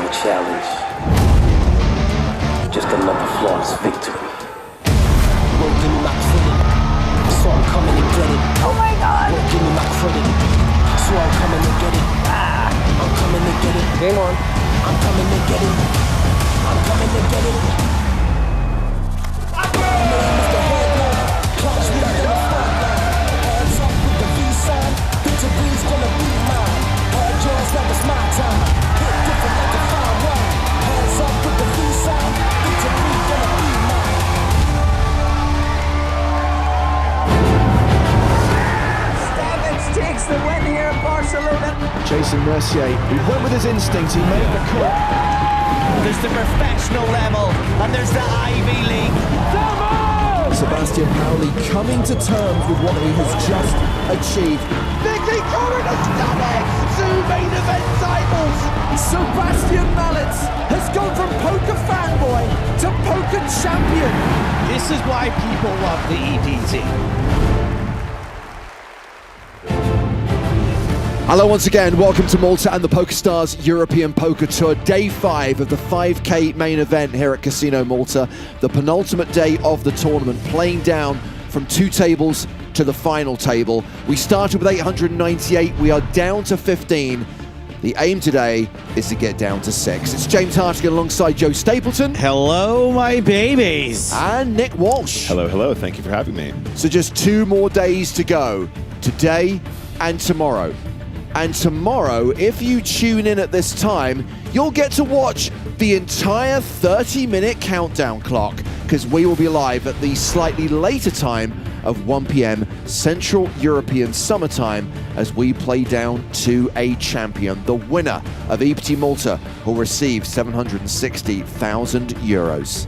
another challenge. Just another flawless victory. Won't give me my credit, so I'm coming to get it. Oh my God! Won't give me my credit, so I'm coming to get it. I'm coming to get it. Game on. I'm coming to get it. I'm coming to get it. Hands up with the V-sign. Victory's gonna be mine. Had yours like it's my time. Hit different like a fine wine. Hands up with the V-sign. Victory's gonna be mine. Stamets takes the win here in Barcelona. Jason Mercier, who went with his instinct, he made the call. There's the professional level, and there's the Ivy League. Sebastian Pauli coming to terms with what he has just achieved. Nicky Corrin has done it! 2 main event titles! Sebastian Mallets has gone from poker fanboy to poker champion. This is why people love the EPT. Hello once again, welcome to Malta and the PokerStars European Poker Tour, day 5 of the 5K main event here at Casino Malta, the penultimate day of the tournament, playing down from 2 tables to the final table. We started with 898, we are down to 15. The aim today is to get down to 6. It's James Hartigan alongside Joe Stapleton. Hello, my babies. And Nick Walsh. Hello, hello, thank you for having me. So just 2 more days to go, today and tomorrow. And tomorrow, if you tune in at this time, you'll get to watch the entire 30-minute countdown clock, because we will be live at the slightly later time of 1 p.m. Central European Summertime as we play down to a champion. The winner of EPT Malta will receive €760,000.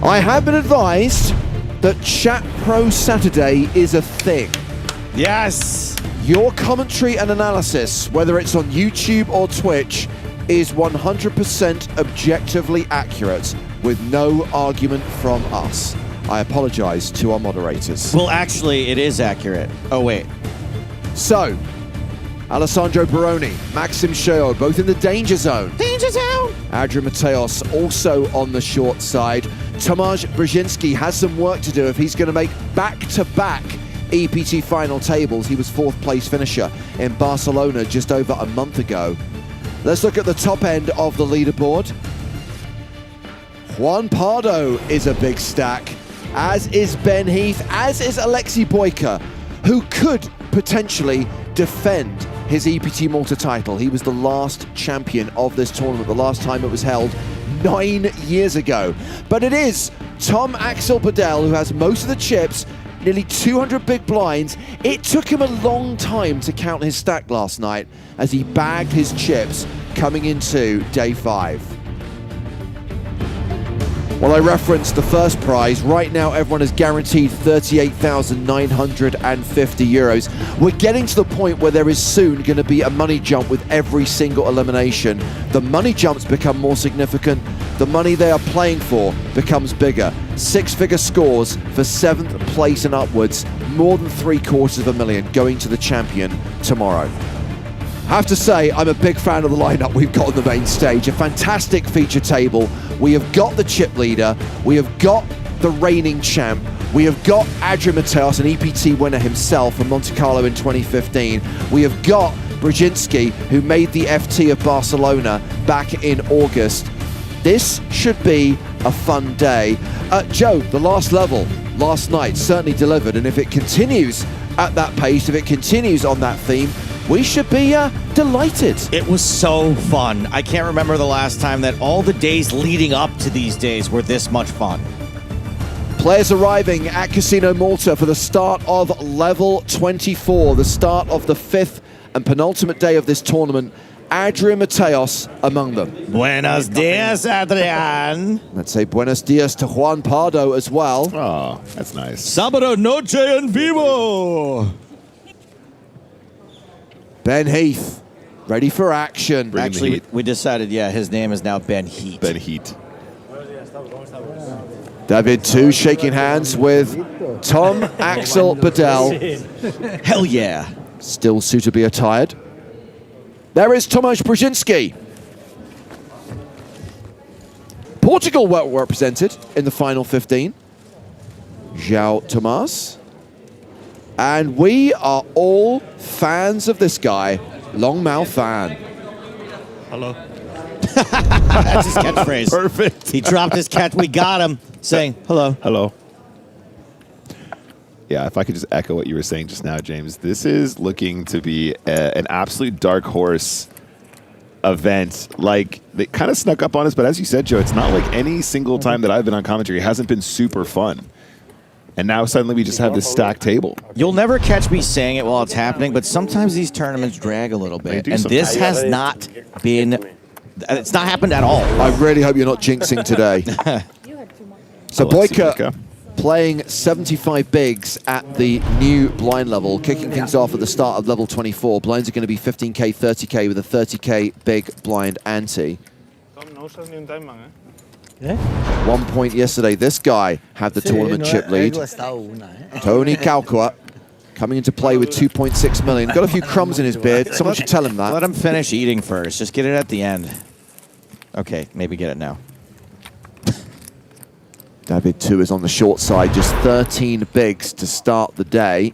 I have been advised that Chat Pro Saturday is a thing. Yes. Your commentary and analysis, whether it's on YouTube or Twitch, is 100% objectively accurate, with no argument from us. I apologize to our moderators. Well, actually, it is accurate. Oh, wait. So, Alessandro Baroni, Maxim Sheo, both in the danger zone. Danger zone! Adrian Mateos also on the short side. Tomasz Brzezinski has some work to do if he's going to make back-to-back EPT final tables. He was 4th place finisher in Barcelona just over a month ago. Let's look at the top end of the leaderboard. Juan Pardo is a big stack, as is Ben Heath, as is Alexei Boyka, who could potentially defend his EPT Malta title. He was the last champion of this tournament, the last time it was held 9 years ago. But it is Tom Axel Bedell who has most of the chips, nearly 200 big blinds. It took him a long time to count his stack last night as he bagged his chips coming into day 5. Well, I referenced the first prize. Right now, everyone is guaranteed €38,950. We're getting to the point where there is soon going to be a money jump with every single elimination. The money jumps become more significant. The money they are playing for becomes bigger. 6-figure scores for 7th place and upwards. More than $750,000 going to the champion tomorrow. I have to say, I'm a big fan of the lineup we've got on the main stage. A fantastic feature table. We have got the chip leader. We have got the reigning champ. We have got Adrian Mateos, an EPT winner himself from Monte Carlo in 2015. We have got Brzezinski, who made the FT of Barcelona back in August. This should be a fun day. Joe, the last level last night certainly delivered, and if it continues at that pace, if it continues on that theme, we should be delighted. It was so fun. I can't remember the last time that all the days leading up to these days were this much fun. Players arriving at Casino Malta for the start of level 24, the start of the 5th and penultimate day of this tournament. Adrian Mateos among them. Buenos dias, Adrian. Let's say buenos dias to Juan Pardo as well. Oh, that's nice. Sábado noche en vivo. Ben Heath, ready for action. Actually, we decided, yeah, his name is now Ben Heat. Ben Heat. David 2 shaking hands with Tom Axel Bedell. Hell yeah. Still suitably attired. There is Tomasz Brzezinski. Portugal were represented in the final 15. João Tomás. And we are all fans of this guy, Longmouth fan. Hello. That's his catchphrase. Perfect. He dropped his catch. We got him saying hello. Hello. Yeah, if I could just echo what you were saying just now, James, this is looking to be an absolute dark horse event. Like, they kind of snuck up on us, but as you said, Joe, it's not like any single time that I've been on commentary, it hasn't been super fun. And now suddenly we just have this stacked table. You'll never catch me saying it while it's happening, but sometimes these tournaments drag a little bit. And this has not been, it's not happened at all. I really hope you're not jinxing today. So Boyka playing 75 bigs at the new blind level, kicking things off at the start of level 24. Blinds are going to be 15K, 30K with a 30K big blind ante. 1 point yesterday. This guy had the tournament chip lead. Tony Calqua coming into play with 2.6 million. Got a few crumbs in his beard. Someone should tell him that. Let him finish eating first. Just get it at the end. Okay, maybe get it now. David 2 is on the short side. Just 13 bigs to start the day.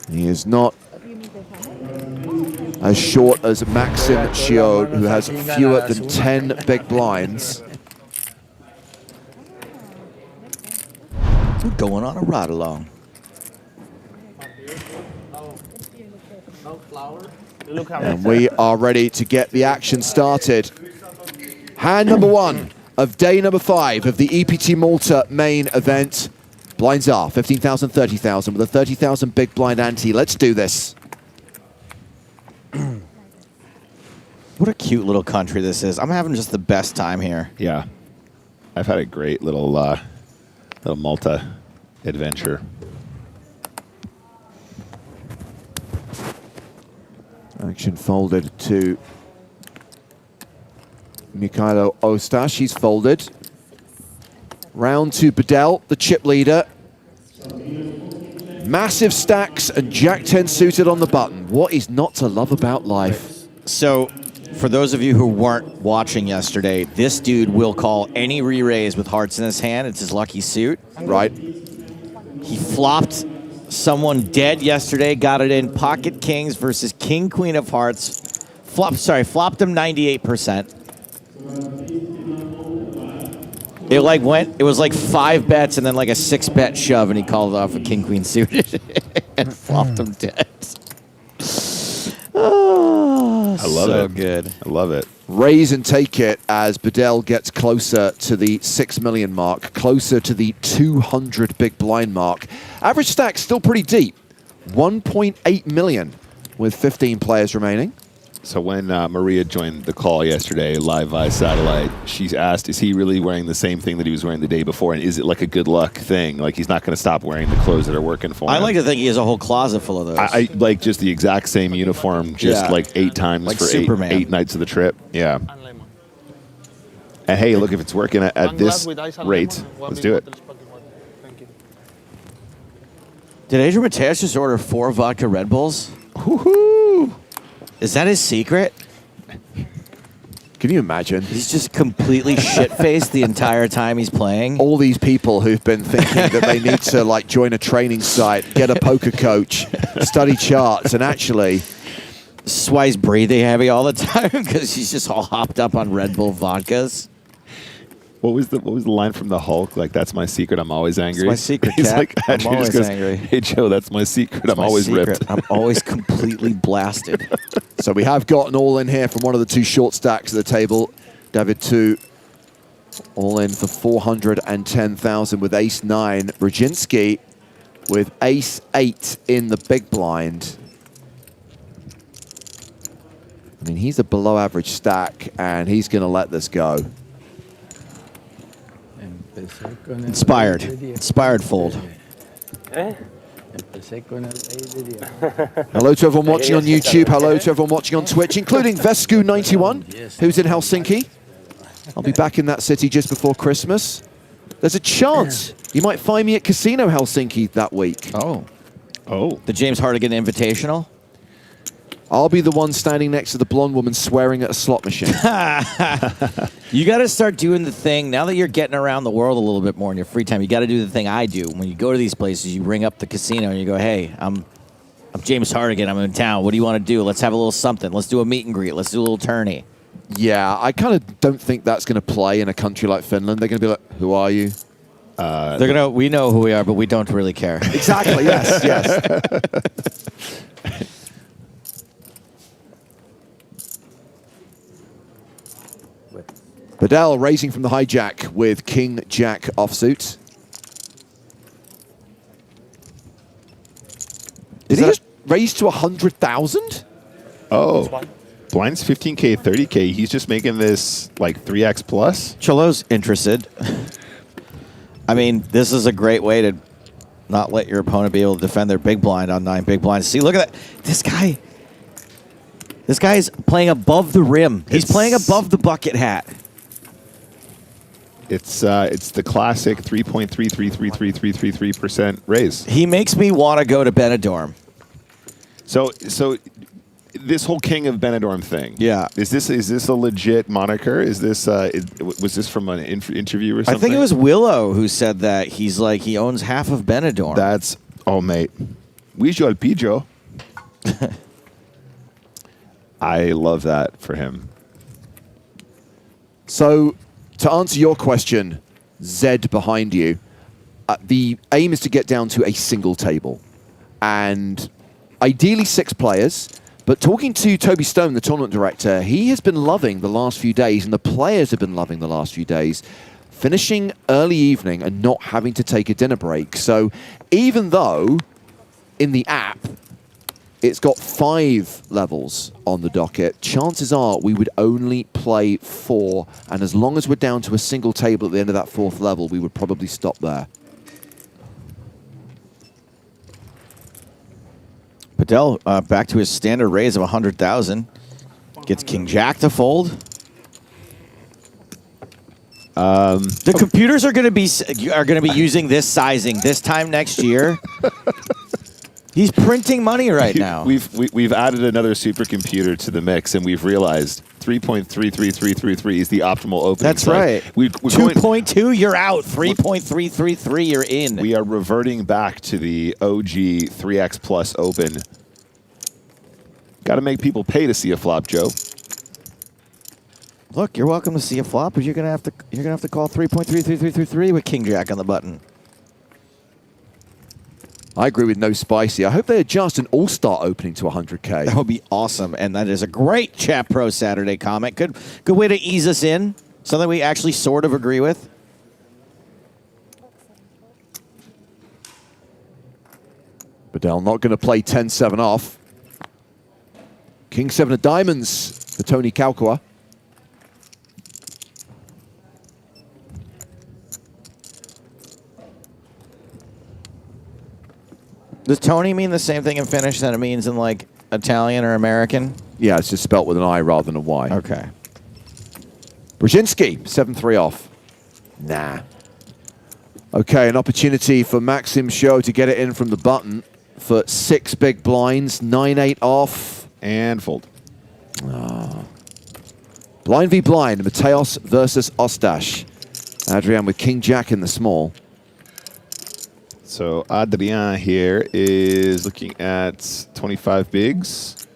He is not as short as Maxim Chiod, who has fewer than 10 big blinds. We're going on a ride along. And we are ready to get the action started. Hand number 1 of day number 5 of the EPT Malta main event. Blinds are 15,000, 30,000 with a 30,000 big blind ante. Let's do this. What a cute little country this is. I'm having just the best time here. Yeah. I've had a great little Malta adventure. Action folded to Mikhailo Ostash. He's folded. Round to Bedell, the chip leader. Massive stacks and Jack 10 suited on the button. What is not to love about life? So, for those of you who weren't watching yesterday, this dude will call any re-raise with hearts in his hand. It's his lucky suit. Right. He flopped someone dead yesterday, got it in pocket kings versus king, queen of hearts. Flopped him 98%. It was like 5 bets and then like a 6-bet shove, and he called it off a king, queen suited and flopped him dead. Oh, I love so it. good. I love it. Raise and take it as Bedell gets closer to the 6 million mark, closer to the 200 big blind mark. Average stack still pretty deep, 1.8 million with 15 players remaining. So when Maria joined the call yesterday, live via satellite, she asked, is he really wearing the same thing that he was wearing the day before? And is it like a good luck thing? Like he's not going to stop wearing the clothes that are working for him? I like to think he has a whole closet full of those. I like just the exact same uniform, just like 8 times like for Superman. eight nights of the trip. Yeah. And hey, look, if it's working at this rate, let's do it. Did Adrian Mateus just order 4 vodka Red Bulls? Woohoo! Is that his secret? Can you imagine? He's just completely shit-faced the entire time he's playing. All these people who've been thinking that they need to like join a training site, get a poker coach, study charts, and actually... This is why he's breathing heavy all the time, because he's just all hopped up on Red Bull vodkas. What was the line from the Hulk? Like, that's my secret. I'm always angry. That's my secret, He's Cat. like, I'm always angry. Hey, Joe, that's my secret. I'm always ripped. I'm always completely blasted. So we have gotten all in here from one of the 2 short stacks at the table. David 2 all in for 410,000 with ace-9. Brzezinski with ace-8 in the big blind. I mean, he's a below-average stack, and he's going to let this go. Inspired. Inspired fold. Hello to everyone watching on YouTube. Hello to everyone watching on Twitch, including Vescu91, who's in Helsinki. I'll be back in that city just before Christmas. There's a chance you might find me at Casino Helsinki that week. Oh. Oh. The James Hardigan Invitational? I'll be the one standing next to the blonde woman swearing at a slot machine. You got to start doing the thing, now that you're getting around the world a little bit more in your free time, you got to do the thing I do. When you go to these places, you ring up the casino and you go, hey, I'm James Hardigan, I'm in town. What do you want to do? Let's have a little something. Let's do a meet and greet. Let's do a little tourney. Yeah, I kind of don't think that's going to play in a country like Finland. They're going to be like, who are you? We know who we are, but we don't really care. Exactly, yes, yes. Bedell raising from the hijack with King Jack offsuit. Did he just raise to 100,000? Oh, blind's 15K, 30K. He's just making this like 3x plus. Cholo's interested. I mean, this is a great way to not let your opponent be able to defend their big blind on 9 big blinds. See, look at that. This guy is playing above the rim. He's playing above the bucket hat. It's the classic 3.333333% raise. He makes me want to go to Benidorm. So this whole King of Benidorm thing. Yeah. Is this a legit moniker? Is this was this from an interview or something? I think it was Willow who said that. He's like, he owns half of Benidorm. That's mate. Visual Pijo. I love that for him. So, to answer your question, Zed behind you, the aim is to get down to a single table. And ideally 6 players. But talking to Toby Stone, the tournament director, he has been loving the last few days, and the players have been loving the last few days, finishing early evening and not having to take a dinner break. So even though in the app it's got 5 levels on the docket, chances are we would only play 4, and as long as we're down to a single table at the end of that 4th level, we would probably stop there. Padel back to his standard raise of 100,000. Gets King Jack to fold. The computers are going to be using this sizing this time next year. He's printing money right now. We've added another supercomputer to the mix, and we've realized 3.33333 is the optimal opening. That's size. right. We're 2.2, you're out. 3.333, you're in. We are reverting back to the OG 3x plus open. Got to make people pay to see a flop, Joe. Look, you're welcome to see a flop, but you're gonna have to call 3.33333 with King Jack on the button. I agree with No Spicy. I hope they adjust an all-star opening to 100K. That would be awesome, and that is a great Chat Pro Saturday comment. Good way to ease us in. Something we actually sort of agree with. Bedell not going to play 10-7 off. King 7 of diamonds for Tony Kalkua. Does Tony mean the same thing in Finnish that it means in, like, Italian or American? Yeah, it's just spelt with an I rather than a Y. Okay. Brzezinski, 7-3 off. Nah. Okay, an opportunity for Maxim Show to get it in from the button for 6 big blinds, 9-8 off. And fold. Blind v blind, Mateos versus Ostash. Adrian with King Jack in the small. So Adrian here is looking at 25 bigs.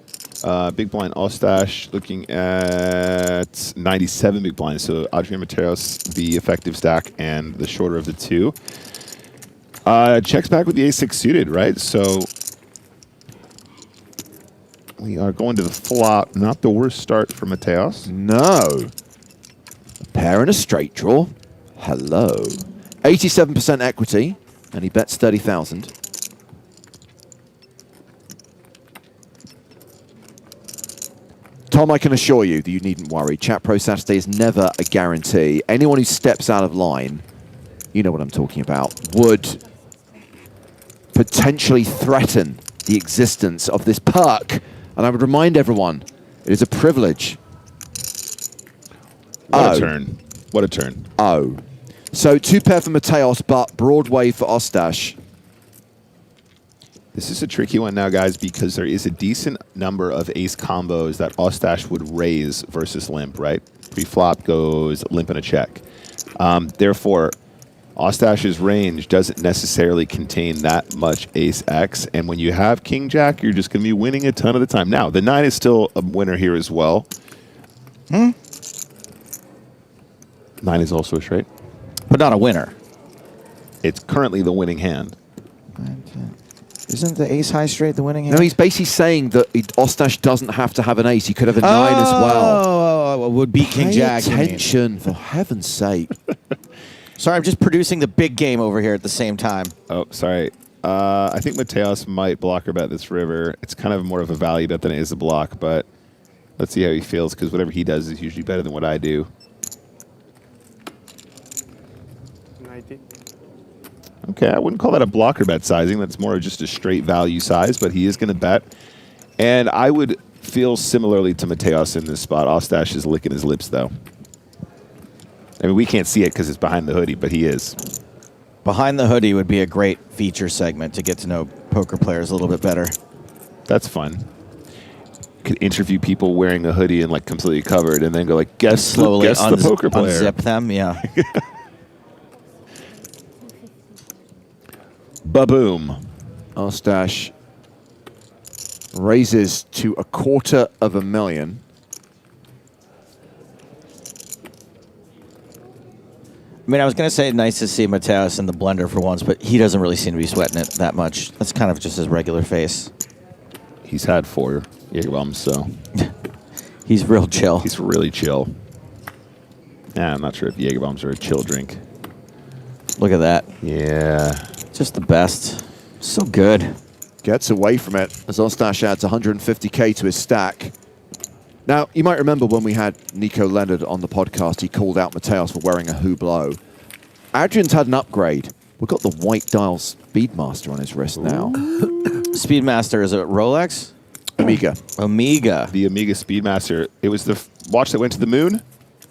Big blind Ostash looking at 97 big blinds. So Adrian Mateos, the effective stack and the shorter of the two. Checks back with the ace-6 suited, right? So we are going to the flop. Not the worst start for Mateos. No. A pair and a straight draw. Hello. 87% equity, and he bets 30,000. Tom, I can assure you that you needn't worry. Chat Pro Saturday is never a guarantee. Anyone who steps out of line, you know what I'm talking about, would potentially threaten the existence of this perk. And I would remind everyone, it is a privilege. What a turn. What a turn. Oh. So 2 pair for Mateos, but Broadway for Ostash. This is a tricky one now, guys, because there is a decent number of ace combos that Ostash would raise versus limp, right? Pre-flop goes limp and a check. Therefore, Ostash's range doesn't necessarily contain that much ace X, and when you have king jack, you're just going to be winning a ton of the time. Now, the 9 is still a winner here as well. 9 is also a straight. But not a winner. It's currently the winning hand. Isn't the ace high straight the winning hand? No, he's basically saying that Ostash doesn't have to have an ace. He could have a 9 as well. Oh, would beat king Pay jack. you mean. attention, for heaven's sake. Sorry, I'm just producing the big game over here at the same time. Oh, sorry. I think Mateos might blocker bet this river. It's kind of more of a value bet than it is a block, but let's see how he feels, because whatever he does is usually better than what I do. 90. Okay, I wouldn't call that a blocker bet sizing. That's more of just a straight value size, but he is going to bet. And I would feel similarly to Mateos in this spot. Ostash is licking his lips, though. I mean, we can't see it because it's behind the hoodie, but he is. Behind the hoodie would be a great feature segment to get to know poker players a little bit better. That's fun. You could interview people wearing a hoodie and like completely covered, and then go like, guess the poker player. Unzip them, yeah. Ba-boom. Ostash raises to $250,000. I mean, I was going to say nice to see Mateos in the blender for once, but he doesn't really seem to be sweating it that much. That's kind of just his regular face. He's had 4 Jägerbombs, so He's real chill. he's really chill. Yeah, I'm not sure if Jägerbombs are a chill drink. Look at that. Yeah. Just the best. So good. Gets away from it as Ostash adds $150K to his stack. Now, you might remember when we had Nico Leonard on the podcast, he called out Mateos for wearing a hublot. Adrian's had an upgrade. We've got the white dial Speedmaster on his wrist now. Speedmaster, is it Rolex? Omega. Omega. The Omega Speedmaster. It was the watch that went to the moon?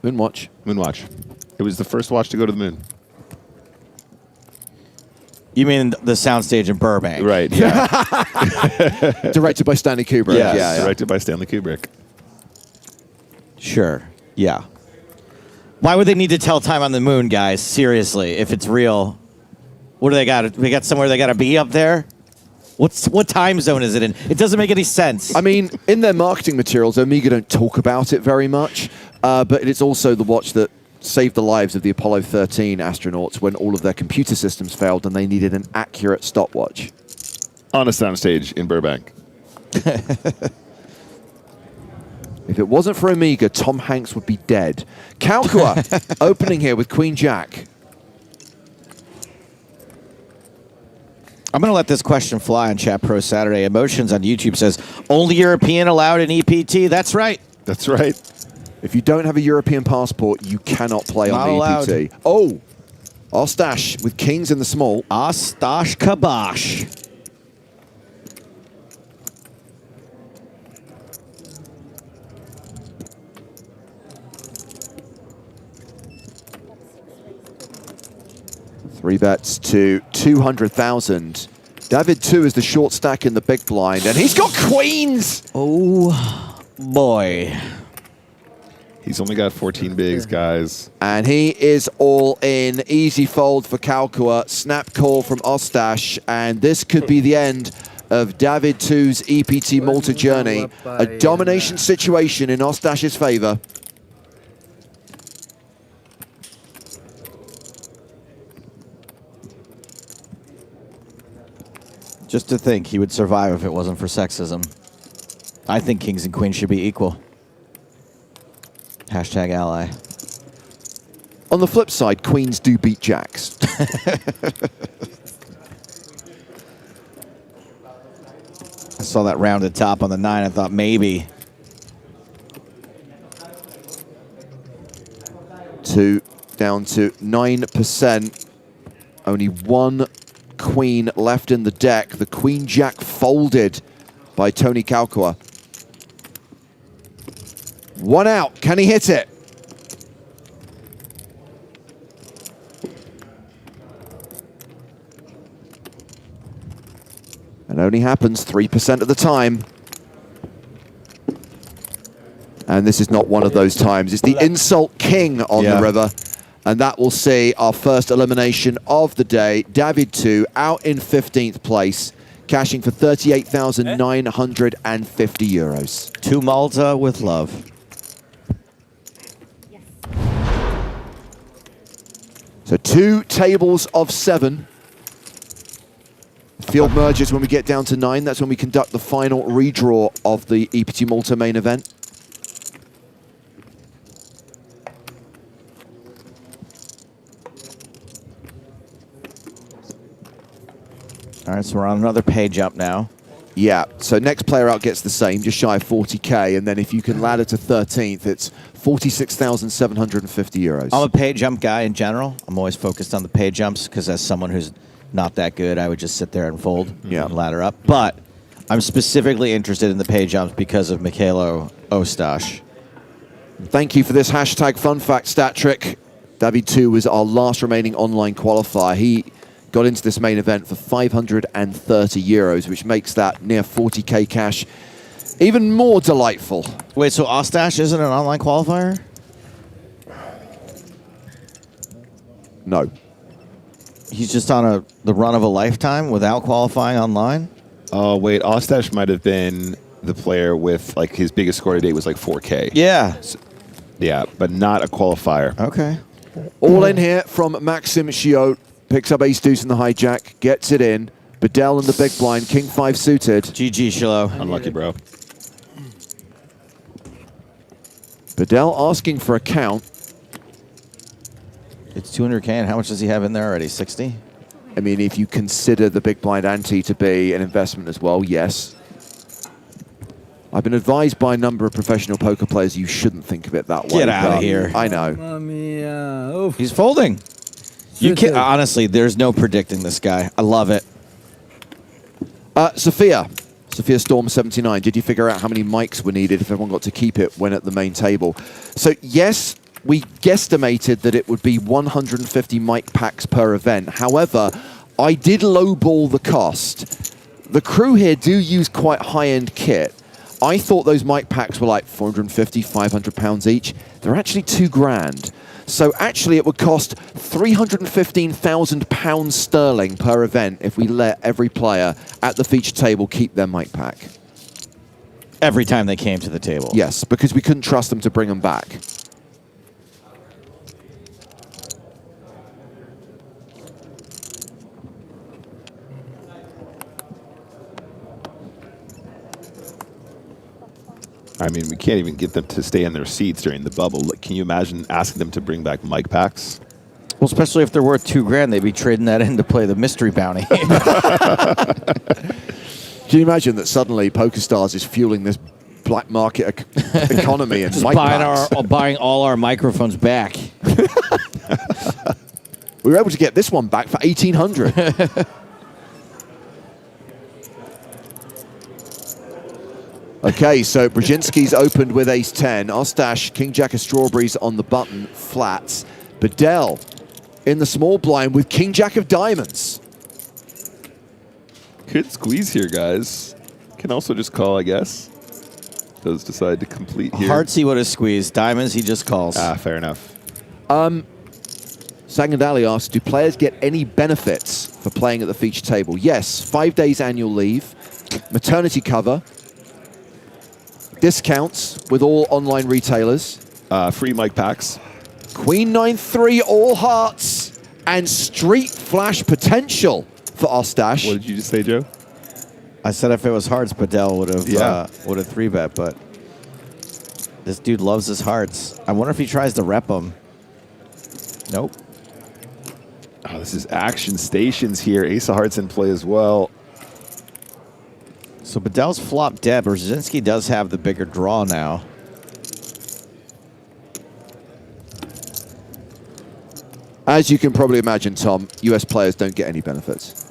Moonwatch. Moonwatch. It was the first watch to go to the moon. You mean the soundstage in Burbank? Right, yeah. Directed by Stanley Kubrick. Yes, Yeah. directed by Stanley Kubrick. Sure. Yeah. Why would they need to tell time on the moon, guys? Seriously, if it's real. What do they got? We got somewhere they got to be up there? What time zone is it in? It doesn't make any sense. I mean, in their marketing materials, Omega don't talk about it very much, but it's also the watch that saved the lives of the Apollo 13 astronauts when all of their computer systems failed and they needed an accurate stopwatch. On a soundstage in Burbank. If it wasn't for Omega, Tom Hanks would be dead. Kalkua opening here with Queen Jack. I'm going to let this question fly on Chat Pro Saturday. Emotions on YouTube says, only European allowed in EPT. That's right. That's right. If you don't have a European passport, you cannot play Not on the allowed. EPT. Oh, Ostash with kings in the small. Ostash Kabosh. Three bets to 200,000. David 2 is the short stack in the big blind, and he's got queens! Oh, boy. He's only got 14 bigs, guys. And he is all in. Easy fold for Kalkua. Snap call from Ostash, and this could be the end of David 2's EPT Malta journey. A domination situation in Ostash's favor. Just to think he would survive if it wasn't for sexism. I think kings and queens should be equal. Hashtag ally. On the flip side, queens do beat jacks. I saw that rounded top on the 9. I thought maybe. Down to 9%. Only one queen left in the deck. The queen jack folded by Tony Kalkua. One out. Can he hit it? It only happens 3% of the time. And this is not one of those times. It's the Insult King on the river. And that will see our first elimination of the day. David 2 out in 15th place, cashing for 38,950 euros. To Malta with love. So 2 tables of 7. Field merges when we get down to 9. That's when we conduct the final redraw of the EPT Malta main event. All right, so we're on another page up now. Yeah, so next player out gets the same, just shy of 40K, and then if you can ladder to 13th, it's 46,750 euros. I'm a pay jump guy in general. I'm always focused on the pay jumps because as someone who's not that good, I would just sit there and fold and ladder up. But I'm specifically interested in the pay jumps because of Mikhailo Ostash. Thank you for this hashtag fun fact stat trick. David 2 was our last remaining online qualifier. He got into this main event for 530 euros, which makes that near 40K cash even more delightful. Wait, so Ostash isn't an online qualifier? No. He's just on the run of a lifetime without qualifying online? Oh, wait. Ostash might have been the player with, like, his biggest score to date was like 4K. Yeah. So, yeah, but not a qualifier. Okay. All in here from Maxim Shiot. Picks up ace-deuce in the hijack, gets it in. Bedell in the big blind, king 5 suited. GG, Shilo. Unlucky, bro. Bedell asking for a count. It's 200K, and how much does he have in there already? 60? I mean, if you consider the big blind ante to be an investment as well, yes. I've been advised by a number of professional poker players you shouldn't think of it that way. Get out of here. I know. He's folding. You can't, honestly, there's no predicting this guy. I love it. Sophia Storm 79. Did you figure out how many mics were needed if everyone got to keep it when at the main table? So yes, we guesstimated that it would be 150 mic packs per event. However, I did lowball the cost. The crew here do use quite high-end kit. I thought those mic packs were like 450, 500 pounds each. They're actually $2,000. So actually it would cost £315,000 sterling per event if we let every player at the feature table keep their mic pack. Every time they came to the table. Yes, because we couldn't trust them to bring them back. I mean, we can't even get them to stay in their seats during the bubble. Like, can you imagine asking them to bring back mic packs? Well, especially if they're worth $2,000, they'd be trading that in to play the mystery bounty. Can you imagine that suddenly PokerStars is fueling this black market economy and Just mic packs? buying all our microphones back. We were able to get this one back for 1,800. Okay, so Brzezinski's opened with ace-10. Ostash, king-jack of strawberries on the button, flats. Bedell in the small blind with king-jack of diamonds. Could squeeze here, guys. Can also just call, I guess. Does decide to complete here. Hearts he would have squeezed. Diamonds he just calls. Ah, fair enough. Sagandali asks, do players get any benefits for playing at the feature table? Yes, 5 days annual leave, maternity cover, discounts with all online retailers. Free mic packs. Queen 9-3, all hearts, and street flash potential for Ostash. What did you just say, Joe? I said if it was hearts, Bedell would have 3-bet, but this dude loves his hearts. I wonder if he tries to rep them. Nope. Oh, this is action stations here. Ace of hearts in play as well. So Bedell's flop dead. Brzezinski does have the bigger draw now. As you can probably imagine, Tom, US players don't get any benefits.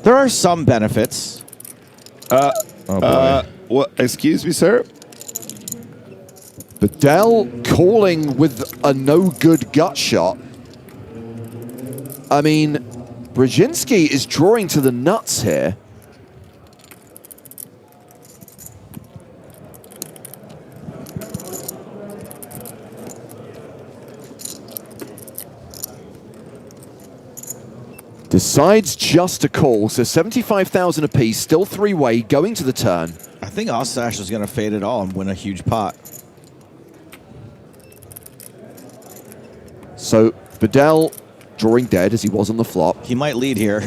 There are some benefits. Oh boy. What? Excuse me, sir? But Bedell calling with a no-good gut shot. I mean, Brzezinski is drawing to the nuts here. Decides just to call, so 75,000 apiece, still three-way, going to the turn. I think Ostash is going to fade it all and win a huge pot. So Bedell drawing dead as he was on the flop. He might lead here.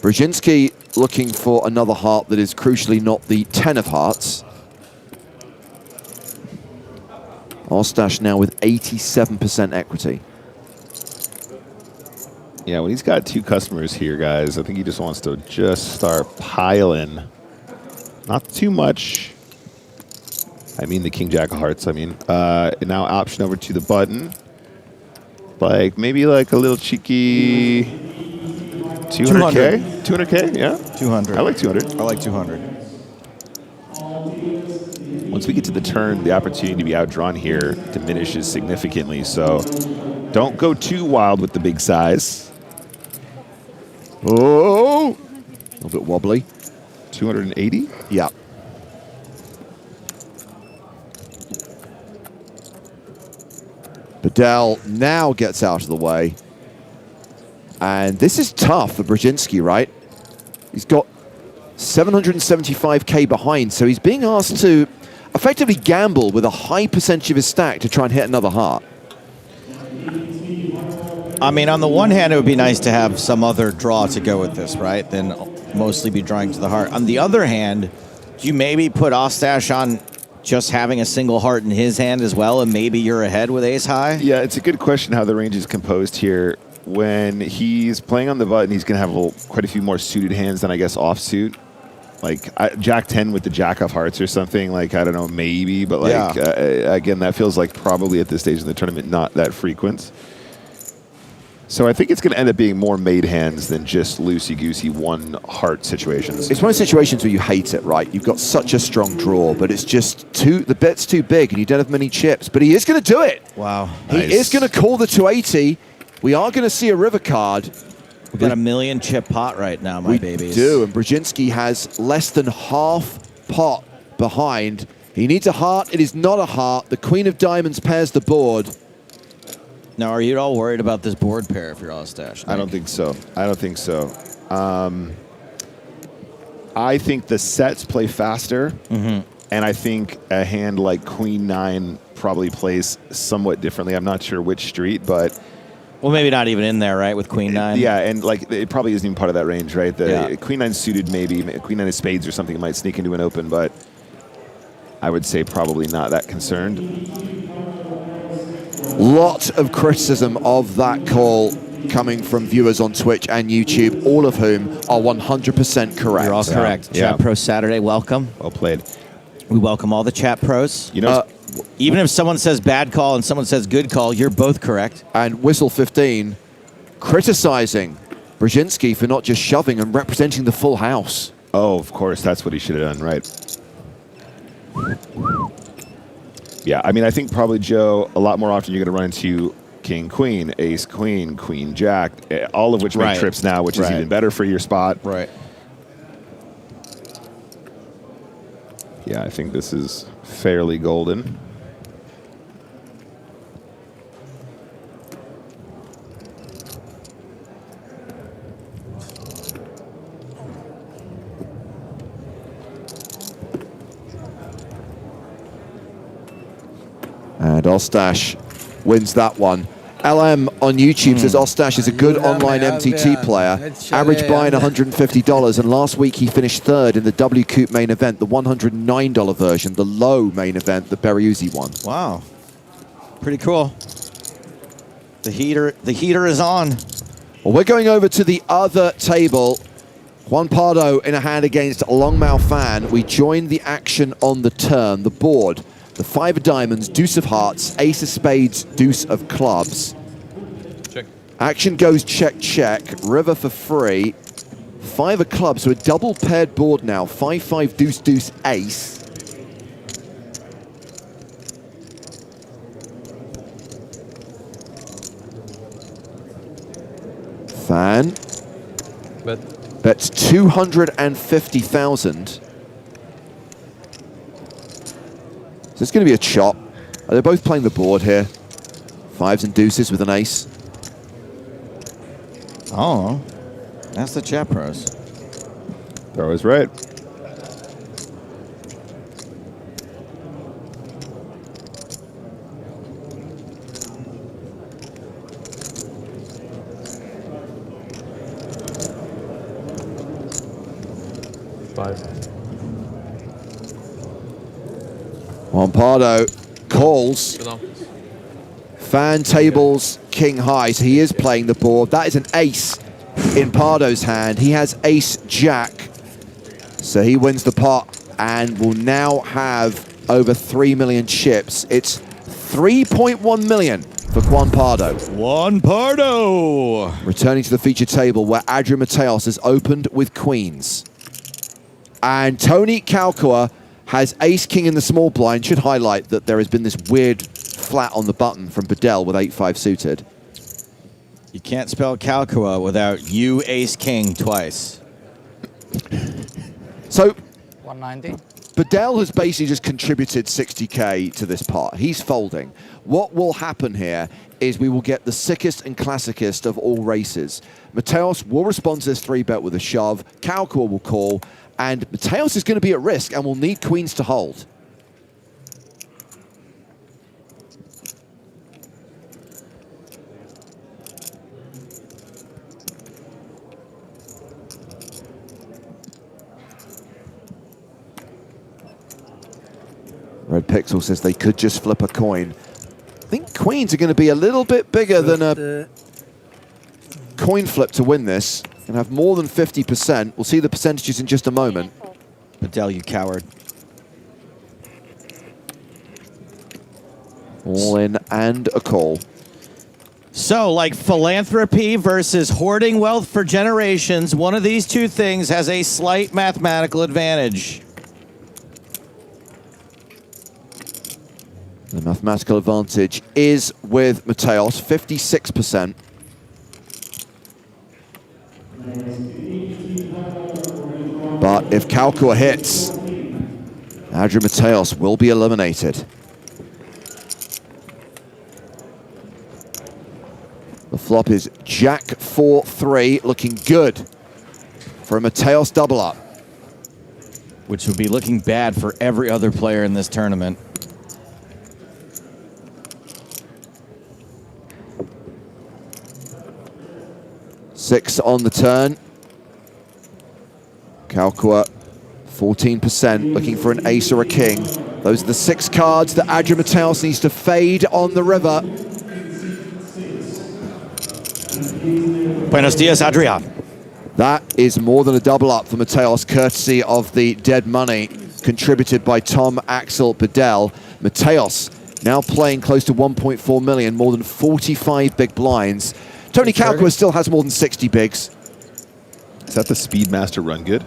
Brzezinski looking for another heart that is crucially not the 10 of hearts. Ostash now with 87% equity. Yeah, when he's got two customers here, guys, I think he just wants to just start piling. Not too much. I mean the King Jack of Hearts, I mean. Now option over to the button. Like, maybe like a little cheeky 200K? 200K, yeah? 200. I like 200. I like 200. Once we get to the turn, the opportunity to be outdrawn here diminishes significantly, so don't go too wild with the big size. Oh! A little bit wobbly. 280? Yeah. Bedell now gets out of the way. And this is tough for Brzezinski, right? He's got 775K behind, so he's being asked to effectively gamble with a high percentage of his stack to try and hit another heart. I mean, on the one hand, it would be nice to have some other draw to go with this, right? Than mostly be drawing to the heart. On the other hand, do you maybe put Ostash on just having a single heart in his hand as well, and maybe you're ahead with ace high? Yeah, it's a good question how the range is composed here. When he's playing on the button, he's going to have quite a few more suited hands than, I guess, offsuit. Like Jack 10 with the Jack of Hearts or something, like, I don't know, maybe. But, like, again, that feels like probably at this stage in the tournament not that frequent. So I think it's going to end up being more made hands than just loosey-goosey one-heart situations. It's one of those situations where you hate it, right? You've got such a strong draw, but it's just the bet's too big and you don't have many chips. But he is going to do it. Wow. He is going to call the 280. We are going to see a river card. We've got a million chip pot right now, my babies. We do, and Brzezinski has less than half pot behind. He needs a heart. It is not a heart. The Queen of Diamonds pairs the board. Now, are you at all worried about this board pair if you're Ostash? I don't think so. I don't think so. I think the sets play faster, and I think a hand like Queen 9 probably plays somewhat differently. I'm not sure which street, but... Well, maybe not even in there, right, with Queen 9? Yeah, and like it probably isn't even part of that range, right? The Queen 9 suited, maybe. Queen 9 of spades or something might sneak into an open, but I would say probably not that concerned. Lot of criticism of that call coming from viewers on Twitch and YouTube, all of whom are 100% correct. You're all correct. Chat Pro Saturday, welcome. Well played. We welcome all the chat pros. You know, even if someone says bad call and someone says good call, you're both correct. And Whistle 15 criticizing Brzezinski for not just shoving and representing the full house. Oh, of course, that's what he should have done, right? Yeah, I mean, I think probably, Joe, a lot more often you're going to run into King, Queen, Ace, Queen, Queen, Jack, all of which make trips now, which is even better for your spot. Right. Yeah, I think this is fairly golden. And Ostash wins that one. LM on YouTube says Ostash is a good online MTT player. Average buy-in $150, and last week he finished third in the W Coupe main event, the $109 version, the low main event that Berriuzzi won. Wow. Pretty cool. The heater is on. Well, we're going over to the other table. Juan Pardo in a hand against Longmouth Fan. We join the action on the turn, the board. The 5 of diamonds, deuce of hearts, ace of spades, deuce of clubs. Check. Action goes check, check. River for free. 5 of clubs, so a double paired board now. 5-5, deuce, deuce, ace. Fan bets 250,000. So it's going to be a chop. They're both playing the board here. Fives and deuces with an ace. Oh, that's the chat pros. They're always right. Juan Pardo calls. Fan tables king high, so he is playing the board. That is an ace in Pardo's hand. He has ace jack, so he wins the pot and will now have over 3 million chips. It's 3.1 million for Juan Pardo. Juan Pardo! Returning to the feature table where Adrian Mateos has opened with queens. And Tony Kalkua has ace-king in the small blind. Should highlight that there has been this weird flat on the button from Bedell with 8-5 suited. You can't spell Kalkua without you ace-king twice. So 190. Bedell has basically just contributed 60k to this pot. He's folding. What will happen here is we will get the sickest and classicest of all races. Mateos will respond to this 3-bet with a shove. Kalkua will call. And Mateos is going to be at risk and will need queens to hold. Red Pixel says they could just flip a coin. I think queens are going to be a little bit bigger than a coin flip to win this. And have more than 50%. We'll see the percentages in just a moment. Bedell, you coward. All in and a call. So, like philanthropy versus hoarding wealth for generations, one of these two things has a slight mathematical advantage. The mathematical advantage is with Mateos, 56%. But if Kalkua hits, Adrian Mateos will be eliminated. The flop is Jack 4-3, looking good for a Mateos double up. Which would be looking bad for every other player in this tournament. Six on the turn. Kalkua, 14%, looking for an ace or a king. Those are the 6 cards that Adrian Mateos needs to fade on the river. Buenos dias, Adrian. That is more than a double up for Mateos, courtesy of the dead money contributed by Tom Axel Bedell. Mateos now playing close to 1.4 million, more than 45 big blinds. Tony Kalkua still has more than 60 bigs. Is that the Speedmaster run good?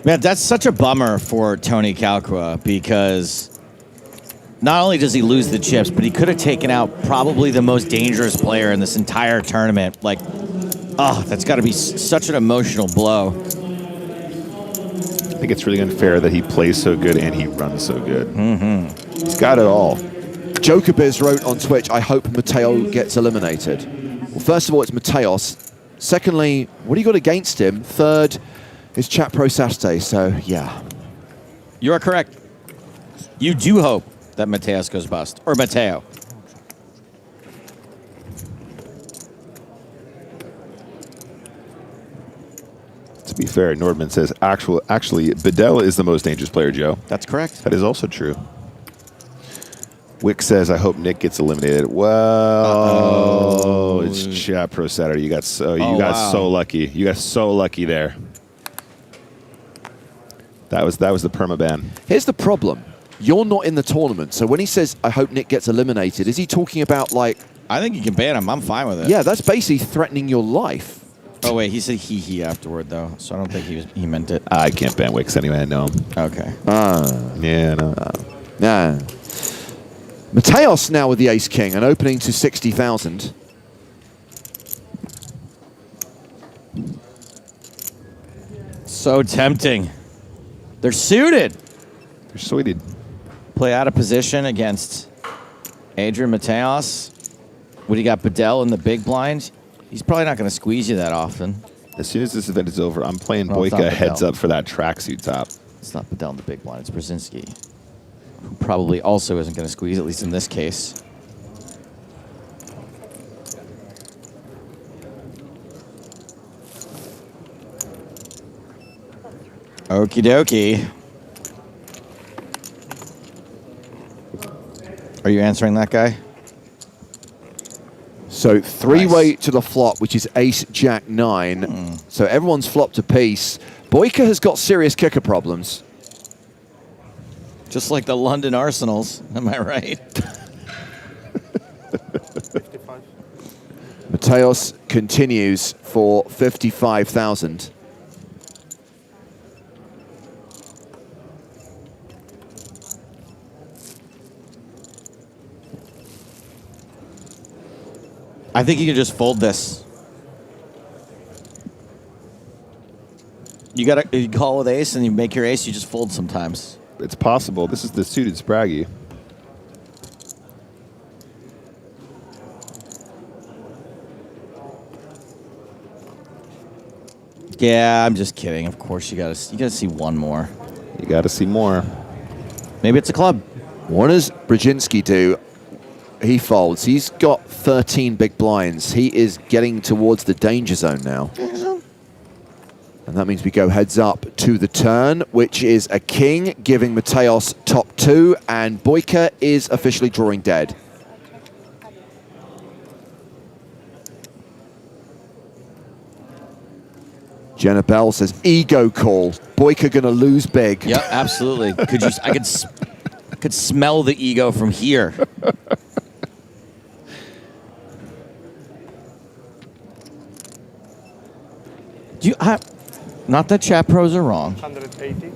Man, that's such a bummer for Tony Kalkua because not only does he lose the chips, but he could have taken out probably the most dangerous player in this entire tournament. Like, oh, that's got to be such an emotional blow. I think it's really unfair that he plays so good and he runs so good. Mm-hmm. He's got it all. JokerBiz wrote on Twitch, I hope Mateo gets eliminated. Well, first of all, it's Mateos. Secondly, what do you got against him? Third is Chat Pro Saturday, so yeah. You are correct. You do hope that Mateos goes bust, or Mateo. To be fair, Nordman says, actually, Bedell is the most dangerous player, Joe. That's correct. That is also true. Wick says, I hope Nick gets eliminated. Well, it's Chat Pro Saturday. You got so lucky. You got so lucky there. That was the permaban. Here's the problem. You're not in the tournament, so when he says, I hope Nick gets eliminated, is he talking about, like... I think you can ban him. I'm fine with it. Yeah, that's basically threatening your life. Oh, wait, he said he afterward, though, so I don't think he meant it. I can't ban Wicks anyway, I know him. Okay. Yeah, no. Yeah. Mateos now with the ace-king, and opening to 60,000. So tempting. They're suited. They're suited. Play out of position against Adrian Mateos. What do you got, Bedell in the big blind? He's probably not going to squeeze you that often. As soon as this event is over, I'm playing No, it's not Boyka Bedell. heads up for that tracksuit top. It's not Bedell in the big blind. It's Brzezinski, who probably also isn't going to squeeze, at least in this case. Okie dokie. Are you answering that guy? So three-way Nice. to the flop, which is ace, jack, 9. So everyone's flopped a piece. Boyka has got serious kicker problems. Just like the London Arsenals, am I right? 55. Mateos continues for 55,000. I think you can just fold this. You call with ace and you make your ace, you just fold sometimes. It's possible. This is the suited Spraggy. Yeah, I'm just kidding. Of course you gotta see one more. You got to see more. Maybe it's a club. What does Brzezinski do? He folds. He's got 13 big blinds. He is getting towards the danger zone now. And that means we go heads up to the turn, which is a king, giving Mateos top 2, and Boyka is officially drawing dead. Jenna Bell says, ego call. Boyka gonna lose big. Yep, absolutely. I could smell the ego from here. Not that chat pros are wrong. 180.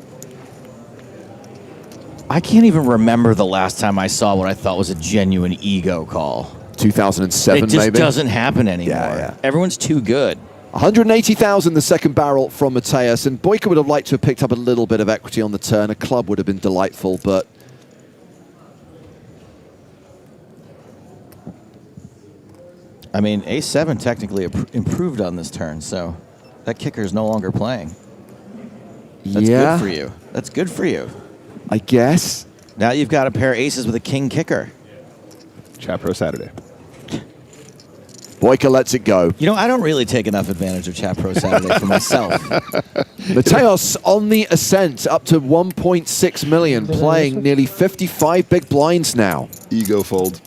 I can't even remember the last time I saw what I thought was a genuine ego call. 2007 It just maybe. doesn't happen anymore. Yeah. Everyone's too good. 180,000 the second barrel from Mateos, and Boyka would have liked to have picked up a little bit of equity on the turn. A club would have been delightful, but I mean, A7 technically improved on this turn, so that kicker is no longer playing. That's yeah, good for you. That's good for you. I guess. Now you've got a pair of aces with a king kicker. Chat Pro Saturday. Boyka lets it go. You know, I don't really take enough advantage of Chat Pro Saturday for myself. Mateos on the ascent, up to 1.6 million, playing nearly 55 big blinds now. Ego fold.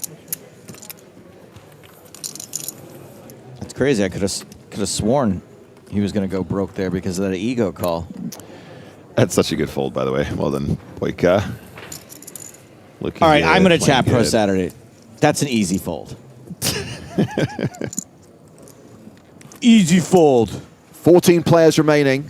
It's crazy. I could have sworn he was going to go broke there because of that ego call. That's such a good fold, by the way. Well done, Boyka. Looking All right, good, I'm going to playing Chat Pro good. Saturday. That's an easy fold. Easy fold. 14 players remaining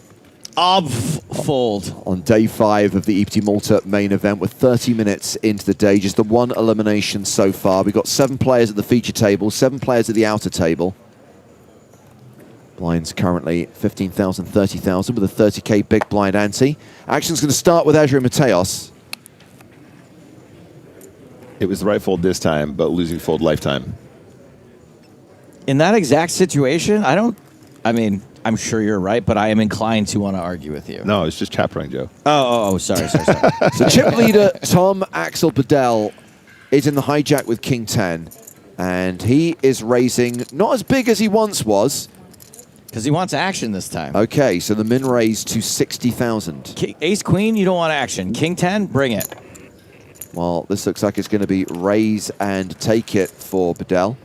Fold. on day 5 of the EPT Malta main event. We're 30 minutes into the day, just the one elimination so far. We've got 7 players at the feature table, 7 players at the outer table. Blinds currently 15,000, 30,000 with a 30k big blind ante. Action's going to start with Adrian Mateos. It was the right fold this time, but losing fold lifetime. In that exact situation, I'm sure you're right, but I am inclined to want to argue with you. No, it's just chat proing, Joe. Sorry. So chip leader Tom Axel Bedell is in the hijack with King 10, and he is raising not as big as he once was. Because he wants action this time. Okay, so the min raise to 60,000. Ace Queen, you don't want action. King 10, bring it. Well, this looks like it's going to be raise and take it for Bedell.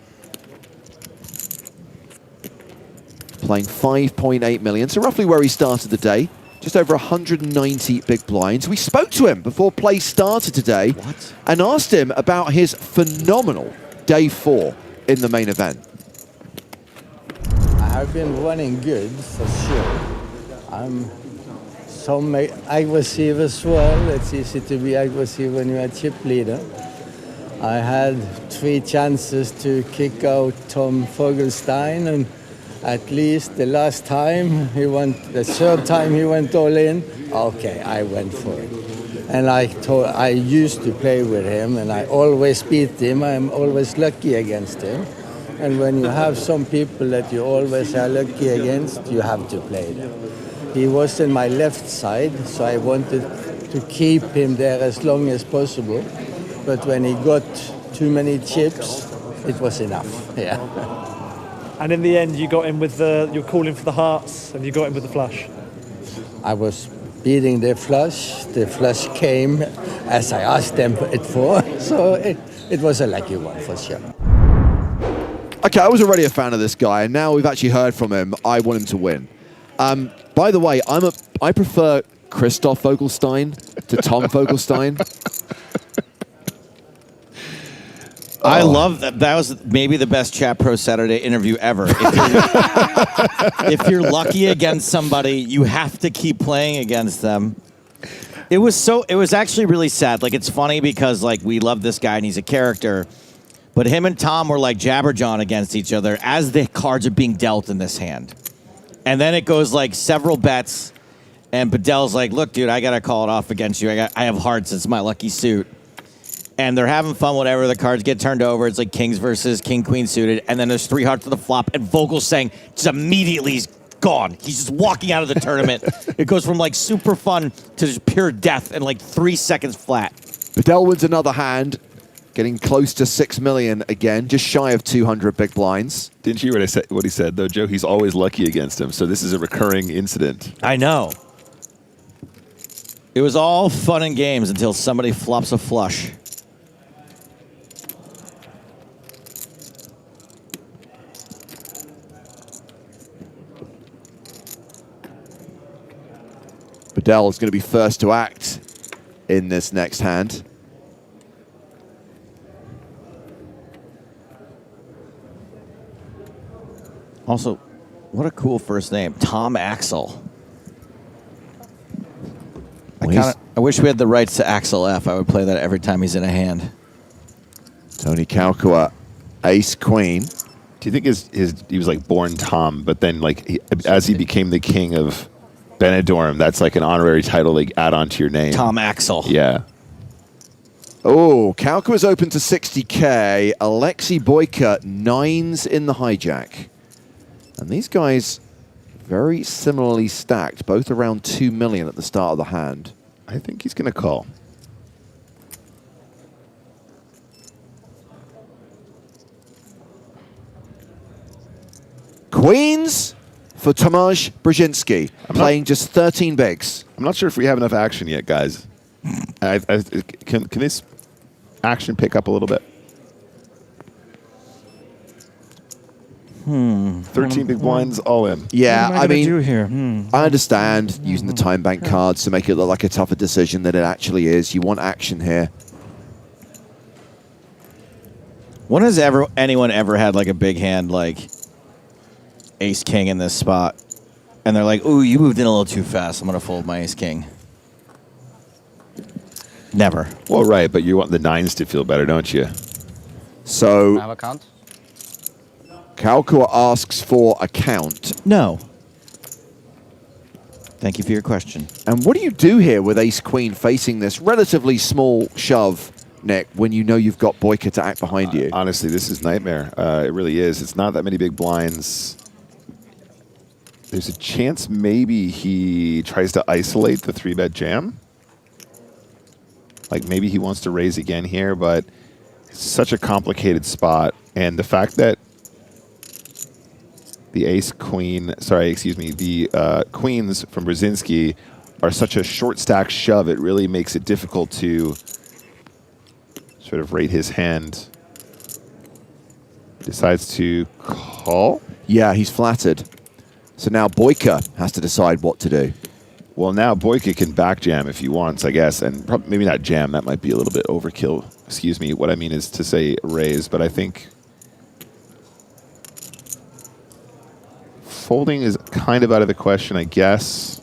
Playing 5.8 million, so roughly where he started the day. Just over 190 big blinds. We spoke to him before play started today and asked him about his phenomenal day 4 in the main event. I've been running good for sure. I'm some aggressive as well. It's easy to be aggressive when you're a chip leader. I had 3 chances to kick out Tom Fogelstein, and At least the last time the third time he went all in, okay, I went for it. And I used to play with him, and I always beat him. I'm always lucky against him. And when you have some people that you always are lucky against, you have to play them. He was in my left side, so I wanted to keep him there as long as possible. But when he got too many chips, it was enough. Yeah. And in the end, you got him with you're calling for the hearts, and you got him with the flush. I was beating the flush. The flush came as I asked them it for, so it was a lucky one for sure. Okay, I was already a fan of this guy, and now we've actually heard from him. I want him to win. By the way, I prefer Christoph Vogelstein to Tom Vogelstein. I love that. That was maybe the best Chat Pro Saturday interview ever. If you're lucky against somebody, you have to keep playing against them. It was actually really sad. Like, it's funny because like we love this guy and he's a character, but him and Tom were like Jabberjawn against each other as the cards are being dealt in this hand. And then it goes like several bets, and Bedell's like, "Look, dude, I gotta call it off against you. I have hearts. It's my lucky suit." And they're having fun, whatever. The cards get turned over. It's like kings versus king, queen suited. And then there's 3 hearts to the flop. And Vogel's saying, just immediately he's gone. He's just walking out of the tournament. It goes from like super fun to just pure death in like 3 seconds flat. Bedell wins another hand, getting close to 6 million again, just shy of 200 big blinds. Didn't you hear what he said, though, Joe? He's always lucky against him, so this is a recurring incident. I know. It was all fun and games until somebody flops a flush. Bedell is going to be first to act in this next hand. Also, what a cool first name, Tom Axel. I wish we had the rights to Axel F. I would play that every time he's in a hand. Tony Kalkua, ace queen. Do you think he was like born Tom, but then like as he became the king of Benidorm, that's like an honorary title they add on to your name? Tom Axel. Yeah. Oh, Kalkua's open to 60K. Alexei Boyka, 9s in the hijack. And these guys very similarly stacked, both around 2 million at the start of the hand. I think he's going to call. Queens for Tomasz Brzezinski, playing just 13 bigs. I'm not sure if we have enough action yet, guys. Can this action pick up a little bit? 13 big blinds, all in. Yeah, What am I gonna do here? I understand using the time bank cards to make it look like a tougher decision than it actually is. You want action here. When has anyone ever had like a big hand like ace king in this spot, and they're like, "Ooh, you moved in a little too fast. I'm gonna fold my ace king." Never. Well, right, but you want the 9s to feel better, don't you? So have a count? Kalkua asks for a count. No. Thank you for your question. And what do you do here with ace queen facing this relatively small shove, Nick, when you know you've got Boyka to act behind you? Honestly, this is nightmare. It really is. It's not that many big blinds. There's a chance maybe he tries to isolate the 3-bet jam. Like maybe he wants to raise again here, but it's such a complicated spot. And the fact that the the queens from Brzezinski are such a short stack shove, it really makes it difficult to sort of rate his hand. Decides to call? Yeah, he's flattered. So now Boyka has to decide what to do. Well, now Boyka can back jam if he wants, I guess, and maybe not jam. That might be a little bit overkill. Excuse me. What I mean is to say raise, but I think folding is kind of out of the question, I guess.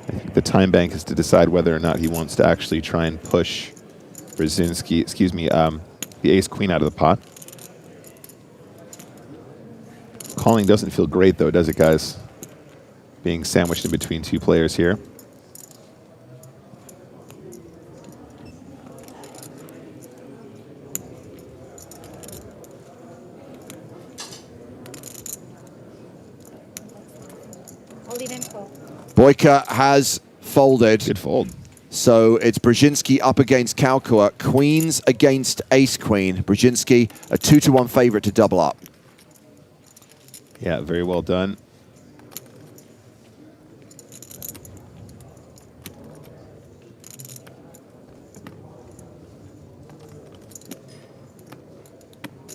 I think the time bank is to decide whether or not he wants to actually try and push Brzezinski, excuse me, the ace-queen out of the pot. Calling doesn't feel great, though, does it, guys? Being sandwiched in between two players here. Boyka has folded. Good fold. So it's Brzezinski up against Kalkua. Queens against ace-queen. Brzezinski, a 2-1 favorite to double up. Yeah, very well done.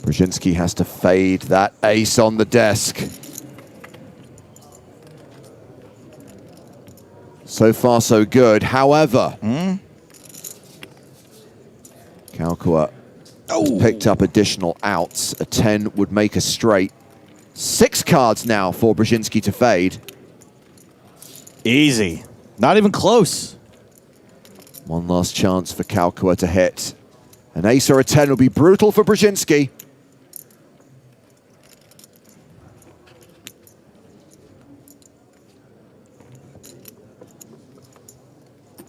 Brzezinski has to fade that ace on the desk. So far, so good. However, Kalkua picked up additional outs. A 10 would make a straight. 6 cards now for Brzezinski to fade. Easy. Not even close. One last chance for Kalkua to hit. An ace or a 10 will be brutal for Brzezinski.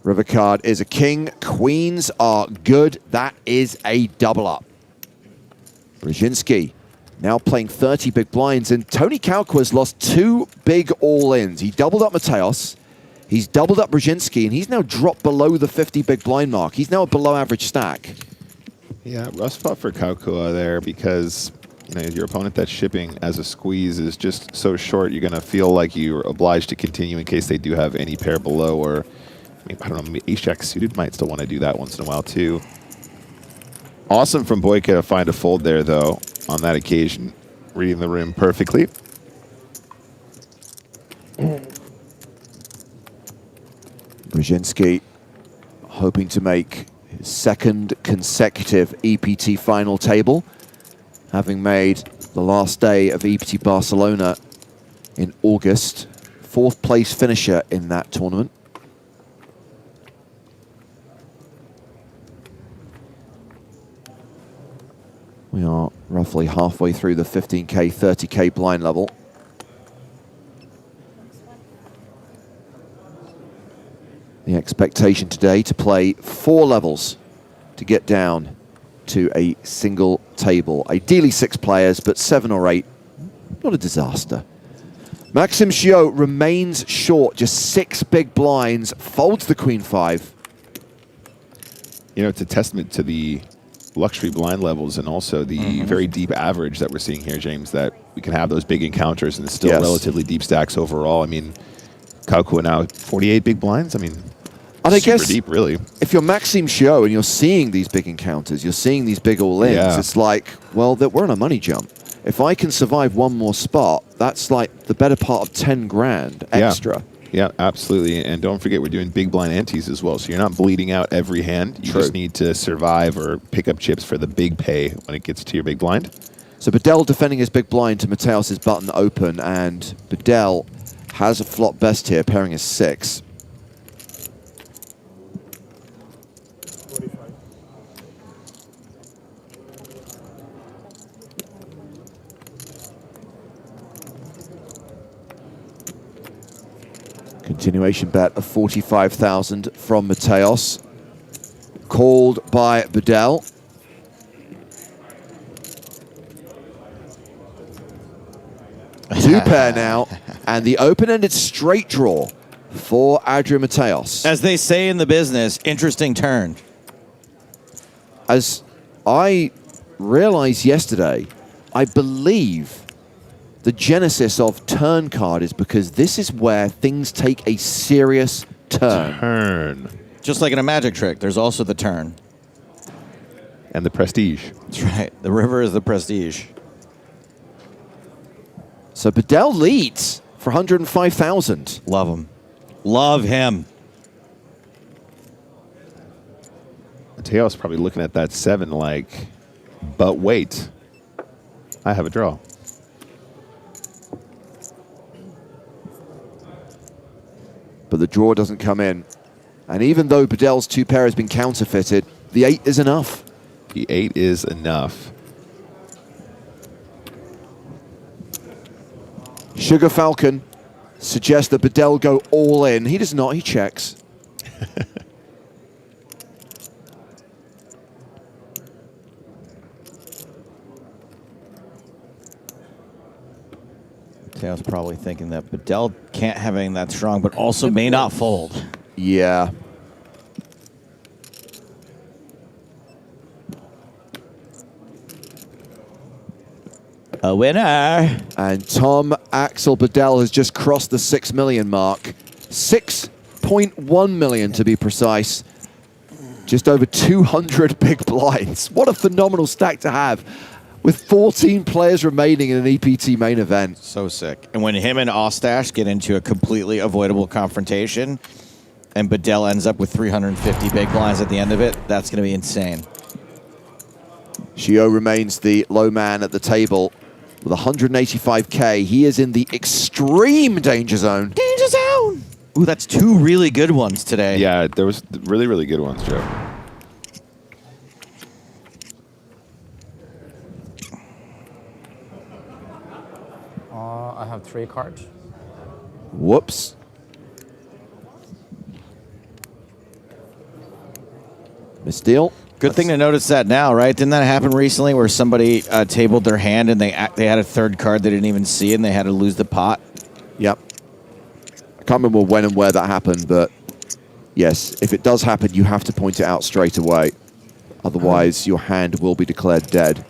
River card is a king. Queens are good. That is a double up. Brzezinski now playing 30 big blinds, and Tony Kalkua's lost 2 big all-ins. He doubled up Mateos, he's doubled up Brzezinski, and he's now dropped below the 50 big blind mark. He's now a below average stack. Yeah, rough spot for Kalkua there because your opponent that's shipping as a squeeze is just so short. You're going to feel like you're obliged to continue in case they do have any pair below, or I don't know, ace-jack suited might still want to do that once in a while too. Awesome from Boyka to find a fold there, though, on that occasion. Reading the room perfectly. Brzezinski hoping to make his 2nd consecutive EPT final table, having made the last day of EPT Barcelona in August. 4th place finisher in that tournament. We are roughly halfway through the 15K, 30K blind level. The expectation today to play 4 levels to get down to a single table. Ideally 6 players, but 7 or 8, not a disaster. Maxim Chiot remains short, just 6 big blinds, folds the queen 5. It's a testament to the luxury blind levels and also the very deep average that we're seeing here, James, that we can have those big encounters and still relatively deep stacks overall. I mean, Kalkua now 48 big blinds. I mean, and I super guess deep, really. If you're Maxime Chiot and you're seeing these big encounters, you're seeing these big all-ins, it's like, well, we're on a money jump. If I can survive one more spot, that's like the better part of 10 grand extra. Yeah, absolutely. And don't forget, we're doing big blind antes as well. So you're not bleeding out every hand. You just need to survive or pick up chips for the big pay when it gets to your big blind. So Bedell defending his big blind to Mateos' button open, and Bedell has a flop best here, pairing his 6. Continuation bet of 45,000 from Mateos, called by Bedell. Two pair now, and the open-ended straight draw for Adrian Mateos. As they say in the business, interesting turn. As I realized yesterday, I believe the genesis of turn card is because this is where things take a serious turn. Just like in a magic trick, there's also the turn. And the prestige. That's right. The river is the prestige. So Bedell leads for 105,000. Love him. Love him. Mateos probably looking at that 7 like, but wait, I have a draw. But the draw doesn't come in. And even though Bedell's 2 pair has been counterfeited, The 8 is enough. The 8 is enough. Sugar Falcon suggests that Bedell go all in. He does not, he checks. I was probably thinking that Bedell can't have anything that strong, but also may not fold. Yeah. A winner. And Tom Axel Bedell has just crossed the 6 million mark. 6.1 million to be precise. Just over 200 big blinds. What a phenomenal stack to have, with 14 players remaining in an EPT main event. So sick. And when him and Ostash get into a completely avoidable confrontation and Bedell ends up with 350 big blinds at the end of it, that's going to be insane. Shio remains the low man at the table with 185K. He is in the extreme danger zone. Danger zone! Ooh, that's 2 really good ones today. Yeah, there was really, really good ones, Joe. I have 3 cards. Whoops. Misdeal. Good thing to notice that now, right? Didn't that happen recently where somebody tabled their hand and they had a 3rd card they didn't even see and they had to lose the pot? Yep. I can't remember when and where that happened, but yes, if it does happen, you have to point it out straight away. Otherwise, your hand will be declared dead.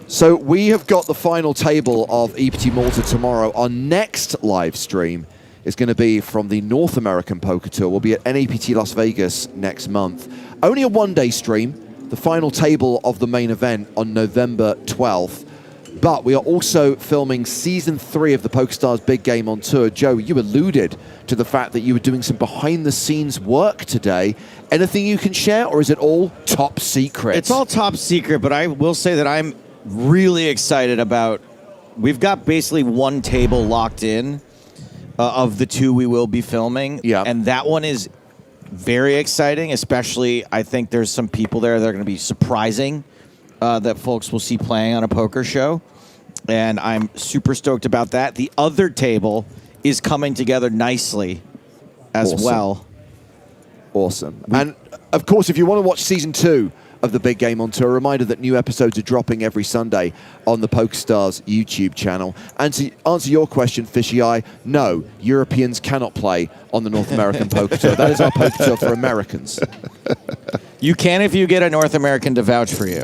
So we have got the final table of EPT Malta tomorrow. Our next live stream is going to be from the North American Poker Tour. We'll be at NAPT Las Vegas next month. Only a one-day stream, the final table of the main event on November 12th. But we are also filming Season 3 of the PokerStars Big Game on Tour. Joe, you alluded to the fact that you were doing some behind-the-scenes work today. Anything you can share, or is it all top secret? It's all top secret, but I will say that I'm really excited about... We've got basically one table locked in of the 2 we will be filming. Yeah. And that one is very exciting, especially I think there's some people there that are going to be surprising that folks will see playing on a poker show. And I'm super stoked about that. The other table is coming together nicely as well. Awesome. And, of course, if you want to watch Season 2 of the Big Game on Tour, a reminder that new episodes are dropping every Sunday on the PokerStars YouTube channel. And to answer your question, Fishy Eye, no, Europeans cannot play on the North American Poker Tour. That is our Poker Tour for Americans. You can if you get a North American to vouch for you.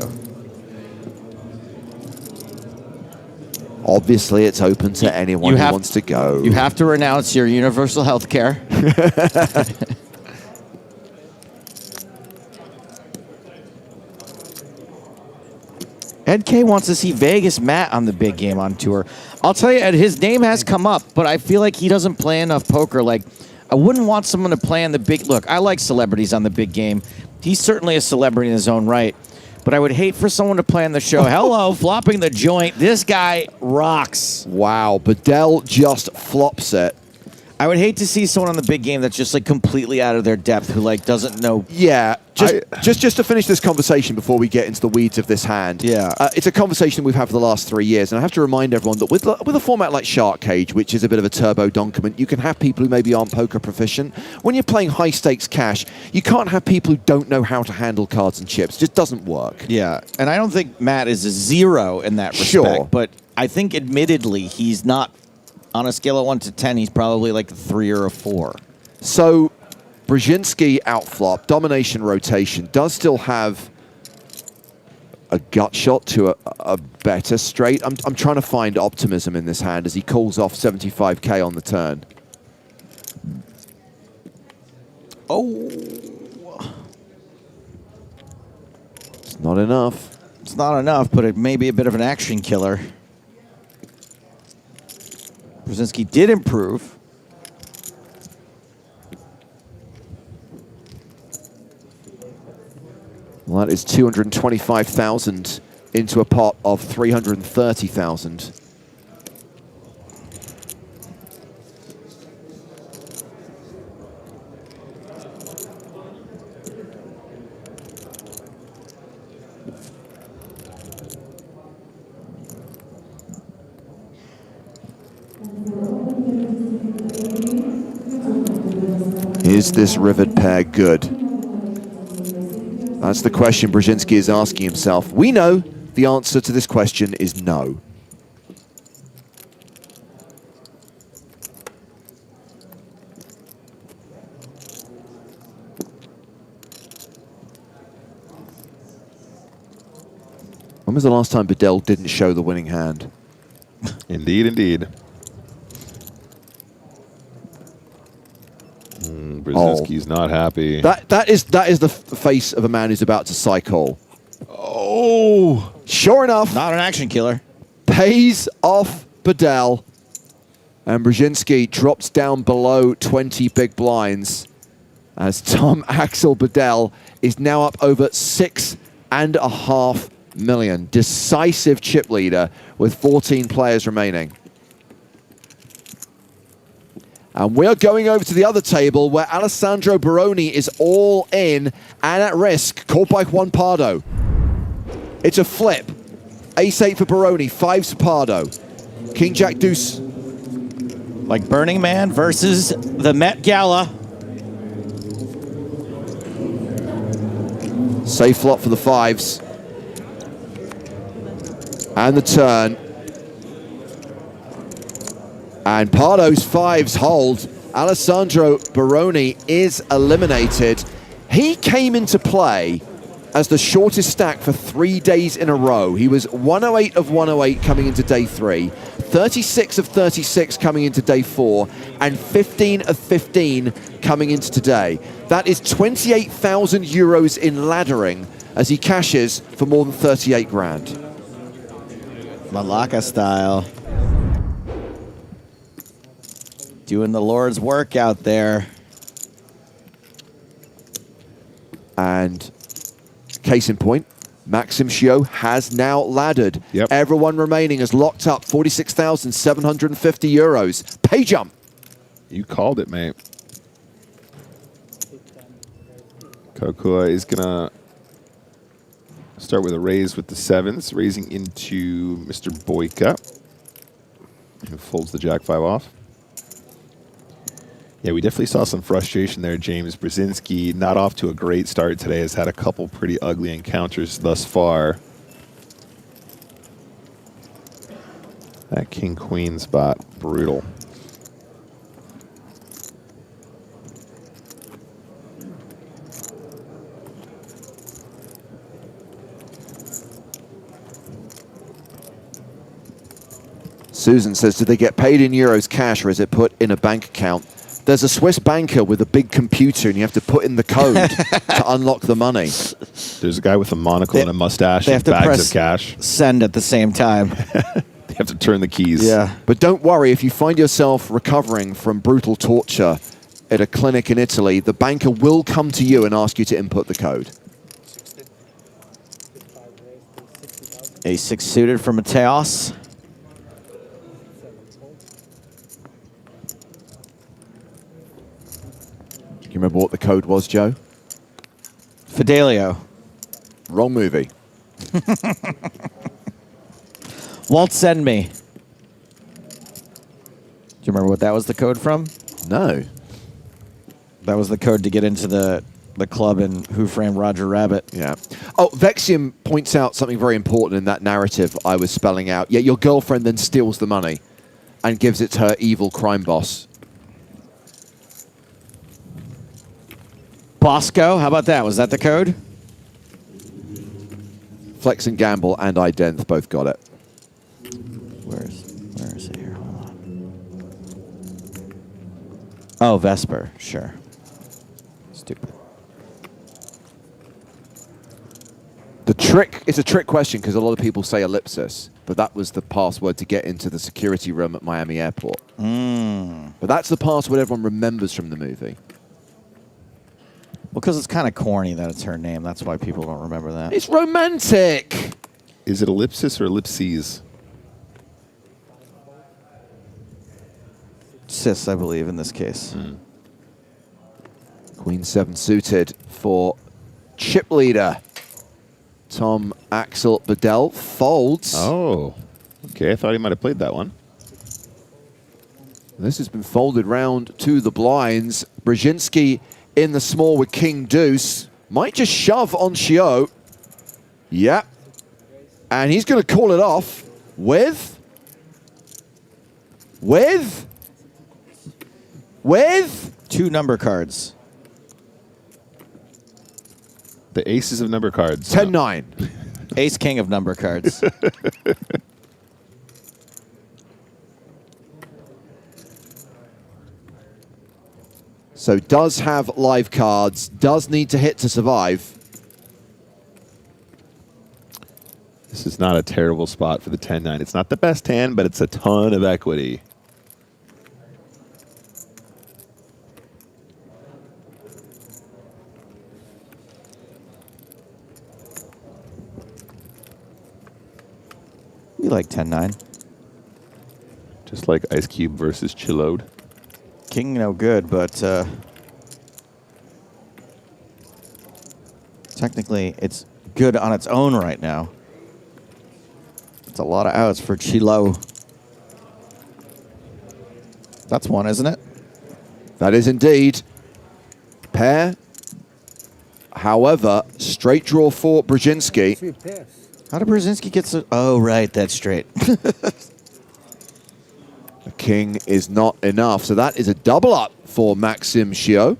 Obviously, it's open to anyone who wants to go. You have to renounce your universal health care. Ed K wants to see Vegas Matt on the Big Game on Tour. I'll tell you, Ed, his name has come up, but I feel like he doesn't play enough poker. Like, I wouldn't want someone to play on the big... Look, I like celebrities on the Big Game. He's certainly a celebrity in his own right. But I would hate for someone to play on the show. Hello, flopping the joint. This guy rocks. Wow, Bedell just flops it. I would hate to see someone on the Big Game that's just like completely out of their depth, who like doesn't know. Yeah, just to finish this conversation before we get into the weeds of this hand. Yeah, it's a conversation we've had for the last 3 years, and I have to remind everyone that with a format like Shark Cage, which is a bit of a turbo document, you can have people who maybe aren't poker proficient. When you're playing high stakes cash, you can't have people who don't know how to handle cards and chips. It just doesn't work. Yeah, and I don't think Matt is a 0 in that respect. Sure, but I think admittedly he's not. On a scale of 1 to 10, he's probably like a 3 or a 4. So, Brzezinski outflop, domination rotation, does still have a gut shot to a better straight. I'm trying to find optimism in this hand as he calls off 75K on the turn. Oh. It's not enough. It's not enough, but it may be a bit of an action killer. Brzezinski did improve. Well, that is 225,000 into a pot of 330,000. Is this rivered pair good? That's the question Brzezinski is asking himself. We know the answer to this question is no. When was the last time Bedell didn't show the winning hand? Indeed, indeed. Brzezinski's not happy. That is the face of a man who's about to cycle. Oh! Sure enough. Not an action killer. Pays off Bedell. And Brzezinski drops down below 20 big blinds as Tom Axel Bedell is now up over 6.5 million. Decisive chip leader with 14 players remaining. And we're going over to the other table where Alessandro Baroni is all in and at risk, caught by Juan Pardo. It's a flip. Ace-8 for Baroni, 5s for Pardo. King-Jack deuce. Like Burning Man versus the Met Gala. Safe flop for the 5s. And the turn. And Pardo's 5s hold. Alessandro Baroni is eliminated. He came into play as the shortest stack for 3 days in a row. He was 108 of 108 coming into day 3, 36 of 36 coming into day 4, and 15 of 15 coming into today. That is 28,000 euros in laddering as he cashes for more than 38 grand. Malacca style. Doing the Lord's work out there. And case in point, Maxim Shio has now laddered. Yep. Everyone remaining is locked up, 46,750 euros. Pay jump. You called it, mate. Kokua is going to start with a raise with the 7s, raising into Mr. Boyka, who folds the Jack-5 off. Yeah, we definitely saw some frustration there, James. Brzezinski, not off to a great start today, has had a couple pretty ugly encounters thus far. That king-queen spot, brutal. Susan says, do they get paid in euros cash or is it put in a bank account? There's a Swiss banker with a big computer and you have to put in the code to unlock the money. There's a guy with a monocle and a mustache and bags of cash. Send at the same time. They have to turn the keys. Yeah. But don't worry, if you find yourself recovering from brutal torture at a clinic in Italy, the banker will come to you and ask you to input the code. A6 suited for Mateos. You remember what the code was, Joe? Fidelio. Wrong movie. Won't send me. Do you remember what that was the code from? No. That was the code to get into the club in Who Framed Roger Rabbit. Yeah. Oh, Vexium points out something very important in that narrative I was spelling out. Yeah, your girlfriend then steals the money and gives it to her evil crime boss. Bosco, how about that? Was that the code? Flex and Gamble and Identh both got it. Where is it here? Hold on. Oh, Vesper, sure. Stupid. The trick, it's a trick question because a lot of people say ellipsis, but that was the password to get into the security room at Miami Airport. But that's the password everyone remembers from the movie. Well, because it's kind of corny that it's her name. That's why people don't remember that. It's romantic. Is it ellipsis or ellipses? Cis, I believe, in this case. Queen 7 suited for chip leader. Tom Axel Bedell folds. Oh, okay. I thought he might have played that one. This has been folded round to the blinds. Brzezinski in the small with King Deuce. Might just shove on Shio. Yep. And he's going to call it off with 2 number cards. The aces of number cards. 10-9. Ace king of number cards. So does have live cards, does need to hit to survive. This is not a terrible spot for the 10-9. It's not the best hand, but it's a ton of equity. You like 10-9. Just like Ice Cube versus Chillode. King no good, but technically it's good on its own right now. It's a lot of outs for Chilo. That's one, isn't it? That is indeed. Pair. However, straight draw for Brzezinski. 3 pairs. How did Brzezinski get so... Oh, right, that's straight. The king is not enough, so that is a double up for Maxim Shio.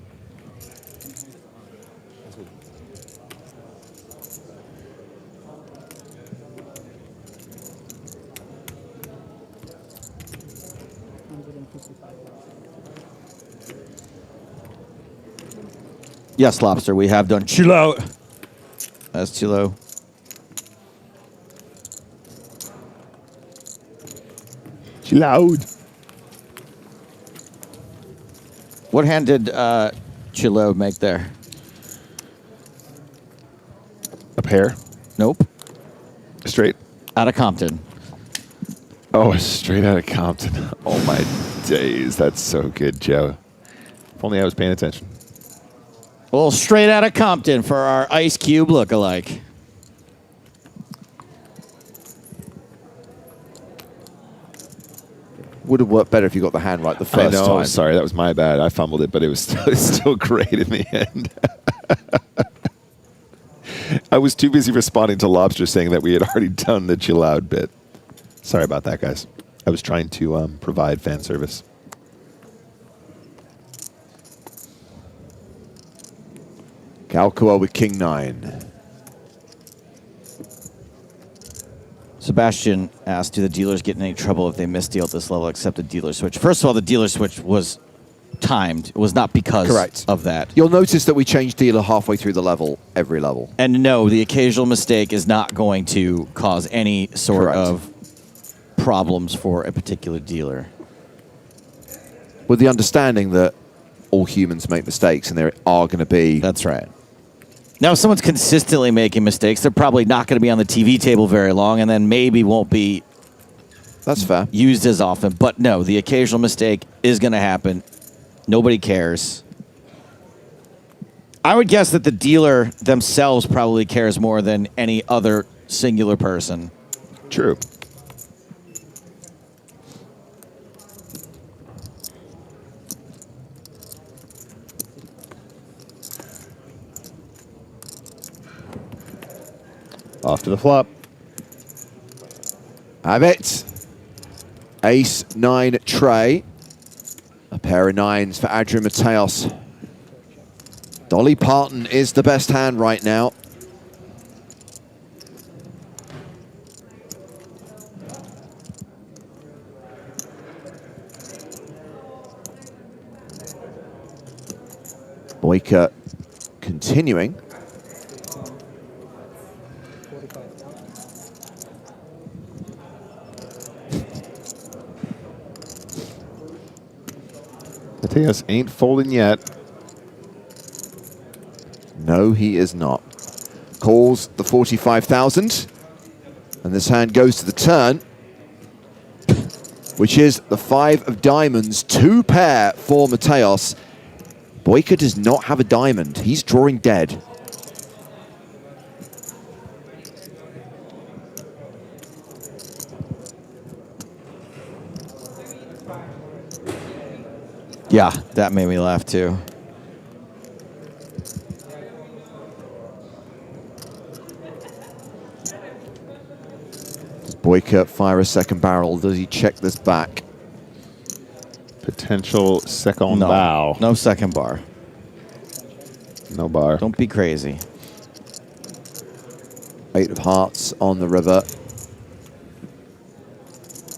Yes, Lobster, we have done Chilo. That's Chilo. Chillode. What hand did Chilo make there? A pair. Nope. Straight. Out of Compton. Oh, straight out of Compton. Oh, my days. That's so good, Joe. If only I was paying attention. Well, straight out of Compton for our Ice Cube lookalike. Would have worked better if you got the hand right the first I know, time. sorry, that was my bad. I fumbled it, but it was still great in the end. I was too busy responding to Lobster saying that we had already done the chill out bit. Sorry about that, guys. I was trying to provide fan service. Calcua with King 9. Sebastian asked, do the dealers get in any trouble if they misdeal at this level except the dealer switch? First of all, the dealer switch was timed. It was not because Correct. of that. You'll notice that we change dealer halfway through the level, every level. And no, the occasional mistake is not going to cause any sort Correct. of problems for a particular dealer. With the understanding that all humans make mistakes and there are going to be... That's right. Now, if someone's consistently making mistakes, they're probably not going to be on the TV table very long and then maybe won't be That's fair. used as often. But no, the occasional mistake is going to happen. Nobody cares. I would guess that the dealer themselves probably cares more than any other singular person. True. Off to the flop. Have it. Ace 9 tray. A pair of 9s for Adrian Mateos. Dolly Parton is the best hand right now. Boyka continuing. Mateos ain't folding yet. No, he is not. Calls the 45,000. And this hand goes to the turn, which is the 5 of diamonds. 2 pair for Mateos. Boyka does not have a diamond. He's drawing dead. Yeah, that made me laugh too. Does Boyka fire a second barrel? Does he check this back? Potential second No, bow. no second bar. No bar. Don't be crazy. 8 of hearts on the river.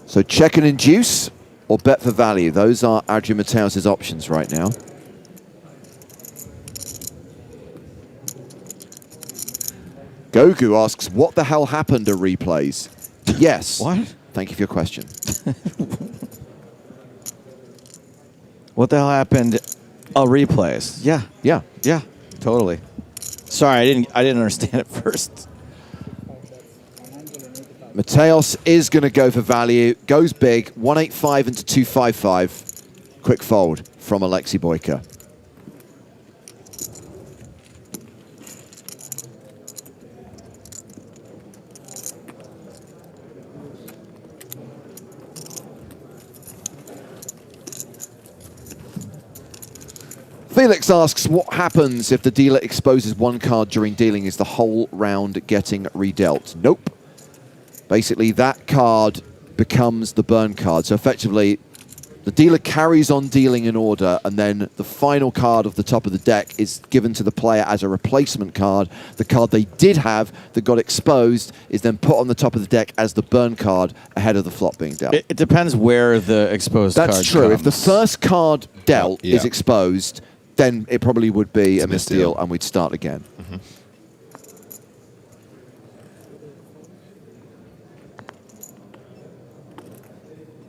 So check and induce or bet for value. Those are Adrian Mateos' options right now. Gogu asks, what the hell happened to replays? Yes. What? Thank you for your question. What the hell happened? Oh, replays. Yeah, Yeah. yeah, totally. Sorry, I didn't understand at first. Mateos is going to go for value. Goes big. 185 into 255. Quick fold from Alexei Boyka. Felix asks, what happens if the dealer exposes one card during dealing? Is the whole round getting redealt? Nope. Basically, that card becomes the burn card. So effectively, the dealer carries on dealing in order, and then the final card of the top of the deck is given to the player as a replacement card. The card they did have that got exposed is then put on the top of the deck as the burn card ahead of the flop being dealt. It depends where the exposed card That's true. comes. If the first card dealt is exposed, then it probably would be a misdeal, and we'd start again. Mm-hmm.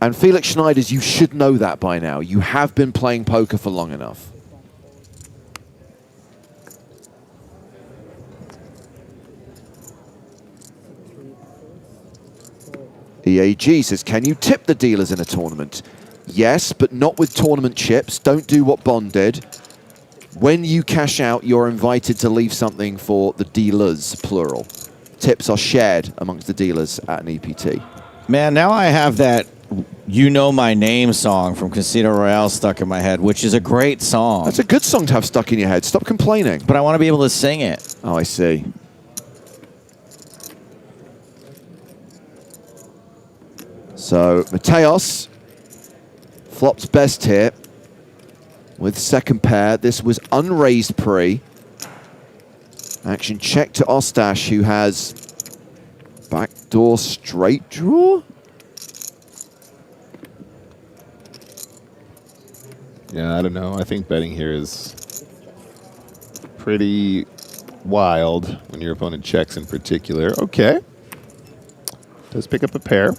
And Felix Schneiders, you should know that by now. You have been playing poker for long enough. EAG says, can you tip the dealers in a tournament? Yes, but not with tournament chips. Don't do what Bond did. When you cash out, you're invited to leave something for the dealers, plural. Tips are shared amongst the dealers at an EPT. Man, now I have that You Know My Name song from Casino Royale stuck in my head, which is a great song. That's a good song to have stuck in your head. Stop complaining. But I want to be able to sing it. Oh, I see. So, Mateos flops best here with second pair. This was unraised pre. Action check to Ostash, who has backdoor straight draw. Yeah, I don't know. I think betting here is pretty wild when your opponent checks in particular. Okay. Does pick up a pair.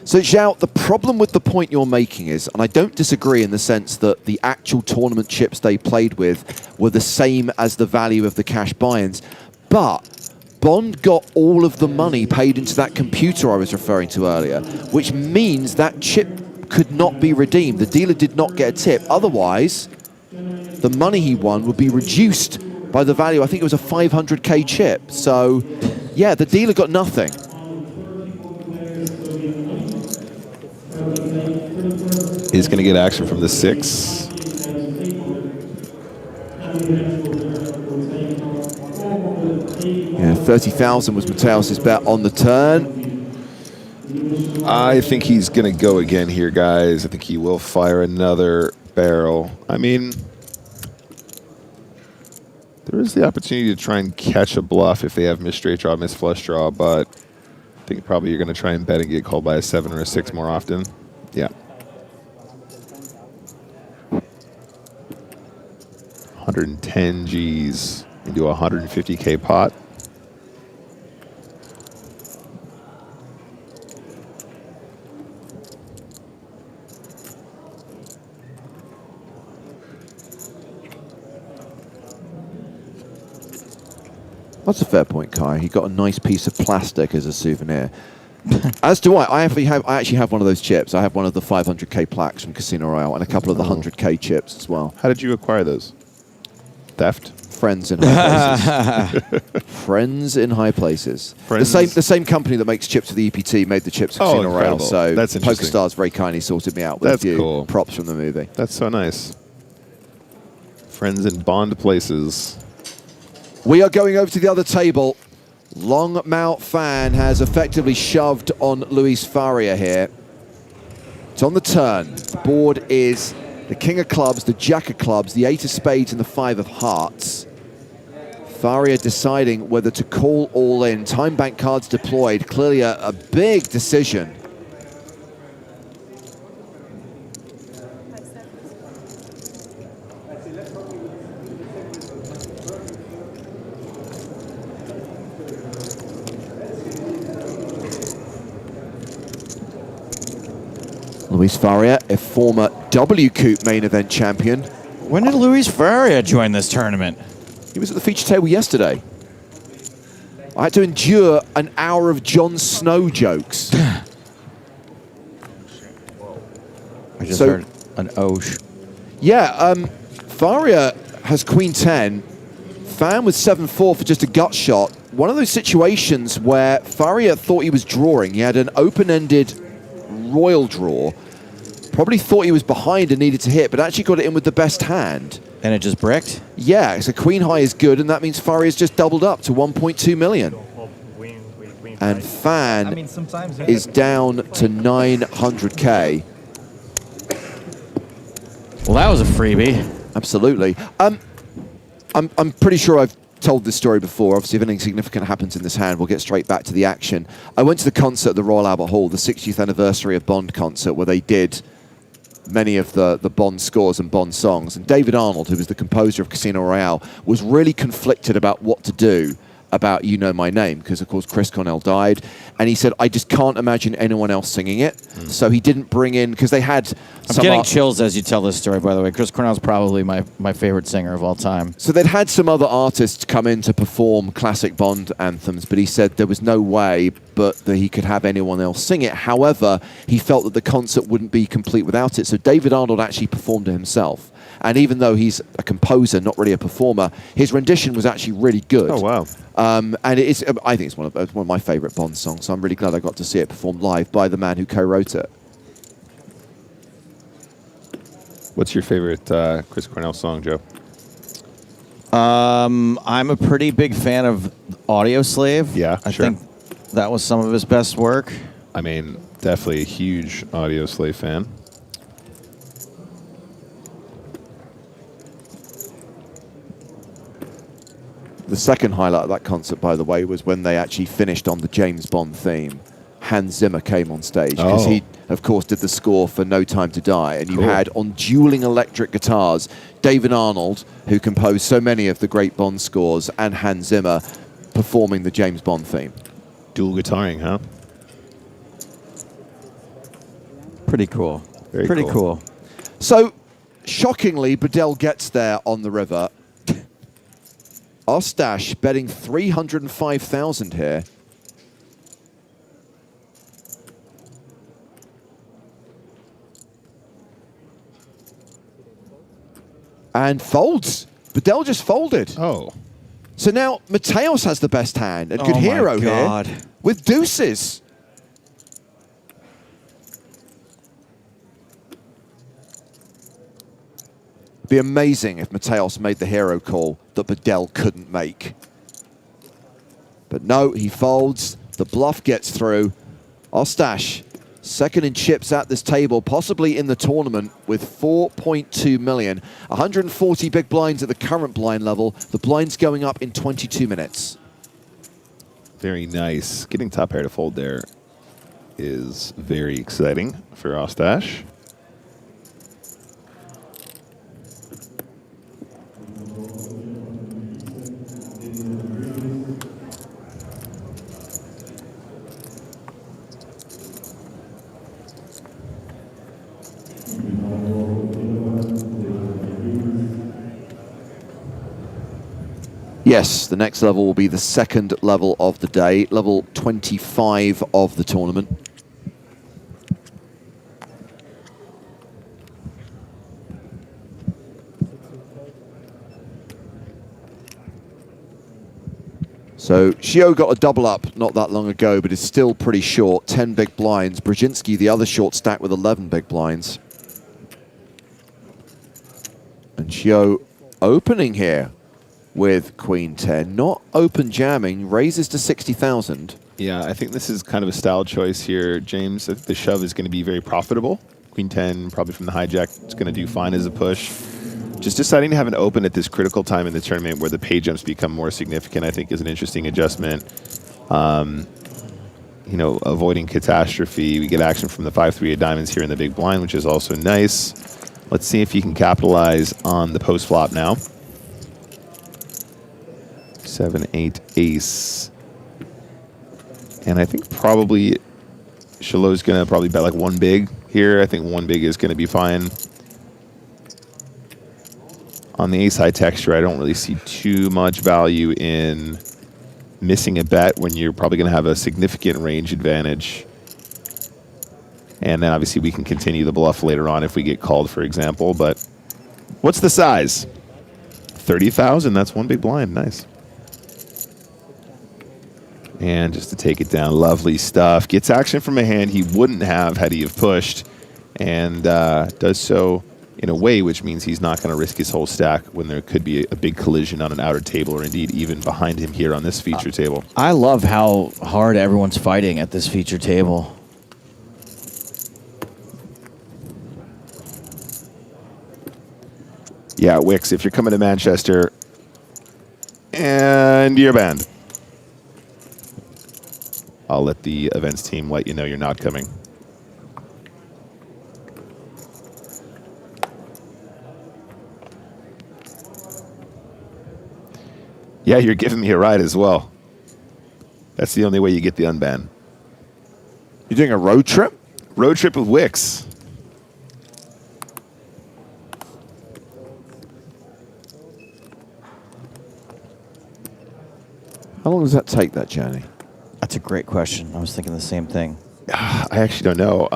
So, Zhao, the problem with the point you're making is, and I don't disagree in the sense that the actual tournament chips they played with were the same as the value of the cash buy-ins, but Bond got all of the money paid into that computer I was referring to earlier, which means that chip could not be redeemed. The dealer did not get a tip. Otherwise, the money he won would be reduced by the value. I think it was a 500k chip. So, yeah, the dealer got nothing. He's going to get action from the 6. Yeah, 30,000 was Mateos' bet on the turn. I think he's going to go again here, guys. I think he will fire another barrel. I mean, there is the opportunity to try and catch a bluff if they have miss straight draw, miss flush draw, but I think probably you're going to try and bet and get called by a 7 or a 6 more often. Yeah. 110 G's into a 150K pot. That's a fair point, Kai. He got a nice piece of plastic as a souvenir. As do I. I actually have one of those chips. I have one of the 500k plaques from Casino Royale and a couple of the 100k chips as well. How did you acquire those? Theft? Friends in high places. Friends in high places. Friends. The same company that makes chips for the EPT made the chips for Casino Royale. Incredible. So That's interesting. PokerStars very kindly sorted me out with That's a few cool. props from the movie. That's so nice. Friends in Bond places. We are going over to the other table. Longmouth Fan has effectively shoved on Luis Faria here. It's on the turn. The board is the King of Clubs, the Jack of Clubs, the 8 of Spades, and the 5 of Hearts. Faria deciding whether to call all in. Time bank cards deployed. Clearly a big decision. Luis Faria, a former W-Coop main event champion. When did Luis Faria join this tournament? He was at the feature table yesterday. I had to endure an hour of Jon Snow jokes. I just heard an osh. Yeah, Faria has Queen 10. Fan with 7-4 for just a gut shot. One of those situations where Faria thought he was drawing. He had an open-ended royal draw. Probably thought he was behind and needed to hit, but actually got it in with the best hand. And it just bricked? Yeah, so Queen High is good, and that means Faria's just doubled up to 1.2 million. And Fan is down to 900K. Well, that was a freebie. Absolutely. I'm pretty sure I've told this story before. Obviously, if anything significant happens in this hand, we'll get straight back to the action. I went to the concert at the Royal Albert Hall, the 60th anniversary of Bond concert, where they did many of the Bond scores and Bond songs. And David Arnold, who was the composer of Casino Royale, was really conflicted about what to do about You Know My Name, because, of course, Chris Cornell died. And he said, I just can't imagine anyone else singing it. So he didn't bring in, because they had I'm getting chills as you tell this story, by the way. Chris Cornell's probably my favorite singer of all time. So they'd had some other artists come in to perform classic Bond anthems, but he said there was no way but that he could have anyone else sing it. However, he felt that the concert wouldn't be complete without it. So David Arnold actually performed it himself. And even though he's a composer, not really a performer, his rendition was actually really good. Oh, wow. And it is, I think it's one of my favorite Bond songs, so I'm really glad I got to see it performed live by the man who co-wrote it. What's your favorite Chris Cornell song, Joe? I'm a pretty big fan of Audio Slave. Yeah, I sure. think that was some of his best work. I mean, definitely a huge Audio Slave fan. The second highlight of that concert, by the way, was when they actually finished on the James Bond theme. Hans Zimmer came on stage because he, of course, did the score for No Time to Die. And you had on dueling electric guitars, David Arnold, who composed so many of the great Bond scores, and Hans Zimmer performing the James Bond theme. Dual guitaring, huh? Pretty cool. Very cool. So, shockingly, Bedell gets there on the river. Ostash betting 305,000 here. And folds. Bedell just folded. Oh. So now Mateos has the best hand. A good hero here with deuces. Be amazing if Mateos made the hero call that Bedell couldn't make. But no, he folds. The bluff gets through. Ostash, second in chips at this table, possibly in the tournament with 4.2 million. 140 big blinds at the current blind level. The blinds going up in 22 minutes. Very nice. Getting top pair to fold there is very exciting for Ostash. Yes, the next level will be the second level of the day, level 25 of the tournament. So Shio got a double up not that long ago, but is still pretty short. 10 big blinds. Brzezinski, the other short stack with 11 big blinds. And Shio opening here with Queen 10. Not open jamming. Raises to 60,000. Yeah, I think this is kind of a style choice here, James. I think the shove is going to be very profitable. Queen 10, probably from the hijack, it's going to do fine as a push. Just deciding to have an open at this critical time in the tournament where the pay jumps become more significant, I think, is an interesting adjustment. You know, avoiding catastrophe. We get action from the 5-3 of diamonds here in the big blind, which is also nice. Let's see if he can capitalize on the post flop now. 7-8 ace. And I think probably Shalot's going to probably bet like one big here. I think one big is going to be fine. On the ace-high texture, I don't really see too much value in missing a bet when you're probably going to have a significant range advantage. And then obviously we can continue the bluff later on if we get called, for example. But what's the size? 30,000. That's one big blind. Nice. And just to take it down, lovely stuff. Gets action from a hand he wouldn't have had he have pushed. And does so in a way which means he's not going to risk his whole stack when there could be a big collision on an outer table, or indeed even behind him here on this feature table. I love how hard everyone's fighting at this feature table. Yeah, Wix, if you're coming to Manchester and you're banned, I'll let the events team let you know you're not coming. Yeah, you're giving me a ride as well. That's the only way you get the unban. You're doing a road trip? Road trip with Wix. How long does that take, that journey? That's a great question. I was thinking the same thing. I actually don't know.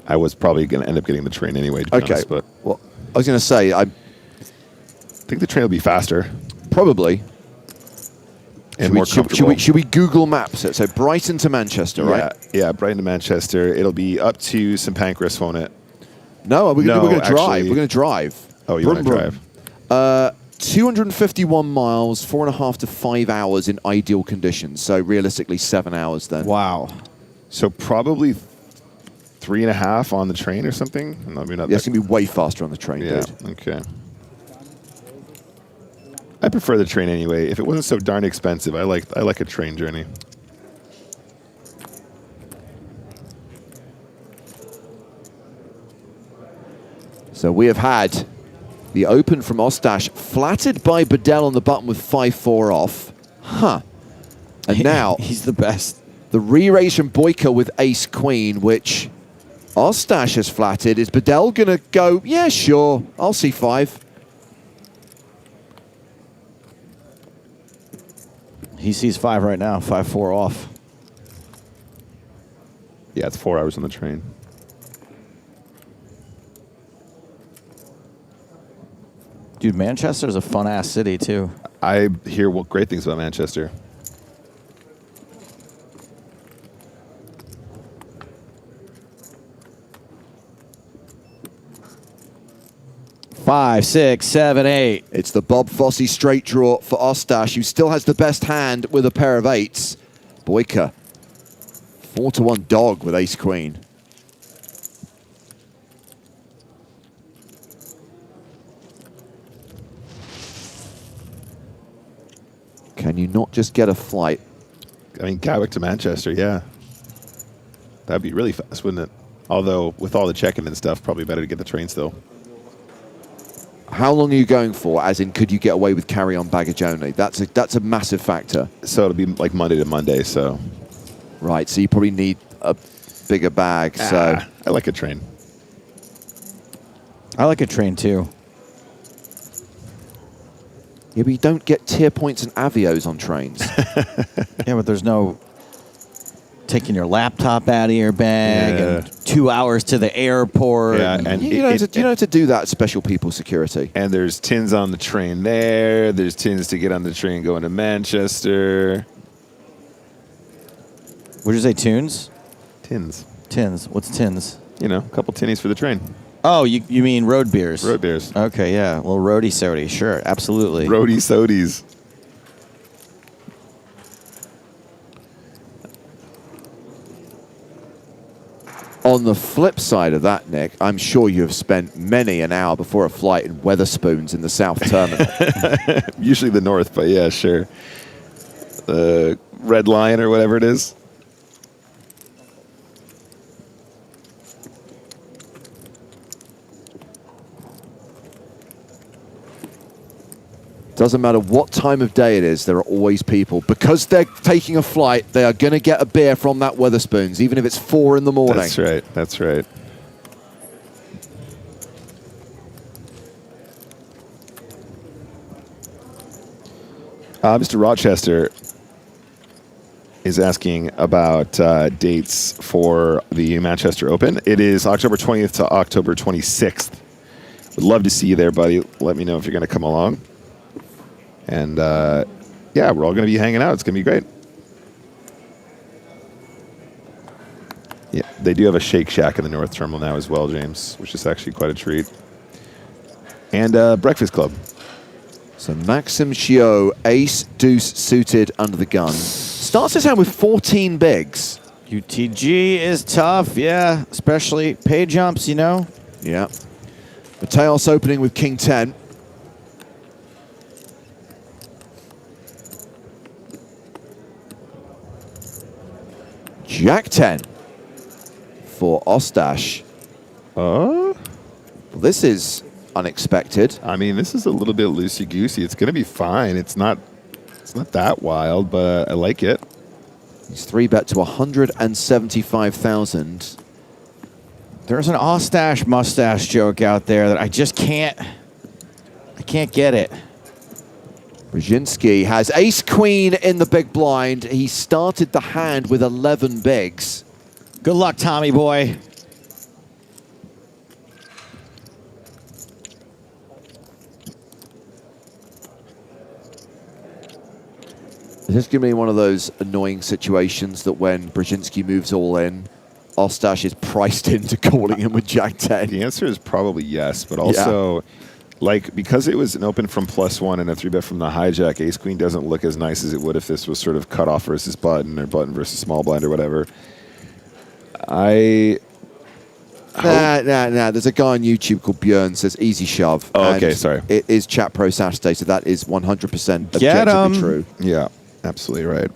I was probably going to end up getting the train anyway, to be honest, but well, I was going to say, I think the train will be faster. Probably. And more comfortable. Should we Google Maps it? So Brighton to Manchester, right? Yeah, Brighton to Manchester. It'll be up to St Pancras, won't it? No, we're going to drive. actually- We're going to drive. Oh, you want to drive? 251 miles, 4.5 to 5 hours in ideal conditions. So realistically, 7 hours then. Wow. So probably 3.5 on the train or something? No, maybe not. Yeah, it's going to be way faster on the train, Yeah, dude. okay. I prefer the train anyway. If it wasn't so darn expensive, I like a train journey. So we have had the open from Ostash, flattered by Bedell on the button with 5-4 off. Huh. And now he's the best. The re-raise from Boyka with ace-queen, which Ostash has flattered. Is Bedell going to go, yeah, sure, I'll see 5. He sees 5 right now, 5-4 off. Yeah, it's 4 hours on the train. Dude, Manchester's a fun-ass city, too. I hear great things about Manchester. Five, 6, 7, 8. It's the Bob Fosse straight draw for Ostash, who still has the best hand with a pair of 8s. Boyka, 4-1 dog with ace-queen. Can you not just get a flight? I mean, Gatwick to Manchester, yeah. That'd be really fast, wouldn't it? Although, with all the check-in and stuff, probably better to get the train still. How long are you going for? As in, could you get away with carry-on baggage only? That's a massive factor. So it'll be like Monday to Monday, so. Right, so you probably need a bigger bag, so. I like a train. I like a train, too. Yeah, but you don't get tier points and avios on trains. Yeah, but there's no taking your laptop out of your bag and 2 hours to the airport. Yeah, and you know how to do that, special people security. And there's tins on the train there. There's tins to get on the train going to Manchester. Would you say tunes? Tins. Tins. What's tins? You know, a couple tinnies for the train. Oh, you mean road beers? Road beers. Okay, yeah. A little roadie sody. Sure, absolutely. Roadie sodies. On the flip side of that, Nick, I'm sure you have spent many an hour before a flight in Weatherspoons in the South Terminal. Usually the North, but yeah, sure. Red Lion or whatever it is. Doesn't matter what time of day it is, there are always people. Because they're taking a flight, they are going to get a beer from that Weatherspoons, even if it's 4 in the morning. That's right. That's right. Mr. Rochester is asking about dates for the Manchester Open. It is October 20th to October 26th. Would love to see you there, buddy. Let me know if you're going to come along. And, yeah, we're all going to be hanging out. It's going to be great. Yeah, they do have a Shake Shack in the North Terminal now as well, James, which is actually quite a treat. And Breakfast Club. So Maxim Chiot, ace, deuce, suited under the gun. Starts his hand with 14 bigs. UTG is tough, yeah. Especially pay jumps, you know. Yeah. Mateos opening with king 10. Jack 10 for Ostash. Well, this is unexpected. I mean, this is a little bit loosey-goosey. It's going to be fine. It's not that wild, but I like it. He's 3-bet to 175,000. There's an Ostash mustache joke out there that I just can't get it. Brzezinski has ace-queen in the big blind. He started the hand with 11 bigs. Good luck, Tommy boy. This is going to be one of those annoying situations that when Brzezinski moves all in, Ostash is priced into calling him with Jack 10. The answer is probably yes, but also... Like, because it was an open from +1 and a 3-bet from the hijack, ace-queen doesn't look as nice as it would if this was sort of cutoff versus button or button versus small blind or whatever. Nah. There's a guy on YouTube called Björn says easy shove. Oh, okay, sorry. It is Chat Pro Saturday, so that is 100% Get objectively true. Yeah, absolutely right.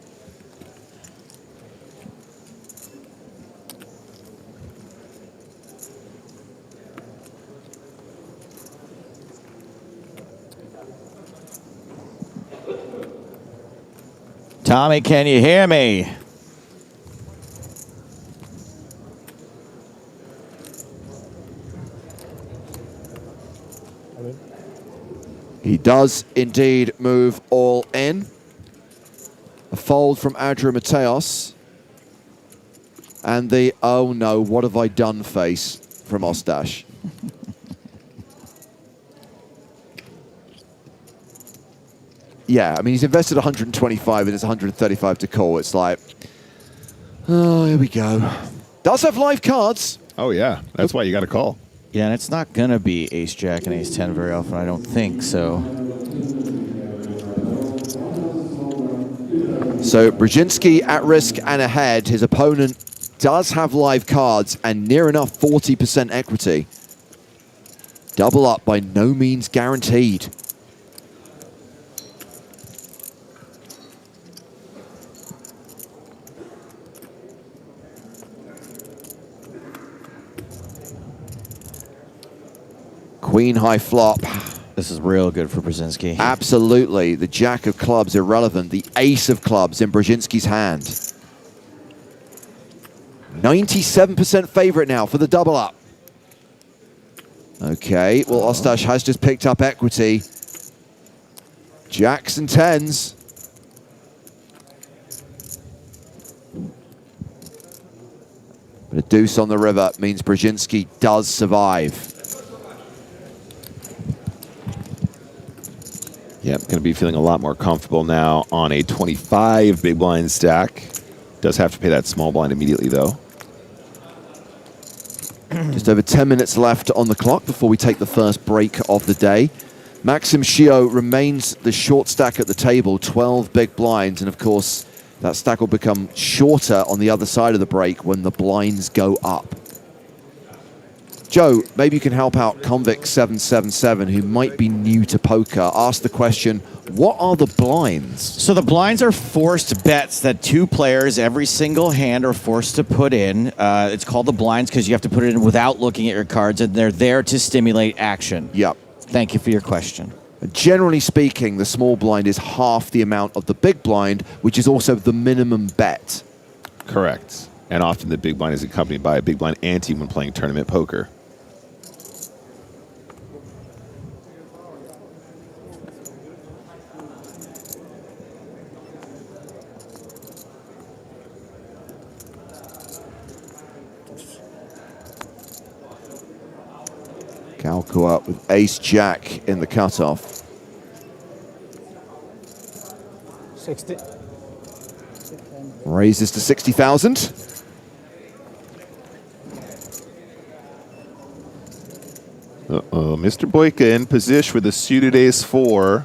Tommy, can you hear me? He does indeed move all in. A fold from Adria Mateos. And the, oh no, what have I done face from Ostash. Yeah, I mean, he's invested 125 and it's 135 to call. It's like, oh, here we go. Does have live cards. Oh, yeah. That's why you got to call. Yeah, and it's not going to be ace-jack and ace-10 very often, I don't think, so. So Brzezinski at risk and ahead. His opponent does have live cards and near enough 40% equity. Double up by no means guaranteed. Queen high flop. This is real good for Brzezinski. Absolutely. The jack of clubs irrelevant. The ace of clubs in Brzezinski's hand. 97% favorite now for the double up. Okay, well, Ostash has just picked up equity. Jacks and tens. But a deuce on the river means Brzezinski does survive. Yep, going to be feeling a lot more comfortable now on a 25 big blind stack. Does have to pay that small blind immediately, though. Just over 10 minutes left on the clock before we take the first break of the day. Maxim Shio remains the short stack at the table, 12 big blinds, and of course, that stack will become shorter on the other side of the break when the blinds go up. Joe, maybe you can help out Convict777, who might be new to poker. Ask the question, what are the blinds? So the blinds are forced bets that two players every single hand are forced to put in. It's called the blinds because you have to put it in without looking at your cards, and they're there to stimulate action. Yep. Thank you for your question. Generally speaking, the small blind is half the amount of the big blind, which is also the minimum bet. Correct. And often the big blind is accompanied by a big blind ante when playing tournament poker. Calcua with ace-jack in the cutoff. 60. Raises to 60,000. Uh-oh, Mr. Boyka in position with a suited ace-4.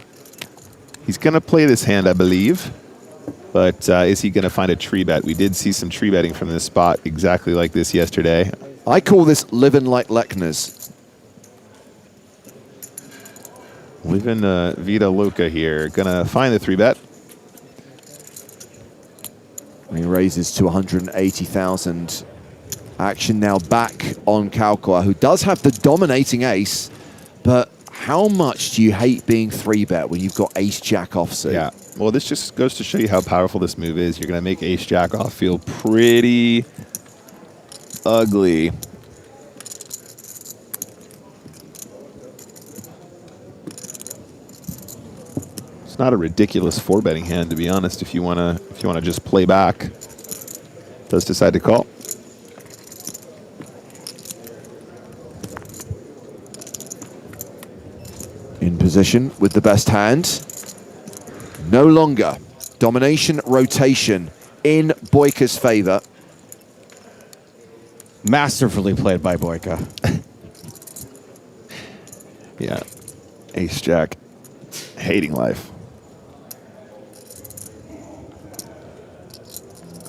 He's going to play this hand, I believe. But is he going to find a tree bet? We did see some tree betting from this spot exactly like this yesterday. I call this living like Lechner's. Living Vida Loca here. Gonna find the 3-bet. He raises to 180,000. Action now back on Calcua, who does have the dominating ace, but how much do you hate being 3-bet when you've got ace-jack offsuit? Yeah, well, this just goes to show you how powerful this move is. You're gonna make ace-jack off feel pretty ugly. Not a ridiculous 4-betting hand, to be honest. If you wanna just play back, does decide to call. In position with the best hand. No longer. Domination rotation in Boyka's favor. Masterfully played by Boyka. Yeah, ace-jack, hating life.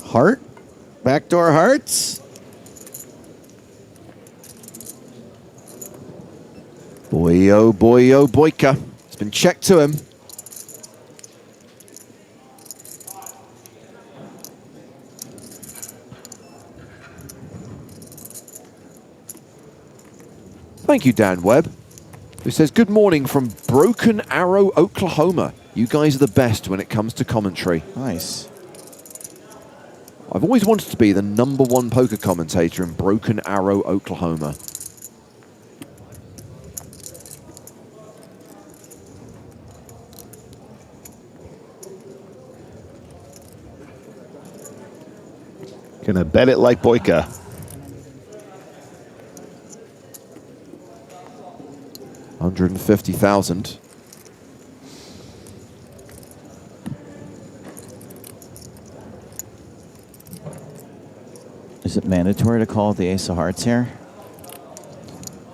Heart? Backdoor hearts? Boy, oh Boyka. It's been checked to him. Thank you, Dan Webb, who says, good morning from Broken Arrow, Oklahoma. You guys are the best when it comes to commentary. Nice. I've always wanted to be the #1 poker commentator in Broken Arrow, Oklahoma. Gonna bet it like Boyka. $150,000. Is it mandatory to call the ace of hearts here?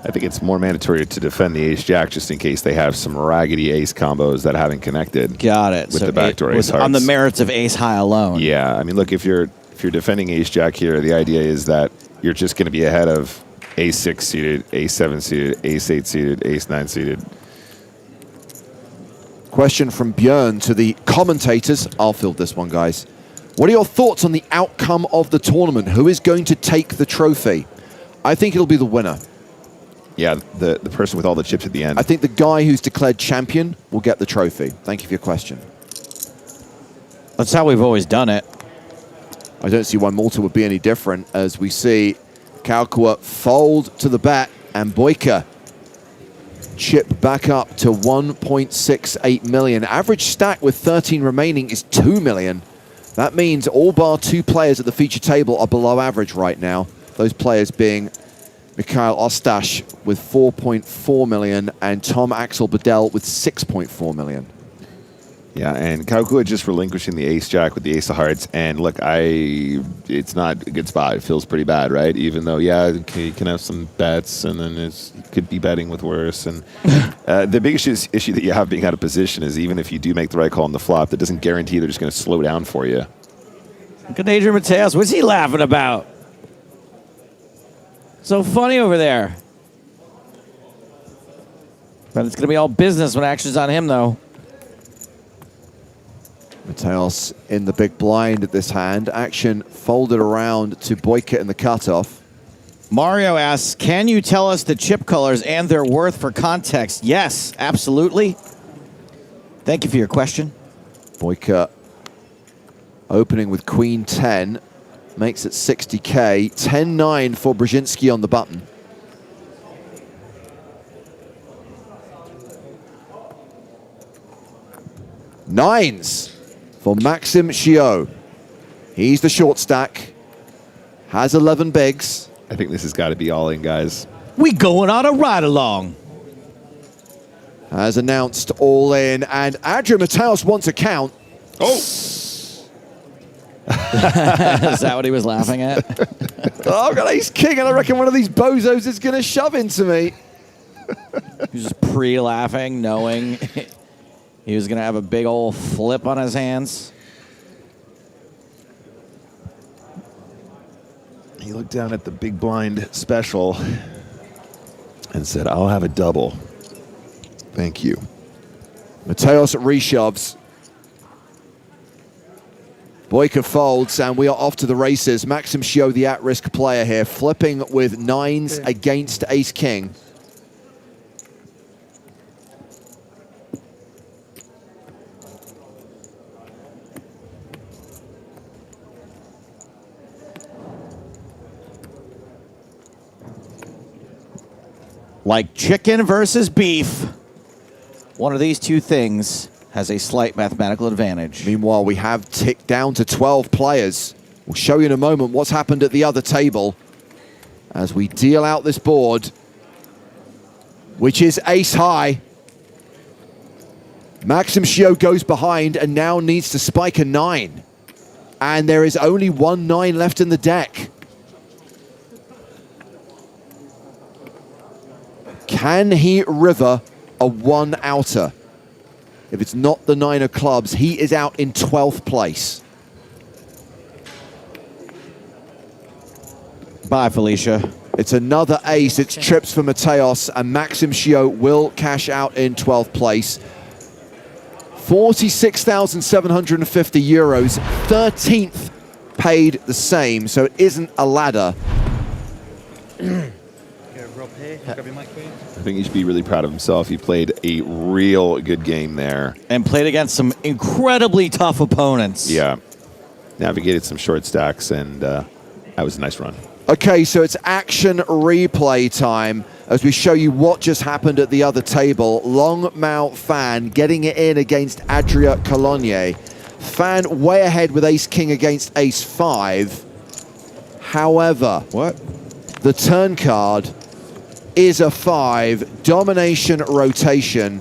I think it's more mandatory to defend the ace-jack just in case they have some raggedy ace combos that haven't connected. Got it. With So the backdoor it was ace hearts. on the merits of ace high alone. Yeah, I mean, look, if you're defending ace-jack here, the idea is that you're just going to be ahead of ace-6 suited, ace-7 suited, ace-8 suited, ace-9 suited. Question from Björn to the commentators. I'll field this one, guys. What are your thoughts on the outcome of the tournament? Who is going to take the trophy? I think it'll be the winner. Yeah, the person with all the chips at the end. I think the guy who's declared champion will get the trophy. Thank you for your question. That's how we've always done it. I don't see why Malta would be any different, as we see Calcua fold to the bet and Boyka chip back up to 1.68 million. Average stack with 13 remaining is 2 million. That means all bar 2 players at the feature table are below average right now. Those players being Mikhail Ostash with 4.4 million and Tom Axel Bedell with 6.4 million. Yeah, and Kaukua just relinquishing the ace-jack with the ace of hearts. And look, it's not a good spot. It feels pretty bad, right? Even though, yeah, you can have some bets, and then you could be betting with worse. And the biggest issue that you have being out of position is even if you do make the right call on the flop, that doesn't guarantee they're just going to slow down for you. Look at Adrian Mateos. What's he laughing about? So funny over there. But it's going to be all business when action's on him, though. Mateos in the big blind at this hand. Action folded around to Boyka in the cutoff. Mario asks, can you tell us the chip colors and their worth for context? Yes, absolutely. Thank you for your question. Boyka opening with Queen 10. Makes it 60K. 10-9 for Brzezinski on the button. Nines for Maxim Shio. He's the short stack. Has 11 bigs. I think this has got to be all in, guys. We going on a ride-along. As announced, all in. And Adrian Mateos wants a count. Oh! Is that what he was laughing at? Oh, I've got ace king, and I reckon one of these bozos is going to shove into me. He was just pre-laughing, knowing he was going to have a big old flip on his hands. He looked down at the big blind special and said, I'll have a double. Thank you. Mateos reshoves. Boyka folds, and we are off to the races. Maxim Shio, the at-risk player here, flipping with nines against ace-king. Like chicken versus beef, one of these two things has a slight mathematical advantage. Meanwhile, we have ticked down to 12 players. We'll show you in a moment what's happened at the other table as we deal out this board, which is ace high. Maxim Shio goes behind and now needs to spike a 9. And there is only 1 9 left in the deck. Can he river a 1 outer? If it's not the 9 of clubs, he is out in 12th place. Bye, Felicia. It's another ace. It's trips for Mateos, and Maxim Shio will cash out in 12th place. 46,750 euros. 13th paid the same, so it isn't a ladder. I think he should be really proud of himself. He played a real good game there. And played against some incredibly tough opponents. Yeah. Navigated some short stacks, and that was a nice run. Okay, so it's action replay time as we show you what just happened at the other table. Long Mao Fan getting it in against Adria Cologne. Fan way ahead with ace-king against ace-5. However, the turn card is a 5. Domination rotation.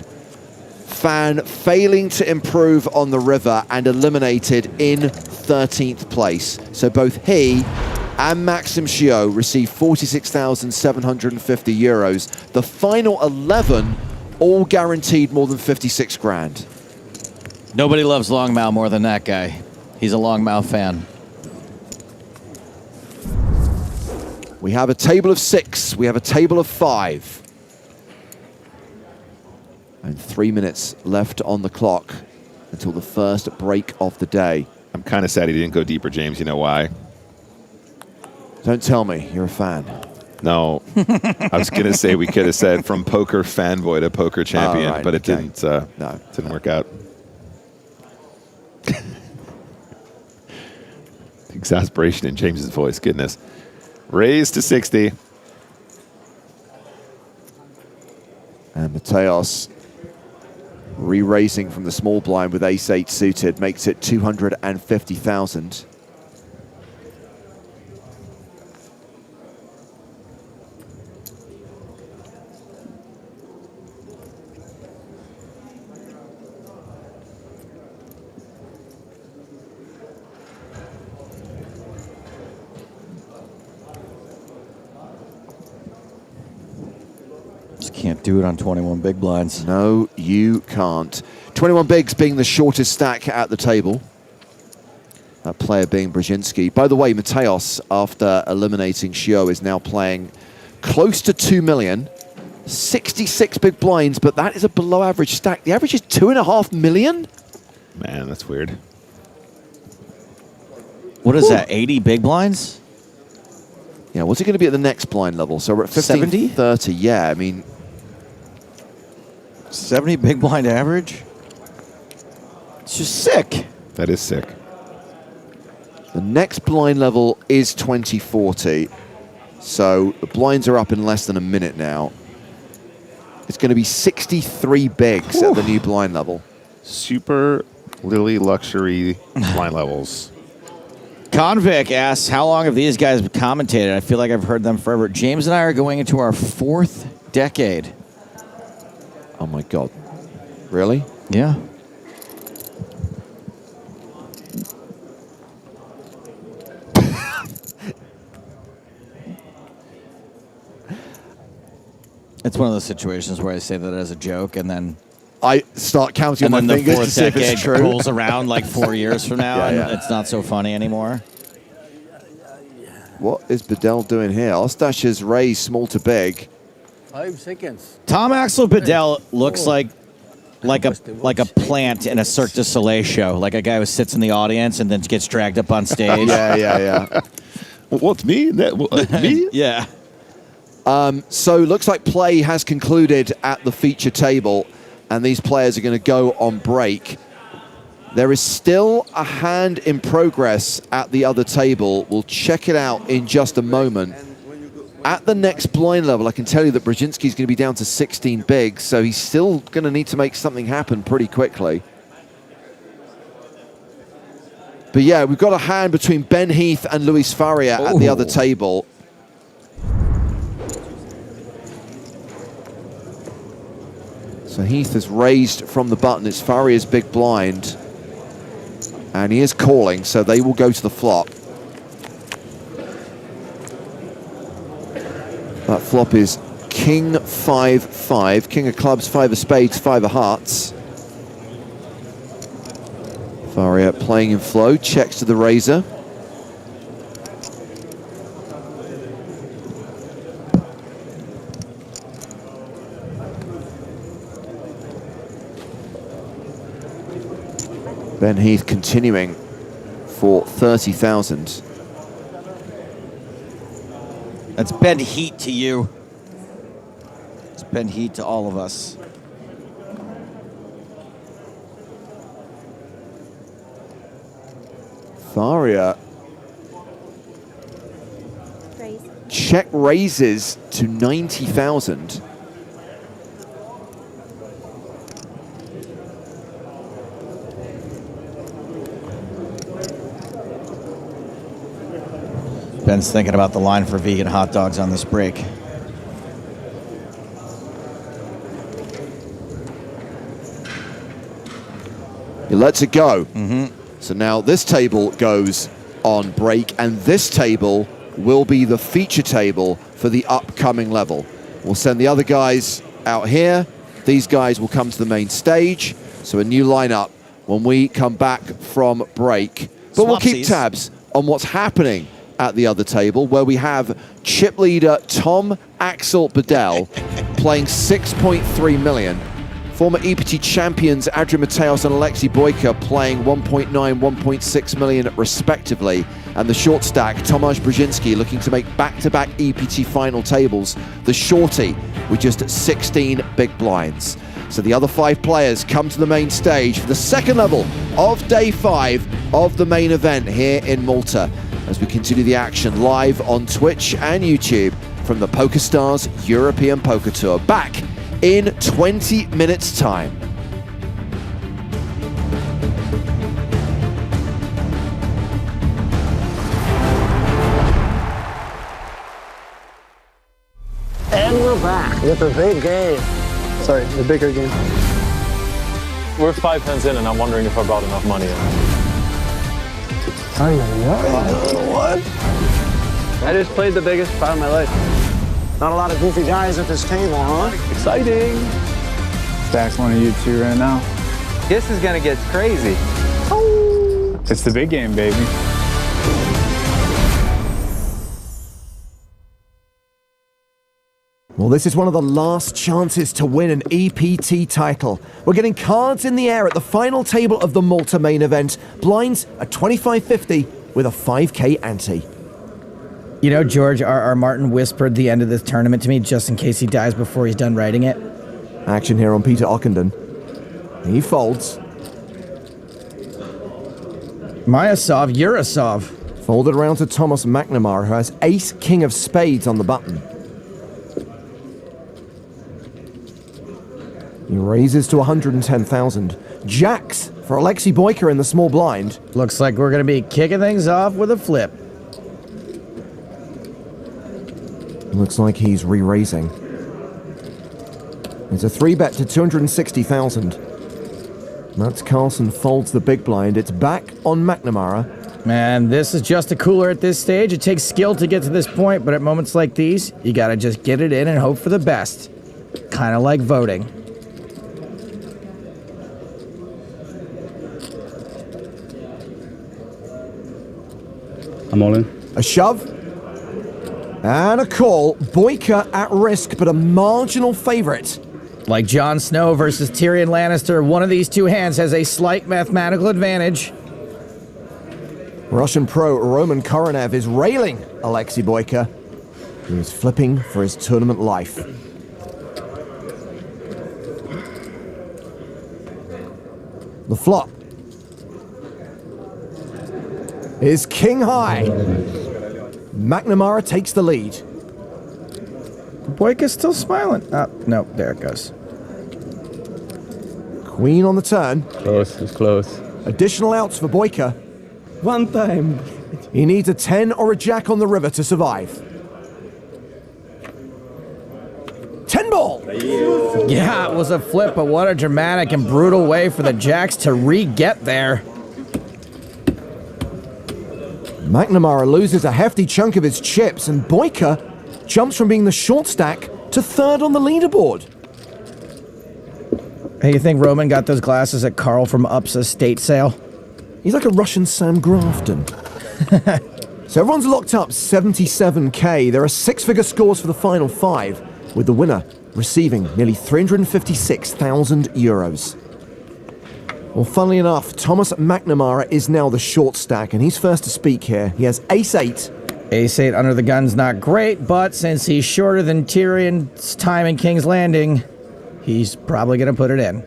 Fan failing to improve on the river and eliminated in 13th place. So both he and Maxim Shio receive 46,750 euros. The final 11 all guaranteed more than 56 grand. Nobody loves Long Mao more than that guy. He's a Long Mao fan. We have a table of 6. We have a table of 5. And 3 minutes left on the clock until the first break of the day. I'm kind of sad he didn't go deeper, James. You know why? Don't tell me. You're a fan. No. I was going to say we could have said from poker fanboy to poker champion, right, but it okay. didn't work out. Exasperation in James's voice. Goodness. Raise to 60. And Mateos re-raising from the small blind with ace-8 suited makes it 250,000. Just can't do it on 21 big blinds. No, you can't. 21 bigs being the shortest stack at the table. That player being Brzezinski. By the way, Mateos, after eliminating Shio, is now playing close to 2 million. 66 big blinds, but that is a below average stack. The average is 2.5 million? Man, that's weird. What is that, 80 big blinds? Yeah, what's it going to be at the next blind level? So we're at 70? 30. Yeah, I mean... 70 big blind average? It's just sick. That is sick. The next blind level is 2040. So the blinds are up in less than a minute now. It's going to be 63 bigs at the new blind level. Super Lily luxury blind levels. Convic asks, how long have these guys commentated? I feel like I've heard them forever. James and I are going into our 4th decade. Oh my God. Really? Yeah. It's one of those situations where I say that as a joke, and then I start counting on my the fingers to 4th see if it's decade true. rolls around like 4 years from now, Yeah. and it's not so funny anymore. What is Bedell doing here? Ostash has raised small to big. 5 seconds. Tom Axel Bedell looks like a plant in a Cirque du Soleil show, like a guy who sits in the audience and then gets dragged up on stage. Yeah. What's me? Me? Yeah. So looks like play has concluded at the feature table, and these players are going to go on break. There is still a hand in progress at the other table. We'll check it out in just a moment. At the next blind level, I can tell you that Brzezinski's going to be down to 16 bigs, so he's still going to need to make something happen pretty quickly. But yeah, we've got a hand between Ben Heath and Luis Faria at the other table. So Heath has raised from the button. It's Faria's big blind. And he is calling, so they will go to the flop. That flop is King 5-5. King of clubs, 5 of spades, 5 of hearts. Faria playing in flow, checks to the razor. Ben Heath continuing for 30,000. That's Ben Heat to you. It's Ben Heat to all of us. Faria check raises to 90,000. Ben's thinking about the line for vegan hot dogs on this break. He lets it go. So now this table goes on break, and this table will be the feature table for the upcoming level. We'll send the other guys out here. These guys will come to the main stage. So a new lineup when we come back from break. But we'll keep tabs on what's happening at the other table, where we have chip leader Tom Axel Bedell playing 6.3 million. Former EPT champions Adrian Mateos and Alexei Boyka playing 1.9, 1.6 million respectively. And the short stack, Tomasz Brzezinski, looking to make back-to-back EPT final tables. The shorty with just 16 big blinds. So the other 5 players come to the main stage for the second level of day 5 of the main event here in Malta, as we continue the action live on Twitch and YouTube from the PokerStars European Poker Tour. Back in 20 minutes time. And we're back with the big game. Sorry, the bigger game. We're 5 hands in and I'm wondering if I brought enough money in. What? I just played the biggest pot of my life. Not a lot of goofy guys at this table, huh? Exciting. Stack's one of you two right now. This is gonna get crazy. It's the big game, baby. Well, this is one of the last chances to win an EPT title. We're getting cards in the air at the final table of the Malta main event. Blinds at 25.50 with a 5K ante. You know, George, R.R. Martin whispered the end of this tournament to me just in case he dies before he's done writing it. Action here on Peter Ockenden. He folds. Myasov, Yurasov. Folded around to Thomas McNamara, who has ace king of spades on the button. He raises to 110,000. Jacks for Alexei Boyka in the small blind. Looks like we're going to be kicking things off with a flip. Looks like he's re-raising. It's a 3-bet to 260,000. Mats Carlsen folds the big blind. It's back on McNamara. Man, this is just a cooler at this stage. It takes skill to get to this point, but at moments like these, you gotta just get it in and hope for the best. Kinda like voting. I'm all in. A shove. And a call. Boyka at risk, but a marginal favorite. Like Jon Snow versus Tyrion Lannister, one of these two hands has a slight mathematical advantage. Russian pro Roman Koronev is railing Alexei Boyka, who is flipping for his tournament life. The flop is king high. McNamara takes the lead. Boyka's still smiling. No, there it goes. Queen on the turn. Close, it's close. Additional outs for Boyka. One time. He needs a 10 or a jack on the river to survive. 10 ball! Yeah, it was a flip, but what a dramatic and brutal way for the jacks to re-get there. McNamara loses a hefty chunk of his chips, and Boyka jumps from being the short stack to third on the leaderboard. Hey, you think Roman got those glasses at Carl from Up's estate sale? He's like a Russian Sam Grafton. So everyone's locked up 77K. There are six-figure scores for the final five, with the winner receiving nearly 356,000 euros. Well, funnily enough, Thomas McNamara is now the short stack, and he's first to speak here. He has ace-8. Ace-8 under the gun's not great, but since he's shorter than Tyrion's time in King's Landing, he's probably going to put it in.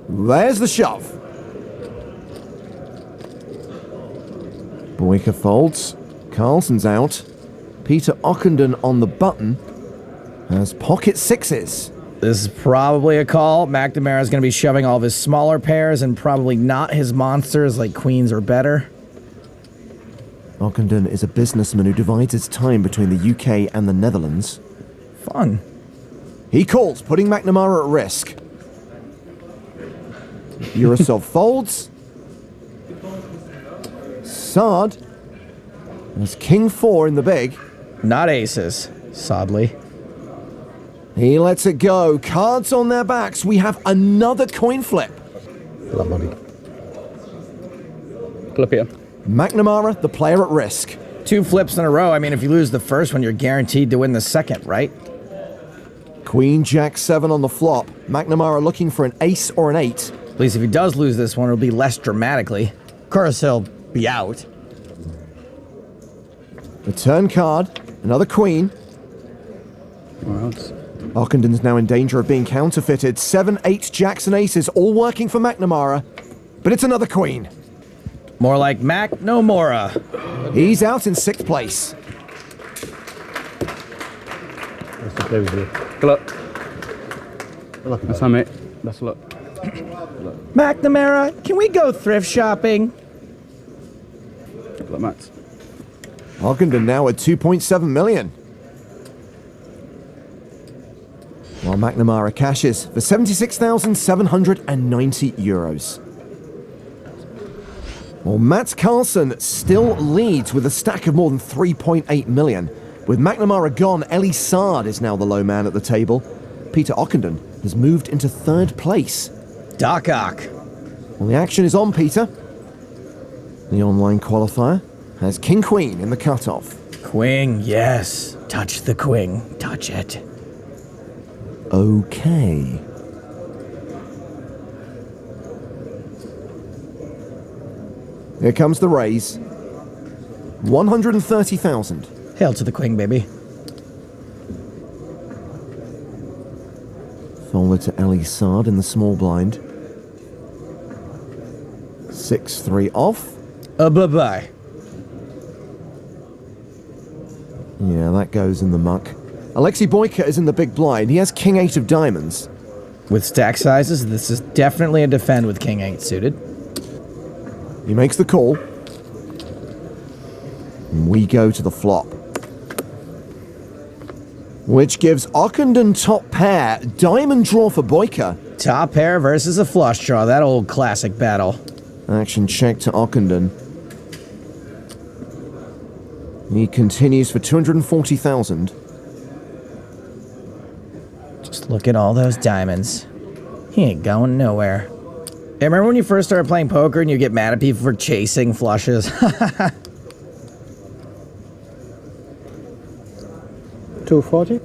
There's the shove. Boyka folds. Carlsen's out. Peter Ockenden on the button has pocket sixes. This is probably a call. McNamara's going to be shoving all of his smaller pairs and probably not his monsters like queens or better. Ockenden is a businessman who divides his time between the UK and the Netherlands. Fun. He calls, putting McNamara at risk. Yurasov folds. Sard has king 4 in the big. Not aces, sadly. He lets it go. Cards on their backs. We have another coin flip. McNamara, the player at risk. 2 flips in a row. I mean, if you lose the first one, you're guaranteed to win the second, right? Queen Jack 7 on the flop. McNamara looking for an ace or an 8. At least if he does lose this one, it'll be less dramatically. Of course, he'll be out. The turn card. Another queen. Ockenden's now in danger of being counterfeited. 7, 8 jacks and aces, all working for McNamara. But it's another queen. More like Mac no Mora. He's out in 6th place. Good luck. Good luck. That's all, mate. Best of luck. McNamara, can we go thrift shopping? Good luck, Matt. Ockenden now at 2.7 million. While McNamara cashes for 76,790 euros. Well, Mats Carlsen still leads with a stack of more than 3.8 million. With McNamara gone, Ellie Sard is now the low man at the table. Peter Ockenden has moved into 3rd place. Doc Ock. Well, the action is on, Peter. The online qualifier has King Queen in the cutoff. Queen, yes. Touch the queen. Touch it. Okay. Here comes the raise. 130,000. Hail to the queen, baby. Forward to Ellie Sard in the small blind. 6-3 off. Bye-bye. Yeah, that goes in the muck. Alexei Boyka is in the big blind. He has King 8 of diamonds. With stack sizes, this is definitely a defend with King 8 suited. He makes the call. And we go to the flop. Which gives Ockenden top pair. Diamond draw for Boyka. Top pair versus a flush draw. That old classic battle. Action check to Ockenden. He continues for 240,000. Just look at all those diamonds. He ain't going nowhere. Hey, remember when you first started playing poker and you get mad at people for chasing flushes? 240.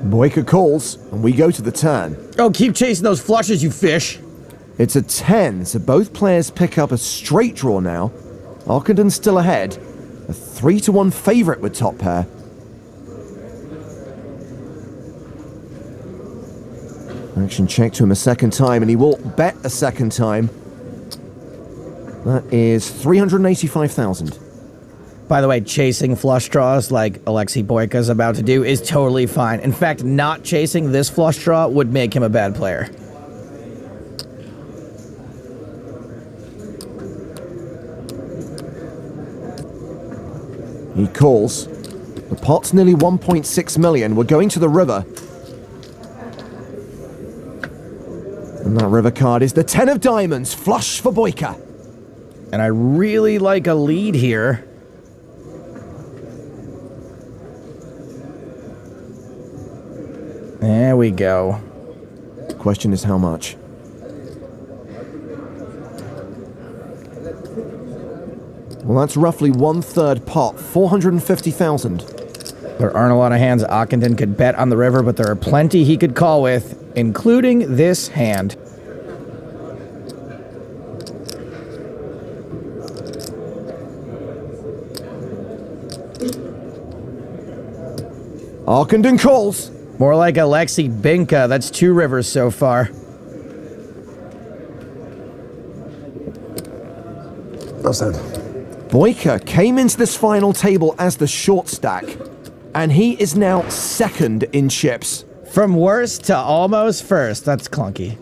Boyka calls, and we go to the turn. Oh, keep chasing those flushes, you fish. It's a 10, so both players pick up a straight draw now. Ockenden's still ahead. A 3-1 favourite with top pair. Action check to him a second time, and he will bet a second time. That is 385,000. By the way, chasing flush draws like Alexei Boyka's about to do is totally fine. In fact, not chasing this flush draw would make him a bad player. He calls. The pot's nearly 1.6 million. We're going to the river. And that river card is the 10 of diamonds. Flush for Boyka. And I really like a lead here. There we go. The question is how much? Well, that's roughly 1/3 pot, 450,000. There aren't a lot of hands Ockenden could bet on the river, but there are plenty he could call with, including this hand. Ockenden calls. More like Alexei Binka. That's 2 rivers so far. Upside. Boyka came into this final table as the short stack, and he is now second in chips. From worst to almost first. That's clunky.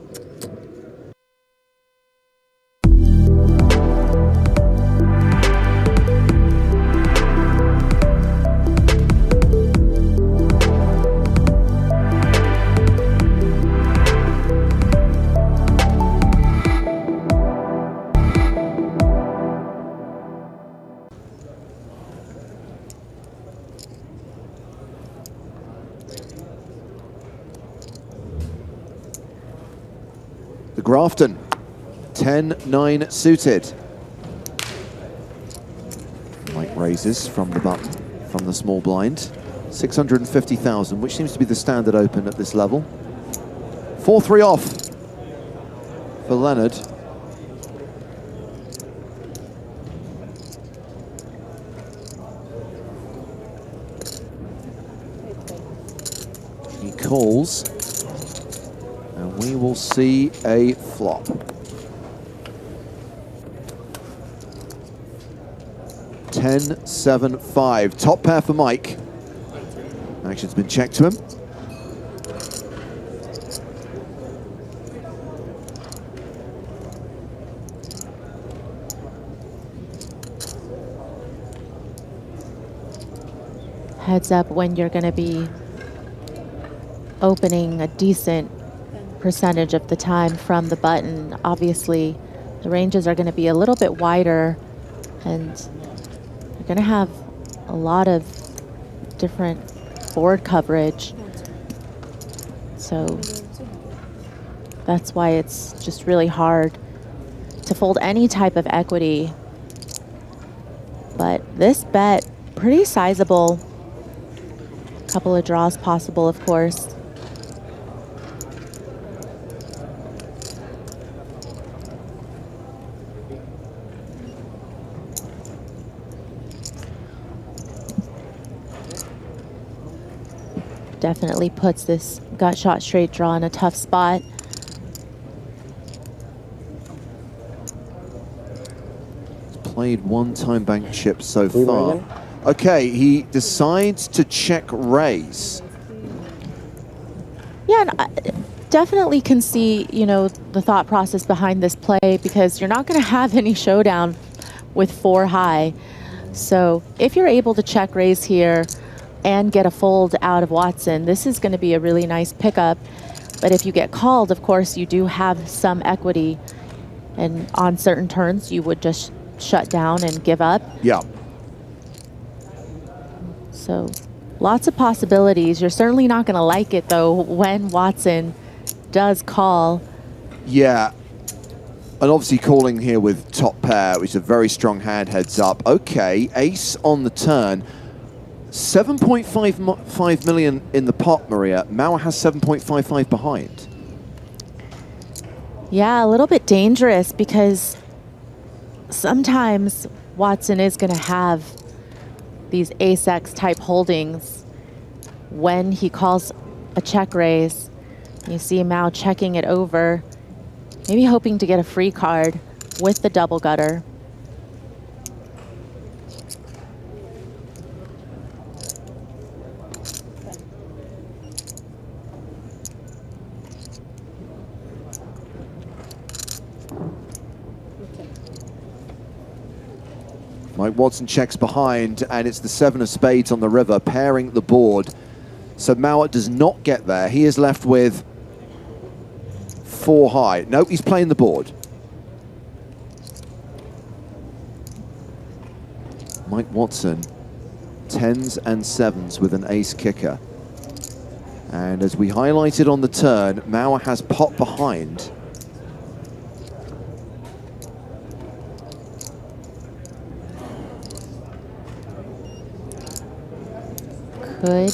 The Grafton, 10-9 suited. Mike raises from the button, from the small blind. 650,000, which seems to be the standard open at this level. 4-3 off for Leonard. He calls. And we will see a flop. Ten, 7, 5. Top pair for Mike. Action's been checked to him. Heads up when you're going to be opening a decent percentage of the time from the button. Obviously, The ranges are going to be a little bit wider, and you're going to have a lot of different board coverage. So that's why it's just really hard to fold any type of equity. But this bet, pretty sizable. Couple of draws possible, of course. Definitely puts this gut shot straight draw in a tough spot. Played one time bank chip so far. Okay, he decides to check raise. Yeah, and I definitely can see, you know, the thought process behind this play, because you're not going to have any showdown with 4 high. So if you're able to check raise here and get a fold out of Watson, this is going to be a really nice pickup. But if you get called, of course, you do have some equity, and on certain turns you would just shut down and give up. Yeah. So lots of possibilities. You're certainly not going to like it, though, when Watson does call. Yeah. And obviously calling here with top pair, which is a very strong hand, heads up. Okay, ace on the turn. 7.55 million in the pot, Maria. Mauer has 7.55 behind. Yeah, a little bit dangerous, because sometimes Watson is going to have these ace-X type holdings when he calls a check raise. You see Mao checking it over, maybe hoping to get a free card with the double gutter. Mike Watson checks behind, and it's the 7 of spades on the river, pairing the board. So Mauer does not get there. He is left with 4 high. Nope, he's playing the board. Mike Watson, 10s and 7s with an ace kicker. And as we highlighted on the turn, Mauer has pot behind. Could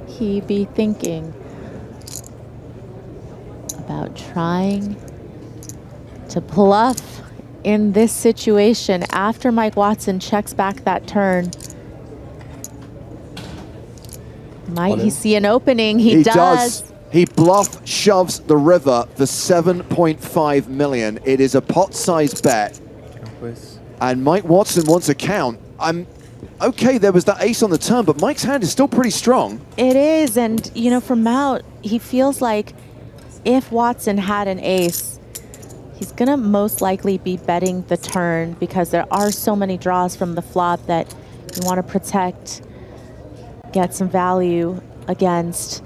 he be thinking about trying to bluff in this situation after Mike Watson checks back that turn? Might he see an opening? He does. He bluff shoves the river for 7.5 million. It is a pot-sized bet. And Mike Watson wants a count. Okay, there was that ace on the turn, but Mike's hand is still pretty strong. It is, and you know, from Mao, he feels like if Watson had an ace, he's gonna most likely be betting the turn, because there are so many draws from the flop that you want to protect, get some value against.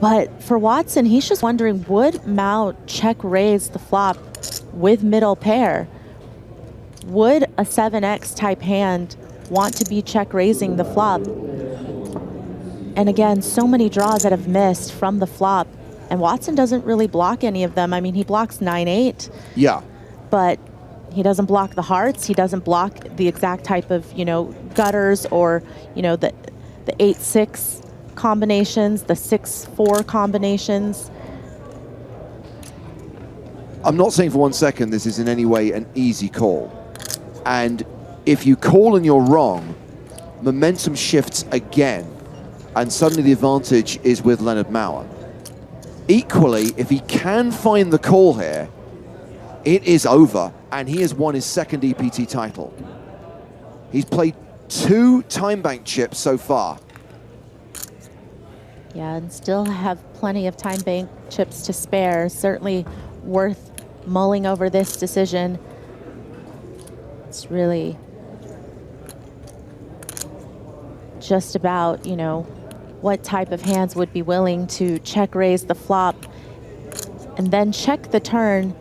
But for Watson, he's just wondering, would Mao check raise the flop with middle pair? Would a 7x type hand want to be check raising the flop? And again, so many draws that have missed from the flop, and Watson doesn't really block any of them. I mean, he blocks 9-8. Yeah. But he doesn't block the hearts. He doesn't block the exact type of, you know, gutters, or, you know, the 8-6 combinations, the 6-4 combinations. I'm not saying for 1 second this is in any way an easy call. And if you call and you're wrong, momentum shifts again, and suddenly the advantage is with Leonard Mauer. Equally, if he can find the call here, it is over, and he has won his 2nd EPT title. He's played 2 time bank chips so far. Yeah, and still have plenty of time bank chips to spare. Certainly worth mulling over this decision. It's really just about, you know, what type of hands would be willing to check raise the flop and then check the turn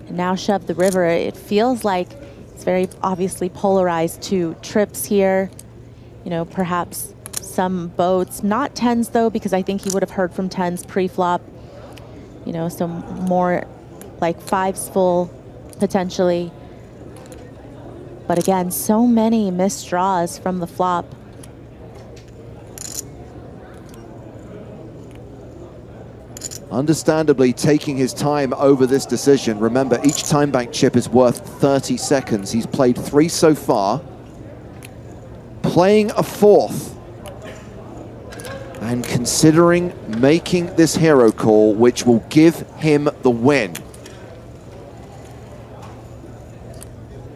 And now shove the river. It feels like it's very obviously polarized to trips here. You know, perhaps some boats, not tens though, because I think he would have heard from tens pre-flop. You know, so more like fives full potentially. But again, so many missed draws from the flop. Understandably taking his time over this decision. Remember, each time bank chip is worth 30 seconds. He's played 3 so far. Playing a 4th. And considering making this hero call, which will give him the win.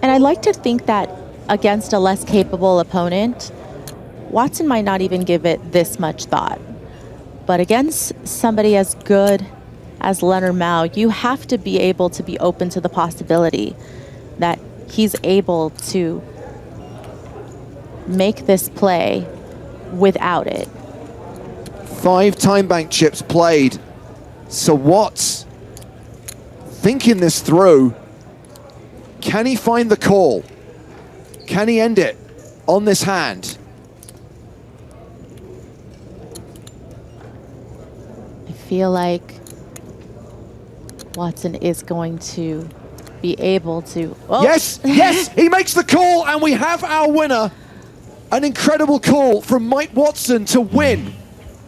And I like to think that against a less capable opponent, Watson might not even give it this much thought. But against somebody as good as Leonard Mao, you have to be able to be open to the possibility that he's able to make this play without it. 5 time bank chips played. So Watts thinking this through. Can he find the call? Can he end it on this hand? I feel like Watson is going to be able to... Oh. Yes, yes, he makes the call, and we have our winner. An incredible call from Mike Watson to win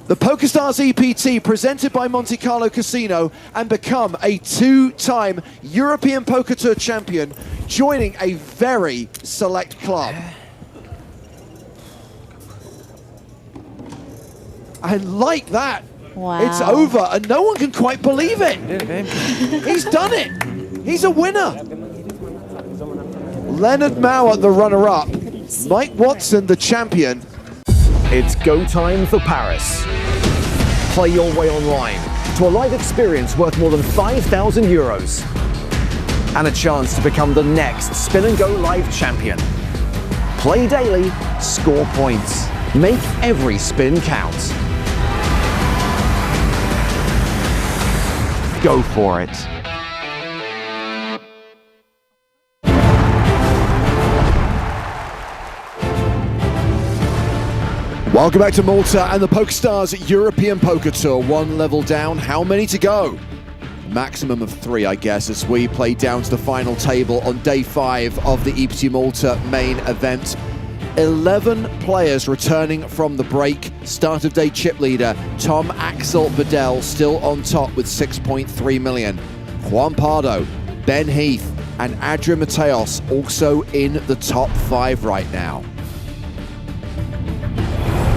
the PokerStars EPT presented by Monte Carlo Casino and become a 2-time European Poker Tour champion, joining a very select club. And like that, wow. It's over, and no one can quite believe it. He's done it. He's a winner. Leonard Mao at the runner-up. Mike Watson, the champion. It's go time for Paris. Play your way online to a live experience worth more than 5,000 euros. And a chance to become the next Spin and Go Live champion. Play daily, score points. Make every spin count. Go for it. Welcome back to Malta and the PokerStars European Poker Tour. 1 level down. How many to go? Maximum of 3, I guess, as we play down to the final table on day 5 of the EPT Malta main event. 11 players returning from the break. Start of day chip leader Tom Axel Bedell still on top with 6.3 million. Juan Pardo, Ben Heath, and Adrian Mateos also in the top 5 right now.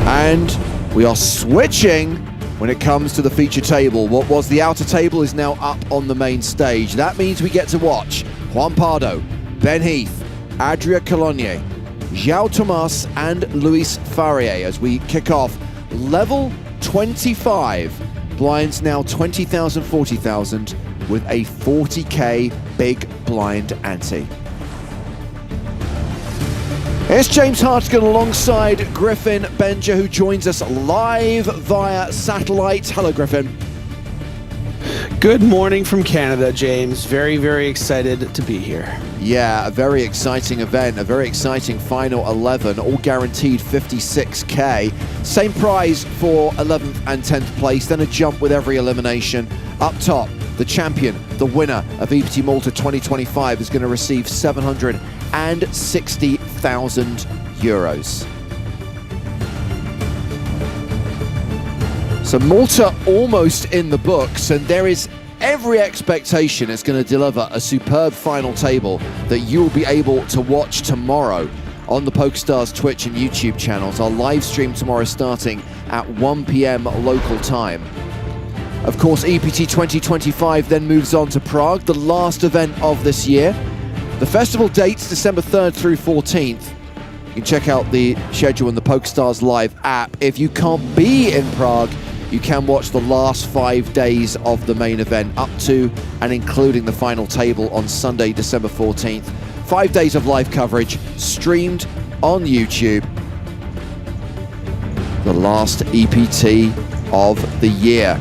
And we are switching when it comes to the feature table. What was the outer table is now up on the main stage. That means we get to watch Juan Pardo, Ben Heath, Adria Cologne, João Tomás and Luis Faria as we kick off level 25. Blinds now 20,000, 40,000 with a 40k big blind ante. It's James Hartigan alongside Griffin Benja, who joins us live via satellite. Hello, Griffin. Good morning from Canada, James. Very, very excited to be here. Yeah, a very exciting event, a very exciting final 11, all guaranteed 56k. Same prize for 11th and 10th place, then a jump with every elimination. Up top, the champion, the winner of EPT Malta 2025 is going to receive 760,000 euros. So Malta almost in the books, and there is every expectation it's going to deliver a superb final table that you'll be able to watch tomorrow on the PokerStars Twitch and YouTube channels. Our live stream tomorrow starting at 1 p.m. local time. Of course, EPT 2025 then moves on to Prague, the last event of this year. The festival dates December 3rd through 14th. You can check out the schedule in the PokerStars Live app. If you can't be in Prague, you can watch the last 5 days of the main event up to and including the final table on Sunday, December 14th. 5 days of live coverage streamed on YouTube. The last EPT of the year.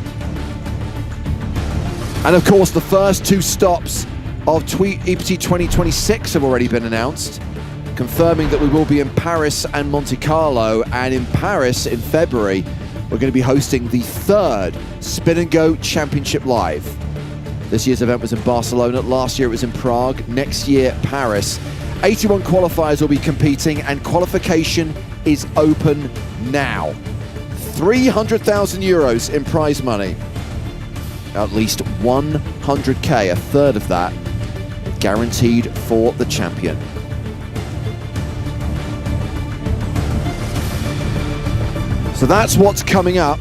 And of course, the first 2 stops of EPT 2026 have already been announced, confirming that we will be in Paris and Monte Carlo. And in Paris in February, we're going to be hosting the 3rd Spin and Go Championship Live. This year's event was in Barcelona. Last year it was in Prague. Next year, Paris. 81 qualifiers will be competing, and qualification is open now. 300,000 euros in prize money. At least 100k, a third of that, guaranteed for the champion. So that's what's coming up.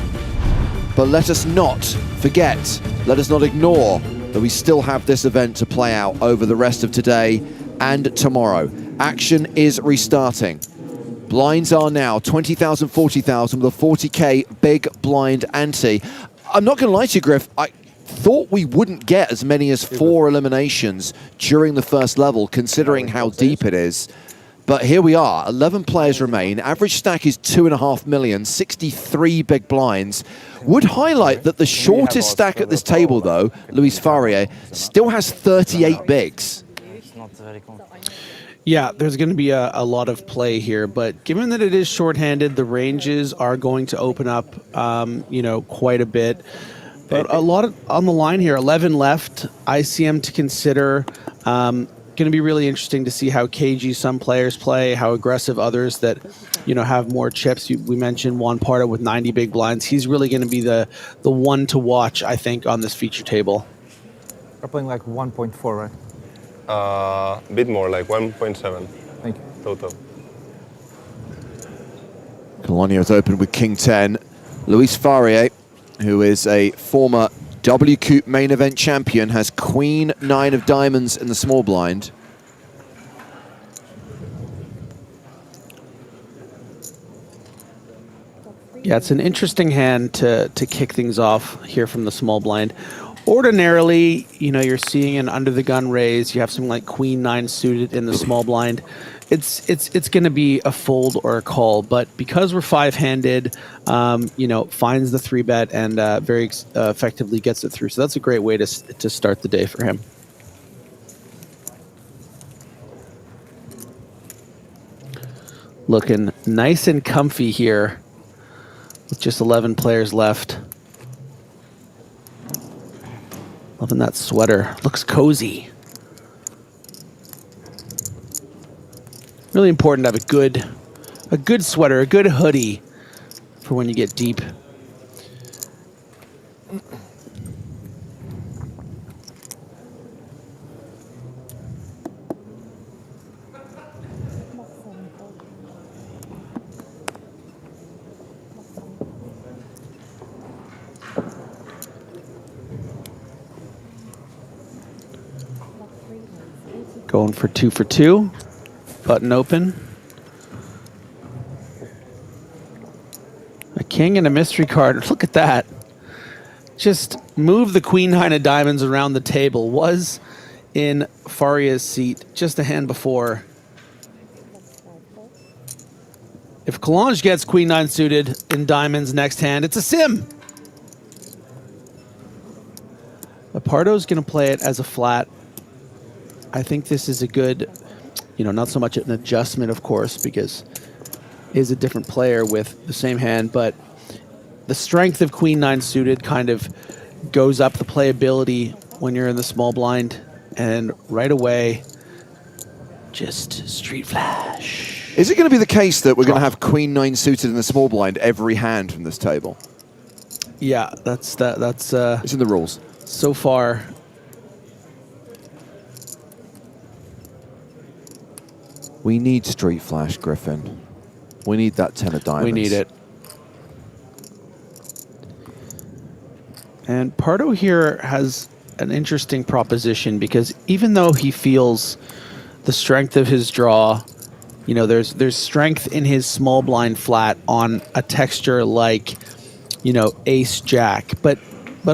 But let us not forget, let us not ignore that we still have this event to play out over the rest of today and tomorrow. Action is restarting. Blinds are now 20,000, 40,000 with a 40k big blind ante. I'm not going to lie to you, Griff. I thought we wouldn't get as many as 4 eliminations during the first level, considering how deep it is. But here we are, 11 players remain. Average stack is 2.5 million, 63 big blinds. Would highlight that the shortest stack at this table, though, Luis Faria, still has 38 bigs. Yeah, there's going to be a lot of play here, but given that it is shorthanded, the ranges are going to open up, quite a bit. But a lot on the line here, 11 left, ICM to consider. Going to be really interesting to see how cagey some players play, how aggressive others that, have more chips. We mentioned Juan Pardo with 90 big blinds. He's really going to be the one to watch, I think, on this feature table. We're playing like 1.4, right? A bit more, like 1.7. Thank you. Total. Colonio's opened with King 10. Luis Faria, who is a former W Coupe main event champion, has Queen 9 of diamonds in the small blind. Yeah, it's an interesting hand to kick things off here from the small blind. Ordinarily, you're seeing an under the gun raise. You have something like Queen 9 suited in the small blind. It's going to be a fold or a call, but because we're 5-handed, finds the 3-bet and very effectively gets it through. So that's a great way to start the day for him. Looking nice and comfy here with just 11 players left. Loving that sweater. Looks cozy. Really important to have a good sweater, a good hoodie for when you get deep. Going for 2 for 2. Button open. A king and a mystery card. Look at that. Just move the Queen 9 of diamonds around the table. Was in Faria's seat just a hand before. If Collage gets Queen 9 suited in diamonds next hand, it's a sim. Pardo's going to play it as a flat. I think this is a good, not so much an adjustment, of course, because is a different player with the same hand, but the strength of Queen 9 suited kind of goes up the playability when you're in the small blind, and right away, just street flash. Is it going to be the case that we're going to have Queen 9 suited in the small blind every hand from this table? Yeah, that's it's in the rules. So far. We need street flash, Griffin. We need that 10 of diamonds. We need it. And Pardo here has an interesting proposition because even though he feels the strength of his draw, there's strength in his small blind flat on a texture like, ace jack, but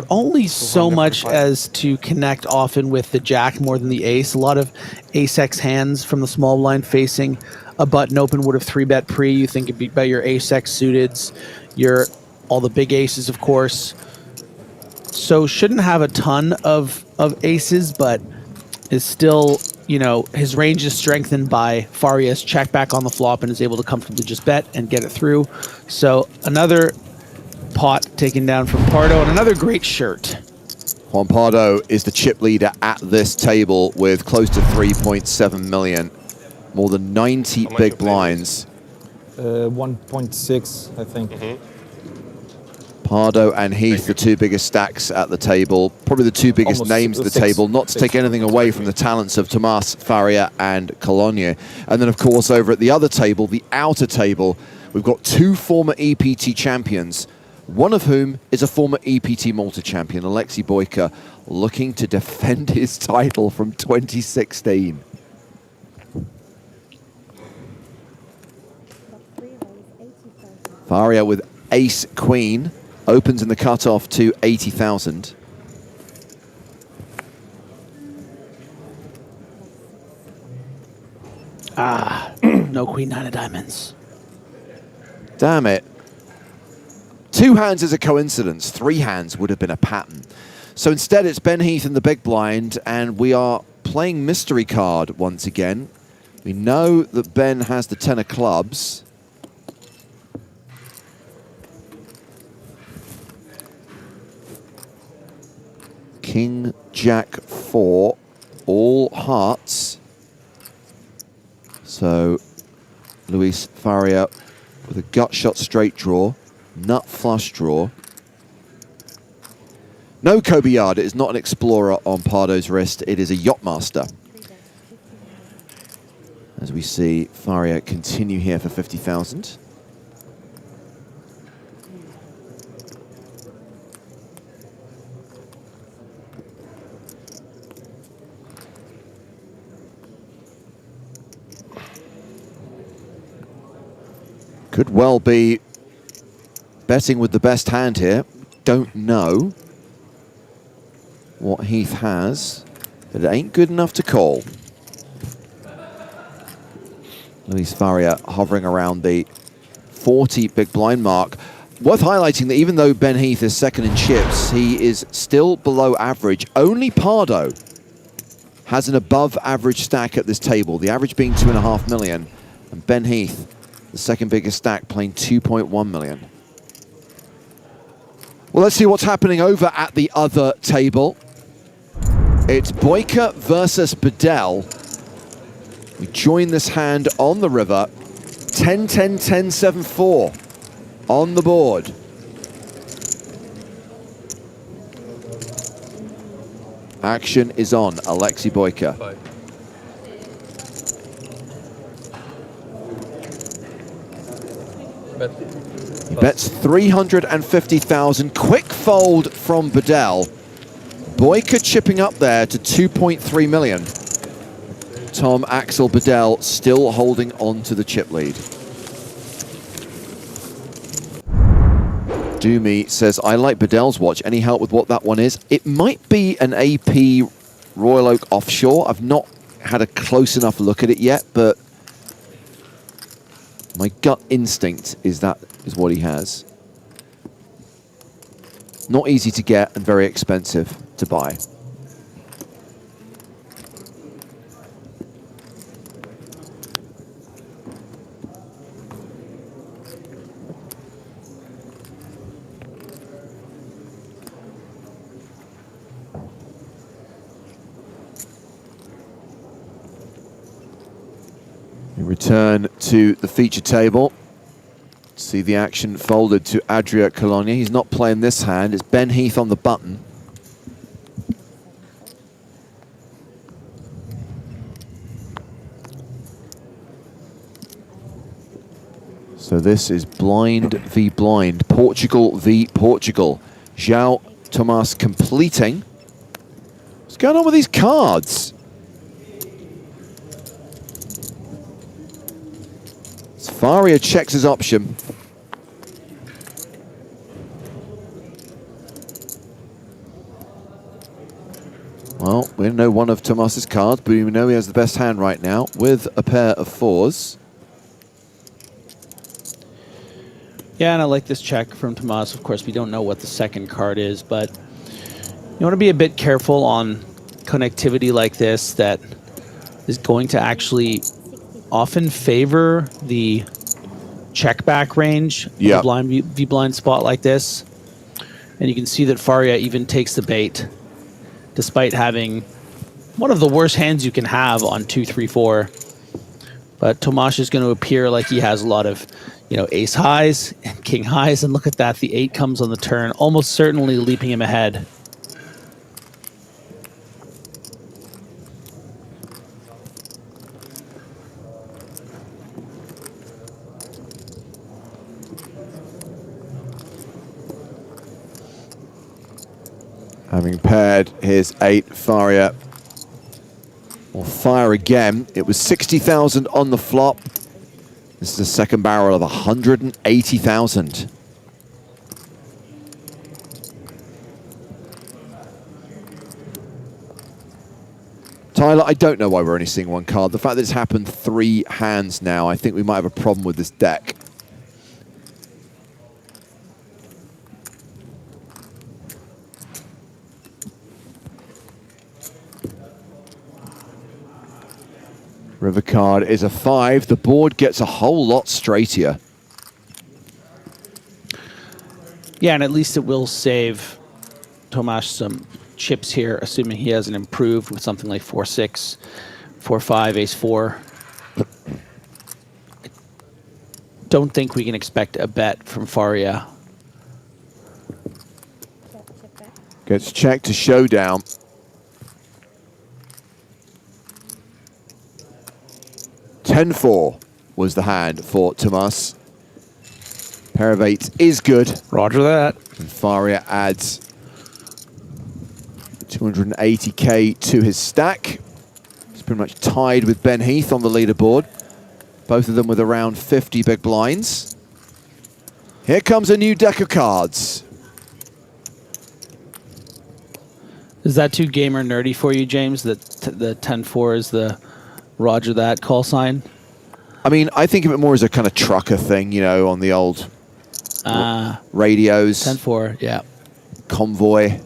only so much as to connect often with the jack more than the ace. A lot of ace-x hands from the small blind facing a button open would have 3-bet pre. You think about your ace-x suiteds, all the big aces, of course. So shouldn't have a ton of aces, but is still, you know, his range is strengthened by Faria's check back on the flop and is able to comfortably just bet and get it through. So another pot taken down from Pardo and another great shirt. Juan Pardo is the chip leader at this table with close to 3.7 million. More than 90 big blinds. 1.6, I think. Pardo and Heath, the two biggest stacks at the table. Probably the two biggest Almost names at the six. table, not to take anything away from the talents of Tomas, Faria, and Cologne. And then, of course, over at the other table, the outer table, we've got two former EPT champions, one of whom is a former EPT Malta champion, Alexei Boyka, looking to defend his title from 2016. Faria with ace-queen. Opens in the cutoff to 80,000. Ah, no queen, 9 of diamonds. Damn it. 2 hands is a coincidence. 3 hands would have been a pattern. So instead it's Ben Heath in the big blind, and we are playing mystery card once again. We know that Ben has the 10 of clubs. King, Jack, 4, all hearts. So Luis Faria with a gut shot straight draw, nut flush draw. No Kobe Yard, it is not an Explorer on Pardo's wrist, it is a Yachtmaster. As we see Faria continue here for 50,000. Could well be betting with the best hand here. Don't know what Heath has, but it ain't good enough to call. Luis Faria hovering around the 40 big blind mark. Worth highlighting that even though Ben Heath is second in chips, he is still below average. Only Pardo has an above average stack at this table, the average being 2.5 million, and Ben Heath, the second biggest stack, playing 2.1 million. Well, let's see what's happening over at the other table. It's Boyka versus Bedell. We join this hand on the river. 10-10, 10-7-4 on the board. Action is on. Alexei Boyka. He bets 350,000. Quick fold from Bedell. Boyka chipping up there to 2.3 million. Tom Axel Bedell still holding on to the chip lead. Doomy says, I like Bedell's watch. Any help with what that one is? It might be an AP Royal Oak Offshore. I've not had a close enough look at it yet, but my gut instinct is that is what he has. Not easy to get and very expensive to buy. We return to the feature table. See the action folded to Adria Cologne. He's not playing this hand. It's Ben Heath on the button. So this is blind v blind. Portugal v Portugal. João Tomás completing. What's going on with these cards? Faria checks his option. Well, we know one of Tomas's cards, but we know he has the best hand right now with a pair of 4s. Yeah, and I like this check from Tomas. Of course, we don't know what the second card is, but you want to be a bit careful on connectivity like this that is going to actually often favor the check back range of a blind V-blind spot like this. And you can see that Faria even takes the bait despite having one of the worst hands you can have on 2, 3, 4. But Tomasz is going to appear like he has a lot of, ace highs and king highs. And look at that. The 8 comes on the turn, almost certainly leaping him ahead. Having paired his 8, Faria will fire again. It was 60,000 on the flop. This is a second barrel of 180,000. Tyler, I don't know why we're only seeing one card. The fact that it's happened 3 hands now, I think we might have a problem with this deck. River card is a 5. The board gets a whole lot straighter. Yeah, and at least it will save Tomasz some chips here, assuming he hasn't improved with something like 4-6, 4-5, ace-4. I don't think we can expect a bet from Faria. Gets checked to showdown. $10-4 was the hand for Tomasz. Pair of 8s is good. Roger that. And Faria adds 280k to his stack. He's pretty much tied with Ben Heath on the leaderboard. Both of them with around 50 big blinds. Here comes a new deck of cards. Is that too gamer nerdy for you, James? That the 10-4 is the Roger that call sign? I mean, I think of it more as a kind of trucker thing, on the old radios. 10-4, yeah. Convoy.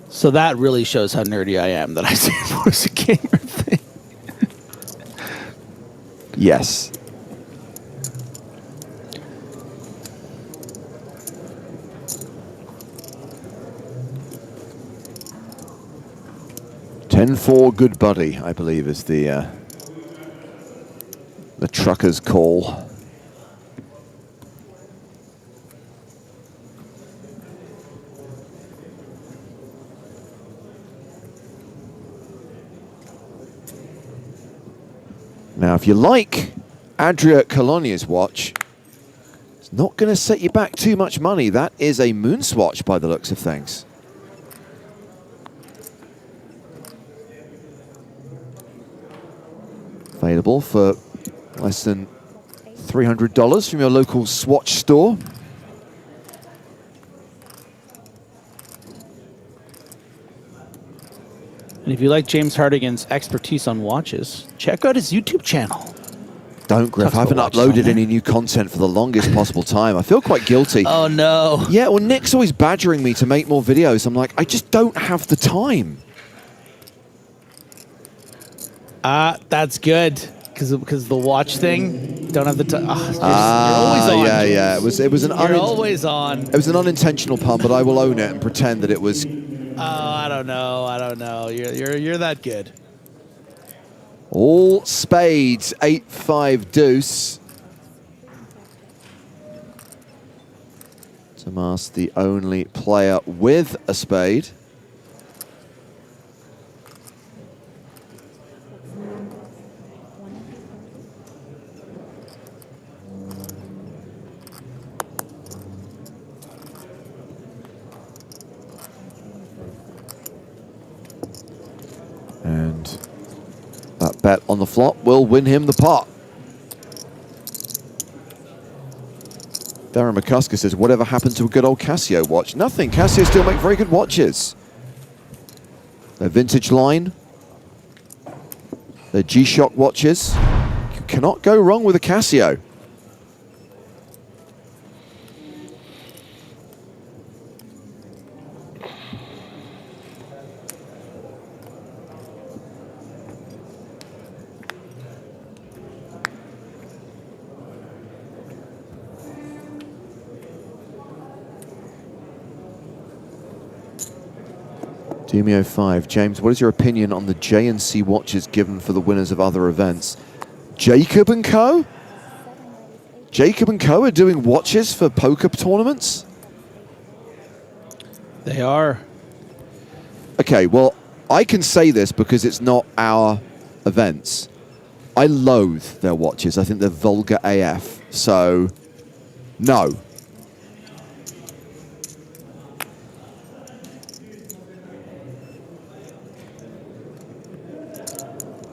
So that really shows how nerdy I am, that I say it more as a gamer thing. Yes. $10-4 good buddy, I believe, is the trucker's call. Now, if you like Adria Colonia's watch, it's not going to set you back too much money. That is a moon swatch by the looks of things. Available for less than $300 from your local swatch store. And if you like James Hardigan's expertise on watches, check out his YouTube channel. Don't, Griff. I haven't uploaded any new content for the longest possible time. I feel quite guilty. Oh, no. Yeah, well, Nick's always badgering me to make more videos. I'm like, I just don't have the time. That's good. Because the watch thing, don't have the time. You're always on. Yeah, yeah. It was an You're always on. It was an unintentional pun, but I will own it and pretend that it was. Oh, I don't know. You're that good. All spades, 8-5 deuce. Tomasz, the only player with a spade. And that bet on the flop will win him the pot. Darren McCusker says, whatever happened to a good old Casio watch? Nothing. Casio still make very good watches. Their vintage line. Their G-Shock watches. You cannot go wrong with a Casio. Demio5. James, what is your opinion on the J&C watches given for the winners of other events? Jacob & Co.? Jacob & Co. are doing watches for poker tournaments? They are. Okay, well, I can say this because it's not our events. I loathe their watches. I think they're vulgar AF. So, no.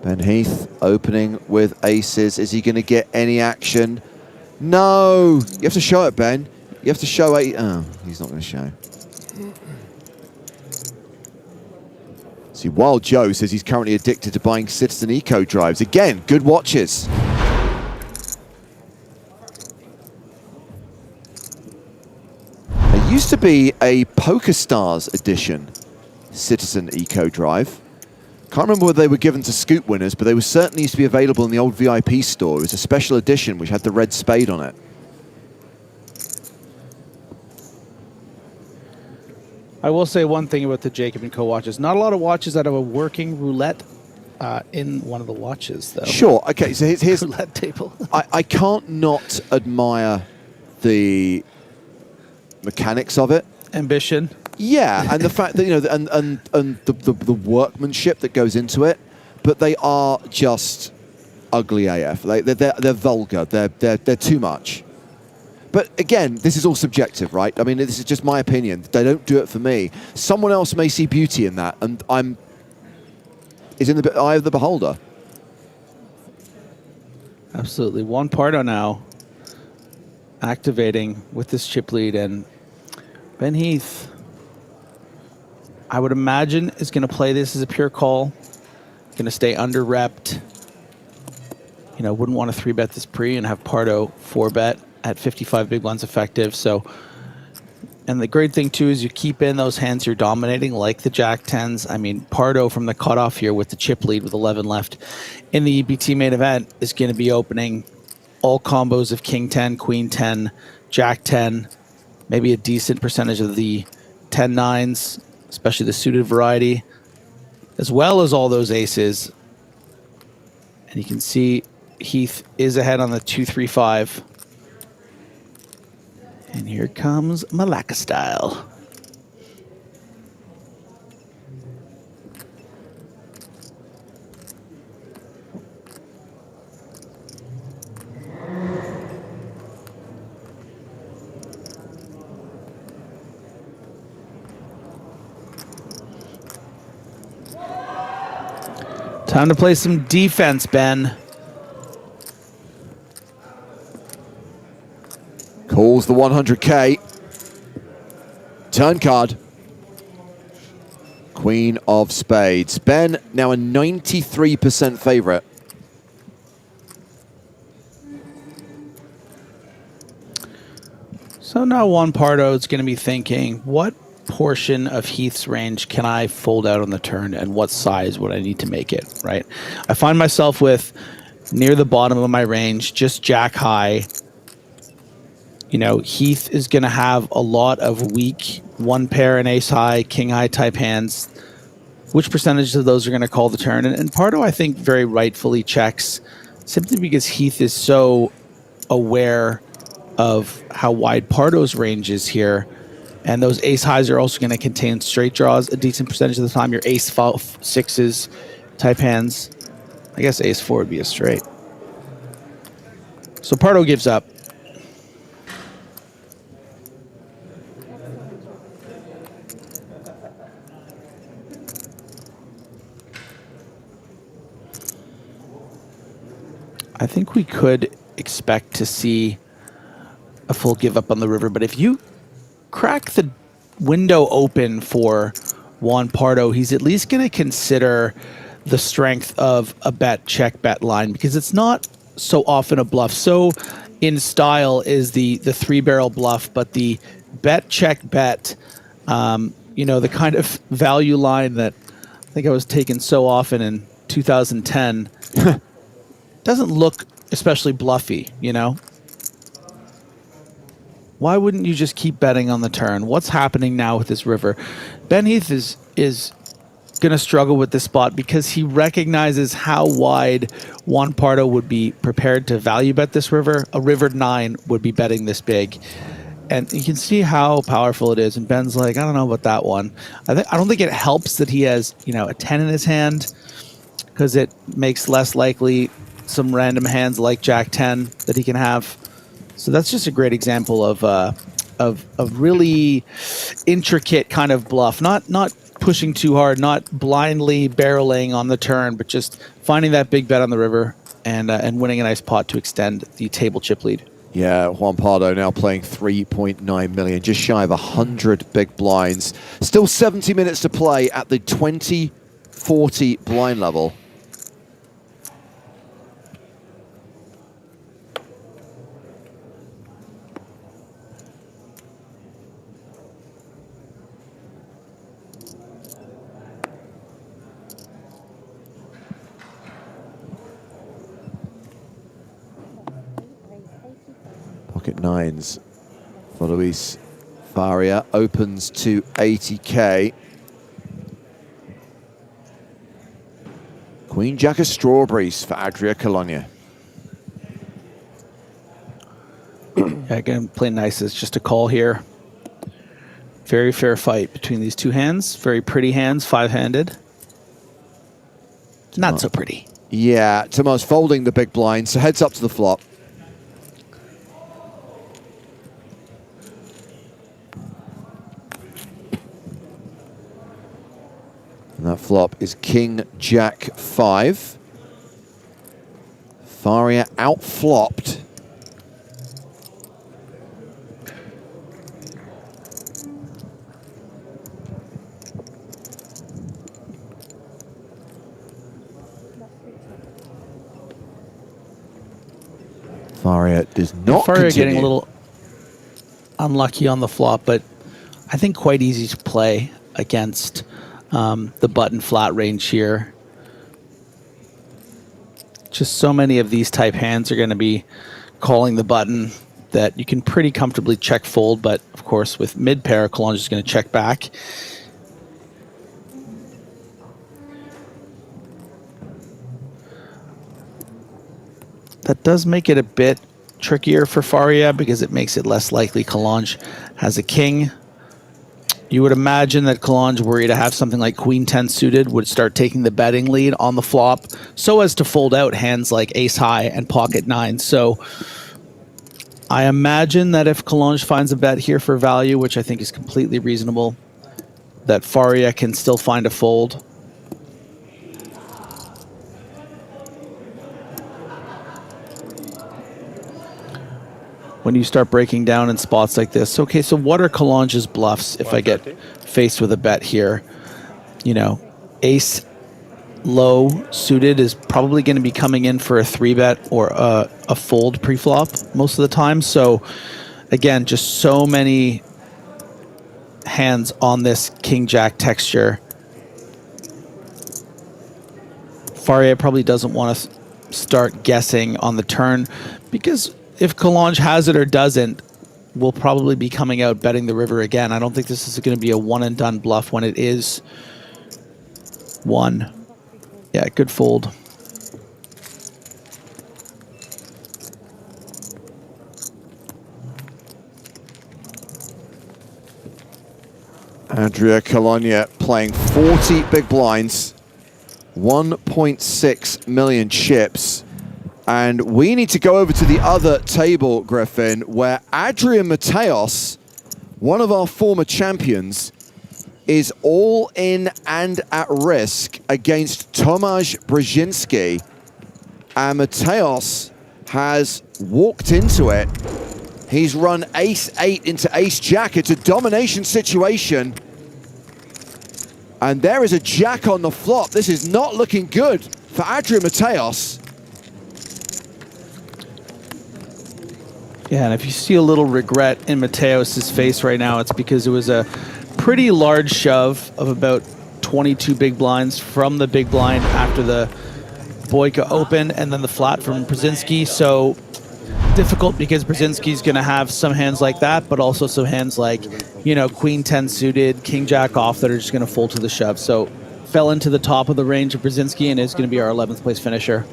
Ben Heath opening with aces. Is he going to get any action? No. You have to show it, Ben. You have to show it. Oh, he's not going to show. See, Wild Joe says he's currently addicted to buying Citizen Eco drives. Again, good watches. There used to be a PokerStars edition Citizen Eco drive. Can't remember whether they were given to Scoop winners, but they were certainly used to be available in the old VIP store. It was a special edition which had the red spade on it. I will say one thing about the Jacob & Co. watches. Not a lot of watches that have a working roulette in one of the watches, though. Sure. Okay, so here's roulette table. I can't not admire the mechanics of it. Ambition. Yeah, and the fact that, you know, and the workmanship that goes into it, but they are just ugly AF. They're vulgar. They're too much. But again, this is all subjective, right? I mean, this is just my opinion. They don't do it for me. Someone else may see beauty in that, and it's in the eye of the beholder. Absolutely. Juan Pardo now activating with this chip lead, and Ben Heath, I would imagine, is going to play this as a pure call. Going to stay under-repped. You know, wouldn't want to 3-bet this pre and have Pardo 4-bet at 55 big blinds effective. So, and the great thing too is you keep in those hands you're dominating, like the Jack 10s. I mean, Pardo from the cutoff here with the chip lead with 11 left in the EPT main event is going to be opening all combos of King 10, Queen 10, Jack 10, maybe a decent percentage of the 10-9s, especially the suited variety, as well as all those aces. And you can see Heath is ahead on the 2-3-5. And here comes Malacca style. Time to play some defense, Ben. Calls the 100K. Turn card. Queen of Spades. Ben, now a 93% favorite. So now Juan Pardo is going to be thinking, what portion of Heath's range can I fold out on the turn, and what size would I need to make it, right? I find myself with near the bottom of my range, just jack high. You know, Heath is going to have a lot of weak one pair and ace high, king high type hands. Which percentage of those are going to call the turn? And Pardo, I think, very rightfully checks, simply because Heath is so aware of how wide Pardo's range is here. And those ace highs are also going to contain straight draws a decent percentage of the time. Your ace sixes type hands. I guess ace 4 would be a straight. So Pardo gives up. I think we could expect to see a full give up on the river, but if you crack the window open for Juan Pardo, he's at least going to consider the strength of a bet check bet line, because it's not so often a bluff. So in style is the 3-barrel bluff, but the bet check bet, you know, the kind of value line that I think I was taken so often in 2010 doesn't look especially bluffy, you know? Why wouldn't you just keep betting on the turn? What's happening now with this river? Ben Heath is going to struggle with this spot because he recognizes how wide Juan Pardo would be prepared to value bet this river. A river 9 would be betting this big. And you can see how powerful it is. And Ben's like, I don't know about that one. I don't think it helps that he has, you know, a 10 in his hand, because it makes less likely some random hands like Jack 10 that he can have. So that's just a great example of really intricate kind of bluff. Not pushing too hard, not blindly barreling on the turn, but just finding that big bet on the river and winning a nice pot to extend the table chip lead. Yeah, Juan Pardo now playing 3.9 million, just shy of 100 big blinds. Still 70 minutes to play at the 20-40 blind level. Pocket nines for Luis Faria, opens to 80k. Queen Jack of Strawberries for Adria Colonia. Again, play nice is just a call here. Very fair fight between these two hands. Very pretty hands, 5-handed. Not so pretty. Yeah, Tomas folding the big blind, so heads up to the flop. And that flop is King Jack 5. Faria out-flopped. Faria does not Faria continue. getting a little unlucky on the flop, but I think quite easy to play against the button flat range here. Just so many of these type hands are going to be calling the button that you can pretty comfortably check fold, but of course with mid pair, Collonges is going to check back. That does make it a bit trickier for Faria because it makes it less likely Collonges has a king. You would imagine that Collonges, were he to have something like Queen 10 suited, would start taking the betting lead on the flop so as to fold out hands like Ace High and Pocket 9. So I imagine that if Collonges finds a bet here for value, which I think is completely reasonable, that Faria can still find a fold. When you start breaking down in spots like this, okay, so what are Collonges' bluffs if I get faced with a bet here? You know, ace low suited is probably going to be coming in for a 3-bet or a fold pre-flop most of the time. So again, just so many hands on this King Jack texture. Faria probably doesn't want to start guessing on the turn, because if Collonges has it or doesn't, we'll probably be coming out betting the river again. I don't think this is going to be a one-and-done bluff when it is one. Yeah, good fold. Adria Colonia playing 40 big blinds, 1.6 million chips. And we need to go over to the other table, Griffin, where Adrian Mateos, one of our former champions, is all in and at risk against Tomasz Brzezinski. And Mateos has walked into it. He's run ace-8 into ace-jack. It's a domination situation. And there is a jack on the flop. This is not looking good for Adrian Mateos. Yeah, and if you see a little regret in Mateos' face right now, it's because it was a pretty large shove of about 22 big blinds from the big blind after the Boyka open and then the flat from Brzezinski. So difficult because Brzezinski's going to have some hands like that, but also some hands like, you know, Queen 10 suited, King Jack off that are just going to fold to the shove. So fell into the top of the range of Brzezinski and is going to be our 11th place finisher.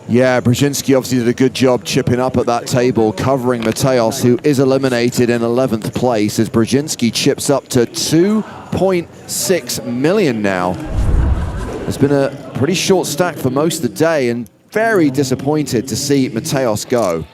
Yeah, Brzezinski obviously did a good job chipping up at that table, covering Mateos, who is eliminated in 11th place, as Brzezinski chips up to 2.6 million now. It's been a pretty short stack for most of the day, and very disappointed to see Mateos go.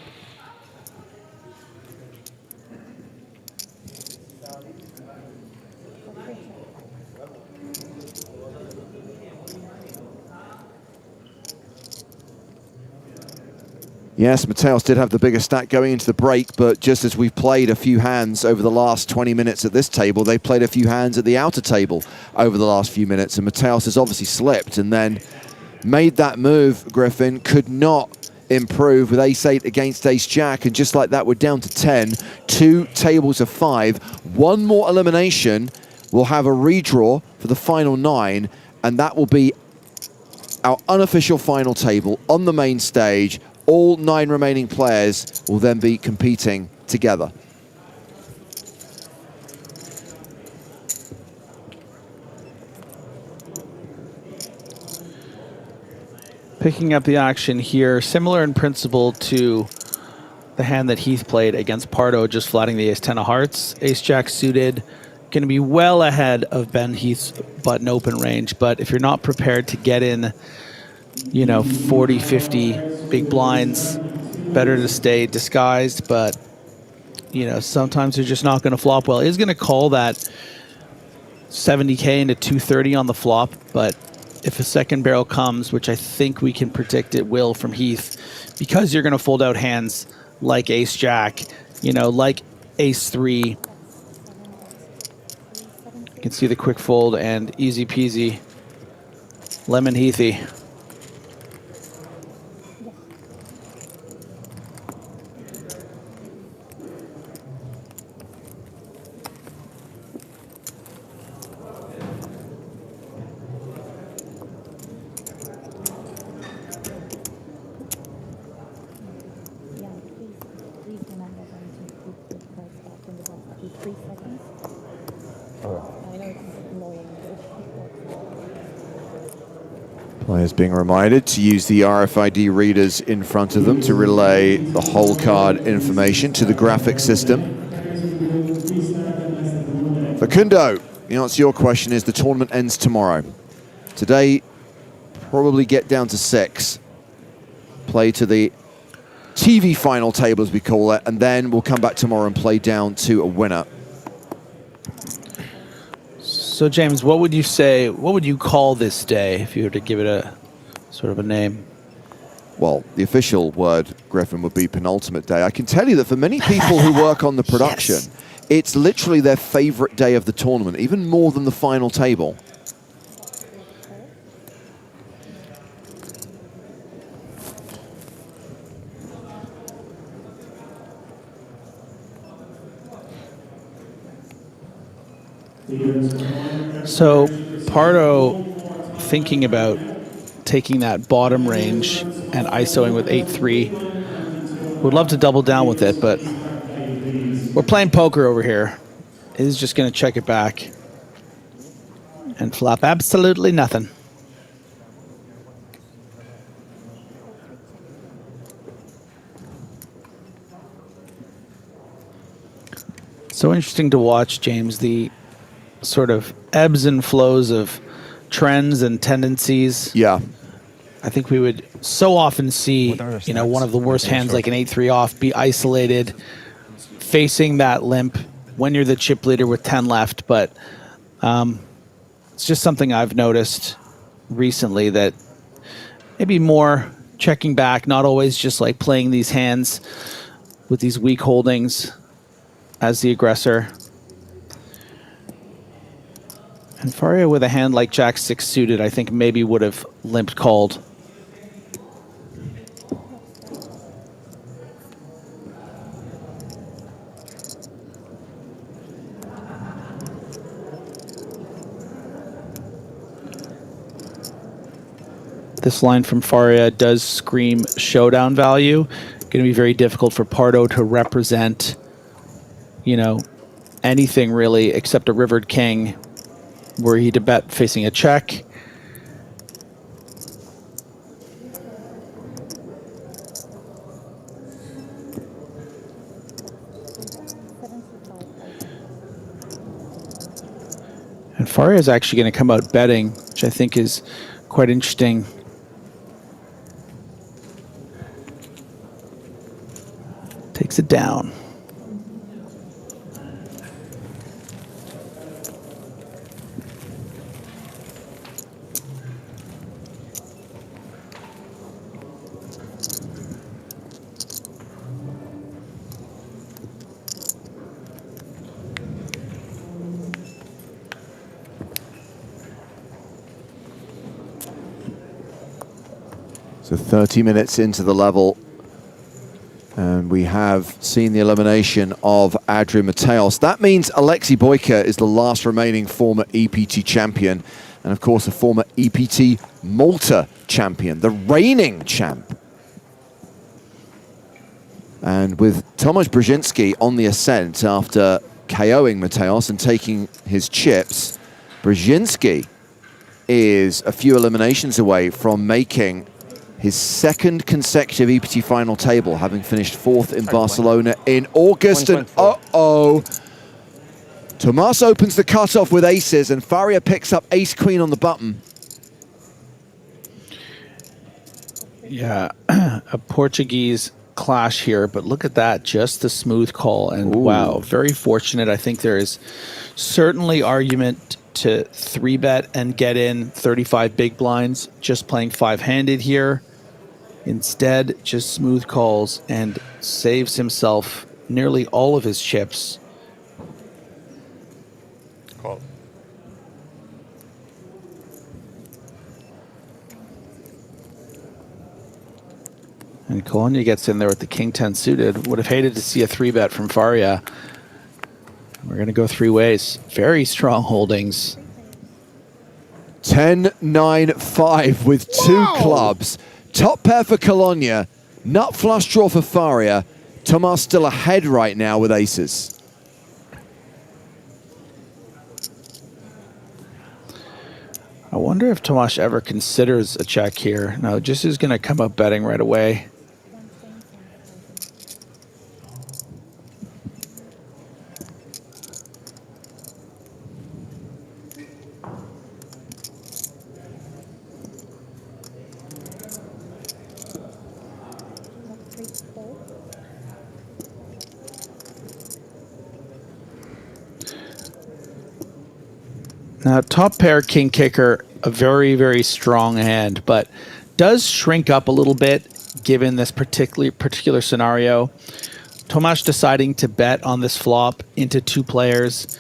Yes, Mateos did have the bigger stack going into the break, but just as we've played a few hands over the last 20 minutes at this table, they played a few hands at the outer table over the last few minutes, and Mateos has obviously slipped and then made that move. Griffin could not improve with ace-8 against ace-jack, and just like that, we're down to 10. 2 tables of 5. One more elimination. We'll have a redraw for the final 9, and that will be our unofficial final table on the main stage. All 9 remaining players will then be competing together. Picking up the action here, similar in principle to the hand that Heath played against Pardo, just flatting the ace-10 of hearts. Ace-jack suited, going to be well ahead of Ben Heath's button open range, but if you're not prepared to get in, you know, 40, 50 big blinds, better to stay disguised, but, you know, sometimes they're just not going to flop well. He's going to call that 70K into 230 on the flop, but if a second barrel comes, which I think we can predict it will from Heath, because you're going to fold out hands like ace-jack, you know, like ace-3. You can see the quick fold and easy peasy, lemon Heathy. Players being reminded to use the RFID readers in front of them to relay the whole card information to the graphic system. Facundo, the answer to your question is the tournament ends tomorrow. Today, probably get down to 6. Play to the TV final table, as we call it, and then we'll come back tomorrow and play down to a winner. So James, what would you say, what would you call this day if you were to give it a sort of a name? Well, the official word, Griffin, would be penultimate day. I can tell you that for many people who work on the production, yes, it's literally their favorite day of the tournament, even more than the final table. So Pardo thinking about taking that bottom range and ISOing with 8-3. Would love to double down with it, but we're playing poker over here. He's just going to check it back and flop absolutely nothing. So interesting to watch, James, the sort of ebbs and flows of trends and tendencies. Yeah. I think we would so often see, you know, one of the worst hands like an 8-3 off be isolated, facing that limp when you're the chip leader with 10 left. But it's just something I've noticed recently, that maybe more checking back, not always just like playing these hands with these weak holdings as the aggressor. And Faria with a hand like Jack-6 suited, I think maybe would have limped called. This line from Faria does scream showdown value. Going to be very difficult for Pardo to represent, you know, anything really except a rivered king, were he to bet facing a check. Faria is actually going to come out betting, which I think is quite interesting. Takes it down. So 30 minutes into the level, and we have seen the elimination of Adrian Mateos. That means Alexei Boyka is the last remaining former EPT champion, and of course a former EPT Malta champion, the reigning champ. And with Tomasz Brzezinski on the ascent after KOing Mateos and taking his chips, Brzezinski is a few eliminations away from making his second consecutive EPT final table, having finished 4th in Barcelona in August. And uh-oh, Tomas opens the cutoff with aces, and Faria picks up ace-queen on the button. Yeah, a Portuguese clash here, but look at that, just the smooth call. And wow, very fortunate. I think there is certainly argument to 3-bet and get in 35 big blinds, just playing 5-handed here. Instead, just smooth calls and saves himself nearly all of his chips. Call. And Colonia gets in there with the king-10 suited. Would have hated to see a 3-bet from Faria. We're going to go 3 ways. Very strong holdings. 10-9-5 with 2 clubs. Top pair for Colonia, nut flush draw for Faria. Tomas still ahead right now with aces. I wonder if Tomas ever considers a check here. No, just is going to come up betting right away. Now, top pair, king kicker, a very, very strong hand, but does shrink up a little bit given this particular scenario. Tomas deciding to bet on this flop into 2 players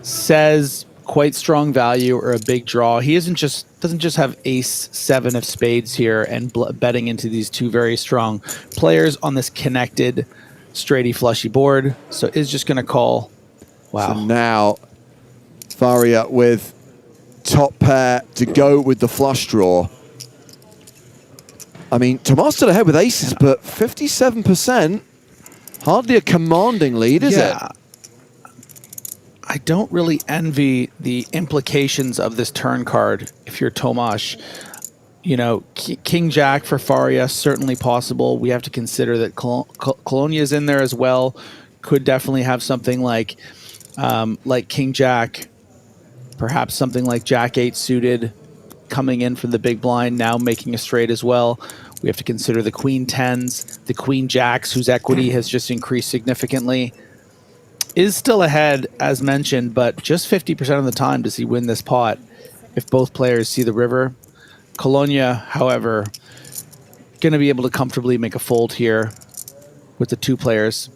says quite strong value or a big draw. He doesn't just have ace-7 of spades here and betting into these 2 very strong players on this connected straighty flushy board. So is just going to call. Wow. So now Faria with top pair to go with the flush draw. I mean, Tomas still ahead with aces, but 57%, hardly a commanding lead, is it? I don't really envy the implications of this turn card if you're Tomas. You know, King Jack for Faria, certainly possible. We have to consider that Colonia is in there as well. Could definitely have something like King Jack, perhaps something like Jack 8 suited coming in from the big blind, now making a straight as well. We have to consider the Queen 10s, the Queen Jacks, whose equity has just increased significantly. Is still ahead, as mentioned, but just 50% of the time does he win this pot if both players see the river. Colonia, however, going to be able to comfortably make a fold here with the 2 players.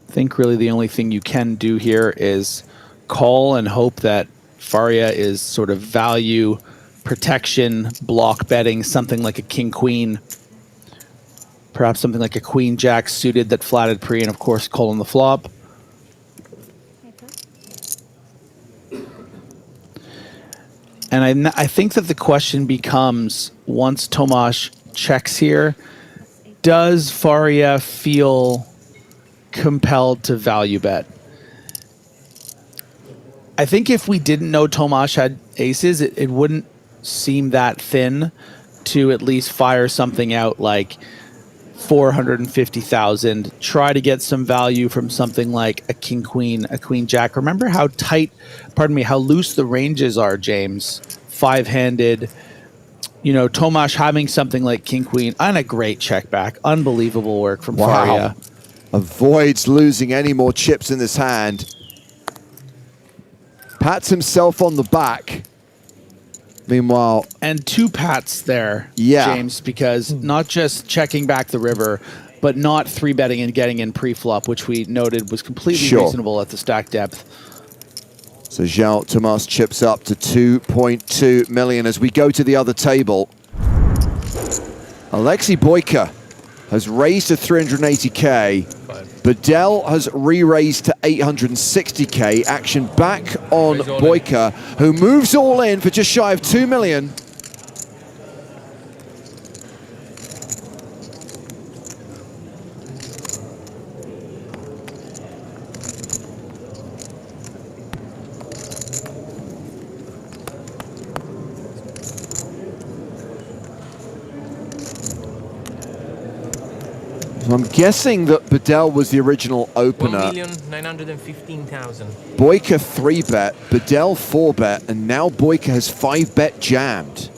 I think really the only thing you can do here is call and hope that Faria is sort of value protection, block betting, something like a king-queen, perhaps something like a queen-jack suited that flatted pre, and of course call on the flop. And I think that the question becomes, once Tomasz checks here, does Faria feel compelled to value bet? I think if we didn't know Tomasz had aces, it wouldn't seem that thin to at least fire something out like 450,000, try to get some value from something like a king queen, a queen jack. Remember how tight, how loose the ranges are, James. 5-handed, you know, Tomasz having something like king queen and a great check back. Unbelievable work from Faria. Avoids losing any more chips in this hand. Pats himself on the back. Meanwhile, and 2 pats there, yeah, James, because not just checking back the river, but not 3-betting and getting in pre-flop, which we noted was completely reasonable at the stack depth. So João Tomás chips up to 2.2 million as we go to the other table. Alexei Boyka has raised to 380k. Bedell has re-raised to 860k. Action back on Boyka, who moves all in for just shy of 2 million. So I'm guessing that Bedell was the original opener. 1,915,000. Boyka 3-bet, Bedell 4-bet, and now Boyka has 5-bet jammed.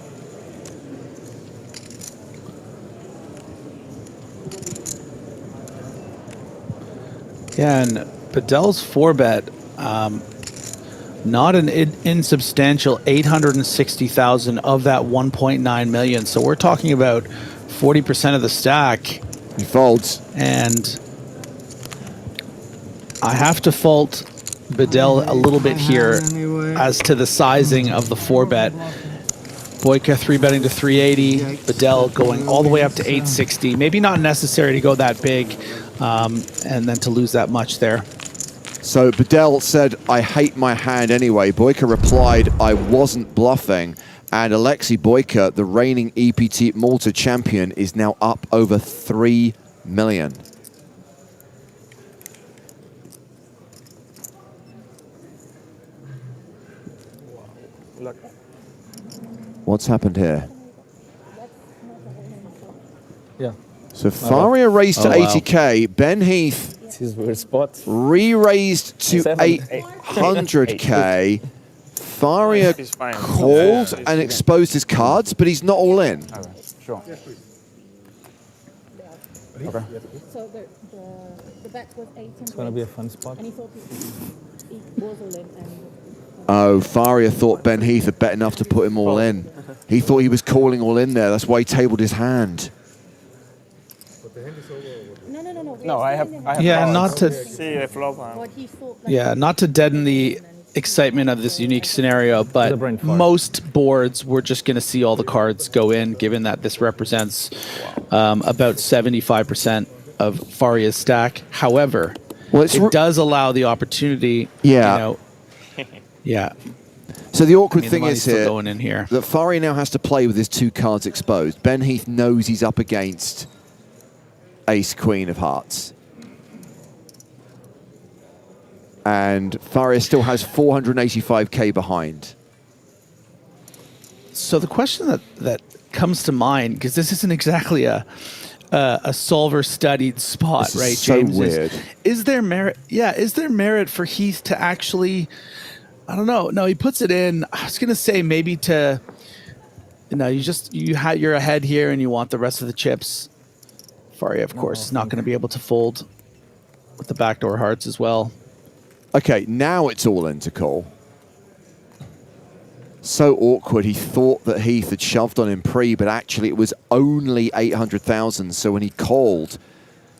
Yeah, and Bedell's 4-bet, not an insubstantial 860,000 of that 1.9 million. So we're talking about 40% of the stack. He folds. And I have to fault Bedell a little bit here as to the sizing of the 4-bet. Boyka 3-betting to 380, Bedell going all the way up to 860. Maybe not necessary to go that big and then to lose that much there. So Bedell said, I hate my hand anyway. Boyka replied, I wasn't bluffing. And Alexei Boyka, the reigning EPT Malta champion, is now up over 3 million. What's happened here? Yeah. So Faria raised to 80k. Ben Heath his weird spot. Re-raised to 800k. Faria called and exposed his cards, but he's not all in. Sure. Okay. So the bet was 800. It's going to be a fun spot. And he thought he was all in. Oh, Faria thought Ben Heath had bet enough to put him all in. He thought he was calling all in there. That's why he tabled his hand. No, I have yeah, not to see a flop. Yeah, not to deaden the excitement of this unique scenario, but most boards we're just going to see all the cards go in, given that this represents about 75% of Faria's stack. However, it does allow the opportunity. Yeah. You know, yeah. So the awkward thing is here, going in here that Faria now has to play with his 2 cards exposed. Ben Heath knows he's up against Ace Queen of Hearts. And Faria still has 485k behind. So the question that comes to mind, because this isn't exactly a solver studied spot, this right, is so James? Weird. Is there merit? Yeah, is there merit for Heath to actually? I don't know. No, he puts it in. I was gonna say maybe to. You're ahead here and you want the rest of the chips. Faria, of course, is not going to be able to fold with the backdoor hearts as well. Okay, now it's all in to call. So awkward. He thought that Heath had shoved on him pre, but actually it was only 800,000. So when he called,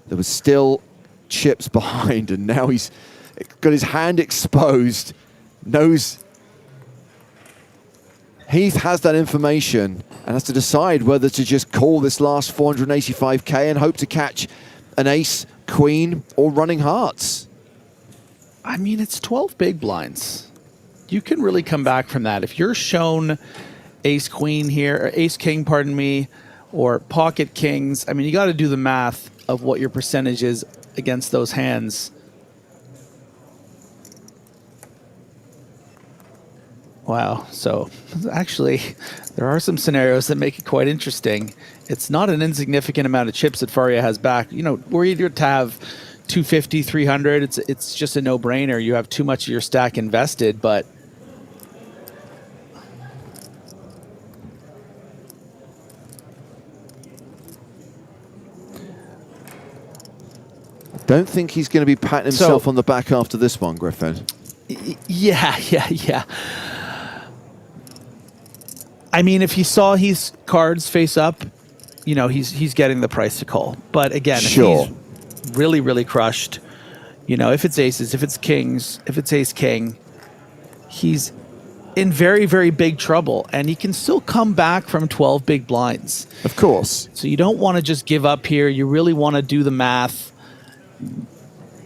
there was still chips behind, and now he's got his hand exposed. Knows Heath has that information and has to decide whether to just call this last 485k and hope to catch an ace, queen, or running hearts. I mean, it's 12 big blinds. you can really come back from that. If you're shown ace queen here, or ace king, pardon me, or pocket kings, I mean, you got to do the math of what your percentage is against those hands. Wow. So actually, there are some scenarios that make it quite interesting. It's not an insignificant amount of chips that Faria has back. You know, we're either to have 250, 300. It's just a no-brainer. You have too much of your stack invested, but don't think he's going to be patting himself on the back after this one, Griffin. Yeah. I mean, if he saw his cards face up, you know, he's getting the price to call. But again, sure, if he's really, really crushed, you know, if it's aces, if it's kings, if it's ace king, he's in very, very big trouble. And he can still come back from 12 big blinds. Of course. So you don't want to just give up here. You really want to do the math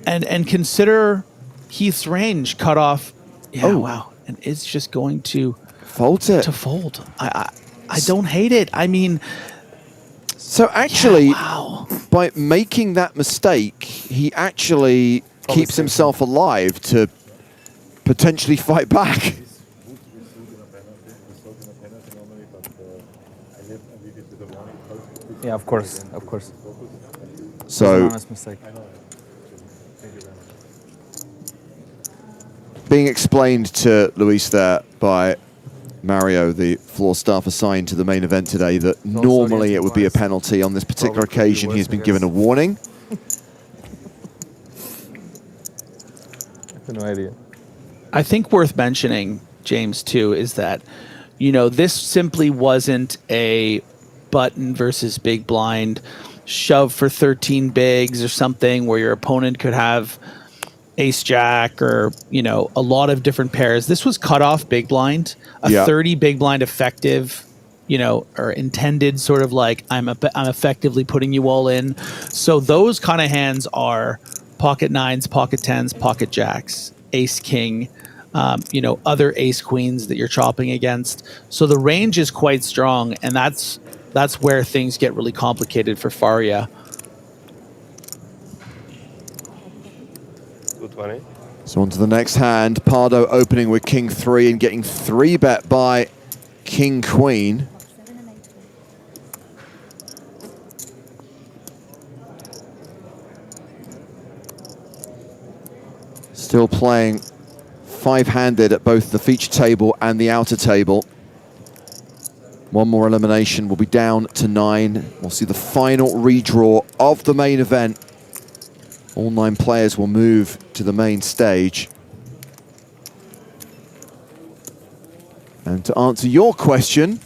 and consider Heath's range cut off. Yeah, oh, wow. And it's just going to fold it. To fold. I don't hate it. I mean, so actually, wow. By making that mistake, he actually keeps himself alive to potentially fight back. Yeah, of course, of course. So, an honest mistake. being explained to Luis there by Mario, the floor staff assigned to the main event today, that normally it would be a penalty. On this particular occasion, he's been given a warning. I have no idea. I think worth mentioning, James, too, is that, you know, this simply wasn't a button versus big blind shove for 13 bigs or something where your opponent could have ace jack or, you know, a lot of different pairs. This was cut off big blind, a 30 big blind effective, you know, or intended sort of like I'm effectively putting you all in. So those kind of hands are pocket nines, pocket tens, pocket jacks, ace king, you know, other ace queens that you're chopping against. So the range is quite strong, and that's where things get really complicated for Faria. 220. So on to the next hand. Pardo opening with king 3 and getting 3-bet by king queen. Still playing 5-handed at both the feature table and the outer table. One more elimination, will be down to 9. We'll see the final redraw of the main event. All 9 players will move to the main stage. And to answer your question,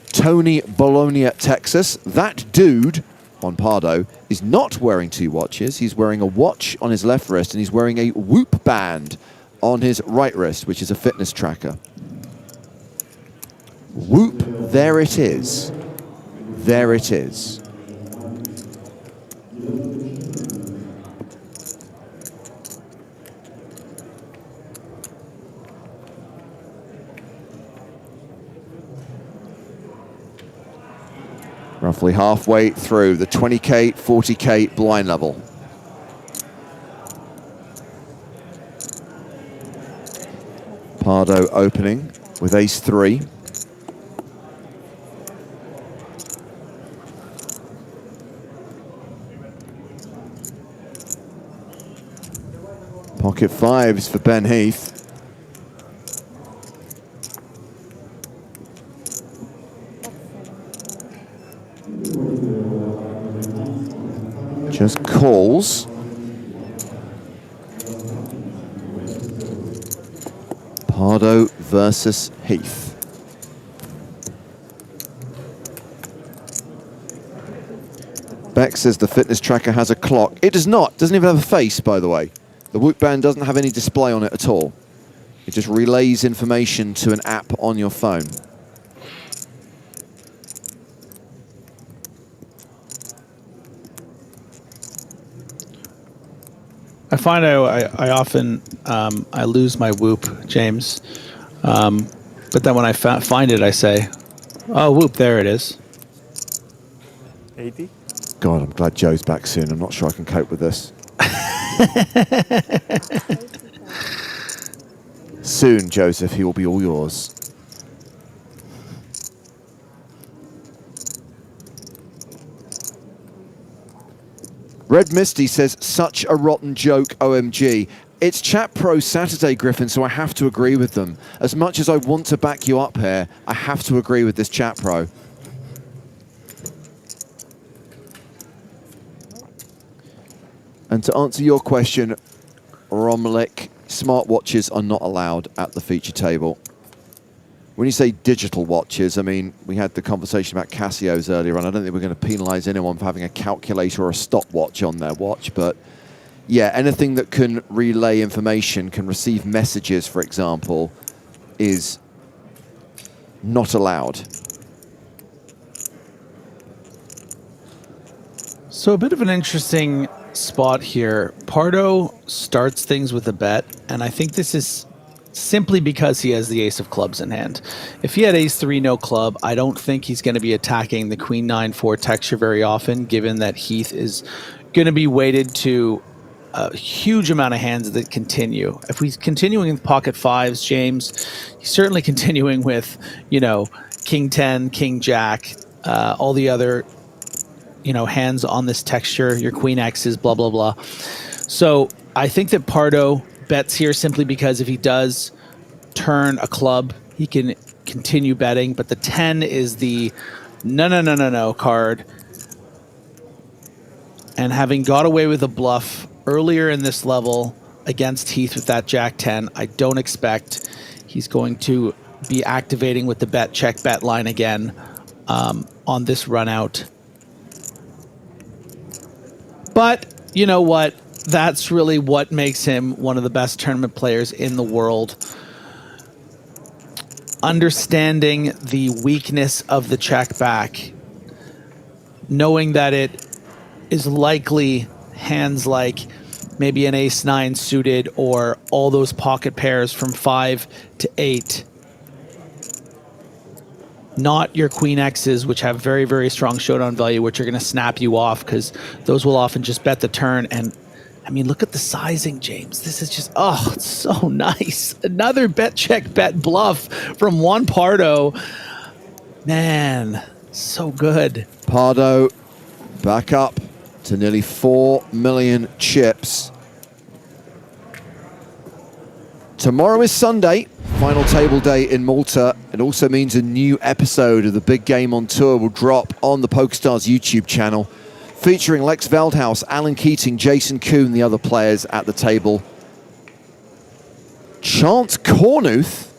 Tony Bologna, Texas, that dude on Pardo is not wearing 2 watches. He's wearing a watch on his left wrist and he's wearing a Whoop band on his right wrist, which is a fitness tracker. Whoop, there it is. There it is. Roughly halfway through the 20K, 40K blind level. Pardo opening with ace 3. Pocket 5s for Ben Heath. Just calls. Pardo versus Heath. Beck says the fitness tracker has a clock. It does not. Doesn't even have a face, by the way. The Whoop band doesn't have any display on it at all. It just relays information to an app on your phone. I find I often I lose my Whoop, James. But then when I find it, I say, oh, whoop, there it is. 80? God, I'm glad Joe's back soon. I'm not sure I can cope with this. Soon, Joseph, he will be all yours. Red Misty says, such a rotten joke, OMG. It's Chat Pro Saturday, Griffin, so I have to agree with them. As much as I want to back you up here, I have to agree with this Chat Pro. And to answer your question, Romlik, smartwatches are not allowed at the feature table. When you say digital watches, I mean, we had the conversation about Casios earlier on. I don't think we're going to penalize anyone for having a calculator or a stopwatch on their watch, but yeah, anything that can relay information, can receive messages, for example, is not allowed. So a bit of an interesting spot here. Pardo starts things with a bet, and I think this is simply because he has the ace of clubs in hand. If he had ace 3 no club, I don't think he's going to be attacking the queen 9-4 texture very often, given that Heath is going to be weighted to a huge amount of hands that continue. If he's continuing with pocket fives, James, he's certainly continuing with, you know, king 10, king jack, all the other, you know, hands on this texture, your queen X's, blah, blah, blah. So I think that Pardo bets here simply because if he does turn a club, he can continue betting, but the 10 is the no card. And having got away with a bluff earlier in this level against Heath with that jack 10, I don't expect he's going to be activating with the bet check bet line again on this run out. But you know what? That's really what makes him one of the best tournament players in the world. Understanding the weakness of the check back, knowing that it is likely hands like maybe an ace 9 suited or all those pocket pairs from 5 to 8. Not your queen X's, which have very, very strong showdown value, which are going to snap you off because those will often just bet the turn. And I mean, look at the sizing, James. This is just, oh, it's so nice. Another bet check, bet bluff from Juan Pardo. Man, so good. Pardo back up to nearly 4 million chips. Tomorrow is Sunday, final table day in Malta. It also means a new episode of the Big Game on Tour will drop on the PokerStars YouTube channel, featuring Lex Veldhouse, Alan Keating, Jason Kuhn, the other players at the table. Chance Cornuth,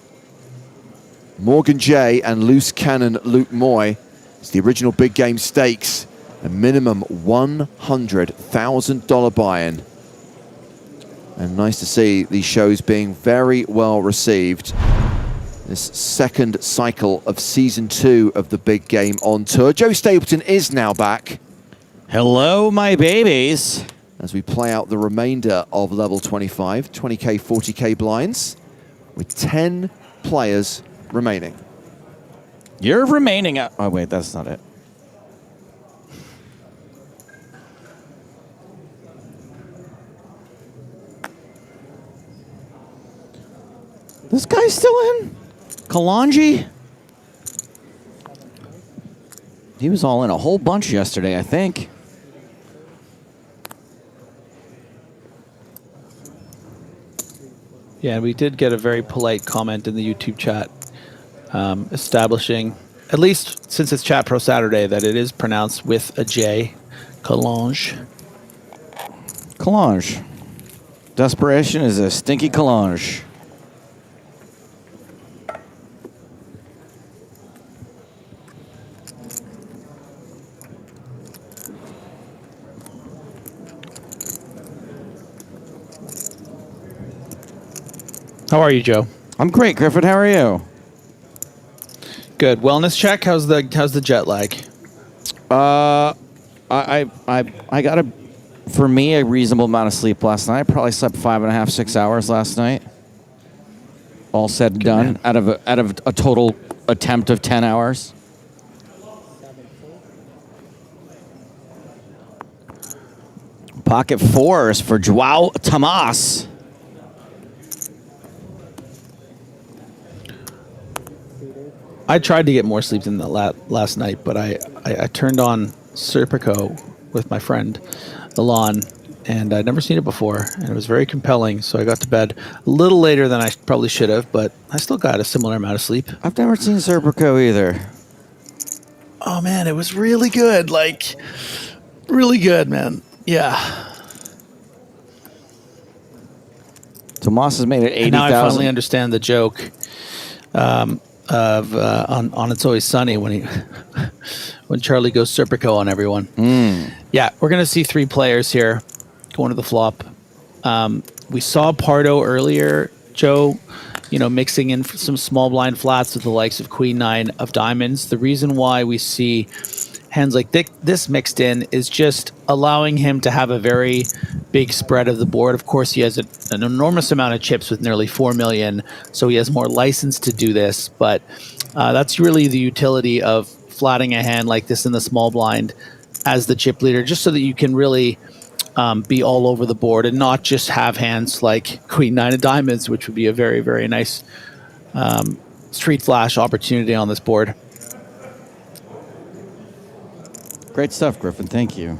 Morgan J, and loose cannon Luke Moy. It's the original Big Game stakes, a minimum $100,000 buy-in. And nice to see these shows being very well received. This second cycle of season 2 of the Big Game on Tour. Joe Stapleton is now back. Hello, my babies. As we play out the remainder of level 25, 20K, 40K blinds, with 10 players remaining. You're remaining at... Oh, wait, that's not it. This guy's still in? Kalanji? He was all in a whole bunch yesterday, I think. Yeah, we did get a very polite comment in the YouTube chat establishing, at least since it's Chat Pro Saturday, that it is pronounced with a J. Kalange. Kalange. Desperation is a stinky Kalange. How are you, Joe? I'm great, Griffin. How are you? Good. Wellness check. How's the jet lag? I got for me, a reasonable amount of sleep last night. I probably slept 5.5, 6 hours last night. All said and done, out of a total attempt of 10 hours. Pocket fours for Joao Tomas. I tried to get more sleep than that last night, but I turned on Serpico with my friend Alon, and I'd never seen it before, and it was very compelling, so I got to bed a little later than I probably should have, but I still got a similar amount of sleep. I've never seen Serpico either. Oh, man, it was really good. Like, really good, man. Yeah. Tomas has made it 80,000. And now I finally understand the joke on It's Always Sunny when Charlie goes Serpico on everyone. Yeah, we're going to see 3 players here going to the flop. We saw Pardo earlier, Joe, mixing in some small blind flats with the likes of Queen 9 of diamonds. The reason why we see hands like this mixed in is just allowing him to have a very big spread of the board. Of course, he has an enormous amount of chips with nearly 4 million, so he has more license to do this, but that's really the utility of flatting a hand like this in the small blind as the chip leader, just so that you can really be all over the board and not just have hands like Queen 9 of diamonds, which would be a very, very nice street flash opportunity on this board. Great stuff, Griffin. Thank you.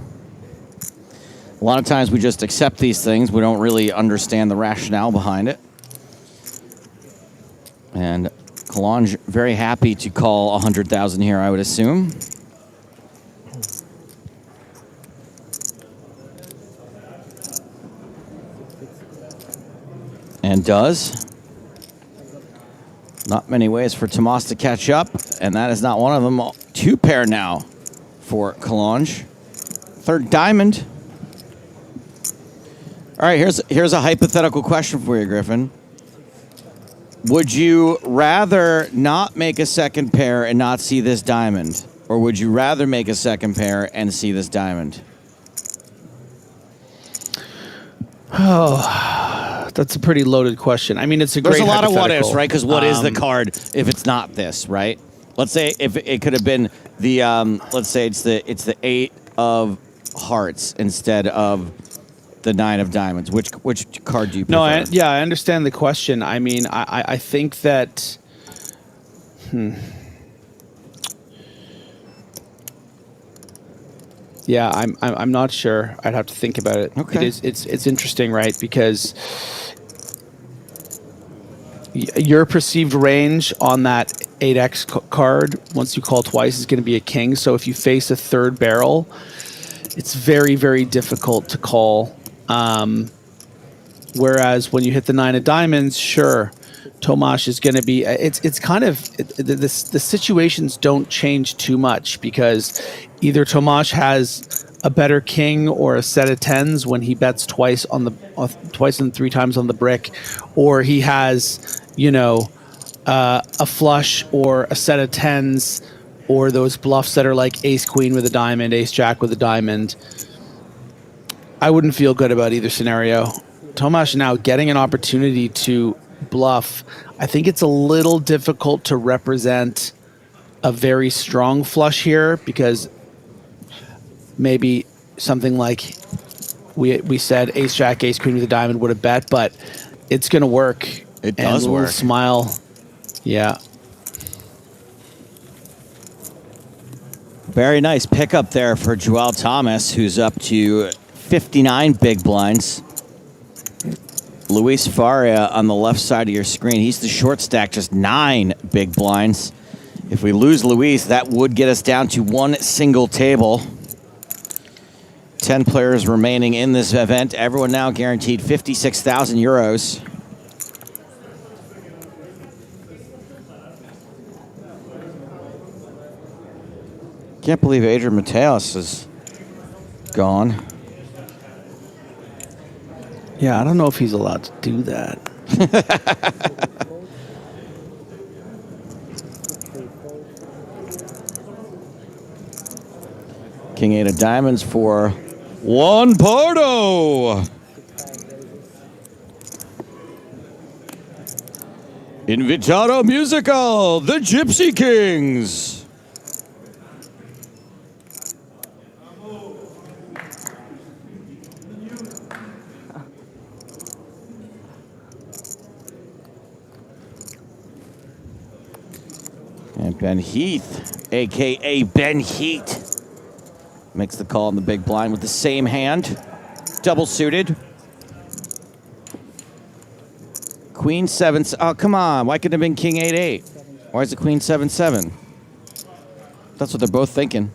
A lot of times we just accept these things. We don't really understand the rationale behind it. And Kalange very happy to call 100,000 here, I would assume. And does. Not many ways for Tomas to catch up, and that is not one of them. 2 pair now for Kalange. 3rd diamond. All right, here's a hypothetical question for you, Griffin. Would you rather not make a second pair and not see this diamond? Or would you rather make a second pair and see this diamond? Oh, that's a pretty loaded question. I mean, it's a great There's a lot of what ifs, hypothetical. right? Because what is the card if it's not this, right? Let's say if it could have been the, let's say it's the 8 of hearts instead of the 9 of diamonds. Which card do you prefer? No, I understand the question. I mean, I think that. Yeah, I'm not sure. I'd have to think about it. Okay. It's interesting, right? Because your perceived range on that 8x card, once you call twice, is going to be a king. So if you face a 3rd barrel, it's very, very difficult to call. Whereas when you hit the 9 of diamonds, sure, Tomas is going to be. It's kind of the situations don't change too much because either Tomas has a better king or a set of 10s when he bets twice and 3 times on the brick, or he has a flush or a set of 10s, or those bluffs that are like ace queen with a diamond, ace jack with a diamond. I wouldn't feel good about either scenario. Tomas now getting an opportunity to bluff. I think it's a little difficult to represent a very strong flush here because maybe something like we said ace jack, ace queen with a diamond would have bet, but it's going to work. It does and work. Smile. Yeah. Very nice pickup there for Joao Tomas, who's up to 59 big blinds. Luis Faria on the left side of your screen. He's the short stack, just 9 big blinds. If we lose Luis, that would get us down to 1 single table. 10 players remaining in this event. Everyone now guaranteed 56,000 euros. Can't believe Adrian Mateos is gone. Yeah, I don't know if he's allowed to do that. King 8 of diamonds for Juan Pardo. Invitado Musical, the Gypsy Kings. And Ben Heath, a.k.a. Ben Heat, makes the call on the big blind with the same hand. Double suited. Queen 7. Oh, come on. Why couldn't it have been King 8-8? Why is it Queen 7-7? That's what they're both thinking. Do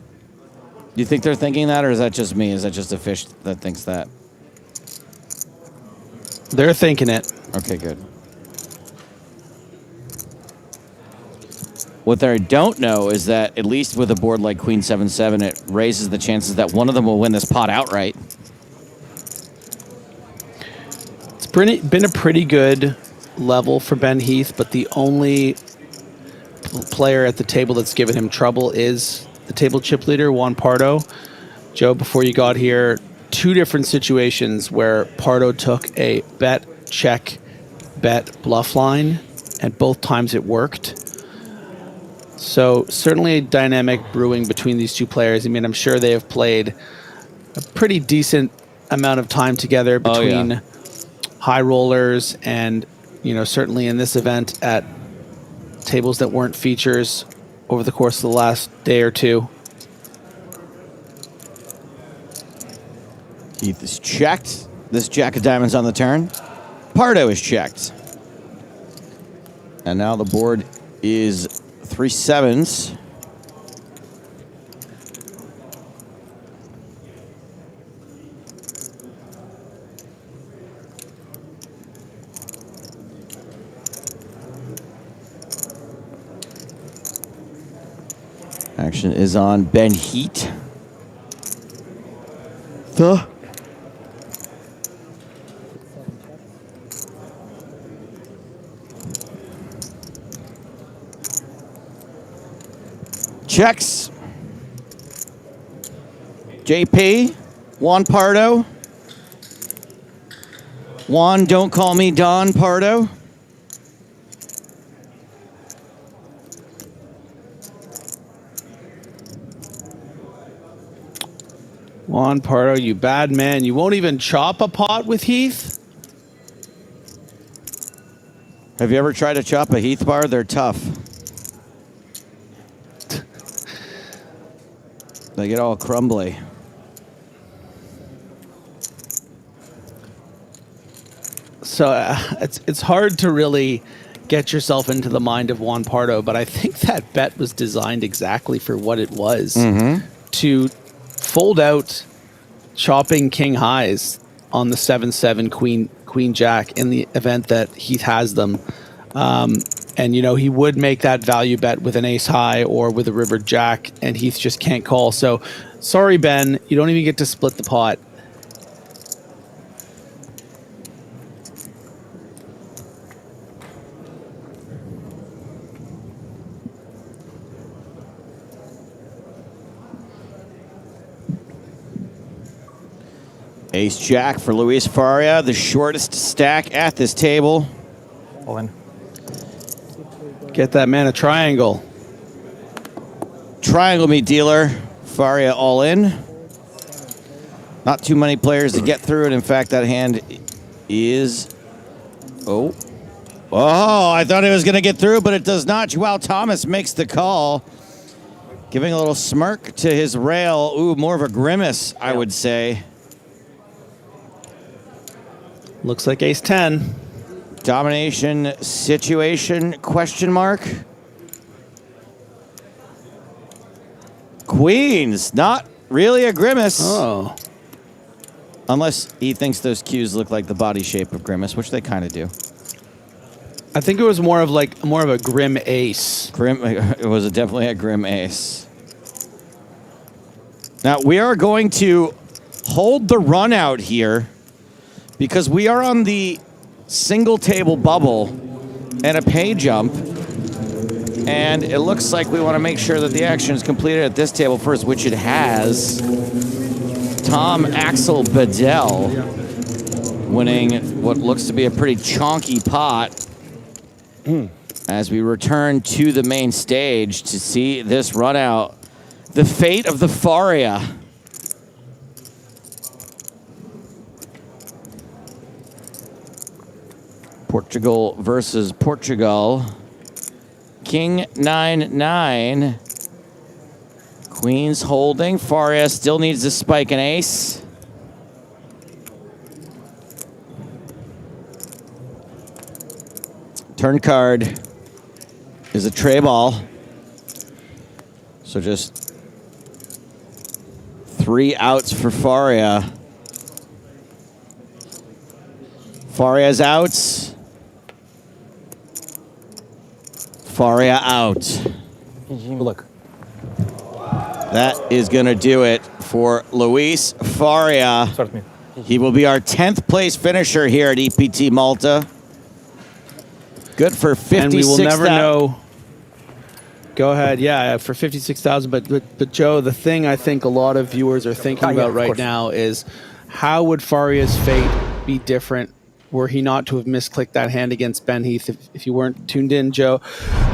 you think they're thinking that, or is that just me? Is that just a fish that thinks that? They're thinking it. Okay, good. What they don't know is that, at least with a board like Queen 7-7, it raises the chances that one of them will win this pot outright. It's been a pretty good level for Ben Heath, but the only player at the table that's given him trouble is the table chip leader, Juan Pardo. Joe, before you got here, 2 different situations where Pardo took a bet, check, bet, bluff line, and both times it worked. So certainly a dynamic brewing between these 2 players. I mean, I'm sure they have played a pretty decent amount of time together between high rollers and, you know, certainly in this event at tables that weren't features over the course of the last day or 2. Heath is checked. This Jack of Diamonds on the turn. Pardo is checked. And now the board is 3 7s. Action is on Ben Heat. Checks. JP. Juan Pardo. Juan, don't call me Don Pardo. Juan Pardo, you bad man. You won't even chop a pot with Heath? Have you ever tried to chop a Heath bar? They're tough. They get all crumbly. So it's hard to really get yourself into the mind of Juan Pardo, but I think that bet was designed exactly for what it was. To fold out chopping king highs on the 7-7 queen jack in the event that Heath has them. And, you know, he would make that value bet with an ace high or with a river jack, and Heath just can't call. So, sorry, Ben, you don't even get to split the pot. Ace Jack for Luis Faria, the shortest stack at this table. All in. Get that man a triangle. Triangle me, dealer. Faria all in. Not too many players to get through it. In fact, that hand is... Oh, I thought it was going to get through, but it does not. Joao Thomas makes the call. Giving a little smirk to his rail. Ooh, more of a grimace, I would say. Looks like ace 10. Domination situation, question mark. Queens, not really a grimace. Oh. Unless he thinks those cues look like the body shape of grimace, which they kind of do. I think it was more of a grim ace. It was definitely a grim ace. Now we are going to hold the run out here because we are on the single table bubble and a pay jump, and it looks like we want to make sure that the action is completed at this table first, which it has. Tom Axel Bedell winning what looks to be a pretty chonky pot. as we return to the main stage to see this run out. The fate of the Faria. Portugal versus Portugal. King 9-9. Queen's holding. Faria still needs to spike an ace. Turn card is a tray ball. So just 3 outs for Faria. Faria's outs. Faria out. Look. That is going to do it for Luis Faria. He will be our 10th place finisher here at EPT Malta. Good for 56,000. And we will never know. Go ahead. Yeah, for 56,000. But Joe, the thing I think a lot of viewers are thinking about right now is how would Faria's fate be different were he not to have misclicked that hand against Ben Heath? If you weren't tuned in, Joe,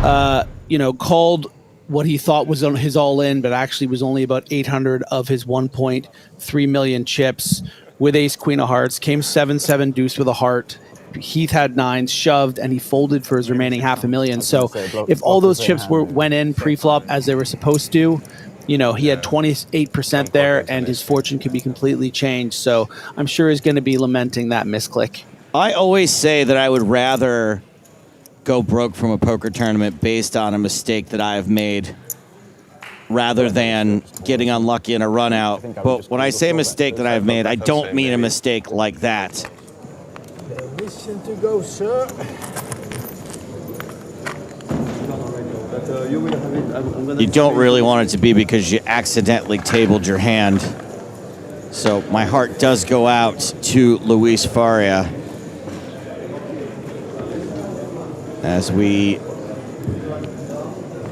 called what he thought was on his all-in, but actually was only about 800 of his 1.3 million chips with ace queen of hearts, came 7-7 deuce with a heart. Heath had 9s, shoved, and he folded for his remaining $500,000. So if all those chips went in pre-flop as they were supposed to, he had 28% there, and his fortune could be completely changed. So I'm sure he's going to be lamenting that misclick. I always say that I would rather go broke from a poker tournament based on a mistake that I have made rather than getting unlucky in a run out. But when I say mistake that I've made, I don't mean a mistake like that. Permission to go, sir. You don't really want it to be because you accidentally tabled your hand. So my heart does go out to Luis Faria as we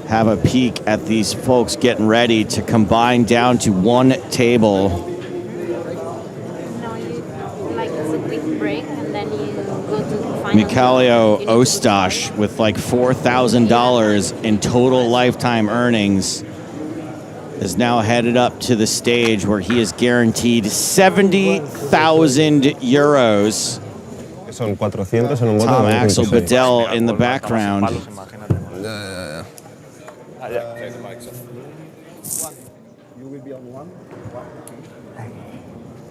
have a peek at these folks getting ready to combine down to one table. Mikhailo Ostash with like $4,000 in total lifetime earnings is now headed up to the stage where he is guaranteed 70,000 euros. Tom Axel Bedell in the background.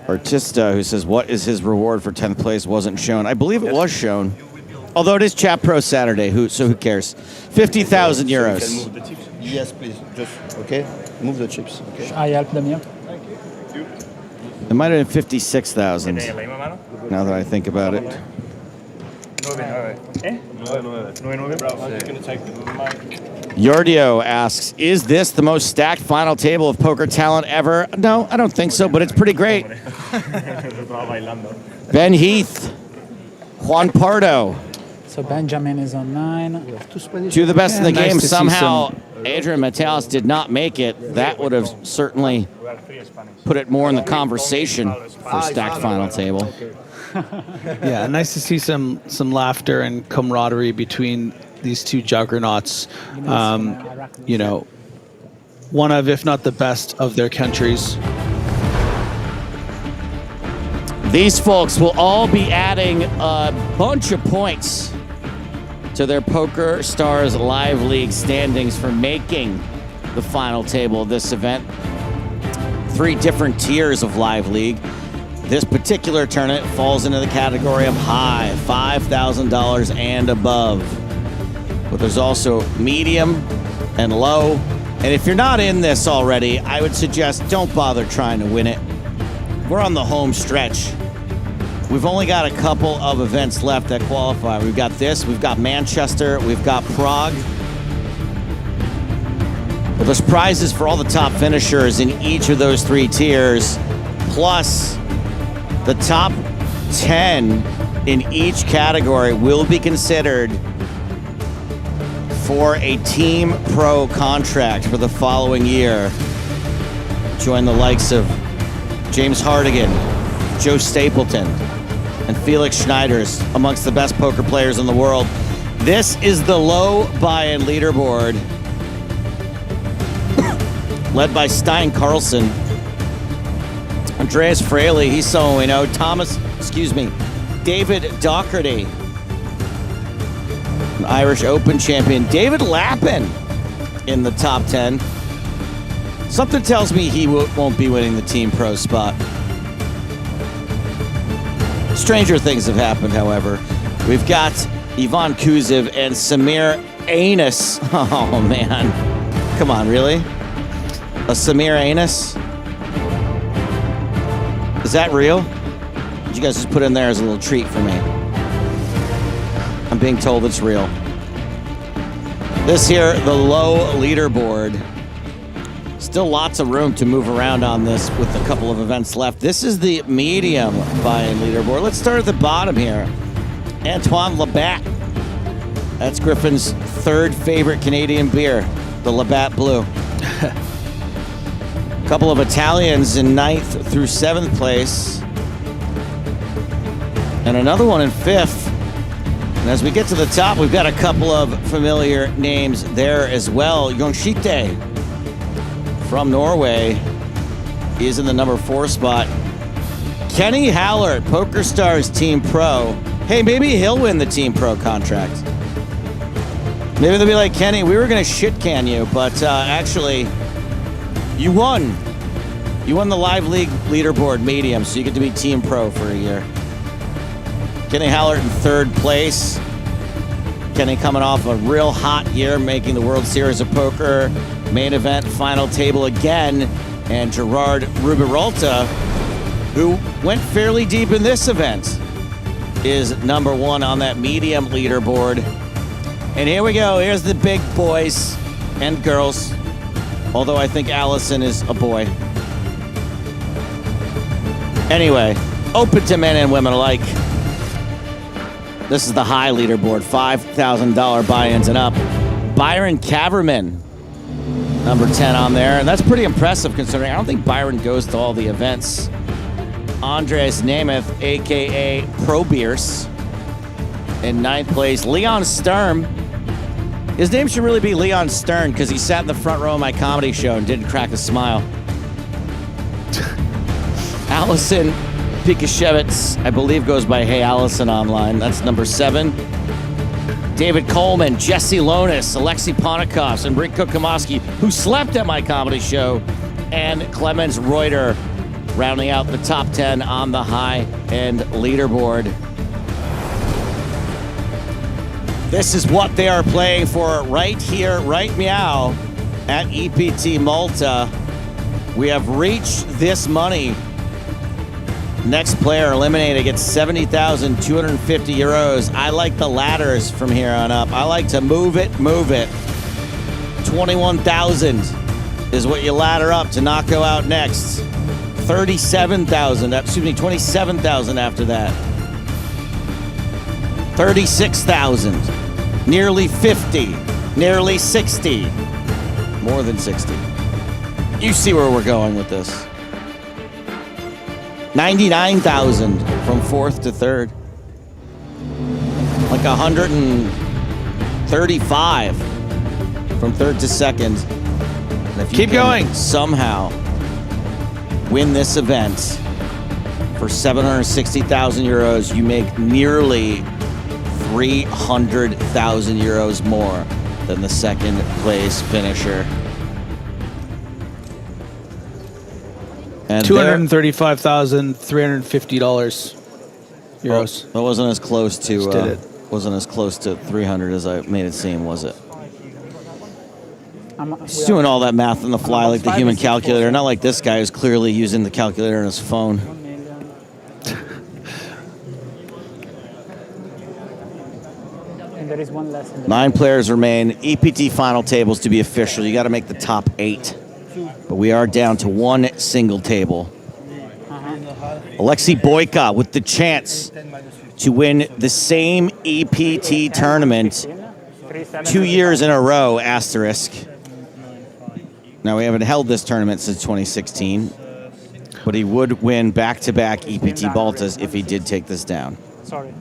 Artista, who says, what is his reward for 10th place, wasn't shown. I believe it was shown. Although it is Chat Pro Saturday, so who cares? 50,000 euros. Yes, please. Just, okay? Move the chips. Okay. I help them here. It might have been 56,000, now that I think about it. Yordio asks, is this the most stacked final table of poker talent ever? No, I don't think so, but it's pretty great. Ben Heath, Juan Pardo. So Benjamin is on 9. Two of the best in the game. Somehow, Adrian Mateos did not make it. That would have certainly put it more in the conversation for stacked final table. Yeah, nice to see some laughter and camaraderie between these two juggernauts. One of, if not the best, of their countries. These folks will all be adding a bunch of points to their PokerStars Live League standings for making the final table of this event. 3 different tiers of Live League. This particular tournament falls into the category of high, $5,000 and above. But there's also medium and low. And if you're not in this already, I would suggest don't bother trying to win it. We're on the home stretch. We've only got a couple of events left that qualify. We've got this, we've got Manchester, we've got Prague. But there's prizes for all the top finishers in each of those 3 tiers, plus the top 10 in each category will be considered for a Team Pro contract for the following year. Join the likes of James Hardigan, Joe Stapleton, and Felix Schneider's amongst the best poker players in the world. This is the low buy-in leaderboard, led by Stein Carlson. Andreas Fraley, he's someone we know. David Docherty, an Irish Open champion. David Lappin in the top 10. Something tells me he won't be winning the Team Pro spot. Stranger things have happened, however. We've got Ivan Kuzev and Samir Anus. Oh, man. Come on, really? A Samir Anus? Is that real? Did you guys just put in there as a little treat for me? I'm being told it's real. This here, the low leaderboard. Still lots of room to move around on this with a couple of events left. This is the medium buy-in leaderboard. Let's start at the bottom here. Antoine Labatt. That's Griffin's third favorite Canadian beer, the Labatt Blue. A couple of Italians in 9th through 7th place. And another one in 5th. And as we get to the top, we've got a couple of familiar names there as well. Jonskite from Norway is in the number 4 spot. Kenny Hallert, PokerStars Team Pro. Hey, maybe he'll win the Team Pro contract. Maybe they'll be like, Kenny, we were going to shit can you, but actually, you won. You won the Live League leaderboard medium, so you get to be Team Pro for a year. Kenny Hallert in 3rd place. Kenny coming off a real hot year, making the World Series of Poker main event final table again. And Gerard Ruberalta, who went fairly deep in this event, is number 1 on that medium leaderboard. And here we go. Here's the big boys and girls. Although I think Allison is a boy. Anyway, open to men and women alike. This is the high leaderboard, $5,000 buy-ins and up. Byron Kaverman, number 10 on there. And that's pretty impressive considering I don't think Byron goes to all the events. Andres Namath, a.k.a. Pro Beers, in 9th place. Leon Sturm. His name should really be Leon Stern because he sat in the front row of my comedy show and didn't crack a smile. Allison Pikashevitz, I believe, goes by Hey Allison online. That's number 7. David Coleman, Jesse Lonis, Alexei Ponikovs, and Rick Kokomoski, who slept at my comedy show, and Clemens Reuter, rounding out the top 10 on the high-end leaderboard. This is what they are playing for right here, right meow, at EPT Malta. We have reached this money. Next player eliminated gets 70,250 euros. I like the ladders from here on up. I like to move it, move it. 21,000 is what you ladder up to not go out next. 37,000, 27,000 after that. 36,000, nearly 50, nearly 60, more than 60. You see where we're going with this. 99,000 from 4th to 3rd. Like 135 from 3rd to 2nd. And if you Keep going. Somehow win this event for 760,000 euros, you make nearly 300,000 euros more than the 2nd place finisher. And $235,350 euros. That wasn't as close to Just did it. wasn't as close to 300 as I made it seem, was it? Just doing all that math on the fly like the human calculator, not like this guy who's clearly using the calculator on his phone. And there is one less. 9 players remain. EPT final tables to be official. You got to make the top 8. But we are down to 1 single table. Alexei Boyka with the chance to win the same EPT tournament 2 years in a row, asterisk. Now, we haven't held this tournament since 2016, but he would win back-to-back EPT Baltas if he did take this down. Sorry.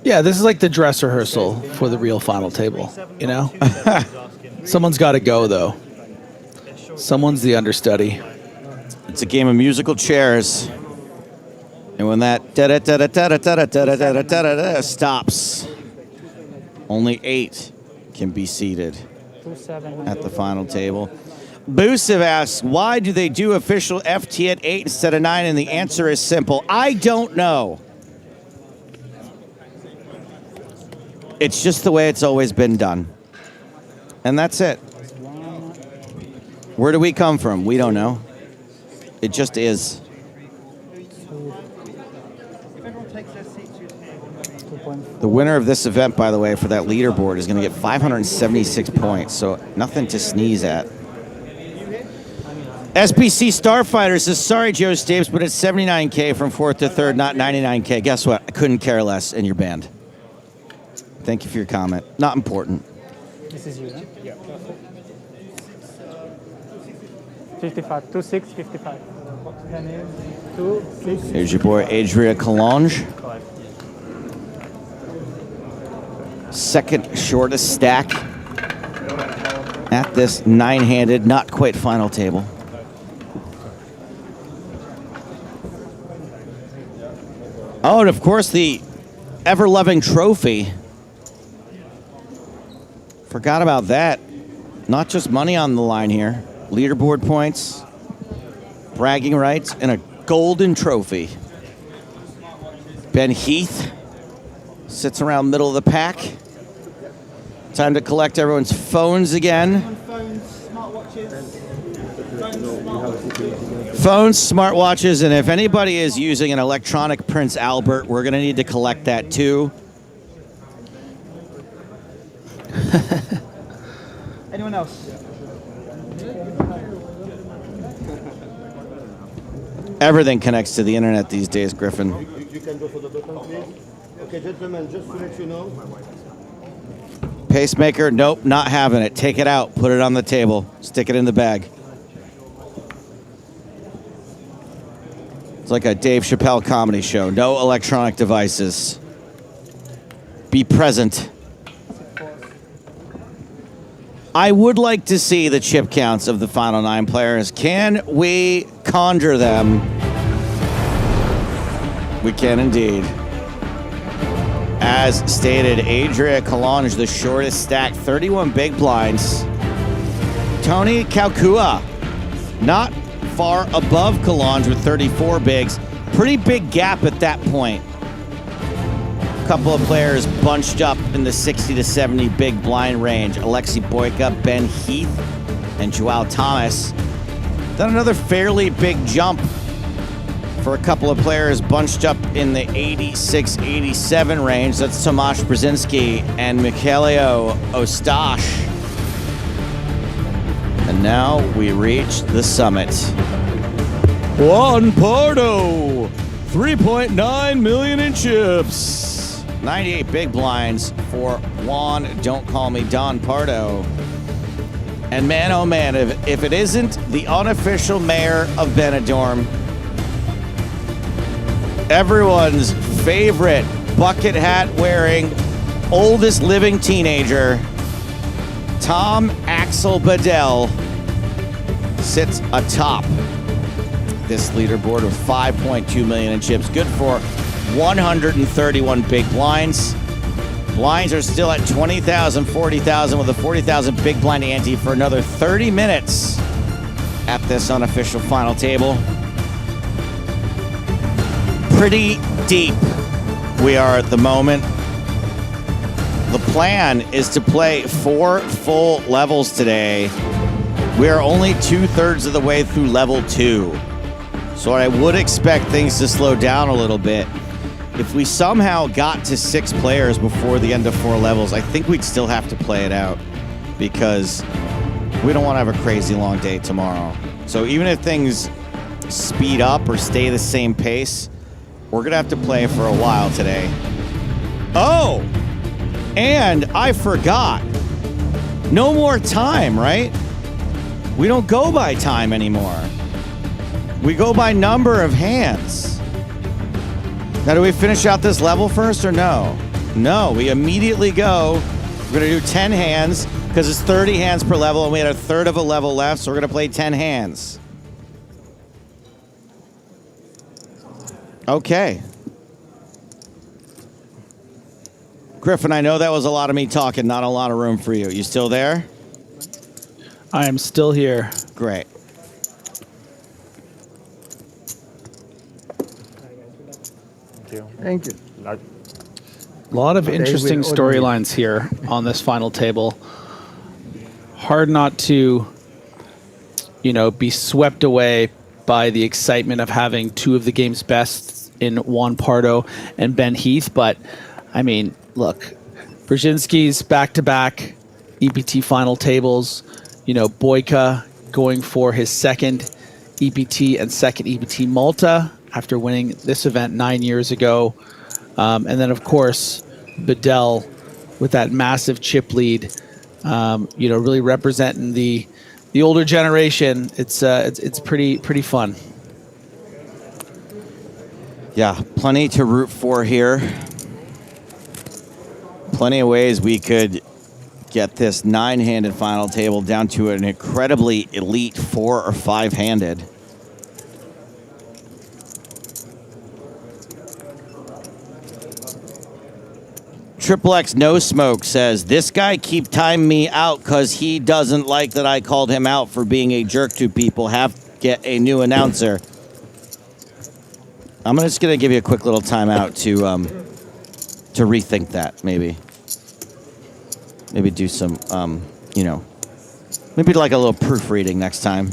Yeah, this is like the dress rehearsal for the real final table, you know? Someone's got to go, though. Someone's the understudy. It's a game of musical chairs. And when that stops, only 8 can be seated at the final table. Busev asks, why do they do official FT at 8 instead of 9? And the answer is simple. I don't know. It's just the way it's always been done. And that's it. Where do we come from? We don't know. It just is. The winner of this event, by the way, for that leaderboard is going to get 576 points, so nothing to sneeze at. SPC Starfighter says, sorry, Joe Stapes, but it's 79K from 4th to 3rd, not 99K. Guess what? I couldn't care less, and you're banned. Thank you for your comment. Not important. This is you, huh? Yeah. 55, 2-6, 55. 2-6. Here's your boy, Adria Collonge. Second shortest stack at this 9-handed, not quite final table. Oh, and of course the ever-loving trophy. Forgot about that. Not just money on the line here. Leaderboard points, bragging rights, and a golden trophy. Ben Heath sits around middle of the pack. Time to collect everyone's phones again. Phones, smartwatches, and if anybody is using an electronic Prince Albert, we're going to need to collect that too. Anyone else? Everything connects to the internet these days, Griffin. You can go for the button, please. Okay, gentlemen, just to let you know. Pacemaker, nope, not having it. Take it out, put it on the table, stick it in the bag. It's like a Dave Chappelle comedy show. No electronic devices. Be present. I would like to see the chip counts of the final 9 players. Can we conjure them? We can indeed. As stated, Adria Collonge, the shortest stack, 31 big blinds. Tony Kaukua, not far above Collonge with 34 bigs. Pretty big gap at that point. Couple of players bunched up in the 60 to 70 big blind range. Alexei Boyka, Ben Heath, and Joao Thomas. Then another fairly big jump for a couple of players bunched up in the 86, 87 range. That's Tomasz Brzezinski and Mikhailo Ostash. And now we reach the summit. Juan Pardo, 3.9 million in chips. 98 big blinds for Juan, don't call me Don Pardo. And man, oh man, if it isn't the unofficial mayor of Benidorm, everyone's favorite bucket hat wearing, oldest living teenager, Tom Axel Bedell, sits atop this leaderboard of 5.2 million in chips. Good for 131 big blinds. Blinds are still at 20,000, 40,000 with a 40,000 big blind ante for another 30 minutes at this unofficial final table. Pretty deep we are at the moment. The plan is to play 4 full levels today. We are only 2/3 of the way through level 2. So I would expect things to slow down a little bit. If we somehow got to 6 players before the end of 4 levels, I think we'd still have to play it out because we don't want to have a crazy long day tomorrow. So even if things speed up or stay the same pace, we're going to have to play for a while today. Oh, and I forgot. No more time, right? We don't go by time anymore. We go by number of hands. Now, do we finish out this level first or no? No, we immediately go. We're going to do 10 hands because it's 30 hands per level, and we had a third of a level left, so we're going to play 10 hands. Okay. Griffin, I know that was a lot of me talking, not a lot of room for you. You still there? I am still here. Great. Thank you. A lot of interesting storylines here on this final table. Hard not to, be swept away by the excitement of having two of the game's best in Juan Pardo and Ben Heath. But, I mean, look, Brzezinski's back-to-back EPT final tables. Boyka going for his second EPT and second EPT Malta after winning this event 9 years ago. And then, of course, Bedell with that massive chip lead, really representing the older generation. It's pretty fun. Yeah, plenty to root for here. Plenty of ways we could get this 9-handed final table down to an incredibly elite 4 or 5-handed. Triple X No Smoke says, this guy keep timing me out because he doesn't like that I called him out for being a jerk to people. Get a new announcer. I'm just going to give you a quick little timeout to rethink that, maybe. Maybe do some, maybe like a little proofreading next time.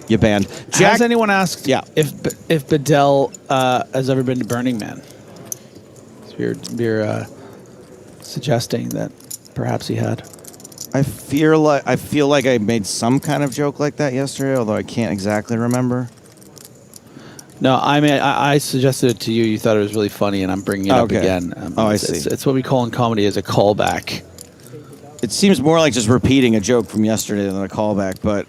You banned. Jack, has anyone asked if Bedell has ever been to Burning Man? You're suggesting that perhaps he had. I feel like I made some kind of joke like that yesterday, although I can't exactly remember. No, I mean, I suggested it to you. You thought it was really funny, and I'm bringing it up again. I see. It's what we call in comedy as a callback. It seems more like just repeating a joke from yesterday than a callback, but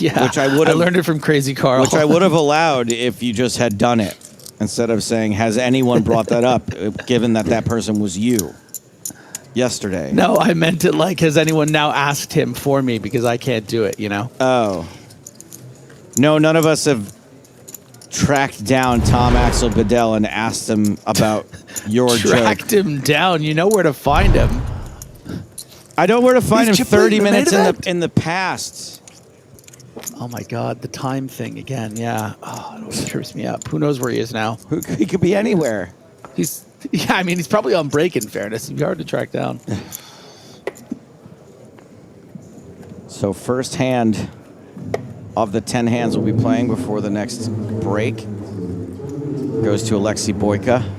yeah, which I learned it from Crazy Carl, which I would have allowed if you just had done it instead of saying, "Has anyone brought that up?" Given that person was you yesterday. No, I meant it like, has anyone now asked him for me because I can't do it? Oh, no, none of us have tracked down Tom Axel Bedell and asked him about your tracked joke. him down. You know where to find him. I know where to find him 30 minutes in the past. Oh my God, the time thing again. Yeah. Oh, it always trips me up. Who knows where he is now? He could be anywhere. He's probably on break, in fairness. It'd be hard to track down. So first hand of the 10 hands we'll be playing before the next break goes to Alexei Boyka.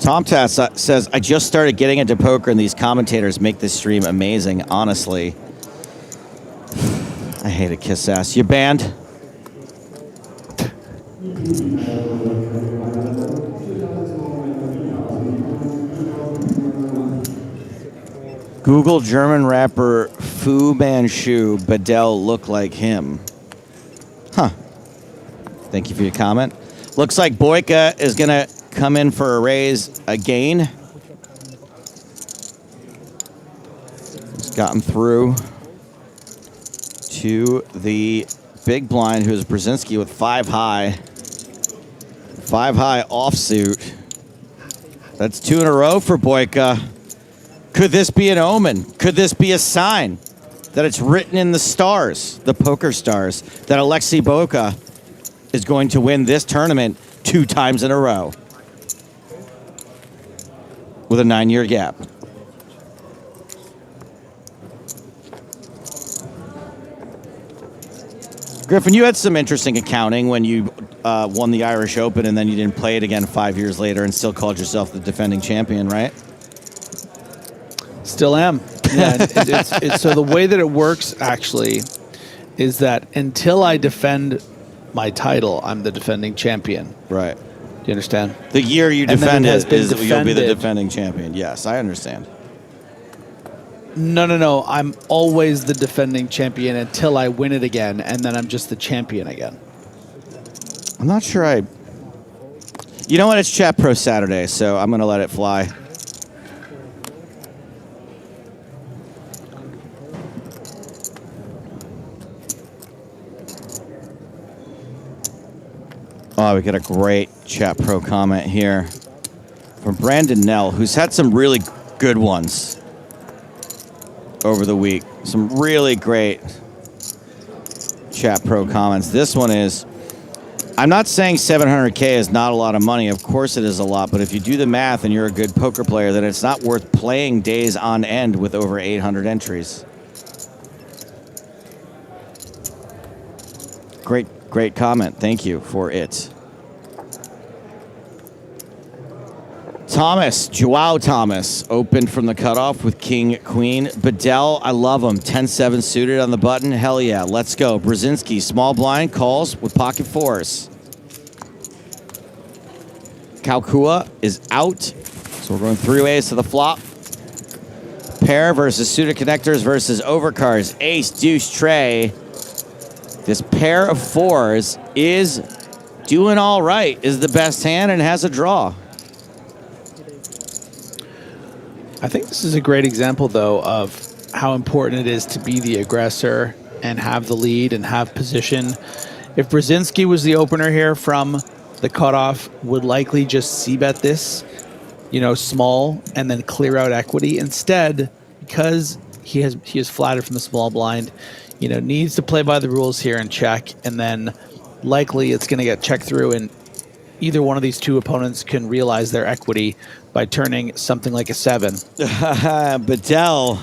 Tom Tass says, I just started getting into poker and these commentators make this stream amazing, honestly. I hate a kiss ass. You banned? Google German rapper Fu Manchu Bedell look like him. Huh. Thank you for your comment. Looks like Boyka is going to come in for a raise again. He's gotten through to the big blind, who is Brzezinski with 5 high. 5 high offsuit. That's 2 in a row for Boyka. Could this be an omen? Could this be a sign that it's written in the stars, the poker stars, that Alexei Boyka is going to win this tournament 2 times in a row with a 9-year gap? Griffin, you had some interesting accounting when you won the Irish Open and then you didn't play it again 5 years later and still called yourself the defending champion, right? Still am. Yeah, so the way that it works, actually, is that until I defend my title, I'm the defending champion. Right. Do you understand? The year you defend it is you'll be the defending champion. Yes, I understand. No. I'm always the defending champion until I win it again, and then I'm just the champion again. I'm not sure I... You know what? It's Chat Pro Saturday, so I'm going to let it fly. Oh, we got a great Chat Pro comment here from Brandon Nell, who's had some really good ones over the week. Some really great Chat Pro comments. This one is, I'm not saying 700K is not a lot of money. Of course it is a lot, but if you do the math and you're a good poker player, then it's not worth playing days on end with over 800 entries. Great comment. Thank you for it. Joao Thomas, opened from the cutoff with King, Queen. Bedell, I love him. 10-7 suited on the button. Hell yeah, let's go. Brzezinski, small blind, calls with pocket fours. Kaukua is out. So we're going 3 ways to the flop. Pair versus suited connectors versus overcards. Ace, deuce, tray. This pair of fours is doing all right, is the best hand, and has a draw. I think this is a great example, though, of how important it is to be the aggressor and have the lead and have position. If Brzezinski was the opener here from the cutoff, would likely just c-bet this, small, and then clear out equity. Instead, because he is flattered from the small blind, needs to play by the rules here and check, and then likely it's going to get checked through, and either one of these two opponents can realize their equity by turning something like a 7. Bedell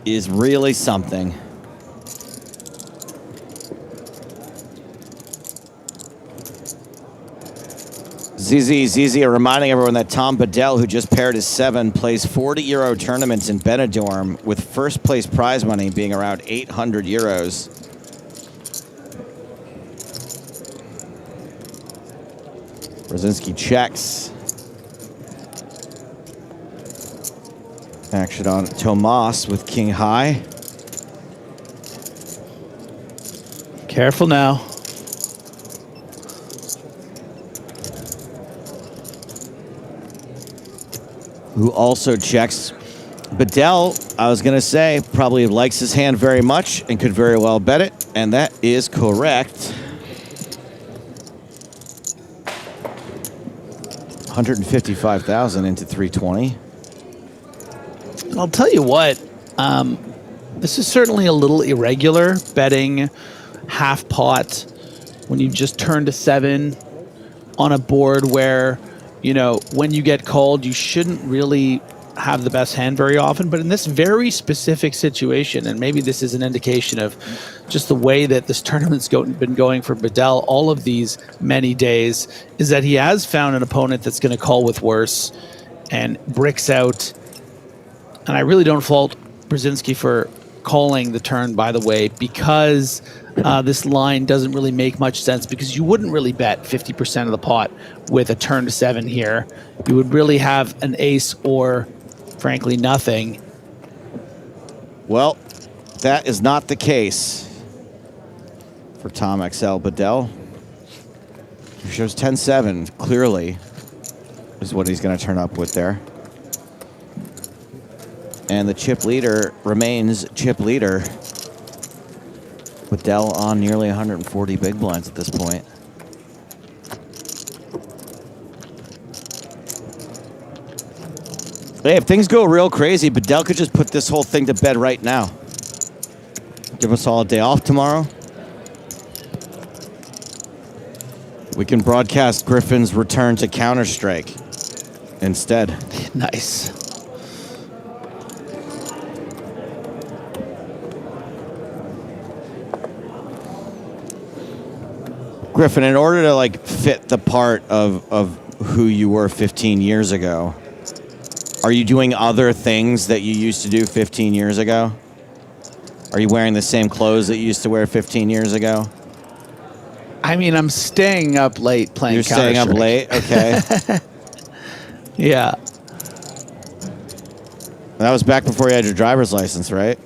is really something. ZZ reminding everyone that Tom Bedell, who just paired his 7, plays 40 euro tournaments in Benidorm, with first place prize money being around 800 euros. Brzezinski checks. Action on Tomas with King High. Careful now. Who also checks. Bedell, I was going to say, probably likes his hand very much and could very well bet it, and that is correct. 155,000 into 320. I'll tell you what, this is certainly a little irregular, betting half pot when you just turn to 7 on a board where, when you get called, you shouldn't really have the best hand very often. But in this very specific situation, and maybe this is an indication of just the way that this tournament's been going for Bedell all of these many days, is that he has found an opponent that's going to call with worse and bricks out. And I really don't fault Brzezinski for calling the turn, by the way, because this line doesn't really make much sense, because you wouldn't really bet 50% of the pot with a turn to 7 here. You would really have an ace or, frankly, nothing. Well, that is not the case for Tom XL Bedell. He shows 10-7, clearly, is what he's going to turn up with there. And the chip leader remains chip leader. Bedell on nearly 140 big blinds at this point. Hey, if things go real crazy, Bedell could just put this whole thing to bed right now. Give us all a day off tomorrow. We can broadcast Griffin's return to Counter-Strike instead. Nice. Griffin, in order to fit the part of who you were 15 years ago, are you doing other things that you used to do 15 years ago? Are you wearing the same clothes that you used to wear 15 years ago? I mean, I'm staying up late playing You're staying up late? Okay. Yeah. That was back before you had your driver's license, right?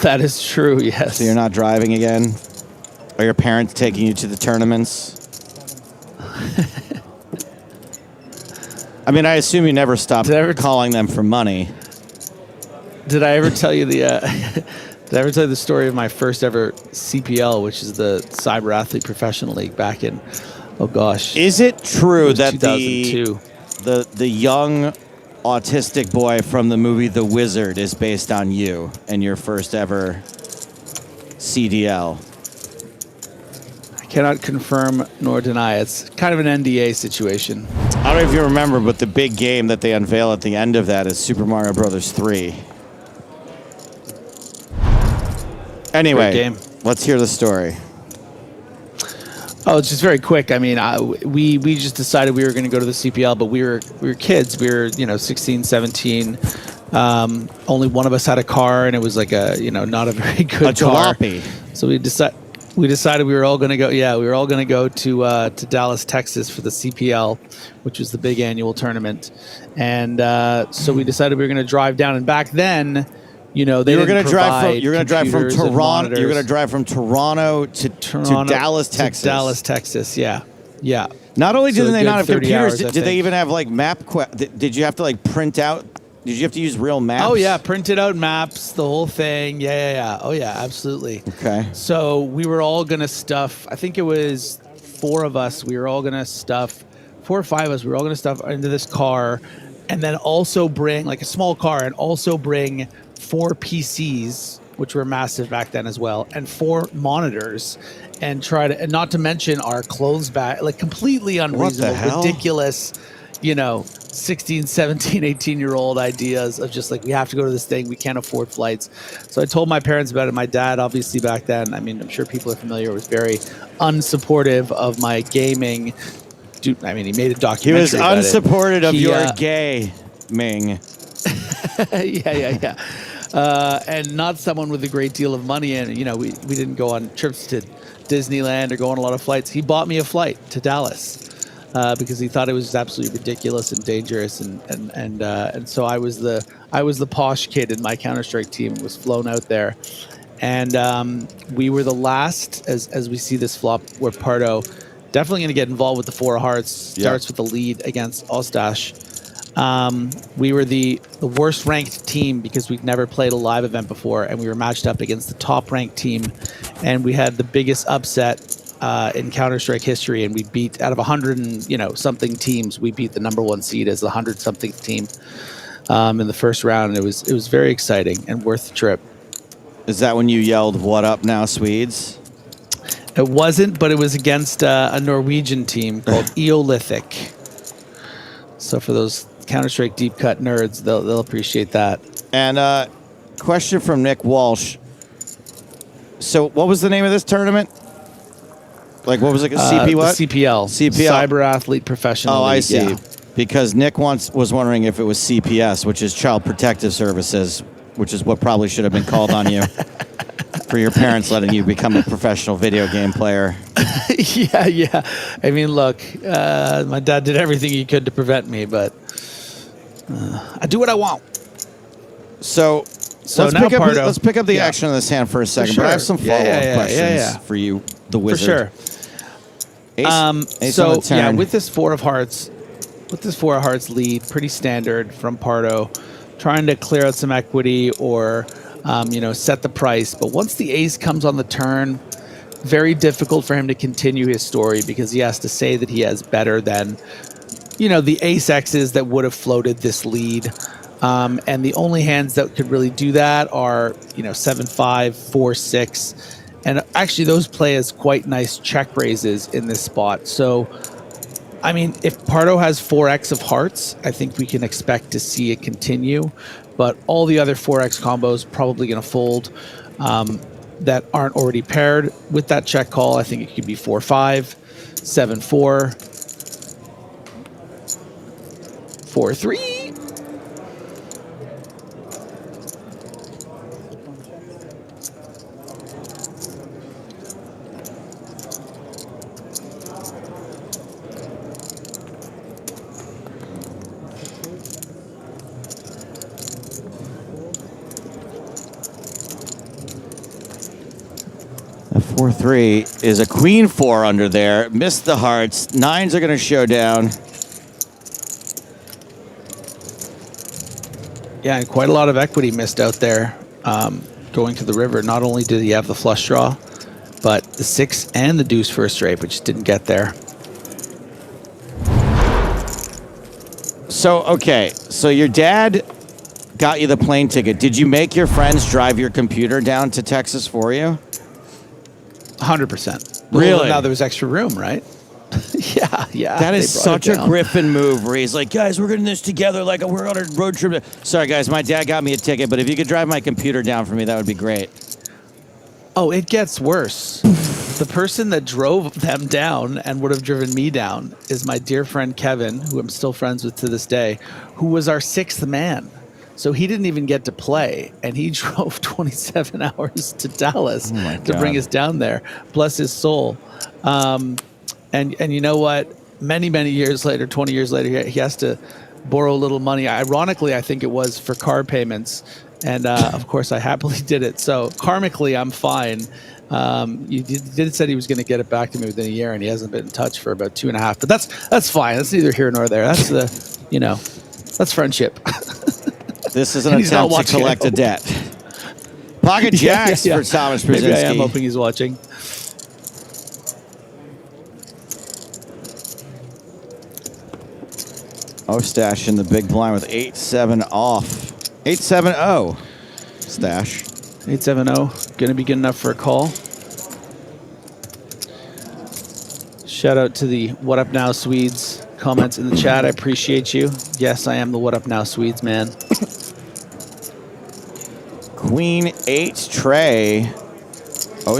That is true, yes. So you're not driving again? Are your parents taking you to the tournaments? I mean, I assume you never stopped calling them for money. Did I ever tell you the story of my first ever CPL, which is the Cyber Athlete Professional League back in, oh gosh. Is it true that 2002. the young autistic boy from the movie The Wizard is based on you and your first ever CDL? I cannot confirm nor deny. It's kind of an NDA situation. I don't know if you remember, but the big game that they unveil at the end of that is Super Mario Brothers 3. Anyway, Great game. Let's hear the story. Oh, it's just very quick. I mean, we just decided we were going to go to the CPL, but we were kids. We were 16, 17. Only one of us had a car, and it was like a not a very good car. Jalopy. So we decided we were all going to go. Yeah, we were all going to go to Dallas, Texas for the CPL, which was the big annual tournament. And so we decided we were going to drive down. And back then, they You're going to drive from Toronto. You're going to drive from Toronto to Dallas, Texas. Dallas, Texas. Yeah. Not only So did a they good not have 30 computers, hours, I did they think. even have like did you have to like print out? Did you have to use real maps? Oh yeah, printed out maps, the whole thing. Yeah. Oh yeah, absolutely. Okay. So we were all gonna stuff. I think it was 4 of us. We were all gonna stuff 4 or 5 of us. We were all gonna stuff into this car, and then also bring like a small car, and also bring 4 PCs, which were massive back then as well, and 4 monitors, and and not to mention our clothes bag, like completely unreasonable, hell? ridiculous, 16, 17, 18-year-old ideas of just like, we have to go to this thing. We can't afford flights. So I told my parents about it. My dad, obviously back then, I mean, I'm sure people are familiar, was very unsupportive of my gaming. Dude, I mean, he made a documentary. He was about unsupportive of He, your gaming. Yeah. And not someone with a great deal of money. And, we didn't go on trips to Disneyland or go on a lot of flights. He bought me a flight to Dallas because he thought it was absolutely ridiculous and dangerous. And so I was the posh kid in my Counter-Strike team and was flown out there. And we were the last, as we see this flop, where Pardo definitely going to get involved with the 4 of hearts, starts with the lead against Ostash. We were the worst ranked team because we'd never played a live event before, and we were matched up against the top ranked team, and we had the biggest upset in Counter-Strike history, and we beat, out of 100 and something teams, we beat the #1 seed as the 100-something team in the first round. And it was very exciting and worth the trip. Is that when you yelled, "What up now, Swedes"? It wasn't, but it was against a Norwegian team called Eolithic. So for those Counter-Strike deep cut nerds, they'll appreciate that. And question from Nick Walsh. So what was the name of this tournament? Like, what was it? CP what? The CPL. Cyber Athlete Professional Oh, League. I see. Yeah. Because Nick was wondering if it was CPS, which is Child Protective Services, which is what probably should have been called on you for your parents letting you become a professional video game player. Yeah. I mean, look, my dad did everything he could to prevent me, but I do what I want. So let's pick up the action of this hand for a second. Sure. But I have some follow-up questions for you, the wizard. For sure. Ace on the turn. With this 4 of hearts lead, pretty standard from Pardo, trying to clear out some equity or set the price. But once the ace comes on the turn, very difficult for him to continue his story because he has to say that he has better than the ace X's that would have floated this lead. And the only hands that could really do that are 7-5, 4-6. And actually, those play as quite nice check raises in this spot. So, I mean, if Pardo has 4x of hearts, I think we can expect to see it continue. But all the other 4x combos probably going to fold that aren't already paired with that check call. I think it could be 4-5, 7-4, 4-3. 4-3 is a queen 4 under there. Missed the hearts. 9s are going to show down. Yeah, and quite a lot of equity missed out there going to the river. Not only did he have the flush draw, but the 6 and the deuce for a straight, which didn't get there. So, okay. So your dad got you the plane ticket. Did you make your friends drive your computer down to Texas for you? 100%. Really? Well, now there was extra room, right? yeah. That is they brought such it a down. Griffin move where he's like, guys, we're getting this together like we're on a road trip. Sorry, guys, my dad got me a ticket, but if you could drive my computer down for me, that would be great. Oh, it gets worse. The person that drove them down and would have driven me down is my dear friend Kevin, who I'm still friends with to this day, who was our 6th man. So he didn't even get to play, and he drove 27 hours to Dallas to bring us down there. Bless his soul. And you know what? Many years later, 20 years later, he has to borrow a little money. Ironically, I think it was for car payments. And of course, I happily did it. So karmically, I'm fine. He did said he was going to get it back to me within a year, and he hasn't been in touch for about 2.5. But that's fine. That's neither here nor there. That's that's friendship. This is an attempt to collect a debt. Pocket jacks for Thomas Brzezinski. Maybe I am hoping he's watching. Stash in the big blind with 8-7 off. 8-7-0. Stash. 8-7-0. Going to be good enough for a call. Shout out to the What Up Now Swedes comments in the chat. I appreciate you. Yes, I am the What Up Now Swedes man. Queen 8 tray.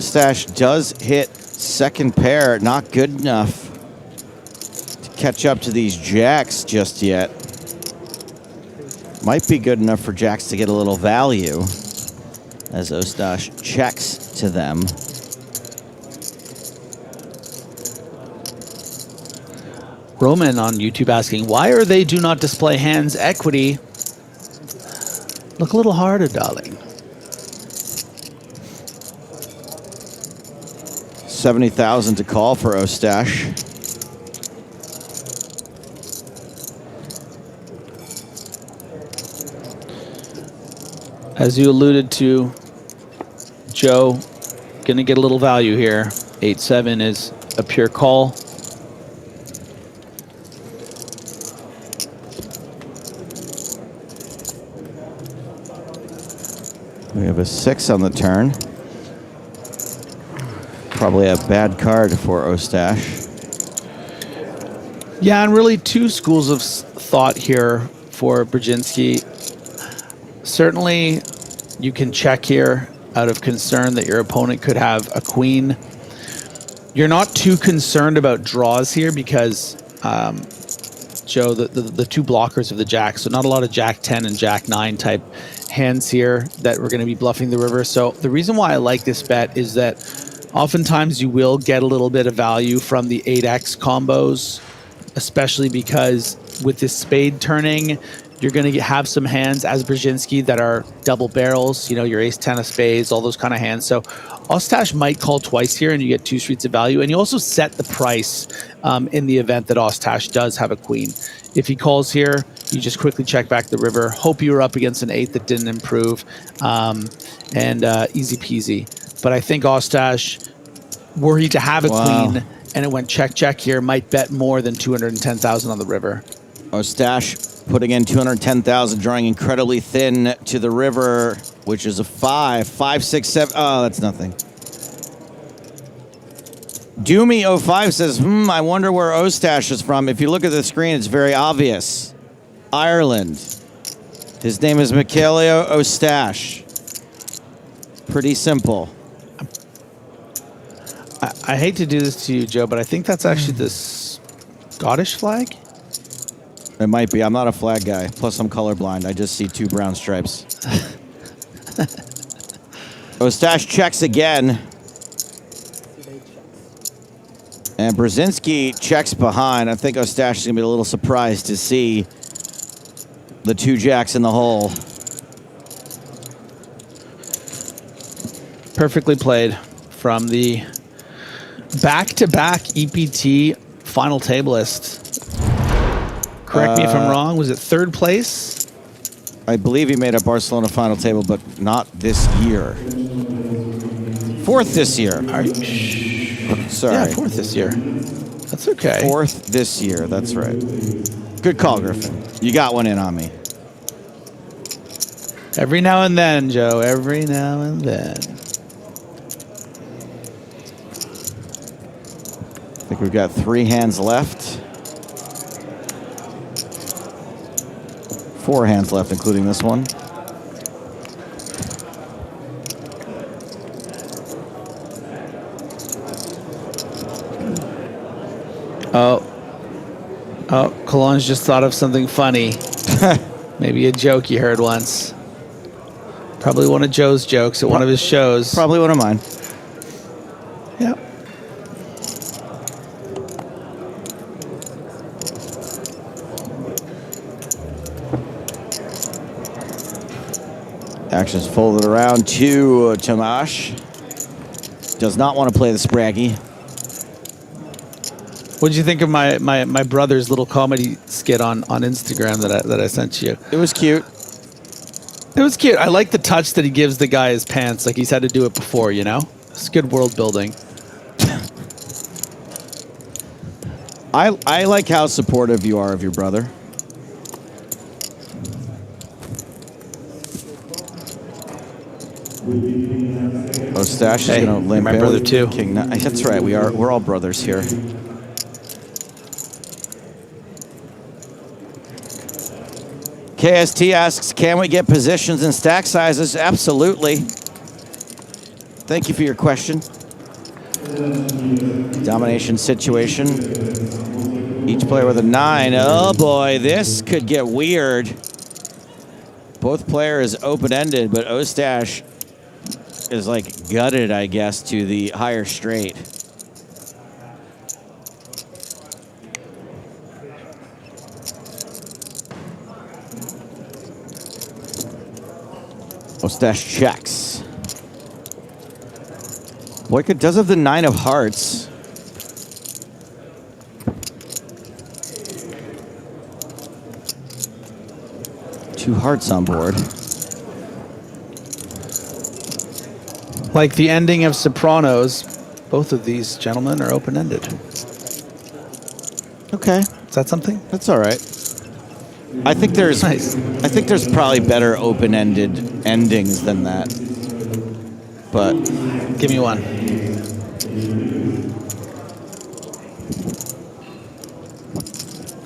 Stash does hit second pair. Not good enough to catch up to these jacks just yet. Might be good enough for jacks to get a little value as Ostash checks to them. Roman on YouTube asking, why are they do not display hands equity? Look a little harder, darling. 70,000 to call for Ostash. As you alluded to, Joe, gonna get a little value here. 8-7 is a pure call. We have a 6 on the turn. Probably a bad card for Ostash. Yeah, and really two schools of thought here for Brzezinski. Certainly, you can check here out of concern that your opponent could have a queen. You're not too concerned about draws here because, Joe, the two blockers of the jack, so not a lot of jack 10 and jack 9 type hands here that we're going to be bluffing the river. So the reason why I like this bet is that oftentimes you will get a little bit of value from the 8x combos, especially because with this spade turning, you're going to have some hands as Brzezinski that are double barrels, your ace 10 of spades, all those kind of hands. So Ostash might call twice here and you get 2 streets of value. And you also set the price in the event that Ostash does have a queen. If he calls here, you just quickly check back the river, hope you were up against an 8 that didn't improve, and easy peasy. But I think Ostash, were he to have a queen and it went check here, might bet more than 210,000 on the river. Ostash putting in 210,000, drawing incredibly thin to the river, which is a 5, 5, 6, 7. Oh, that's nothing. Doomy05 says, I wonder where Ostash is from. If you look at the screen, it's very obvious. Ireland. His name is Mikhailo Ostash. Pretty simple. I hate to do this to you, Joe, but I think that's actually the Scottish flag. It might be. I'm not a flag guy. Plus, I'm colorblind. I just see 2 brown stripes. Ostash checks again. And Brzezinski checks behind. I think Ostash is going to be a little surprised to see the 2 jacks in the hole. Perfectly played. from the back-to-back EPT final tableist. Correct me if I'm wrong. Was it third place? I believe he made a Barcelona final table, but not this year. Fourth this year. Are you Sorry. Yeah, fourth this year. That's okay. Fourth this year. That's right. Good call, Griffin. You got one in on me. Every now and then, Joe. Every now and then. I think we've got 3 hands left. 4 hands left, including this one. Oh, Cologne's just thought of something funny. Maybe a joke you heard once. Probably one of Joe's jokes at one of his shows. Probably one of mine. Yeah. Action's folded around to Tomasz. Does not want to play the Spraggy. What did you think of my brother's little comedy skit on Instagram that I sent you? It was cute. It was cute. I like the touch that he gives the guy his pants, like he's had to do it before, you know? It's good world building. I like how supportive you are of your brother. Oh, Stash is going to limp my in brother with too. King Nine. That's right. We're all brothers here. KST asks, can we get positions and stack sizes? Absolutely. Thank you for your question. Domination situation. Each player with a 9. Oh boy, this could get weird. Both players open-ended, but Ostash is like gutted, I guess, to the higher straight. Ostash checks. Boyka does have the 9 of hearts. Two hearts on board. Like the ending of Sopranos, both of these gentlemen are open-ended. Okay. Is that something? That's all right. I think there's nice. I think there's probably better open-ended endings than that. But give me one.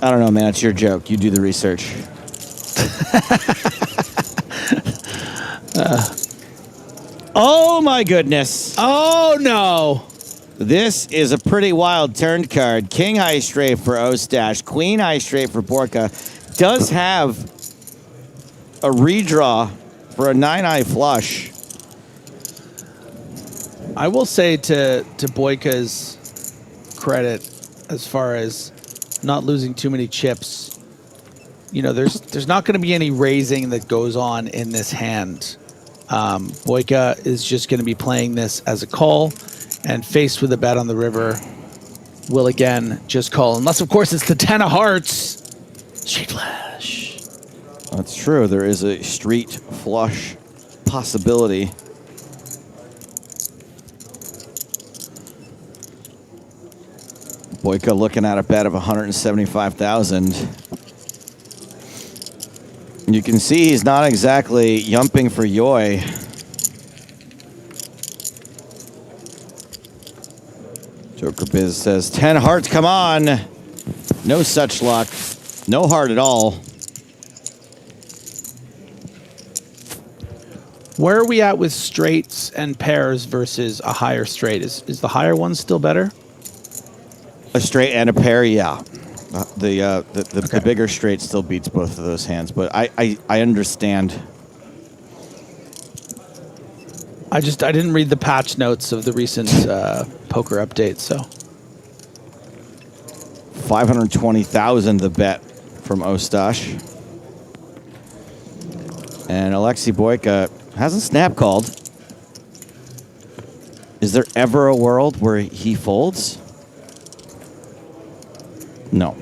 I don't know, man. It's your joke. You do the research. Oh my goodness. Oh no. This is a pretty wild turned card. King high straight for Ostash. Queen high straight for Borka. Does have a redraw for a 9-eye flush. I will say to Boyka's credit, as far as not losing too many chips, you know, there's not going to be any raising that goes on in this hand. Boyka is just going to be playing this as a call, and faced with a bet on the river, will again just call, unless of course it's the 10 of hearts. Street flush. That's true. There is a street flush possibility. Boyka looking at a bet of 175,000. You can see he's not exactly yumping for Yoy. Joker Biz says, 10 hearts, come on. No such luck. No heart at all. Where are we at with straights and pairs versus a higher straight? Is the higher one still better? A straight and a pair, yeah. The bigger straight still beats both of those hands, but I understand. I didn't read the patch notes of the recent poker update, so. 520,000 the bet from Ostash. And Alexei Boyka hasn't snap called. Is Is there ever a world where he folds? No.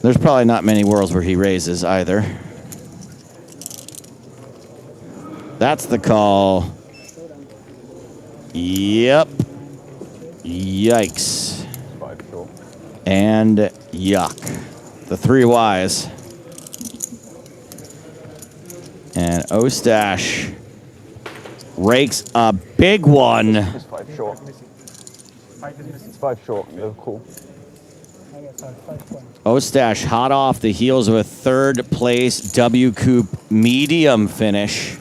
There's probably not many worlds where he raises either. That's the call. Yep. Yikes. And yuck. The 3 Ys. And Ostash rakes a big one. It's 5 short. It's 5 short. Yeah, cool. Ostash hot off the heels of a 3rd place W Coupe medium finish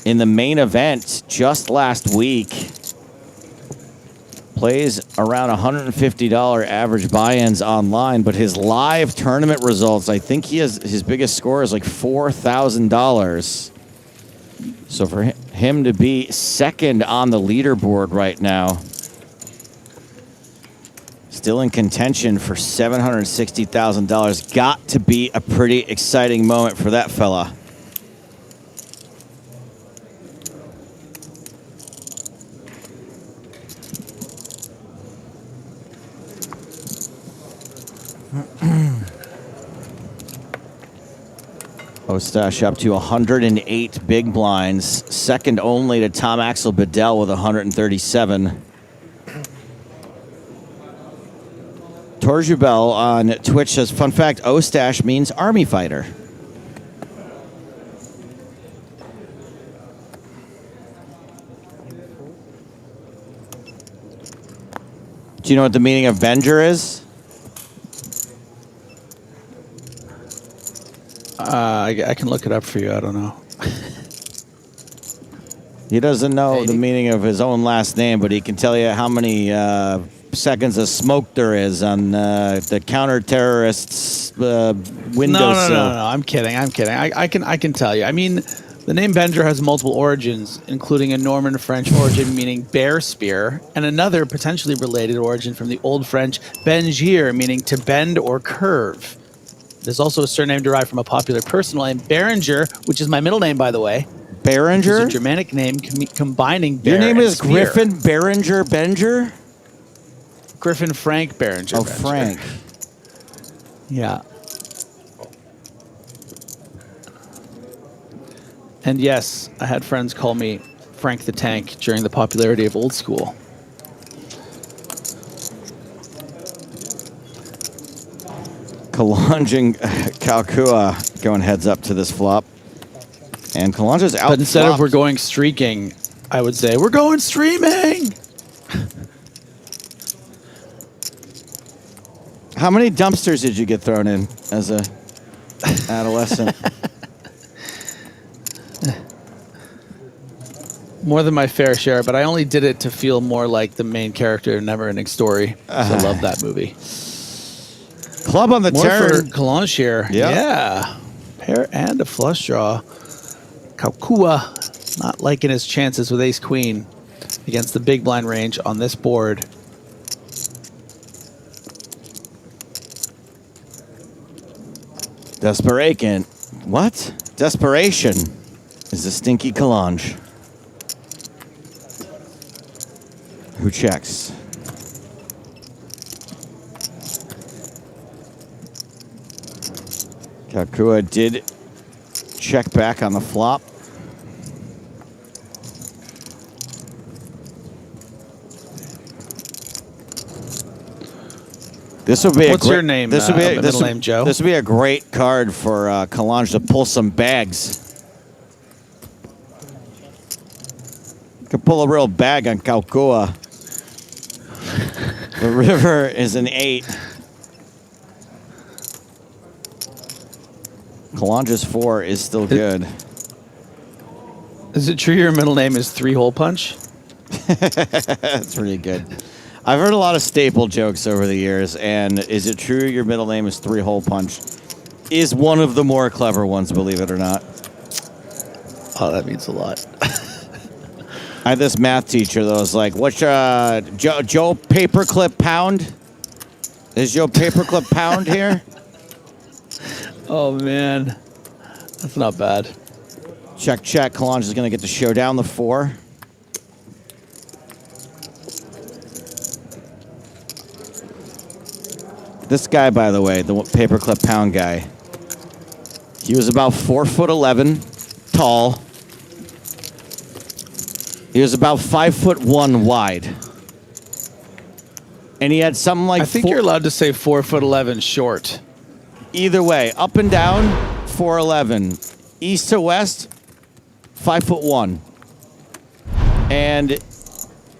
in the main event just last week. Plays around $150 average buy-ins online, but his live tournament results, I think his biggest score is like $4,000. So for him to be 2nd on the leaderboard right now, still in contention for $760,000, got to be a pretty exciting moment for that fella. Ostash up to 108 big blinds, second only to Tom Axel Bedell with 137. Torjubel on Twitch says, fun fact, Ostash means army fighter. Do you know what the meaning of Venger is? I can look it up for you. I don't know. He doesn't know the meaning of his own last name, but he can tell you how many seconds of smoke there is on the counter-terrorists' windowsill. No. I'm kidding. I can tell you. I mean, the name Venger has multiple origins, including a Norman French origin meaning bear spear, and another potentially related origin from the Old French bengir, meaning to bend or curve. There's also a surname derived from a popular personal name, Berenger, which is my middle name, by the way. Berenger? It's a Germanic name combining bear Your name and is spear. Griffin Berenger Benger? Griffin Frank Berenger. Oh, Berenger. Frank. Yeah. And yes, I had friends call me Frank the Tank during the popularity of Old School. Kalange and Kalkua going heads up to this flop. And Kalange's out. But instead of we're going streaking, I would say, we're going streaming! How many dumpsters did you get thrown in as a adolescent? More than my fair share, but I only did it to feel more like the main character in Neverending Story. I love that movie. Club on the More turn. for Kalange here. Yep. Yeah. Pair and a flush draw. Kalkua not liking his chances with ace-queen against the big blind range on this board. Desperation. What? Desperation is a stinky Kalange. Who checks? Kalkua did check back on the flop. This would be What's your name? This would be Middle name, Joe. This would be a great card for Kalange to pull some bags. Could pull a real bag on Kalkua. The river is an 8. Kalange's 4 is still good. Is it true your middle name is 3-hole punch? That's pretty good. I've heard a lot of staple jokes over the years, and is it true your middle name is 3-hole punch? Is one of the more clever ones, believe it or not. Oh, that means a lot. I had this math teacher that was like, what's Joe Paperclip Pound? Is Joe Paperclip Pound here? Oh, man. That's not bad. Check, check. Kalanj is going to get to show down the 4. This guy, by the way, the paperclip pound guy, he was about 4'11" tall. He was about 5'1" wide. And he had something like... I think you're allowed to say 4'11" short. Either way, up and down, 4'11". East to west, 5'1". And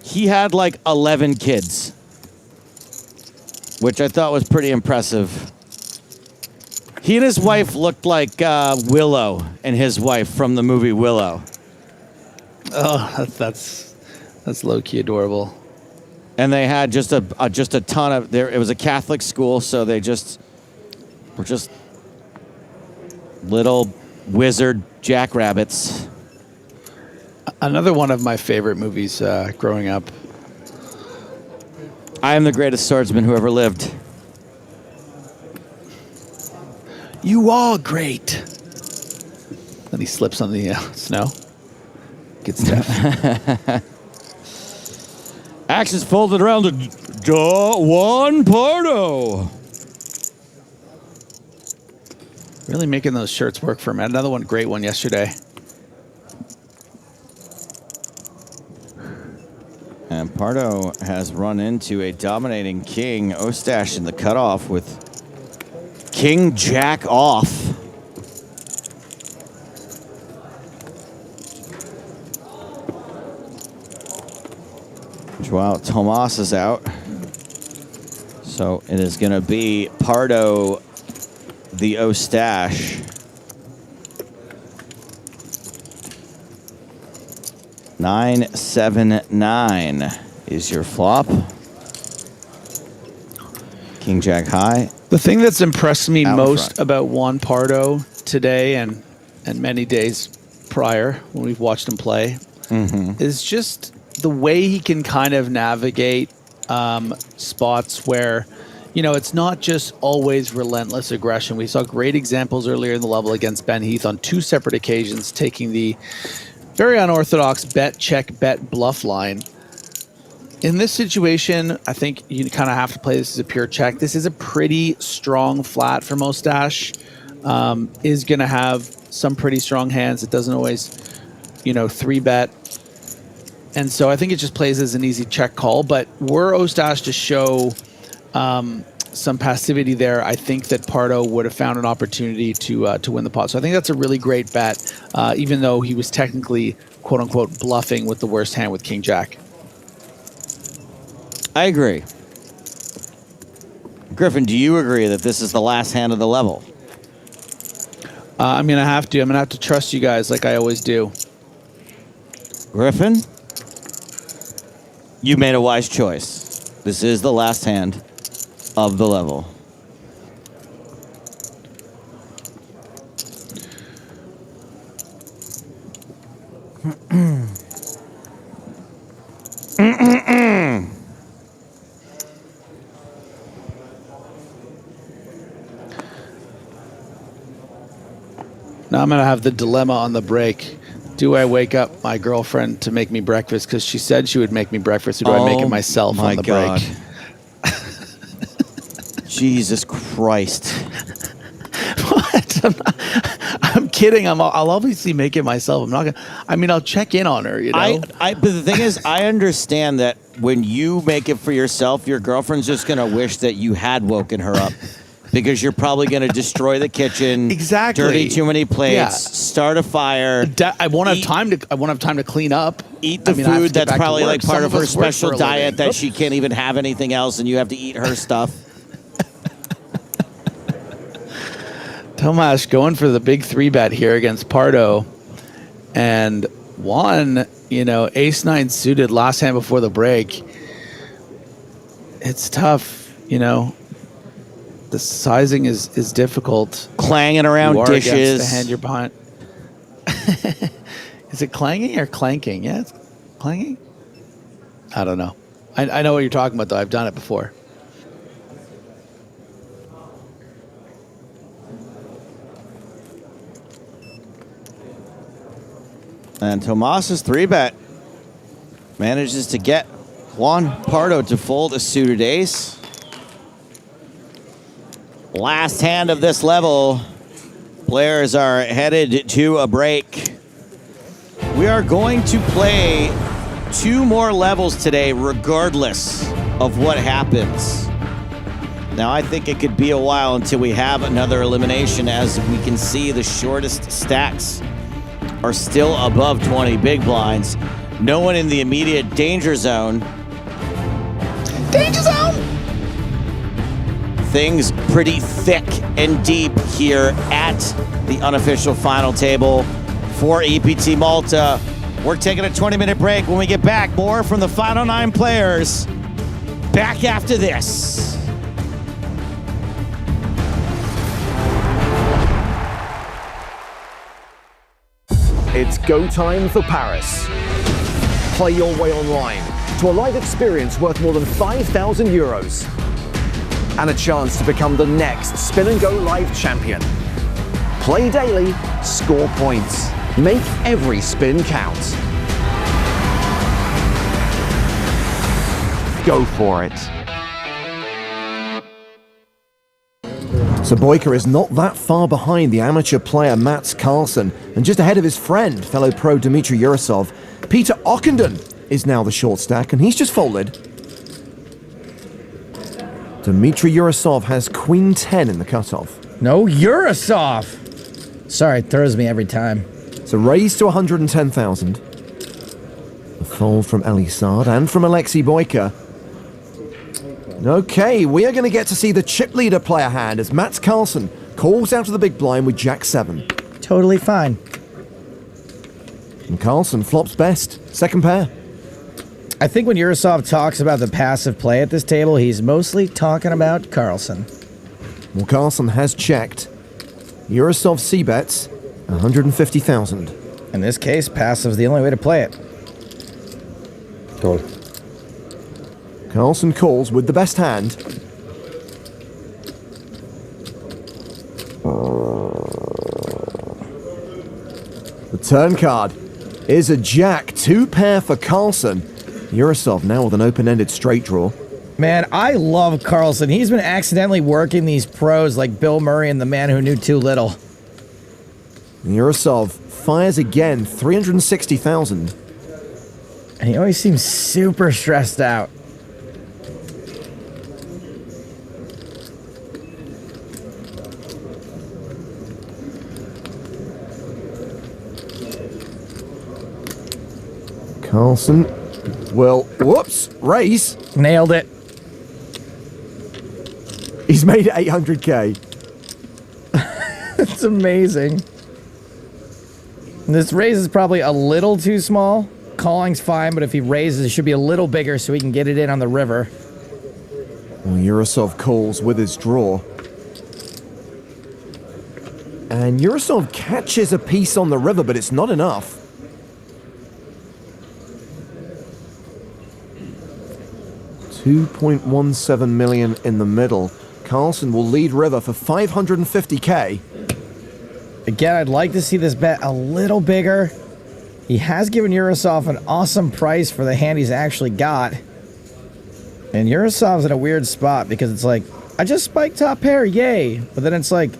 he had like 11 kids, which I thought was pretty impressive. He and his wife looked like Willow and his wife from the movie Willow. Oh, that's low-key adorable. And they had just a ton of there. It was a Catholic school, so they were just little wizard jackrabbits. Another one of my favorite movies growing up. I am the greatest swordsman who ever lived. You are great. Then he slips on the snow. Gets deaf. Axes folded around the Juan Pardo. Really making those shirts work for me. Another one, great one yesterday. And Pardo has run into a dominating King Ostash in the cutoff with King Jack off. Joao Tomas is out. So it is going to be Pardo the Ostash. 9-7-9 is your flop. King Jack high. The thing that's impressed me Out most about Juan Pardo today and many days prior when we've watched him play is just the way he can kind of navigate spots where, you know, it's not just always relentless aggression. We saw great examples earlier in the level against Ben Heath on 2 separate occasions, taking the very unorthodox bet, check, bet, bluff line. In this situation, I think you kind of have to play this as a pure check. This is a pretty strong flat for Mostash. Is going to have some pretty strong hands. It doesn't always, you know, 3-bet. And so I think it just plays as an easy check call. But were Ostash to show some passivity there, I think that Pardo would have found an opportunity to win the pot. So I think that's a really great bet, even though he was technically, quote-unquote, bluffing with the worst hand with King Jack. I agree. Griffin, do you agree that this is the last hand of the level? I'm going to have to. I'm going to have to trust you guys like I always do. Griffin, you made a wise choice. This is the last hand of the level. Now I'm going to have the dilemma on the break. Do I wake up my girlfriend to make me breakfast because she said she would make me breakfast, or do I make it myself on the break? Jesus Christ. What? I'm kidding. I'll obviously make it myself. I'm not going to. I mean, I'll check in on her, you know? But the thing is, I understand that when you make it for yourself, your girlfriend's just going to wish that you had woken her up. Because you're probably going to destroy the kitchen. Exactly. Dirty too many plates. Start a fire. I won't have time to clean up. Eat the food that's probably like part of her special diet that she can't even have anything else, and you have to eat her stuff. Tomas going for the big 3-bet here against Pardo, and Juan, you know, ace-9 suited last hand before the break. It's tough, you know. The sizing is difficult. Clanging around dishes. The hand you're behind. Is it clanging or clanking? Yeah, it's clanging. I don't know. I know what you're talking about, though. I've done it before. And Tomas's 3-bet manages to get Juan Pardo to fold a suited ace. Last hand of this level. Players are headed to a break. We are going to play 2 more levels today, regardless of what happens. Now, I think it could be a while until we have another elimination. As we can see, the shortest stacks are still above 20 big blinds. No one in the immediate danger zone. Danger zone! Things pretty thick and deep here at the unofficial final table for EPT Malta. We're taking a 20-minute break. When we get back, more from the final 9 players. Back after this. It's go time for Paris. Play your way online to a live experience worth more than 5,000 euros. And a chance to become the next Spin and Go Live champion. Play daily, score points. Make every spin count. Go for it. So Boyka is not that far behind the amateur player Mats Carlsen, and just ahead of his friend, fellow pro Dmitry Urasov. Peter Ockenden is now the short stack, and he's just folded. Dmitry Urasov has Queen 10 in the cutoff. No, Urasov! Sorry, it throws me every time. It's a raise to 110,000. A fold from Elisard and from Alexei Boyka. Okay, we are going to get to see the chip leader play a hand as Mats Carlsen calls out of the big blind with Jack 7. Totally fine. And Carlsen flops best. Second pair. I think when Urasov talks about the passive play at this table, he's mostly talking about Carlsen. Well, Carlsen has checked. Urasov c-bets 150,000. In this case, passive's the only way to play it. Call. Carlsen calls with the best hand. The turn card is a jack. 2 pair for Carlsen. Urasov now with an open-ended straight draw. Man, I love Carlsen. He's been accidentally working these pros like Bill Murray and the man who knew too little. Urasov fires again, 360,000. And he always seems super stressed out. Carlsen will, whoops, raise. Nailed it. He's made it 800k. It's amazing. This raise is probably a little too small. Calling's fine, but if he raises, it should be a little bigger so he can get it in on the river. Well, Urasov calls with his draw. And Urasov catches a piece on the river, but it's not enough. $2.17 million in the middle. Carlsen will lead river for 550k. Again, I'd like to see this bet a little bigger. He has given Urasov an awesome price for the hand he's actually got. And Urasov's in a weird spot because it's like, I just spiked top pair, yay. But then it's like,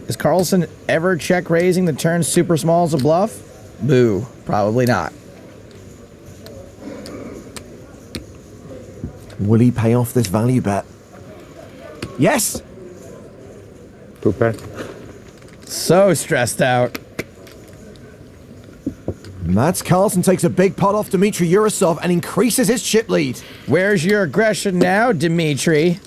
is Carlsen ever check raising the turn super small as a bluff? Boo, probably not. Will he pay off this value bet? Yes! 2 pair. So stressed out. Mats Carlsen takes a big pot off Dmitry Urasov and increases his chip lead. Where's your aggression now, Dmitry?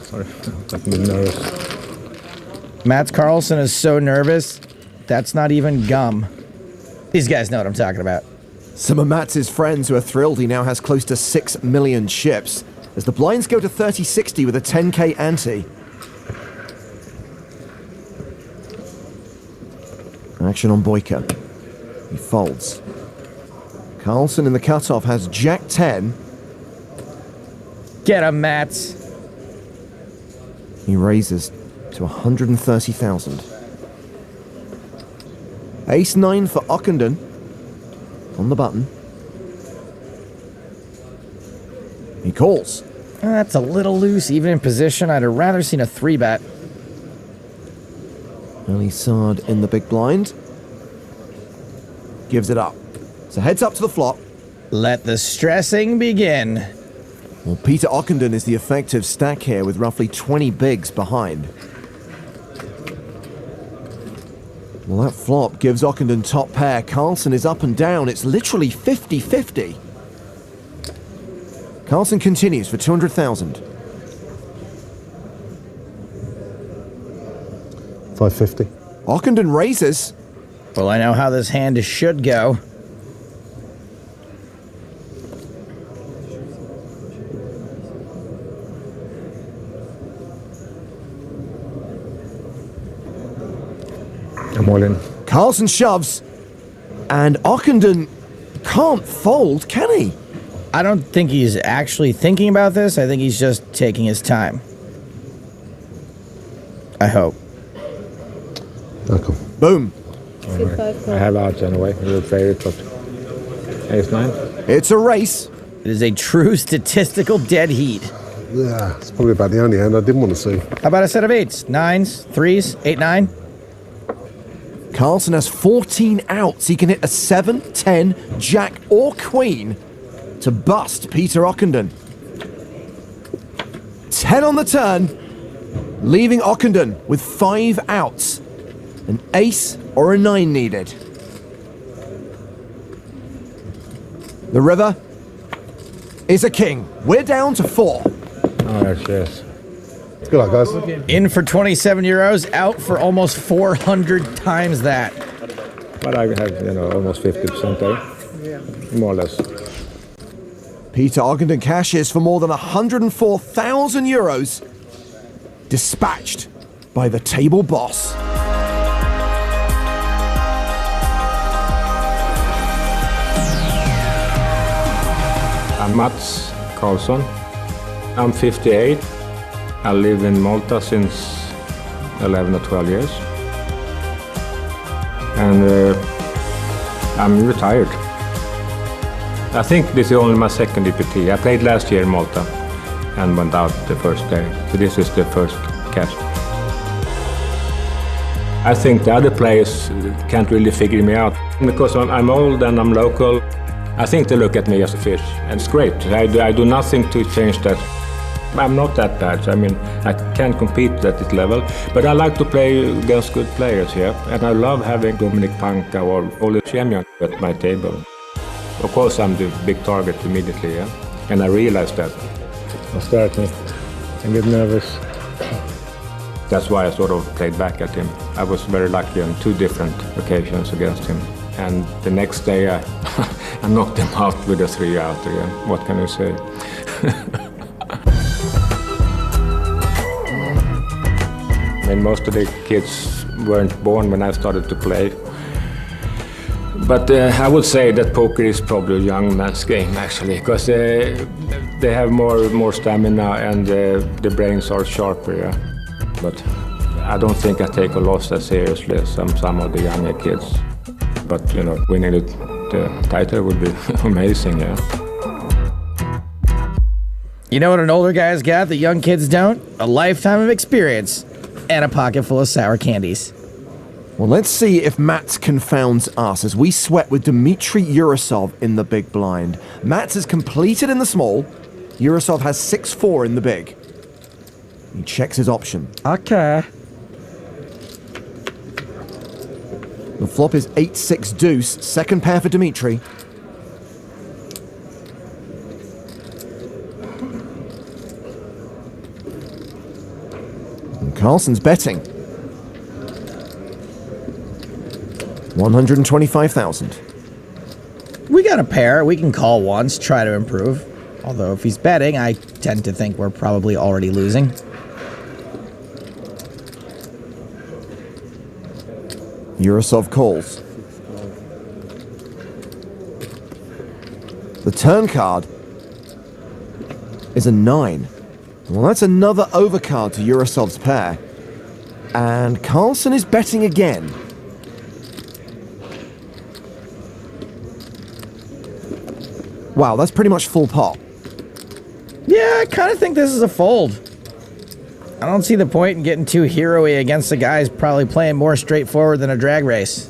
Sorry, I'm a bit nervous. Mats Carlsen is so nervous, that's not even gum. These guys know what I'm talking about. Some of Mats's friends who are thrilled he now has close to 6 million chips, as the blinds go to 30-60 with a 10k ante. Action on Boyka. He folds. Carlsen in the cutoff has Jack 10. Get him, Mats. He raises to 130,000. Ace 9 for Ockenden. on the button. He calls. That's a little loose, even in position. I'd have rather seen a 3-bet. Elisard in the big blind. Gives it up. So heads up to the flop. Let the stressing begin. Well, Peter Ockenden is the effective stack here with roughly 20 bigs behind. Well, that flop gives Ockenden top pair. Carlsen is up and down. It's literally 50-50. Carlsen continues for 200,000. 550. Ockenden raises. Well, I know how this hand should go. I'm all in. Carlsen shoves. And Ockenden can't fold, can he? I don't think he's actually thinking about this. I think he's just taking his time. I hope. Okay. Boom. I have odds anyway. I would favorite, but ace-9. It's a race. It is a true statistical dead heat. Yeah, it's probably about the only hand I didn't want to see. How about a set of 8s, 9s, 3s, 8, 9? Carlsen has 14 outs. He can hit a 7, 10, jack, or queen to bust Peter Ockenden. 10 on the turn, leaving Ockenden with 5 outs. An ace or a 9 needed. The river is a king. We're down to 4. Oh, yes. Good luck, guys. In for 27 euros, out for almost 400 times that. But I have, almost 50% there. More or less. Peter Ockenden cashes for more than 104,000 euros. Dispatched by the table boss. I'm Mats Karlsson. I'm 58. I live in Malta since 11 or 12 years. And I'm retired. I think this is only my second EPT. I played last year in Malta and went out the first day. So this is the first cash. I think the other players can't really figure me out. Because I'm old and I'm local, I think they look at me as a fish. And it's great. I do nothing to change that. I'm not that bad. I mean, I can't compete at this level. But I like to play against good players here. And I love having Dominic Panka or Ole Chemian at my table. Of course, I'm the big target immediately, yeah? And I realized that. Don't stare at me. I get nervous. That's why I sort of played back at him. I was very lucky on 2 different occasions against him. And the next day, I knocked him out with a 3-out again. What can you say? I mean, most of the kids weren't born when I started to play. But I would say that poker is probably a young man's game, actually, because they have more stamina and the brains are sharper, yeah. But I don't think I take a loss as seriously as some of the younger kids. But, winning the title would be amazing, yeah. You know what an older guy's got that young kids don't? A lifetime of experience and a pocket full of sour candies. Well, let's see if Mats confounds us as we sweat with Dmitry Urasov in the big blind. Mats has completed in the small. Urasov has 6-4 in the big. He checks his option. Okay. The flop is 8-6 deuce, second pair for Dmitry. And Carlsen's betting. 125,000. We got a pair. We can call once, try to improve. Although if he's betting, I tend to think we're probably already losing. Urasov calls. The turn card is a 9. Well, that's another overcard to Urasov's pair. And Carlsen is betting again. Wow, that's pretty much full pot. Yeah, I kind of think this is a fold. I don't see the point in getting too hero-y against a guy who's probably playing more straightforward than a drag race.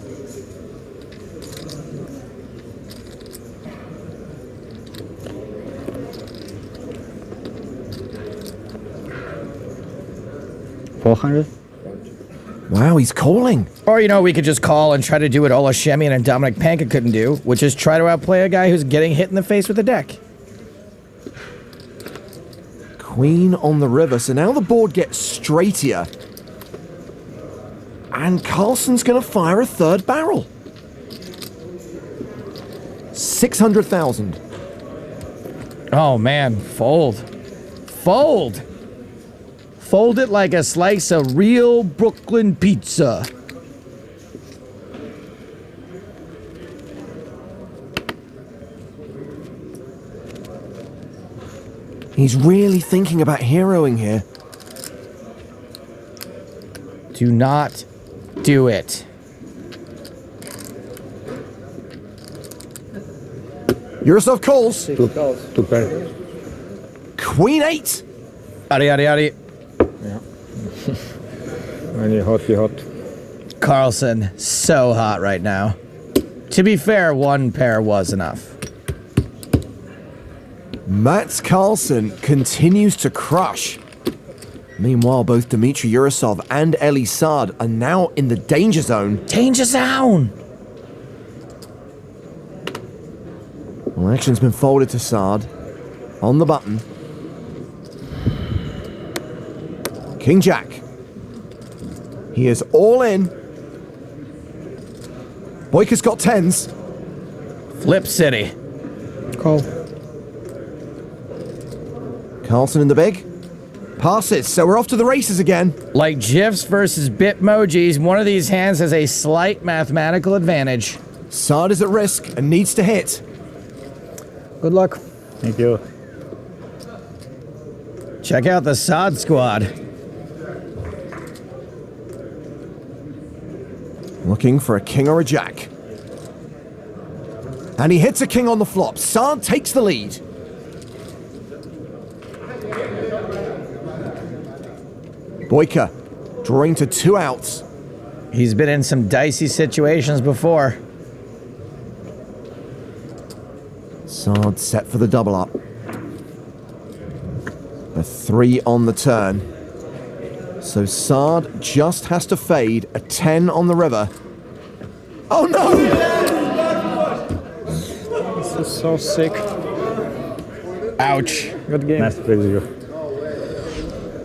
$400. Wow, he's calling. Or, you know, we could just call and try to do what Ola Shemian and Dominic Panka couldn't do, which is try to outplay a guy who's getting hit in the face with a deck. Queen on the river, so now the board gets straighter. And Carlsen's going to fire a third barrel. 600,000. Oh, man, fold. Fold! Fold it like a slice of real Brooklyn pizza. He's really thinking about heroing here. Do not do it. Yurosov calls. Two pair. Queen 8. Adi, adi, adi. Yeah. When you're hot. Carlsen, so hot right now. To be fair, one pair was enough. Mats Carlsen continues to crush. Meanwhile, both Dmitry Yurosov and Eli Saad are now in the danger zone. Danger zone! Well, action's been folded to Saad. On the button. King Jack. He is all in. Boyka's got 10s. Flip City. Call. Carlsen in the big. Passes, so we're off to the races again. Like GIFs versus Bitmojis, one of these hands has a slight mathematical advantage. Saad is at risk and needs to hit. Good luck. Thank you. Check out the Saad squad. Looking for a king or a jack. And he hits a king on the flop. Saad takes the lead. Boyka drawing to 2 outs. He's been in some dicey situations before. Saad set for the double up. A 3 on the turn. So Saad just has to fade a 10 on the river. Oh no! This is so sick. Ouch. Good game. Nice to play with you.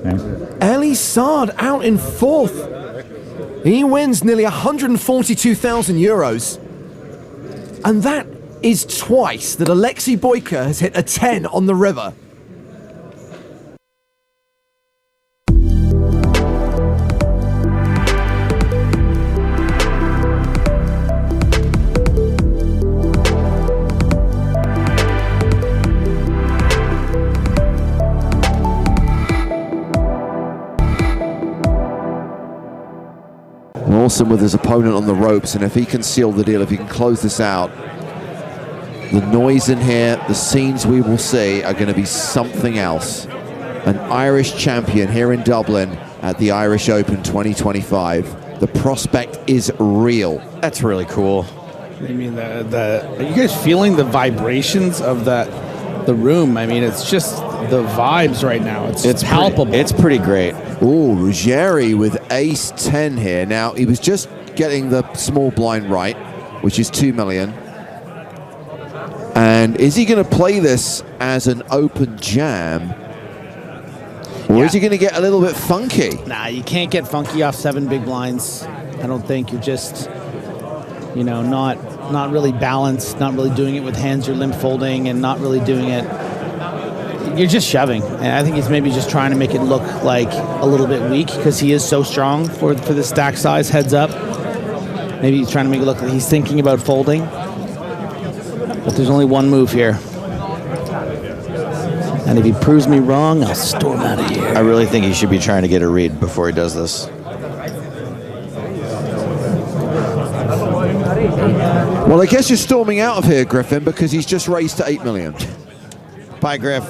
Thanks. Eli Saad out in 4th. He wins nearly 142,000 euros. And that is twice that Alexei Boyka has hit a 10 on the river. Wilson with his opponent on the ropes, and if he can seal the deal, if he can close this out, the noise in here, the scenes we will see are going to be something else. An Irish champion here in Dublin at the Irish Open 2025. The prospect is real. That's really cool. I mean, are you guys feeling the vibrations of the room? I mean, it's just the vibes right now. It's palpable. It's pretty great. Ooh, Ruggieri with ace 10 here. Now, he was just getting the small blind right, which is 2 million. And is he going to play this as an open jam? Or is he going to get a little bit funky? Nah, you can't get funky off 7 big blinds. I don't think. You're just, you know, not really balanced, not really doing it with hands you're limp folding, and not really doing it. You're just shoving. And I think he's maybe just trying to make it look like a little bit weak because he is so strong for the stack size, heads up. Maybe he's trying to make it look like he's thinking about folding. But there's only one move here. And if he proves me wrong, I'll storm out of here. I really think he should be trying to get a read before he does this. Well, I guess you're storming out of here, Griffin, because he's just raised to 8 million. Bye, Griff.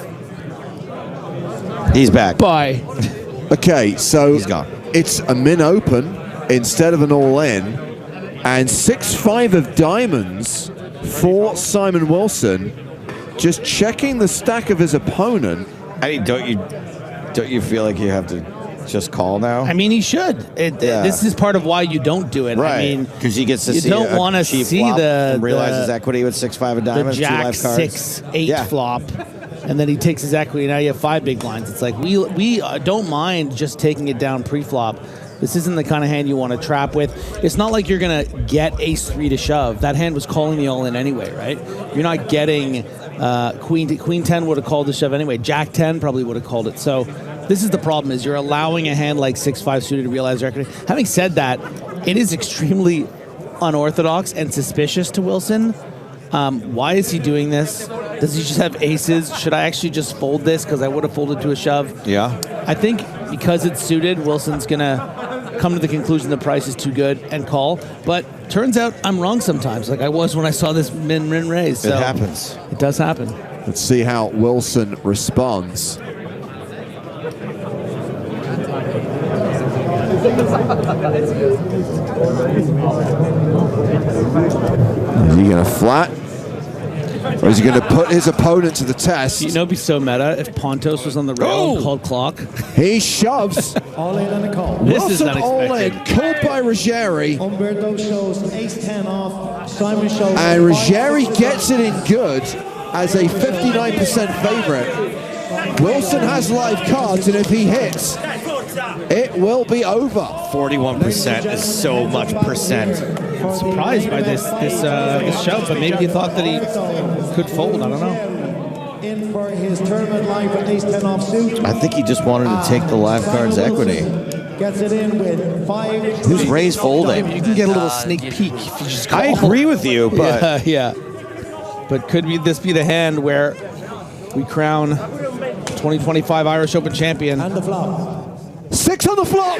He's back. Bye. Okay, so he's gone. It's a min open instead of an all-in, and 6-5 of diamonds for Simon Wilson. Just checking the stack of his opponent. I mean, don't you feel like you have to just call now? I mean, he should. This is part of why you don't do it. Right. I mean, because he gets to you see don't want to cheap see flop the and realize his equity with 6-5 of diamonds, the 2 Jack life cards. 6-8 flop, and then he takes his equity. Now you have 5 big blinds. It's like we don't mind just taking it down pre-flop. This isn't the kind of hand you want to trap with. It's not like you're gonna get ace-3 to shove. That hand was calling the all-in anyway, right? You're not getting queen 10 would have called the shove anyway. Jack 10 probably would have called it. So this is the problem: is you're allowing a hand like 6-5 suited to realize their equity. Having said that, it is extremely unorthodox and suspicious to Wilson. Why is he doing this? Does he just have aces? Should I actually just fold this because I would have folded to a shove? Yeah. I think because it's suited, Wilson's gonna come to the conclusion the price is too good and call. But turns out I'm wrong sometimes, like I was when I saw this min raise. So It happens. It does happen. Let's see how Wilson responds. Is he going to flat? Or is he going to put his opponent to the test? You know, it'd be so meta if Pontos was on the rail and called clock. He shoves. All in on the call. This is Wilson all unexpected. in, called by Ruggieri. Umberto shows ace-10 off. Simon shows... And Ruggieri gets it in good as a 59% favorite. Wilson has live cards, and if he hits, it will be over. 41% is so much percent. I'm surprised by this shove, but maybe you thought that he could fold. I don't know. In for his tournament live with ace-10 off suit. I think he just wanted to take the live cards equity. Gets it in with 5... Who's raised folding? You can get a little sneak peek if you just call. I agree with you, but yeah. But could this be the hand where we crown 2025 Irish Open champion? And the flop. 6 on the flop.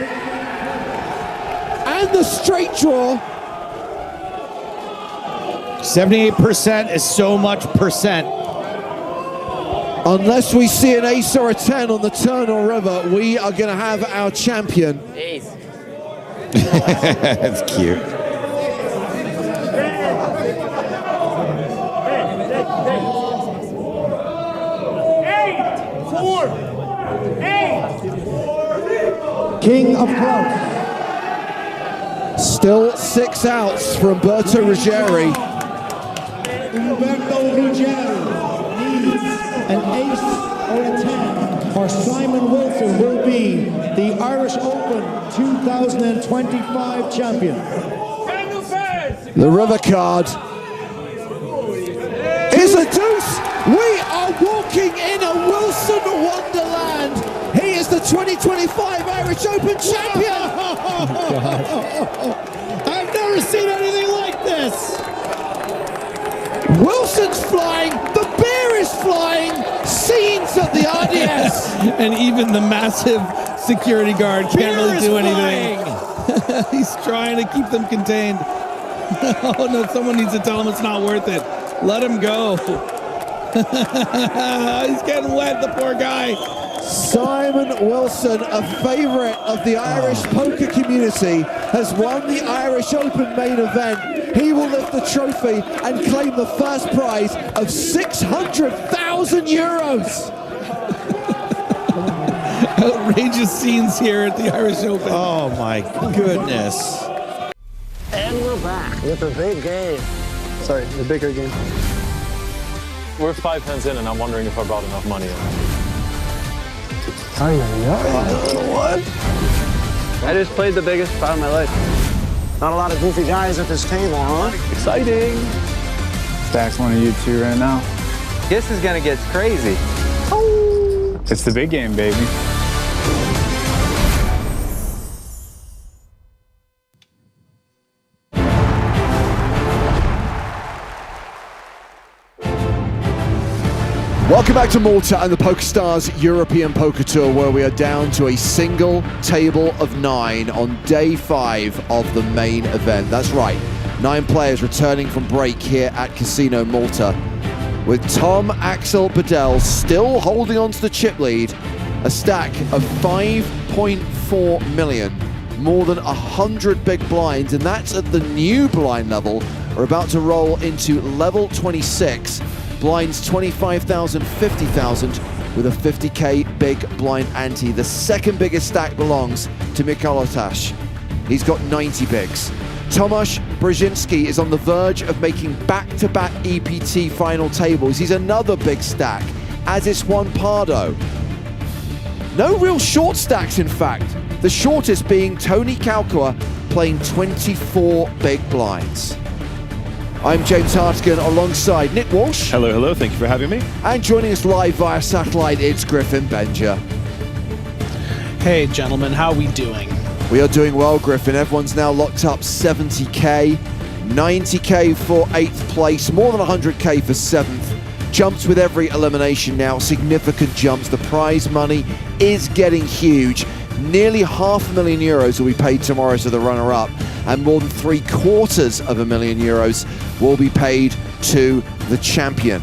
And the straight draw. 78% is so much percent. Unless we see an ace or a 10 on the turn or river, we are going to have our champion. That's cute. King of clubs. Still 6 outs for Umberto Ruggieri. Umberto Ruggieri needs an ace or a 10, or Simon Wilson will be the Irish Open 2025 champion. The river card is a deuce. We are walking in a Wilson wonderland. He is the 2025 Irish Open champion. I've never seen anything like this. Wilson's flying. The bear is flying. Scenes at the RDS. And even the massive security guard can't really do anything. He's trying to keep them contained. Oh no, someone needs to tell him it's not worth it. Let him go. He's getting wet, the poor guy. Simon Wilson, a favorite of the Irish poker community, has won the Irish Open main event. He will lift the trophy and claim the first prize of 600,000 euros. Outrageous scenes here at the Irish Open. Oh my goodness. And we're back with a big game. Sorry, the bigger game. We're 5 hands in, and I'm wondering if I brought enough money in. What? I just played the biggest pot of my life. Not a lot of goofy guys at this table, huh? Exciting. Stack's one of you two right now. This is gonna get crazy. It's the big game, baby. Welcome back to Malta and the PokerStars European Poker Tour, where we are down to a single table of 9 on day 5 of the main event. That's right. 9 players returning from break here at Casino Malta, with Tom Axel Bedell still holding on to the chip lead, a stack of 5.4 million, more than 100 big blinds, and that's at the new blind level. We're about to roll into level 26, blinds 25,000, 50,000, with a 50k big blind ante. The second biggest stack belongs to Mikhail Otash. He's got 90 bigs. Tomasz Brzezinski is on the verge of making back-to-back EPT final tables. He's another big stack, as is Juan Pardo. No real short stacks, in fact. The shortest being Tony Kalkua, playing 24 big blinds. I'm James Hartigan alongside Nick Walsh. Hello, hello. Thank you for having me. And joining us live via satellite, it's Griffin Benja. Hey, gentlemen, how are we doing? We are doing well, Griffin. Everyone's now locked up 70k, 90k for 8th place, more than 100k for 7th. Jumps with every elimination now, significant jumps. The prize money is getting huge. Nearly €500,000 will be paid tomorrow to the runner-up, and more than €750,000 will be paid to the champion.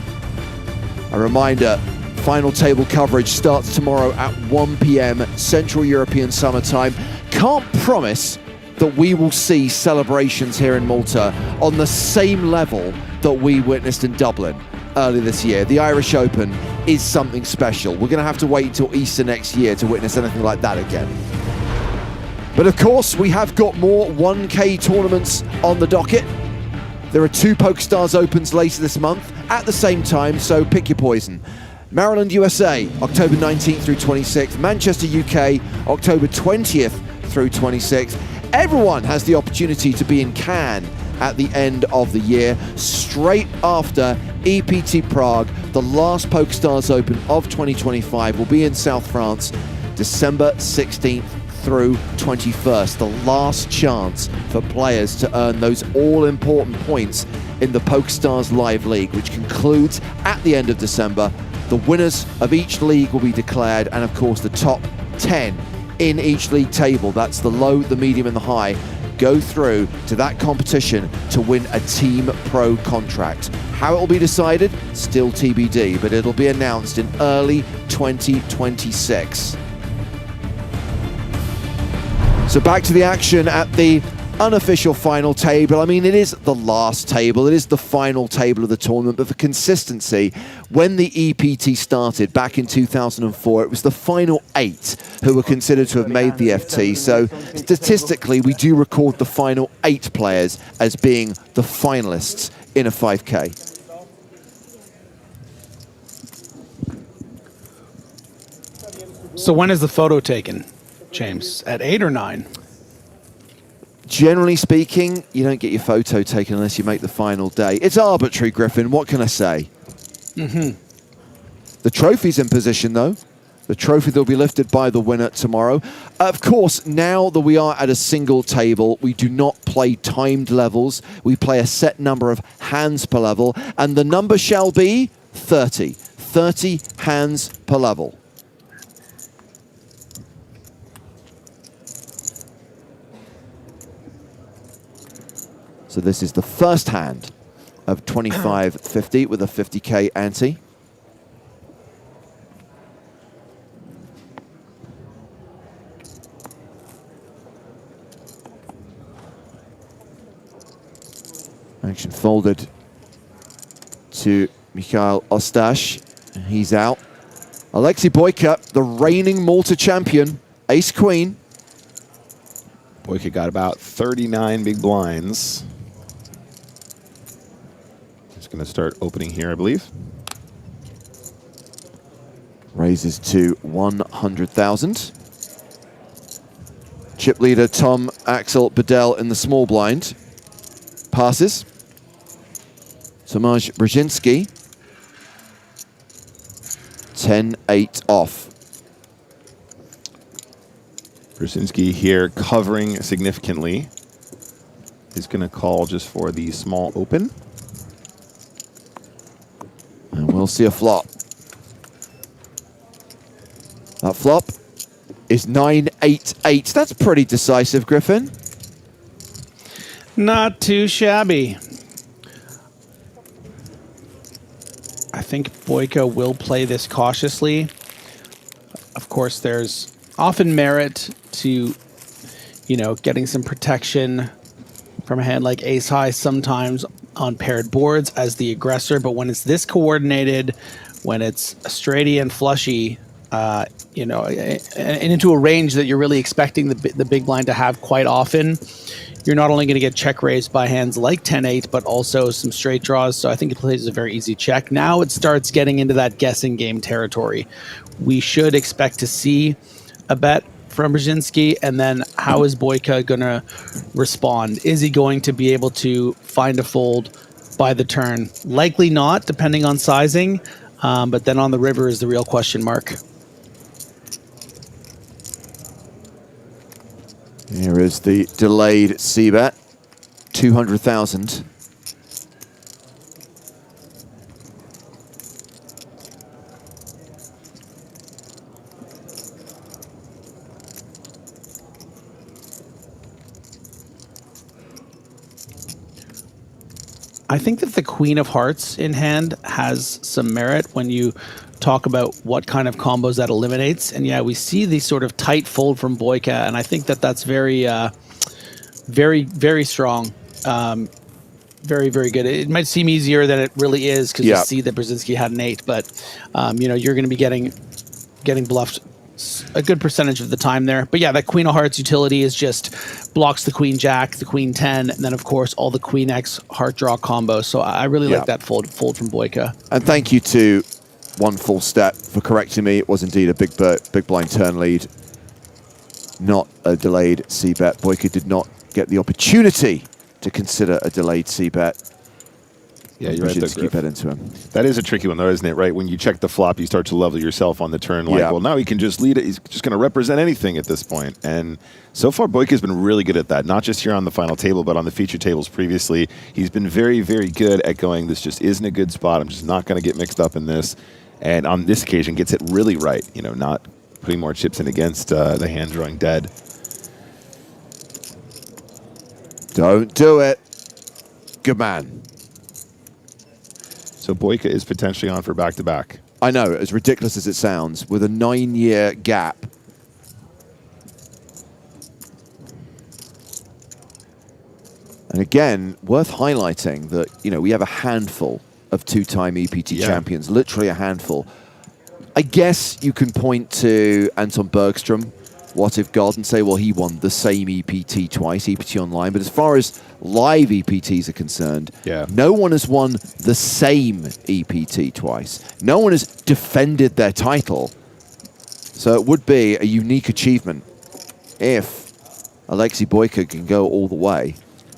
A reminder, final table coverage starts tomorrow at 1 p.m. Central European Summer Time. Can't promise that we will see celebrations here in Malta on the same level that we witnessed in Dublin earlier this year. The Irish Open is something special. We're going to have to wait until Easter next year to witness anything like that again. But of course, we have got more 1K tournaments on the docket. There are 2 PokerStars Opens later this month at the same time, so pick your poison. Maryland, USA, October 19th through 26th. Manchester, UK, October 20th through 26th. Everyone has the opportunity to be in Cannes at the end of the year, straight after EPT Prague. The last PokerStars Open of 2025 will be in South France, December 16th through 21st. The last chance for players to earn those all-important points in the PokerStars Live League, which concludes at the end of December. The winners of each league will be declared, and of course the top 10 in each league table, that's the low, the medium and the high, go through to that competition to win a Team Pro contract. How it will be decided, still TBD, but it'll be announced in early 2026. So back to the action at the unofficial final table. I mean, it is the last table, it is the final table of the tournament, but for consistency, when the EPT started back in 2004, it was the final 8 who were considered to have made the FT. So statistically, we do record the final 8 players as being the finalists in a 5K. So when is the photo taken, James? At 8 or 9? Generally speaking, you don't get your photo taken unless you make the final day. It's arbitrary, Griffin. What can I say? The trophy's in position, though. The trophy that will be lifted by the winner tomorrow. Of course, now that we are at a single table, we do not play timed levels. We play a set number of hands per level, and the number shall be 30. 30 hands per level. So this is the first hand of 25.50 with a 50k ante. Action folded to Mikhail Ostash. He's out. Alexei Boyka, the reigning Malta champion, ace-queen. Boyka got about 39 big blinds. It's going to start opening here, I believe. Raises to 100,000. Chip leader Tom Axel Bedell in the small blind. Passes. Tomasz Brzezinski. 10-8 off. Brzezinski here covering significantly. He's going to call just for the small open. And we'll see a flop. That flop is 9-8-8. That's pretty decisive, Griffin. Not too shabby. I think Boyka will play this cautiously. Of course, there's often merit to, getting some protection from a hand like ace high sometimes on paired boards as the aggressor, but when it's this coordinated, when it's a straighty and flushy, and into a range that you're really expecting the big blind to have quite often, you're not only going to get check raised by hands like 10-8, but also some straight draws. So I think it plays a very easy check. Now it starts getting into that guessing game territory. We should expect to see a bet from Brzezinski, and then how is Boyka going to respond? Is he going to be able to find a fold by the turn? Likely not, depending on sizing, but then on the river is the real question mark. Here is the delayed c-bet, 200,000. I think that the Queen of Hearts in hand has some merit when you talk about what kind of combos that eliminates. And yeah, we see the sort of tight fold from Boyka, and I think that that's very, very strong. Very, very good. It might seem easier than it really is because you see that Brzezinski had an 8, but you're going to be getting bluffed a good percentage of the time there. But yeah, that Queen of Hearts utility is just blocks the Queen Jack, the Queen 10, and then of course all the Queen X heart draw combos. So I really like that fold from Boyka. And thank you to One Full Step for correcting me. It was indeed a big blind turn lead, not a delayed c-bet. Boyka did not get the opportunity to consider a delayed c-bet. Yeah, you're right. Brzezinski bet into him. That is a tricky one, though, isn't it? Right, when you check the flop, you start to level yourself on the turn. Like, well, now he can just lead it. He's just going to represent anything at this point. And so far, Boyka's been really good at that. Not just here on the final table, but on the feature tables previously. He's been very, very good at going, this just isn't a good spot. I'm just not going to get mixed up in this. And on this occasion, gets it really right. Not putting more chips in against the hand drawing dead. Don't do it. Good man. So Boyka is potentially on for back-to-back. I know, as ridiculous as it sounds, with a 9-year gap. And again, worth highlighting that, we have a handful of two-time EPT champions, literally a handful. I guess you can point to Anton Bergstrom, What If God, and say, well, he won the same EPT twice, EPT Online. But as far as live EPTs are concerned, no one has won the same EPT twice. No one has defended their title. So it would be a unique achievement if Alexei Boyka can go all the way.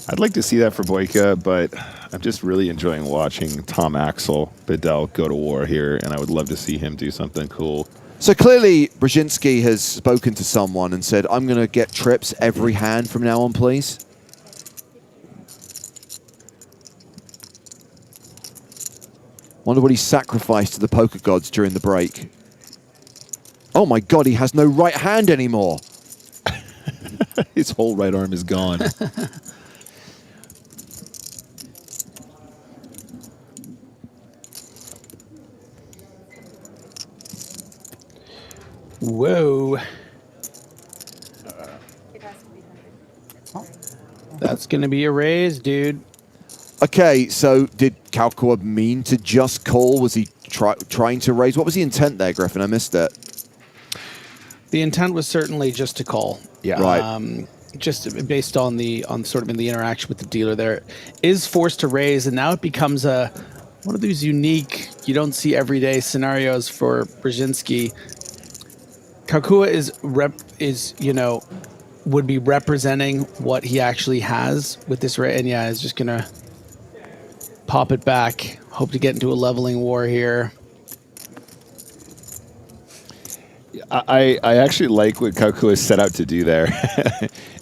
I'd like to see that for Boyka, but I'm just really enjoying watching Tom Axel Bedell go to war here, and I would love to see him do something cool. So clearly, Brzezinski has spoken to someone and said, I'm going to get trips every hand from now on, please. Wonder what he sacrificed to the poker gods during the break. Oh my God, he has no right hand anymore. His whole right arm is gone. Whoa. That's going to be a raise, dude. Okay, so did Kalkoa mean to just call? Was he trying to raise? What was the intent there, Griffin? I missed it. The intent was certainly just to call. Yeah. Right. Just based on sort of in the interaction with the dealer there, is forced to raise, and now it becomes one of these unique, you don't see everyday scenarios for Brzezinski. Kalkoa would be representing what he actually has with this raise, and is just gonna pop it back. Hope to get into a leveling war here. I actually like what Kalkoa set out to do there.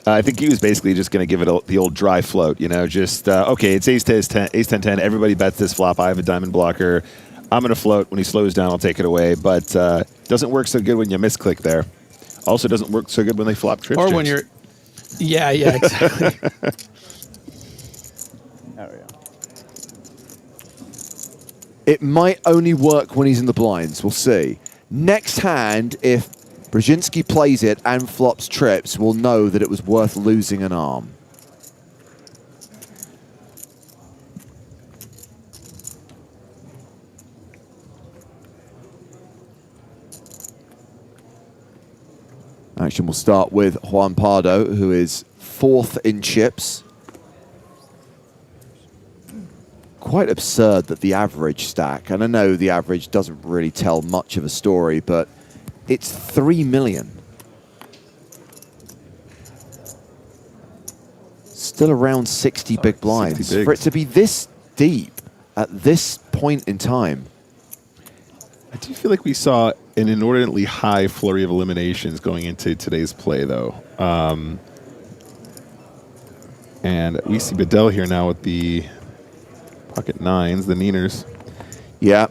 I think he was basically just going to give it the old dry float, just, okay, it's ace 10-10, everybody bets this flop, I have a diamond blocker, I'm going to float, when he slows down, I'll take it away, but doesn't work so good when you misclick there. Also doesn't work so good when they flop trips. Or when you're, yeah, exactly. It might only work when he's in the blinds. We'll see. Next hand, if Brzezinski plays it and flops trips, we'll know that it was worth losing an arm. Action will start with Juan Pardo, who is 4th in chips. Quite absurd that the average stack, and I know the average doesn't really tell much of a story, but it's 3 million. Still around 60 big blinds. 60 bigs. For it to be this deep at this point in time. I do feel like we saw an inordinately high flurry of eliminations going into today's play, though. And we see Bedell here now with the pocket nines, the Nieners. Yeah,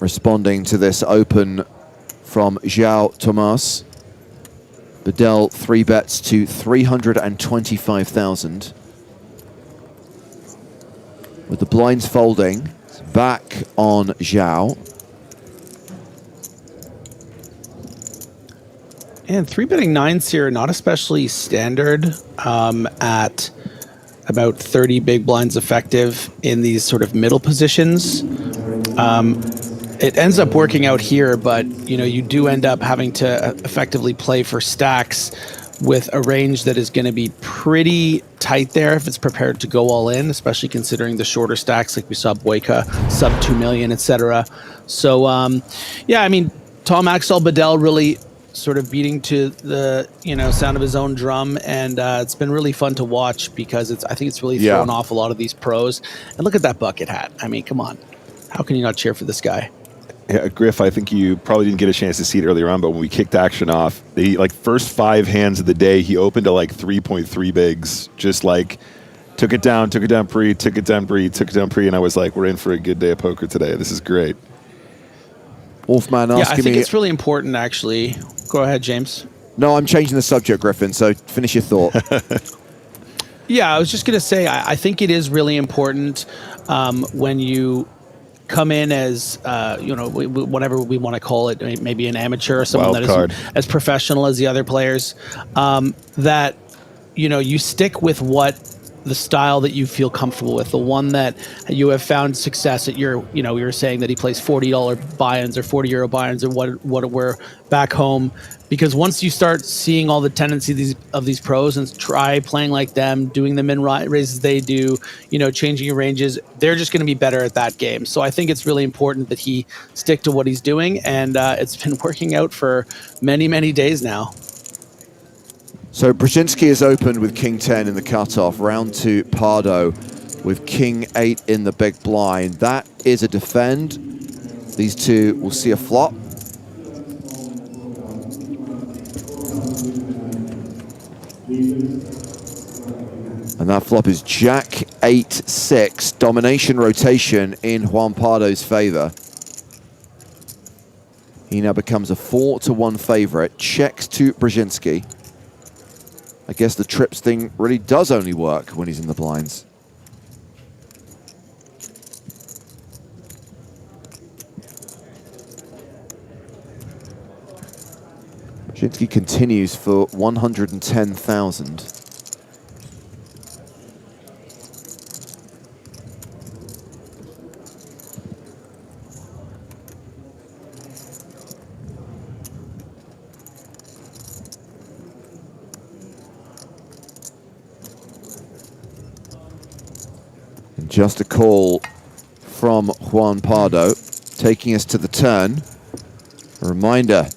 responding to this open from João Tomás. Bedell 3 bets to 325,000. With the blinds folding, it's back on João. And 3-betting nines here, not especially standard at about 30 big blinds effective in these sort of middle positions. It ends up working out here, but you do end up having to effectively play for stacks with a range that is going to be pretty tight there if it's prepared to go all in, especially considering the shorter stacks like we saw Boyka, sub 2 million, etc. So, yeah, I mean, Tom Axel Bedell really sort of beating to the sound of his own drum, and it's been really fun to watch because I think it's really thrown off a lot of these pros. And look at that bucket hat. I mean, come on, how can you not cheer for this guy? Yeah, Griff, I think you probably didn't get a chance to see it earlier on, but when we kicked action off, the first 5 hands of the day, he opened to 3.3 bigs, just took it down pre, took it down pre, and I was like, we're in for a good day of poker today. This is great. Wolfman asking me... Yeah, I think it's really important, actually. Go ahead, James. No, I'm changing the subject, Griffin, so finish your thought. Yeah, I was just going to say, I think it is really important when you come in as, whatever we want to call it, maybe an amateur or someone that isn't as professional as the other players, that, you stick with the style that you feel comfortable with, the one that you have found success at. You were saying that he plays $40 buy-ins or €40 buy-ins or what we're back home, because once you start seeing all the tendencies of these pros and try playing like them, doing the min raises they do, changing your ranges, they're just going to be better at that game. So I think it's really important that he stick to what he's doing, and it's been working out for many, many days now. So Brzezinski is opened with King 10 in the cutoff. Round 2, Pardo with King 8 in the big blind. That is a defend. These two will see a flop. And that flop is Jack 8-6. Domination rotation in Juan Pardo's favor. He now becomes a 4-1 favorite. Checks to Brzezinski. I guess the trips thing really does only work when he's in the blinds. Brzezinski continues for 110,000. Just a call from Juan Pardo, taking us to the turn. A reminder,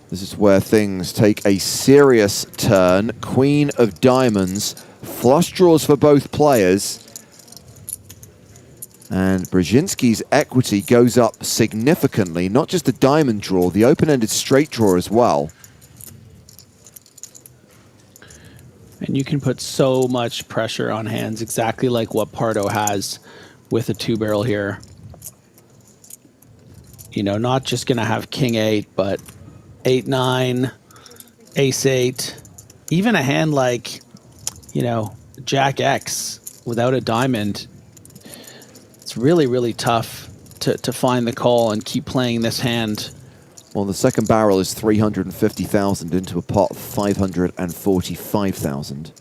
this is where things take a serious turn. Queen of diamonds, flush draws for both players. And Brzezinski's equity goes up significantly, not just the diamond draw, the open-ended straight draw as well. And you can put so much pressure on hands, exactly like what Pardo has with a 2-barrel here. Not just going to have King 8, but 8-9, Ace 8, even a hand like, Jack X without a diamond. It's really, really tough to find the call and keep playing this hand. Well, the second barrel is 350,000 into a pot of 545,000.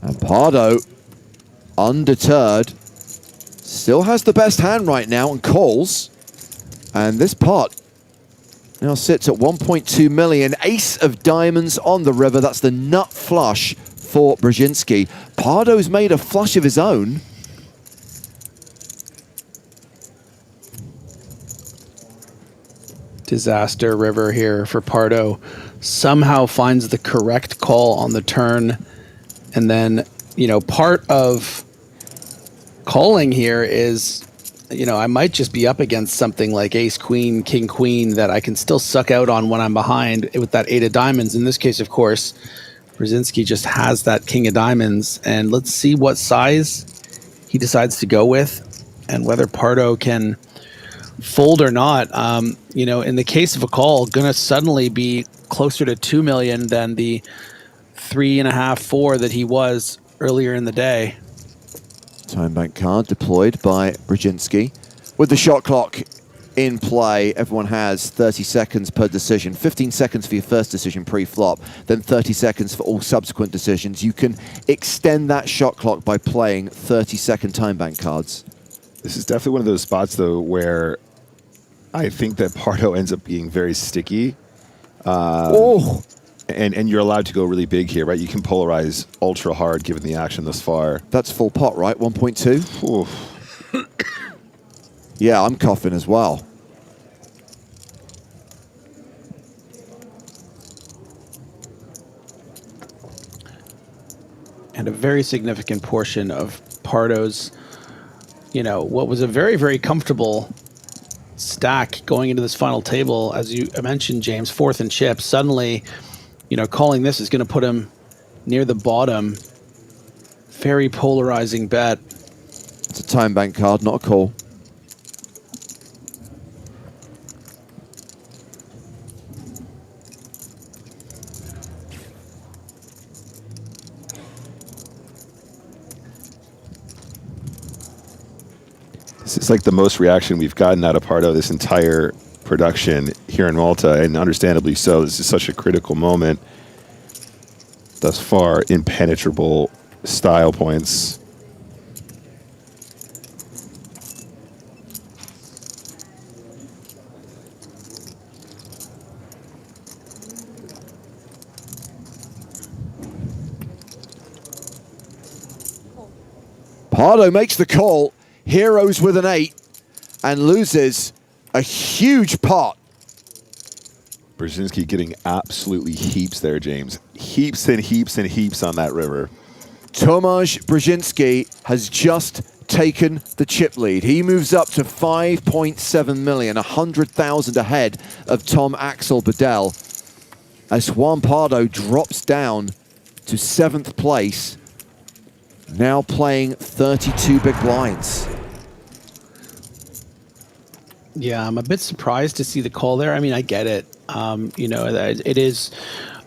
And Pardo, undeterred, still has the best hand right now and calls. And this pot now sits at 1.2 million. Ace of diamonds on the river. That's the nut flush for Brzezinski. Pardo's made a flush of his own. Disaster river here for Pardo. Somehow finds the correct call on the turn. And then, you know, part of calling here is, you know, I might just be up against something like ace, queen, king, queen that I can still suck out on when I'm behind with that 8 of diamonds. In this case, of course, Brzezinski just has that king of diamonds. And let's see what size he decides to go with and whether Pardo can fold or not. You know, in the case of a call, gonna suddenly be closer to 2 million than the 3.5, 4 that he was earlier in the day. Time bank card deployed by Brzezinski. With the shot clock in play, everyone has 30 seconds per decision. 15 seconds for your first decision pre-flop, then 30 seconds for all subsequent decisions. You can extend that shot clock by playing 30-second time bank cards. This is definitely one of those spots, though, where I think that Pardo ends up being very sticky. Oh! And you're allowed to go really big here, right? You can polarize ultra hard given the action thus far. That's full pot, right? 1.2? Yeah, I'm coughing as well. And a very significant portion of Pardo's, you know, what was a very, very comfortable stack going into this final table, as you mentioned, James, 4th and chip, suddenly, you know, calling this is going to put him near the bottom. Very polarizing bet. It's a time bank card, not a call. This is like the most reaction we've gotten out of Pardo this entire production here in Malta, and understandably so. This is such a critical moment. Thus far, impenetrable style points. Pardo makes the call, heroes with an 8, and loses a huge pot. Brzezinski getting absolutely heaps there, James. Heaps and heaps and heaps on that river. Tomasz Brzezinski has just taken the chip lead. He moves up to 5.7 million, 100,000 ahead of Tom Axel Bedell, as Juan Pardo drops down to 7th place, now playing 32 big blinds. Yeah, I'm a bit surprised to see the call there. I mean, I get it. You know, it is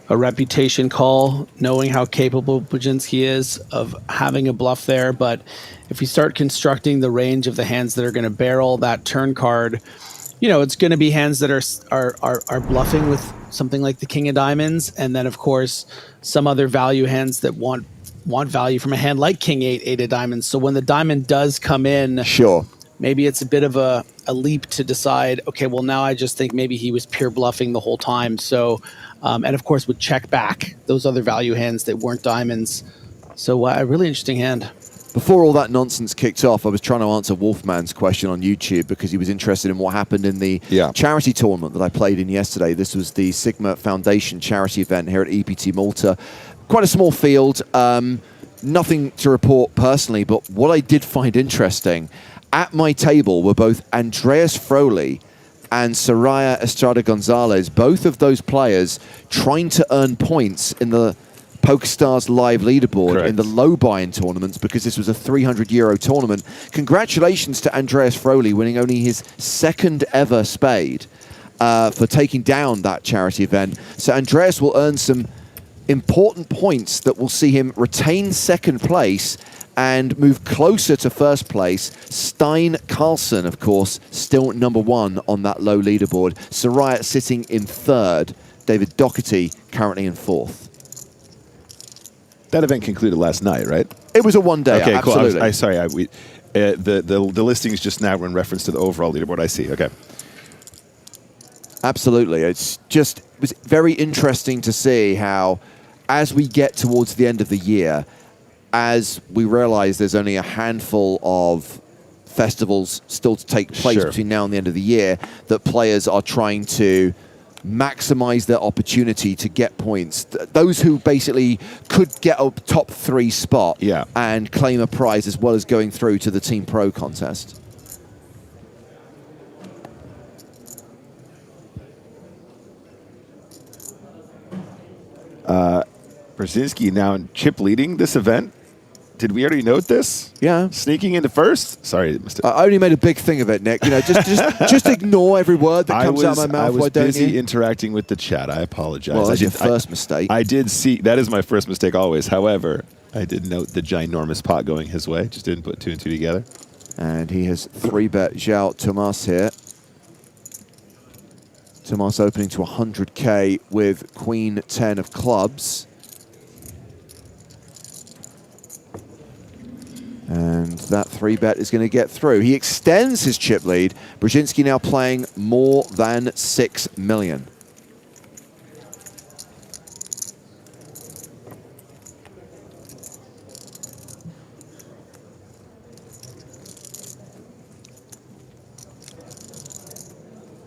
a reputation call, knowing how capable Brzezinski is of having a bluff there. But if you start constructing the range of the hands that are going to barrel that turn card, you know, it's going to be hands that are bluffing with something like the King of Diamonds, and then of course some other value hands that want value from a hand like King 8, 8 of Diamonds. So when the diamond does come in, sure, maybe it's a bit of a leap to decide, okay, well, now I just think maybe he was pure bluffing the whole time. So, and of course would check back those other value hands that weren't diamonds. So a really interesting hand. Before all that nonsense kicked off, I was trying to answer Wolfman's question on YouTube because he was interested in what happened in the charity tournament that I played in yesterday. This was the Sigma Foundation charity event here at EPT Malta. Quite a small field, nothing to report personally, but what I did find interesting, at my table were both Andreas Froley and Soraya Estrada Gonzalez, both of those players trying to earn points in the PokerStars live leaderboard in the low buy-in tournaments, because this was a €300 tournament. Congratulations to Andreas Froley winning only his 2nd ever spade. for taking down that charity event. So Andreas will earn some important points that will see him retain second place and move closer to first place. Stein Carlson, of course, still number 1 on that low leaderboard. Soraya sitting in 3rd. David Doherty currently in 4th. That event concluded last night, right? It was a one-day, okay, absolutely. Cool. The listings just now were in reference to the overall leaderboard. I see. Okay. Absolutely. It was very interesting to see how, as we get towards the end of the year, as we realize there's only a handful of festivals still to take place between now and the end of the year, that players are trying to maximize their opportunity to get points. Those who basically could get a top 3 spot and claim a prize, as well as going through to the Team Pro contest. Brzezinski now chip leading this event. Did we already note this? Yeah. Sneaking into first? Sorry, Mr. I only made a big thing of it, Nick. You know, just ignore every word that comes out of my mouth. I was why don't busy you? interacting with the chat. I apologize. Well, that's your first mistake. I did see, that is my first mistake always. However, I did note the ginormous pot going his way. Just didn't put 2 and 2 together. And he has 3-bet João Tomas here. Tomas opening to 100K with Queen 10 of clubs. And that 3-bet is going to get through. He extends his chip lead. Brzezinski now playing more than 6 million.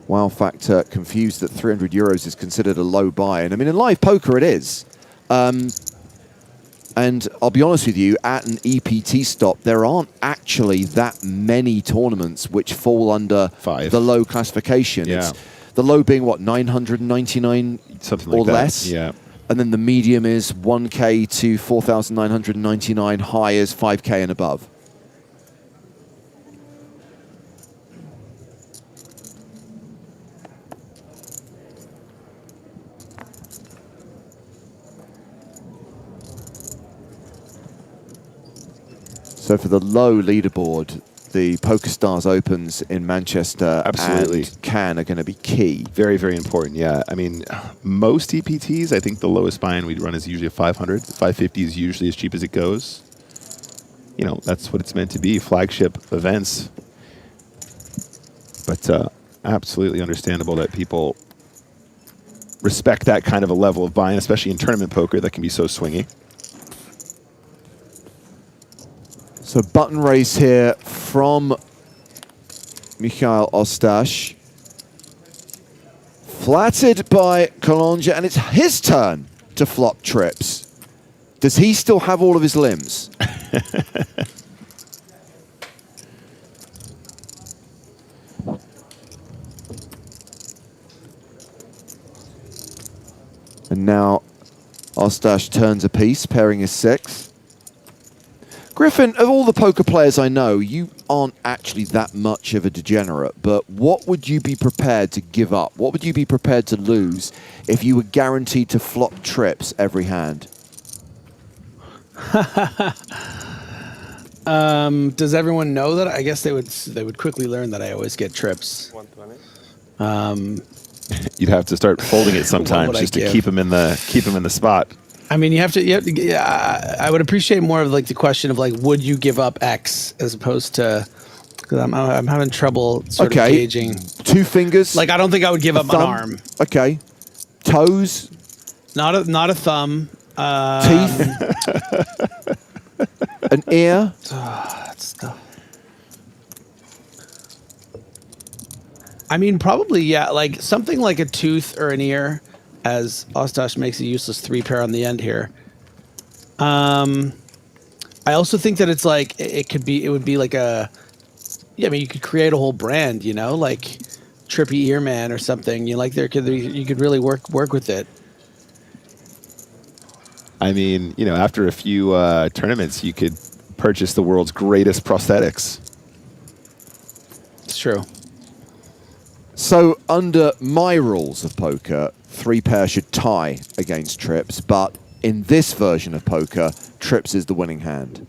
Wow Factor confused that 300 euros is considered a low buy. And I mean, in live poker, it is. And I'll be honest with you, at an EPT stop, there aren't actually that many tournaments which fall under the low classification. Yeah. It's the low being, what, 999 something or like that. less? Yeah. And then the medium is 1K to 4,999, high is 5K and above. So for the low leaderboard, the PokerStars Opens in Manchester and Cannes are going to be key. Very, very important, yeah. I mean, most EPTs, I think the lowest buy-in we'd run is usually a 500. 550 is usually as cheap as it goes. You know, that's what it's meant to be, flagship events. But absolutely understandable that people respect that kind of a level of buy-in, especially in tournament poker that can be so swingy. So button raise here from Mikhail Ostash. Flattered by Kalonja, and it's his turn to flop trips. Does he still have all of his limbs? And now Ostash turns a piece, pairing his 6. Griffin, of all the poker players I know, you aren't actually that much of a degenerate, but what would you be prepared to give up? What would you be prepared to lose if you were guaranteed to flop trips every hand? Does everyone know that? I guess they would quickly learn that I always get trips. 120. You'd have to start folding it sometimes just to keep him in the spot. I mean, you have to. Yeah, I would appreciate more of like the question of like, would you give up X as opposed to? Because I'm having trouble sort of gauging. 2 fingers. Like I don't think I would give up an arm. Okay. Toes. Not a thumb. Teeth. An ear. That's tough. I mean, probably yeah. Like something like a tooth or an ear. As Ostash makes a useless 3-pair on the end here. I also think that it's like it would be like a, yeah. I mean, you could create a whole brand, you know, like Trippy Earman or something. You could really work with it. I mean, you know, after a few tournaments, you could purchase the world's greatest prosthetics. It's true. So under my rules of poker, 3 pair should tie against trips, but in this version of poker, trips is the winning hand.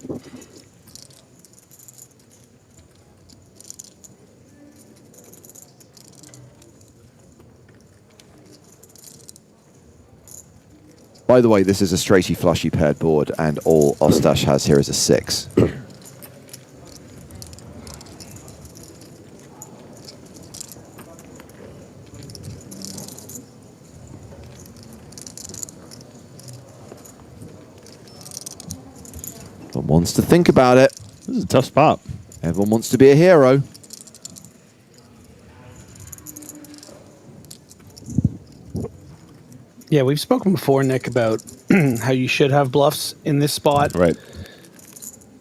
By the way, this is a straighty flushy paired board, and all Ostash has here is a 6. Everyone wants to think about it. This is a tough spot. Everyone wants to be a hero. Yeah, we've spoken before, Nick, about how you should have bluffs in this spot. Right.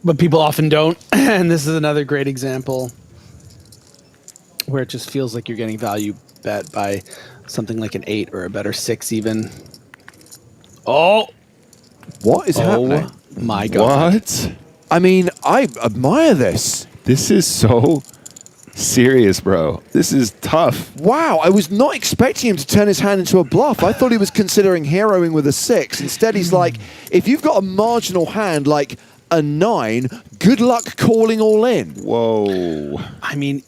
But people often don't. And this is another great example where it just feels like you're getting value bet by something like an 8 or a better 6 even. Oh! What is happening? My God. What? I mean, I admire this. This is so serious, bro. This is tough. Wow, I was not expecting him to turn his hand into a bluff. I thought he was considering heroing with a 6. Instead, he's like, if you've got a marginal hand like a 9, good luck calling all in. Whoa. I mean,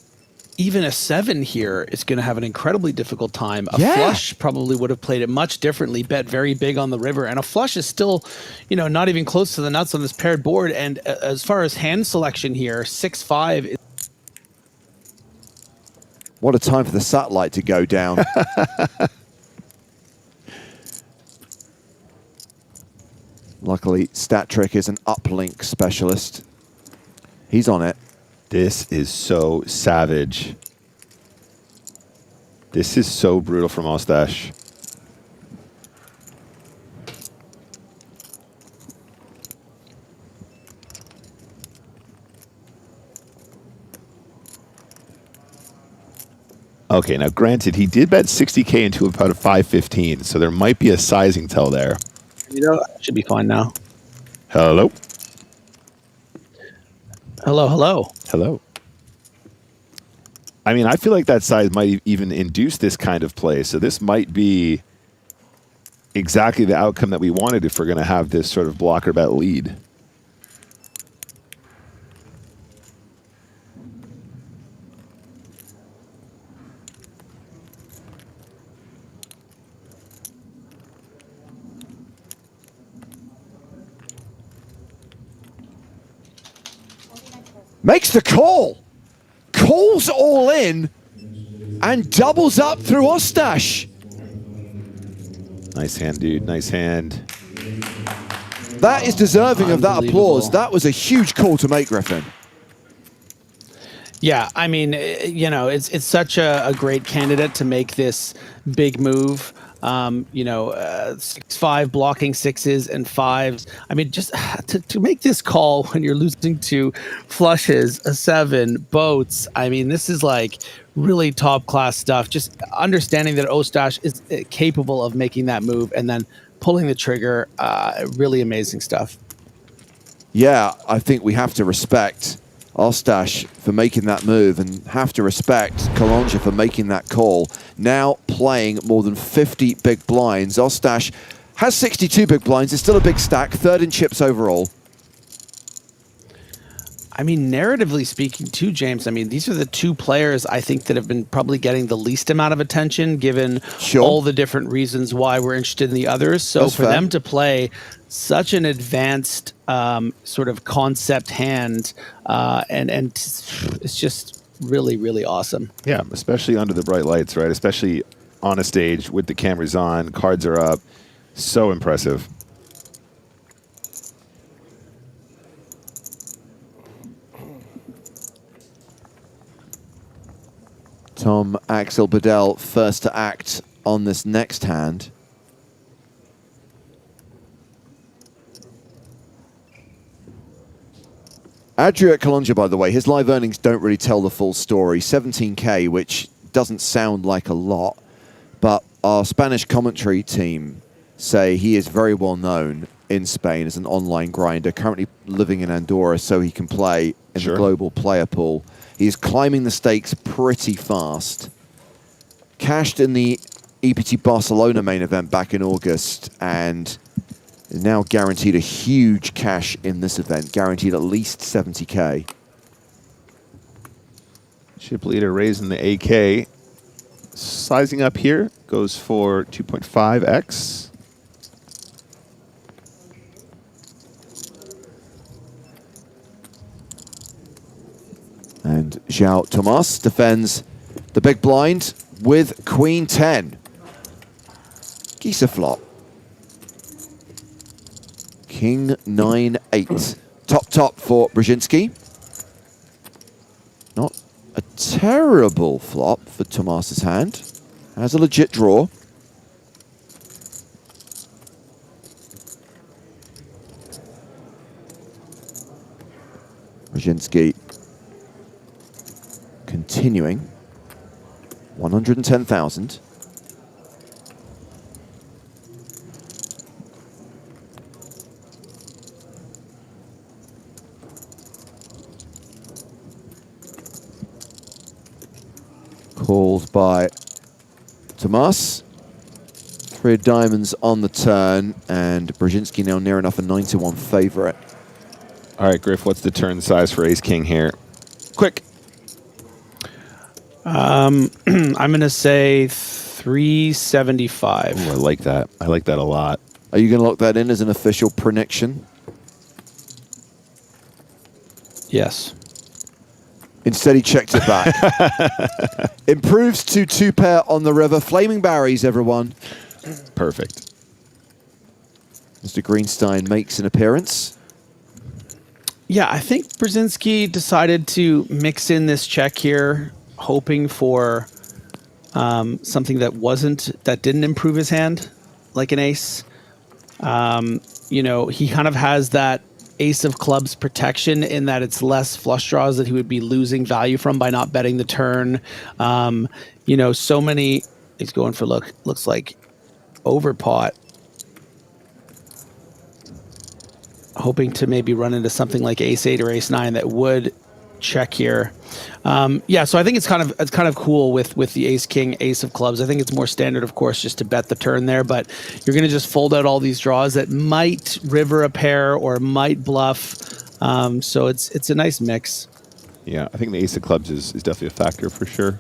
even a 7 here is going to have an incredibly difficult time. A flush probably would have played it much differently, bet very big on the river. And a flush is still, not even close to the nuts on this paired board. And as far as hand selection here, 6-5 is... What a time for the satellite to go down. Luckily, Stat Trick is an uplink specialist. He's on it. This is so savage. This is so brutal from Ostash. Okay, now granted, he did bet 60K into about a 515, so there might be a sizing tell there. Should be fine now. Hello? Hello, hello. Hello. I mean, I feel like that size might even induce this kind of play, so this might be exactly the outcome that we wanted if we're going to have this sort of blocker bet lead. Makes the call. Calls all in and doubles up through Ostash. Nice hand, dude. Nice hand. That is deserving of that applause. That was a huge call to make, Griffin. Yeah, I mean, it's such a great candidate to make this big move. 6-5 blocking 6s and 5s. I mean, just to make this call when you're losing to flushes, a 7, boats. I mean, this is like really top class stuff. Just understanding that Ostash is capable of making that move and then pulling the trigger. Really amazing stuff. Yeah, I think we have to respect Ostash for making that move and have to respect Kalonja for making that call. Now playing more than 50 big blinds. Ostash has 62 big blinds. It's still a big stack. 3rd in chips overall. I mean, narratively speaking too, James, I mean, these are the 2 players I think that have been probably getting the least amount of attention given all the different reasons why we're interested in the others. So That's for fair. them to play such an advanced sort of concept hand and it's just really, really awesome. Yeah, especially under the bright lights, right? Especially on a stage with the cameras on, cards are up. So impressive. Tom Axel Bedell first to act on this next hand. Adria Kalonja, by the way, his live earnings don't really tell the full story. 17K, which doesn't sound like a lot, but our Spanish commentary team say he is very well known in Spain as an online grinder, currently living in Andorra so he can play in the global player pool. He's climbing the stakes pretty fast. cashed in the EPT Barcelona main event back in August and is now guaranteed a huge cash in this event, guaranteed at least 70K. Chip leader raising the AK. Sizing up here, goes for 2.5x. And João Tomas defends the big blind with Queen 10. Geese flop. King 9-8. Top for Brzezinski. Not a terrible flop for Tomas's hand. Has a legit draw. Brzezinski continuing. 110,000. Called by Tomas. 3 of diamonds on the turn, and Brzezinski now near enough a 9-1 favorite. All right, Griff, what's the turn size for Ace-King here? Quick. I'm going to say 375. Ooh, I like that. I like that a lot. Are you going to lock that in as an official prediction? Yes. Instead, he checked it back. Improves to 2-pair on the river. Flaming Barries, everyone. Perfect. Mr. Greenstein makes an appearance. Yeah, I think Brzezinski decided to mix in this check here, hoping for something that didn't improve his hand, like an ace. You know, he kind of has that ace of clubs protection in that it's less flush draws that he would be losing value from by not betting the turn. You know, so many, he's going for looks like overpot. Hoping to maybe run into something like ace-8 or ace-9 that would check here. Yeah, so I think it's kind of cool with the ace-king, ace of clubs. I think it's more standard, of course, just to bet the turn there, but you're going to just fold out all these draws that might river a pair or might bluff. So it's a nice mix. Yeah, I think the ace of clubs is definitely a factor for sure.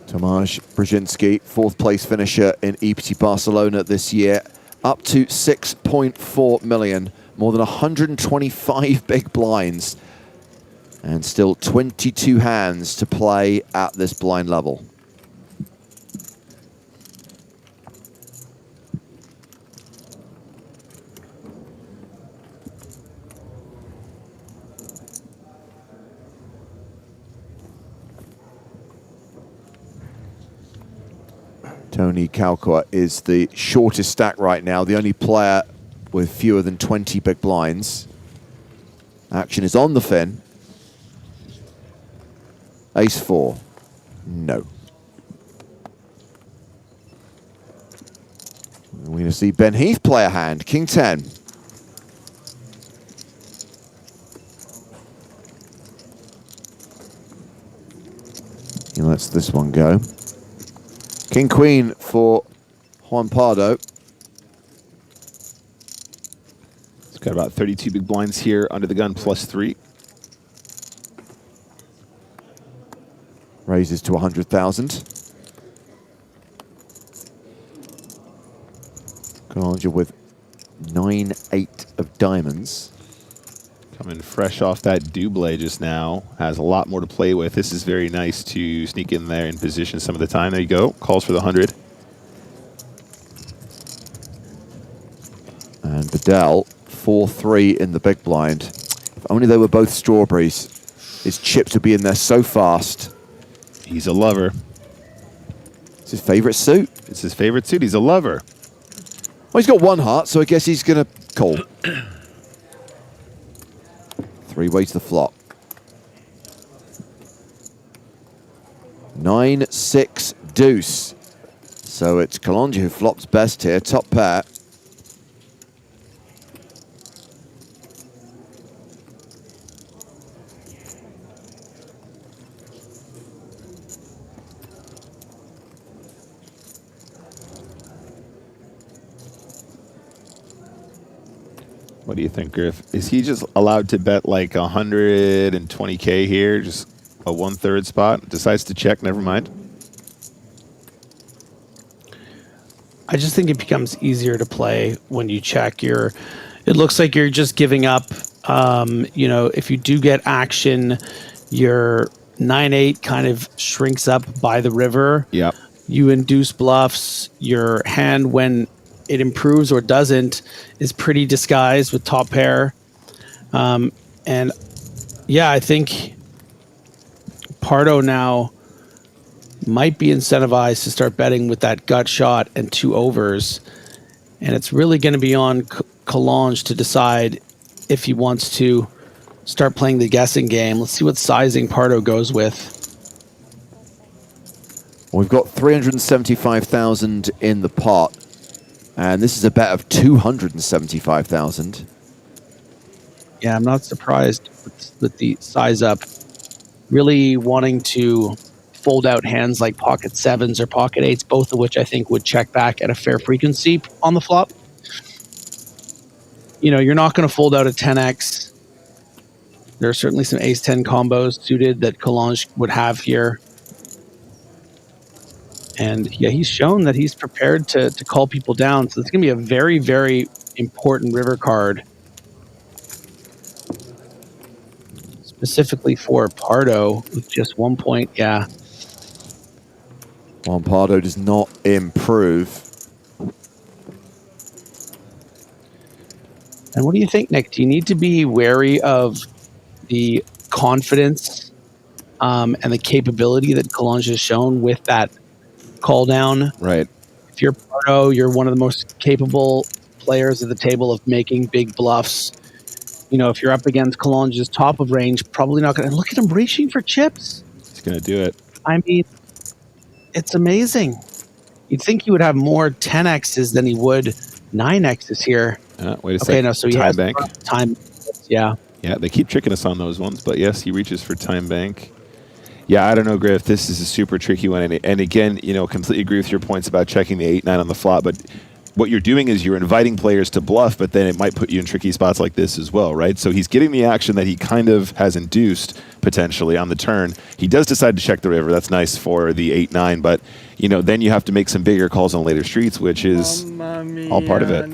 Tomasz Brzezinski, 4th place finisher in EPT Barcelona this year, up to 6.4 million, more than 125 big blinds, and still 22 hands to play at this blind level. Tony Kalkwa is the shortest stack right now, the only player with fewer than 20 big blinds. Action is on the fin. Ace-4. No. We're going to see Ben Heath play a hand. King 10. He lets this one go. King Queen for Juan Pardo. He's got about 32 big blinds here under the gun, +3. Raises to 100,000. Kalanja with 9-8 of diamonds. Coming fresh off that double just now. Has a lot more to play with. This is very nice to sneak in there and position some of the time. There you go. Calls for the 100. And Bedell, 4-3 in the big blind. If only they were both strawberries. His chips would be in there so fast. He's a lover. It's his favorite suit. It's his favorite suit. He's a lover. Well, he's got 1 heart, so I guess he's going to call. 3 ways the flop. 9-6 deuce. So it's Kalonji who flops best here, top pair. What do you think, Griff? Is he just allowed to bet like 120K here, just a 1/3 spot? Decides to check, never mind. I just think it becomes easier to play when you check. It looks like you're just giving up. You know, if you do get action, your 9-8 kind of shrinks up by the river. Yep. You induce bluffs. Your hand, when it improves or doesn't, is pretty disguised with top pair. And yeah, I think Pardo now might be incentivized to start betting with that gut shot and 2 overs. And it's really going to be on Collonges to decide if he wants to start playing the guessing game. Let's see what sizing Pardo goes with. We've got 375,000 in the pot, and this is a bet of 275,000. Yeah, I'm not surprised with the size up. Really wanting to fold out hands like pocket 7s or pocket 8s, both of which I think would check back at a fair frequency on the flop. You know, you're not going to fold out a 10x. There are certainly some ace-10 combos suited that Collonges would have here. And yeah, he's shown that he's prepared to call people down. So it's going to be a very, very important river card. Specifically for Pardo with just 1 point. Yeah. Juan Pardo does not improve. And what do you think, Nick? Do you need to be wary of the confidence and the capability that Collonges has shown with that call down? Right. If you're Pardo, you're one of the most capable players at the table of making big bluffs. You know, if you're up against Collonges' top of range, probably not going to look at him reaching for chips. He's going to do it. I mean, it's amazing. You'd think he would have more 10x's than he would 9x's here. Wait a second. Okay, no, so he time has bank. Time, yeah. Yeah, they keep tricking us on those ones, but yes, he reaches for time bank. Yeah, I don't know, Griff. This is a super tricky one. And again, you know, completely agree with your points about checking the 8-9 on the flop, but what you're doing is you're inviting players to bluff, but then it might put you in tricky spots like this as well, right? So he's getting the action that he kind of has induced potentially on the turn. He does decide to check the river. That's nice for the 8-9, but you know, then you have to make some bigger calls on later streets, which is all part of it.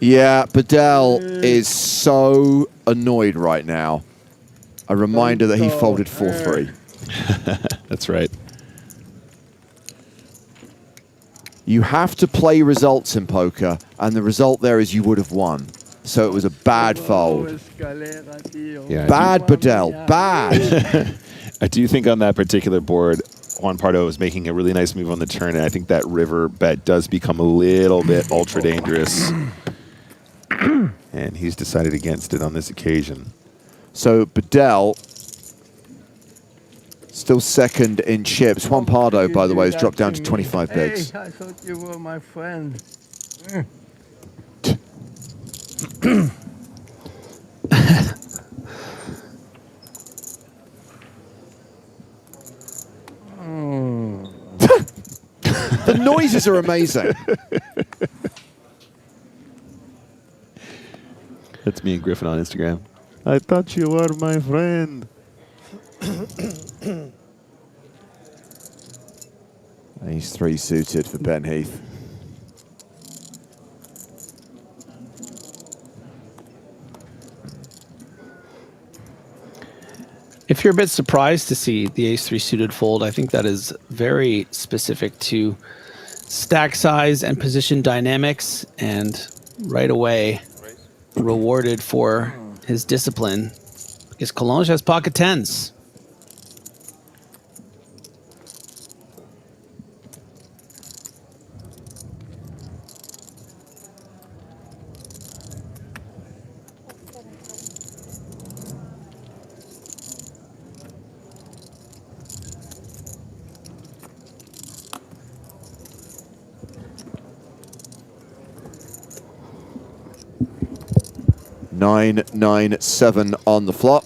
Yeah, Bedell is so annoyed right now. A reminder that he folded 4-3. That's right. You have to play results in poker, and the result there is you would have won. So it was a bad fold. Yeah, bad, Bedell, bad. I do think on that particular board, Juan Pardo is making a really nice move on the turn, and I think that river bet does become a little bit ultra dangerous. And he's decided against it on this occasion. So Bedell still second in chips. Juan Pardo, by the way, has dropped down to 25 bigs. Hey, I thought you were my friend. The noises are amazing. That's me and Griffin on Instagram. I thought you were my friend. He's 3 suited for Ben Heath. If you're a bit surprised to see the ace-3 suited fold, I think that is very specific to stack size and position dynamics, and right away rewarded for his discipline, because Collonges has pocket 10s. Nine, 9-7 on the flop.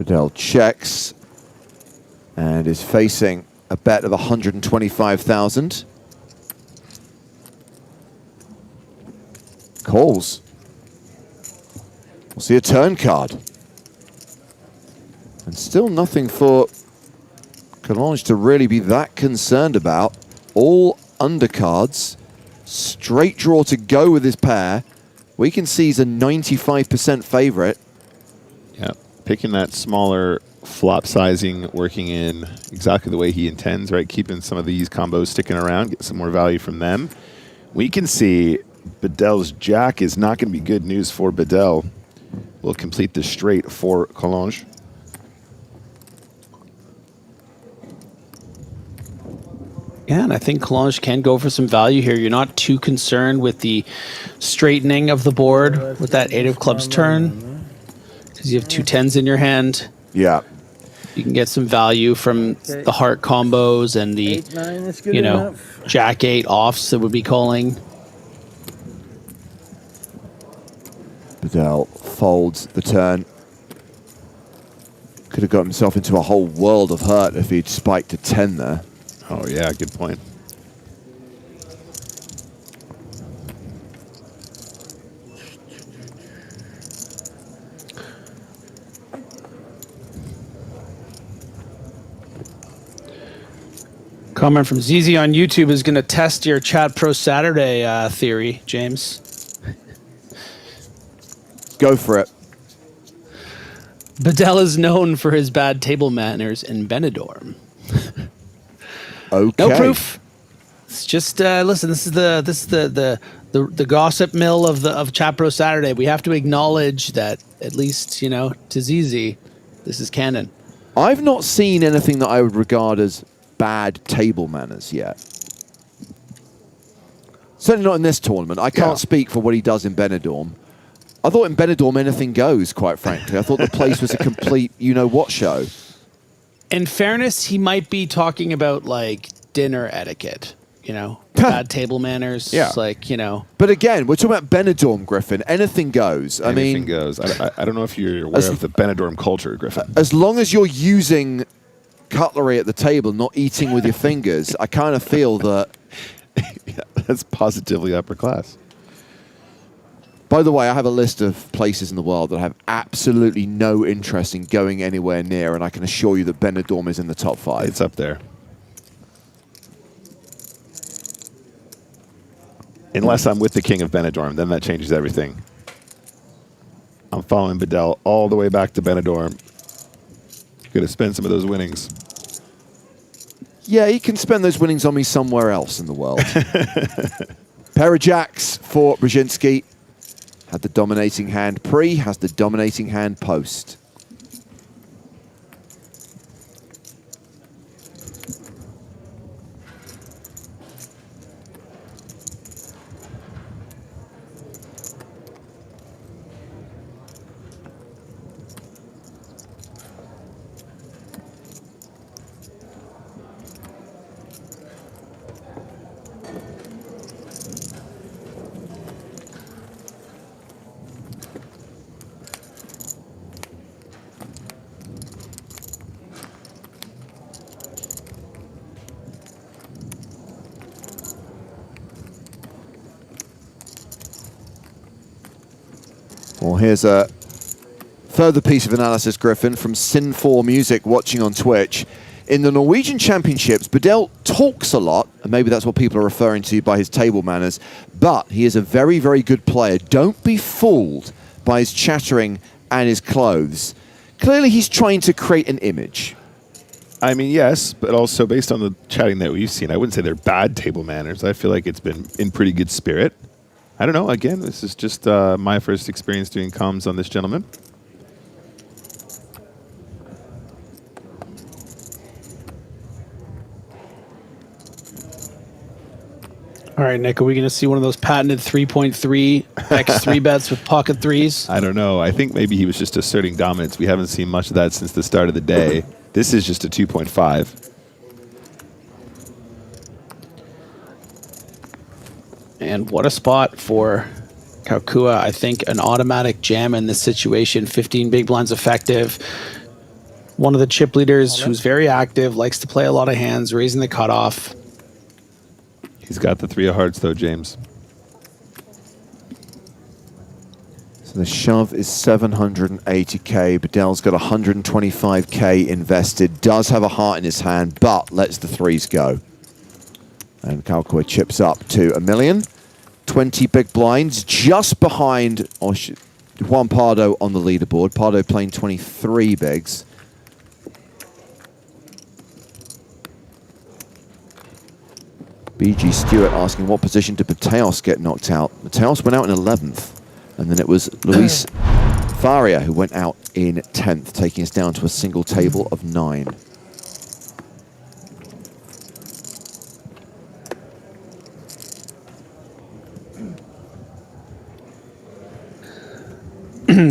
Bedell checks and is facing a bet of 125,000. Calls. We'll see a turn card. And still nothing for Collonges to really be that concerned about. All undercards. Straight draw to go with his pair. We can see he's a 95% favorite. Yeah, picking that smaller flop sizing, working in exactly the way he intends, right? Keeping some of these combos sticking around, get some more value from them. We can see Bedell's jack is not going to be good news for Bedell. We'll complete the straight for Collonges. Yeah, and I think Collonges can go for some value here. You're not too concerned with the straightening of the board with that 8 of clubs turn, because you have 2 10s in your hand. Yeah. You can get some value from the heart combos and the, 8-9 is good you know, enough. jack 8 offs that would be calling. Bedell folds the turn. Could have got himself into a whole world of hurt if he'd spiked a 10 there. Oh, yeah, good point. Comment from ZZ on YouTube is going to test your Chat Pro Saturday theory, James. Go for it. Bedell is known for his bad table manners in Benidorm. Okay. No proof. It's just listen. This is the gossip mill of Chat Pro Saturday. We have to acknowledge that, at least, you know, to ZZ, this is canon. I've not seen anything that I would regard as bad table manners yet. Certainly not in this tournament. I can't speak for what he does in Benidorm. I thought in Benidorm anything goes, quite frankly. I thought the place was a complete you-know-what show. In fairness, he might be talking about, like, dinner etiquette, you know, bad table manners. Yeah. Like, you know. But again, we're talking about Benidorm, Griffin. Anything goes. Anything goes. I don't know if you're aware of the Benidorm culture, Griffin. As long as you're using cutlery at the table, not eating with your fingers, I kind of feel that... Yeah, that's positively upper class. By the way, I have a list of places in the world that I have absolutely no interest in going anywhere near, and I can assure you that Benidorm is in the top 5. It's up there. Unless I'm with the king of Benidorm, then that changes everything. I'm following Bedell all the way back to Benidorm. Gonna spend some of those winnings. Yeah, he can spend those winnings on me somewhere else in the world. Pair of jacks for Brzezinski. Had the dominating hand pre, has the dominating hand post. Well, here's a further piece of analysis, Griffin, from Sin4 Music watching on Twitch. In the Norwegian Championships, Bedell talks a lot, and maybe that's what people are referring to by his table manners, but he is a very, very good player. Don't be fooled by his chattering and his clothes. Clearly, he's trying to create an image. I mean, yes, but also based on the chatting that we've seen, I wouldn't say they're bad table manners. I feel like it's been in pretty good spirit. I don't know. Again, this is just my first experience doing comms on this gentleman. All right, Nick, are we going to see one of those patented 3.3 X3 bets with pocket threes? I don't know. I think maybe he was just asserting dominance. We haven't seen much of that since the start of the day. This is just a 2.5. And what a spot for Kaukua. I think an automatic jam in this situation. 15 big blinds effective. one of the chip leaders who's very active, likes to play a lot of hands, raising the cutoff. He's got the 3 of hearts, though, James. So the shove is 780k. Bedell's got 125k invested. Does have a heart in his hand, but lets the 3s go. And Calcoy chips up to $1 million. 20 big blinds, just behind Juan Pardo on the leaderboard. Pardo playing 23 bigs. BG Stewart asking what position did Mateos get knocked out? Mateos went out in 11th, and then it was Luis Faria who went out in 10th, taking us down to a single table of 9.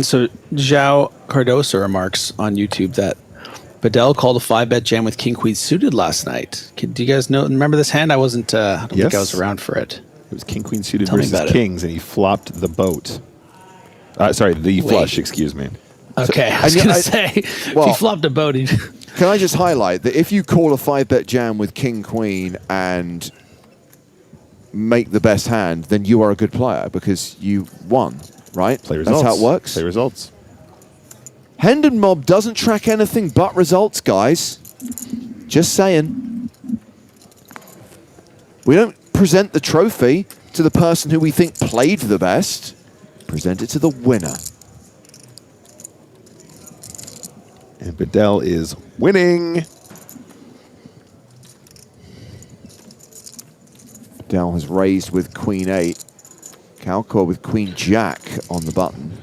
So João Cardoso remarks on YouTube that Bedell called a 5-bet jam with king queen suited last night. Do you guys remember this hand? I wasn't. I don't think I was around for it. It was king queen suited versus kings, and he flopped the boat. Sorry, the flush. Excuse me. Okay, I was going to say, if he flopped a boat, he'd... Can I just highlight that if you call a 5-bet jam with king queen and make the best hand, then you are a good player because you won. Right? Play results. That's how it works. Play results. Hendon Mob doesn't track anything but results, guys. Just saying. We don't present the trophy to the person who we think played the best. Present it to the winner. And Bedell is winning. Bedell has raised with queen 8. Calcor with queen jack on the button.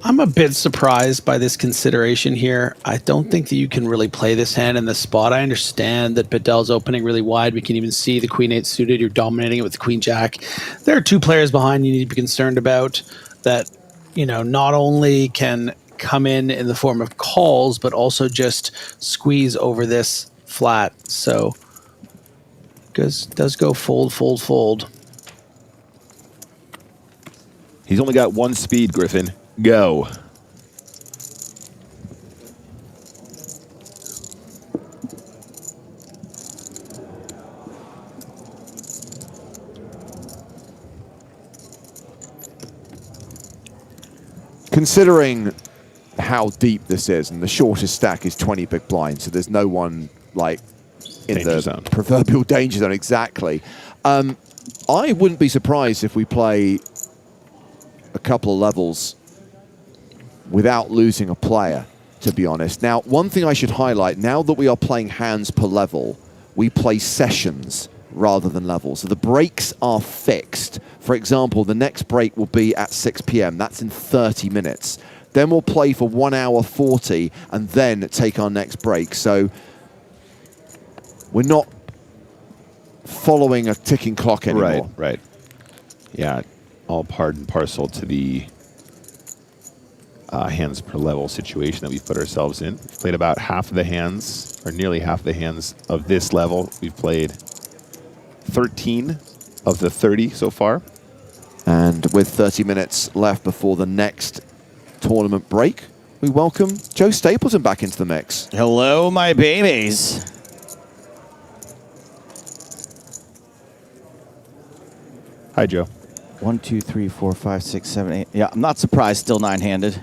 I'm a bit surprised by this consideration here. I don't think that you can really play this hand in this spot. I understand that Bedell's opening really wide. We can even see the queen 8 suited. You're dominating it with the queen jack. There are 2 players behind you need to be concerned about that, you know, not only can come in the form of calls, but also just squeeze over this flat. So does go fold, fold, fold. He's only got 1 speed, Griffin. Go. Considering how deep this is, and the shortest stack is 20 big blinds, so there's no one like in danger the zone. Proverbial danger zone. Exactly. I wouldn't be surprised if we play a couple of levels without losing a player, to be honest. Now, one thing I should highlight, now that we are playing hands per level, we play sessions rather than levels. So the breaks are fixed. For example, the next break will be at 6 p.m. That's in 30 minutes. Then we'll play for 1 hour 40 and then take our next break. So we're not following a ticking clock anymore. Right. Yeah, all part and parcel to the hands per level situation that we've put ourselves in. We've played about half of the hands, or nearly half the hands of this level. We've played 13 of the 30 so far. And with 30 minutes left before the next tournament break, we welcome Joe Stapleton back into the mix. Hello, my babies. Hi, Joe. 1, 2, 3, 4, 5, 6, 7, 8. Yeah, I'm not surprised. Still 9-handed.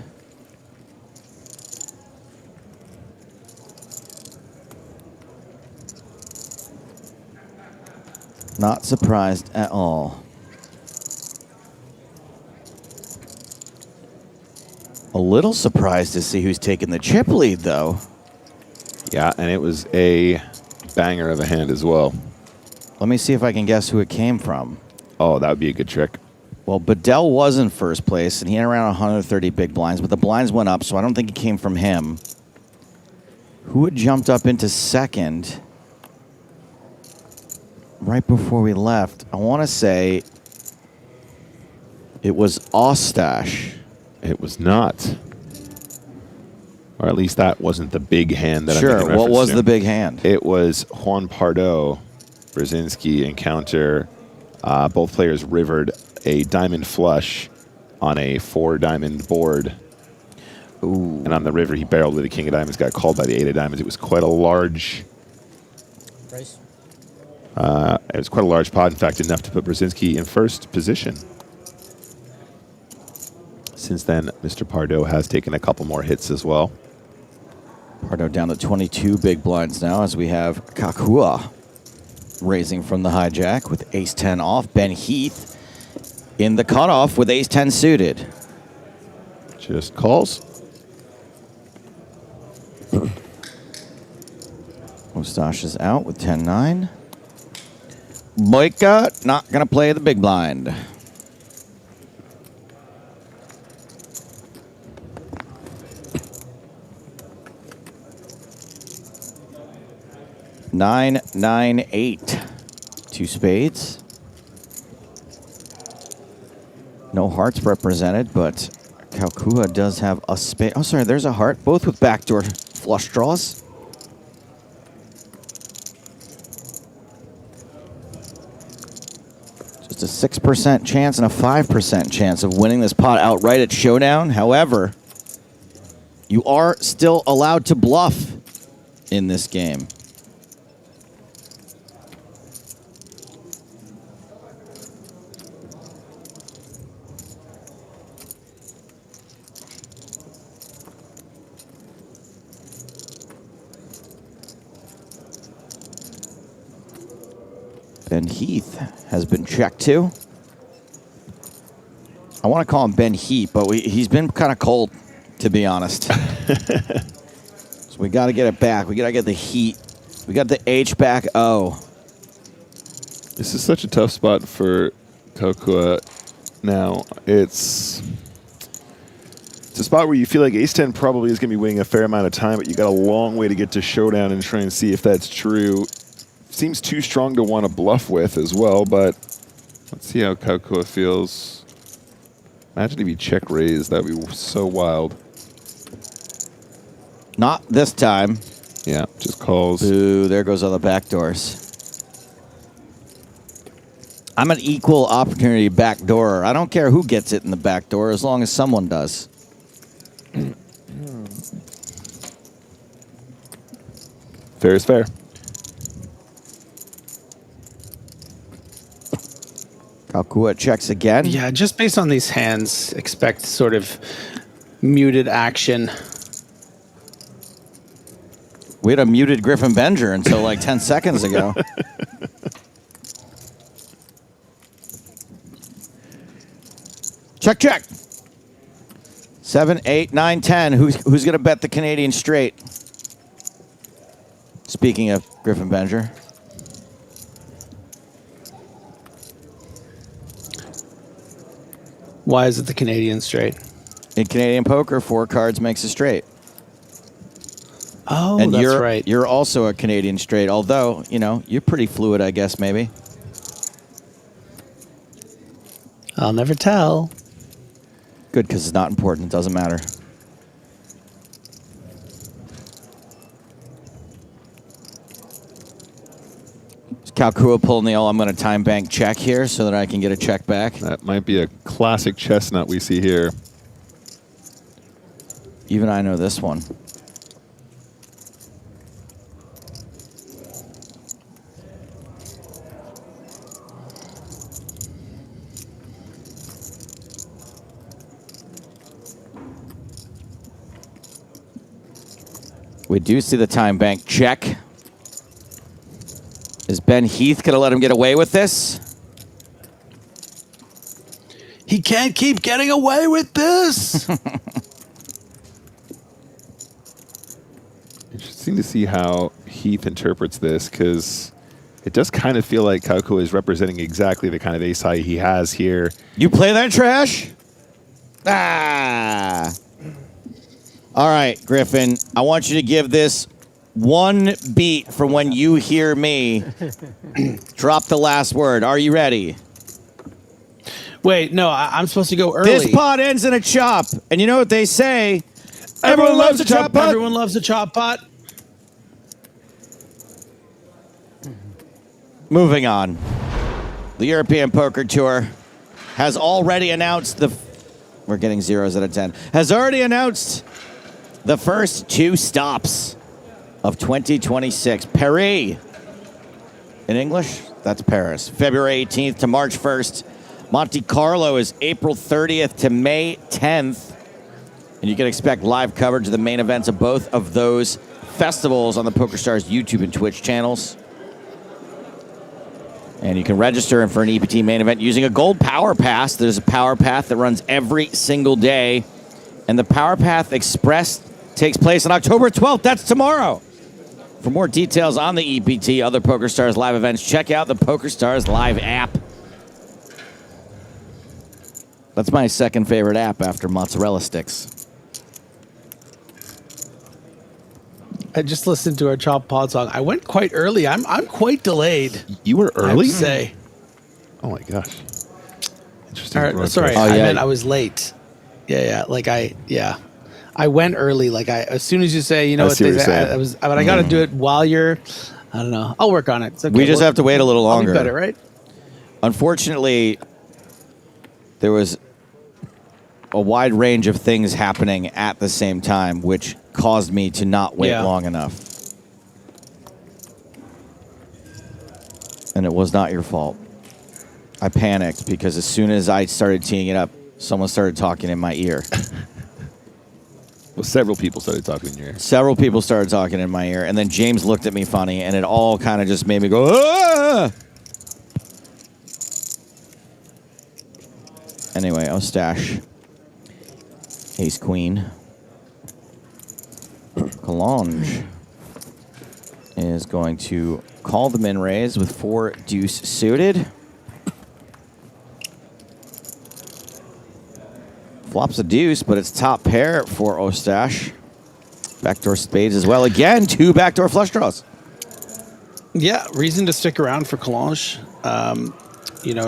Not surprised at all. A little surprised to see who's taking the chip lead, though. Yeah, and it was a banger of a hand as well. Let me see if I can guess who it came from. Oh, that would be a good trick. Well, Bedell was in first place, and he had around 130 big blinds, but the blinds went up, so I don't think it came from him. Who had jumped up into second right before we left? I want to say it was Ostash. It was not. Or at least that wasn't the big hand that I'm making reference What was to. the big hand? It was Juan Pardo, Brzezinski encounter. Both players rivered a diamond flush on a 4-diamond board. Ooh. And on the river, he barreled with the king of diamonds, got called by the 8 of diamonds. It was quite a large price. It was quite a large pot. In fact, enough to put Brzezinski in first position. Since then, Mr. Pardo has taken a couple more hits as well. Pardo down to 22 big blinds now as we have Kakua raising from the hijack with ace-10 off. Ben Heath in the cutoff with ace-10 suited. Just calls. Mustache is out with 10-9. Boyka not going to play the big blind. Nine, 9, 8. 2 spades. No hearts represented, but Kakua does have a spade. Oh, sorry, there's a heart. Both with backdoor flush draws. Just a 6% chance and a 5% chance of winning this pot outright at Showdown. However, you are still allowed to bluff in this game. Ben Heath has been checked too. I want to call him Ben Heat, but he's been kind of cold, to be honest. So we got to get it back. We got to get the heat. We got the H back. Oh. This is such a tough spot for Kakua now. It's a spot where you feel like ace-10 probably is going to be winning a fair amount of time, but you got a long way to get to Showdown and try and see if that's true. Seems too strong to want to bluff with as well, but let's see how Kakua feels. Imagine if he check raised. That would be so wild. Not this time. Yeah, just calls. Ooh, there goes all the backdoors. I'm an equal opportunity backdoorer. I don't care who gets it in the back door as long as someone does. Fair is fair. Kakua checks again. Yeah, just based on these hands, expect sort of muted action. We had a muted Griffin Benger until like 10 seconds ago. Check, check. 7, 8, 9, 10. Who's going to bet the Canadian straight? Speaking of Griffin Benger. Why is it the Canadian straight? In Canadian poker, 4 cards makes a straight. Oh, and that's right. You're also a Canadian straight, although, you know, you're pretty fluid, I guess, maybe. I'll never tell. Good, because it's not important. It doesn't matter. Is Kakua pulling the I'm going to time bank check here so that I can get a check back? That might be a classic chestnut we see here. Even I know this one. We do see the time bank check. Is Ben Heath going to let him get away with this? He can't keep getting away with this. Interesting to see how Heath interprets this, because it does kind of feel like Kakua is representing exactly the kind of ace high he has here. You play that trash? Ah. All right, Griffin, I want you to give this one beat from when you hear me drop the last word. Are you ready? Wait, no, I'm supposed to go early. This pot ends in a chop. And you know what they say? Everyone loves a chop pot. Everyone loves a chop pot. Moving on. The European Poker Tour has already announced we're getting zeros out of 10. Has already announced The first 2 stops of 2026. Paris. In English, that's Paris. February 18th to March 1st. Monte Carlo is April 30th to May 10th. And you can expect live coverage of the main events of both of those festivals on the PokerStars YouTube and Twitch channels. And you can register for an EPT main event using a gold power pass. There's a power path that runs every single day. And the Power Path Express takes place on October 12th. That's tomorrow. For more details on the EPT, other PokerStars live events, check out the PokerStars Live app. That's my second favorite app after mozzarella sticks. I just listened to our Chop Pod song. I went quite early. I'm quite delayed. You were I have early? to say. Oh my gosh. Interesting. All right, sorry, I meant I was late. Yeah. I went early. As soon as you say, you know what they say, but I got to do it while you're. I don't know. I'll work on it. It's okay. We just have to wait a little longer. I'll be better, right? Unfortunately, there was a wide range of things happening at the same time, which caused me to not wait long enough. And it was not your fault. I panicked because as soon as I started teeing it up, someone started talking in my ear. Well, several people started talking in your ear. Several people started talking in my ear, and then James looked at me funny, and it all kind of just made me go, ah! Anyway, Ostash. Ace Queen. Collonge is going to call the min raise with 4 deuce suited. Flops a deuce, but it's top pair for Ostash. Backdoor spades as well. Again, 2 backdoor flush draws. Yeah, reason to stick around for Collonge.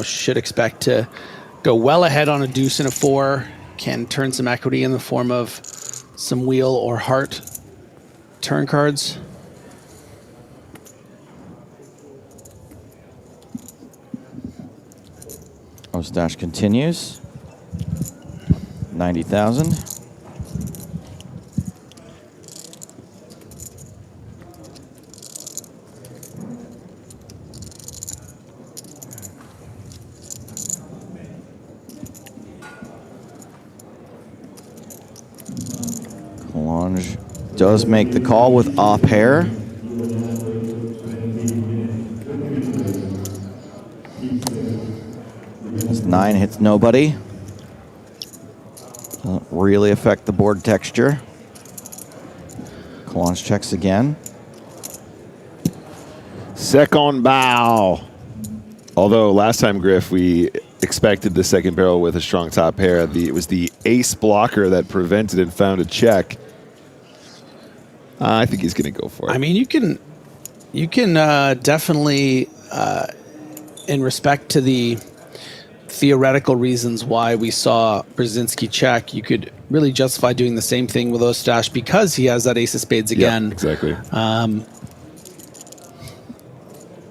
Should expect to go well ahead on a deuce and a 4. Can turn some equity in the form of some wheel or heart turn cards. Ostash continues. 90,000. Collonge does make the call with a pair. This 9 hits nobody. Doesn't really affect the board texture. Collonge checks again. Second bow. Although last time, Griff, we expected the second barrel with a strong top pair. It was the ace blocker that prevented and found a check. I think he's going to go for it. I mean, you can definitely, in respect to the theoretical reasons why we saw Brzezinski check, you could really justify doing the same thing with Ostash because he has that ace of spades again. Yeah, exactly. I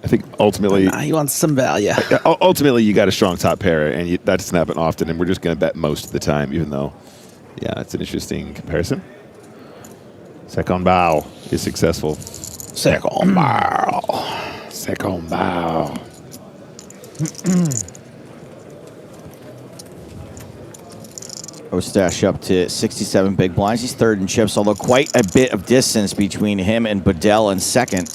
think ultimately he wants some value. Ultimately, you got a strong top pair, and that doesn't happen often. And we're just going to bet most of the time, even though, yeah, it's an interesting comparison. Second bow is successful. Second bow. Second bow. Ostash up to 67 big blinds. He's third in chips, although quite a bit of distance between him and Bedell in second.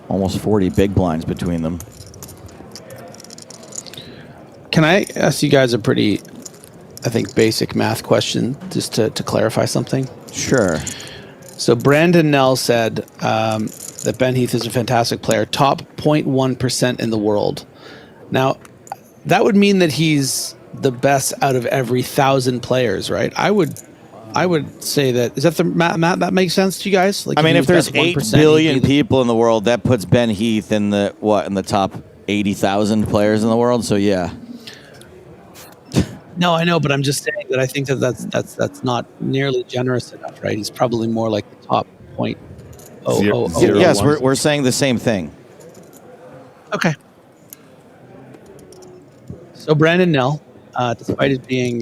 Almost 40 big blinds between them. Can I ask you guys a pretty, I think, basic math question just to clarify something? Sure. So Brandon Nell said that Ben Heath is a fantastic player, top 0.1% in the world. Now, that would mean that he's the best out of every 1,000 players, right? I would say that. Is that the math that makes sense to you guys? Like, I mean, if there's 8 billion people in the world, that puts Ben Heath in the top 80,000 players in the world. So yeah. No, I know, but I'm just saying that I think that's not nearly generous enough, right? He's probably more like the top 0.000. Yes, we're saying the same thing. Okay. So Brandon Nell, despite it being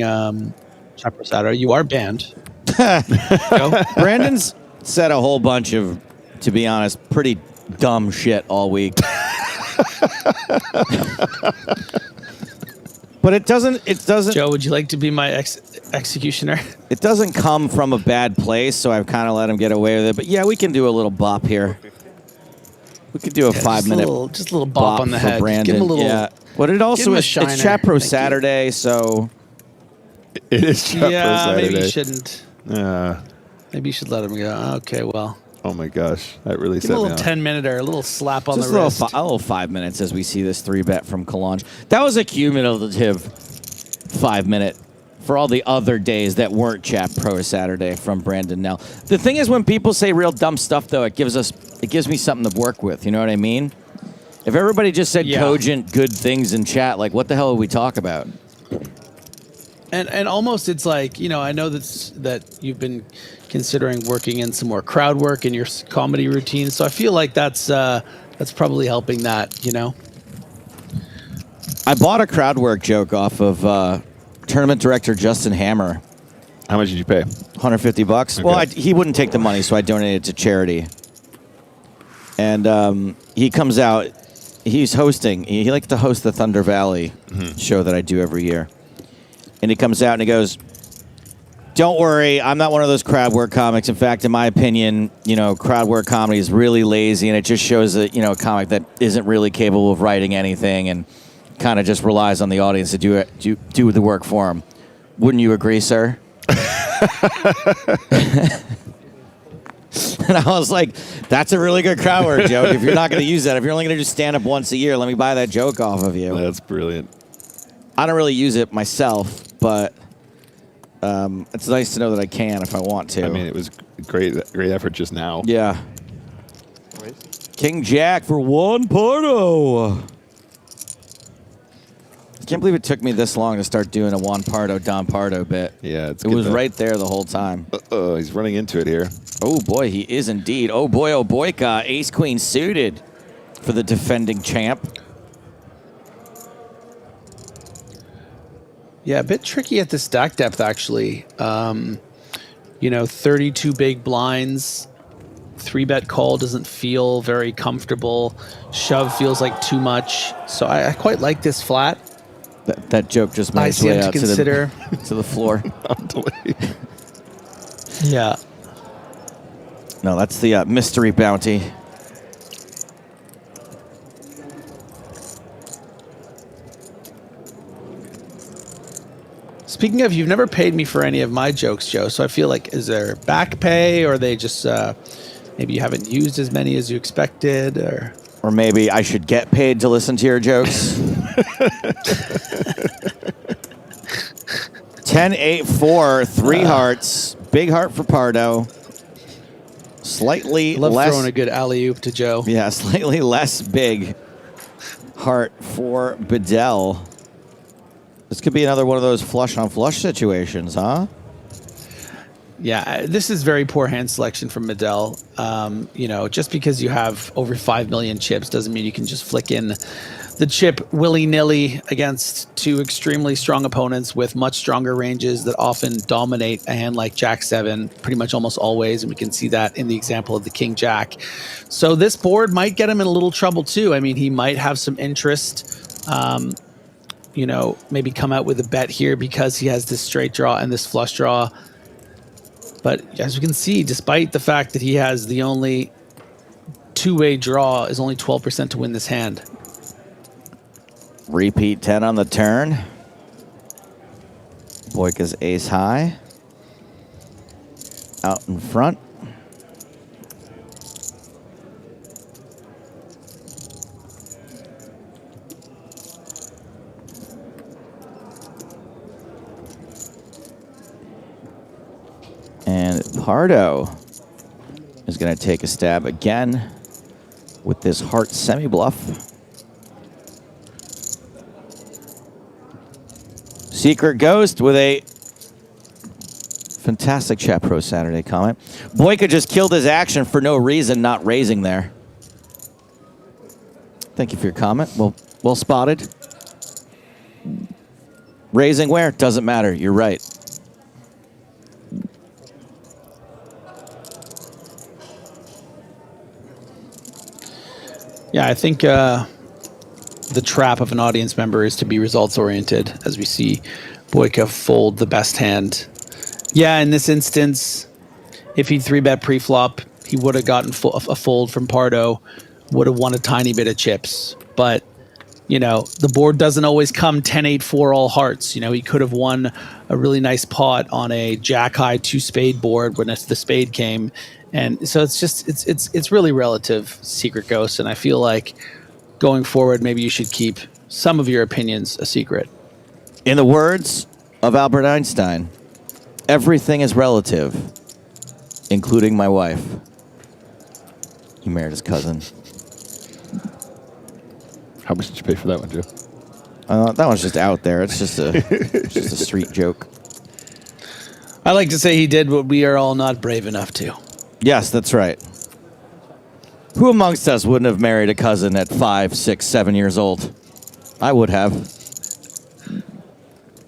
Chopper Saturday. You are banned. Brandon's said a whole bunch of, to be honest, pretty dumb shit all week. But it doesn't. Joe, would you like to be my executioner? It doesn't come from a bad place, so I've kind of let him get away with it. But yeah, we can do a little bop here. We could do a 5-minute, just a little bop on the head. Brandon. Give him a little. Yeah. But it also him a is shiner. it's Chat Pro Thank Saturday, so it is Chat Pro Saturday. Maybe you shouldn't. Maybe you should let him go. Okay, well. Oh my gosh, that really Give set him a me little off. 10-minute or a little slap on just the wrist. a little 5 minutes as we see this 3-bet from Kalanj. That was a cumulative 5-minute for all the other days that weren't Chat Pro Saturday from Brandon. Now, the thing is, when people say real dumb stuff, though, it gives me something to work with. You know what I mean? If everybody just said cogent, good things in chat, like what the hell would we talk about? And almost it's like, I know that you've been considering working in some more crowd work in your comedy routine. So I feel like that's probably helping that, I bought a crowd work joke off of tournament director Justin Hammer. How much did you pay? $150. Okay. Well, he wouldn't take the money, so I donated it to charity. And he comes out. He's hosting. He likes to host the Thunder Valley show that I do every year. And he comes out and he goes, "Don't worry, I'm not one of those crowd work comics. In fact, in my opinion, crowd work comedy is really lazy, and it just shows a comic that isn't really capable of writing anything and kind of just relies on the audience to do the work for him. Wouldn't you agree, sir?" And I was like, "That's a really good crowd work joke. If you're not going to use that, if you're only going to do stand up once a year, let me buy that joke off of you." That's brilliant. I don't really use it myself, but it's nice to know that I can if I want to. I mean, it was great effort just now. Yeah. King Jack for one Pardo. I can't believe it took me this long to start doing a Juan Pardo, Don Pardo bit. Yeah, it was right there the whole time. Uh-oh, he's running into it here. Oh, boy, he is indeed. Oh, boy, ace-queen suited for the defending champ. Yeah, a bit tricky at the stack depth, actually. 32 big blinds. 3-bet call doesn't feel very comfortable. Shove feels like too much. So I quite like this flat. That joke just made its way out to the floor. Yeah. No, that's the mystery bounty. Speaking of, you've never paid me for any of my jokes, Joe. So I feel like, is there back pay, or are they just maybe you haven't used as many as you expected, or maybe I should get paid to listen to your jokes? 10-8-4, 3 hearts, big heart for Pardo. Slightly I love less throwing a good alley-oop to Joe. Yeah, slightly less big heart for Bedell. This could be another one of those flush on flush situations, huh? Yeah, this is very poor hand selection from Bedell. Just because you have over 5 million chips doesn't mean you can just flick in the chip willy-nilly against 2 extremely strong opponents with much stronger ranges that often dominate a hand like Jack-7 pretty much almost always, and we can see that in the example of the King-Jack. So this board might get him in a little trouble too. I mean, he might have some interest, maybe come out with a bet here because he has this straight draw and this flush draw. But as you can see, despite the fact that he has the only two-way draw, is only 12% to win this hand. Repeat 10 on the turn. Boyka's ace high. Out in front. And Pardo is going to take a stab again with this heart semi-bluff. Secret Ghost with a fantastic Chat Pro Saturday comment. Boyka just killed his action for no reason, not raising there. Thank you for your comment. Well spotted. Raising where? Doesn't matter. You're right. Yeah, I think the trap of an audience member is to be results oriented, as we see Boyka fold the best hand. Yeah, in this instance, if he 3-bet pre-flop, he would have gotten a fold from Pardo, would have won a tiny bit of chips. But, you know, the board doesn't always come 10-8-4 all hearts. You know, he could have won a really nice pot on a jack-high 2-spade board when the spade came. And so it's just, it's really relative, Secret Ghost. And I feel like going forward, maybe you should keep some of your opinions a secret. In the words of Albert Einstein, everything is relative, including my wife. He married his cousin. How much did you pay for that one, Joe? That one's just out there. It's just a street joke. I like to say he did what we are all not brave enough to. Yes, that's right. Who amongst us wouldn't have married a cousin at 5, 6, 7 years old? I would have.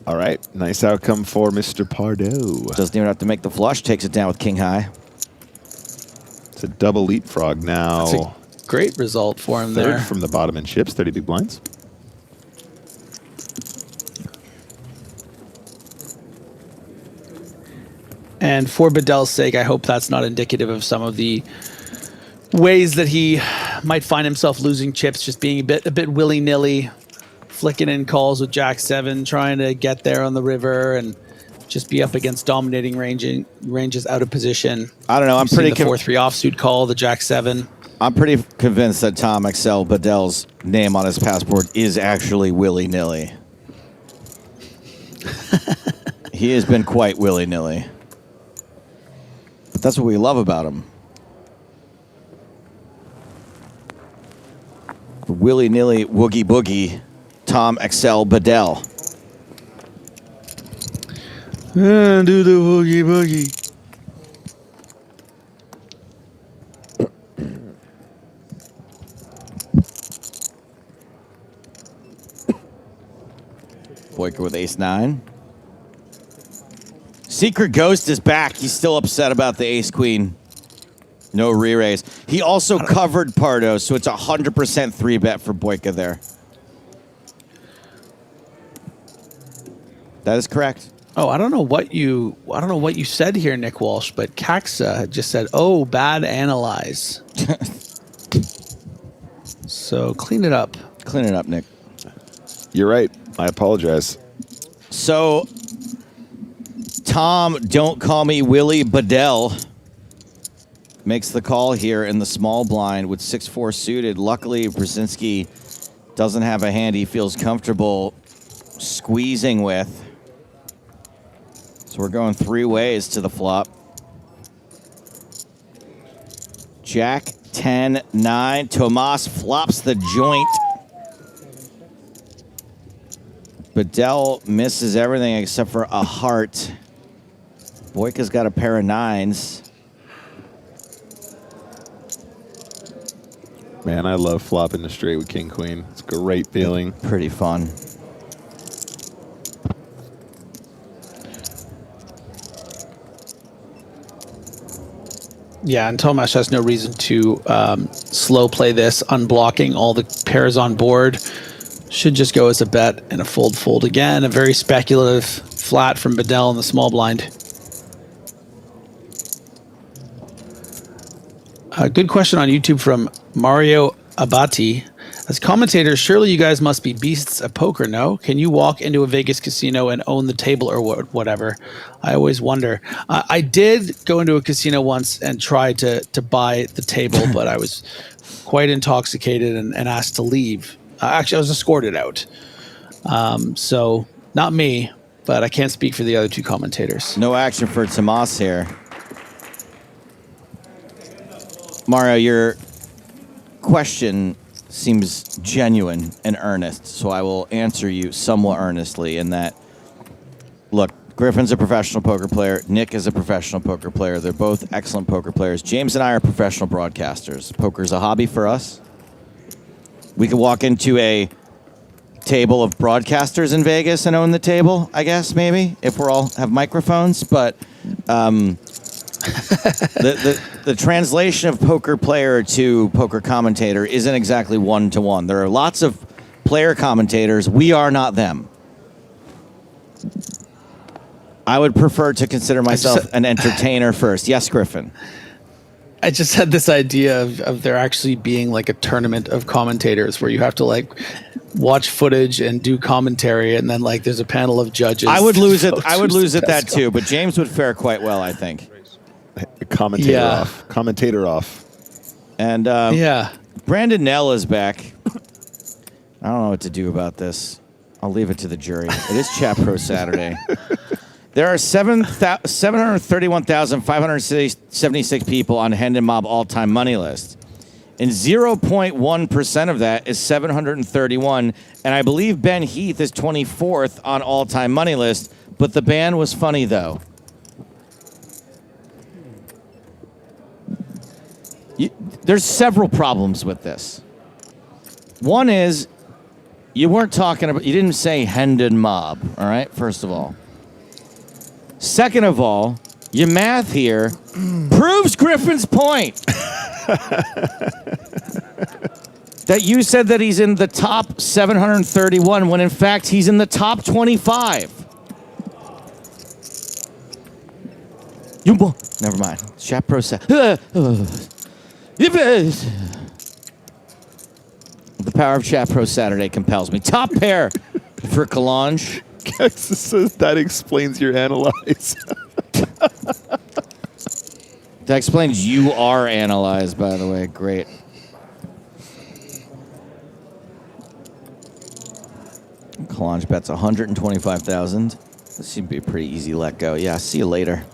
All right, nice outcome for Mr. Pardo. Doesn't even have to make the flush. Takes it down with king high. It's a double leapfrog now. That's a great result for him there. Third from the bottom in chips, 30 big blinds. And for Bedell's sake, I hope that's not indicative of some of the ways that he might find himself losing chips, just being a bit willy-nilly, flicking in calls with Jack 7, trying to get there on the river and just be up against dominating ranges out of position. I don't know. I'm pretty the 4-3 offsuit call, the Jack 7. I'm pretty convinced that Tom Excel Bedell's name on his passport is actually willy-nilly. He has been quite willy-nilly. But that's what we love about him. Willy-nilly woogie boogie, Tom Excel Bedell. Do the woogie boogie. Boyka with ace-9. Secret Ghost is back. He's still upset about the ace-queen. No re-raise. He also covered Pardo, so it's 100% 3-bet for Boyka there. That is correct. Oh, I don't know what you said here, Nick Walsh, but Caxa just said, "Oh, bad analyze." So clean it up. Clean it up, Nick. You're right. I apologize. So, Tom, don't call me Willie Bedell, makes the call here in the small blind with 6-4 suited. Luckily, Brzezinski doesn't have a hand he feels comfortable squeezing with. So we're going 3 ways to the flop. Jack 10-9. Tomas flops the joint. Bedell misses everything except for a heart. Boyka's got a pair of 9s. Man, I love flopping the straight with king queen. It's a great feeling. Pretty fun. Yeah, and Tomas has no reason to slow play this, unblocking all the pairs on board. Should just go as a bet and a fold again. A very speculative flat from Bedell in the small blind. A good question on YouTube from Mario Abati. As commentators, surely you guys must be beasts at poker, no? Can you walk into a Vegas casino and own the table or whatever? I always wonder. I did go into a casino once and try to buy the table, but I was quite intoxicated and asked to leave. Actually, I was escorted out. So, not me, but I can't speak for the other two commentators. No action for Tomas here. Mario, your question seems genuine and earnest, so I will answer you somewhat earnestly in that, look, Griffin's a professional poker player. Nick is a professional poker player. They're both excellent poker players. James and I are professional broadcasters. Poker's a hobby for us. We could walk into a table of broadcasters in Vegas and own the table, I guess, maybe, if we're all have microphones. But The translation of poker player to poker commentator isn't exactly one-to-one. There are lots of player commentators. We are not them. I would prefer to consider myself an entertainer first. Yes, Griffin. I just had this idea of there actually being like a tournament of commentators where you have to like watch footage and do commentary, and then like there's a panel of judges. I would lose it. I would lose at that too, but James would fare quite well, I think. Commentator off. Commentator off. And yeah, Brandon Nell is back. I don't know what to do about this. I'll leave it to the jury. It is Chat Pro Saturday. There are 731,576 people on Hendon Mob all-time money list. And 0.1% of that is 731. And I believe Ben Heath is 24th on all-time money list. But the ban was funny, though. There's several problems with this. One is you didn't say Hendon Mob, all right, first of all. Second of all, your math here proves Griffin's point. That you said that he's in the top 731 when in fact he's in the top 25. Never mind. Chat Pro The power of Chat Pro Saturday compels me. Top pair for Kalange. Texas says that explains your analyze. That explains you are analyzed, by the way. Great. Kalange bets 125,000. This should be a pretty easy let go. Yeah, see you later.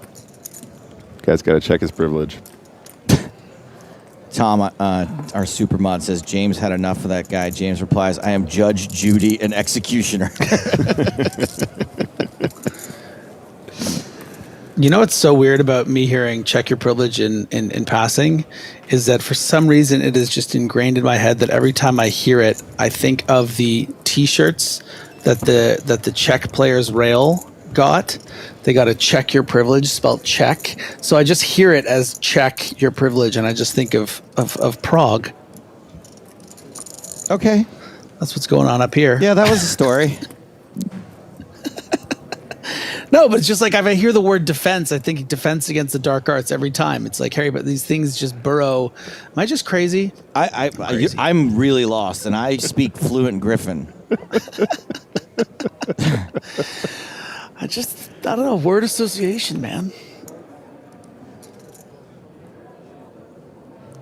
Guy's got to check his privilege. Tom, our super mod, says James had enough of that guy. James replies, I am Judge Judy, an executioner. You know what's so weird about me hearing check your privilege in passing is that for some reason it is just ingrained in my head that every time I hear it, I think of the T-shirts that the Czech players rail got. They got a check your privilege, spelled check. So I just hear it as check your privilege, and I just think of Prague. Okay. That's what's going on up here. Yeah, that was the story. No, but it's just like if I hear the word defense, I think defense against the dark arts every time. It's like, Harry, but these things just burrow. Am I just crazy? I'm really lost, and I speak fluent Griffin. I don't know, word association, man.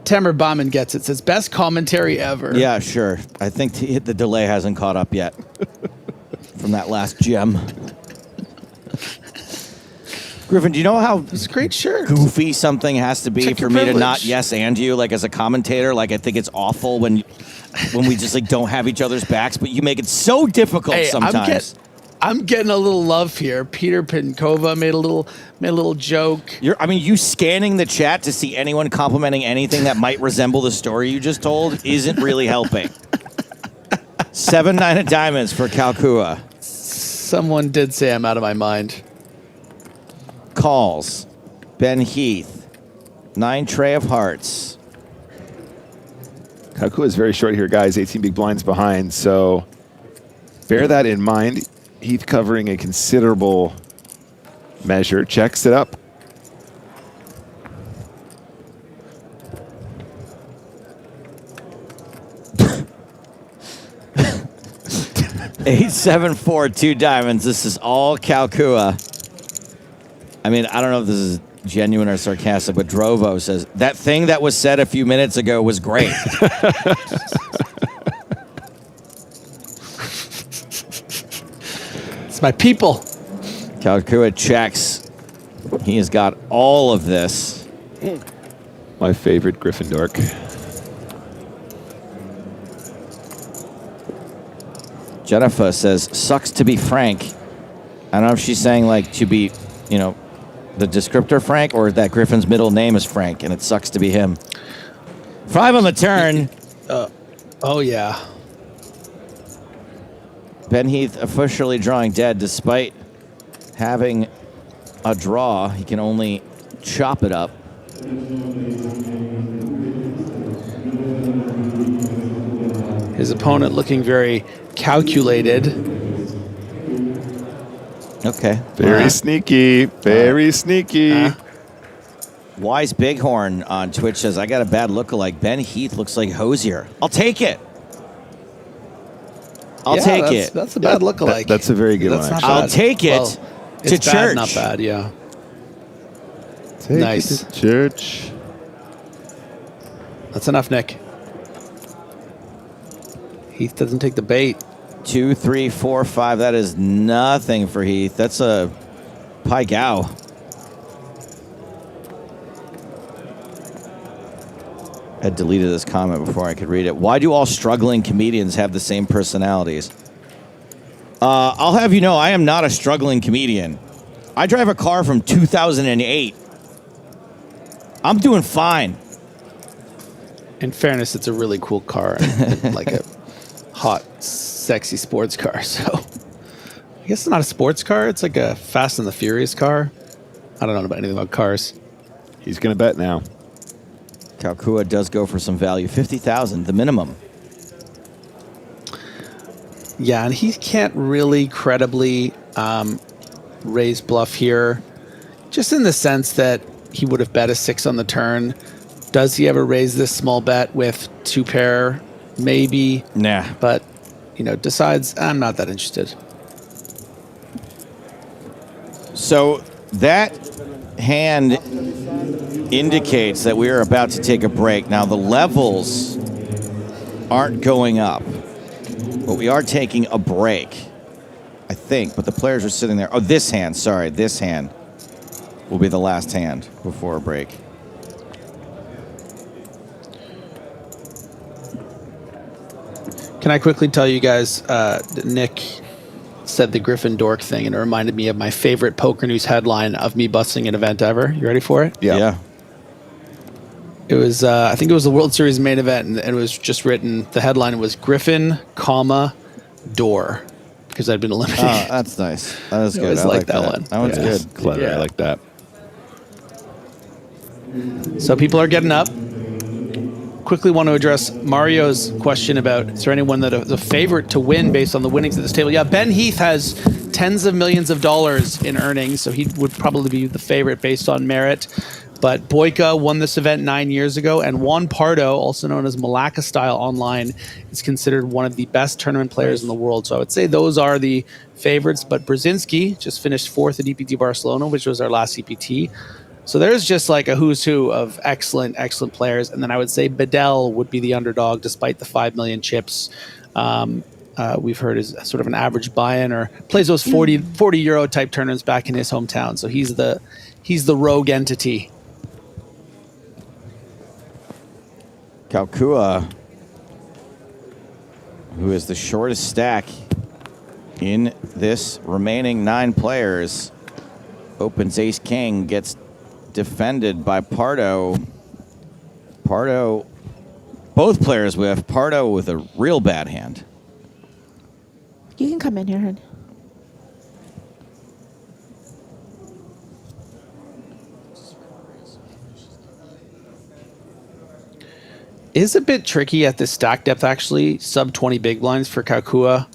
Tamer Bauman gets it. Says best commentary ever. Yeah, sure. I think the delay hasn't caught up yet from that last gem. Griffin, do you know how it's a great shirt. Goofy something has to be Check for your me to not privilege. yes and you, like as a commentator? Like I think it's awful when we just like don't have each other's backs, but you make it so difficult sometimes. I'm getting a little love here. Peter Pinkova made a little joke. You scanning the chat to see anyone complimenting anything that might resemble the story you just told isn't really helping. 7-9 of diamonds for Kalkua. Someone did say I'm out of my mind. Calls. Ben Heath. 9 tray of hearts. Kalkua is very short here, guys. 18 big blinds behind, so bear that in mind. Heath covering a considerable measure. Checks it up. Eight, 7, 4, 2 diamonds. This is all Kalkua. I mean, I don't know if this is genuine or sarcastic, but Drovo says, that thing that was said a few minutes ago was great. It's my people. Kalkua checks. He has got all of this. My favorite Griffin dork. Jennifer says, sucks to be Frank. I don't know if she's saying like to be, the descriptor Frank, or that Griffin's middle name is Frank and it sucks to be him. 5 on the turn. Oh, yeah. Ben Heath officially drawing dead despite having a draw. He can only chop it up. His opponent looking very calculated. Okay. Very sneaky. Very sneaky. Wise Bighorn on Twitch says, I got a bad lookalike. Ben Heath looks like Hosier. I'll take it. I'll take it. That's a bad lookalike. That's a very good one, not actually. I'll bad. take it Well, to it's bad, church. not bad, yeah. Take Nice. it to church. That's enough, Nick. Heath doesn't take the bait. 2, 3, 4, 5. That is nothing for Heath. That's a Pai Gao. I had deleted this comment before I could read it. Why do all struggling comedians have the same personalities? I'll have you know, I am not a struggling comedian. I drive a car from 2008. I'm doing fine. In fairness, it's a really cool car. And like a hot, sexy sports car. So I guess it's not a sports car. It's like a Fast and the Furious car. I don't know about anything about cars. He's going to bet now. Kalkua does go for some value. 50,000, the minimum. Yeah, and he can't really credibly raise bluff here. Just in the sense that he would have bet a 6 on the turn. Does he ever raise this small bet with 2 pair? Maybe. Nah. But, you know, decides, I'm not that interested. So that hand indicates that we are about to take a break. Now, the levels aren't going up, but we are taking a break, I think. But the players are sitting there. Oh, this hand. Sorry, this hand will be the last hand before a break. Can I quickly tell you guys, Nick said the Griffin Dork thing, and it reminded me of my favorite Poker News headline of me busting an event ever. You ready for it? Yeah. It was, I think it was the World Series main event, and it was just written, the headline was Griffin, comma, door, because I'd been eliminated. Oh, that's nice. That is I good. always I like like that that one. That one's Yeah. good. Clever. Yeah. I like that. So people are getting up. Quickly want to address Mario's question about, is there anyone that is a favorite to win based on the winnings at this table? Yeah, Ben Heath has tens of millions of dollars in earnings, so he would probably be the favorite based on merit. But Boyka won this event 9 years ago, and Juan Pardo, also known as Malacca Style Online, is considered one of the best tournament players in the world. So I would say those are the favorites. But Brzezinski just finished 4th at EPT Barcelona, which was our last EPT. So there's just like a who's who of excellent, excellent players. And then I would say Bedell would be the underdog despite the 5 million chips. We've heard is sort of an average buy-in, or plays those 40 euro type tournaments back in his hometown. So he's the rogue entity. Kalkua, who is the shortest stack in this remaining 9 players, opens ace-king, gets defended by Pardo. Pardo, both players with Pardo with a real bad hand. You can come in here, hon. Is a bit tricky at this stack depth, actually. Sub 20 big blinds for Kalkua.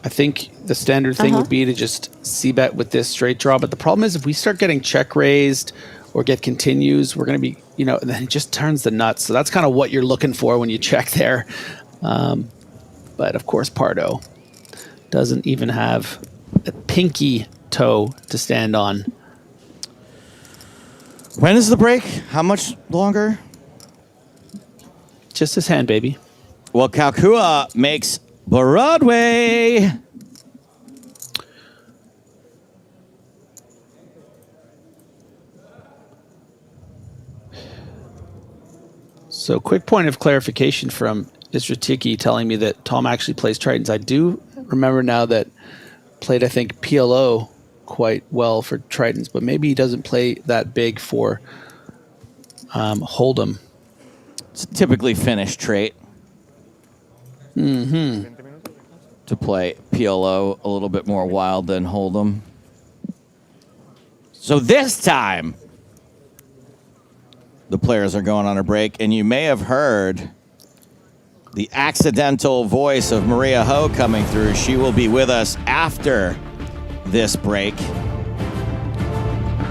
I think the standard thing would be to just c-bet with this straight draw. But the problem is if we start getting check raised or get continues, we're going to be, you know, and then it just turns the nuts. So that's kind of what you're looking for when you check there. But of course, Pardo doesn't even have a pinky toe to stand on. When is the break? How much longer? Just his hand, baby. Well, Kalkua makes Broadway. So quick point of clarification from Isratiki telling me that Tom actually plays Tritons. I do remember now that played, I think, PLO quite well for Tritons, but maybe he doesn't play that big for Hold'em. It's a typically Finnish trait. Mm-hmm. To play PLO a little bit more wild than Hold'em. So this time, the players are going on a break, and you may have heard the accidental voice of Maria Ho coming through. She will be with us after this break.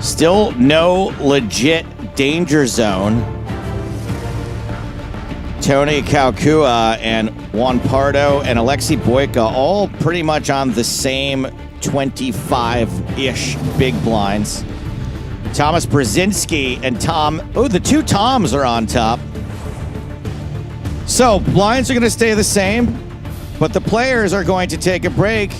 Still no legit danger zone. Tony Kalkua and Juan Pardo and Alexei Boyka all pretty much on the same 25-ish big blinds. Thomas Brzezinski and Tom, the two Toms are on top. So blinds are going to stay the same, but the players are going to take a break.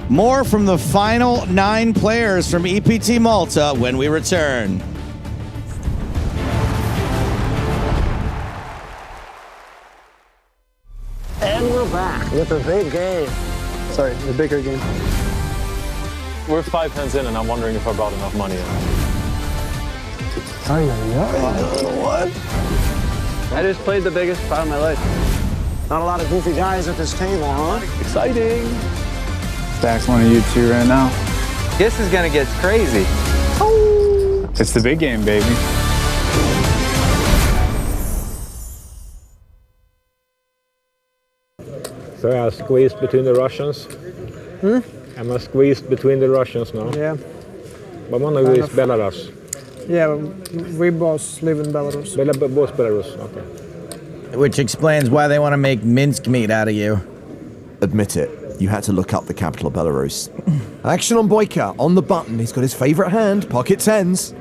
More from the final 9 players from EPT Malta when we return. And we're back with a big game. Sorry, the bigger game. We're 5 hands in, and I'm wondering if I brought enough money in. What? I just played the biggest pot of my life. Not a lot of goofy guys at this table, huh? Exciting. Stack's one of you two right now. This is gonna get crazy. It's the big game, baby. So I squeezed between the Russians. Am I squeezed between the Russians now? Yeah. But one of you is Belarus. Yeah, we both live in Belarus. Both Belarus, okay. Which explains why they want to make mince meat out of you. Admit it, you had to look up the capital of Belarus. Action on Boyka, on the button. He's got his favourite hand, pocket tens.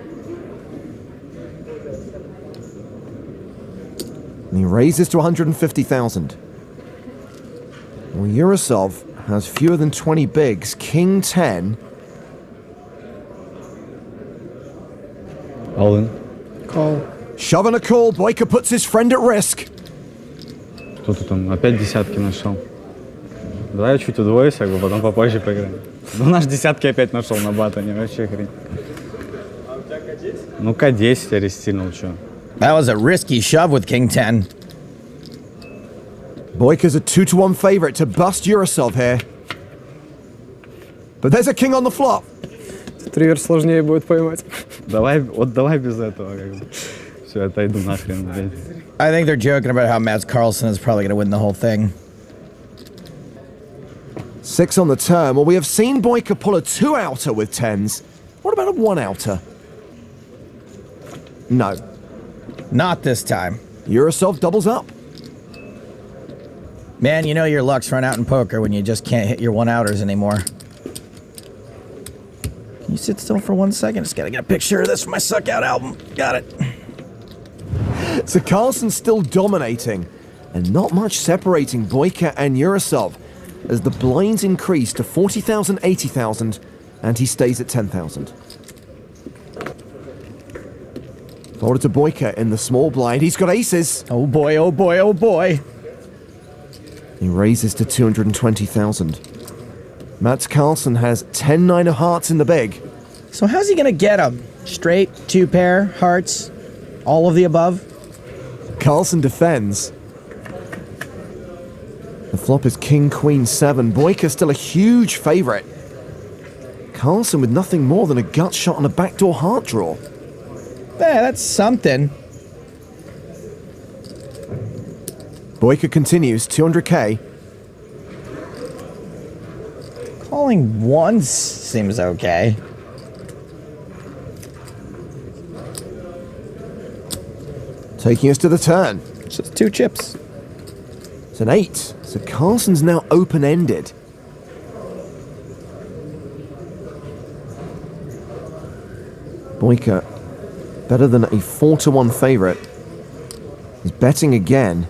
And he raises to 150,000. Well, Yurosov has fewer than 20 bigs. King 10. All in. Call. Shove and a call. Boyka puts his friend at risk. Кто ты там? Опять десятки нашел. Давай я чуть удвоюсь, потом попозже поиграем. Ну наш десятки опять нашел на батоне, вообще хрень. Ну К10 арестинул, что? That was a risky shove with King 10. Boyka's a 2-1 favourite to bust Yurosov here. But there's a king on the flop. Тривер сложнее будет поймать. Давай без этого. Все, отойду нахрен, блядь. I think they're joking about how Mats Carlsen is probably going to win the whole thing. 6 on the turn. Well, we have seen Boyka pull a 2-outer with 10s. What about a 1-outer? No. Not this time. Yurosov doubles up. Man, you know your luck's run out in poker when you just can't hit your 1-outers anymore. Can you sit still for 1 second? Just gotta get a picture of this for my Suck Out album. Got it. So Carlsen's still dominating, and not much separating Boyka and Yurosov as the blinds increase to 40,000, 80,000, and he stays at 10,000. Folded to Boyka in the small blind. He's got aces. Oh boy, oh boy, oh boy. He raises to 220,000. Mats Carlsen has 10-9 of hearts in the big. So how's he gonna get them? Straight, 2-pair, hearts, all of the above? Carlsen defends. The flop is King, Queen, 7. Boyka still a huge favourite. Carlsen with nothing more than a gut shot on a backdoor heart draw. Yeah, that's something. Boyka continues, 200k. Calling once seems okay. Taking us to the turn. It's just 2 chips. It's an 8. So Carlsen's now open-ended. Boyka, better than a 4-1 favourite. He's betting again.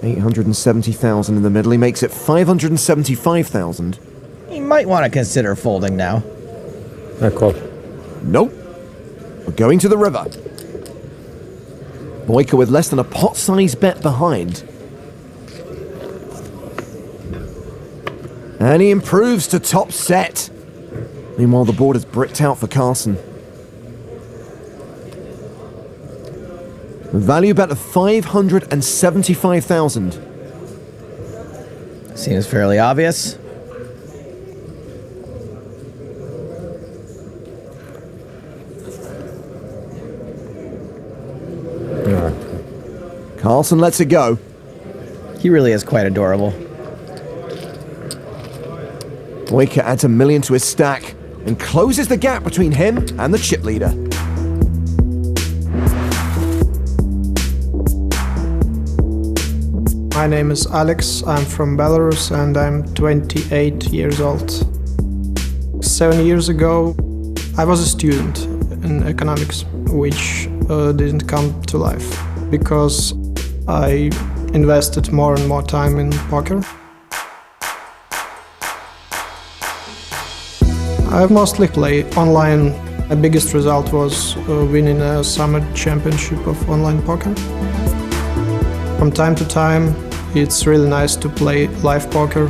870,000 in the middle. He makes it 575,000. He might want to consider folding now. I call. Nope. We're going to the river. Boyka with less than a pot-sized bet behind. And he improves to top set. Meanwhile, the board is bricked out for Carlsen. Value bet of 575,000. Seems fairly obvious. Carlsen lets it go. He really is quite adorable. Boyka adds $1 million to his stack and closes the gap between him and the chip leader. My name is Alex, I'm from Belarus and I'm 28 years old. 7 years ago, I was a student in economics, which didn't come to life because I invested more and more time in poker. I mostly play online. My biggest result was winning a summer championship of online poker. From time to time, it's really nice to play live poker,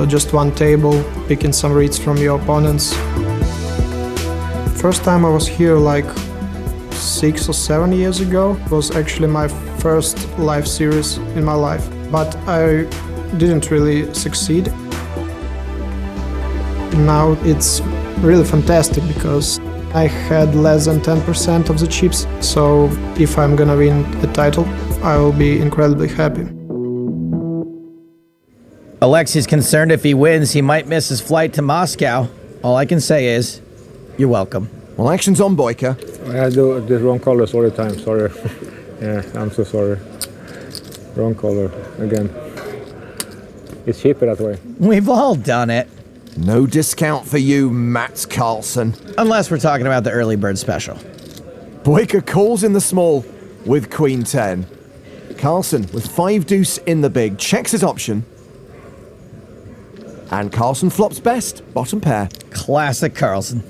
just one table, picking some reads from your opponents. First time I was here like 6 or 7 years ago was actually my first live series in my life, but I didn't really succeed. Now it's really fantastic because I had less than 10% of the chips, so if I'm gonna win the title, I will be incredibly happy. Alexi's concerned if he wins, he might miss his flight to Moscow. All I can say is, you're welcome. Well, action's on, Boyka. I do the wrong colors all the time, sorry. Yeah, I'm so sorry. Wrong color, again. It's cheaper that way. We've all done it. No discount for you, Mats Carlsen. Unless we're talking about the early bird special. Boyka calls in the small with Queen 10. Carlsen with 5 deuce in the big, checks his option. And Carlsen flops best, bottom pair. Classic Carlsen.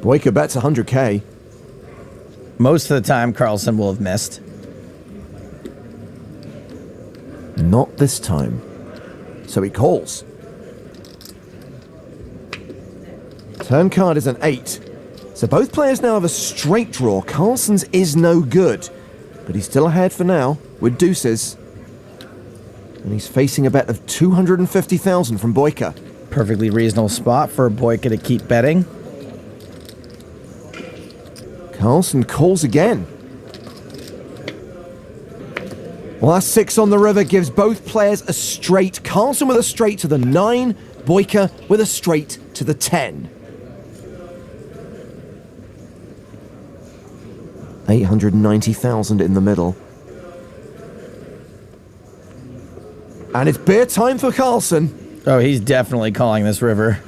Boyka bets 100K. Most of the time, Carlsen will have missed. Not this time. So he calls. Turn card is an 8. So both players now have a straight draw. Carlsen's is no good. But he's still ahead for now with deuces. And he's facing a bet of 250,000 from Boyka. Perfectly reasonable spot for Boyka to keep betting. Carlsen calls again. Well, that 6 on the river gives both players a straight. Carlsen with a straight to the 9, Boyka with a straight to the 10. 890,000 in the middle. And it's beer time for Carlsen. Oh, he's definitely calling this river.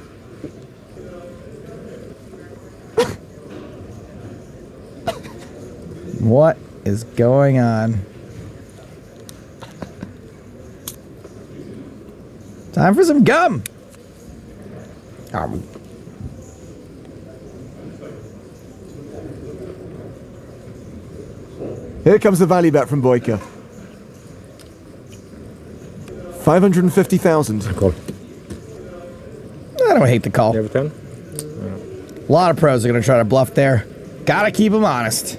What is going on? Time for some gum. Here comes the value bet from Boyka. 550,000. Call. I don't hate the call. You have a 10? A lot of pros are going to try to bluff there. Gotta keep them honest.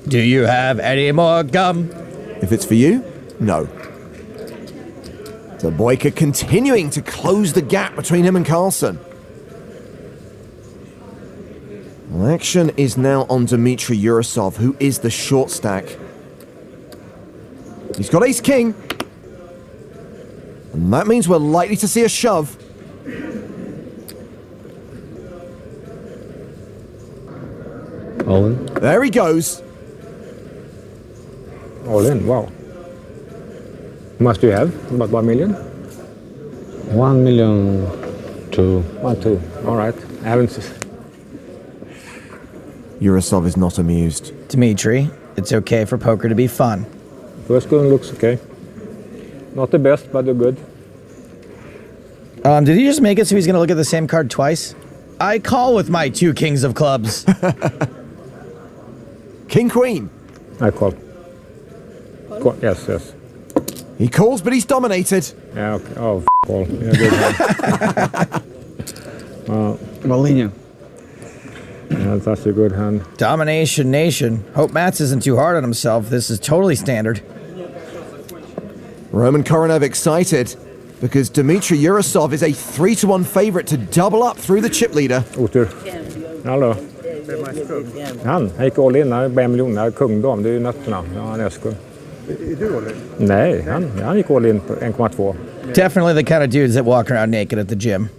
Do you have any more gum? If it's for you, no. So Boyka continuing to close the gap between him and Carlsen. Well, action is now on Dmitry Yurasov, who is the short stack. He's got ace-king. And that means we're likely to see a shove. All in. There he goes. All in, wow. How much do you have? About 1 million? 1 million, 2. 1, 2. All right. I haven't. Yurasov is not amused. Dmitry, it's okay for poker to be fun. First gun looks okay. Not the best, but they're good. Did he just make it so he's going to look at the same card twice? I call with my 2 kings of clubs. King, queen. I call. Yes, yes. He calls, but he's dominated. Yeah, okay. Oh, call. Yeah, good hand. Malinha. Yeah, that's a good hand. Domination Nation. Hope Mats isn't too hard on himself. This is totally standard. Roman Koronev excited because Dmitry Yurasov is a 3-1 favorite to double up through the chip leader. Uter. Hello. Han gick all in, han är 1 miljon, han är kungdam, det är ju nötterna. Ja, han är skuld. Är du all in? Nej, han gick all in på 1,2. Definitely the kind of dudes that walk around naked at the gym.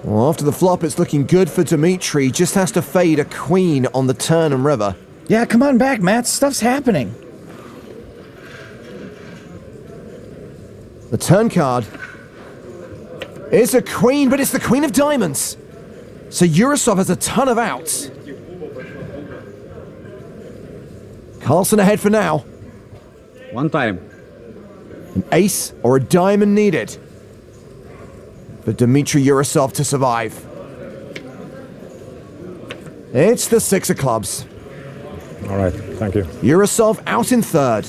Well, after the flop, it's looking good for Dimitri. Just has to fade a queen on the turn and river. Yeah, come on back, Matt. Stuff's happening. The turn card is a queen, but it's the queen of diamonds. So Yurosov has a ton of outs. Carlsen ahead for now. One time. An ace or a diamond needed for Dmitry Yurosov to survive. It's the 6 of clubs. All right, thank you. Yurosov out in third.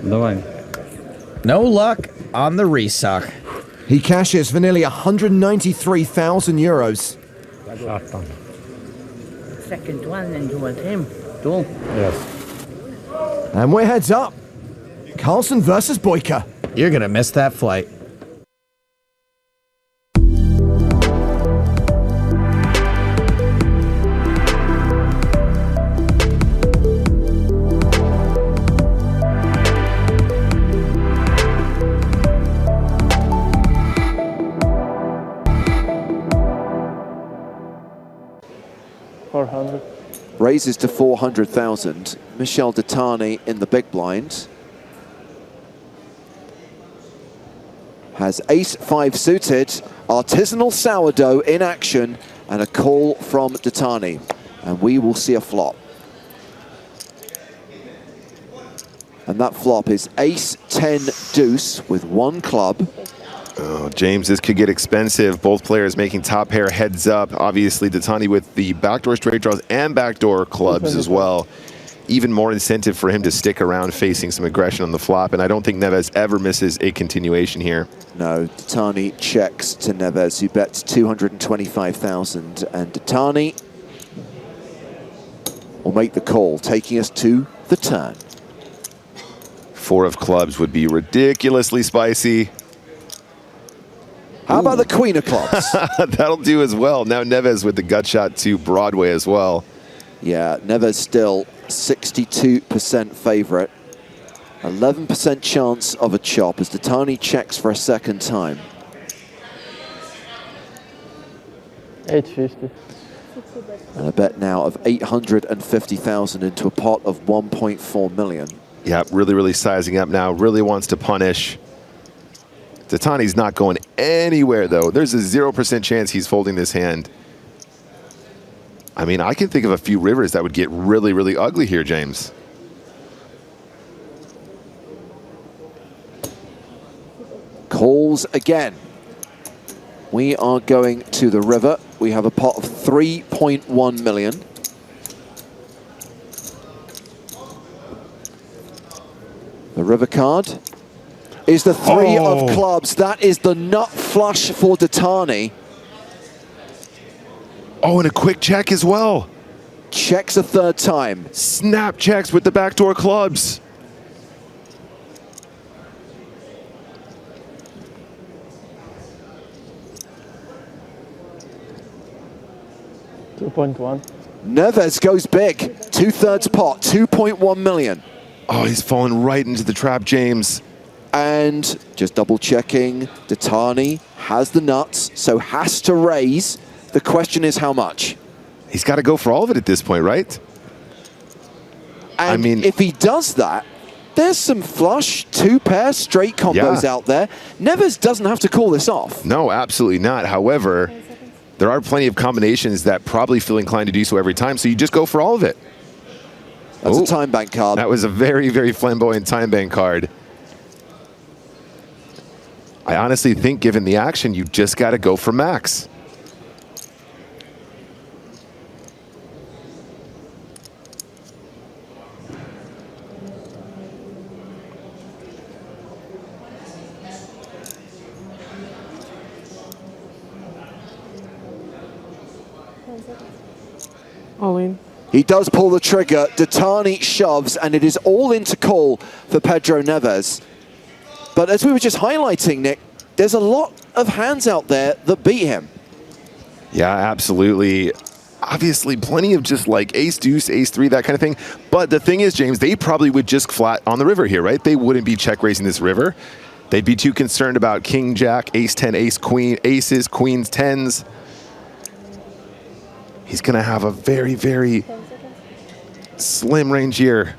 Давай. No luck on the resuck. He cashes for nearly 193,000 euros. Second one, and you want him? Don't. Yes. And we're heads up. Carlsen versus Boyka. You're gonna miss that flight. Raises to 400,000. Michel Detani in the big blind. Has ace-5 suited. Artisanal sourdough in action and a call from Detani. And we will see a flop. And that flop is ace-10 deuce with 1 club. Oh, James, this could get expensive. Both players making top pair heads up. Obviously, Detani with the backdoor straight draws and backdoor clubs as well. Even more incentive for him to stick around facing some aggression on the flop. And I don't think Neves ever misses a continuation here. No, Detani checks to Neves, who bets 225,000. And Detani will make the call, taking us to the turn. 4 of clubs would be ridiculously spicy. How about the queen of clubs? That'll do as well. Now Neves with the gut shot to Broadway as well. Yeah, Neves still 62% favorite. 11% chance of a chop as Detani checks for a second time. 850. And a bet now of 850,000 into a pot of 1.4 million. Yeah, really sizing up now. Really wants to punish. Detani's not going anywhere, though. There's a 0% chance he's folding this hand. I mean, I can think of a few rivers that would get really ugly here, James. Calls again. We are going to the river. We have a pot of 3.1 million. The river card is the 3 of clubs. That is the nut flush for Detani. Oh, and a quick check as well. Checks a third time. Snap checks with the backdoor clubs. $2.1. Neves goes big. 2/3 pot, 2.1 million. Oh, he's fallen right into the trap, James. And just double checking, Detani has the nuts, so has to raise. The question is how much? He's got to go for all of it at this point, right? And I mean, if he does that, there's some flush, 2-pair straight combos out there. Neves doesn't have to call this off. No, absolutely not. However, there are plenty of combinations that probably feel inclined to do so every time, so you just go for all of it. That's a time bank card. That was a very flamboyant time bank card. I honestly think, given the action, you just got to go for max. All in. He does pull the trigger. Detani shoves, and it is all in to call for Pedro Neves. But as we were just highlighting, Nick, there's a lot of hands out there that beat him. Yeah, absolutely. obviously plenty of just like ace deuce, ace three, that kind of thing. But the thing is, James, they probably would just flat on the river here, right? They wouldn't be check raising this river. They'd be too concerned about king, jack, ace 10, ace queen, aces, queens, tens. He's going to have a very, very slim range here.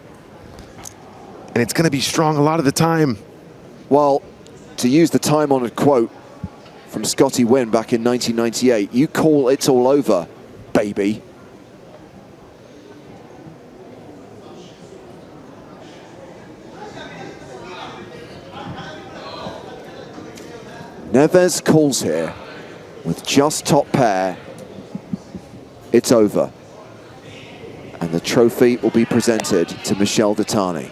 And it's going to be strong a lot of the time. Well, to use the time-honored quote from Scotty Wynn back in 1998, you call it's all over, baby. Neves calls here with just top pair. It's over. And the trophy will be presented to Michel Detani.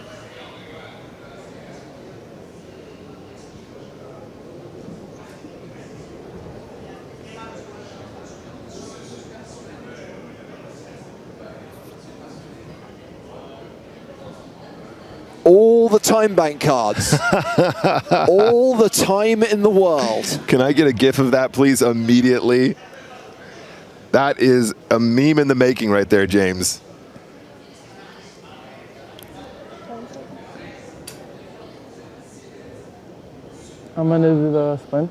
All the time bank cards. All the time in the world. Can I get a gif of that, please, immediately? That is a meme in the making right there, James. How many is the spin?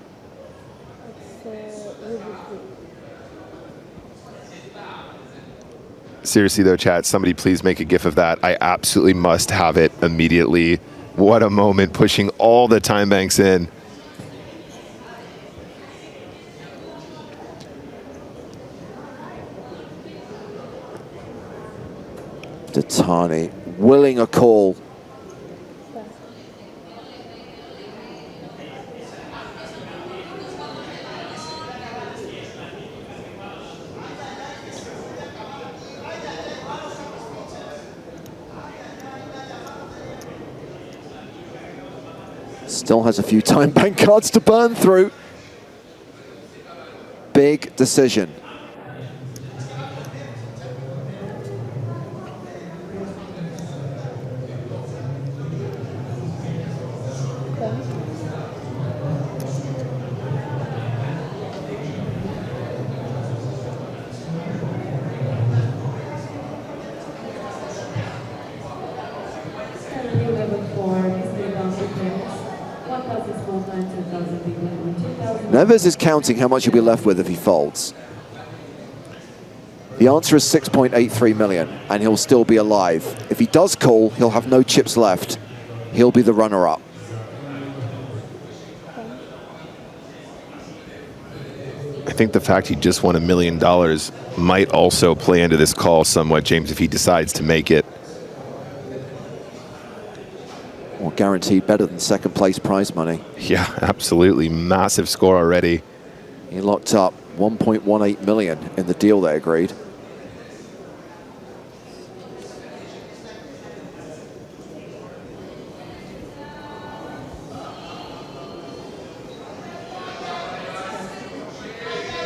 Seriously though, chat, somebody please make a gif of that. I absolutely must have it immediately. What a moment, pushing all the time banks in. Detani willing a call. Still has a few time bank cards to burn through. Big decision. Neves is counting how much he'll be left with if he folds. The answer is 6.83 million, and he'll still be alive. If he does call, he'll have no chips left. He'll be the runner-up. I think the fact he just won $1 million might also play into this call somewhat, James, if he decides to make it. Well, guaranteed better than second place prize money. Yeah, absolutely. Massive score already. He locked up 1.18 million in the deal they agreed.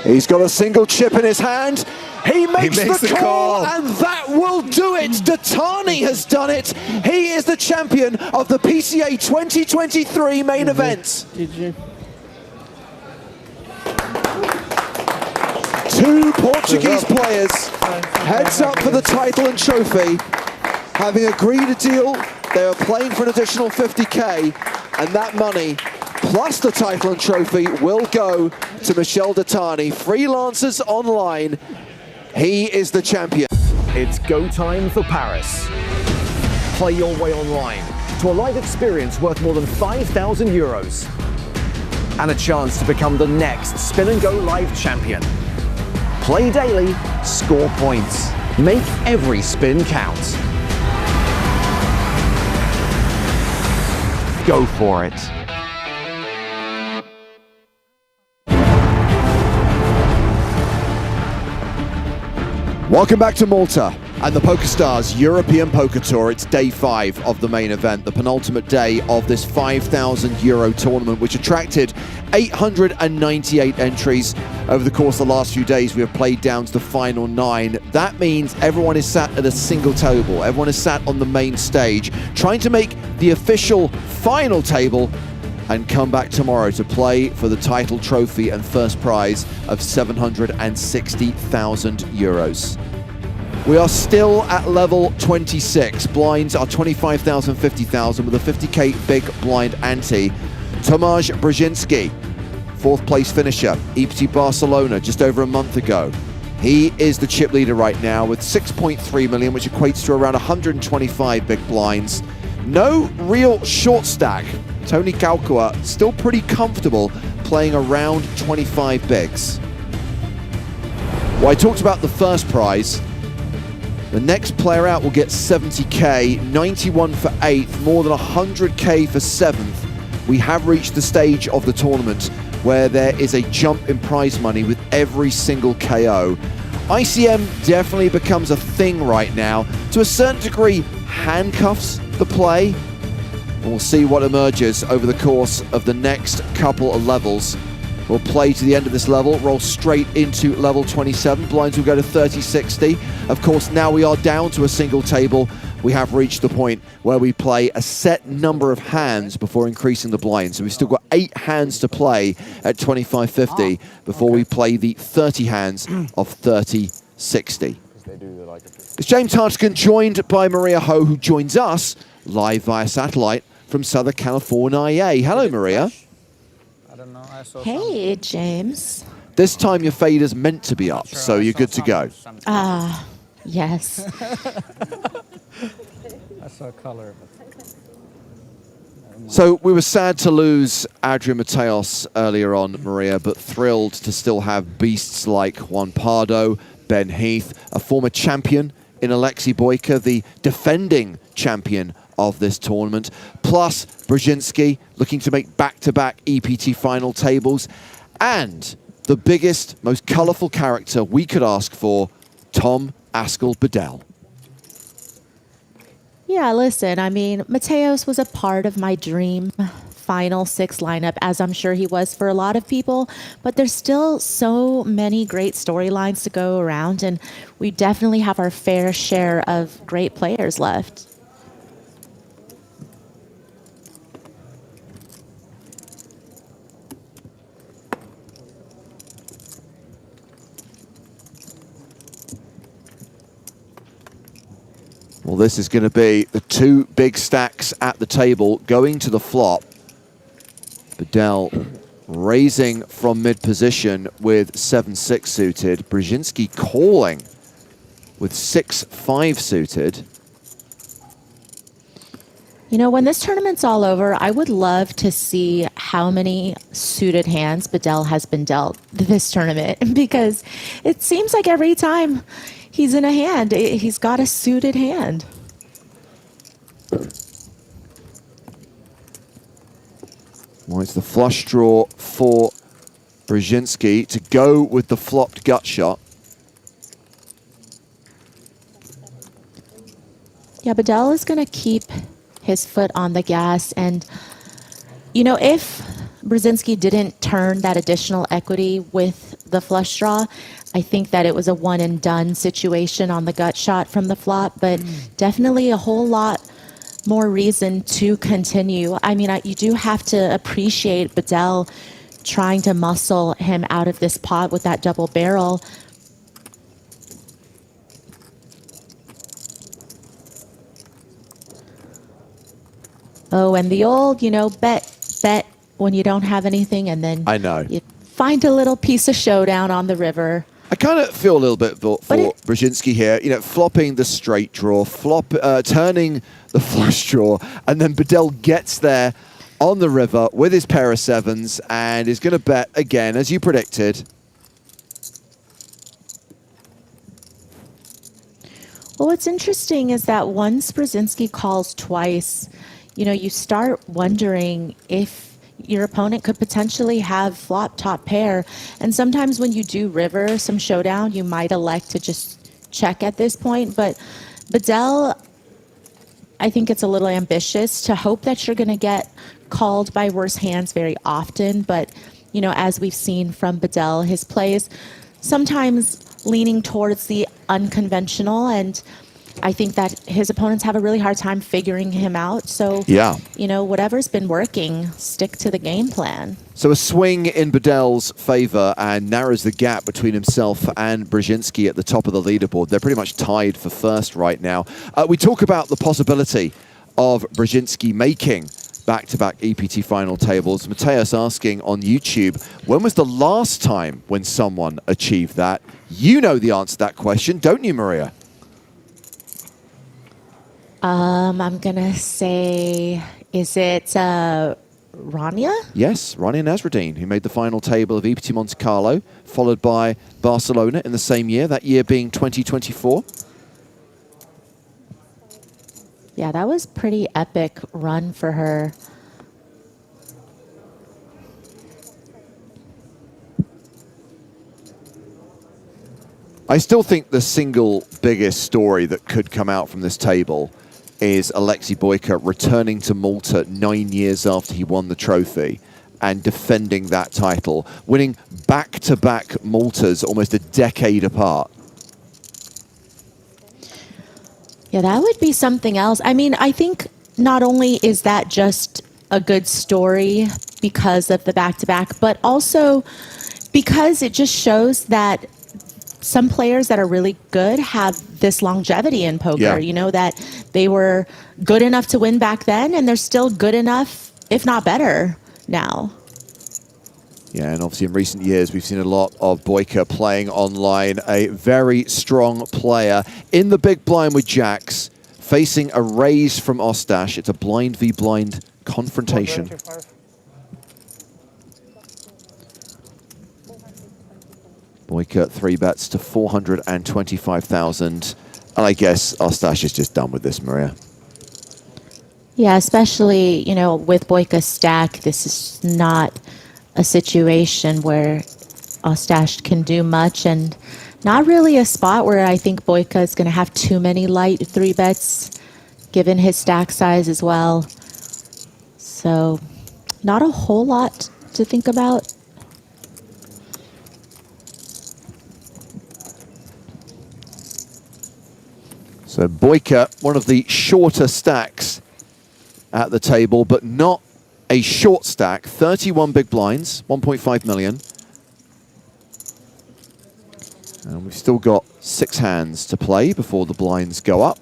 He's got a single chip in his hand. He makes the call, and that will do it. Detani has done it. He is the champion of the PCA 2023 main event. Two Portuguese players heads up for the title and trophy. Having agreed a deal, they are playing for an additional 50K, and that money, plus the title and trophy, will go to Michel Detani. Freelancers Online, he is the champion. It's go time for Paris. Play your way online to a live experience worth more than 5,000 euros and a chance to become the next Spin and Go Live champion. Play daily, score points. Make every spin count. Go for it. Welcome back to Malta and the PokerStars European Poker Tour. It's day 5 of the main event, the penultimate day of this 5,000 euro tournament, which attracted 898 entries. Over the course of the last few days, we have played down to the final 9. That means everyone is sat at a single table. Everyone is sat on the main stage, trying to make the official final table and come back tomorrow to play for the title trophy and first prize of 760,000 euros. We are still at level 26. Blinds are 25,000, 50,000 with a 50k big blind ante. Tomasz Brzezinski, 4th place finisher, EPT Barcelona just over a month ago. He is the chip leader right now with 6.3 million, which equates to around 125 big blinds. No real short stack. Tony Kaukua still pretty comfortable playing around 25 bigs. Well, I talked about the first prize. The next player out will get 70k, 91 for 8th, more than 100k for 7th. We have reached the stage of the tournament where there is a jump in prize money with every single KO. ICM definitely becomes a thing right now. To a certain degree, handcuffs the play. And we'll see what emerges over the course of the next couple of levels. We'll play to the end of this level, roll straight into level 27. Blinds will go to 30-60. Of course, now we are down to a single table. We have reached the point where we play a set number of hands before increasing the blinds. So we've still got 8 hands to play at 25-50 before we play the 30 hands of 30-60. It's James Hartigan, joined by Maria Ho, who joins us live via satellite from Southern California. Hello, Maria. Hey, James. This time your fader's meant to be up, so you're good to go. Ah, yes. I saw color. So we were sad to lose Adrian Mateos earlier on, Maria, but thrilled to still have beasts like Juan Pardo, Ben Heath, a former champion in Alexei Boyka, the defending champion of this tournament, plus Brzezinski looking to make back-to-back EPT final tables, and the biggest, most colourful character we could ask for, Tom Askel-Bedell. Yeah, listen, I mean, Mateos was a part of my dream final 6 lineup, as I'm sure he was for a lot of people, but there's still so many great storylines to go around, and we definitely have our fair share of great players left. Well, this is going to be the 2 big stacks at the table going to the flop. Bedell raising from mid-position with 7-6 suited. Brzezinski calling with 6-5 suited. You know, when this tournament's all over, I would love to see how many suited hands Bedell has been dealt this tournament, because it seems like every time he's in a hand, he's got a suited hand. Well, it's the flush draw for Brzezinski to go with the flopped gut shot. Yeah, Bedell is going to keep his foot on the gas. And, you know, if Brzezinski didn't turn that additional equity with the flush draw, I think that it was a one and done situation on the gut shot from the flop, but definitely a whole lot more reason to continue. I mean, you do have to appreciate Bedell trying to muscle him out of this pot with that double barrel. Oh, and the old, you know, bet when you don't have anything, and then I know you find a little piece of showdown on the river. I kind of feel a little bit for Brzezinski here, you know, flopping the straight draw, turning the flush draw, and then Bedell gets there on the river with his pair of 7s and is going to bet again, as you predicted. Well, what's interesting is that once Brzezinski calls twice, you know, you start wondering if your opponent could potentially have flop top pair. And sometimes when you do river, some showdown, you might elect to just check at this point. But Bedell, I think it's a little ambitious to hope that you're going to get called by worse hands very often. But, you know, as we've seen from Bedell, his plays sometimes leaning towards the unconventional. And I think that his opponents have a really hard time figuring him out. So, Yeah. you know, whatever's been working, stick to the game plan. So a swing in Bedel's favor and narrows the gap between himself and Brzezinski at the top of the leaderboard. They're pretty much tied for first right now. We talk about the possibility of Brzezinski making back-to-back EPT final tables. Mateus asking on YouTube, when was the last time when someone achieved that? You know the answer to that question, don't you, Maria? I'm gonna say, is it Rania? Yes, Rania Nasruddin, who made the final table of EPT Monte Carlo, followed by Barcelona in the same year, that year being 2024. Yeah, that was pretty epic run for her. I still think the single biggest story that could come out from this table is Alexei Boyka returning to Malta 9 years after he won the trophy and defending that title, winning back-to-back Maltas almost a decade apart. Yeah, that would be something else. I mean, I think not only is that just a good story because of the back-to-back, but also because it just shows that some players that are really good have this longevity in poker. Yeah. You know, that they were good enough to win back then, and they're still good enough, if not better, now. Yeah, and obviously in recent years, we've seen a lot of Boyka playing online, a very strong player in the big blind with jacks, facing a raise from Ostash. It's a blind v blind confrontation. Boyka 3-bets to 425,000. And I guess Ostash is just done with this, Maria. Yeah, especially, you know, with Boyka's stack, this is not a situation where Ostash can do much, and not really a spot where I think Boyka is going to have too many light 3-bets, given his stack size as well. So, not a whole lot to think about. So Boyka, one of the shorter stacks at the table, but not a short stack. 31 big blinds, 1.5 million. And we've still got 6 hands to play before the blinds go up.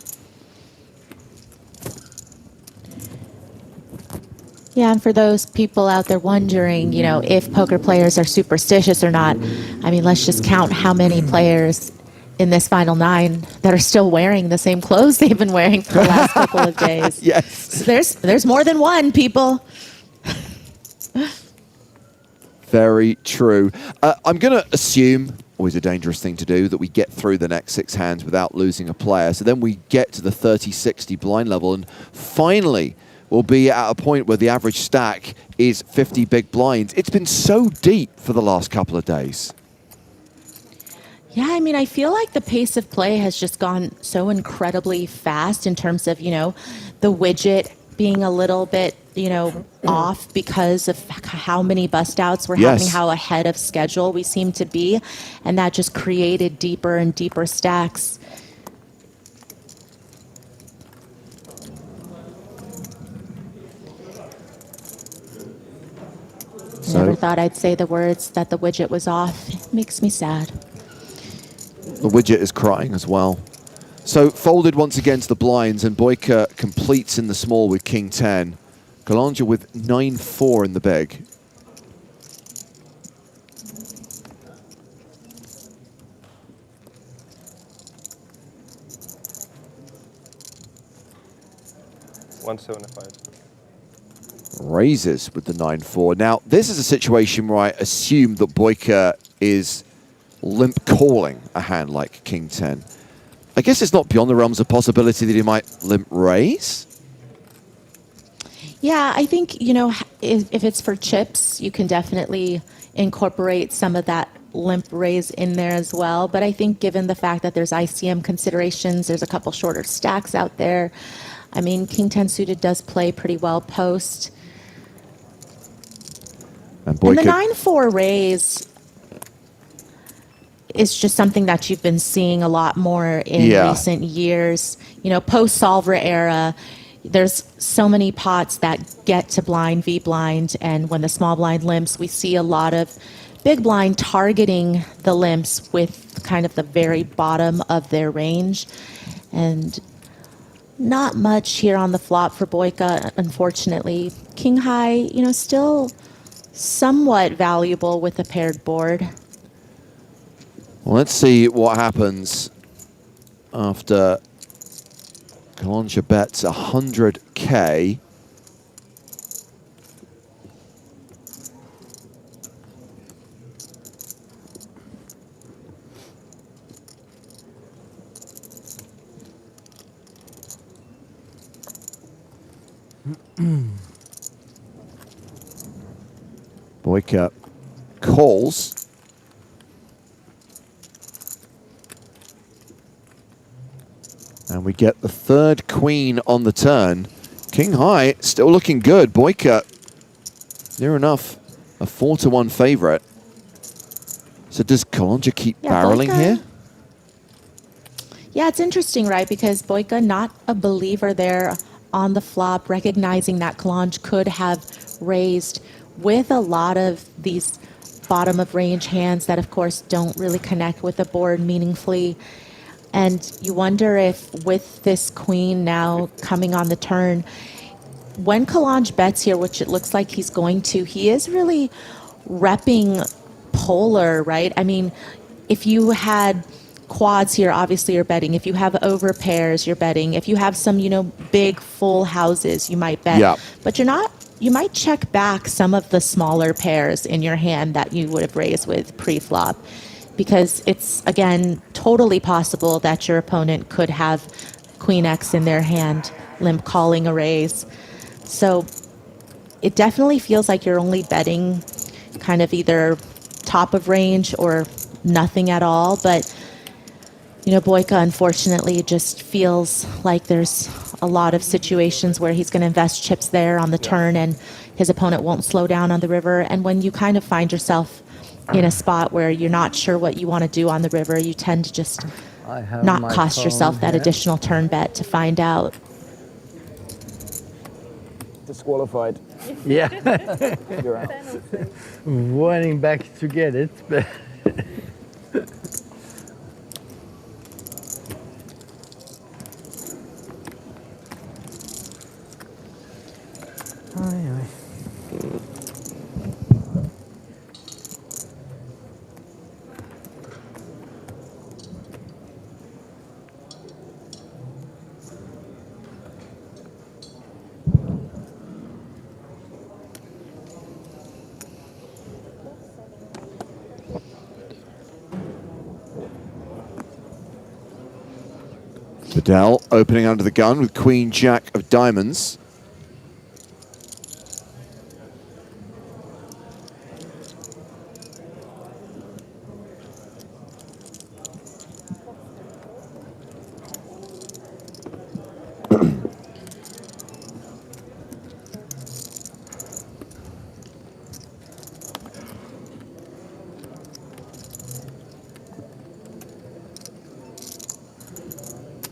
Yeah, and for those people out there wondering, you know, if poker players are superstitious or not, I mean, let's just count how many players in this final 9 that are still wearing the same clothes they've been wearing for the last couple of days. Yes. So there's more than one, people. Very true. I'm going to assume, always a dangerous thing to do, that we get through the next 6 hands without losing a player. So then we get to the 30-60 blind level, and finally we'll be at a point where the average stack is 50 big blinds. It's been so deep for the last couple of days. Yeah, I mean, I feel like the pace of play has just gone so incredibly fast in terms of, you know, the widget being a little bit, you know, off because of how many bust outs we're having, how ahead of schedule we seem to be. And that just created deeper and deeper stacks. Never thought I'd say the words that the widget was off. It makes me sad. The widget is crying as well. So folded once again to the blinds, and Boyka completes in the small with King 10. Galanja with 9-4 in the big. Raises with the 9-4. Now, this is a situation where I assume that Boyka is limp calling a hand like King 10. I guess it's not beyond the realms of possibility that he might limp raise. Yeah, I think, you know, if it's for chips, you can definitely incorporate some of that limp raise in there as well. But I think given the fact that there's ICM considerations, there's a couple shorter stacks out there. I mean, King 10 suited does play pretty well post. And the 9-4 raise is just something that you've been seeing a lot more in recent years. You know, post-solver era, there's so many pots that get to blind v blind, and when the small blind limps, we see a lot of big blind targeting the limps with kind of the very bottom of their range. And not much here on the flop for Boyka, unfortunately. King high, you know, still somewhat valuable with a paired board. Well, let's see what happens after Kalonja bets 100K. Boyka calls. And we get the third queen on the turn. King high, still looking good. Boyka, near enough, a 4-1 favorite. So does Kalonja keep barreling Boyka, here? Yeah, it's interesting, right? Because Boyka, not a believer there on the flop, recognizing that Kalonja could have raised with a lot of these bottom of range hands that, of course, don't really connect with the board meaningfully. And you wonder if with this queen now coming on the turn, when Kalonja bets here, which it looks like he's going to, he is really repping polar, right? I mean, if you had quads here, obviously you're betting. If you have over pairs, you're betting. If you have some, you know, big full houses, you might bet. Yeah. But you're not, you might check back some of the smaller pairs in your hand that you would have raised with pre-flop. Because it's, again, totally possible that your opponent could have Queen X in their hand, limp calling a raise. So it definitely feels like you're only betting kind of either top of range or nothing at all. But, you know, Boyka, unfortunately, just feels like there's a lot of situations where he's going to invest chips there on the turn and his opponent won't slow down on the river. And when you kind of find yourself in a spot where you're not sure what you want to do on the river, you tend to just not cost yourself that additional turn bet to find out. Disqualified. Yeah. You're out. Running back to get it. But Bedell opening under the gun with Queen Jack of diamonds.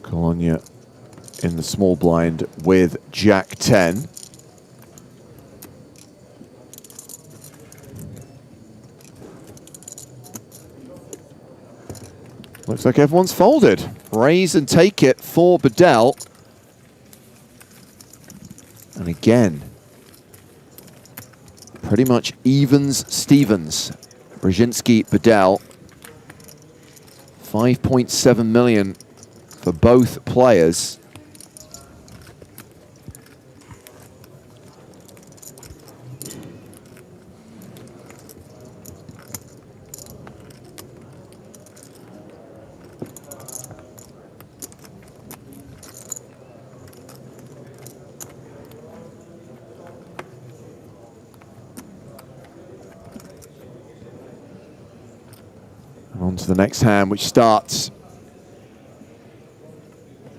Kalonja in the small blind with Jack 10. Looks like everyone's folded. Raise and take it for Bedell. And again, pretty much evens Stevens. Brzezinski, Bedell. 5.7 million for both players. On to the next hand, which starts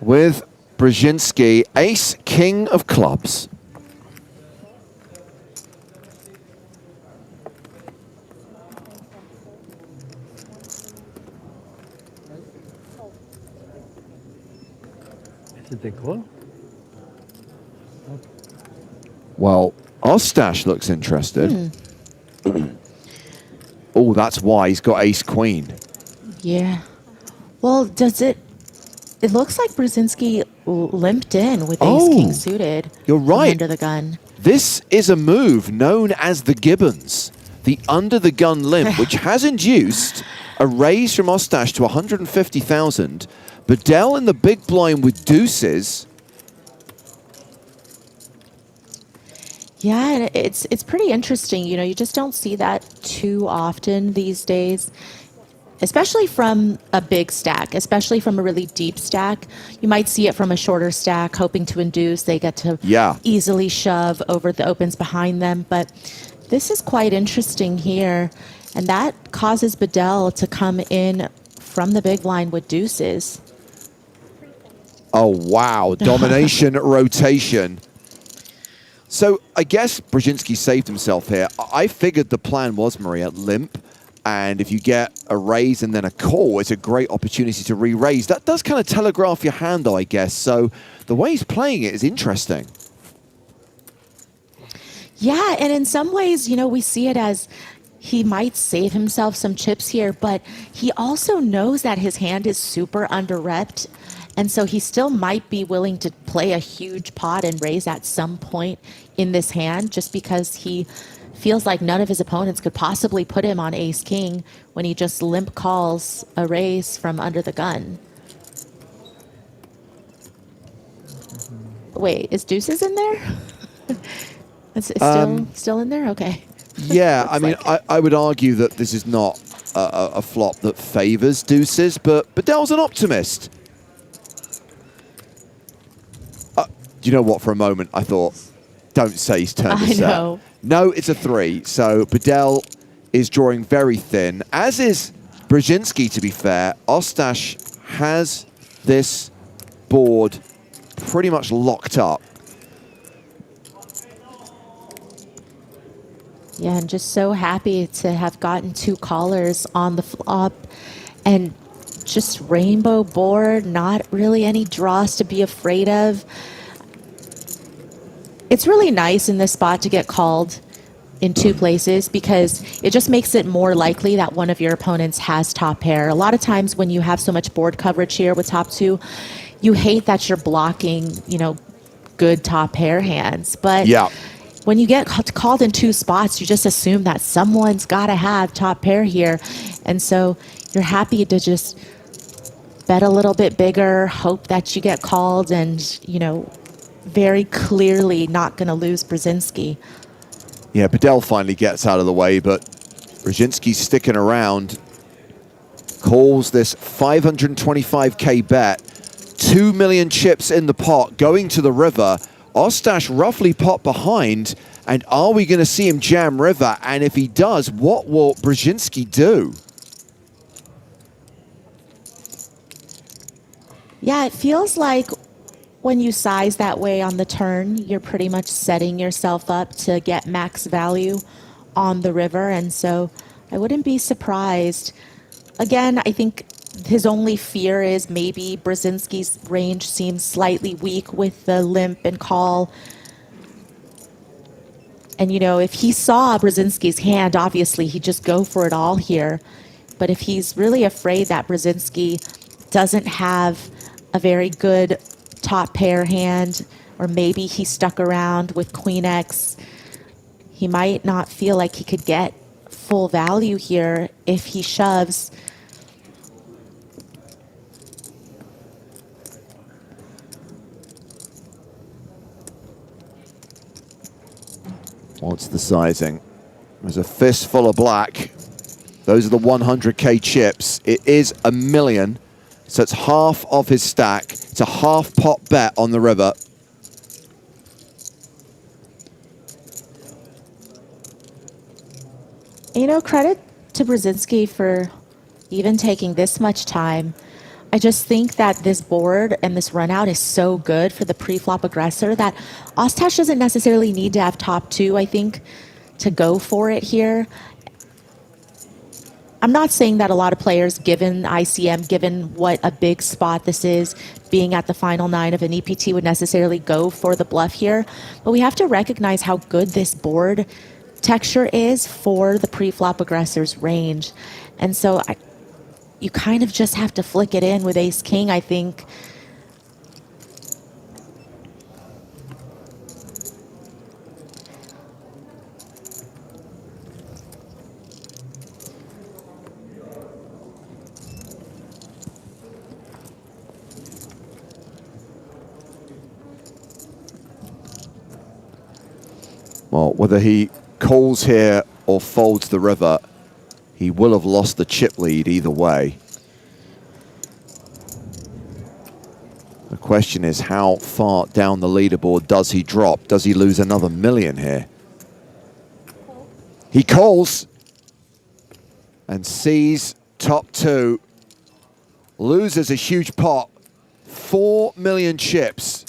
with Brzezinski, ace, king of clubs. Did they call? Well, Ostash looks interested. Oh, that's why he's got ace-queen. Yeah. Well, does it... It looks like Brzezinski limped in with ace-king suited. You're right. Under the gun. This is a move known as the Gibbons, the under-the-gun limp, which has induced a raise from Ostash to 150,000. Bedell in the big blind with deuces. Yeah, and it's pretty interesting. You know, you just don't see that too often these days, especially from a big stack, especially from a really deep stack. You might see it from a shorter stack, hoping to induce. They get to easily shove over the opens behind them. But this is quite interesting here. And that causes Bedell to come in from the big blind with deuces. Oh, wow. Domination rotation. So I guess Brzezinski saved himself here. I figured the plan was, Maria, limp. And if you get a raise and then a call, it's a great opportunity to re-raise. That does kind of telegraph your hand, though, I guess. So the way he's playing it is interesting. Yeah, and in some ways, you know, we see it as he might save himself some chips here, but he also knows that his hand is super under-repped. And so he still might be willing to play a huge pot and raise at some point in this hand just because he feels like none of his opponents could possibly put him on ace-king when he just limp calls a raise from under the gun. Wait, is deuces in there? It's still in there? Okay. Yeah, I mean, I would argue that this is not a flop that favors deuces, but Bedell's an optimist. Do you know what? For a moment, I thought, don't say he's turned a set. know. No, it's a 3. So Bedell is drawing very thin, as is Brzezinski, to be fair. Ostash has this board pretty much locked up. Yeah, I'm just so happy to have gotten 2 callers on the flop and just rainbow board, not really any draws to be afraid of. It's really nice in this spot to get called in 2 places because it just makes it more likely that one of your opponents has top pair. A lot of times when you have so much board coverage here with top 2, you hate that you're blocking, you know, good top pair hands. But when you get called in 2 spots, you just assume that someone's got to have top pair here. And so you're happy to just bet a little bit bigger, hope that you get called and, you know, very clearly not going to lose Brzezinski. Yeah, Bedell finally gets out of the way, but Brzezinski's sticking around. Calls this 525k bet. 2 million chips in the pot going to the river. Ostash roughly pot behind. And are we going to see him jam river? And if he does, what will Brzezinski do? Yeah, it feels like when you size that way on the turn, you're pretty much setting yourself up to get max value on the river. And so I wouldn't be surprised. Again, I think his only fear is maybe Brzezinski's range seems slightly weak with the limp and call. And, you know, if he saw Brzezinski's hand, obviously he'd just go for it all here. But if he's really afraid that Brzezinski doesn't have a very good top pair hand, or maybe he stuck around with Queen X, he might not feel like he could get full value here if he shoves. What's the sizing? There's a fistful of black. Those are the 100k chips. It is $1 million. So it's half of his stack. It's a half pot bet on the river. You know, credit to Brzezinski for even taking this much time. I just think that this board and this run out is so good for the pre-flop aggressor that Ostash doesn't necessarily need to have top 2, I think, to go for it here. I'm not saying that a lot of players, given ICM, given what a big spot this is, being at the final 9 of an EPT, would necessarily go for the bluff here. But we have to recognize how good this board texture is for the pre-flop aggressor's range. And so you kind of just have to flick it in with ace-king, I think. Well, whether he calls here or folds the river, he will have lost the chip lead either way. The question is, how far down the leaderboard does he drop? Does he lose another million here? He calls and sees top 2. Loses a huge pot. 4 million chips.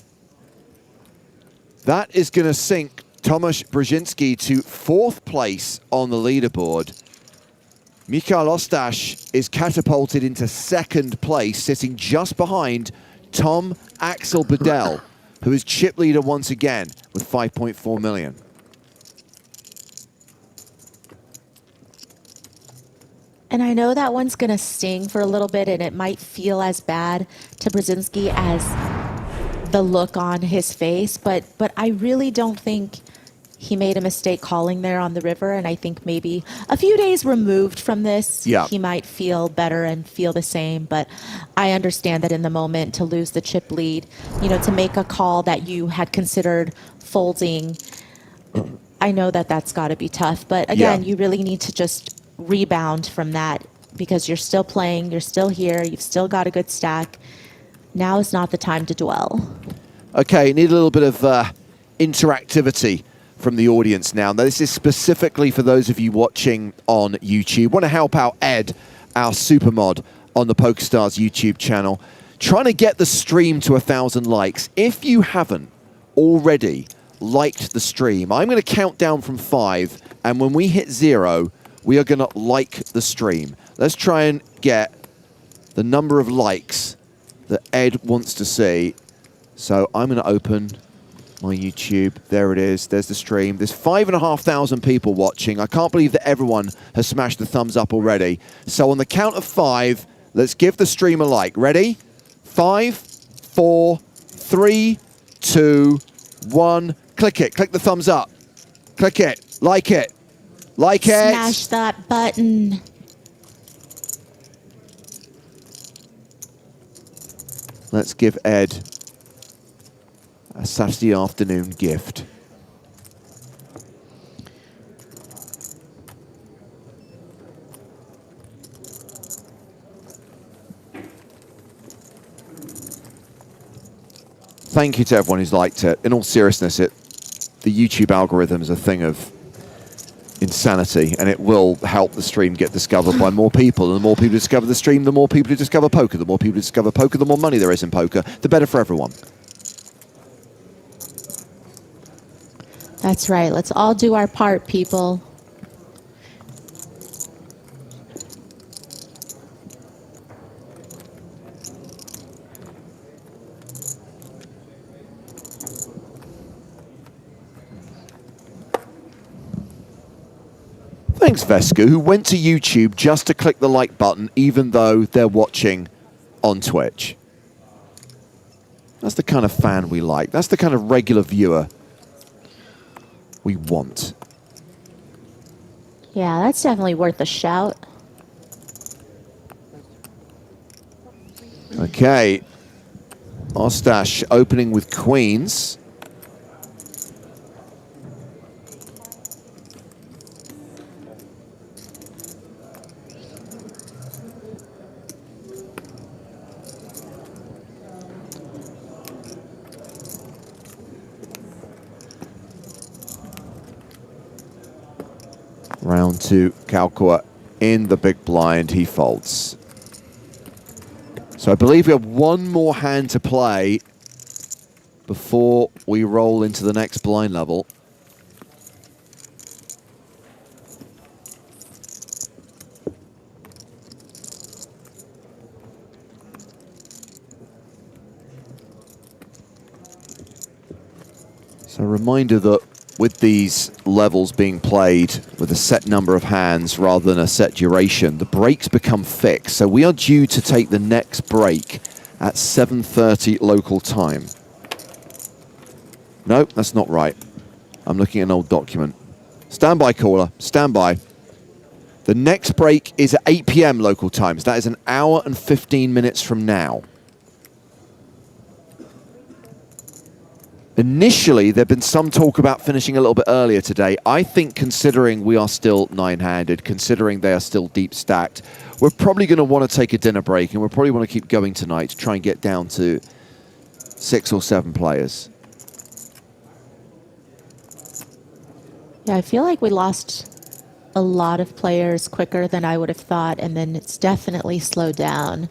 That is going to sink Tomasz Brzezinski to 4th place on the leaderboard. Michal Ostash is catapulted into 2nd place, sitting just behind Tom Axel Bedell, who is chip leader once again with 5.4 million. And I know that one's going to sting for a little bit, and it might feel as bad to Brzezinski as the look on his face, but I really don't think he made a mistake calling there on the river, and I think maybe a few days removed from this, he might feel better and feel the same. But I understand that in the moment, to lose the chip lead, you know, to make a call that you had considered folding, I know that that's got to be tough. But again, you really need to just rebound from that, because you're still playing, you're still here, you've still got a good stack. Now is not the time to dwell. Okay, need a little bit of interactivity from the audience now. Now, this is specifically for those of you watching on YouTube. Want to help out Ed, our super mod on the PokerStars YouTube channel, trying to get the stream to 1,000 likes. If you haven't already liked the stream, I'm going to count down from 5, and when we hit 0, we are going to like the stream. Let's try and get the number of likes that Ed wants to see. So I'm going to open my YouTube. There it is. There's the stream. There's 5,500 people watching. I can't believe that everyone has smashed the thumbs up already. So on the count of 5, let's give the stream a like. Ready? 5, 4, 3, 2, 1. Click it. Click the thumbs up. Click it. Like it. Like it. Smash that button. Let's give Ed a Saturday afternoon gift. Thank you to everyone who's liked it. In all seriousness, the YouTube algorithm is a thing of insanity, and it will help the stream get discovered by more people. And the more people discover the stream, the more people who discover poker. The more people who discover poker, the more money there is in poker, the better for everyone. That's right. Let's all do our part, people. Thanks, Vesku, who went to YouTube just to click the like button, even though they're watching on Twitch. That's the kind of fan we like. That's the kind of regular viewer we want. Yeah, that's definitely worth a shout. Okay. Ostash opening with queens. Round 2, Kalkua in the big blind, he folds. So I believe we have one more hand to play before we roll into the next blind level. So a reminder that with these levels being played with a set number of hands rather than a set duration, the breaks become fixed. So we are due to take the next break at 7:30 local time. No, that's not right. I'm looking at an old document. Stand by, caller. Stand by. The next break is at 8 p.m. local time. So that is an hour and 15 minutes from now. Initially, there had been some talk about finishing a little bit earlier today. I think considering we are still nine-handed, considering they are still deep stacked, we're probably going to want to take a dinner break, and we'll probably want to keep going tonight to try and get down to 6 or 7 players. Yeah, I feel like we lost a lot of players quicker than I would have thought, and then it's definitely slowed down.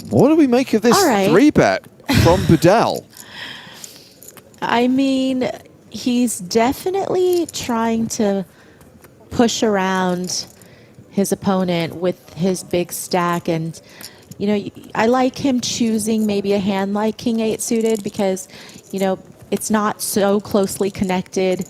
What do we make of this 3-bet from Bedell? I mean, he's definitely trying to push around his opponent with his big stack. And, you know, I like him choosing maybe a hand like King 8 suited because, you know, it's not so closely connected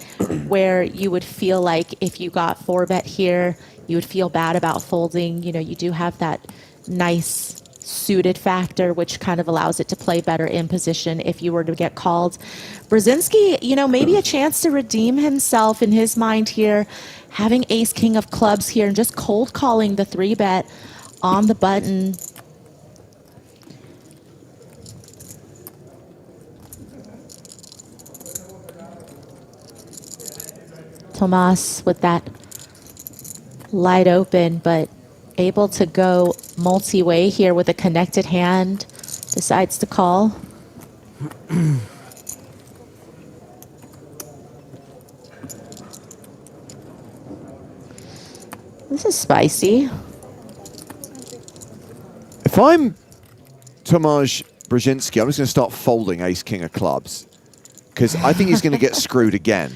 where you would feel like if you got 4-bet here, you would feel bad about folding. You know, you do have that nice suited factor, which kind of allows it to play better in position if you were to get called. Brzezinski, you know, maybe a chance to redeem himself in his mind here, having ace king of clubs here and just cold calling the 3-bet on the button. Tomas with that light open, but able to go multi-way here with a connected hand, decides to call. This is spicy. If I'm Tomasz Brzezinski, I'm just going to start folding ace king of clubs because I think he's going to get screwed again.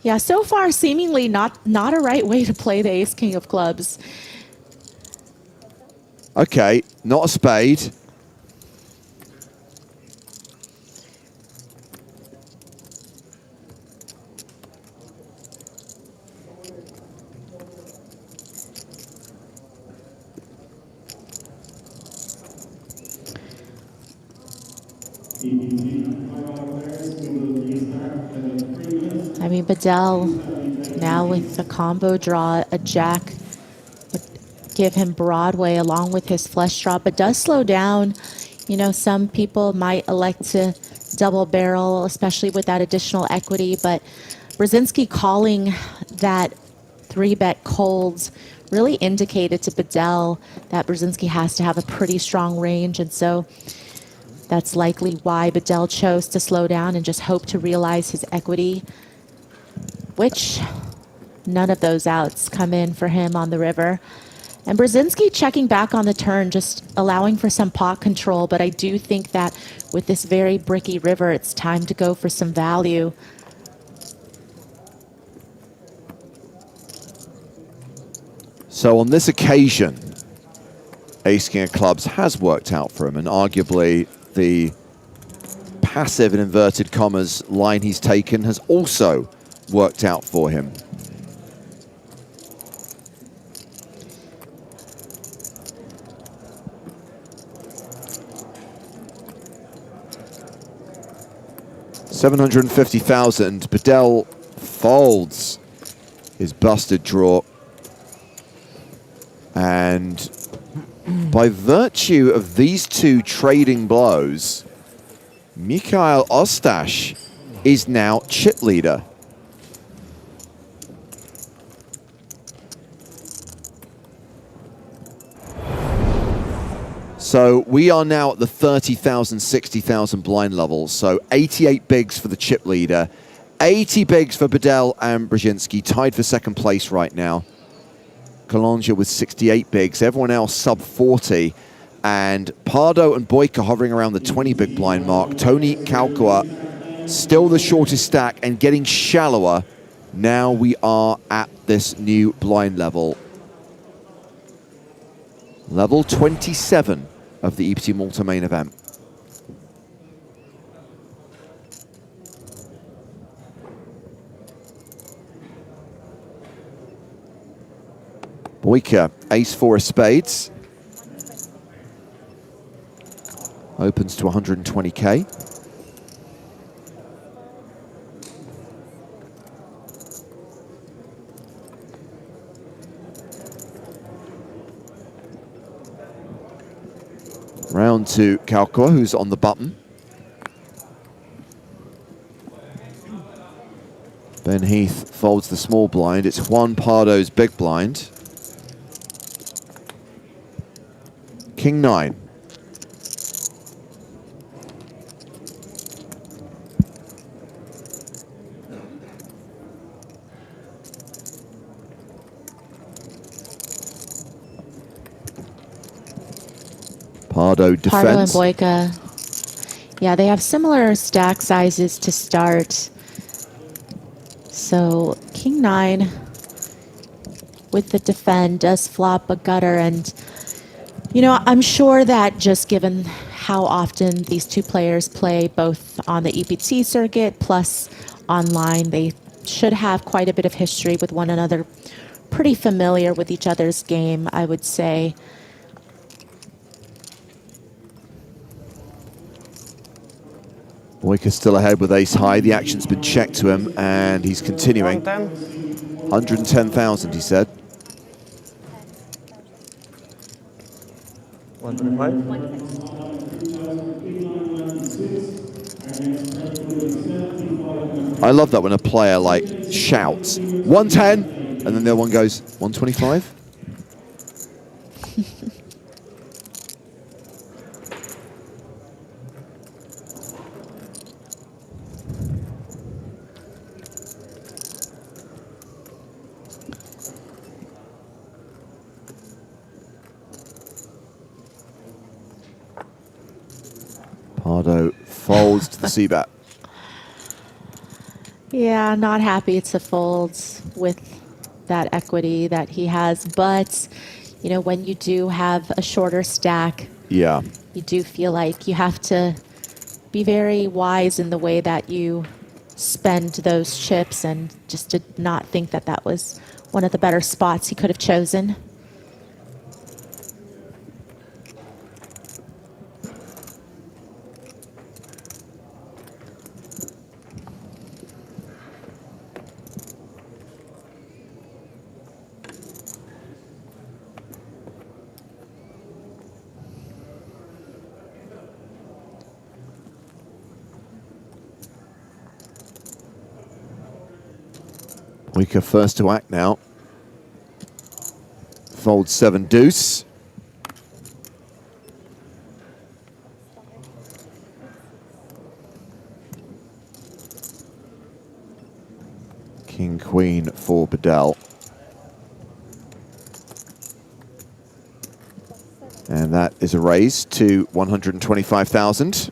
Yeah, so far seemingly not a right way to play the ace king of clubs. Okay, not a spade. I mean, Bedell now with the combo draw, a jack would give him Broadway along with his flush draw, but does slow down. You know, some people might elect to double barrel, especially with that additional equity, but Brzezinski calling that 3-bet colds really indicated to Bedell that Brzezinski has to have a pretty strong range, and so that's likely why Bedell chose to slow down and just hope to realize his equity, which none of those outs come in for him on the river. And Brzezinski checking back on the turn, just allowing for some pot control, but I do think that with this very bricky river, it's time to go for some value. So on this occasion, ace king of clubs has worked out for him, and arguably the passive in inverted commas line he's taken has also worked out for him. $750,000. Bedell folds his busted draw, and by virtue of these two trading blows, Mikhail Ostash is now chip leader. So we are now at the 30,000, 60,000 blind levels. So 88 bigs for the chip leader, 80 bigs for Bedell and Brzezinski, tied for second place right now. Kalonja with 68 bigs, everyone else sub 40. And Pardo and Boyka hovering around the 20 big blind mark. Tony Kalkua still the shortest stack and getting shallower. Now we are at this new blind level. Level 27 of the EPT Malta main event. Boyka, ace-4 of spades. Opens to 120K. Round to Kalkua, who's on the button. Ben Heath folds the small blind. It's Juan Pardo's big blind. King 9. Pardo defends. Pardo and Boyka. Yeah, they have similar stack sizes to start. So King 9 with the defend does flop a gutter, and you know, I'm sure that just given how often these two players play both on the EPT circuit plus online, they should have quite a bit of history with one another, pretty familiar with each other's game, I would say. Boyka still ahead with ace high. The action's been checked to him, and he's continuing. 110,000, he said. 125. I love that when a player like shouts 110 and then the other one goes 125. Pardo folds to the C-bet. Yeah, not happy to fold with that equity that he has, but you know, when you do have a shorter stack, yeah, you do feel like you have to be very wise in the way that you spend those chips, and just did not think that that was one of the better spots he could have chosen. Boyka first to act now. Folds 7 deuce. King queen for Bedell. And that is a raise to 125,000.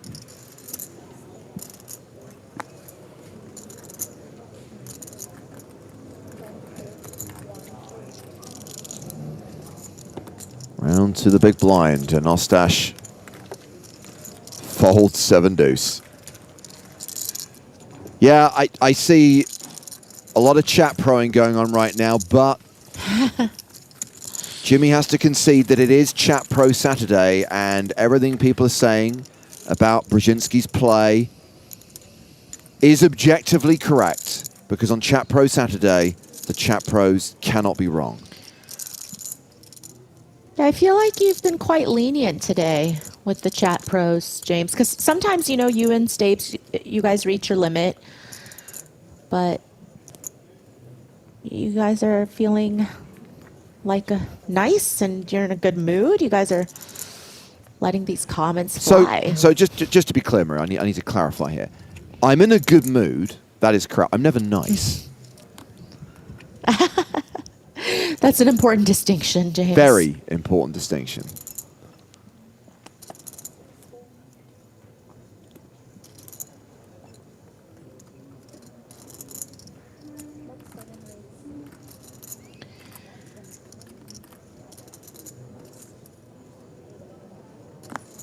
Round to the big blind, and Ostash folds 7 deuce. Yeah, I see a lot of chat proing going on right now, but Jimmy has to concede that it is Chat Pro Saturday, and everything people are saying about Brzezinski's play is objectively correct, because on Chat Pro Saturday, the Chat Pros cannot be wrong. I feel like you've been quite lenient today with the chat pros, James, because sometimes, you know, you and Stapes, you guys reach your limit, but you guys are feeling like nice and you're in a good mood. You guys are letting these comments fly. So just to be clear, Maria, I need to clarify here. I'm in a good mood That is correct. I'm never nice. That's an important distinction, James. Very important distinction.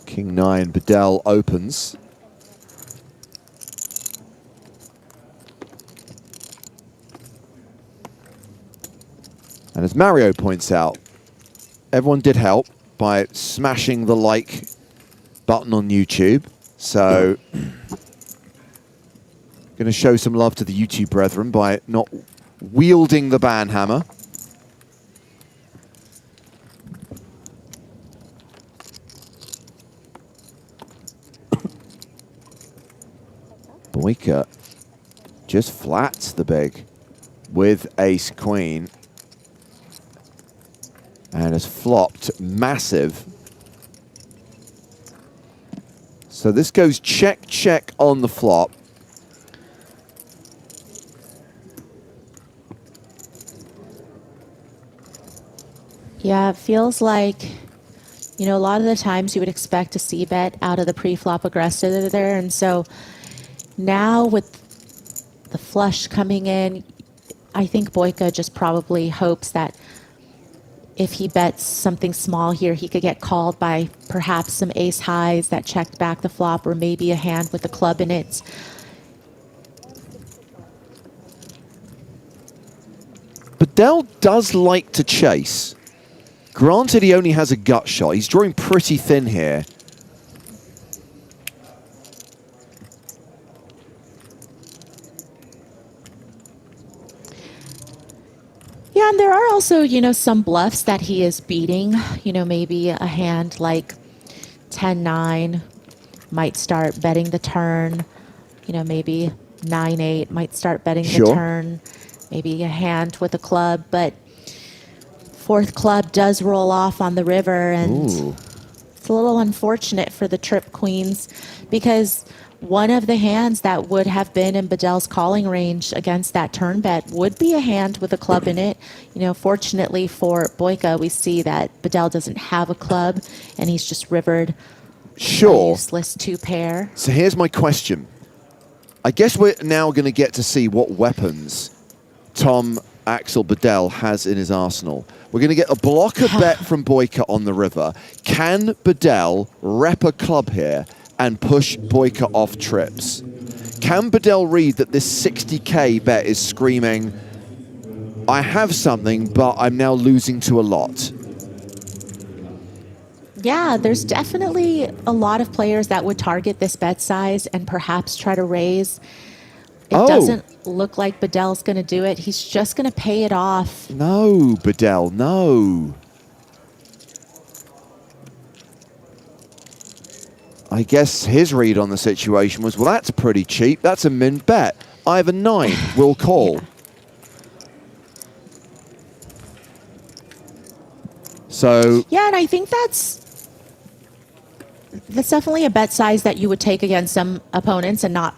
King 9, Bedell opens. And as Mario points out, everyone did help by smashing the like button on YouTube. So, going to show some love to the YouTube brethren by not wielding the ban hammer. Boyka just flats the big with ace queen and has flopped massive. So this goes check, check on the flop. Yeah, it feels like, you know, a lot of the times you would expect to see bet out of the pre-flop aggressor there, and so now with the flush coming in, I think Boyka just probably hopes that if he bets something small here, he could get called by perhaps some ace highs that checked back the flop, or maybe a hand with a club in it. Bedell does like to chase. Granted, he only has a gut shot. He's drawing pretty thin here. Yeah, and there are also, you know, some bluffs that he is beating. You know, maybe a hand like 10-9 might start betting the turn. You know, maybe 9-8 might start betting the turn. Maybe a hand with a club, but fourth club does roll off on the river, and it's a little unfortunate for the trip queens, because one of the hands that would have been in Bedell's calling range against that turn bet would be a hand with a club in it. You know, fortunately for Boyka, we see that Bedell doesn't have a club, and he's just rivered a useless 2-pair. So here's my question. I guess we're now going to get to see what weapons Tom Axel Bedell has in his arsenal. We're going to get a blocker bet from Boyka on the river. Can Bedell rep a club here and push Boyka off trips? Can Bedell read that this 60k bet is screaming, I have something, but I'm now losing to a lot? Yeah, there's definitely a lot of players that would target this bet size and perhaps try to raise. It doesn't look like Bedell's going to do it. He's just going to pay it off. No, Bedell, no. I guess his read on the situation was, well, that's pretty cheap. That's a min bet. I have a 9. We'll call. So yeah, and I think that's definitely a bet size that you would take against some opponents and not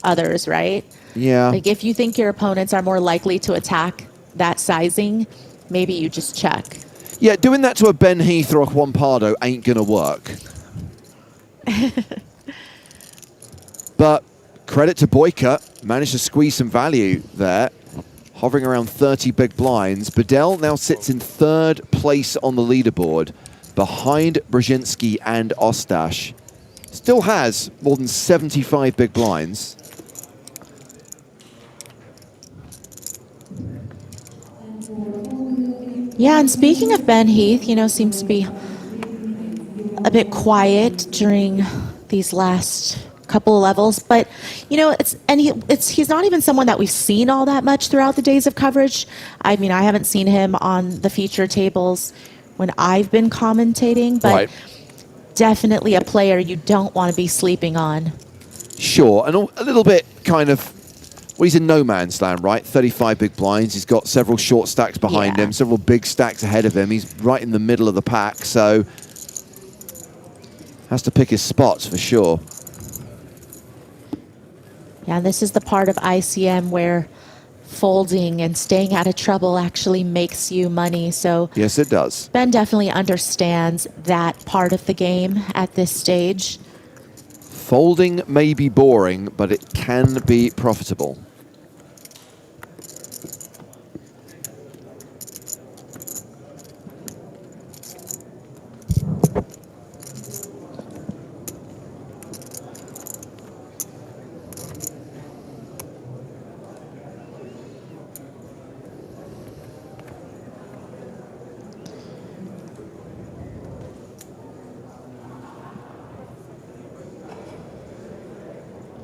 others, right? Yeah. Like if you think your opponents are more likely to attack that sizing, maybe you just check. Yeah, doing that to a Ben Heath or a Juan Pardo ain't going to work. But credit to Boyka, managed to squeeze some value there, hovering around 30 big blinds. Bedell now sits in 3rd place on the leaderboard, behind Brzezinski and Ostash. Still has more than 75 big blinds. Yeah, and speaking of Ben Heath, you know, seems to be a bit quiet during these last couple of levels, but you know, he's not even someone that we've seen all that much throughout the days of coverage. I mean, I haven't seen him on the feature tables when I've been commentating, but definitely a player you don't want to be sleeping on. Sure, and a little bit kind of, well, he's in no man's land, right? 35 big blinds. He's got several short stacks behind him, several big stacks ahead of him. He's right in the middle of the pack, so has to pick his spots for sure. Yeah, this is the part of ICM where folding and staying out of trouble actually makes you money. So yes, it does. Ben definitely understands that part of the game at this stage. Folding may be boring, but it can be profitable.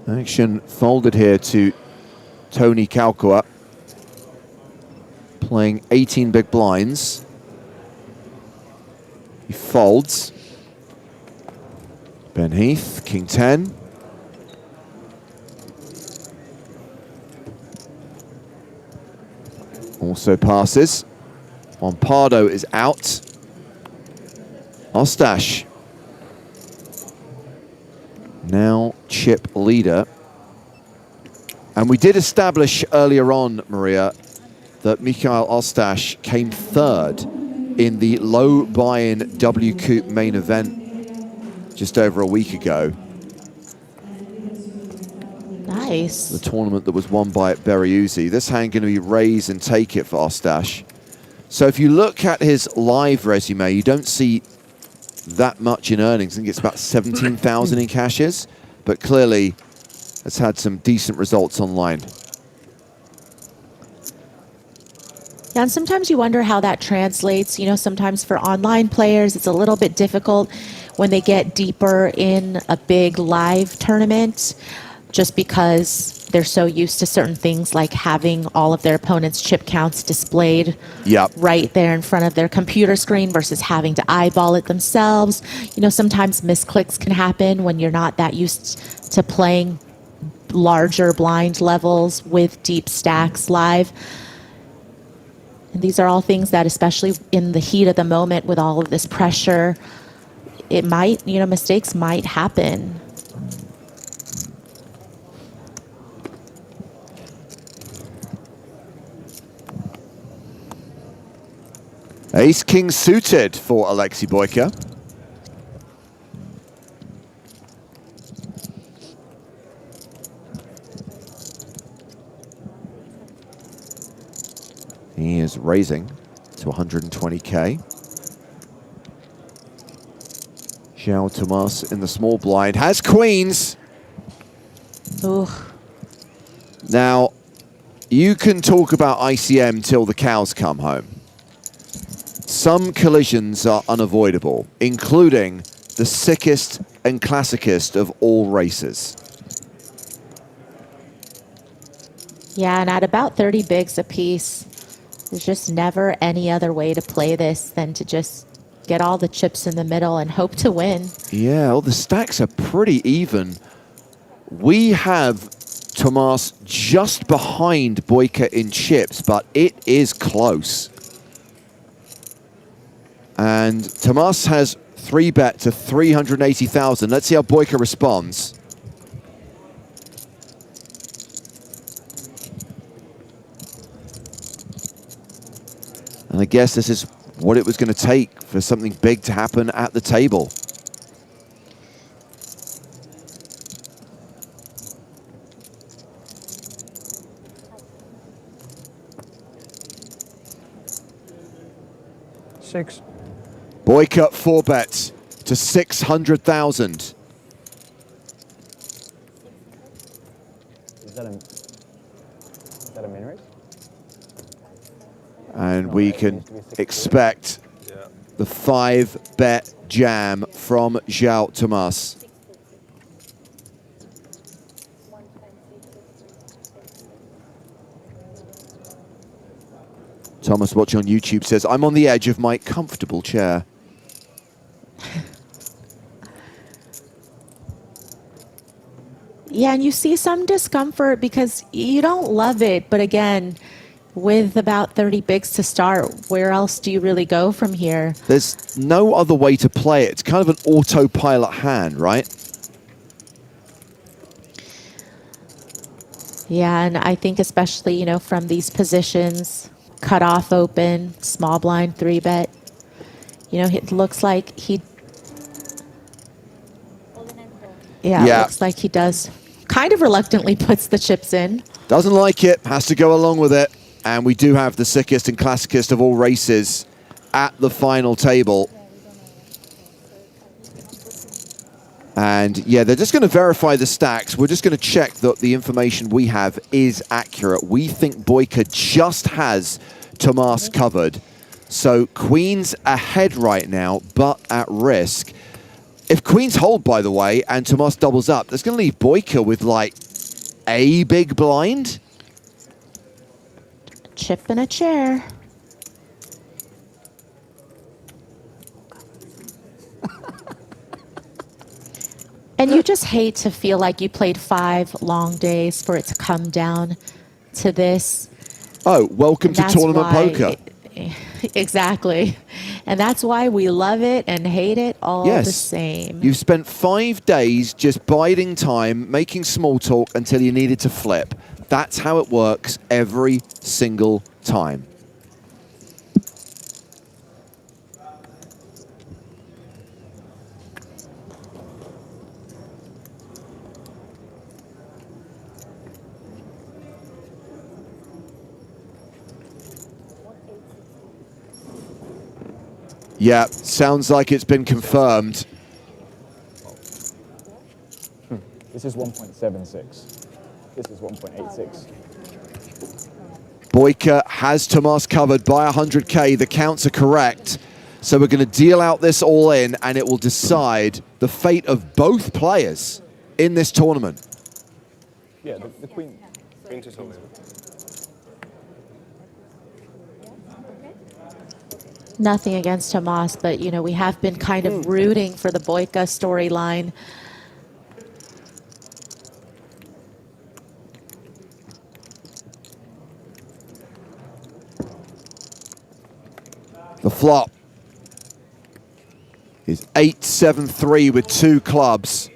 Action folded here to Tony Kalkua, playing 18 big blinds. He folds. Ben Heath, King 10. Also passes. Pardo is out. Ostash now chip leader. And we did establish earlier on, Maria, that Mikhail Ostash came third in the low buy-in W Coupe main event just over a week ago. Nice. The tournament that was won by Berriuzzi. This hand going to be raise and take it for Ostash. So if you look at his live resume, you don't see that much in earnings. I think it's about 17,000 in cashes, but clearly has had some decent results online. Yeah, and sometimes you wonder how that translates. You know, sometimes for online players, it's a little bit difficult when they get deeper in a big live tournament, just because they're so used to certain things like having all of their opponents' chip counts displayed right there in front of their computer screen versus having to eyeball it themselves. You know, sometimes misclicks can happen when you're not that used to playing larger blind levels with deep stacks live. And these are all things that, especially in the heat of the moment with all of this pressure, it might, you know, mistakes might happen. Ace-King suited for Alexei Boyka. He is raising to 120K. João Tomás in the small blind has queens. Ooh. Now, you can talk about ICM till the cows come home. Some collisions are unavoidable, including the sickest and classicest of all races. Yeah, and at about 30 bigs apiece, there's just never any other way to play this than to just get all the chips in the middle and hope to win. Yeah, well, the stacks are pretty even. We have Tomás just behind Boyka in chips, but it is close. And Tomás has 3-bet to 380,000. Let's see how Boyka responds. And I guess this is what it was going to take for something big to happen at the table. Six. Boyka 4-bet to 600,000. Is that a min raise? And we can expect the 5-bet jam from João Tomás. Thomas watching on YouTube says, I'm on the edge of my comfortable chair. Yeah, and you see some discomfort because you don't love it. But again, with about 30 bigs to start, where else do you really go from here? There's no other way to play it. It's kind of an autopilot hand, right? Yeah, and I think especially, you know, from these positions, cut off open, small blind 3-bet, you know, it looks like he, it looks like he does kind of reluctantly puts the chips in. Doesn't like it, has to go along with it. And we do have the sickest and classicest of all races at the final table. And yeah, they're just going to verify the stacks. We're just going to check that the information we have is accurate. We think Boyka just has Tomas covered. So Queen's ahead right now, but at risk. If Queen's hold, by the way, and Tomas doubles up, that's going to leave Boyka with like a big blind. Chip in a chair. And you just hate to feel like you played 5 long days for it to come down to this. Oh, welcome to tournament poker. Exactly. And that's why we love it and hate it all the same. You've spent 5 days just biding time, making small talk until you needed to flip. That's how it works every single time. Yeah, sounds like it's been confirmed. This is 1.76. This is 1.86. Boyka has Tomas covered by 100K. The counts are correct. So we're going to deal out this all in, and it will decide the fate of both players in this tournament. Yeah, the queen. Queen to solve. Nothing against Tomas, but, you know, we have been kind of rooting for the Boyka storyline. The flop is 8-7-3 with 2 clubs.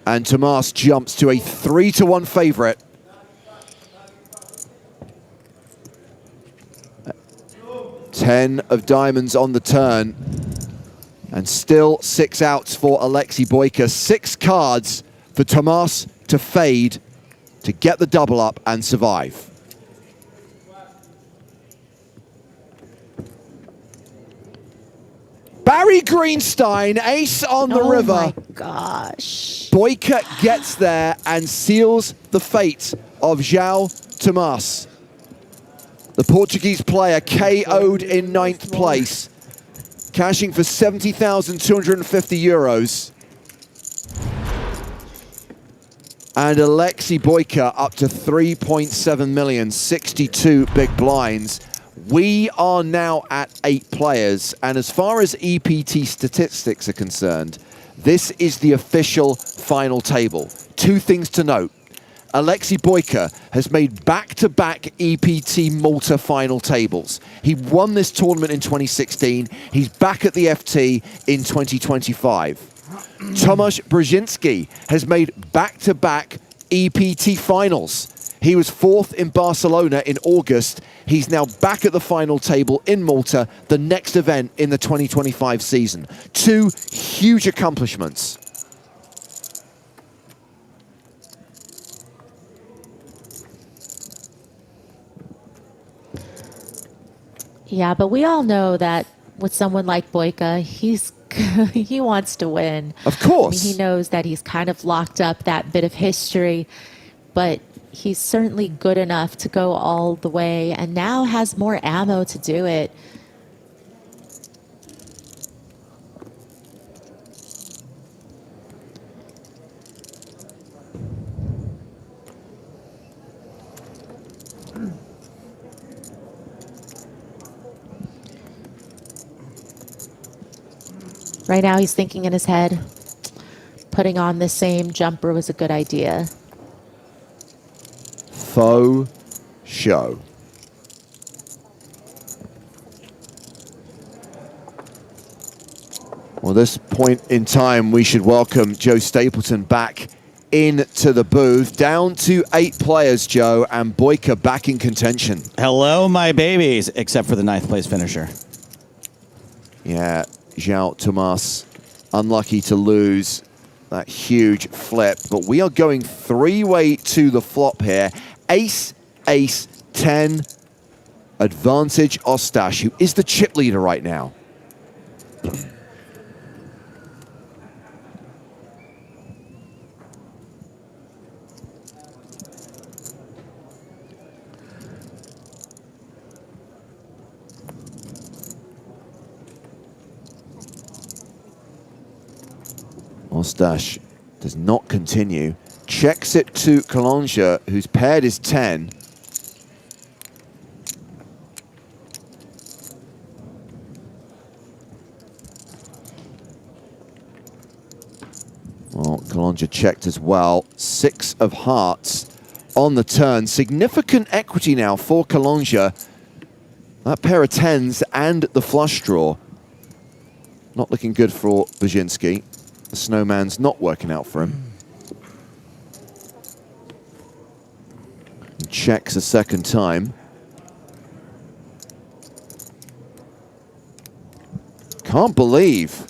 And Tomas jumps to a 3-1 favorite. Ten of diamonds on the turn. And still 6 outs for Alexei Boyka. 6 cards for Tomas to fade to get the double up and survive. Barry Greenstein, ace on the river. Oh my gosh. Boyka gets there and seals the fate of João Tomas. The Portuguese player KO'd in 9th place, cashing for 70,250 euros. And Alexei Boyka up to 3.7 million, 62 big blinds. We are now at 8 players, and as far as EPT statistics are concerned, this is the official final table. 2 things to note. Alexei Boyka has made back-to-back EPT Malta final tables. He won this tournament in 2016. He's back at the FT in 2025. Tomasz Brzezinski has made back-to-back EPT finals. He was 4th in Barcelona in August. He's now back at the final table in Malta, the next event in the 2025 season. 2 huge accomplishments. Yeah, but we all know that with someone like Boyka, he wants to win. Of course. I mean, he knows that he's kind of locked up that bit of history, but he's certainly good enough to go all the way and now has more ammo to do it. Right now he's thinking in his head, putting on the same jumper was a good idea. Faux show. Well, this point in time, we should welcome Joe Stapleton back into the booth. Down to 8 players, Joe, and Boyka back in contention. Hello, my babies, except for the 9th place finisher. Yeah, João Tomás, unlucky to lose that huge flip, but we are going 3-way to the flop here. Ace, ace, 10, advantage Ostash, who is the chip leader right now. Ostash does not continue. Checks it to Kalonja, whose paired is 10. Well, Kalonja checked as well. 6 of hearts on the turn. Significant equity now for Kalonja. That pair of 10s and the flush draw. Not looking good for Bajinski. The snowman's not working out for him. He checks a second time. Can't believe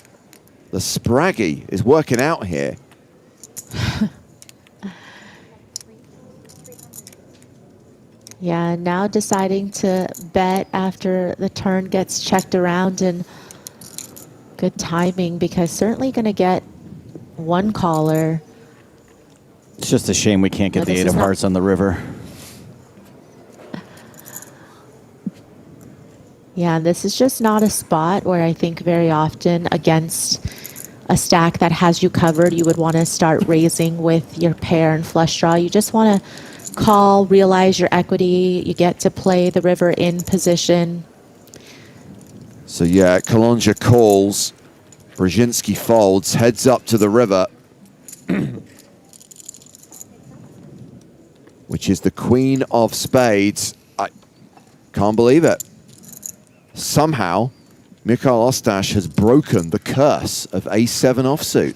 the Spraggy is working out here. Yeah, now deciding to bet after the turn gets checked around, and good timing because certainly going to get one caller. It's just a shame we can't get the 8 of hearts on the river. Yeah, this is just not a spot where I think very often against a stack that has you covered, you would want to start raising with your pair and flush draw. You just want to call, realize your equity. You get to play the river in position. So yeah, Kalonja calls, Brzezinski folds, heads up to the river, which is the Queen of Spades. I can't believe it. Somehow, Mikhail Ostash has broken the curse of Ace-7 offsuit.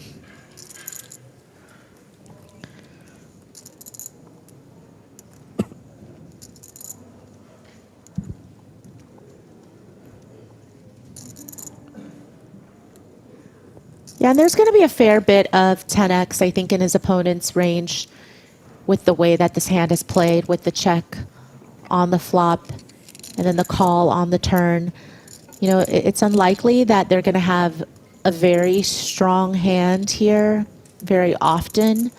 Yeah, and there's going to be a fair bit of 10x, I think, in his opponent's range with the way that this hand is played, with the check on the flop and then the call on the turn. You know, it's unlikely that they're going to have a very strong hand here very often.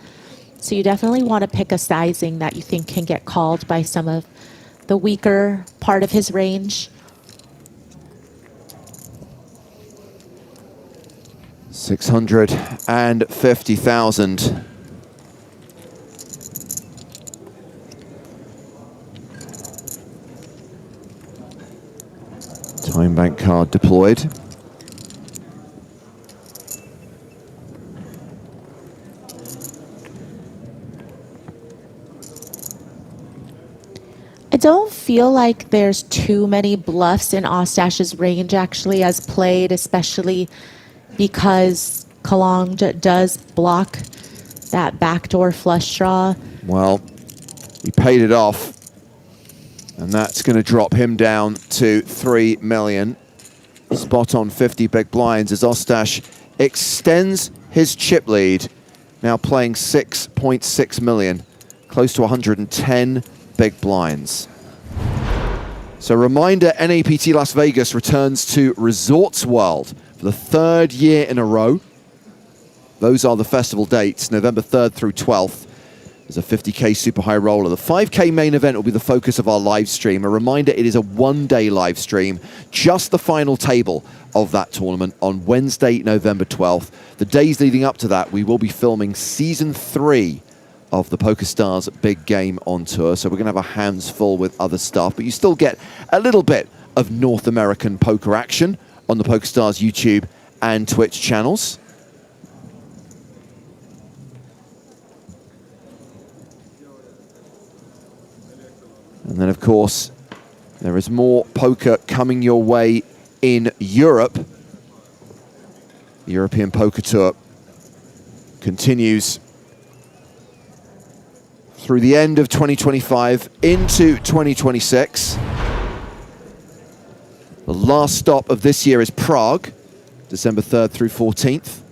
So you definitely want to pick a sizing that you think can get called by some of the weaker part of his range. 650,000. Time bank card deployed. I don't feel like there's too many bluffs in Ostash's range actually as played, especially because Kalonja does block that backdoor flush draw. Well, he paid it off, and that's going to drop him down to 3 million. Spot on 50 big blinds as Ostash extends his chip lead, now playing 6.6 million, close to 110 big blinds. So reminder, NAPT Las Vegas returns to Resorts World for the 3rd year in a row. Those are the festival dates, November 3rd through 12th. There's a 50K super high roller. The 5K main event will be the focus of our live stream. A reminder, it is a one-day live stream, just the final table of that tournament on Wednesday, November 12th. The days leading up to that, we will be filming Season 3 of the PokerStars Big Game on Tour. So we're going to have our hands full with other stuff, but you still get a little bit of North American poker action on the PokerStars YouTube and Twitch channels. And then, of course, there is more poker coming your way in Europe. The European Poker Tour continues through the end of 2025 into 2026. The last stop of this year is Prague, December 3rd through 14th.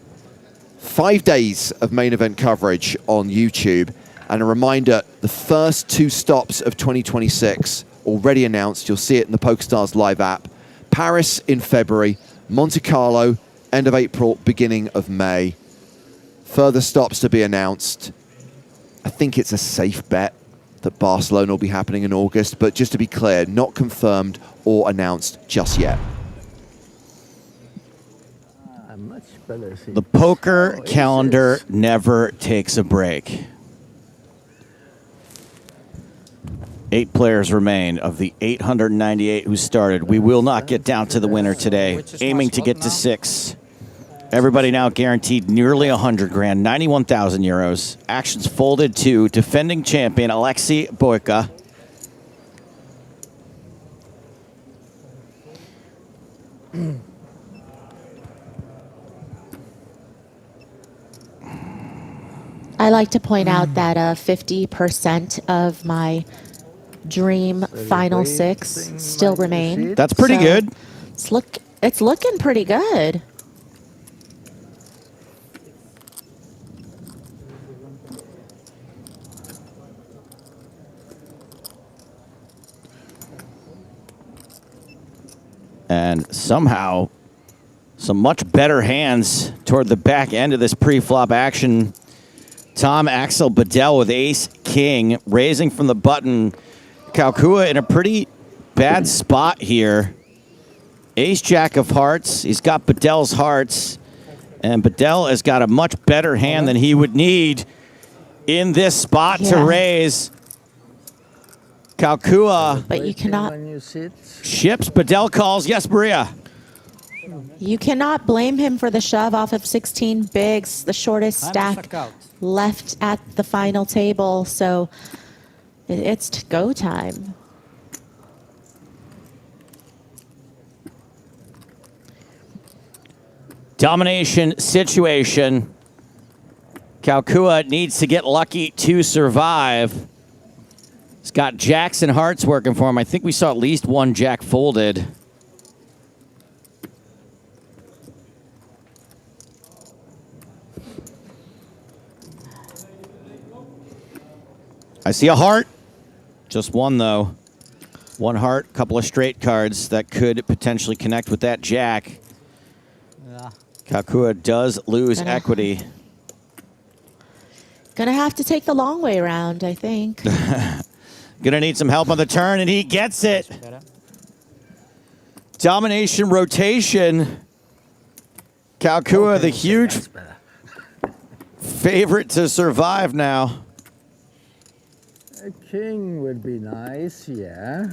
5 days of main event coverage on YouTube. And a reminder, the first 2 stops of 2026 already announced. You'll see it in the PokerStars live app. Paris in February, Monte Carlo, end of April, beginning of May. Further stops to be announced. I think it's a safe bet that Barcelona will be happening in August, but just to be clear, not confirmed or announced just yet. The poker calendar never takes a break. 8 players remain of the 898 who started. We will not get down to the winner today, aiming to get to 6. Everybody now guaranteed nearly 100 grand, 91,000 euros. Actions folded to defending champion Alexei Boyka. I like to point out that 50% of my dream final 6 still remain. That's pretty good. It's looking pretty good. And somehow, some much better hands toward the back end of this pre-flop action. Tom Axel Bedell with ace-king, raising from the button. Kaukua in a pretty bad spot here. Ace-jack of hearts. He's got Bedell's hearts. And Bedell has got a much better hand than he would need in this spot to raise. Kaukua. But you cannot... Ships, Bedell calls. Yes, Maria. You cannot blame him for the shove off of 16 bigs, the shortest stack left at the final table. So it's go time. Domination situation. Kaukua needs to get lucky to survive. He's got jacks and hearts working for him. I think we saw at least one jack folded. I see a heart. Just one, though. One heart, couple of straight cards that could potentially connect with that jack. Yeah. Kaukua does lose equity. Gonna have to take the long way around, I think. Gonna need some help on the turn, and he gets it. Domination rotation. Kaukua, the huge favorite to survive now. A king would be nice, yeah.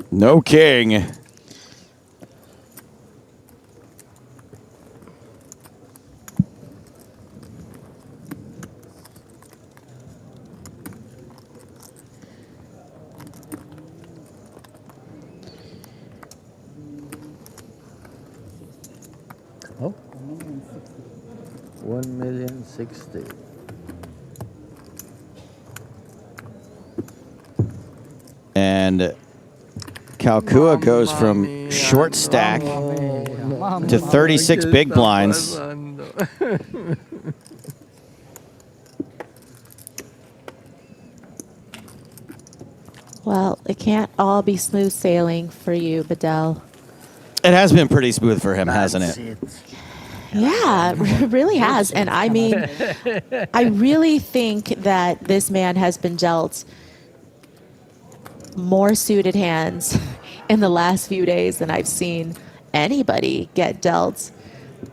No king. Oh, 1,060,000. And Kaukua goes from short stack to 36 big blinds. Well, it can't all be smooth sailing for you, Bedell. It has been pretty smooth for him, hasn't it? Yeah, it really has. And I mean, I really think that this man has been dealt more suited hands in the last few days than I've seen anybody get dealt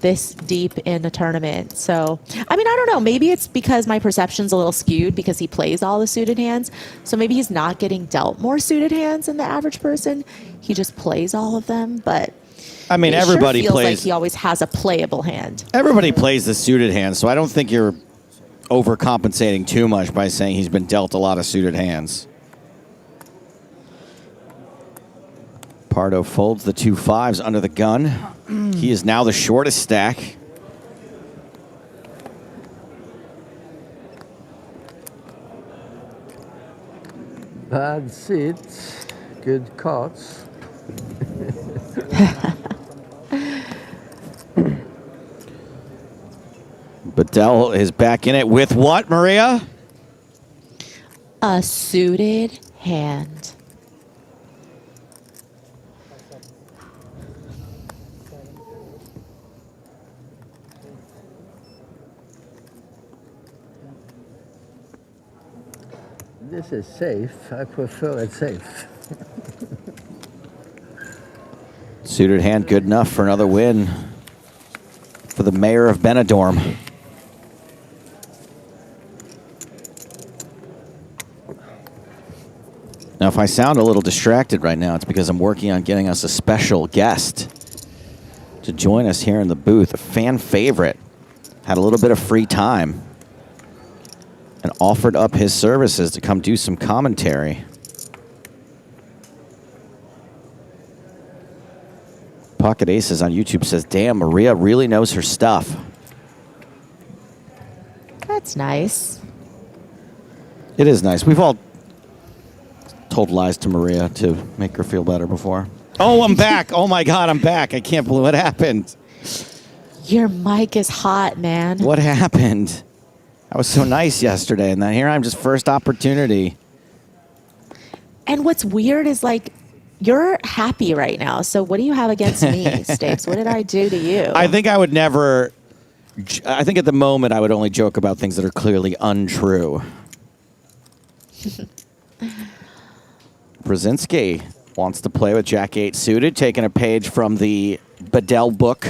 this deep in a tournament. So, I mean, I don't know. Maybe it's because my perception's a little skewed because he plays all the suited hands. So maybe he's not getting dealt more suited hands than the average person. He just plays all of them. But I mean, everybody feels plays. like he always has a playable hand. Everybody plays the suited hand, so I don't think you're overcompensating too much by saying he's been dealt a lot of suited hands. Pardo folds the 2 5s under the gun. He is now the shortest stack. Bad seats, good cards. Bedell is back in it with what, Maria? A suited hand. This is safe. I prefer it safe. Suited hand, good enough for another win for the mayor of Benidorm. Now, if I sound a little distracted right now, it's because I'm working on getting us a special guest to join us here in the booth, a fan favorite. Had a little bit of free time and offered up his services to come do some commentary. Pocket Aces on YouTube says, damn, Maria really knows her stuff. That's nice. It is nice. We've all told lies to Maria to make her feel better before. Oh, I'm back. Oh, my God, I'm back. I can't believe what happened. Your mic is hot, man. What happened? I was so nice yesterday, and then here I'm just first opportunity. And what's weird is, like, you're happy right now. So what do you have against me, Stakes? What did I do to you? I think I would never... I think at the moment I would only joke about things that are clearly untrue. Brzezinski wants to play with Jack-8 suited, taking a page from the Bedell book.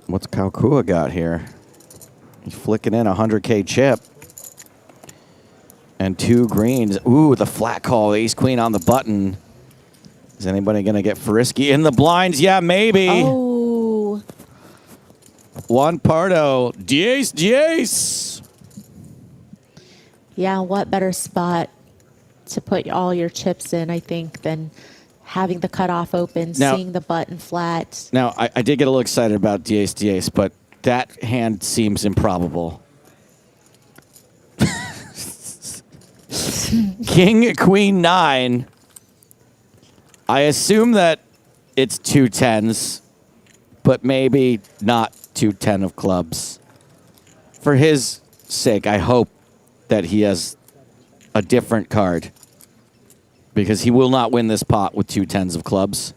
What's Kaukua got here? He's flicking in a 100K chip. And 2 greens. Ooh, the flat call. Ace-Queen on the button. Is anybody going to get frisky in the blinds? Yeah, maybe. Oh. Juan Pardo. Diez, diez. Yeah, what better spot to put all your chips in, I think, than having the cutoff open, Now- seeing the button flat. Now, I did get a little excited about diez, diez, but that hand seems improbable. King, Queen, 9. I assume that it's 2 10s, but maybe not 2 10 of clubs. For his sake, I hope that he has a different card, because he will not win this pot with 2 10s of clubs.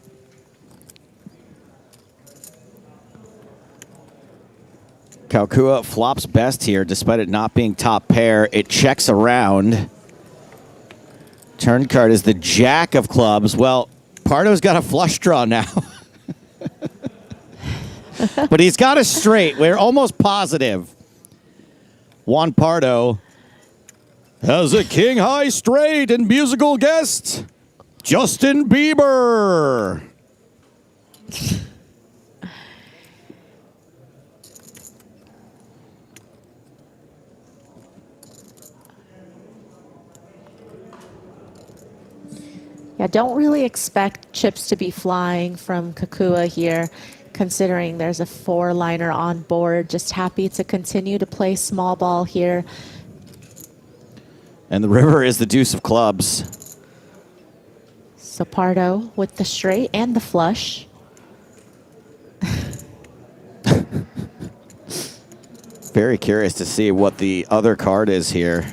Kaukua flops best here, despite it not being top pair. It checks around. Turn card is the Jack of clubs. Well, Pardo's got a flush draw now. But he's got a straight. We're almost positive Juan Pardo has a king high straight and musical guest, Justin Bieber. Yeah, don't really expect chips to be flying from Kakua here, considering there's a 4-liner on board. Just happy to continue to play small ball here. And the river is the deuce of clubs. So Pardo with the straight and the flush. Very curious to see what the other card is here.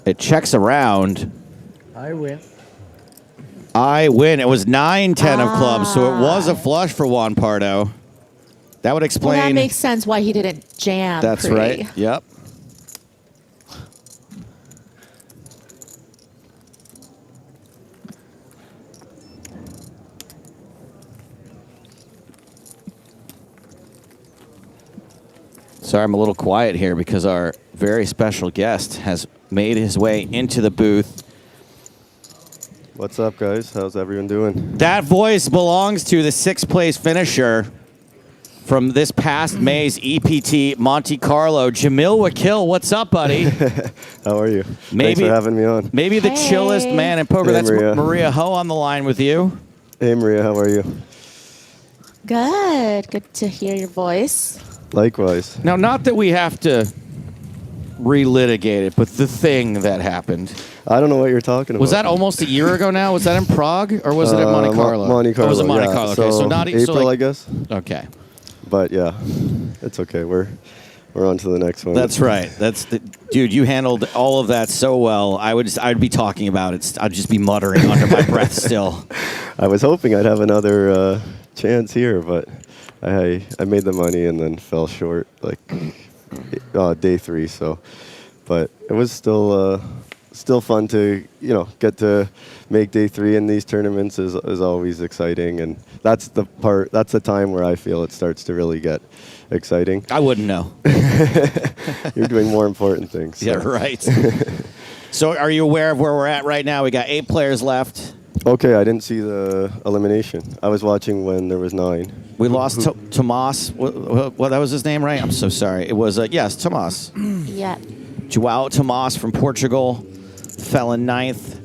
It checks around. I win. I win. It was 9 10 of clubs, so it was a flush for Juan Pardo. That would explain. Well, that makes sense why he didn't jam. That's pre. right. Yep. Sorry, I'm a little quiet here because our very special guest has made his way into the booth. What's up, guys? How's everyone doing? That voice belongs to the 6th place finisher from this past May's EPT Monte Carlo, Jamil Wakil. What's up, buddy? How are you? Thanks for having me on. Maybe the chillest man in poker. Hey, That's Maria. Maria Ho on the line with you. Hey, Maria, how are you? Good. Good to hear your voice. Likewise. Now, not that we have to relitigate it, but the thing that happened. I don't know what you're talking about. Was that almost a year ago now? Was that in Prague or was it at Monte Carlo? Monte Carlo. Oh, was it Monte yeah. Carlo? Okay, so not April, I guess. Okay. But yeah, it's okay. We're on to the next one. That's right. Dude. You handled all of that so well. I'd be talking about it. I'd just be muttering under my breath still. I was hoping I'd have another chance here, but I made the money and then fell short like day 3. So, but it was still fun to get to make day 3 in these tournaments is always exciting, and that's the time where I feel it starts to really get exciting. I wouldn't know. You're doing more important things. So. Yeah, right. So are you aware of where we're at right now? We got 8 players left. Okay, I didn't see the elimination. I was watching when there was 9. We lost Tomas. What that was his name, right? I'm so sorry. It was yes, Tomas. Yeah. Joao Tomas from Portugal fell in 9th.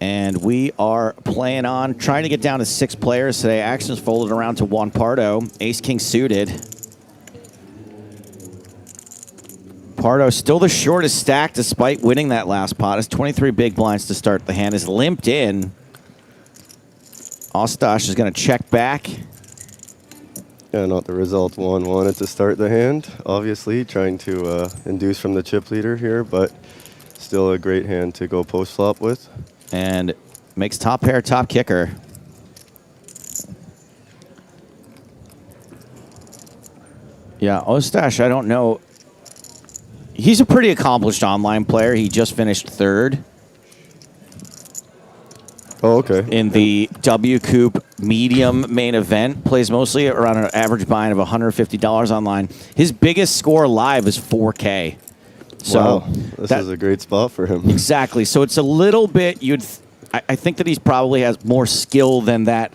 And we are playing on, trying to get down to 6 players today. Action's folded around to Juan Pardo, ace-king suited. Pardo still the shortest stack despite winning that last pot. Has 23 big blinds to start the hand. Is limped in. Ostash is going to check back. Yeah, not the result one wanted to start the hand. Obviously, trying to induce from the chip leader here, but still a great hand to go post flop with. And makes top pair, top kicker. Yeah, Ostash, I don't know. He's a pretty accomplished online player. He just finished 3rd. Oh, okay. In the W Coupe medium main event. Plays mostly around an average buy-in of $150 online. His biggest score live is 4K. So wow, this is a great spot for him. Exactly. So it's a little bit, I think that he's probably has more skill than that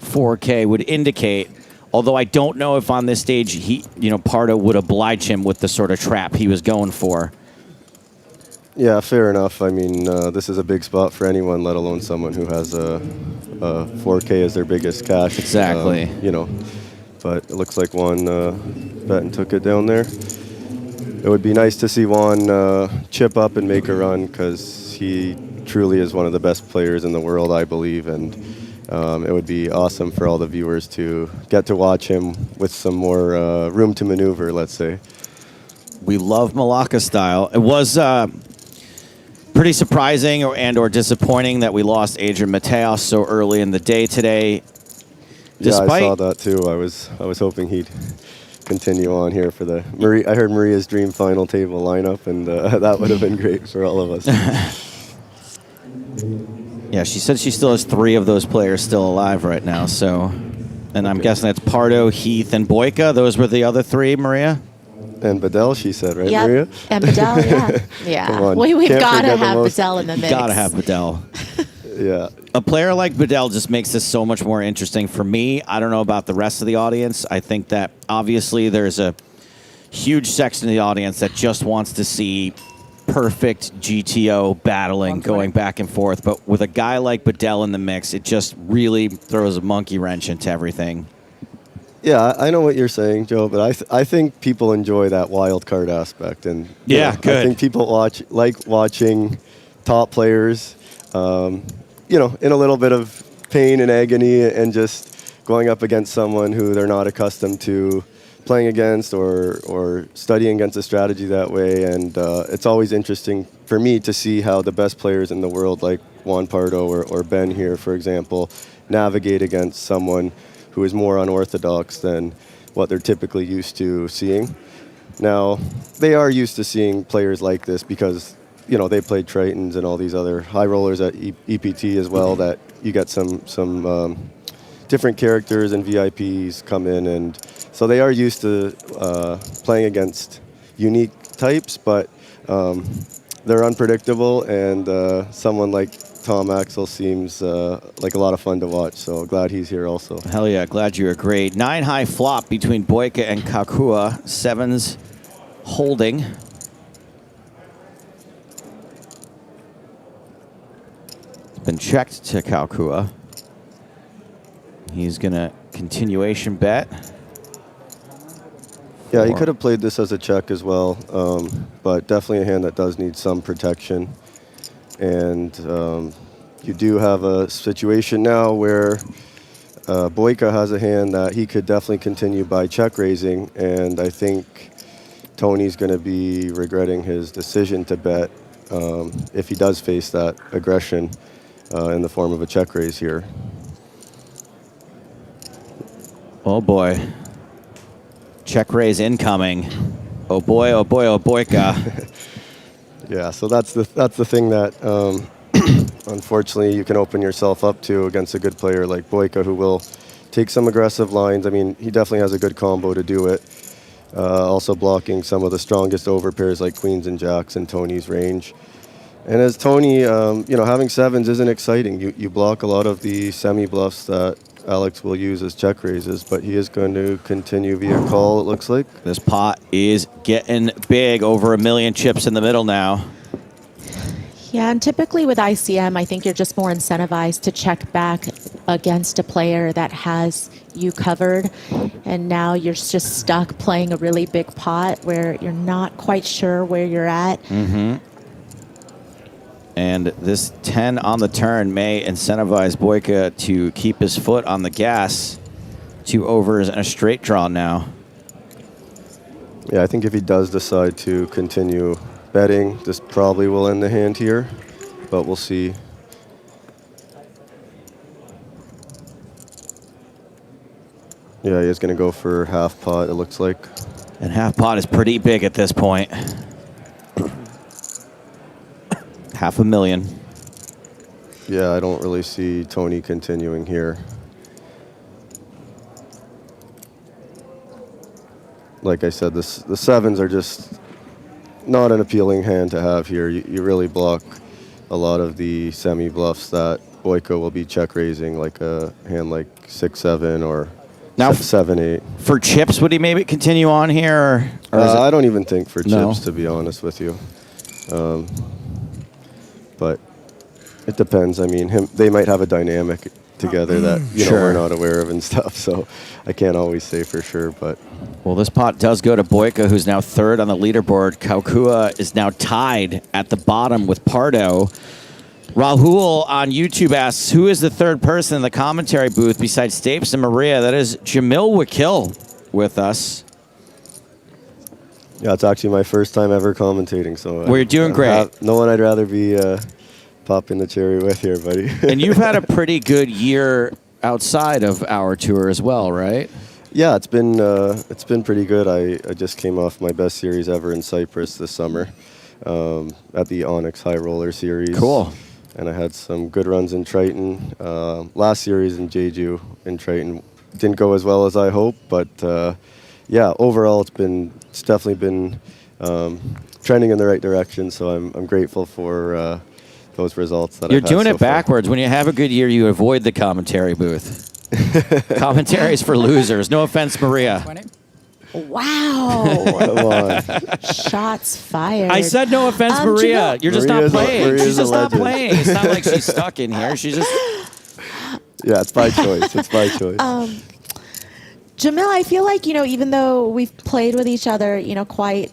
4K would indicate. Although I don't know if on this stage Pardo would oblige him with the sort of trap he was going for. Yeah, fair enough. I mean, this is a big spot for anyone, let alone someone who has a 4K as their biggest cash. Exactly. But it looks like Juan bet and took it down there. It would be nice to see Juan chip up and make a run because he truly is one of the best players in the world, I believe, and it would be awesome for all the viewers to get to watch him with some more room to maneuver, let's say. We love Malacca style. It was pretty surprising or disappointing that we lost Adrian Mateos so early in the day today. Yeah, I saw that too. I was hoping he'd continue on here for the I heard Maria's dream final table lineup, and that would have been great for all of us. Yeah, she said she still has 3 of those players still alive right now. So, and I'm guessing that's Pardo, Heath, and Boyka. Those were the other 3, Maria. And Bedell, she said, right, Yep. Maria? And Bedell, yeah. Yeah. Come on. We've Can't got to forget the have most- Bedell in the mix. Gotta have Bedell. Yeah. A player like Bedell just makes this so much more interesting for me. I don't know about the rest of the audience. I think that obviously there's a huge section of the audience that just wants to see perfect GTO battling going back and forth. But with a guy like Bedell in the mix, it just really throws a monkey wrench into everything. Yeah, I know what you're saying, Joe, but I think people enjoy that wild card aspect, and Yeah, good. I think people like watching top players, in a little bit of pain and agony, and just going up against someone who they're not accustomed to playing against or studying against a strategy that way. And it's always interesting for me to see how the best players in the world, like Juan Pardo or Ben here, for example, navigate against someone who is more unorthodox than what they're typically used to seeing. Now, they are used to seeing players like this because, they played Tritons and all these other high rollers at EPT as well, that you get some different characters and VIPs come in, and So they are used to playing against unique types, but they're unpredictable, and someone like Tom Axel seems like a lot of fun to watch, so glad he's here also. Hell yeah, glad you agreed. 9-high flop between Boyka and Kakua. Sevens holding. Been checked to Kakua. He's going to continuation bet. Yeah, he could have played this as a check as well, but definitely a hand that does need some protection. And you do have a situation now where Boyka has a hand that he could definitely continue by check raising, and I think Tony's going to be regretting his decision to bet if he does face that aggression in the form of a check raise here. Oh boy. Check raise incoming. Oh boy, oh boy, oh Boyka. Yeah, so that's the thing that unfortunately you can open yourself up to against a good player like Boyka, who will take some aggressive lines. I mean, he definitely has a good combo to do it. Also blocking some of the strongest overpairs like queens and jacks in Tony's range. And as Tony, you know, having sevens isn't exciting. You block a lot of the semi-bluffs that Alex will use as check raises, but he is going to continue via call, it looks like. This pot is getting big, over 1 million chips in the middle now. Yeah, and typically with ICM, I think you're just more incentivized to check back against a player that has you covered, and now you're just stuck playing a really big pot where you're not quite sure where you're at. Mm-hmm. And this 10 on the turn may incentivize Boyka to keep his foot on the gas. 2 overs and a straight draw now. Yeah, I think if he does decide to continue betting, this probably will end the hand here, but we'll see. Yeah, he is going to go for half pot, it looks like. And half pot is pretty big at this point. $500,000. Yeah, I don't really see Tony continuing here. Like I said, the sevens are just not an appealing hand to have here. You really block a lot of the semi-bluffs that Boyka will be check raising, like a hand like 6-7 or now 7-8. For chips, would he maybe continue on here? Or I don't even think for No? chips, to be honest with you. But it depends. I mean, they might have a dynamic together that you know we're not aware of and stuff. So I can't always say for sure. But well, this pot does go to Boyka, who's now 3rd on the leaderboard. Kakua is now tied at the bottom with Pardo. Rahul on YouTube asks, who is the 3rd person in the commentary booth besides Stapes and Maria? That is Jamil Wakil with us. yeah, it's actually my first time ever commentating. So Well, you're doing great. No one I'd rather be popping the cherry with here, buddy. And you've had a pretty good year outside of our tour as well, right? Yeah, it's been pretty good. I just came off my best series ever in Cyprus this summer at the Onyx High Roller Series. Cool. And I had some good runs in Triton. Last series in Jeju in Triton didn't go as well as I hoped, but yeah, overall it's definitely been trending in the right direction. So I'm grateful for those results that You're I've had doing so it backwards. When you have a good year, you avoid the commentary booth. Commentary is for losers. No offense, Maria. Wow. Come on. Shots fired. I said no offense, Maria. You're just not playing. Maria's She's just a not legend. playing. It's not like she's stuck in here. She's just... Yeah, it's by choice. It's by choice. Jamil, I feel like, you know, even though we've played with each other, you know, quite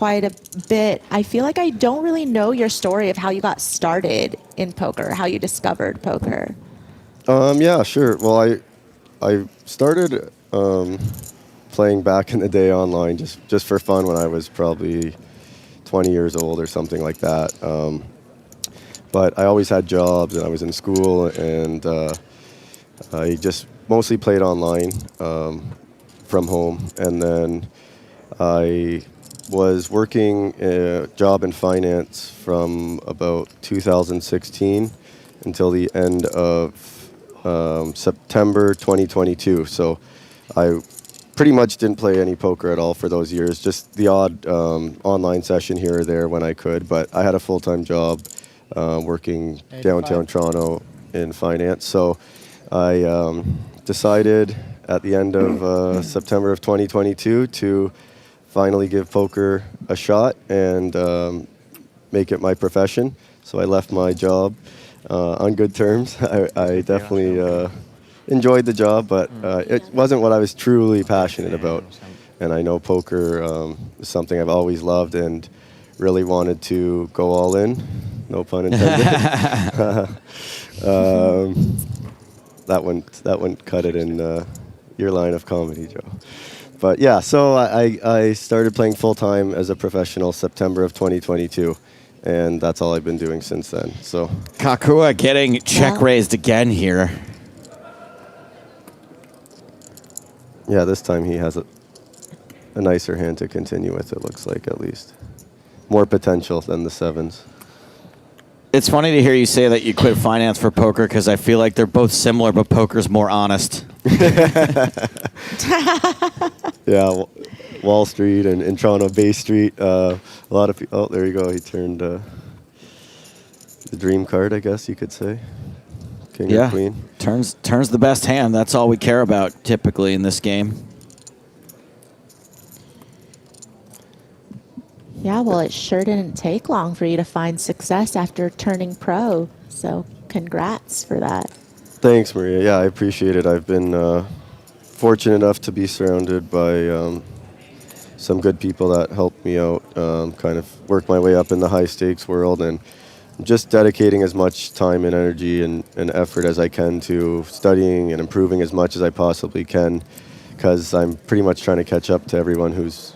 a bit, I feel like I don't really know your story of how you got started in poker, how you discovered poker. Yeah, sure. Well, I started playing back in the day online just for fun when I was probably 20 years old or something like that. But I always had jobs and I was in school, and I just mostly played online from home. And then I was working a job in finance from about 2016 until the end of September 2022. So I pretty much didn't play any poker at all for those years, just the odd online session here or there when I could. But I had a full-time job working downtown Toronto in finance. So I decided at the end of September of 2022 to finally give poker a shot and make it my profession. So I left my job on good terms. I definitely enjoyed the job, but it wasn't what I was truly passionate about. And I know poker is something I've always loved and really wanted to go all in. No pun intended. That wouldn't cut it in your line of comedy, Joe. But yeah, so I started playing full-time as a professional September of 2022. And that's all I've been doing since then. So Kakua getting check raised again here. Yeah, this time he has a nicer hand to continue with, it looks like, at least. More potential than the sevens. It's funny to hear you say that you quit finance for poker because I feel like they're both similar, but poker's more honest. Yeah, Wall Street and Toronto Bay Street. A lot of people. Oh, there you go. He turned the dream card, I guess you could say. King or queen. Turns the best hand. That's all we care about typically in this game. Yeah, well, it sure didn't take long for you to find success after turning pro. So congrats for that. Thanks, Maria. Yeah, I appreciate it. I've been fortunate enough to be surrounded by some good people that helped me out, kind of work my way up in the high stakes world, and just dedicating as much time and energy and effort as I can to studying and improving as much as I possibly can, because I'm pretty much trying to catch up to everyone who's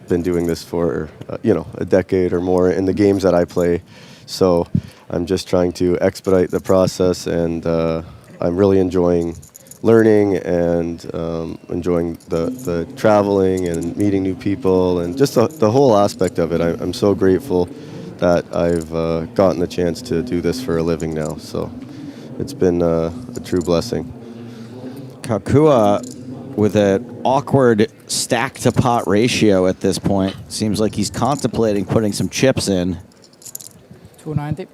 been doing this for a decade or more in the games that I play. So I'm just trying to expedite the process, and I'm really enjoying learning and enjoying the traveling and meeting new people and just the whole aspect of it. I'm so grateful that I've gotten the chance to do this for a living now. So it's been a true blessing. Kakua with an awkward stack to pot ratio at this point. Seems like he's contemplating putting some chips in. 290.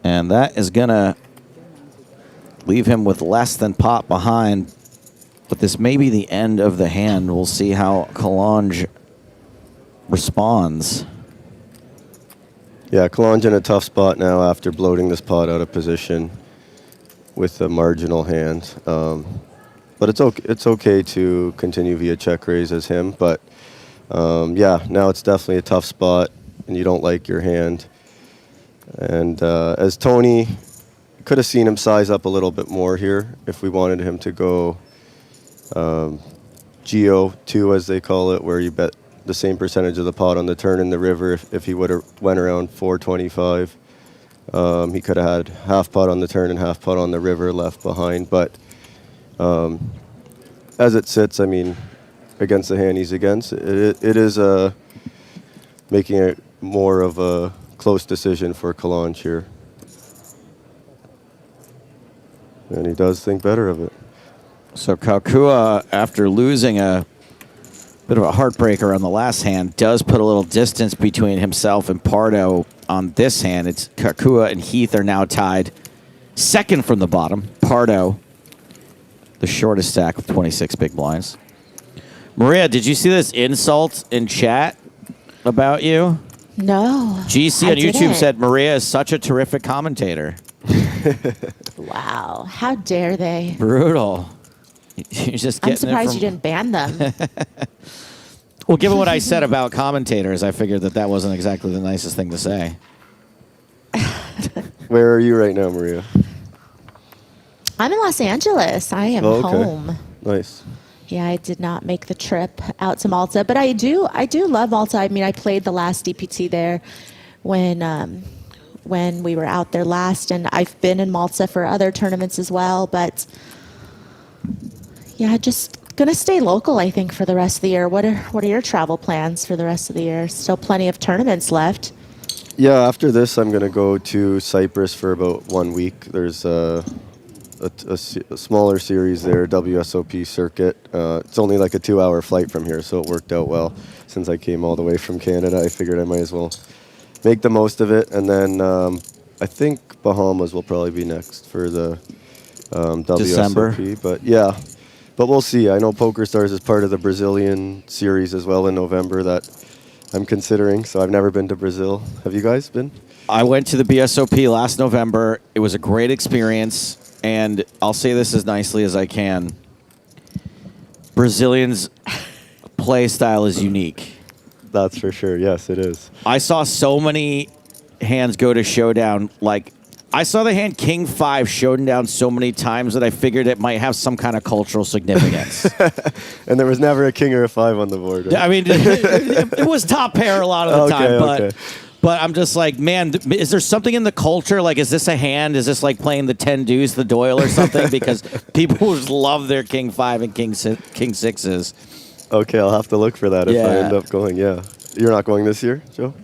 And that is going to leave him with less than pot behind. But this may be the end of the hand. We'll see how Kalange responds. Yeah, Kalange in a tough spot now after bloating this pot out of position with a marginal hand. But it's okay to continue via check raise as him. But yeah, now it's definitely a tough spot, and you don't like your hand. And as Tony, could have seen him size up a little bit more here if we wanted him to go GO2, as they call it, where you bet the same percentage of the pot on the turn in the river. If he would have went around 425, he could have had half pot on the turn and half pot on the river left behind. But as it sits, I mean, against the hand he's against, it is making it more of a close decision for Kalange here. And he does think better of it. So Kakua, after losing a bit of a heartbreaker on the last hand, does put a little distance between himself and Pardo on this hand. It's Kakua and Heath are now tied second from the bottom. Pardo, the shortest stack with 26 big blinds. Maria, did you see this insult in chat about you? No. GC on YouTube said Maria is such a terrific commentator. Wow. How dare they? Brutal. You're just I'm getting surprised you didn't ban them. Well, given what I said about commentators, I figured that wasn't exactly the nicest thing to say. Where are you right now, Maria? I'm in Los Angeles. I am home. Nice. Yeah, I did not make the trip out to Malta, but I do love Malta. I mean, I played the last EPT there when we were out there last, and I've been in Malta for other tournaments as well. But yeah, just gonna stay local, I think, for the rest of the year. What are your travel plans for the rest of the year? Still plenty of tournaments left. Yeah, after this, I'm gonna go to Cyprus for about 1 week. There's a smaller series there, WSOP circuit. It's only like a 2-hour flight from here, so it worked out well. Since I came all the way from Canada, I figured I might as well make the most of it. And then I think Bahamas will probably be next for the WSOP. December. But yeah, but we'll see. I know PokerStars is part of the Brazilian series as well in November that I'm considering. So I've never been to Brazil. Have you guys been? I went to the BSOP last November. It was a great experience, and I'll say this as nicely as I can. Brazilians' play style is unique. That's for sure. Yes, it is. I saw so many hands go to showdown. Like, I saw the hand King 5 showdown so many times that I figured it might have some kind of cultural significance. And there was never a king or a 5 on the board. Right? I mean, it was top pair a lot of the time, but I'm just like, man, is there something in the culture? Like, is this a hand? Is this like playing the 10 deuce, the Doyle or something? Because people just love their King 5 and King 6s. Okay, I'll have to look for that if I end up going. Yeah. You're not going this year, Joe?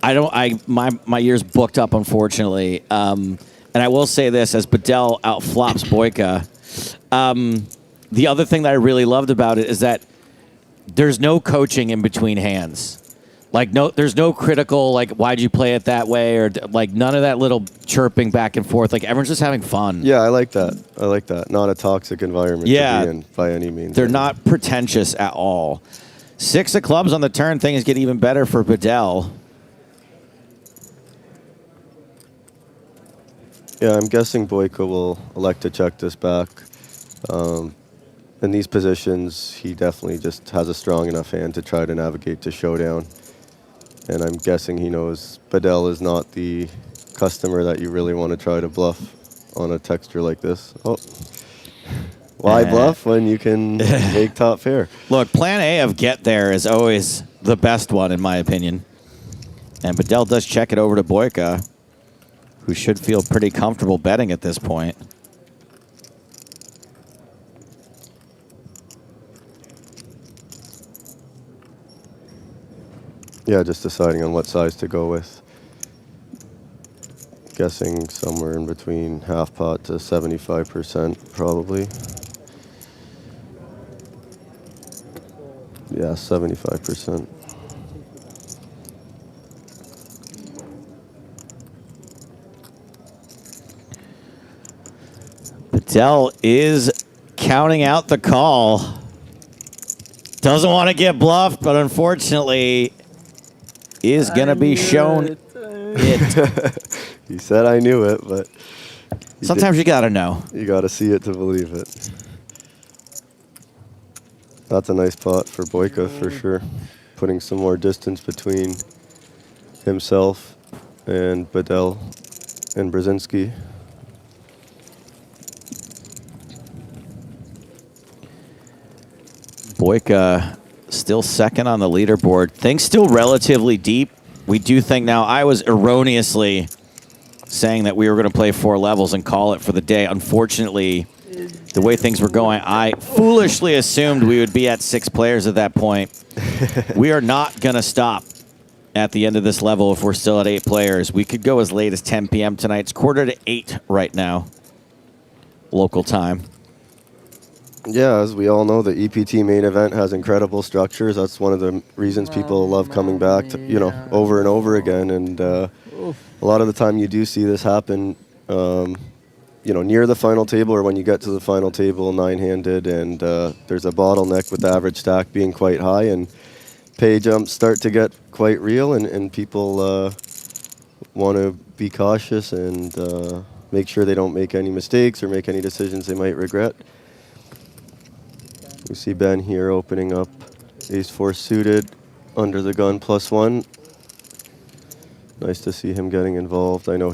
My year's booked up, unfortunately. And I will say this, as Bedell outflops Boyka, the other thing that I really loved about it is that there's no coaching in between hands. Like, there's no critical, like, why'd you play it that way? Or, like, none of that little chirping back and forth. Like, everyone's just having fun. Yeah, I like that. I like that. Not a toxic environment to be in by any means. They're not pretentious at all. 6 of clubs on the turn. Things get even better for Bedell. Yeah, I'm guessing Boyka will elect to check this back. In these positions, he definitely just has a strong enough hand to try to navigate to showdown. And I'm guessing he knows Bedell is not the customer that you really want to try to bluff on a texture like this. Oh, why bluff when you can make top pair? Look, plan A of get there is always the best one, in my opinion. And Bedell does check it over to Boyka, who should feel pretty comfortable betting at this point. Yeah, just deciding on what size to go with. Guessing somewhere in between half pot to 75%, probably. Yeah, 75%. Bedell is counting out the call. Doesn't want to get bluffed, but unfortunately is going to be shown it. He said I knew it, but... Sometimes you got to know. You got to see it to believe it. That's a nice pot for Boyka, for sure. Putting some more distance between himself and Bedell and Brzezinski. Boyka still second on the leaderboard. Things still relatively deep. We do think now, I was erroneously saying that we were going to play 4 levels and call it for the day. Unfortunately, the way things were going, I foolishly assumed we would be at 6 players at that point. We are not going to stop at the end of this level if we're still at 8 players. We could go as late as 10 p.m. tonight. It's 7:45 right now, local time. Yeah, as we all know, the EPT main event has incredible structures. That's one of the reasons people love coming back, to, you know, over and over again. And a lot of the time you do see this happen, you know, near the final table or when you get to the final table 9-handed, and there's a bottleneck with the average stack being quite high, and pay jumps start to get quite real, and people want to be cautious and make sure they don't make any mistakes or make any decisions they might regret. We see Ben here opening up ace-4 suited under the gun +1. Nice to see him getting involved. I know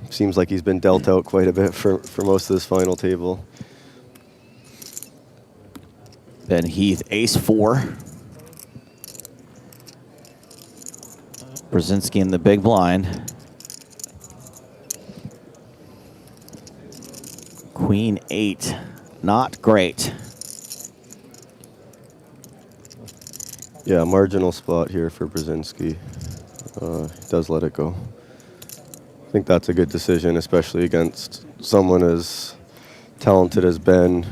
seems like he's been dealt out quite a bit for most of this final table. Ben Heath, ace-4. Brzezinski in the big blind. Queen 8, not great. Yeah, marginal spot here for Brzezinski. He does let it go. I think that's a good decision, especially against someone as talented as Ben,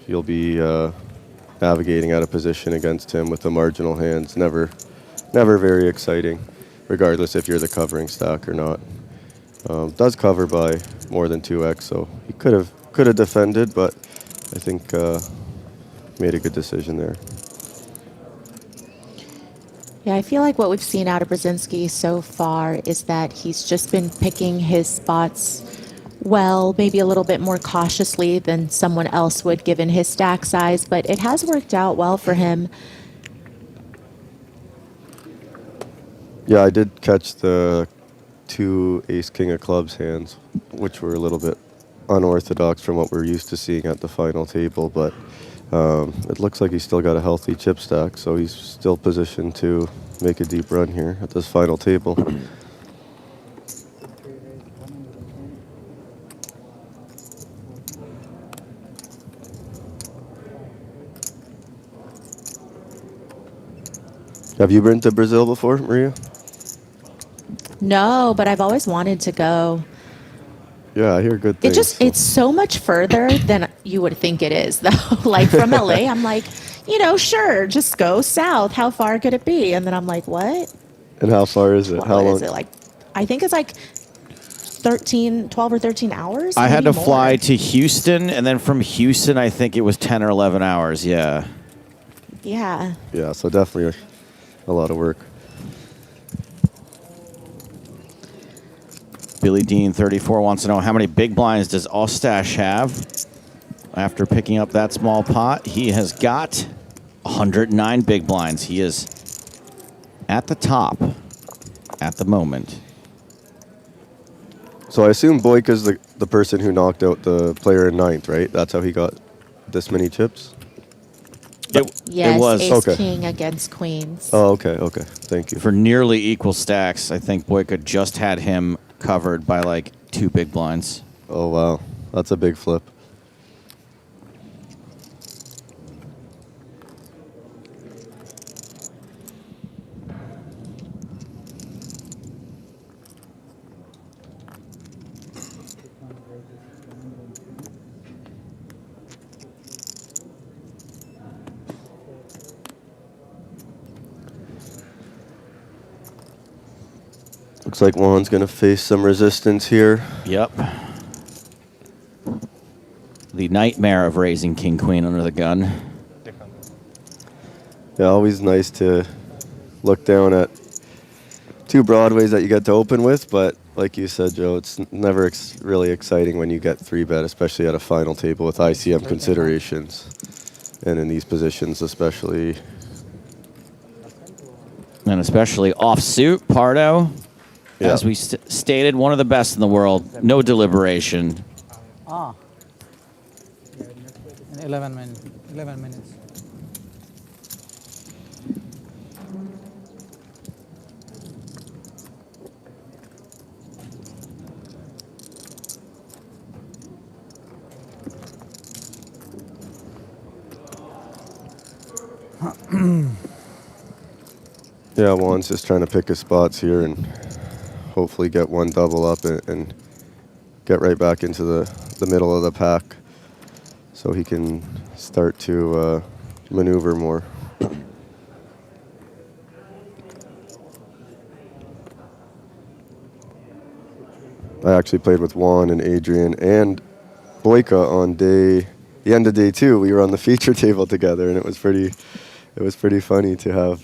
you'll be navigating out of position against him with the marginal hands. Never very exciting, regardless if you're the covering stack or not. Does cover by more than 2x, so he could have defended, but I think made a good decision there. Yeah, I feel like what we've seen out of Brzezinski so far is that he's just been picking his spots well, maybe a little bit more cautiously than someone else would given his stack size, but it has worked out well for him. Yeah, I did catch the 2 ace-king of clubs hands, which were a little bit unorthodox from what we're used to seeing at the final table, but it looks like he's still got a healthy chip stack, so he's still positioned to make a deep run here at this final table. Have you been to Brazil before, Maria? No, but I've always wanted to go. Yeah, I hear good things. It's so much further than you would think it is, though. Like from LA, I'm like, sure, just go south. How far could it be? And then I'm like, what? And how far is it? How long? Is it like? I think it's like 12 or 13 hours. I had to maybe fly more. to Houston, and then from Houston, I think it was 10 or 11 hours. Yeah. Yeah. Yeah, so definitely a lot of work. Billy Dean, 34, wants to know how many big blinds does Ostash have after picking up that small pot? He has got 109 big blinds. He is at the top at the moment. So I assume Boyka's the person who knocked out the player in 9th, right? That's how he got this many chips? Yes, it was. ace king against queens. Oh, okay. Thank you. For nearly equal stacks, I think Boyka just had him covered by like 2 big blinds. Oh, wow. That's a big flip. Looks like Juan's going to face some resistance here. Yep. The nightmare of raising king queen under the gun. Yeah, always nice to look down at 2 broadways that you get to open with, but like you said, Joe, it's never really exciting when you get 3-bet, especially at a final table with ICM considerations. And in these positions especially. And especially offsuit, Pardo. Yeah. As we stated, one of the best in the world. No deliberation. In 11 minutes. Yeah, Juan's just trying to pick his spots here and hopefully get one double up and get right back into the middle of the pack so he can start to maneuver more. I actually played with Juan and Adrian and Boyka on the end of day 2. We were on the feature table together, and it was pretty funny to have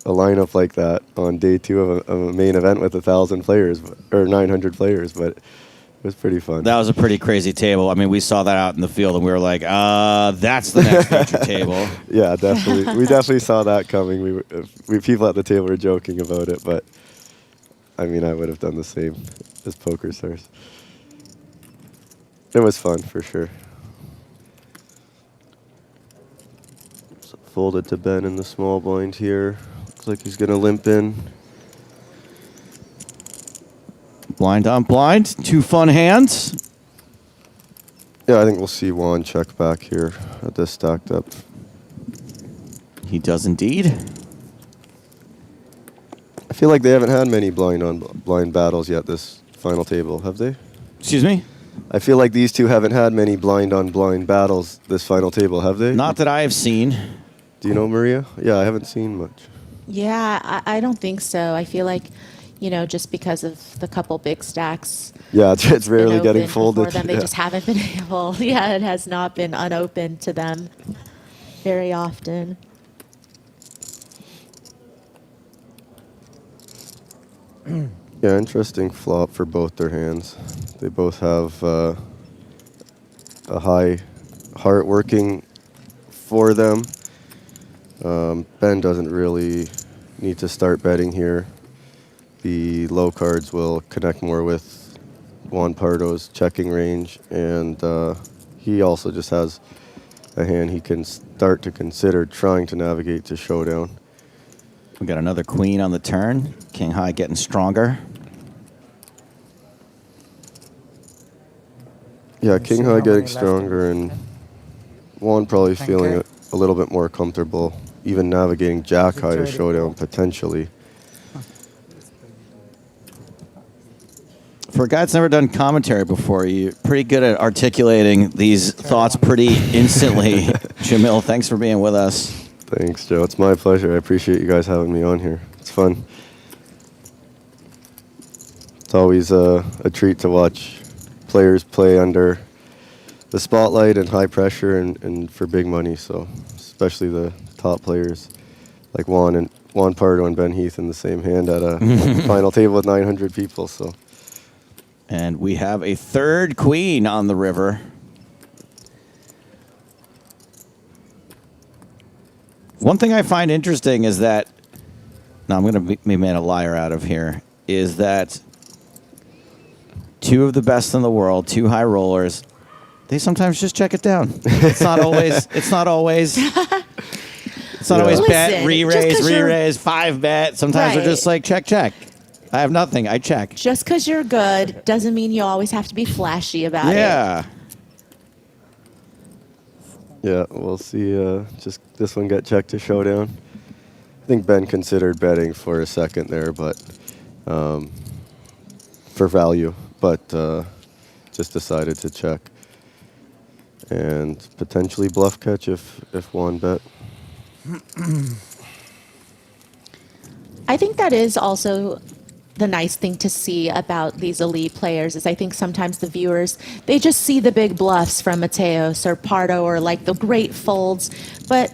a lineup like that on day 2 of a main event with 1,000 players or 900 players, but it was pretty fun. That was a pretty crazy table. I mean, we saw that out in the field, and we were like, that's the next feature table. Yeah, definitely. We definitely saw that coming. We people at the table were joking about it, but I mean, I would have done the same as PokerStars. It was fun for sure. So folded to Ben in the small blind here. Looks like he's gonna limp in. Blind on blind, 2 fun hands. Yeah, I think we'll see Juan check back here at this stacked up. He does indeed. I feel like they haven't had many blind on blind battles yet this final table, have they? Excuse me? I feel like these two haven't had many blind-on-blind battles this final table, have they? Not that I have seen. Do you know, Maria? Yeah, I haven't seen much. Yeah, I don't think so. I feel like, just because of the couple big stacks. Yeah, it's rarely getting open folded. For them, they just haven't been able. Yeah, it has not been unopened to them very often. Yeah, interesting flop for both their hands. They both have a high heart working for them. Ben doesn't really need to start betting here. The low cards will connect more with Juan Pardo's checking range, and he also just has a hand he can start to consider trying to navigate to showdown. We got another queen on the turn. King high getting stronger. Yeah, king high getting stronger, and Juan probably feeling a little bit more comfortable, even navigating jack high to showdown potentially. For a guy that's never done commentary before, you're pretty good at articulating these thoughts pretty instantly. Jamil, thanks for being with us. Thanks, Joe. It's my pleasure. I appreciate you guys having me on here. It's fun. It's always a treat to watch players play under the spotlight and high pressure and for big money. So especially the top players like Juan Pardo and Ben Heath in the same hand at a final table with 900 people. So. And we have a third queen on the river. One thing I find interesting is that, now I'm going to be made a liar out of here, is that two of the best in the world, two high rollers, they sometimes just check it down. It's not always, bet, re-raise, 5-bet. Sometimes they're just like, check. I have nothing, I check. Just because you're good doesn't mean you always have to be flashy about it. Yeah. Yeah, we'll see. Just this one get checked to showdown. I think Ben considered betting for a second there, but for value, but just decided to check and potentially bluff catch if Juan bet. I think that is also the nice thing to see about these elite players is I think sometimes the viewers, they just see the big bluffs from Mateos or Pardo or like the great folds, but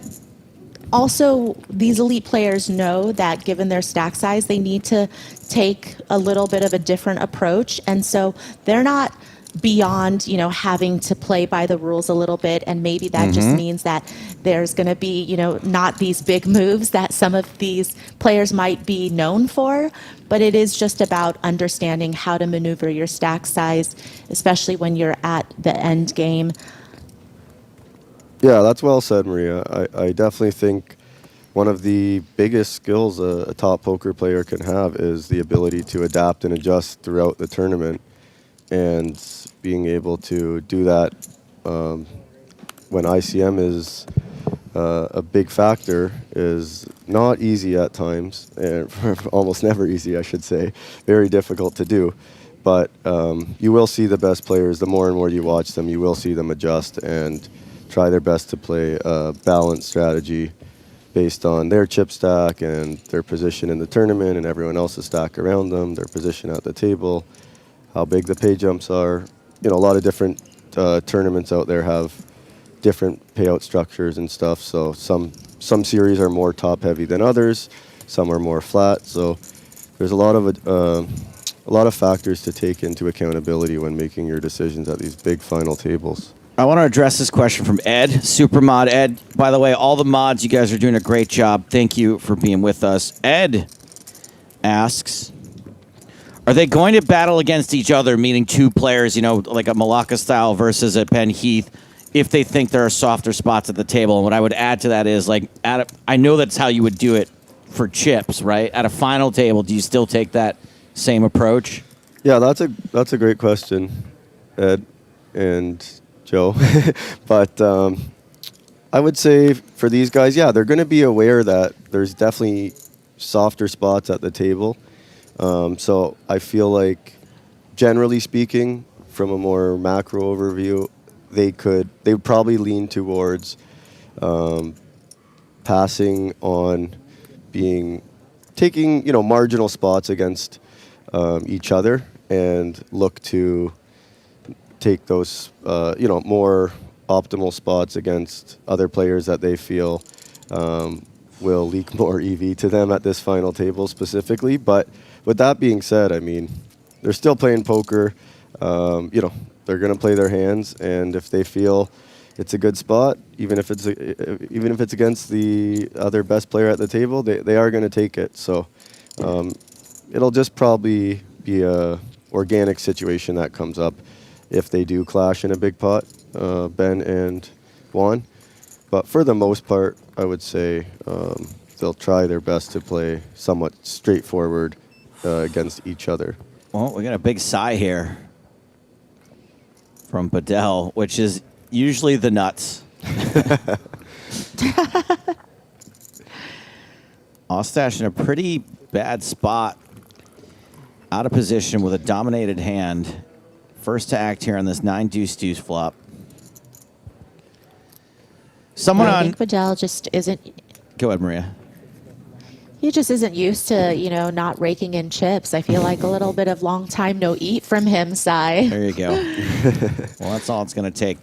also these elite players know that given their stack size, they need to take a little bit of a different approach. And so they're not beyond, having to play by the rules a little bit. And maybe that just means that there's going to be, not these big moves that some of these players might be known for, but it is just about understanding how to maneuver your stack size, especially when you're at the end game. Yeah, that's well said, Maria. I definitely think one of the biggest skills a top poker player can have is the ability to adapt and adjust throughout the tournament. And being able to do that when ICM is a big factor is not easy at times, and almost never easy, I should say. Very difficult to do. But you will see the best players, the more and more you watch them, you will see them adjust and try their best to play a balanced strategy based on their chip stack and their position in the tournament and everyone else's stack around them, their position at the table, how big the pay jumps are. A lot of different tournaments out there have different payout structures and stuff. So some series are more top heavy than others. Some are more flat. So there's a lot of factors to take into accountability when making your decisions at these big final tables. I want to address this question from Ed, Supermod. Ed, by the way, all the mods, you guys are doing a great job. Thank you for being with us. Ed asks, are they going to battle against each other, meaning two players, like a Malacca style versus a Ben Heath, if they think there are softer spots at the table? And what I would add to that is, I know that's how you would do it for chips, right? At a final table, do you still take that same approach? Yeah, that's a great question, Ed and Joe. But I would say for these guys, yeah, they're going to be aware that there's definitely softer spots at the table. So I feel like, generally speaking, from a more macro overview, they would probably lean towards passing on taking marginal spots against each other and look to take those more optimal spots against other players that they feel will leak more EV to them at this final table specifically. But with that being said, I mean, they're still playing poker. They're going to play their hands, and if they feel it's a good spot, even if it's against the other best player at the table, they are going to take it. So it'll just probably be a organic situation that comes up if they do clash in a big pot, Ben and Juan. But for the most part, I would say they'll try their best to play somewhat straightforward against each other. Well, we got a big sigh here from Bedell, which is usually the nuts. Ostash in a pretty bad spot, out of position with a dominated hand. First to act here on this 9-deuce-deuce flop. I think Bedell just isn't. Go ahead, Maria. He just isn't used to, not raking in chips. I feel like a little bit of long time no eat from him, Sai. There you go. Well, that's all it's going to take.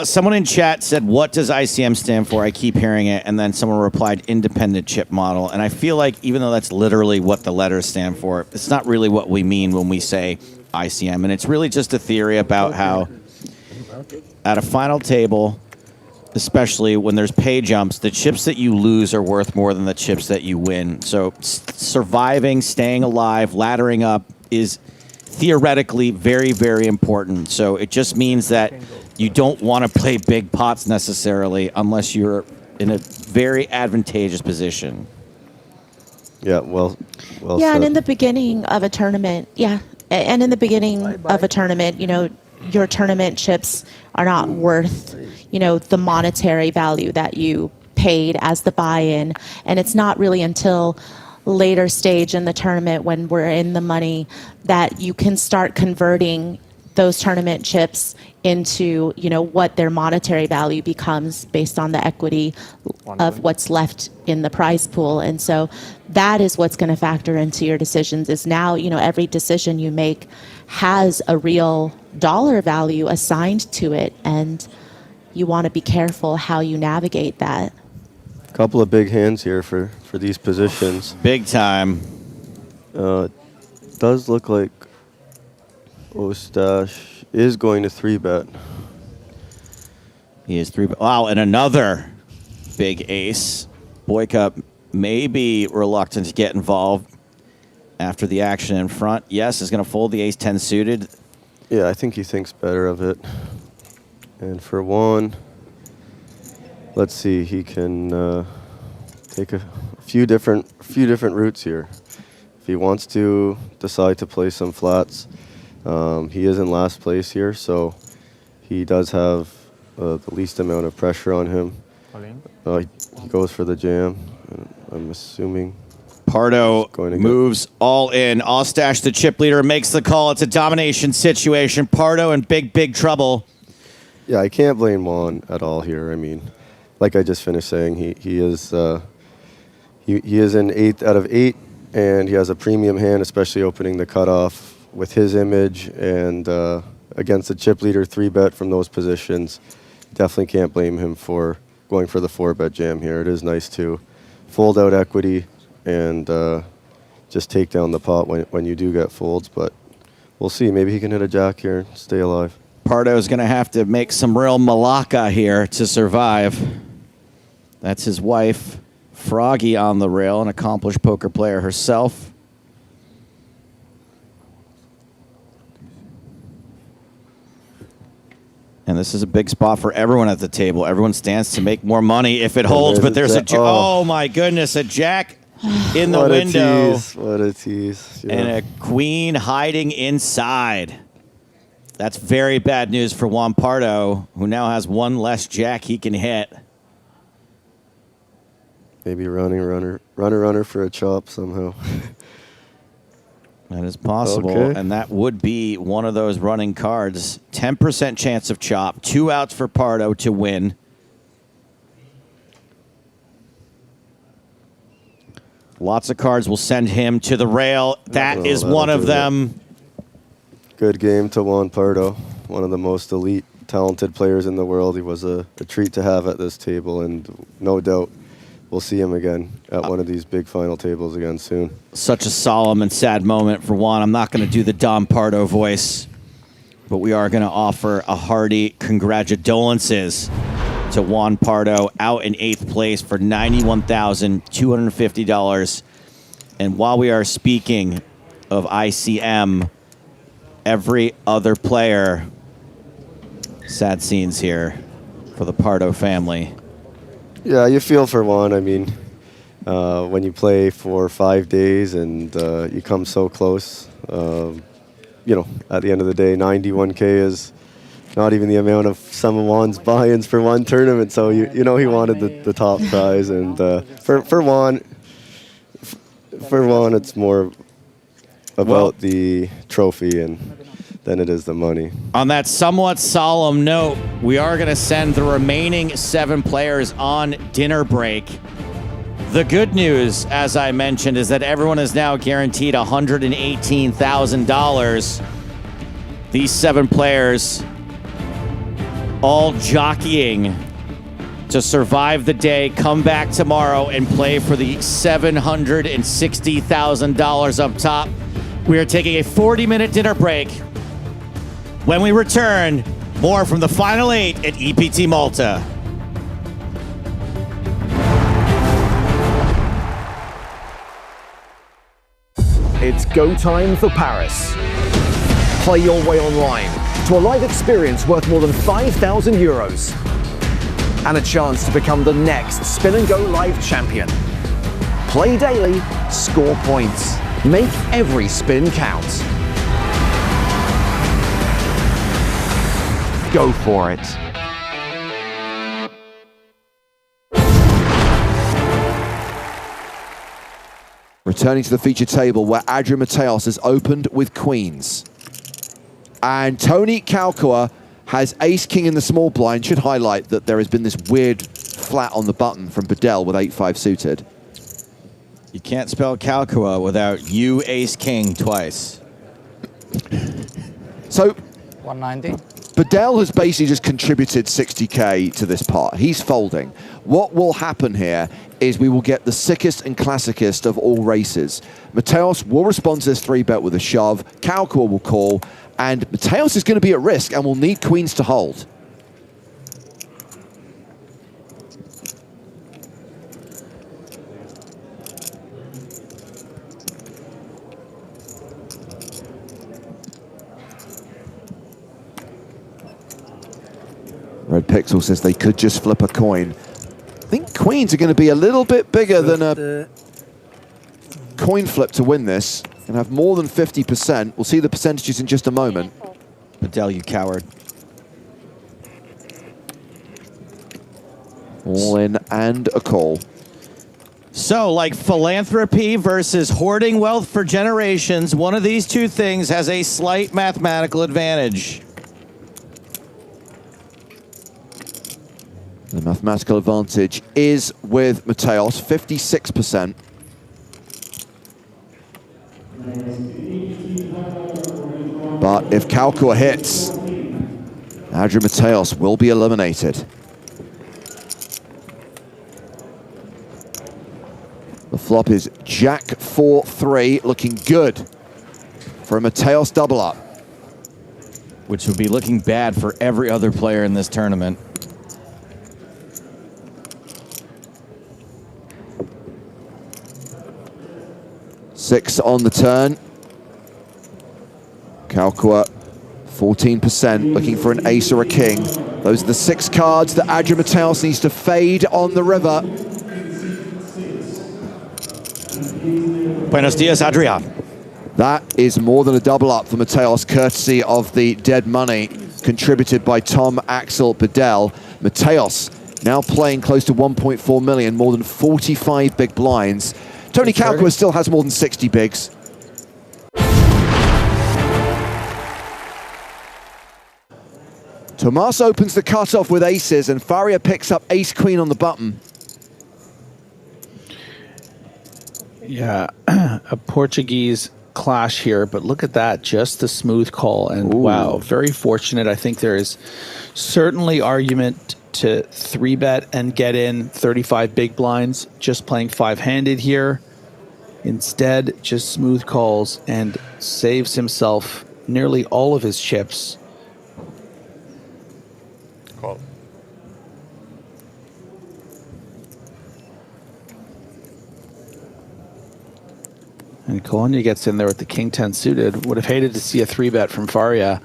Someone in chat said, what does ICM stand for? I keep hearing it. And then someone replied, independent chip model. And I feel like even though that's literally what the letters stand for, it's not really what we mean when we say ICM. And it's really just a theory about how at a final table, especially when there's pay jumps, the chips that you lose are worth more than the chips that you win. So surviving, staying alive, laddering up is theoretically very, very important. So it just means that you don't want to play big pots necessarily unless you're in a very advantageous position. Yeah, well Yeah, said. and in the beginning of a tournament, your tournament chips are not worth, the monetary value that you paid as the buy-in. And it's not really until later stage in the tournament when we're in the money that you can start converting those tournament chips into, what their monetary value becomes based on the equity of what's left in the prize pool. And so that is what's going to factor into your decisions is now, every decision you make has a real dollar value assigned to it. And you want to be careful how you navigate that. Couple of big hands here for these positions. Big time. Does look like Ostash is going to 3-bet. He is 3-bet. Wow, and another big ace. Boyka may be reluctant to get involved after the action in front. Yes, is going to fold the ace-10 suited. Yeah, I think he thinks better of it. And for Juan, let's see, he can take a few different routes here. If he wants to decide to play some flats, he is in last place here, so he does have the least amount of pressure on him. He goes for the jam. I'm assuming Pardo moves all in. Ostash, the chip leader, makes the call. It's a domination situation. Pardo in big trouble. Yeah, I can't blame Juan at all here. I mean, like I just finished saying, he is he is in 8th out of 8, and he has a premium hand, especially opening the cutoff with his image and against the chip leader 3-bet from those positions. Definitely can't blame him for going for the 4-bet jam here. It is nice to fold out equity and just take down the pot when you do get folds, but we'll see. Maybe he can hit a jack here and stay alive. Pardo's going to have to make some real malacca here to survive. That's his wife, Froggy, on the rail, an accomplished poker player herself. And this is a big spot for everyone at the table. Everyone stands to make more money if it holds, but there's oh my goodness, a jack in the window. What a tease. Yeah. And a queen hiding inside. That's very bad news for Juan Pardo, who now has one less jack he can hit. Maybe runner for a chop somehow. That is possible, Okay. and that would be one of those running cards. 10% chance of chop, 2 outs for Pardo to win. Lots of cards will send him to the rail. That is one of them. Good game to Juan Pardo, one of the most elite, talented players in the world. He was a treat to have at this table, and no doubt we'll see him again at one of these big final tables again soon. Such a solemn and sad moment for Juan. I'm not going to do the Dom Pardo voice, but we are going to offer a hearty congratulations to Juan Pardo out in 8th place for $91,250. And while we are speaking of ICM, every other player, sad scenes here for the Pardo family. Yeah, you feel for Juan. I mean, when you play for 5 days and you come so close, you know, at the end of the day, 91K is not even the amount of some of Juan's buy-ins for one tournament. So you know he wanted the top prize, and for Juan, it's more about the trophy and than it is the money. On that somewhat solemn note, we are going to send the remaining 7 players on dinner break. The good news, as I mentioned, is that everyone is now guaranteed $118,000. These 7 players all jockeying to survive the day, come back tomorrow, and play for the $760,000 up top. We are taking a 40-minute dinner break. When we return, more from the Final 8 at EPT Malta. It's go time for Paris. Play your way online to a live experience worth more than 5,000 euros and a chance to become the next Spin and Go Live champion. Play daily, score points, make every spin count. Go for it. Returning to the feature table where Adrian Mateos has opened with queens. And Tony Kalkoa has ace-king in the small blind. Should highlight that there has been this weird flat on the button from Bedell with 8-5 suited. You can't spell Kalkoa without you ace-king twice. So 190. Bedell has basically just contributed 60K to this pot. He's folding. What will happen here is we will get the sickest and classicest of all races. Mateos will respond to this 3-bet with a shove. Kalkoa will call. And Mateos is going to be at risk and will need queens to hold. Red Pixel says they could just flip a coin. I think queens are going to be a little bit bigger than a coin flip to win this. And have more than 50%. We'll see the percentages in just a moment. Bedell, you coward. All in and a call. So, like philanthropy versus hoarding wealth for generations, one of these two things has a slight mathematical advantage. The mathematical advantage is with Mateos, 56%. But if Kalkoa hits, Adrian Mateos will be eliminated. The flop is Jack 4-3, looking good for a Mateos double up. Which would be looking bad for every other player in this tournament. Six on the turn. Kalkoa, 14%, looking for an ace or a king. Those are the 6 cards that Adrian Mateos needs to fade on the river. Buenos dias, Adrian. That is more than a double up for Mateos, courtesy of the dead money contributed by Tom Axel Bedell. Mateos now playing close to 1.4 million, more than 45 big blinds. Tony Kalkoa still has more than 60 bigs. Tomas opens the cutoff with aces, and Faria picks up ace-queen on the button. Yeah, a Portuguese clash here, but look at that, just the smooth call. And wow, very fortunate. I think there is certainly argument to 3-bet and get in 35 big blinds, just playing 5-handed here. Instead, just smooth calls and saves himself nearly all of his chips. Call. And Colonia gets in there with the king-10 suited. Would have hated to see a 3-bet from Faria.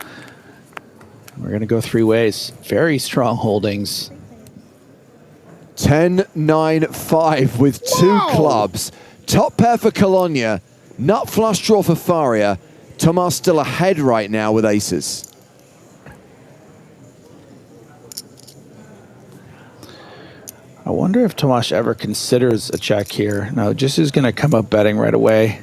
We're going to go 3 ways. Very strong holdings. 10-9-5 with 2 clubs. Top pair for Colonia. Nut flush draw for Faria. Tomas still ahead right now with aces. I wonder if Tomas ever considers a check here. No, just is going to come up betting right away.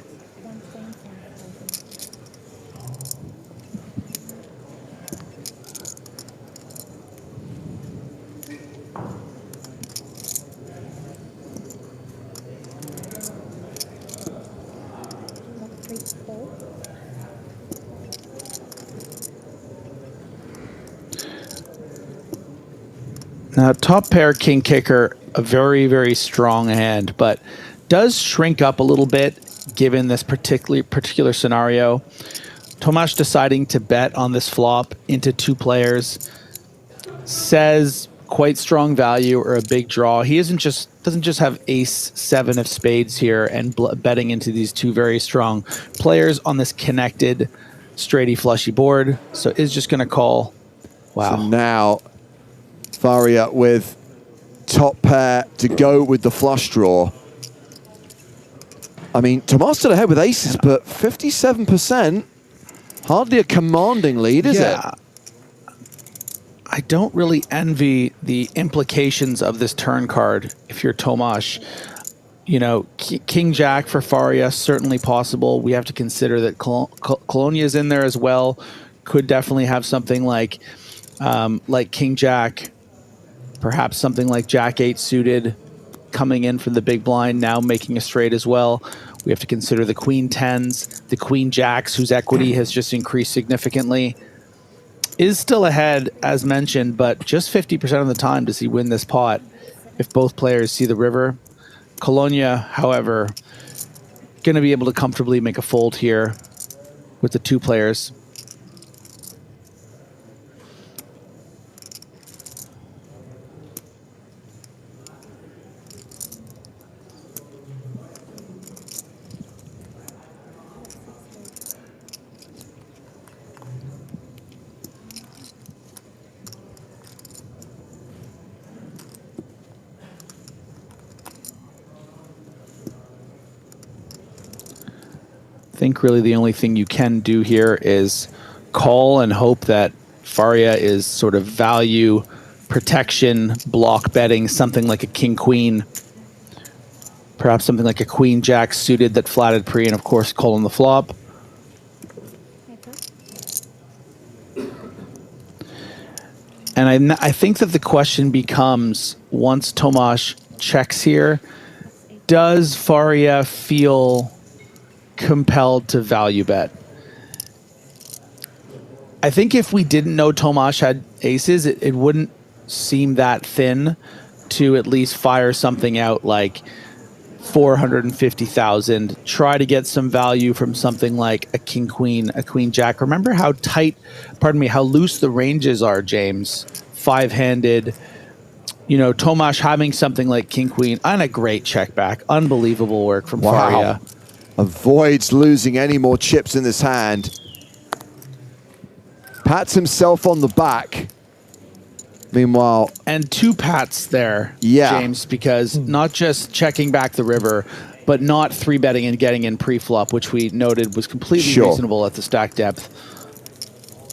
Now, top pair king kicker, a very, very strong hand, but does shrink up a little bit given this particular scenario. Tomas deciding to bet on this flop into 2 players says quite strong value or a big draw. He doesn't just have ace-7 of spades here and betting into these 2 very strong players on this connected straighty flushy board. So is just going to call. Wow. So now Faria with top pair to go with the flush draw. I mean, Tomas still ahead with aces, but 57%, hardly a commanding lead, is it? I don't really envy the implications of this turn card if you're Tomas. You know, King Jack for Faria, certainly possible. We have to consider that Colonia is in there as well. Could definitely have something like King Jack. Perhaps something like Jack-8 suited coming in from the big blind, now making a straight as well. We have to consider the Queen-10s, the Queen-Jacks, whose equity has just increased significantly. Is still ahead, as mentioned, but just 50% of the time does he win this pot if both players see the river. Colonia, however, going to be able to comfortably make a fold here with the 2 players. I think really the only thing you can do here is call and hope that Faria is sort of value protection block betting something like a king-queen, perhaps something like a queen-jack suited that flatted pre, and of course call on the flop. And I think that the question becomes, once Tomas checks here, does Faria feel compelled to value bet? I think if we didn't know Tomas had aces, it wouldn't seem that thin to at least fire something out like 450,000. Try to get some value from something like a king queen, a queen jack. Remember how tight, how loose the ranges are, James. 5-handed. You know, Tomas having something like king queen and a great check back. Unbelievable work from Faria. Avoids losing any more chips in this hand. Pats himself on the back. Meanwhile... And 2 pats there, yeah, James, because not just checking back the river, but not 3-betting and getting in pre-flop, which we noted was completely reasonable at the stack depth.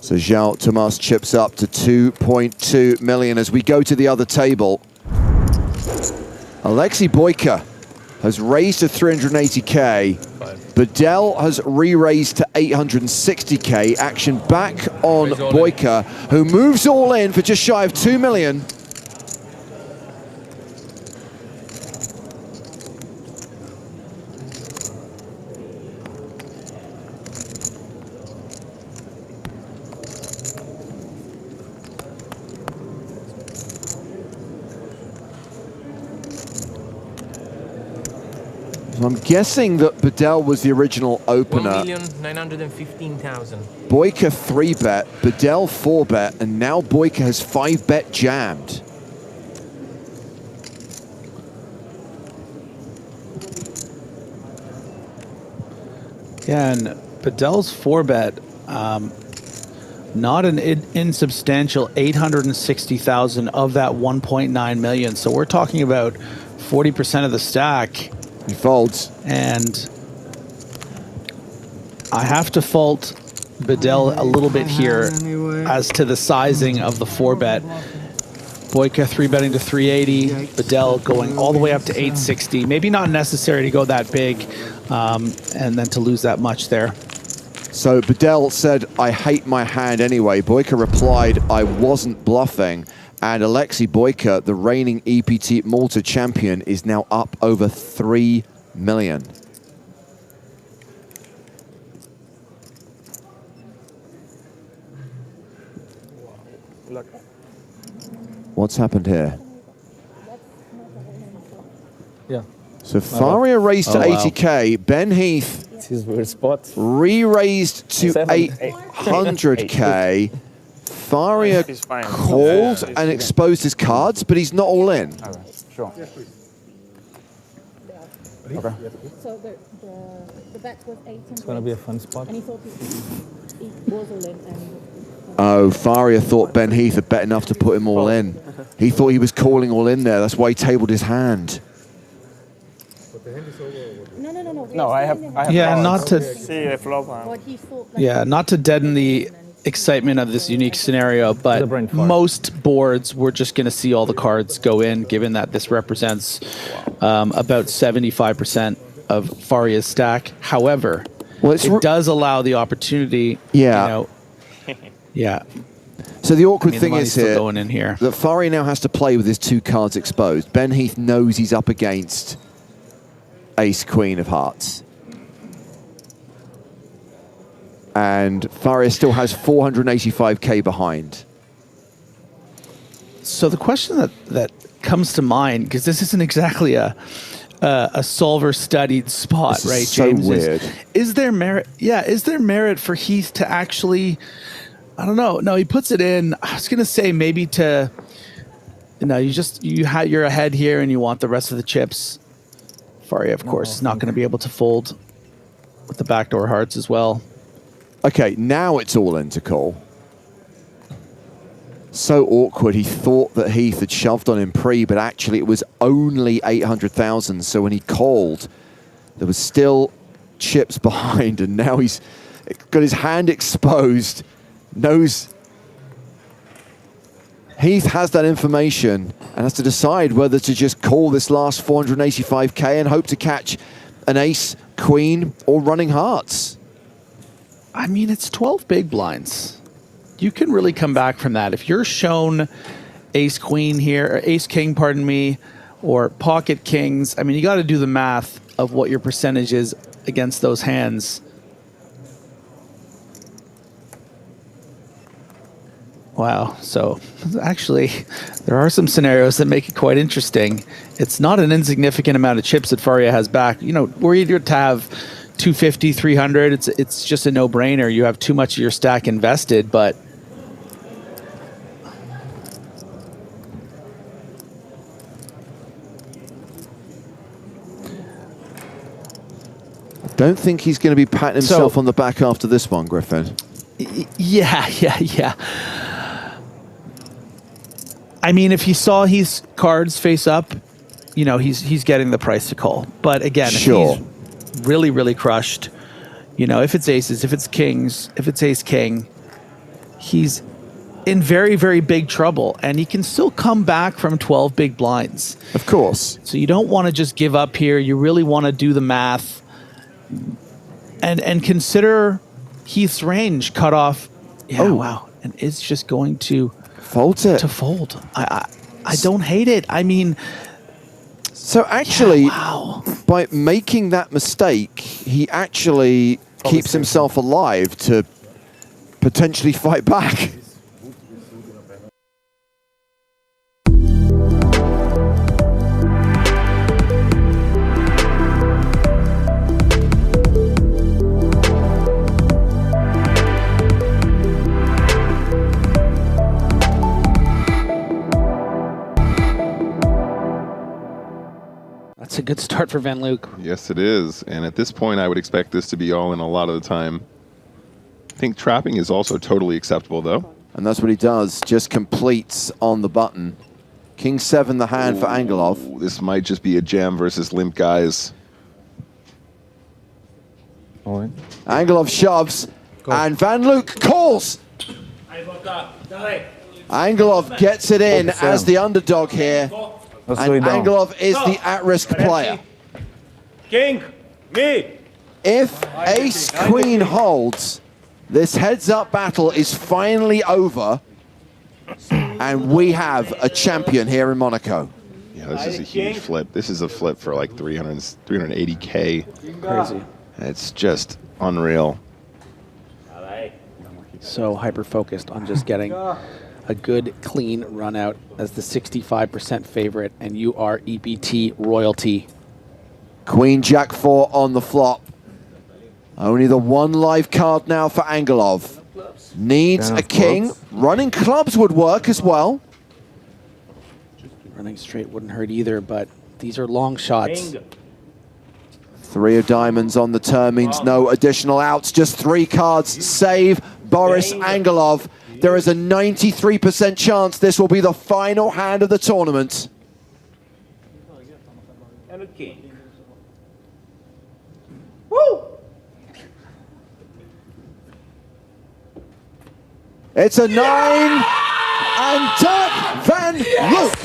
So João Tomás chips up to 2.2 million as we go to the other table. Alexei Boyka has raised to 380k. Bedell has re-raised to 860k. Action back on Boyka, who moves all in for just shy of 2 million. So I'm guessing that Bedell was the original opener. 1,915,000. Boyka 3-bet, Bedell 4-bet, and now Boyka has 5-bet jammed. Yeah, and Bedell's 4-bet, not an insubstantial 860,000 of that 1.9 million. So we're talking about 40% of the stack. He folds. And I have to fault Bedell a little bit here as to the sizing of the 4-bet. Boyka 3-betting to 380, Bedell going all the way up to 860. Maybe not necessary to go that big and then to lose that much there. So Bedell said, I hate my hand anyway. Boyka replied, I wasn't bluffing. And Alexei Boyka, the reigning EPT Malta champion, is now up over 3 million. What's happened here? Yeah. So Faria raised to 80k. Ben Heath re-raised to 800k. Faria called and exposed his cards, but he's not all in. Sure. Okay. So the bet was 800. It's going to be a fun spot. And he thought he was all in. Oh, Faria thought Ben Heath had bet enough to put him all in. He thought he was calling all in there. That's why he tabled his hand. No, I have yeah, not to see a flop. Yeah, not to deaden the excitement of this unique scenario, but most boards we're just going to see all the cards go in, given that this represents about 75% of Faria's stack. However, it does allow the opportunity. Yeah. You know, yeah. So the awkward thing is here, going in here that Faria now has to play with his 2 cards exposed. Ben Heath knows he's up against Ace Queen of Hearts. And Faria still has 485k behind. So the question that comes to mind, because this isn't exactly a solver-studied spot, This right, is so James? weird. Is there merit? Yeah, is there merit for Heath to actually? I don't know. No, he puts it in. I was gonna say maybe to. You're ahead here, and you want the rest of the chips. Faria, of course, is not going to be able to fold with the backdoor hearts as well. Okay, now it's all in to call. So awkward. He thought that Heath had shoved on him pre, but actually it was only 800,000. So when he called, there was still chips behind, and now he's got his hand exposed. Knows Heath has that information and has to decide whether to just call this last 485k and hope to catch an ace, queen, or running hearts. I mean, it's 12 big blinds. You can really come back from that. If you're shown ace queen here, or ace king, pardon me, or pocket kings, I mean, you got to do the math of what your percentage is against those hands. Wow. So actually, there are some scenarios that make it quite interesting. It's not an insignificant amount of chips that Faria has back. You know, we're either to have 250, 300. It's just a no-brainer. You have too much of your stack invested, but Don't think he's going to be patting himself on the back after this one, Griffin. Yeah. I mean, if he saw his cards face up, you know, he's getting the price to call. But again, if he's really, really crushed, you know, if it's aces, if it's kings, if it's ace king, he's in very, very big trouble, and he can still come back from 12 big blinds. Of course. So you don't want to just give up here. You really want to do the math and consider Heath's range cut off. Yeah, wow. And it's just going to fold it. To fold. I don't hate it. I mean, so actually, by making that mistake, he actually keeps himself alive to potentially fight back. That's a good start for Van Luke. Yes, it is. And at this point, I would expect this to be all in a lot of the time. I think trapping is also totally acceptable, though. And that's what he does, just completes on the button. King 7 the hand for Angelov. This might just be a jam versus limp guys. Angelov shoves, and Van Luke calls. Angelov gets it in as the underdog here. And Angelov is the at-risk player. King, me. If ace-queen holds, this heads-up battle is finally over, and we have a champion here in Monaco. Yeah, this is a huge flip. This is a flip for like 380K. Crazy. It's just unreal. So hyper-focused on just getting a good, clean run out as the 65% favorite, and you are EPT royalty. Queen Jack 4 on the flop. Only the one live card now for Angelov. Needs a king. Running clubs would work as well. Running straight wouldn't hurt either, but these are long shots. 3 of diamonds on the turn means no additional outs. Just 3 cards save Boris Angelov. There is a 93% chance this will be the final hand of the tournament. And a king. Woo! It's a 9, and Dirk Van Luke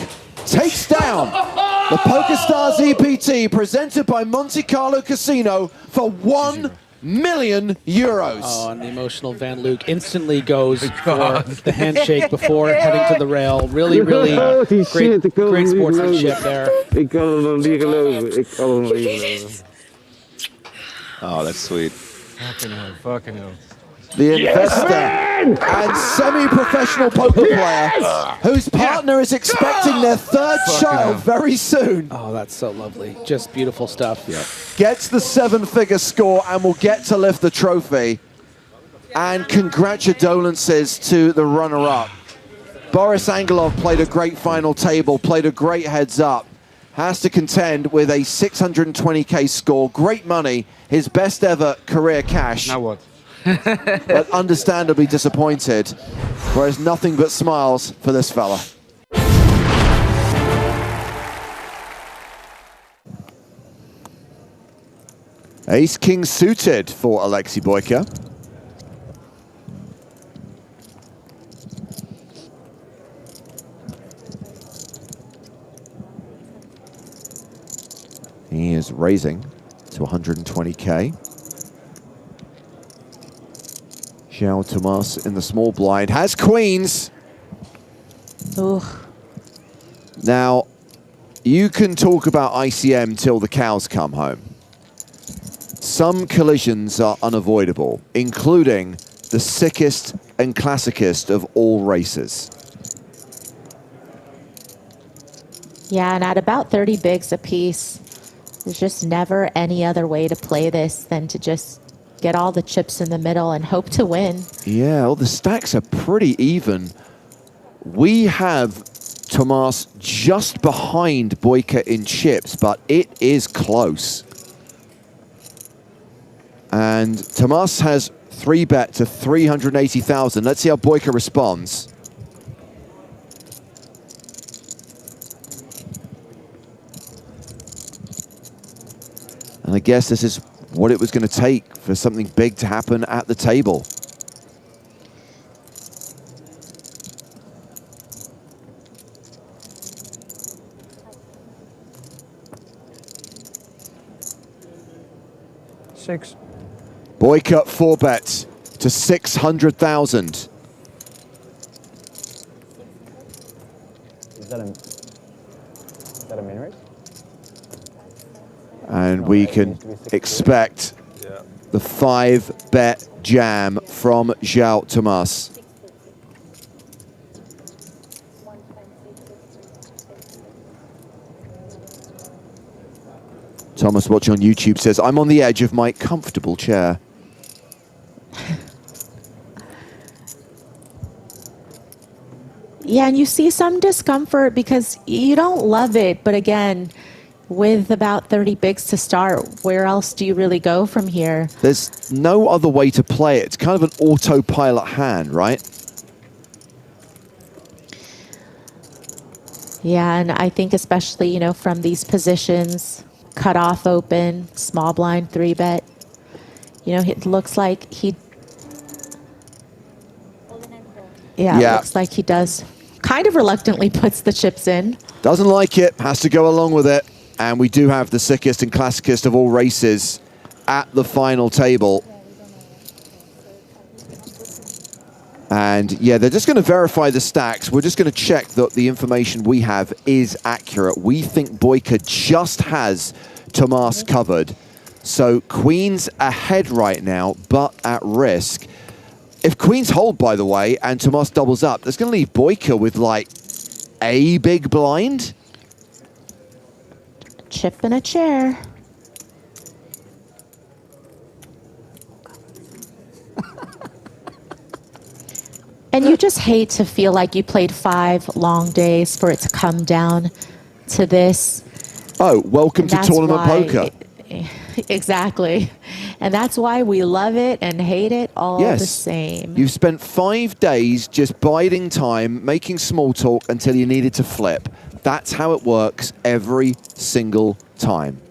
takes down the PokerStars EPT presented by Monte Carlo Casino for €1 million. Oh, and the emotional Van Luke instantly goes for the handshake before heading to the rail. Really, really great sportsmanship there. Oh, that's sweet. Fucking hell. The investor and semi-professional poker player whose partner is expecting their 3rd child very soon. Oh, that's so lovely. Just beautiful stuff. Gets the 7-figure score and will get to lift the trophy. And congratulations to the runner-up. Boris Angelov played a great final table, played a great heads-up. Has to contend with a 620K score. Great money, his best ever career cash. Now what? But understandably disappointed, whereas nothing but smiles for this fella. Ace-king suited for Alexei Boyka. He is raising to 120K. João Tomás in the small blind has queens. Ooh. Now, you can talk about ICM till the cows come home. Some collisions are unavoidable, including the sickest and classicest of all races. Yeah, and at about 30 bigs apiece, there's just never any other way to play this than to just get all the chips in the middle and hope to win. Yeah, well, the stacks are pretty even. We have Tomás just behind Boyka in chips, but it is close. And Tomás has 3-bet to 380,000. Let's see how Boyka responds. And I guess this is what it was going to take for something big to happen at the table. 6. Boyka 4 bets to 600,000. Is that a min raise? And we can expect the 5-bet jam from João Tomás. Thomas watching on YouTube says, I'm on the edge of my comfortable chair. Yeah, and you see some discomfort because you don't love it. But again, with about 30 bigs to start, where else do you really go from here? There's no other way to play it. It's kind of an autopilot hand, right? Yeah, and I think especially, you know, from these positions, cut off open, small blind 3-bet. You know, it looks like he... Yeah, it looks like he does. Kind of reluctantly puts the chips in. Doesn't like it, has to go along with it. And we do have the sickest and classicest of all races at the final table. And yeah, they're just going to verify the stacks. We're just going to check that the information we have is accurate. We think Boyka just has Tomás covered. So Queen's ahead right now, but at risk. If Queen's hold, by the way, and Tomás doubles up, that's going to leave Boyka with like a big blind. Chip in a chair. And you just hate to feel like you played 5 long days for it to come down to this. Oh, welcome to tournament poker. Exactly. And that's why we love it and hate it all the same. You've spent 5 days just biding time, making small talk until you needed to flip. That's how it works every single time.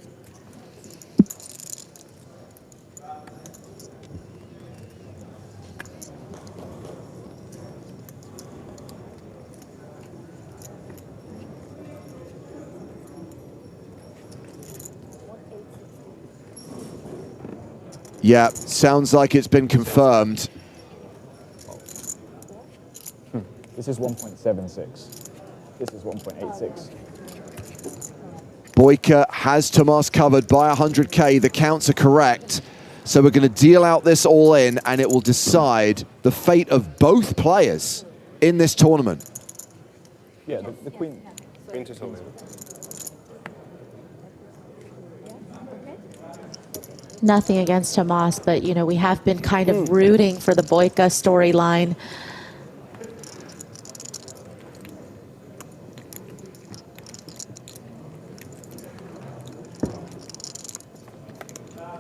Yeah, sounds like it's been confirmed. This is 1.76. This is 1.86. Boyka has Tomás covered by 100K. The counts are correct. So we're going to deal out this all in, and it will decide the fate of both players in this tournament. Yeah, the queen. Queen to solve. Nothing against Tomás, but, you know, we have been kind of rooting for the Boyka storyline.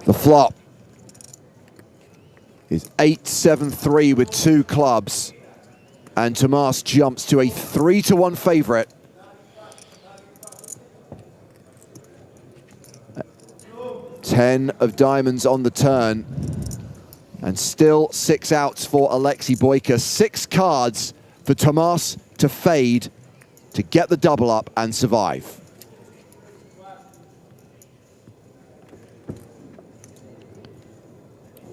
The flop is 8-7-3 with 2 clubs. And Tomás jumps to a 3-1 favorite. Ten of diamonds on the turn. And still 6 outs for Alexei Boyka. 6 cards for Tomás to fade to get the double up and survive.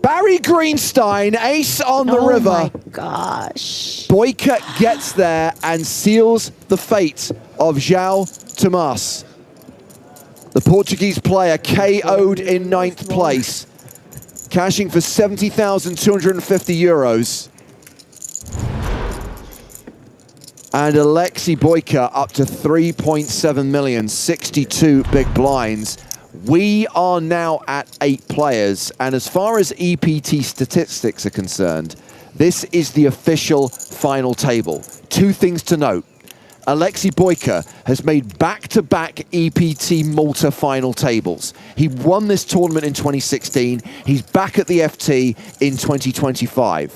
Barry Greenstein, ace on the river. Oh my gosh. Boyka gets there and seals the fate of João Tomás. The Portuguese player KO'd in 9th place, cashing for 70,250 euros. And Alexei Boyka up to 3.7 million, 62 big blinds. We are now at 8 players, and as far as EPT statistics are concerned, this is the official final table. 2 things to note. Alexei Boyka has made back-to-back EPT Malta final tables. He won this tournament in 2016. He's back at the FT in 2025.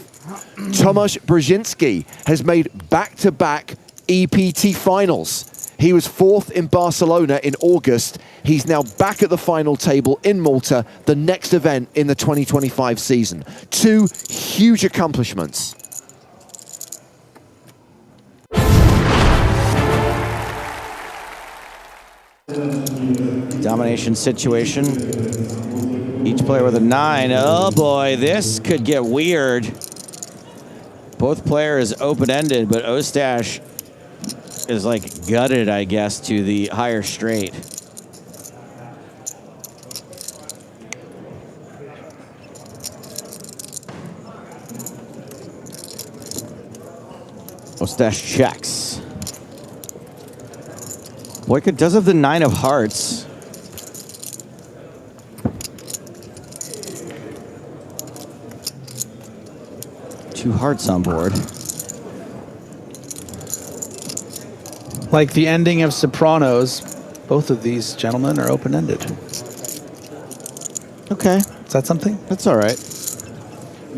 Tomasz Brzezinski has made back-to-back EPT finals. He was 4th in Barcelona in August. He's now back at the final table in Malta, the next event in the 2025 season. 2 huge accomplishments. Domination situation. Each player with a 9. Oh boy, this could get weird. Both players open-ended, but Ostash is like gutted, I guess, to the higher straight. Ostash checks. Boyka does have the 9 of hearts. Two hearts on board. Like the ending of Sopranos, both of these gentlemen are open-ended. Okay. Is that something? That's all right.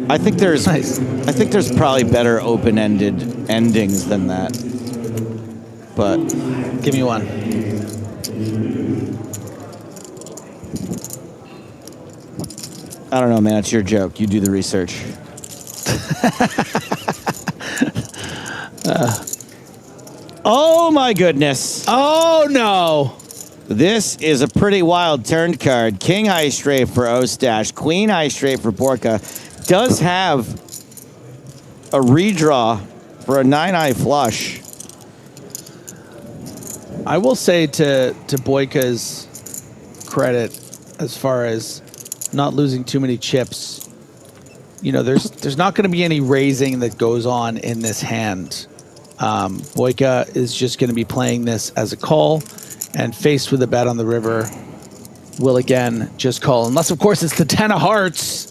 I think there's nice. I think there's probably better open-ended endings than that. But give me one. I don't know, man. It's your joke. You do the research. Oh my goodness. Oh no. This is a pretty wild turned card. King high straight for Ostash. Queen high straight for Borka. Does have a redraw for a 9-eye flush. I will say to Boyka's credit, as far as not losing too many chips, you know, there's not going to be any raising that goes on in this hand. Boyka is just going to be playing this as a call, and faced with a bet on the river, will again just call, unless of course it's the 10 of hearts.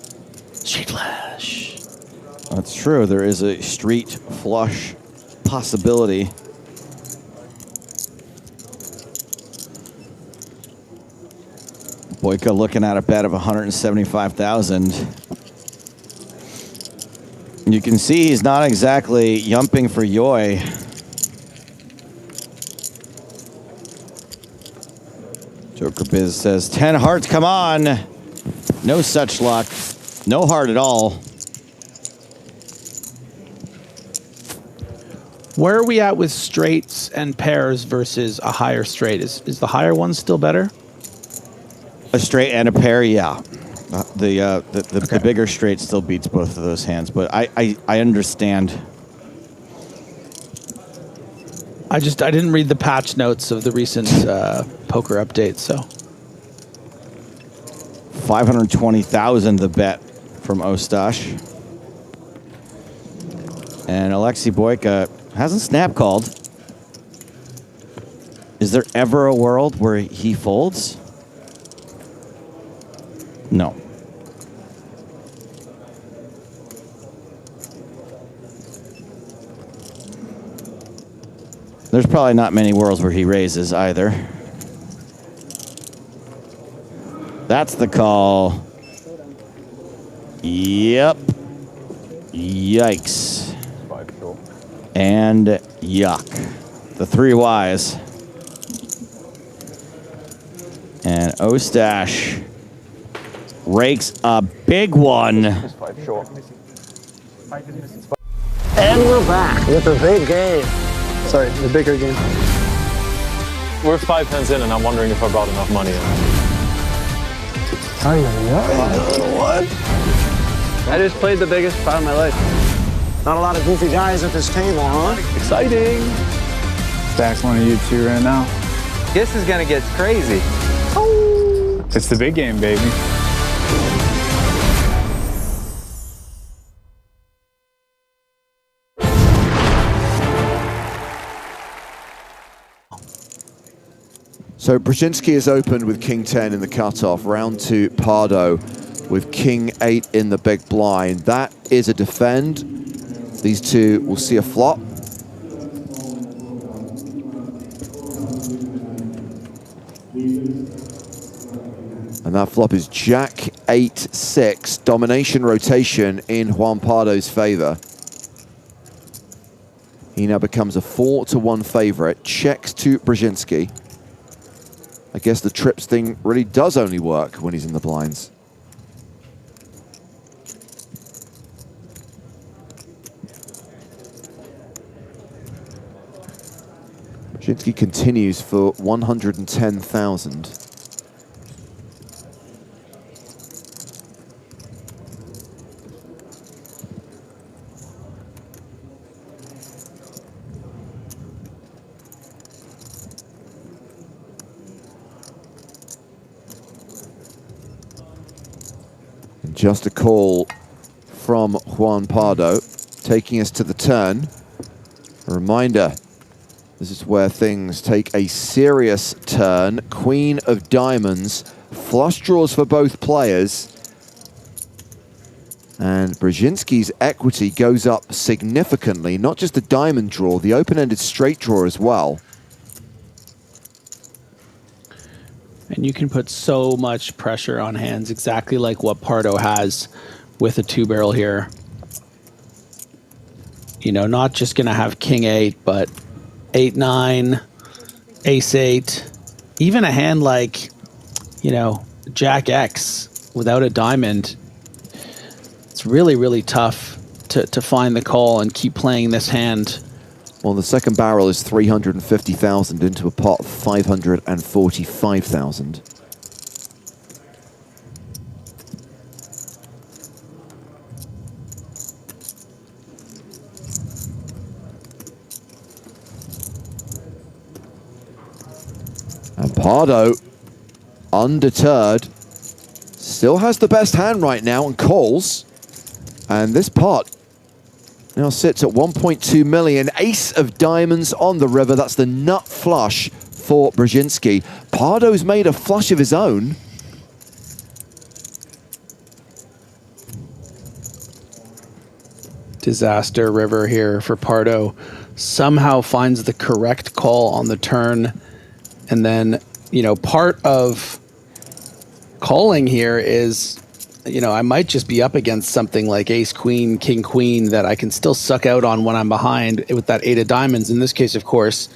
Street flush. That's true. There is a street flush possibility. Boyka looking at a bet of 175,000. You can see he's not exactly yumping for Yoy. Joker Biz says, 10 hearts, come on. No such luck. No heart at all. Where are we at with straights and pairs versus a higher straight? Is the higher one still better? A straight and a pair, yeah. The bigger straight still beats both of those hands, but I understand. I didn't read the patch notes of the recent poker update, so. 520,000 the bet from Ostash. And Alexei Boyka hasn't snap called. Is there ever a world where he folds? No. There's probably not many worlds where he raises either. That's the call. Yep. Yikes. And yuck. The 3 Ys. And Ostash rakes a big one. And we're back with a big game. Sorry, the bigger game. We're 5 hands in and I'm wondering if I brought enough money in. What? I just played the biggest pot of my life. Not a lot of goofy guys at this table, huh? Exciting. Stack's one of you two right now. This is gonna get crazy. It's the big game, baby. So Brzezinski is opened with King 10 in the cutoff. Round 2, Pardo with King 8 in the big blind. That is a defend. These two will see a flop. And that flop is Jack 8-6. Domination rotation in Juan Pardo's favor. He now becomes a 4-1 favorite. Checks to Brzezinski. I guess the trips thing really does only work when he's in the blinds. Brzezinski continues for 110,000. Just a call from Juan Pardo, taking us to the turn. A reminder, this is where things take a serious turn. Queen of diamonds, flush draws for both players. And Brzezinski's equity goes up significantly, not just the diamond draw, the open-ended straight draw as well. And you can put so much pressure on hands, exactly like what Pardo has with a 2-barrel here. You know, not just going to have king 8, but 8-9, ace 8, even a hand like, you know, jack X without a diamond. It's really, really tough to find the call and keep playing this hand. Well, the second barrel is 350,000 into a pot of 545,000. And Pardo, undeterred, still has the best hand right now and calls. And this pot now sits at 1.2 million. Ace of diamonds on the river. That's the nut flush for Brzezinski. Pardo's made a flush of his own. Disaster river here for Pardo. Somehow finds the correct call on the turn. And then, you know, part of calling here is, you know, I might just be up against something like ace queen, king queen that I can still suck out on when I'm behind with that 8 of diamonds. In this case, of course,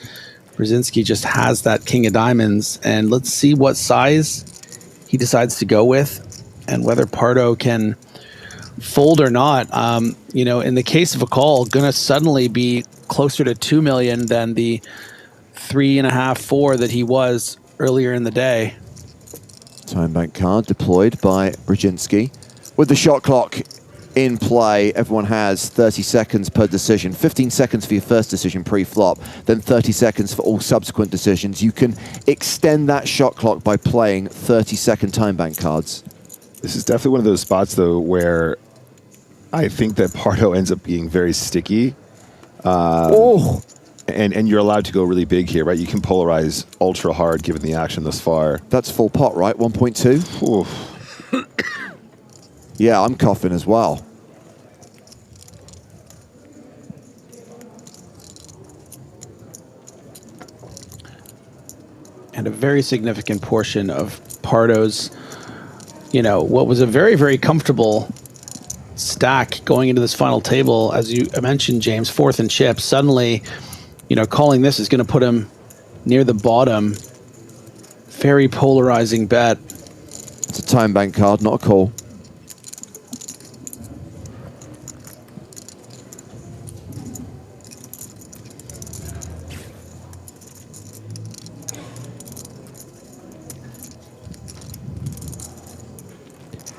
Brzezinski just has that king of diamonds. And let's see what size he decides to go with and whether Pardo can fold or not. You know, in the case of a call, gonna suddenly be closer to 2 million than the 3.5, 4 that he was earlier in the day. Time bank card deployed by Brzezinski. With the shot clock in play, everyone has 30 seconds per decision. 15 seconds for your first decision pre-flop, then 30 seconds for all subsequent decisions. You can extend that shot clock by playing 30-second time bank cards. This is definitely one of those spots, though, where I think that Pardo ends up being very sticky. And you're allowed to go really big here, right? You can polarize ultra hard given the action thus far. That's full pot, right? 1.2? Yeah, I'm coughing as well. And a very significant portion of Pardo's, you know, what was a very, very comfortable stack going into this final table, as you mentioned, James, 4th and chip, suddenly, you know, calling this is going to put him near the bottom. Very polarizing bet. It's a time bank card, not a call.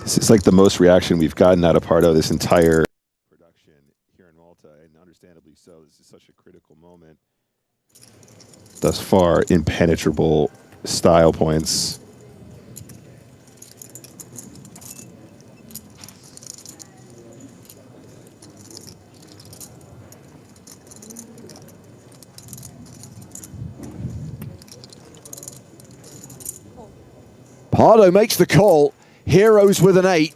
This is like the most reaction we've gotten out of Pardo this entire production here in Malta, and understandably so. This is such a critical moment. Thus far, impenetrable style points. Pardo makes the call. Heroes with an 8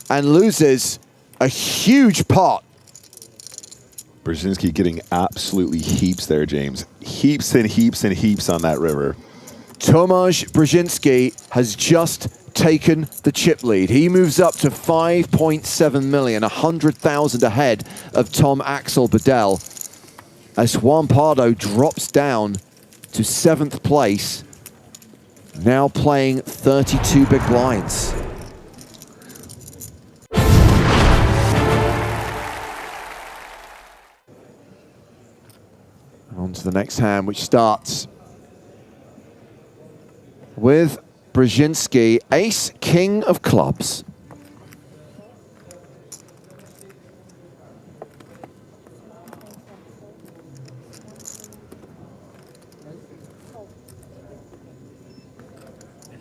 and loses a huge pot. Brzezinski getting absolutely heaps there, James. Heaps and heaps and heaps on that river. Tomasz Brzezinski has just taken the chip lead. He moves up to 5.7 million, 100,000 ahead of Tom Axel Bedell, as Juan Pardo drops down to 7th place, now playing 32 big blinds. On to the next hand, which starts with Brzezinski, ace, king of clubs.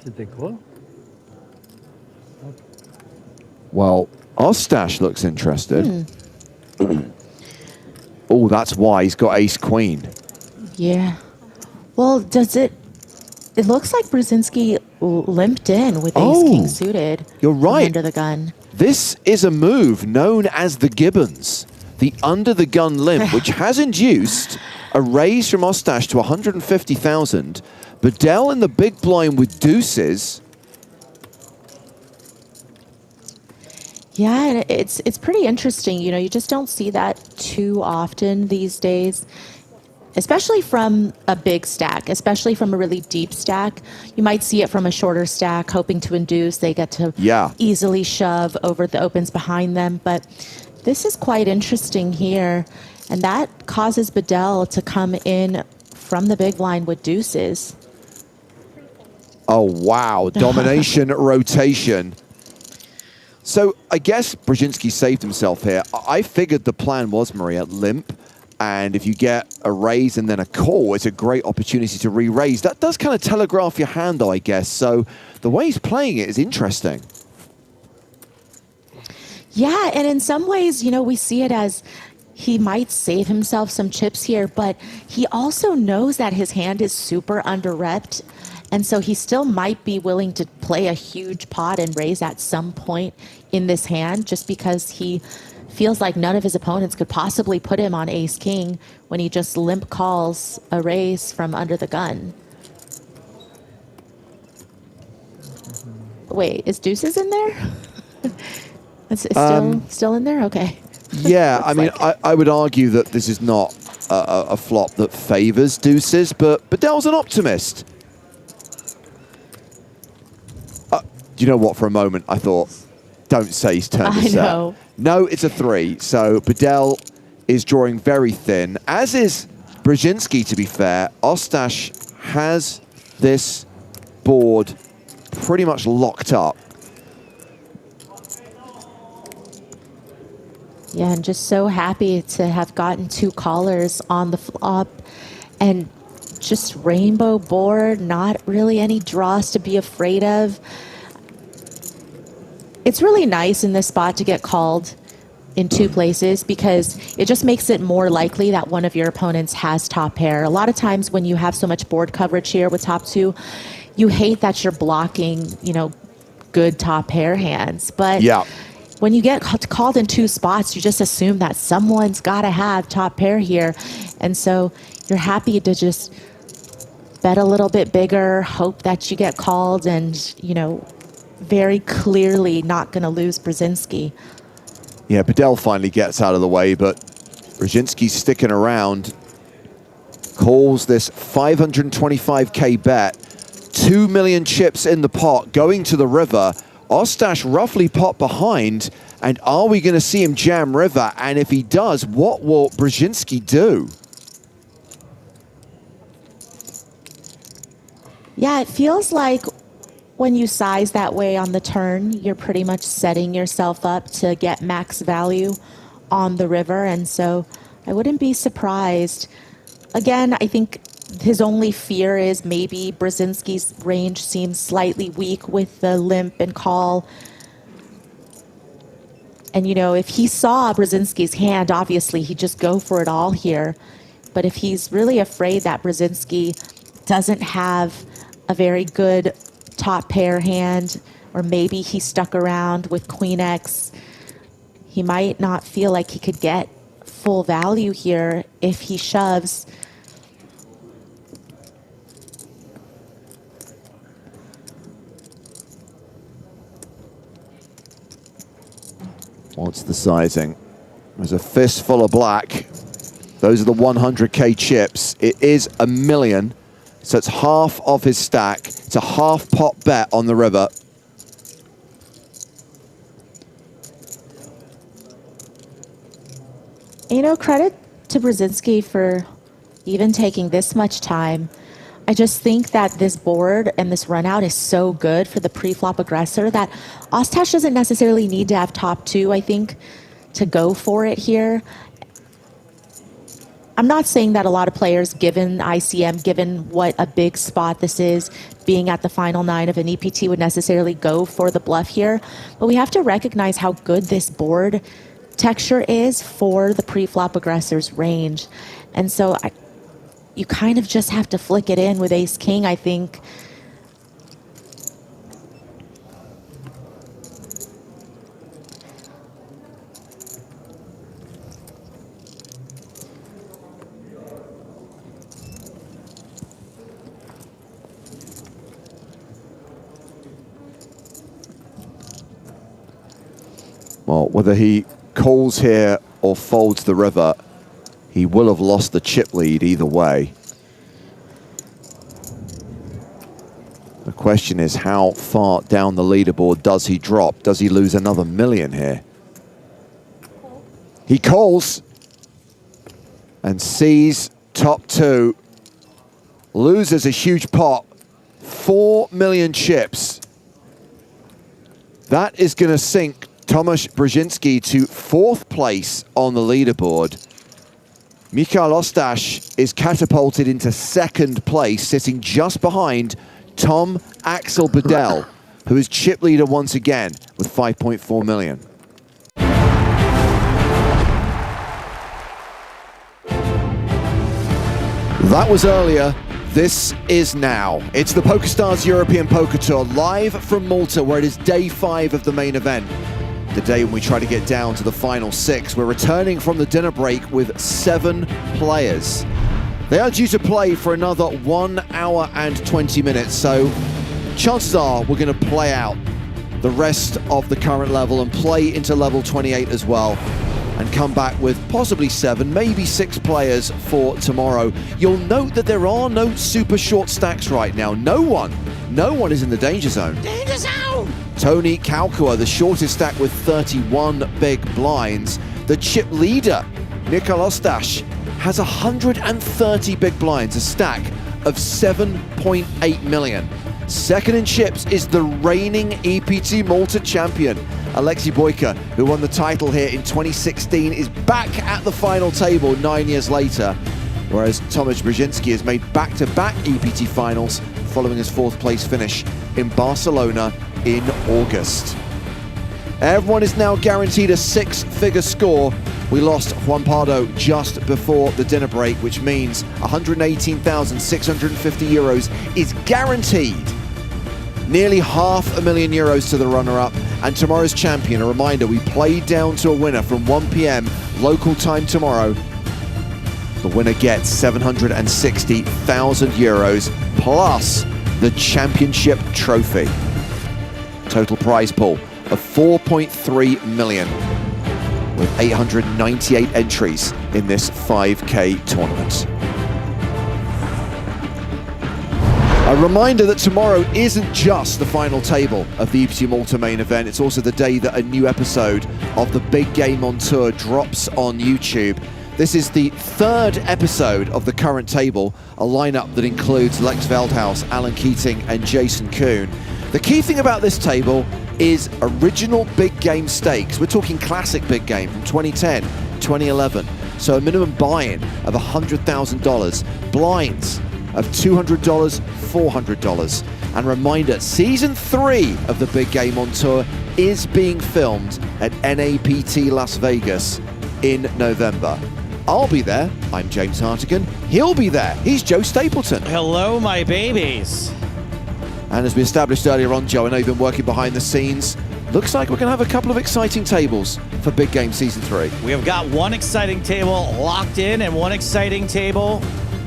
Is it the call? Well, Ostash looks interested. Oh, that's why he's got ace-queen. Yeah. Well, does it... It looks like Brzezinski limped in with ace-king suited. You're right. Under the gun. This is a move known as the Gibbons, the under-the-gun limp, which has induced a raise from Ostash to 150,000. Bedell in the big blind with deuces. Yeah, and it's pretty interesting. You know, you just don't see that too often these days, especially from a big stack, especially from a really deep stack. You might see it from a shorter stack, hoping to induce. They get to easily shove over the opens behind them. But this is quite interesting here, and that causes Bedell to come in from the big blind with deuces. Oh, wow. Domination rotation. So I guess Brzezinski saved himself here. I figured the plan was, Maria, limp. And if you get a raise and then a call, it's a great opportunity to re-raise. That does kind of telegraph your hand, though, I guess. So the way he's playing it is interesting. Yeah, and in some ways, you know, we see it as he might save himself some chips here, but he also knows that his hand is super under-repped. And so he still might be willing to play a huge pot and raise at some point in this hand just because he feels like none of his opponents could possibly put him on ace-king when he just limp calls a raise from under the gun. Wait, is deuces in there? It's still in there? Okay. Yeah, I mean, I would argue that this is not a flop that favors deuces, but Bedell's an optimist. You know what, for a moment, I thought, don't say he's turned a set. know. No, it's a 3. So Bedell is drawing very thin, as is Brzezinski, to be fair. Ostash has this board pretty much locked up. Yeah, and just so happy to have gotten 2 callers on the flop and just rainbow board, not really any draws to be afraid of. It's really nice in this spot to get called in 2 places because it just makes it more likely that one of your opponents has top pair. A lot of times when you have so much board coverage here with top 2, you hate that you're blocking, you know, good top pair hands. But when you get called in 2 spots, you just assume that someone's got to have top pair here. And so you're happy to just bet a little bit bigger, hope that you get called and, you know, very clearly not going to lose Brzezinski. Yeah, Bedell finally gets out of the way, but Brzezinski's sticking around. Calls this 525K bet. 2 million chips in the pot going to the river. Ostash roughly pot behind. And are we going to see him jam river? And if he does, what will Brzezinski do? Yeah, it feels like when you size that way on the turn, you're pretty much setting yourself up to get max value on the river. And so I wouldn't be surprised. Again, I think his only fear is maybe Brzezinski's range seems slightly weak with the limp and call. And, you know, if he saw Brzezinski's hand, obviously he'd just go for it all here. But if he's really afraid that Brzezinski doesn't have a very good top pair hand, or maybe he stuck around with Queen X, he might not feel like he could get full value here if he shoves. What's the sizing? There's a fistful of black. Those are the 100K chips. It is $1 million. So it's half of his stack. It's a half pot bet on the river. You know, credit to Brzezinski for even taking this much time. I just think that this board and this run out is so good for the pre-flop aggressor that Ostash doesn't necessarily need to have top 2, I think, to go for it here. I'm not saying that a lot of players, given ICM, given what a big spot this is, being at the final 9 of an EPT, would necessarily go for the bluff here. But we have to recognize how good this board texture is for the pre-flop aggressor's range. And so you kind of just have to flick it in with ace-king, I think. Well, whether he calls here or folds the river, he will have lost the chip lead either way. The question is, how far down the leaderboard does he drop? Does he lose another million here? He calls and sees top 2. Loses a huge pot. 4 million chips. That is going to sink Tomasz Brzezinski to 4th place on the leaderboard. Michal Ostash is catapulted into 2nd place, sitting just behind Tom Axel Bedell, who is chip leader once again with 5.4 million. That was earlier. This is now. It's the PokerStars European Poker Tour, live from Malta, where it is day 5 of the main event. The day when we try to get down to the final 6. We're returning from the dinner break with 7 players. They are due to play for another 1 hour and 20 minutes, so chances are we're going to play out the rest of the current level and play into level 28 as well, and come back with possibly 7, maybe 6 players for tomorrow. You'll note that there are no super short stacks right now. No one is in the danger zone. Danger zone! Tony Kalkua, the shortest stack with 31 big blinds. The chip leader, Michal Ostash, has 130 big blinds, a stack of 7.8 million. Second in chips is the reigning EPT Malta champion, Alexei Boyka, who won the title here in 2016, is back at the final table 9 years later, whereas Tomasz Brzezinski has made back-to-back EPT finals following his 4th place finish in Barcelona in August. Everyone is now guaranteed a 6-figure score. We lost Juan Pardo just before the dinner break, which means 118,650 euros is guaranteed. Nearly €500,000 euros to the runner-up, and tomorrow's champion. A reminder, we play down to a winner from 1 p.m. local time tomorrow. The winner gets 760,000 euros plus the championship trophy. Total prize pool of 4.3 million, with 898 entries in this 5K tournament. A reminder that tomorrow isn't just the final table of the EPT Malta main event, it's also the day that a new episode of the Big Game on Tour drops on YouTube. This is the 3rd episode of the current table, a lineup that includes Lex Veldhuis, Alan Keating and Jason Kuhn. The key thing about this table is original big game stakes. We're talking classic big game from 2010, 2011. So a minimum buy-in of $100,000, blinds of $200, $400. And reminder, season 3 of the Big Game on Tour is being filmed at NAPT Las Vegas in November. I'll be there. I'm James Hartigan. He'll be there. He's Joe Stapleton. Hello, my babies. And as we established earlier on, Joe, I know you've been working behind the scenes. Looks like we're going to have a couple of exciting tables for Big Game Season 3. We have got one exciting table locked in and one exciting table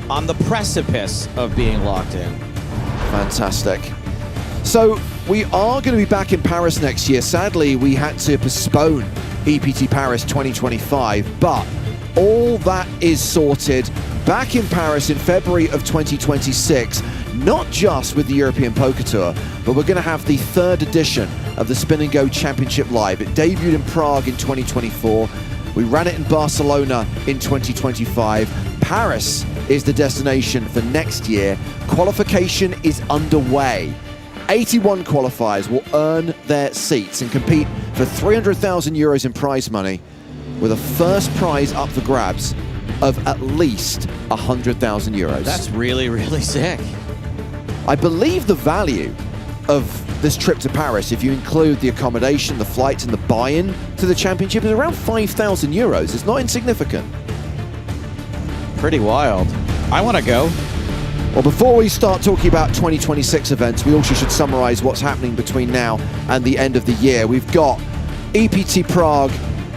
on the precipice of being locked in. Fantastic. So we are going to be back in Paris next year. Sadly, we had to postpone EPT Paris 2025, but all that is sorted. Back in Paris in February of 2026, not just with the European Poker Tour, but we're going to have the 3rd edition of the Spin and Go Championship Live. It debuted in Prague in 2024. We ran it in Barcelona in 2025. Paris is the destination for next year. Qualification is underway. 81 qualifiers will earn their seats and compete for 300,000 euros in prize money, with a first prize up for grabs of at least 100,000 euros. That's really, really sick. I believe the value of this trip to Paris, if you include the accommodation, the flights, and the buy-in to the championship, is around 5,000 euros. It's not insignificant. Pretty wild. I want to go. Well, before we start talking about 2026 events, we also should summarize what's happening between now and the end of the year. We've got EPT Prague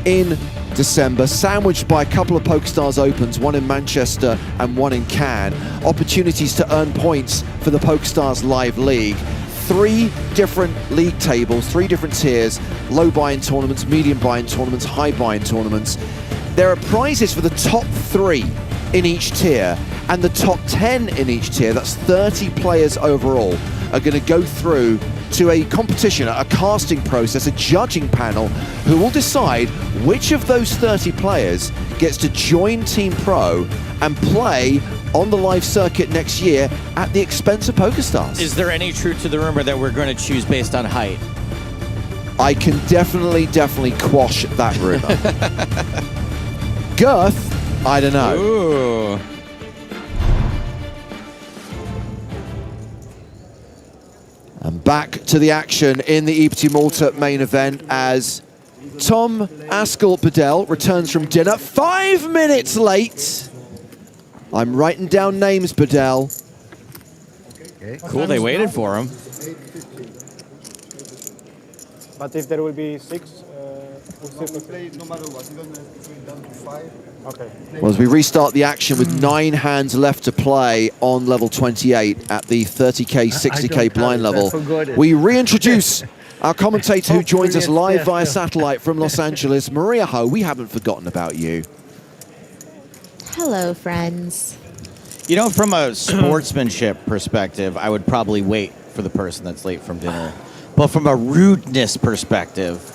in December, sandwiched by a couple of PokerStars Opens, one in Manchester and one in Cannes. Opportunities to earn points for the PokerStars Live League. 3 different league tables, 3 different tiers, low buy-in tournaments, medium buy-in tournaments, high buy-in tournaments. There are prizes for the top 3 in each tier, and the top 10 in each tier, that's 30 players overall, are going to go through to a competition, a casting process, a judging panel, who will decide which of those 30 players gets to join Team Pro and play on the live circuit next year at the expense of PokerStars. Is there any truth to the rumor that we're going to choose based on height? I can definitely quash that rumor. Girth, I don't know. Ooh. And back to the action in the EPT Malta main event as Tom Askel-Bedell returns from dinner 5 minutes late. I'm writing down names, Bedell. Cool, they waited for him. But if there will be 6, we'll play no matter what. Even if we're down to 5. Okay. Well, as we restart the action with 9 hands left to play on level 28 at the 30k, 60k blind level, we reintroduce our commentator who joins us live via satellite from Los Angeles, Maria Ho. We haven't forgotten about you. Hello, friends. You know, from a sportsmanship perspective, I would probably wait for the person that's late from dinner. But from a rudeness perspective,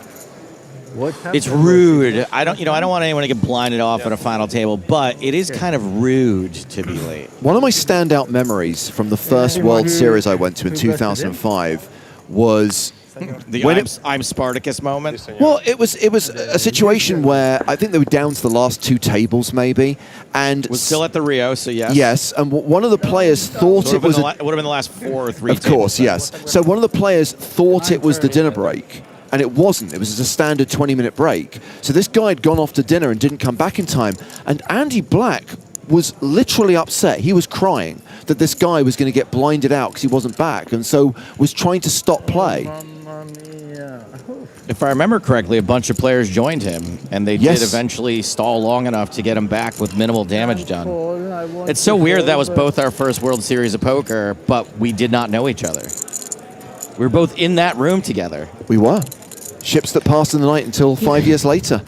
it's rude. I don't want anyone to get blinded off at a final table, but it is kind of rude to be late. One of my standout memories from the first World Series I went to in 2005 was the I'm Spartacus moment. Well, it was a situation where I think they were down to the last 2 tables maybe, and was still at the Rio, so yes. Yes, and one of the players thought it was. It would have been the last 4 or 3. Of course, yes. So one of the players thought it was the dinner break, and it wasn't. It was a standard 20-minute break. So this guy had gone off to dinner and didn't come back in time, and Andy Black was literally upset. He was crying that this guy was going to get blinded out because he wasn't back, and so was trying to stop play. If I remember correctly, a bunch of players joined him, and they did eventually stall long enough to get him back with minimal damage done. It's so weird that was both our first World Series of Poker, but we did not know each other. We were both in that room together. We were. Ships that passed in the night until 5 years later.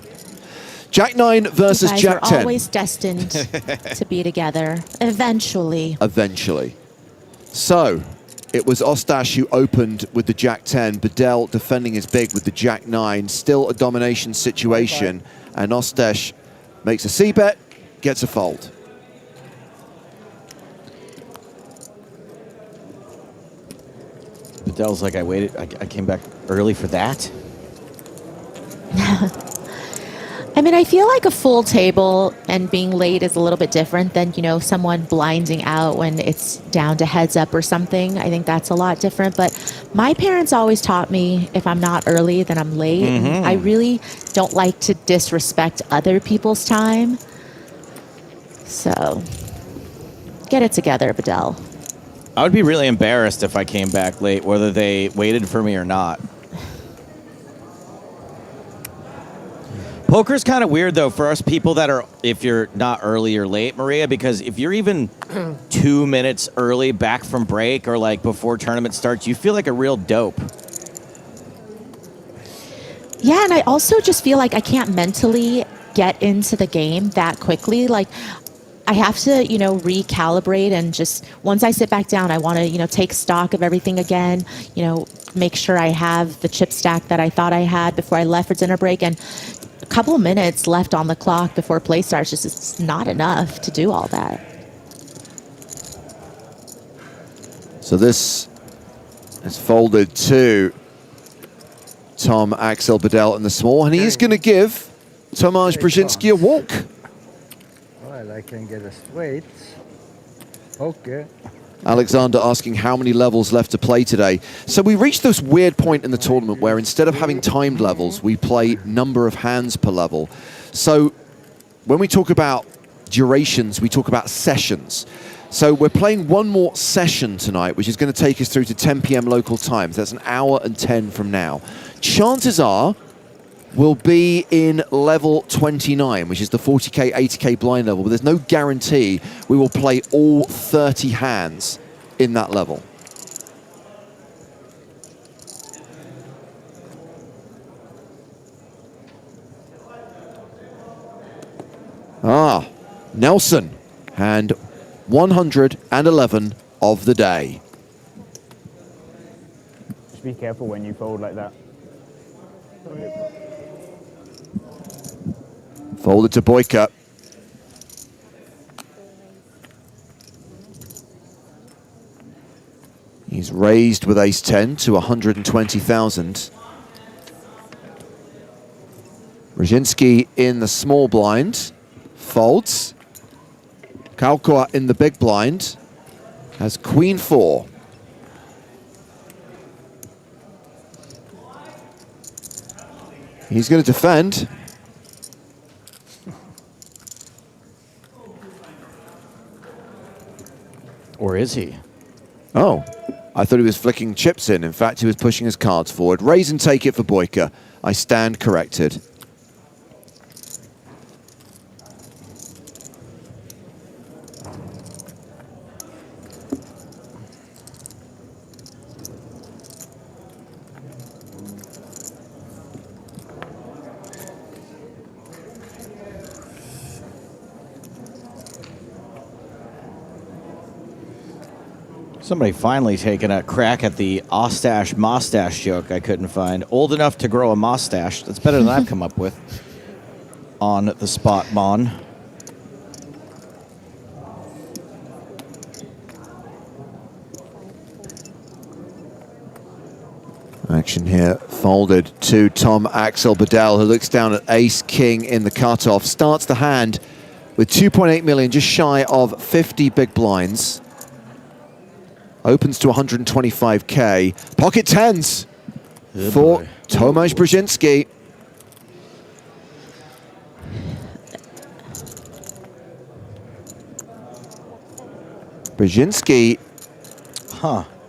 Jack 9 versus Jack 10. We're always destined to be together, eventually. Eventually. So, it was Ostash who opened with the Jack 10, Bedell defending his big with the Jack 9, still a domination situation, and Ostash makes a c-bet, gets a fold. Bedell's like, I came back early for that? I mean, I feel like a full table and being late is a little bit different than, someone blinding out when it's down to heads up or something. I think that's a lot different. But my parents always taught me if I'm not early, then I'm late. Mm-hmm. I really don't like to disrespect other people's time. So, get it together, Bedell. I would be really embarrassed if I came back late, whether they waited for me or not. Poker's kind of weird, though, for us people that are, if you're not early or late, Maria, because if you're even 2 minutes early back from break or like before tournament starts, you feel like a real dope. Yeah, and I also just feel like I can't mentally get into the game that quickly. Like, I have to, recalibrate, and just once I sit back down, I want to, take stock of everything again, make sure I have the chip stack that I thought I had before I left for dinner break. And a couple of minutes left on the clock before play starts, just it's not enough to do all that. So this is folded to Tom Askel-Bedell in the small, and he is going to give Tomasz Brzezinski a walk. while I can get a straight. Okay. Alexander asking how many levels left to play today. So we reached this weird point in the tournament where instead of having timed levels, we play number of hands per level. So when we talk about durations, we talk about sessions. So we're playing one more session tonight, which is going to take us through to 10 p.m. local time. So that's an hour and 10 from now. Chances are we'll be in level 29, which is the 40k, 80k blind level, but there's no guarantee we will play all 30 hands in that level. Nelson, hand 111 of the day. Just be careful when you fold like that. Folded to Boyka. He's raised with ace-10 to 120,000. Brzezinski in the small blind. Folds. Kaukua in the big blind. Has queen-4. He's going to defend. Or is he? Oh, I thought he was flicking chips in. In fact, he was pushing his cards forward. Raise and take it for Boyka. I stand corrected. Somebody finally taking a crack at the Ostache-Mostache joke I couldn't find. Old enough to grow a mustache. That's better than I've come up with on the spot, Mon. Action here folded to Tom Axel Bedell, who looks down at ace-king in the cutoff. Starts the hand with 2.8 million, just shy of 50 big blinds. Opens to 125k. Pocket tens for Tomasz Brzezinski. Brzezinski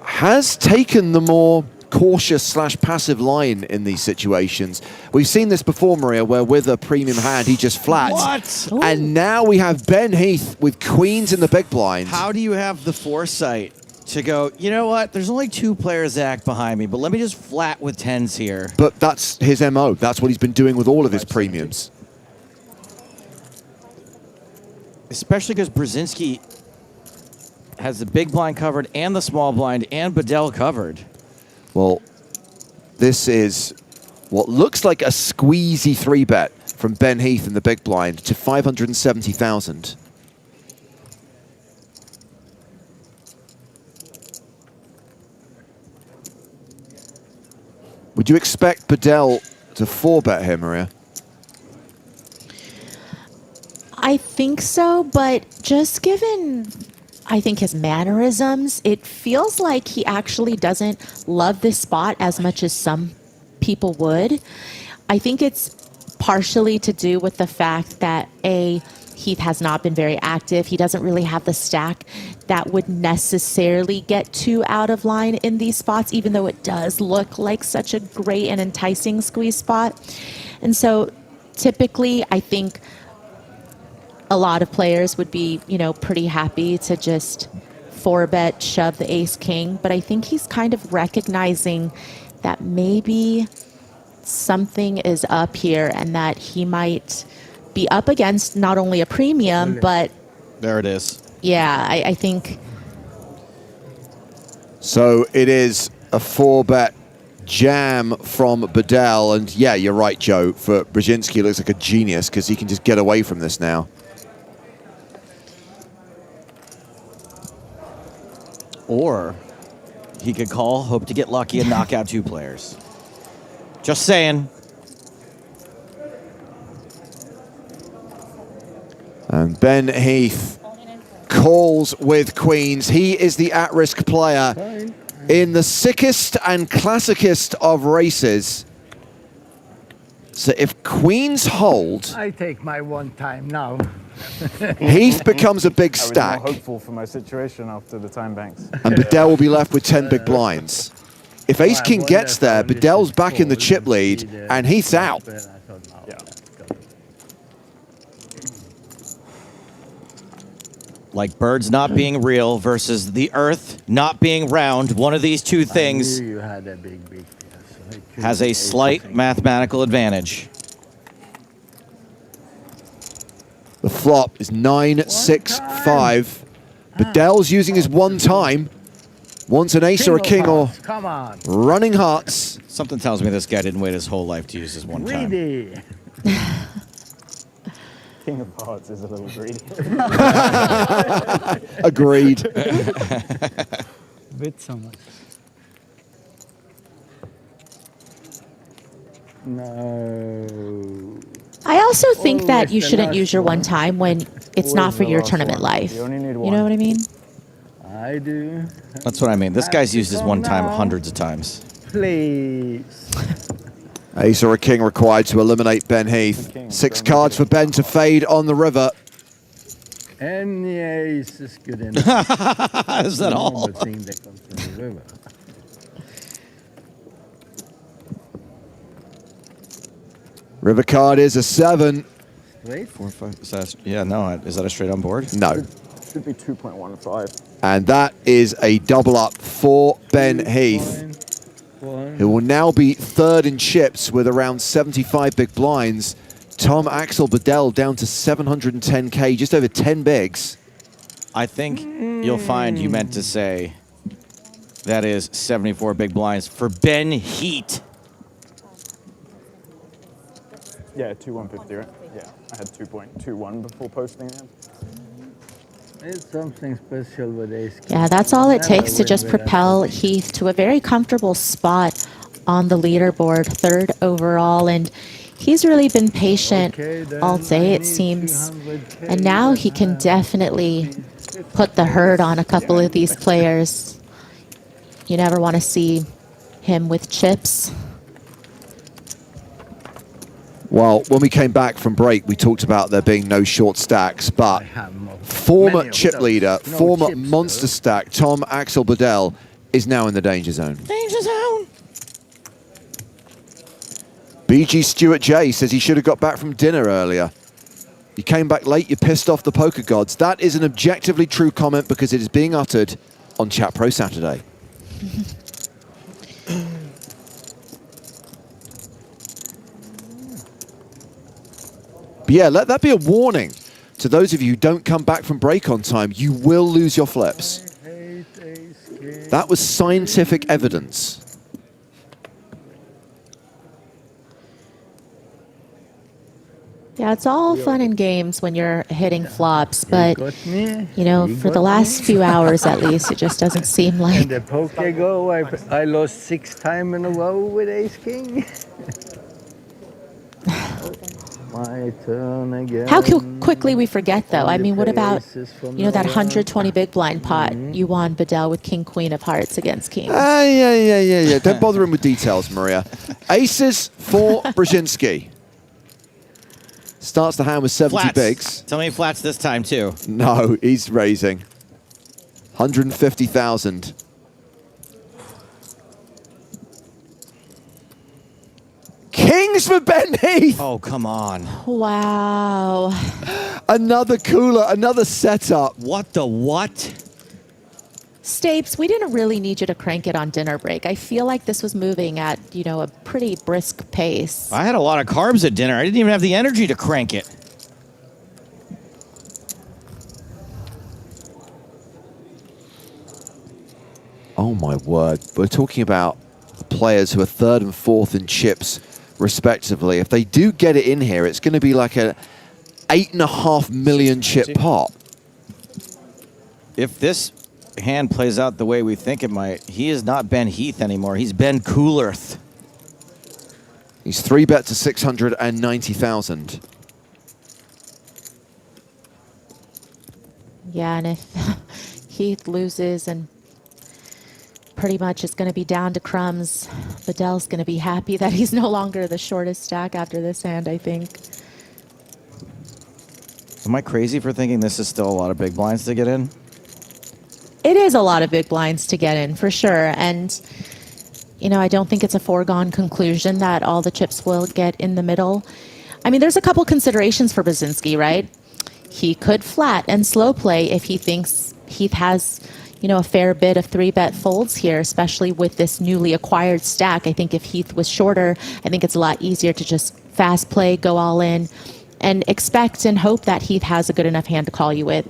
has taken the more cautious / passive line in these situations. We've seen this before, Maria, where with a premium hand, he just flats. What? And now we have Ben Heath with queens in the big blind. How do you have the foresight to go, you know what, there's only 2 players, Zach, behind me, but let me just flat with 10s here. But that's his MO. That's what he's been doing with all of his premiums. Especially because Brzezinski has the big blind covered and the small blind and Bedell covered. Well, this is what looks like a squeezy 3-bet from Ben Heath in the big blind to 570,000. Would you expect Bedell to 4-bet here, Maria? I think so, but just given, I think, his mannerisms, it feels like he actually doesn't love this spot as much as some people would. I think it's partially to do with the fact that, Heath has not been very active. He doesn't really have the stack that would necessarily get too out of line in these spots, even though it does look like such a great and enticing squeeze spot. And so typically, I think a lot of players would be, pretty happy to just 4-bet, shove the ace-king. But I think he's kind of recognizing that maybe something is up here and that he might be up against not only a premium, but... There it is. Yeah, I think... So it is a 4-bet jam from Bedell. And yeah, you're right, Joe. For Brzezinski, looks like a genius because he can just get away from this now. Or he could call, hope to get lucky, and knock out 2 players. Just saying. And Ben Heath calls with queens. He is the at-risk player in the sickest and classicest of races. So if queens hold, I take my one time now. Heath becomes a big I was stack, more hopeful for my situation after the time banks. and Bedell will be left with 10 big blinds. If Ace-King gets there, Bedell's back in the chip lead, and Heath's out. Like birds not being real versus the earth not being round, one of these two things You had a big has a slight mathematical advantage. The flop is 9-6-5. Bedell's using his one time. Wants an ace or a king or Come on. running hearts. Something tells me this guy didn't wait his whole life to use his one time. Greedy. King of Hearts is a little greedy. Agreed. Bit so much. No. I also think that you Always the shouldn't last use your one time when it's not Always for the your last tournament one. life. You only need You one. know what I mean? I do. That's what I mean. This guy's used his one time hundreds of times. Please. Ace or a king required to eliminate Ben Heath. 6 cards for Ben to fade on the river. Any ace is good enough. Is that all? Normal thing that comes from the river. River card is a 7. Straight? 4, 5, is that yeah, no. Is that a straight on board? No. Should be 2.15. And that is a double up for Ben Heath, who will now be third in chips with around 75 big blinds. Tom Axel Bedell down to 710K, just over 10 bigs. I think you'll find you meant to say that is 74 big blinds for Ben Heath. Yeah, 2.150, right? Yeah, I had 2.21 before posting it. It's something special with ace. Yeah, that's all it takes to Never just win without propel Heath to a very comfortable spot on the leaderboard, third overall. And he's really been patient all day, it seems. And now he can definitely put the hurt on a couple of these players. You never want to see him with chips. Well, when we came back from break, we talked about there being no short stacks, but former chip leader, former monster stack, Tom Axel Bedell, is now in the danger zone. Danger zone. BG Stuart J says he should have got back from dinner earlier. You came back late, you pissed off the poker gods. That is an objectively true comment because it is being uttered on Chat Pro Saturday. But yeah, let that be a warning to those of you who don't come back from break on time. You will lose your flips. That was scientific evidence. Yeah, it's all fun and games when you're hitting flops, but, you know, for the last few hours at least, it just doesn't seem like... In the poker go, I lost 6 times in a row with ace king. My turn again. How quickly we forget, though. I mean, what about, you know, that 120 big blind pot you won, Bedell, with king, queen of hearts against king? Yeah. Don't bother him with details, Maria. Aces for Brzezinski. Starts the hand with 70 Flats. bigs. Tell me flats this time, too. No, he's raising. 150,000. Kings for Ben Heath. Oh, come on. Wow. Another cooler, another setup. What the what? Stapes, we didn't really need you to crank it on dinner break. I feel like this was moving at, you know, a pretty brisk pace. I had a lot of carbs at dinner. I didn't even have the energy to crank it. Oh my word. We're talking about players who are third and fourth in chips, respectively. If they do get it in here, it's going to be like a 8.5 million chip pot. If this hand plays out the way we think it might, he is not Ben Heath anymore. He's Ben Coolerth. He's 3-bet to 690,000. Yeah, and if Heath loses and pretty much it's going to be down to crumbs, Bedell's going to be happy that he's no longer the shortest stack after this hand, I think. Am I crazy for thinking this is still a lot of big blinds to get in? It is a lot of big blinds to get in, for sure. And, you know, I don't think it's a foregone conclusion that all the chips will get in the middle. I mean, there's a couple considerations for Brzezinski, right? He could flat and slow play if he thinks Heath has, you know, a fair bit of 3-bet folds here, especially with this newly acquired stack. I think if Heath was shorter, I think it's a lot easier to just fast play, go all in, and expect and hope that Heath has a good enough hand to call you with.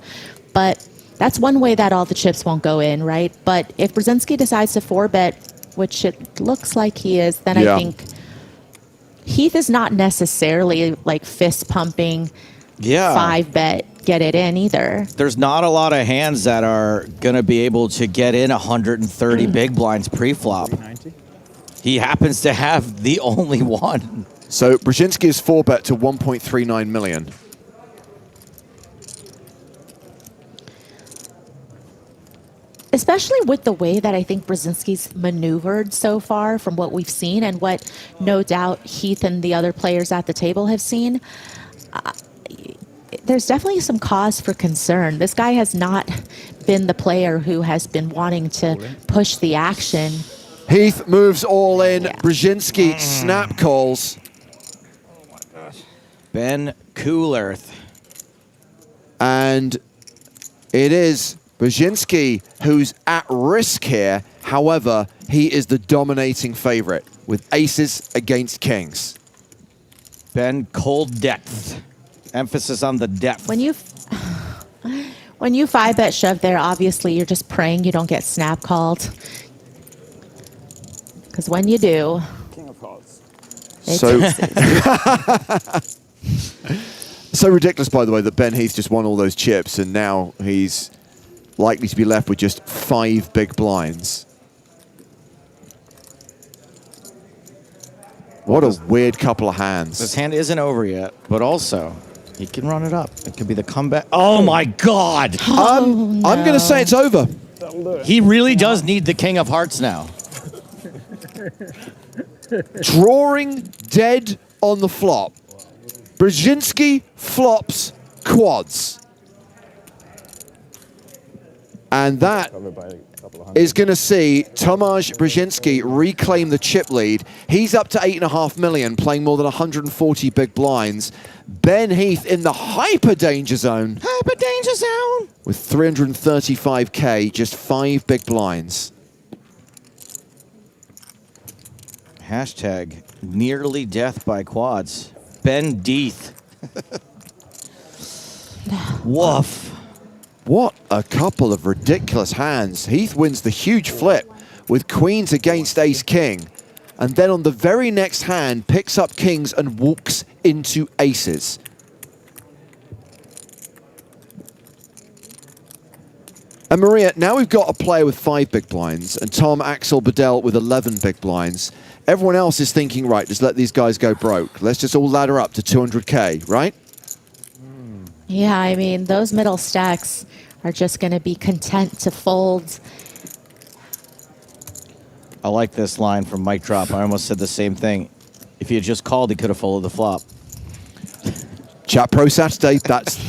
But that's one way that all the chips won't go in, right? But if Brzezinski decides to 4-bet, which it looks like he is, then I think Heath is not necessarily like fist pumping 5-bet, get it in either. There's not a lot of hands that are going to be able to get in 130 big blinds pre-flop. He happens to have the only one. So Brzezinski is 4-bet to 1.39 million. Especially with the way that I think Brzezinski's maneuvered so far from what we've seen and what no doubt Heath and the other players at the table have seen, there's definitely some cause for concern. This guy has not been the player who has been wanting to push the action. Heath moves all in. Brzezinski snap calls. Ben Coolerth. And it is Brzezinski who's at risk here. However, he is the dominating favorite with aces against kings. Ben cold depth. Emphasis on the depth. When you 5-bet shove there, obviously you're just praying you don't get snap called. Because when you do, King of Hearts. So ridiculous, by the way, that Ben Heath just won all those chips and now he's likely to be left with just 5 big blinds. What a weird couple of hands. This hand isn't over yet, but also he can run it up. It could be the comeback. Oh my God! I'm going to say it's over. He really does need the King of Hearts now. Drawing dead on the flop. Brzezinski flops quads. And that is going to see Tomasz Brzezinski reclaim the chip lead. He's up to 8.5 million, playing more than 140 big blinds. Ben Heath in the hyper danger zone. Hyper danger zone. With 335k, just 5 big blinds. Hashtag nearly death by quads. Ben Deeth. Woof. What a couple of ridiculous hands. Heath wins the huge flip with queens against ace-king. And then on the very next hand, picks up kings and walks into aces. And Maria, now we've got a player with 5 big blinds and Tom, Axel, Bedell with 11 big blinds. Everyone else is thinking, right, just let these guys go broke. Let's just all ladder up to 200k, right? yeah, I mean, those middle stacks are just going to be content to fold. I like this line from Mike Drop. I almost said the same thing. If he had just called, he could have folded the flop. Chat Pro Saturday, that's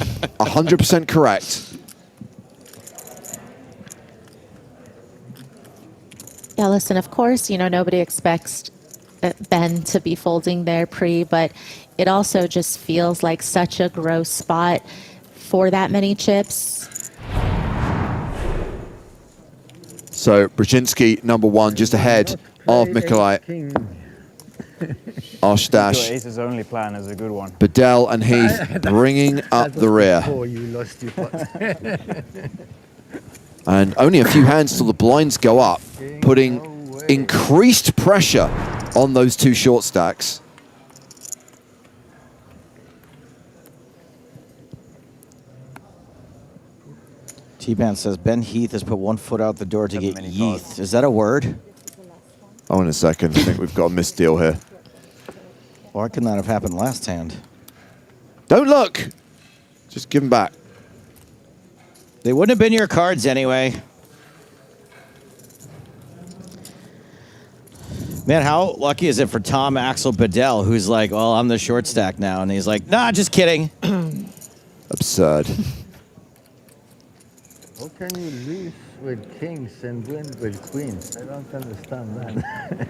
100% correct. Yeah, listen, of course, you know, nobody expects Ben to be folding there pre, but it also just feels like such a gross spot for that many chips. So Brzezinski, number 1, just ahead of Mikolaj. Oshdash. Aces only plan is a good one. Bedell and Heath bringing up the rear. Before you lost your pot. And only a few hands till the blinds go up, putting increased pressure on those 2 short stacks. T-Ban says Ben Heath has put 1 foot out the door to get yeeth. Is that a word? Oh, in a second. I think we've got a misdeal here. Why couldn't that have happened last hand? Don't look. Just give him back. They wouldn't have been your cards anyway. Man, how lucky is it for Tom Axel Bedell, who's like, well, I'm the short stack now. And he's like, nah, just kidding. Absurd. How can you lose with kings and win with queens? I don't understand that.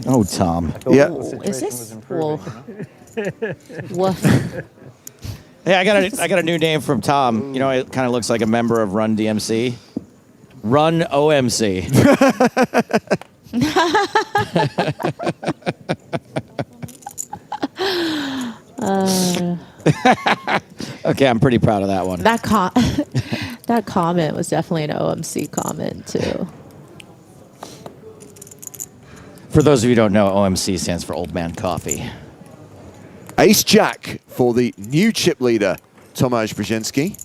Oh, Tom. Yeah. Is this? Whoa. Woof. Hey, I got a new name from Tom. You know, it kind of looks like a member of Run DMC. Run OMC. Okay, I'm pretty proud of that one. That that comment was definitely an OMC comment too. For those of you who don't know, OMC stands for Old Man Coffee. Ace Jack for the new chip leader, Tomasz Brzezinski.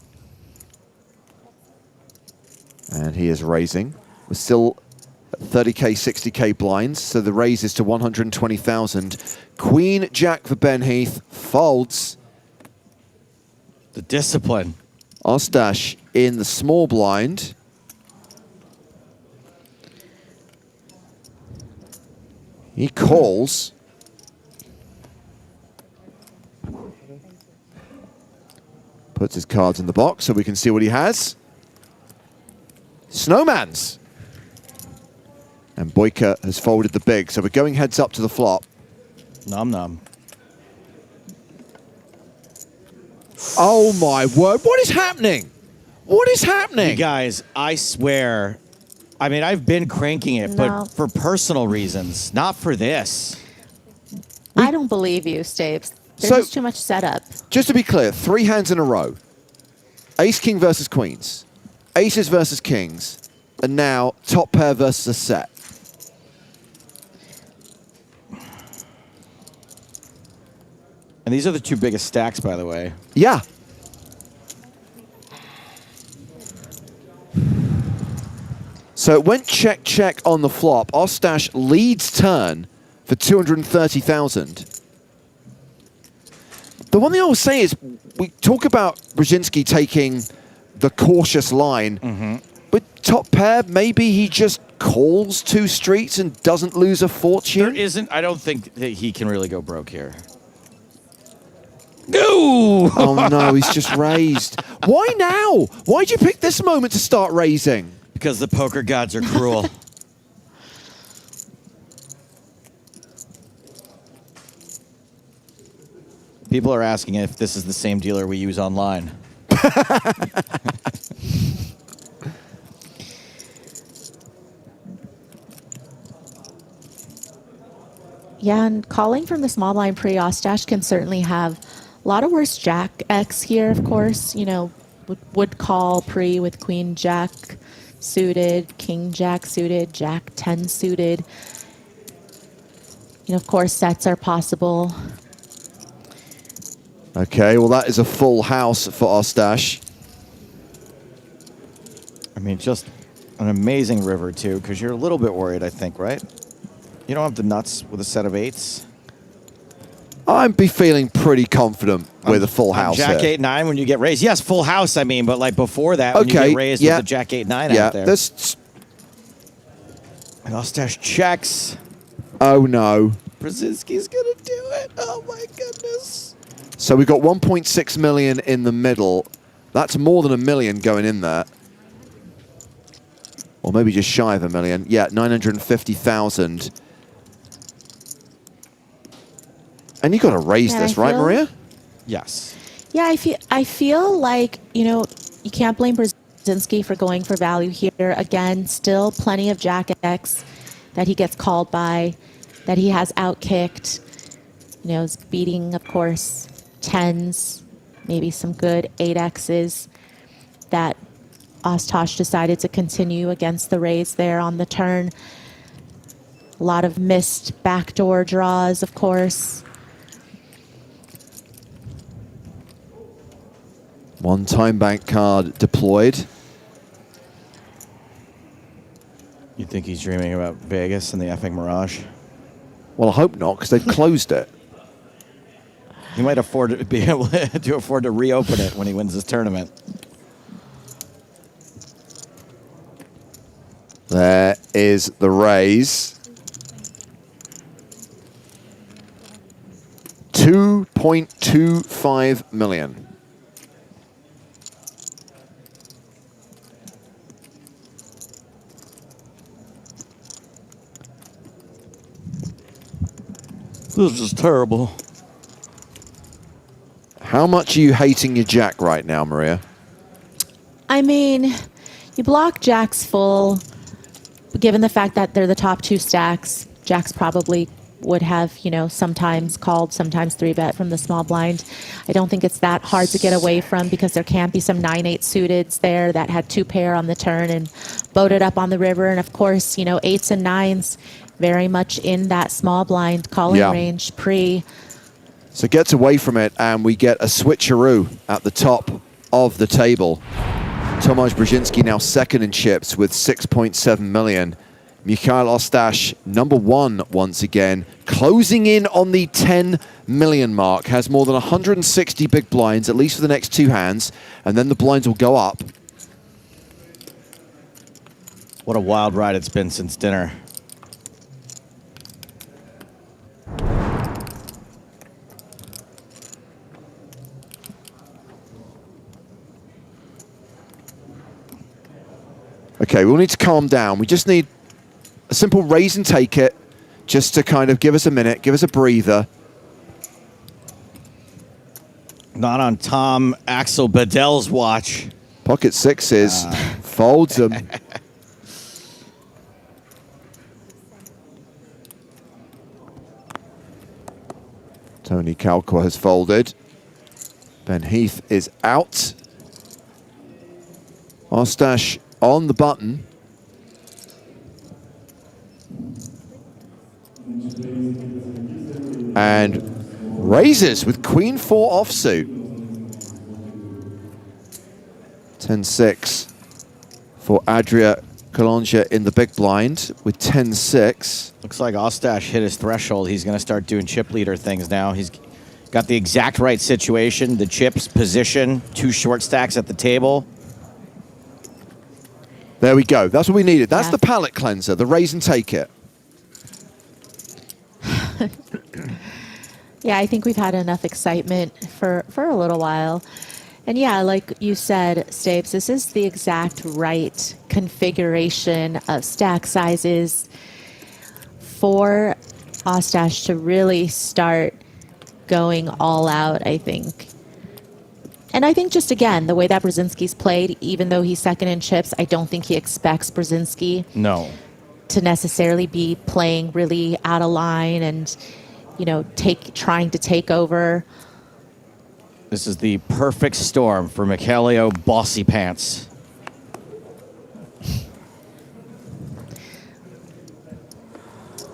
And he is raising. We're still 30k, 60k blinds, so the raise is to 120,000. Queen Jack for Ben Heath folds. The discipline. Ostash in the small blind. He calls. Puts his cards in the box so we can see what he has. Snowmans. And Boyka has folded the big, so we're going heads up to the flop. Nom nom. Oh my word, what is happening? What is happening? You guys, I swear, I mean, I've been cranking it, but for personal reasons, not for this. I don't believe you, Staves. There's just too much setup. Just to be clear, 3 hands in a row. Ace, king versus queens. Aces versus kings. And now top pair versus a set. And these are the 2 biggest stacks, by the way. Yeah. So it went check, check on the flop. Ostash leads turn for 230,000. The one thing I will say is, we talk about Brzezinski taking the cautious line, but top pair, maybe he just calls 2 streets and doesn't lose a fortune. There isn't, I don't think that he can really go broke here. No! Oh no, he's just raised. Why now? Why'd you pick this moment to start raising? Because the poker gods are cruel. People are asking if this is the same dealer we use online. Yeah, and calling from the small blind pre-Ostash can certainly have a lot of worse Jack X here, of course. You know, would call pre with Queen Jack suited, King Jack suited, Jack 10 suited. You know, of course, sets are possible. Okay, well, that is a full house for Ostash. I mean, just an amazing river, too, because you're a little bit worried, I think, right? You don't have the nuts with a set of 8s. I'd be feeling pretty confident with a full house Jack here. 8-9 when you get raised. Yes, full house, I mean, but like before that, when you get raised with the Jack 8-9 out there. And Ostash checks. Oh, no. Brzezinski's going to do it. Oh, my goodness. So we've got 1.6 million in the middle. That's more than $1 million going in there. Or maybe just shy of $1 million. Yeah, 950,000. And you got to raise this, right, Maria? Yes. Yeah, I feel like, you know, you can't blame Brzezinski for going for value here. Again, still plenty of Jack X that he gets called by, that he has outkicked. You know, is beating, of course, 10s, maybe some good 8Xs that Ostash decided to continue against the raise there on the turn. A lot of missed backdoor draws, of course. One time bank card deployed. You think he's dreaming about Vegas and the effing Mirage? Well, I hope not, because they've closed it. He might afford to be able to reopen it when he wins this tournament. There is the raise. 2.25 million. This is terrible. How much are you hating your jack right now, Maria? I mean, you block jacks full. Given the fact that they're the top two stacks, jacks probably would have, you know, sometimes called, sometimes 3-bet from the small blind. I don't think it's that hard to get away from because there can be some 9-8 suiteds there that had 2-pair on the turn and boated up on the river. And of course, you know, 8s and 9s very much in that small blind calling range pre. So gets away from it, and we get a switcheroo at the top of the table. Tomasz Brzezinski now second in chips with 6.7 million. Mikhail Ostash, number one once again, closing in on the 10 million mark, has more than 160 big blinds, at least for the next two hands, and then the blinds will go up. What a wild ride it's been since dinner. Okay, we'll need to calm down. We just need a simple raise and take it, just to kind of give us a minute, give us a breather. Not on Tom Axel Bedell's watch. Pocket sixes, folds them. Tony Calco has folded. Ben Heath is out. Ostash on the button. And raises with Queen 4 offsuit. 10-6 for Adria Colonja in the big blind with 10-6. Looks like Ostash hit his threshold. He's going to start doing chip leader things now. He's got the exact right situation, the chips, position, 2 short stacks at the table. There we go. That's what we needed. That's the palate cleanser, the raise and take it. Yeah, I think we've had enough excitement for a little while. And yeah, like you said, Stapes, this is the exact right configuration of stack sizes for Ostash to really start going all out, I think. And I think just, again, the way that Brzezinski's played, even though he's second in chips, I don't think he expects Brzezinski to necessarily be playing really out of line and, you know, trying to take over. This is the perfect storm for Mikhailio Bossy Pants.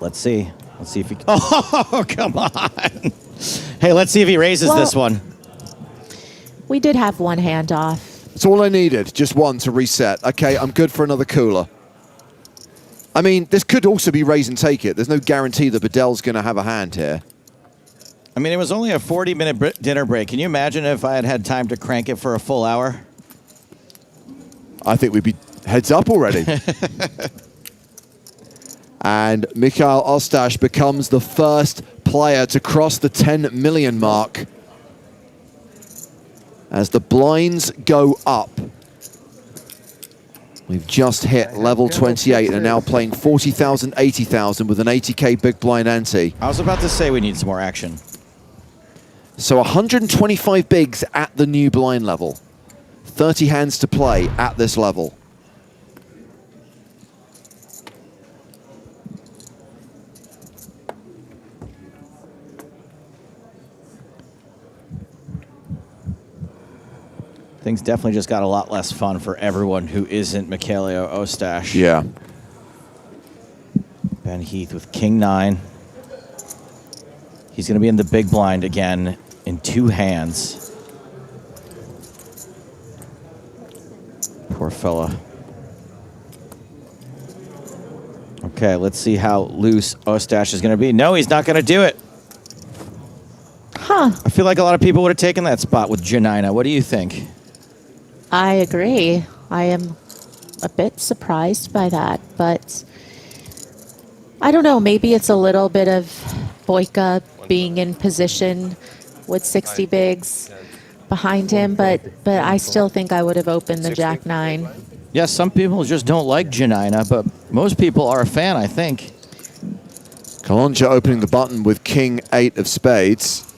Let's see. Let's see if he... Oh, come on. Hey, let's see if he raises this one. We did have one hand off. That's all I needed, just one to reset. Okay, I'm good for another cooler. I mean, this could also be raise and take it. There's no guarantee that Bedell's going to have a hand here. I mean, it was only a 40-minute dinner break. Can you imagine if I had had time to crank it for a full hour? I think we'd be heads up already. And Mikhail Ostash becomes the first player to cross the 10 million mark as the blinds go up. We've just hit level 28 and are now playing 40,000, 80,000 with an 80K big blind ante. I was about to say we need some more action. So 125 bigs at the new blind level. 30 hands to play at this level. Things definitely just got a lot less fun for everyone who isn't Mikhailio Ostash. Yeah. Ben Heath with King 9. He's going to be in the big blind again in 2 hands. Poor fella. Okay, let's see how loose Ostash is going to be. No, he's not going to do it. Huh. I feel like a lot of people would have taken that spot with Janina. What do you think? I agree. I am a bit surprised by that, but I don't know. Maybe it's a little bit of Boyka being in position with 60 bigs behind him, but I still think I would have opened the Jack 9. Yeah, some people just don't like Janina, but most people are a fan, I think. Kalonja opening the button with King 8 of spades.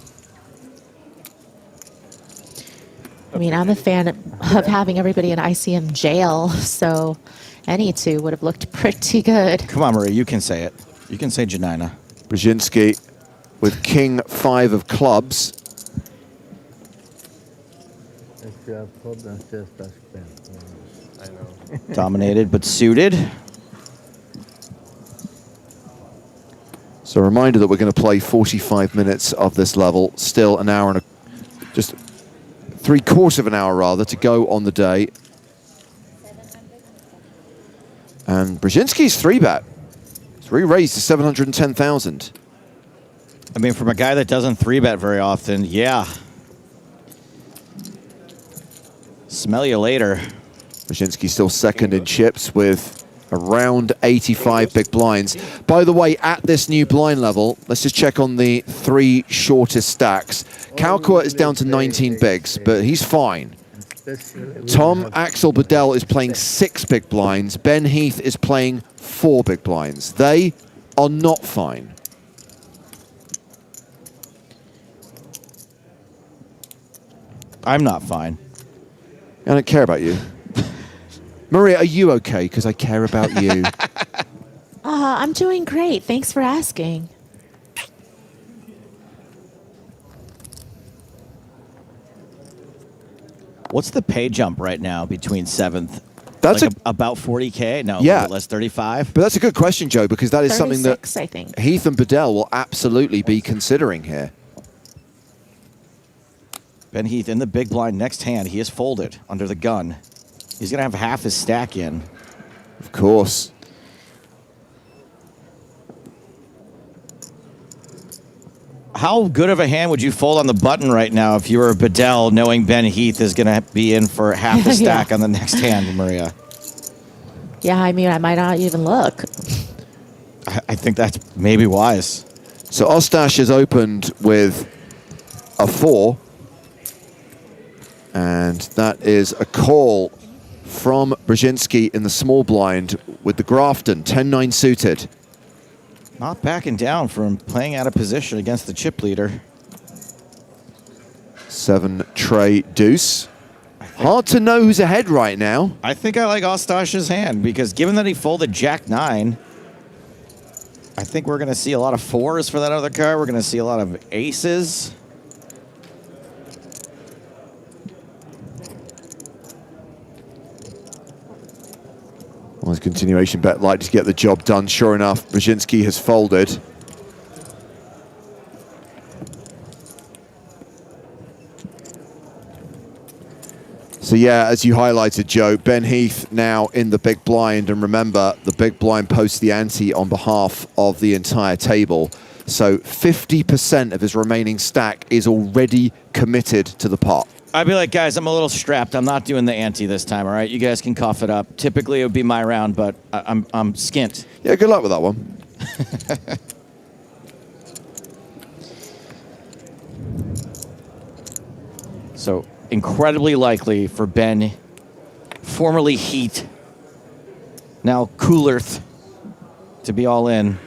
I mean, I'm a fan of having everybody in ICM jail, so any two would have looked pretty good. Come on, Marie, you can say it. You can say Janina. Brzezinski with King 5 of clubs. If you have problems, just ask Ben. I know. Dominated, but suited. So a reminder that we're going to play 45 minutes of this level, still an hour and just 3/4 of an hour rather to go on the day. And Brzezinski's 3-bet. It's re-raised to 710,000. I mean, from a guy that doesn't 3-bet very often, yeah. Smell you later. Brzezinski still second in chips with around 85 big blinds. By the way, at this new blind level, let's just check on the 3 shortest stacks. Kalkua is down to 19 bigs, but he's fine. Tom Axel Bedell is playing 6 big blinds. Ben Heath is playing 4 big blinds. They are not fine. I'm not fine. I don't care about you. Maria, are you okay? Because I care about you. I'm doing great. Thanks for asking. What's the pay jump right now between 7th? That's like about 40K? No, yeah, less 35. But that's a good question, Joe, because that is something that 36, I think. Heath and Bedell will absolutely be considering here. Ben Heath in the big blind next hand. He is folded under the gun. He's going to have half his stack in. Of course. How good of a hand would you fold on the button right now if you were Bedell, knowing Ben Heath is going to be in for half the stack on the next hand, Maria? Yeah, I mean, I might not even look. I think that's maybe wise. So Ostash has opened with a 4. And that is a call from Brzezinski in the small blind with the Grafton, 10-9 suited. Not backing down from playing out of position against the chip leader. 7 tray deuce. Hard to know who's ahead right now. I think I like Ostash's hand because given that he folded Jack 9, I think we're going to see a lot of 4s for that other card. We're going to see a lot of aces. Well, his continuation bet likely to get the job done. Sure enough, Brzezinski has folded. So yeah, as you highlighted, Joe, Ben Heath now in the big blind. And remember, the big blind posts the ante on behalf of the entire table. So 50% of his remaining stack is already committed to the pot. I'd be like, guys, I'm a little strapped. I'm not doing the ante this time, all right? You guys can cough it up. Typically, it would be my round, but I'm skint. Yeah, good luck with that one. So, incredibly likely for Ben, formerly Heat, now Coolerth, to be all in.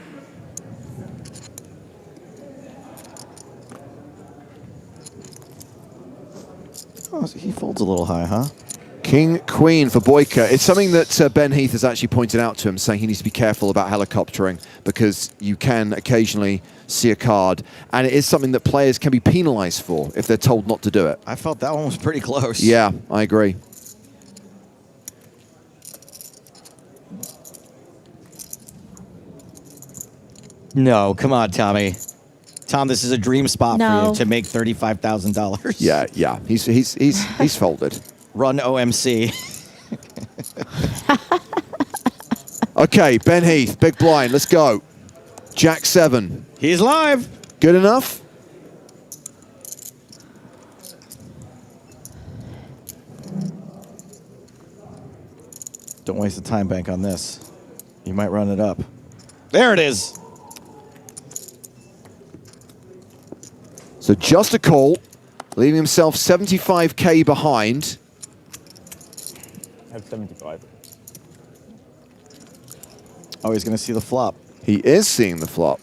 Oh, so he folds a little high, huh? King, queen for Boyka. It's something that Ben Heath has actually pointed out to him, saying he needs to be careful about helicoptering because you can occasionally see a card, and it is something that players can be penalized for if they're told not to do it. I felt that one was pretty close. Yeah, I agree. No, come on, Tommy. Tom, this is a dream spot for you to make $35,000. Yeah. He's folded. Run OMC. Okay, Ben Heath, big blind. Let's go. Jack 7. He's live. Good enough? Don't waste the time bank on this. You might run it up. There it is. So just a call, leaving himself 75k behind. I have 75. Oh, he's going to see the flop. He is seeing the flop,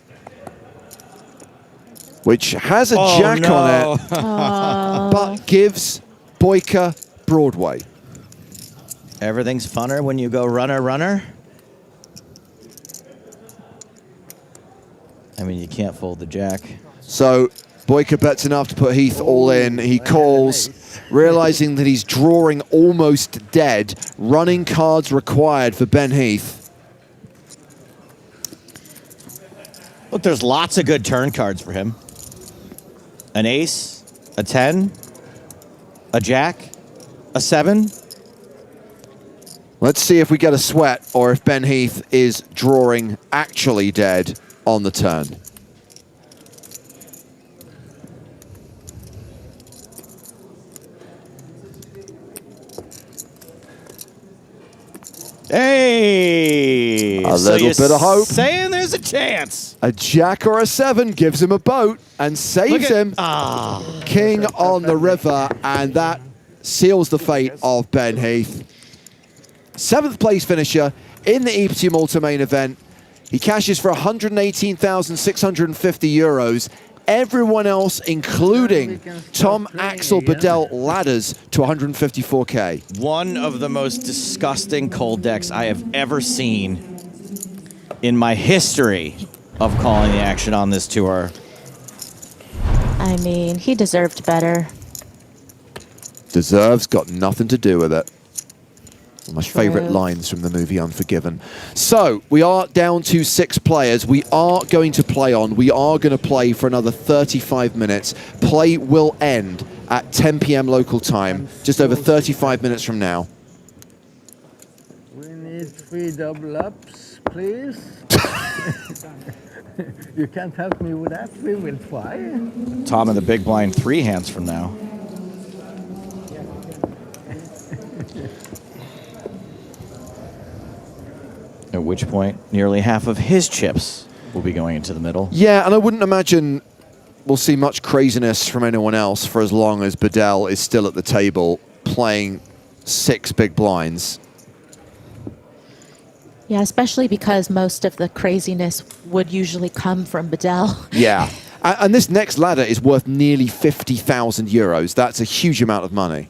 which has a Oh, jack no. on it, but gives Boyka Broadway. Everything's funner when you go runner, runner. I mean, you can't fold the jack. So Boyka bets enough to put Heath all in. He calls, realizing that he's drawing almost dead. Running cards required for Ben Heath. Look, there's lots of good turn cards for him. An ace, a 10, a jack, a 7. Let's see if we get a sweat or if Ben Heath is drawing actually dead on the turn. Hey! A So little you're bit of hope. Saying there's a chance. A jack or a 7 gives him a boat and saves him. King on the river, and that seals the fate of Ben Heath. 7th place finisher in the EPT Malta main event. He cashes for 118,650 euros. Everyone else, including Tom Axel Bedell, ladders to 154k. One of the most disgusting cold decks I have ever seen in my history of calling the action on this tour. I mean, he deserved better. Deserves got nothing to do with it. One of my favorite lines from the movie Unforgiven. So we are down to 6 players. We are going to play on. We are going to play for another 35 minutes. Play will end at 10 p.m. local time, just over 35 minutes from now. We need 3 double ups, please. You can't help me with that. We will try. Tom in the big blind 3 hands from now. At which point, nearly half of his chips will be going into the middle. Yeah, and I wouldn't imagine we'll see much craziness from anyone else for as long as Bedell is still at the table playing 6 big blinds. Yeah, especially because most of the craziness would usually come from Bedell. Yeah, and this next ladder is worth nearly 50,000 euros. That's a huge amount of money.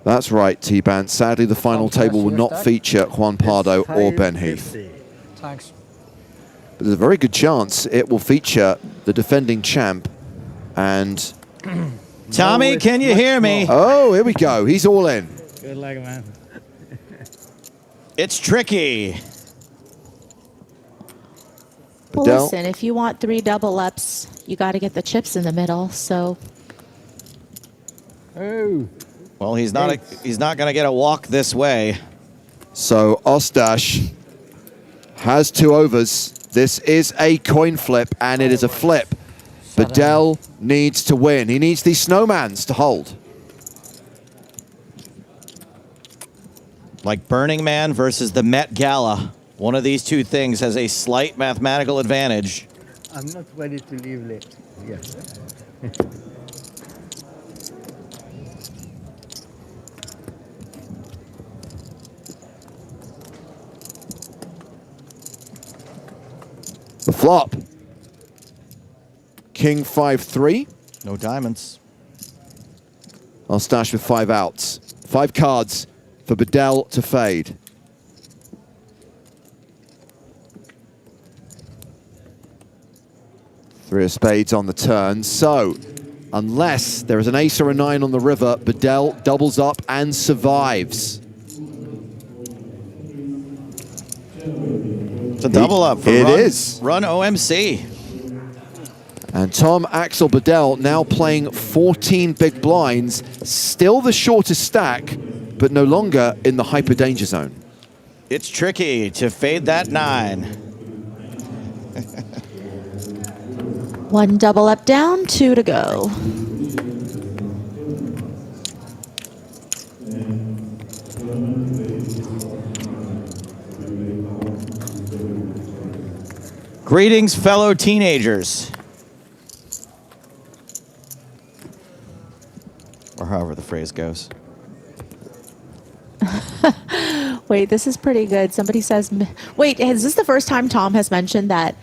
That's right, T-Ban. Sadly, the final table will not feature Juan Pardo or Ben Heath. Thanks. But there's a very good chance it will feature the defending champ and... Tommy, can you hear me? Oh, here we go. He's all in. Good luck, man. It's tricky. Well, Bedell. listen, if you want 3 double ups, you got to get the chips in the middle. So, Well, he's not going to get a walk this way. So Ostash has 2 overs. This is a coin flip, and it is a flip. Bedell needs to win. He needs these snowmans to hold. Like Burning Man versus the Met Gala. One of these 2 things has a slight mathematical advantage. I'm not ready to leave late. Yeah. The flop. King 5-3. No diamonds. Ostash with 5 outs. 5 cards for Bedell to fade. Three of spades on the turn. So, unless there is an ace or a 9 on the river, Bedell doubles up and survives. It's a double up for It run, is. Run OMC. And Tom Axel Bedell now playing 14 big blinds, still the shortest stack, but no longer in the hyper danger zone. It's tricky to fade that 9. 1 double up down, 2 to go. Greetings, fellow teenagers. Or however the phrase goes. Wait, this is pretty good. Somebody says, wait, is this the first time Tom has mentioned that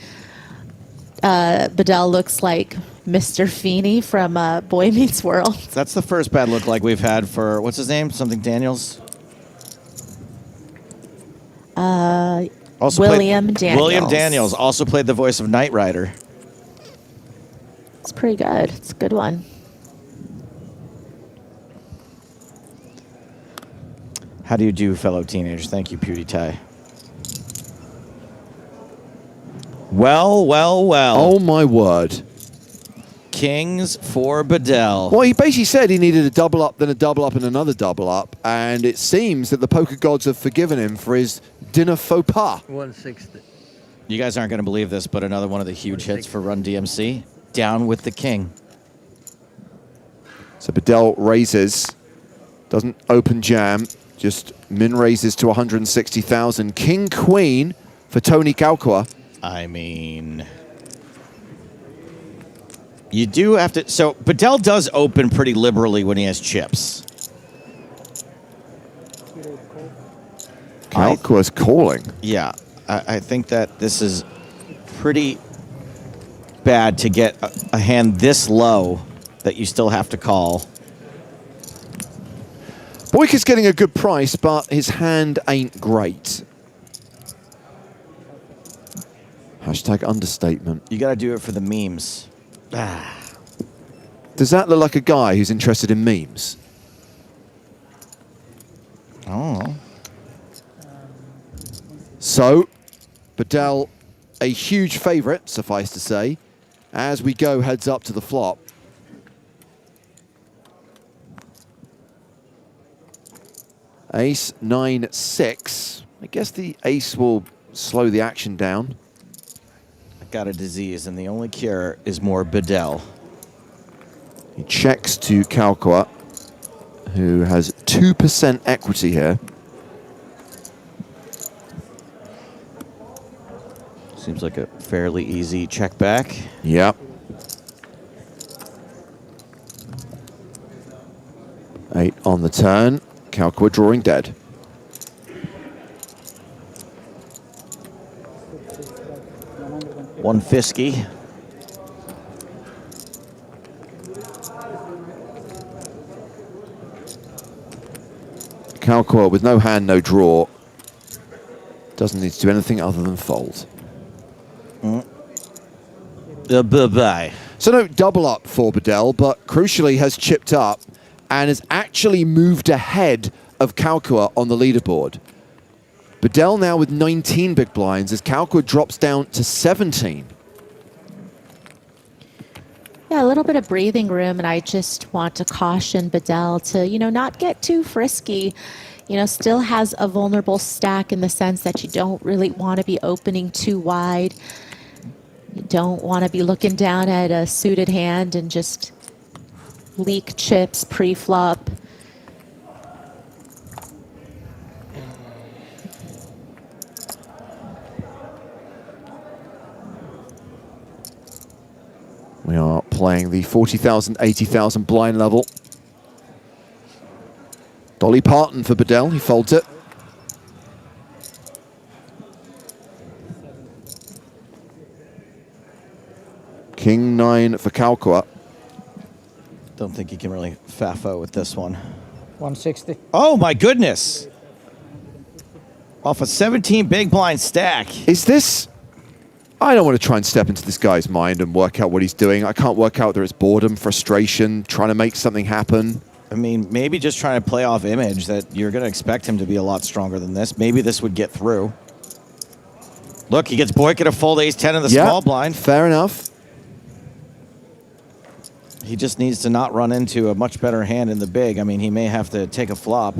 Bedell looks like Mr. Feeney from Boy Meets World? That's the first bad look like we've had for, what's his name? Something Daniels? William Daniels. William Daniels also played the voice of Knight Rider. It's pretty good. It's a good one. How do you do, fellow teenagers? Thank you, PewDiePie. Well, well, well. Oh, my word. Kings for Bedell. Well, he basically said he needed a double up, then a double up, and another double up. And it seems that the poker gods have forgiven him for his dinner faux pas. 160. You guys aren't going to believe this, but another one of the huge hits for Run DMC. Down with the king. So Bedell raises. Doesn't open jam. Just min raises to 160,000. King Queen for Tony Kalkua. I mean, you do have to. So Bedell does open pretty liberally when he has chips. Kalkua's calling. Yeah, I think that this is pretty bad to get a hand this low that you still have to call. Boyka's getting a good price, but his hand ain't great. Hashtag understatement. You got to do it for the memes. Does that look like a guy who's interested in memes? Oh. So, Bedell, a huge favorite, suffice to say, as we go heads up to the flop. Ace, 9, 6. I guess the ace will slow the action down. I got a disease, and the only cure is more Bedell. He checks to Kalkua, who has 2% equity here. Seems like a fairly easy check back. Yep. 8 on the turn. Kalkua drawing dead. One fisky. Kalkua with no hand, no draw. Doesn't need to do anything other than fold. Bye-bye. So no double up for Bedell, but crucially has chipped up and has actually moved ahead of Kalkua on the leaderboard. Bedell now with 19 big blinds as Kalkua drops down to 17. Yeah, a little bit of breathing room, and I just want to caution Bedell to, not get too frisky. Still has a vulnerable stack in the sense that you don't really want to be opening too wide. You don't want to be looking down at a suited hand and just leak chips pre-flop. We are playing the 40,000, 80,000 blind level. Dolly Parton for Bedell, he folds it. King 9 for Kalkua. Don't think you can really faffo with this one. 160. Oh my goodness! Off a 17 big blind stack. Is this... I don't want to try and step into this guy's mind and work out what he's doing. I can't work out whether it's boredom, frustration, trying to make something happen. I mean, maybe just trying to play off image that you're going to expect him to be a lot stronger than this. Maybe this would get through. Look, he gets Boyka to fold ace-10 in the small blind. Fair enough. He just needs to not run into a much better hand in the big. I mean, he may have to take a flop.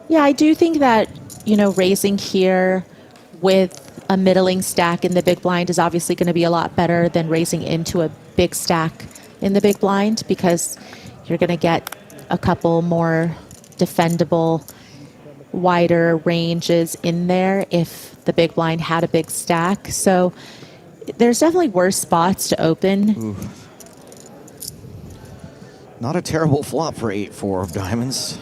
Yeah, I do think that, raising here with a middling stack in the big blind is obviously going to be a lot better than raising into a big stack in the big blind, because you're going to get a couple more defendable wider ranges in there if the big blind had a big stack. So there's definitely worse spots to open. Ooh. Not a terrible flop for 8-4 of diamonds.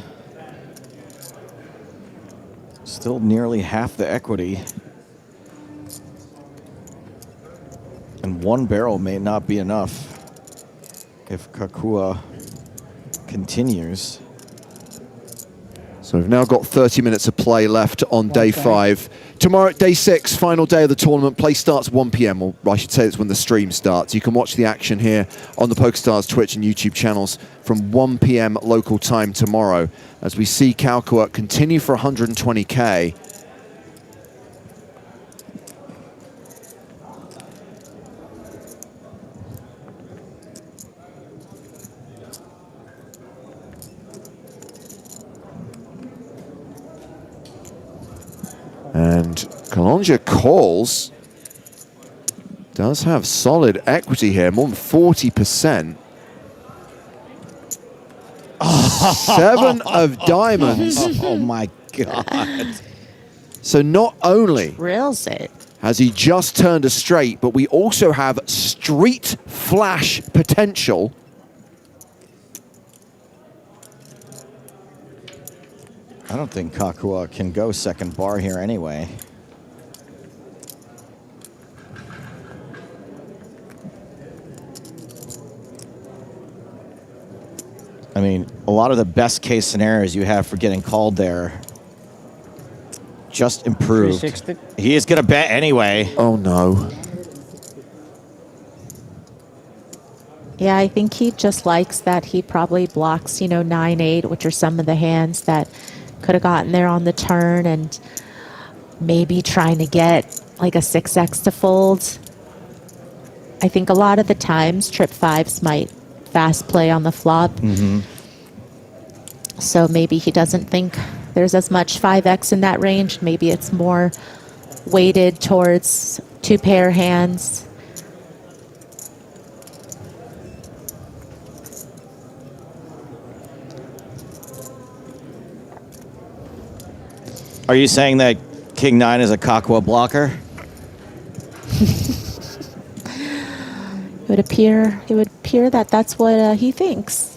Still nearly half the equity. And one barrel may not be enough if Kakua continues. So we've now got 30 minutes of play left on day 5. Tomorrow, day 6, final day of the tournament. Play starts 1 p.m, or I should say it's when the stream starts. You can watch the action here on the PokerStars Twitch and YouTube channels from 1 p.m. local time tomorrow as we see Kalkua continue for 120K. And Kalonja calls. Does have solid equity here, more than 40%. 7 of diamonds. Oh my God. So not only Drills it. has he just turned a straight, but we also have street flash potential. I don't think Kakua can go second bar here anyway. I mean, a lot of the best case scenarios you have for getting called there just improved. 360. He is going to bet anyway. Oh no. Yeah, I think he just likes that he probably blocks, 9-8, which are some of the hands that could have gotten there on the turn, and maybe trying to get like a 6x to fold. I think a lot of the times trip 5s might fast play on the flop. Mm-hmm. So maybe he doesn't think there's as much 5x in that range. Maybe it's more weighted towards 2-pair hands. Are you saying that King 9 is a Kakua blocker? It would appear that that's what he thinks.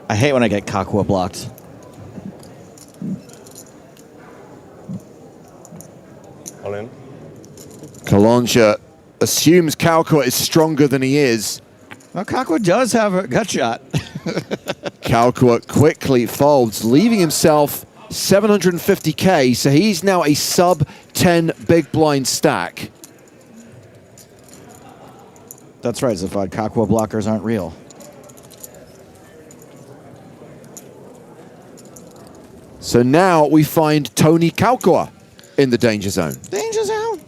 I hate when I get Kakua blocked. All in. Kalonja assumes Kalkua is stronger than he is. Well, Kakua does have a gut shot. Kalkua quickly folds, leaving himself 750K, so he's now a sub-10 big blind stack. That's right, Zafad. Kakua blockers aren't real. So now we find Tony Kalkua in the danger zone. Danger zone.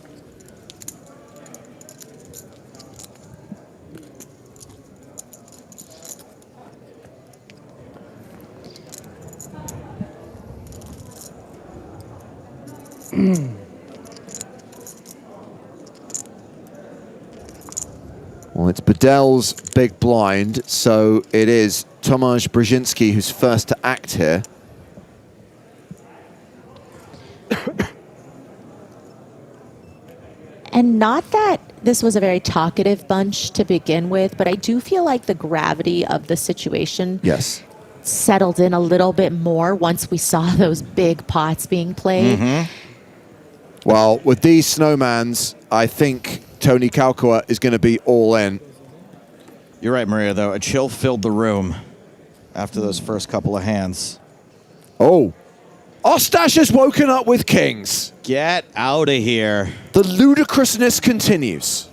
Well, it's Bedel's big blind, so it is Tomasz Brzezinski who's first to act here. And not that this was a very talkative bunch to begin with, but I do feel like the gravity of the situation settled in a little bit more once we saw those big pots being played. Mm-hmm. Well, with these snowmans, I think Tony Kalkua is going to be all in. You're right, Maria, though. A chill filled the room after those first couple of hands. Oh. Ostash has woken up with kings. Get out of here. The ludicrousness continues.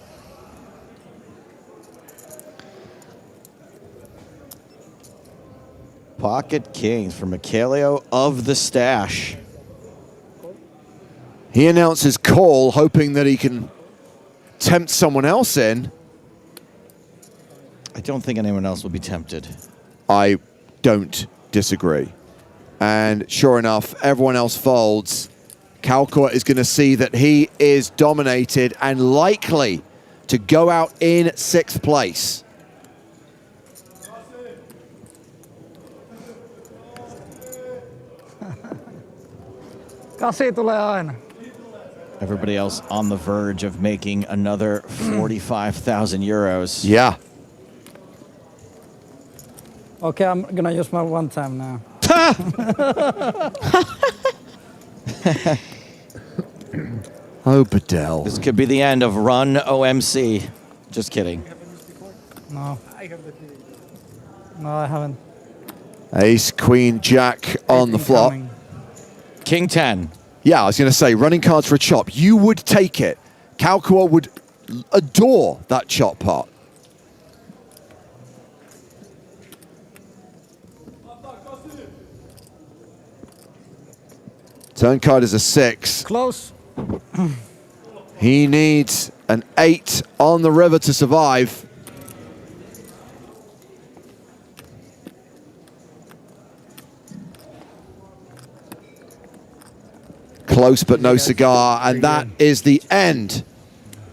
Pocket kings for Mikhailio of the stash. He announces call, hoping that he can tempt someone else in. I don't think anyone else will be tempted. I don't disagree. And sure enough, everyone else folds. Kalkua is going to see that he is dominated and likely to go out in 6th place. Kasi tulee aina. Everybody else on the verge of making another 45,000 euros. Yeah. Okay, I'm gonna use my one time now. Oh, Bedell. This could be the end of Run OMC. Just kidding. No. No, I haven't. Ace, Queen, Jack on the flop. King 10. Yeah, I was going to say, running cards for a chop. You would take it. Kalkua would adore that chop pot. Turn card is a 6. Close. He needs an 8 on the river to survive. Close but no cigar, and that is the end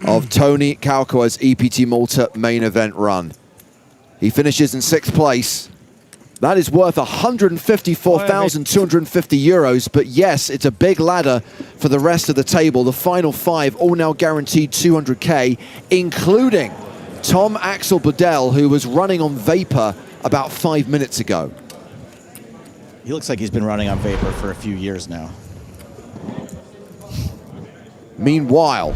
of Tony Kalkua's EPT Malta main event run. He finishes in 6th place. That is worth 154,250 euros, but yes, it's a big ladder for the rest of the table. The final 5 all now guaranteed 200k, including Tom Axel Bedell, who was running on Vapor about 5 minutes ago. He looks like he's been running on Vapor for a few years now. Meanwhile,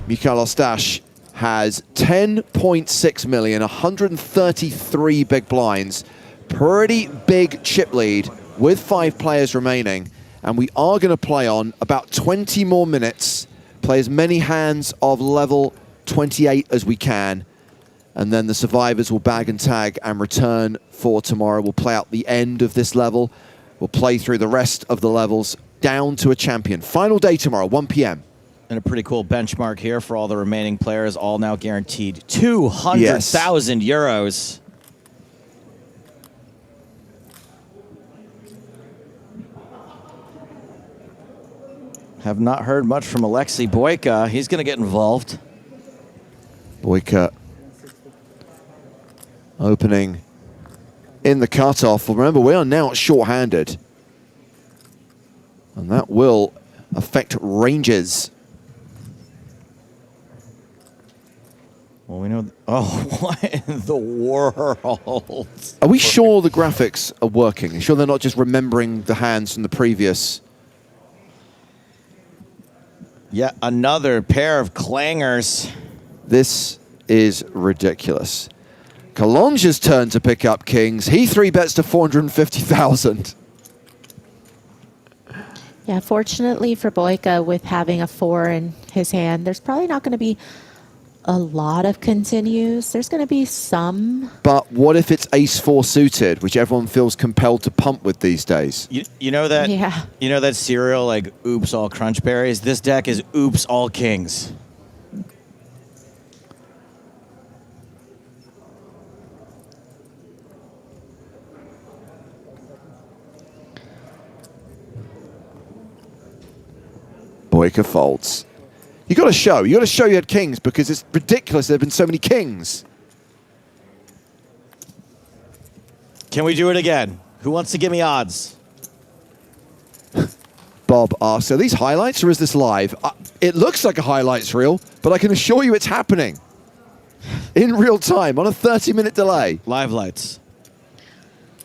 Mikhail Ostash has 10.6 million, 133 big blinds, pretty big chip lead with 5 players remaining, and we are going to play on about 20 more minutes, play as many hands of level 28 as we can, and then the survivors will bag and tag and return for tomorrow. We'll play out the end of this level. We'll play through the rest of the levels down to a champion. Final day tomorrow, 1 p.m. And a pretty cool benchmark here for all the remaining players, all now guaranteed 200,000 euros. Have not heard much from Alexei Boyka. He's going to get involved. Boyka opening in the cutoff. Well, remember, we are now short-handed. And that will affect ranges. Well, we know... Oh, what in the world? Are we sure the graphics are working? Are you sure they're not just remembering the hands from the previous? Yet another pair of clangers. This is ridiculous. Kalonja's turn to pick up kings. He 3-bets to 450,000. Yeah, fortunately for Boyka, with having a 4 in his hand, there's probably not going to be a lot of continues. There's going to be some. But what if it's ace-4 suited, which everyone feels compelled to pump with these days? You know that? Yeah. You know that cereal, like, oops, all crunch berries? This deck is oops, all kings. Boyka folds. You got to show you had kings, because it's ridiculous there have been so many kings. Can we do it again? Who wants to give me odds? Bob asks, are these highlights or is this live? It looks like a highlights reel, but I can assure you it's happening in real time on a 30-minute delay. Live lights.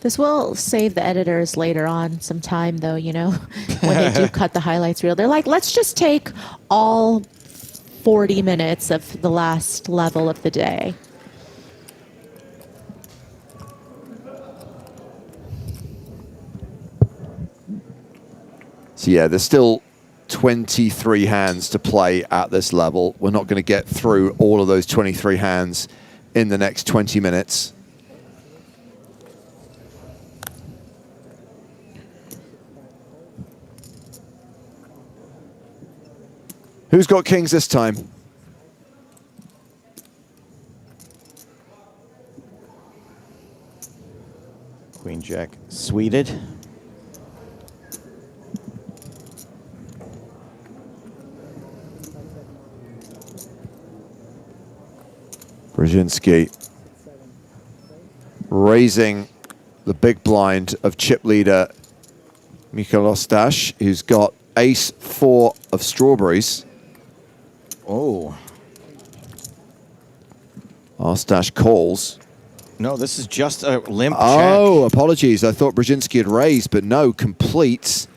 This will save the editors later on some time, though, you know, when they do cut the highlights reel. They're like, let's just take all 40 minutes of the last level of the day. So yeah, there's still 23 hands to play at this level. We're not going to get through all of those 23 hands in the next 20 minutes. Who's got kings this time? Queen Jack suited. Brzezinski raising the big blind of chip leader Mikhail Ostash, who's got ace-4 of strawberries. Oh. Arstash calls. No, this is just a limp Oh, apologies. I thought Brzezinski had raised, but no, completes.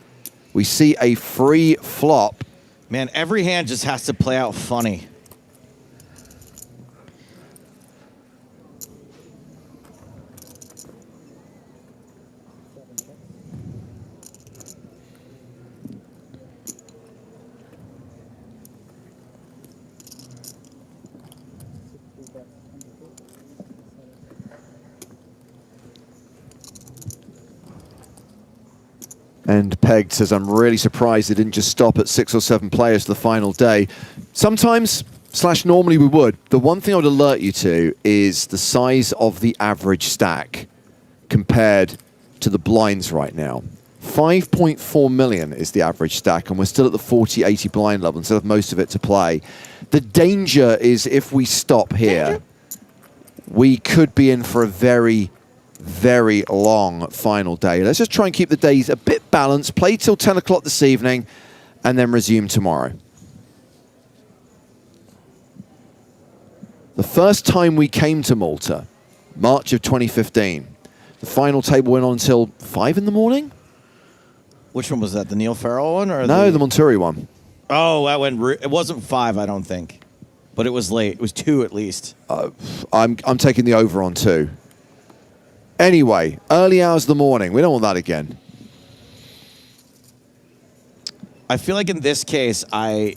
We see a free flop. Man, every hand just has to play out funny. And Pegged says, I'm really surprised it didn't just stop at 6 or 7 players the final day. Sometimes, / normally we would. The one thing I would alert you to is the size of the average stack compared to the blinds right now. 5.4 million is the average stack, and we're still at the 40, 80 blind level instead of most of it to play. The danger is if we stop here, we could be in for a very long final day. Let's just try and keep the days a bit balanced, play till 10 o'clock this evening, and then resume tomorrow. The first time we came to Malta, March of 2015, the final table went on until 5 in the morning? Which one was that? The Neil Farrell one? Or No, the Monturi one. Oh, that went. It wasn't 5, I don't think. But it was late. It was 2 at least. I'm taking the over on 2. Anyway, early hours of the morning. We don't want that again. I feel like in this case, I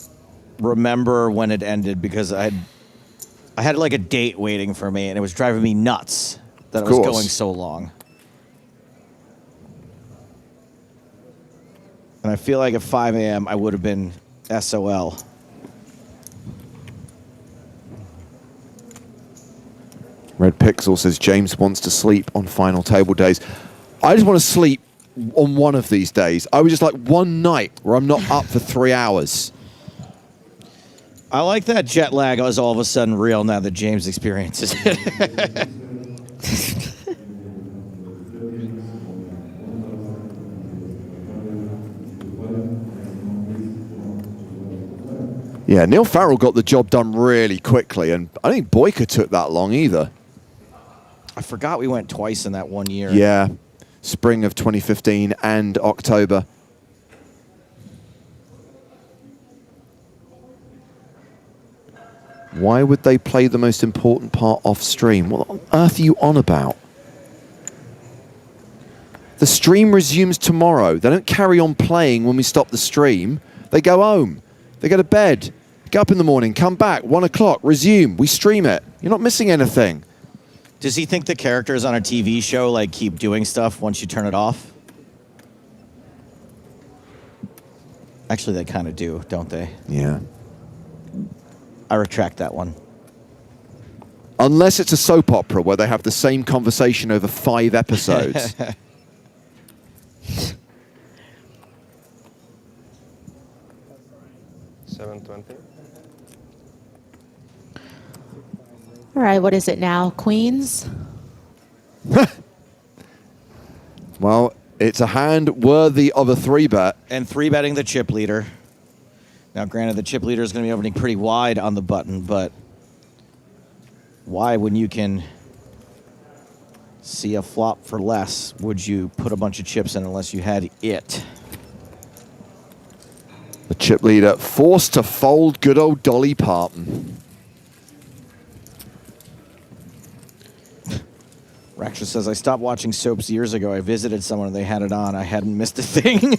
remember when it ended because I had like a date waiting for me, and it was driving me nuts that it was going so long. And I feel like at 5 a.m. I would have been SOL. Red Pixel says James wants to sleep on final table days. I just want to sleep on one of these days. I would just like one night where I'm not up for 3 hours. I like that jet lag is all of a sudden real now that James experiences it. Yeah, Neil Farrell got the job done really quickly, and I don't think Boyka took that long either. I forgot we went twice in that 1 year. Yeah, spring of 2015 and October. Why would they play the most important part off stream? What on earth are you on about? The stream resumes tomorrow. They don't carry on playing when we stop the stream. They go home. They go to bed. Get up in the morning, come back, 1 o'clock, resume. We stream it. You're not missing anything. Does he think the characters on a TV show like keep doing stuff once you turn it off? Actually, they kind of do, don't they? Yeah. I retract that one. Unless it's a soap opera where they have the same conversation over 5 episodes. 720. All right, what is it now? Queens? Well, it's a hand worthy of a 3-bet. And 3-betting the chip leader. Now, granted, the chip leader is going to be opening pretty wide on the button, but why, when you can see a flop for less, would you put a bunch of chips in unless you had it? The chip leader forced to fold good old Dolly Parton. Raksha says, I stopped watching soaps years ago. I visited someone and they had it on. I hadn't missed a thing.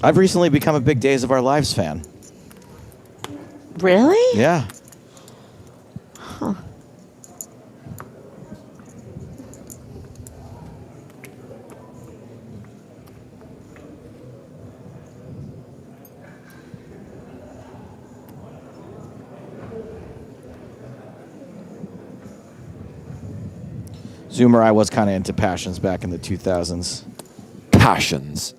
I've recently become a big Days of Our Lives fan. Really? Yeah. Huh. Zoomer, I was kind of into Passions back in the 2000s. Passions?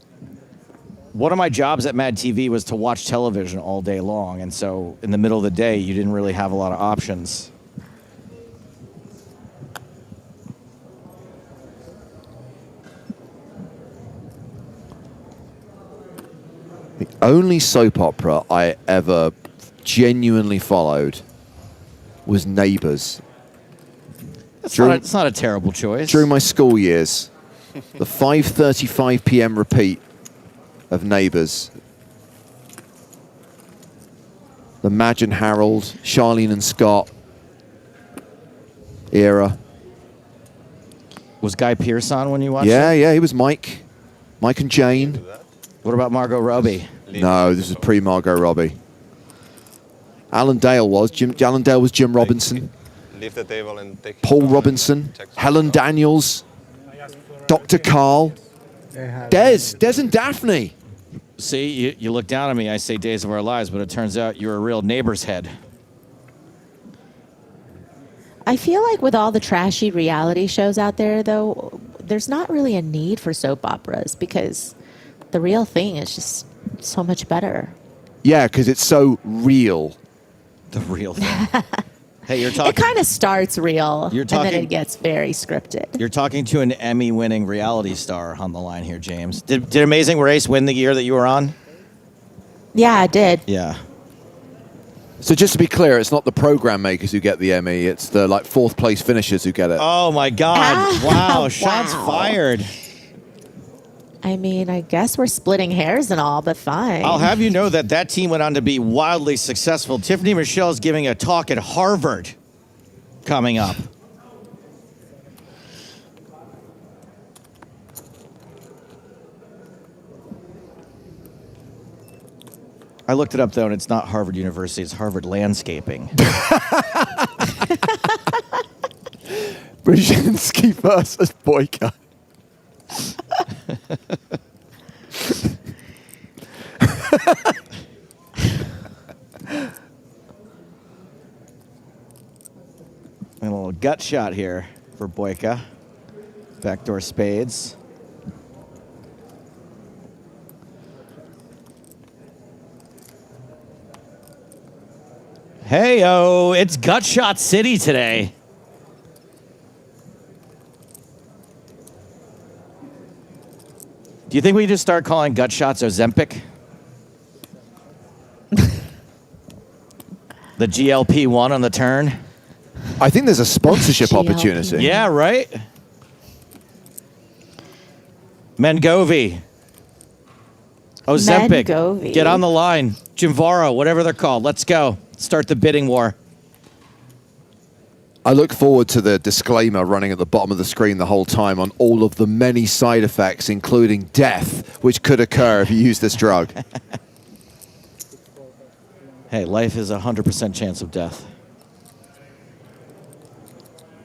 One of my jobs at Mad TV was to watch television all day long, and so in the middle of the day, you didn't really have a lot of options. The only soap opera I ever genuinely followed was Neighbours. It's not a terrible choice. During my school years, the 5:35 p.m. repeat of Neighbours. The Madge and Harold, Charlene and Scott era. Was Guy Pearce on when you watched it? Yeah, he was Mike. Mike and Jane. What about Margot Robbie? No, this is pre-Margot Robbie. Alan Dale was Jim Robinson. Leave the table and take Paul Robinson. Helen Daniels. Dr. Carl. Des and Daphne. See, you look down at me, I say Days of Our Lives, but it turns out you're a real neighbor's head. I feel like with all the trashy reality shows out there, though, there's not really a need for soap operas because the real thing is just so much better. Yeah, because it's so real. The real thing. Hey, you're talking. It kind of starts real, You're and then talking- it gets very scripted. You're talking to an Emmy-winning reality star on the line here, James. Did Amazing Race win the year that you were on? Yeah, I did. Yeah. So just to be clear, it's not the program makers who get the Emmy, it's the like fourth place finishers who get it. Oh my God. Wow, shots fired. I mean, I guess we're splitting hairs and all, but fine. I'll have you know that team went on to be wildly successful. Tiffany Michelle is giving a talk at Harvard coming up. I looked it up, though, and it's not Harvard University. It's Harvard Landscaping. Brzezinski versus Boyka. A little gut shot here for Boyka. Backdoor spades. Hey-o, it's gut shot city today. Do you think we just start calling gut shots Ozempic? The GLP-1 on the turn? I think there's a sponsorship opportunity. Yeah, right? Mengovi. Ozempic. Mengovi. Get on the line. Jimvaro, whatever they're called. Let's go. Start the bidding war. I look forward to the disclaimer running at the bottom of the screen the whole time on all of the many side effects, including death, which could occur if you use this drug. Hey, life is 100% chance of death.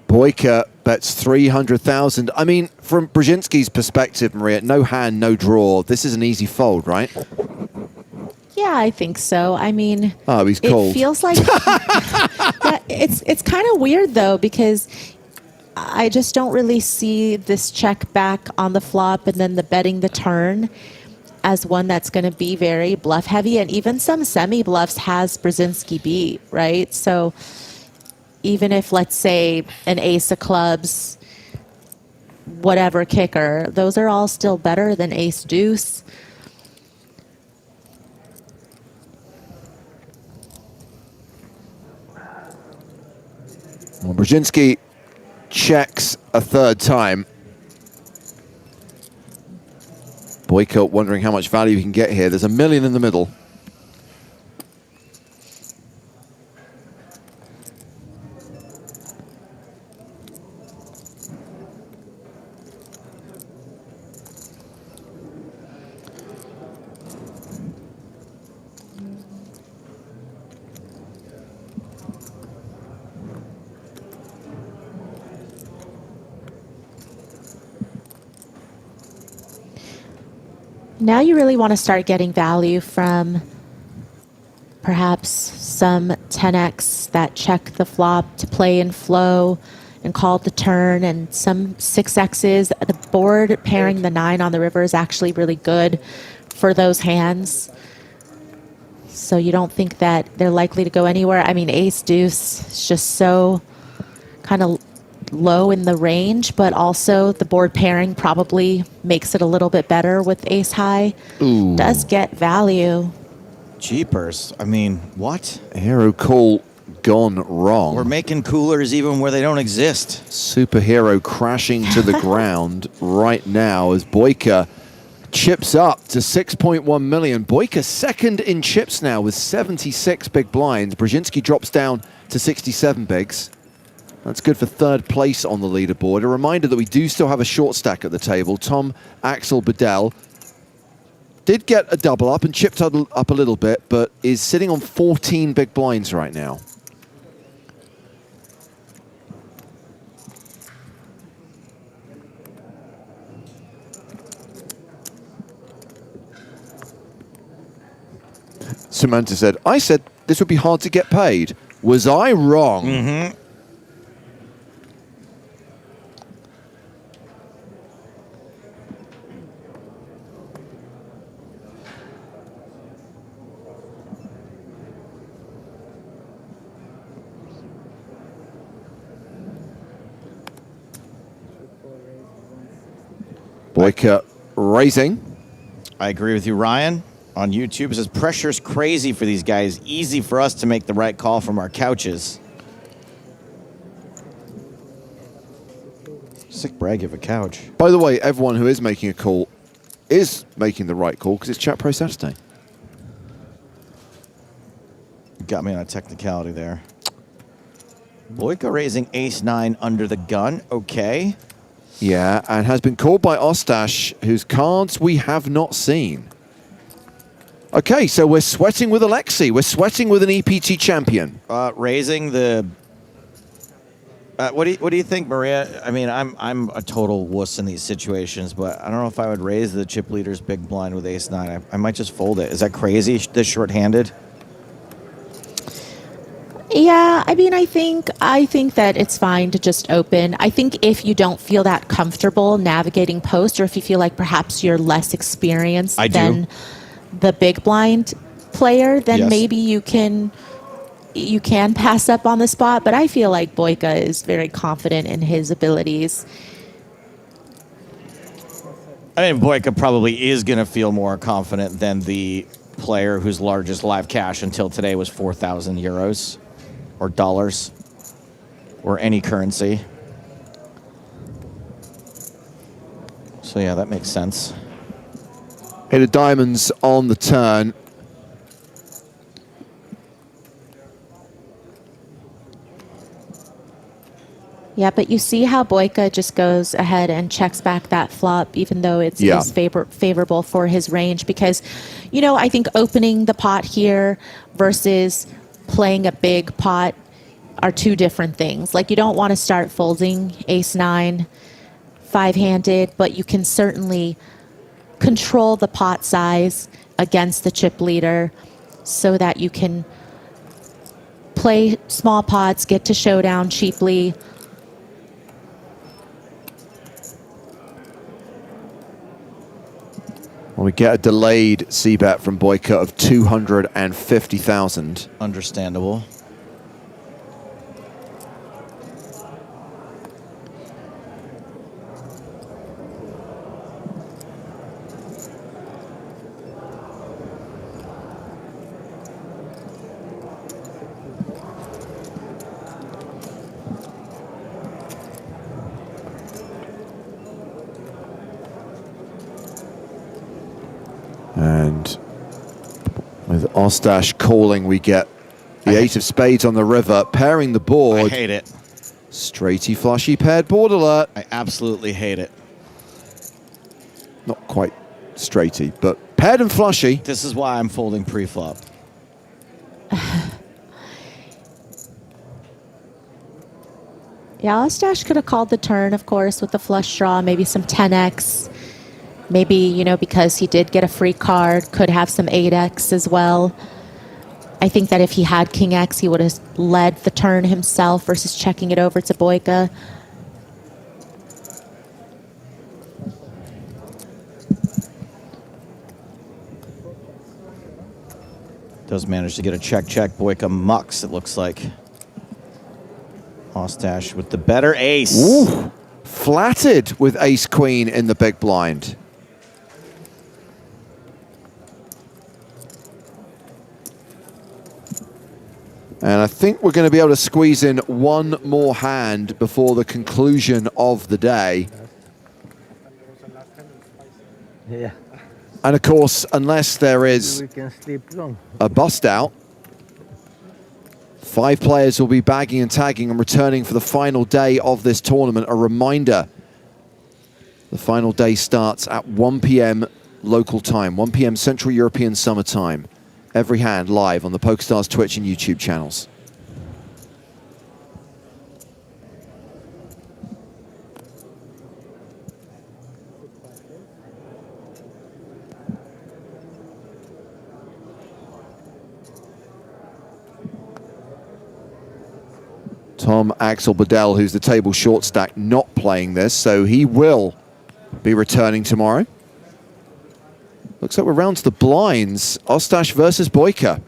Boyka bets 300,000. I mean, from Brzezinski's perspective, Maria, no hand, no draw. This is an easy fold, right? Yeah, I think so. I mean, Oh, he's cold. It feels like yeah, it's kind of weird though because I just don't really see this check back on the flop and then the betting the turn as one that's going to be very bluff heavy, and even some semi bluffs has Brzezinski beat, right? So even if, let's say, an ace of clubs, whatever kicker, those are all still better than ace deuce. Well, Brzezinski checks a third time. Boyka wondering how much value he can get here. There's $1 million in the middle. Now you really want to start getting value from perhaps some 10x that check the flop to play in flow and call the turn, and some 6x's. The board pairing the 9 on the river is actually really good for those hands. So you don't think that they're likely to go anywhere. I mean, ace deuce is just so kind of low in the range, but also the board pairing probably makes it a little bit better with ace high. Ooh. Does get value. Jeepers. I mean, what? Hero call gone wrong. We're making coolers even where they don't exist. Superhero crashing to the ground right now as Boyka chips up to 6.1 million. Boyka second in chips now with 76 big blinds. Brzezinski drops down to 67 bigs. That's good for third place on the leaderboard. A reminder that we do still have a short stack at the table. Tom, Axel, Bedell did get a double up and chipped up a little bit, but is sitting on 14 big blinds right now. Samantha said, I said this would be hard to get paid. Was I wrong? Mm-hmm. Boyka raising. I agree with you, Ryan. On YouTube, it says, pressure's crazy for these guys. Easy for us to make the right call from our couches. Sick brag of a couch. By the way, everyone who is making a call is making the right call because it's Chat Pro Saturday. Got me on a technicality there. Boyka raising ace-9 under the gun. Okay. Yeah, and has been called by Ostash, whose cards we have not seen. Okay, so we're sweating with Alexei. We're sweating with an EPT champion. Raising the... what do you think, Maria? I mean, I'm a total wuss in these situations, but I don't know if I would raise the chip leader's big blind with ace-9. I might just fold it. Is that crazy, this short-handed? Yeah, I mean, I think that it's fine to just open. I think if you don't feel that comfortable navigating post, or if you feel like perhaps you're less experienced than the big blind player, then maybe you can pass up on the spot. But I feel like Boyka is very confident in his abilities. I mean, Boyka probably is going to feel more confident than the player whose largest live cash until today was 4,000 euros. Or dollars, or any currency. So yeah, that makes sense. Hit of diamonds on the turn. Yeah, but you see how Boyka just goes ahead and checks back that flop, even though it's favorable for his range. Because, you know, I think opening the pot here versus playing a big pot are two different things. Like, you don't want to start folding ace-9 five-handed, but you can certainly control the pot size against the chip leader so that you can play small pots, get to showdown cheaply. Well, we get a delayed C-bet from Boyka of 250,000. Understandable. And with Ostash calling, we get the eight of spades on the river, pairing the board. I hate it. Straighty, flushy, paired board alert. I absolutely hate it. Not quite straighty, but paired and flushy. This is why I'm folding pre-flop. Yeah, Ostash could have called the turn, of course, with the flush draw, maybe some 10x. Maybe, you know, because he did get a free card, could have some 8x as well. I think that if he had King X, he would have led the turn himself versus checking it over to Boyka. Does manage to get a check. Boyka mucks, it looks like. Ostash with the better ace. Ooh, flattered with ace-queen in the big blind. And I think we're going to be able to squeeze in one more hand before the conclusion of the day. Yeah. And of course, unless there is We can sleep long. a bust out, 5 players will be bagging and tagging and returning for the final day of this tournament. A reminder, the final day starts at 1 p.m. local time, 1 p.m. Central European Summer Time. Every hand live on the PokerStars Twitch and YouTube channels. Tom Axel Bedell, who's the table short stack, not playing this, so he will be returning tomorrow. Looks like we're round to the blinds. Ostash versus Boyka.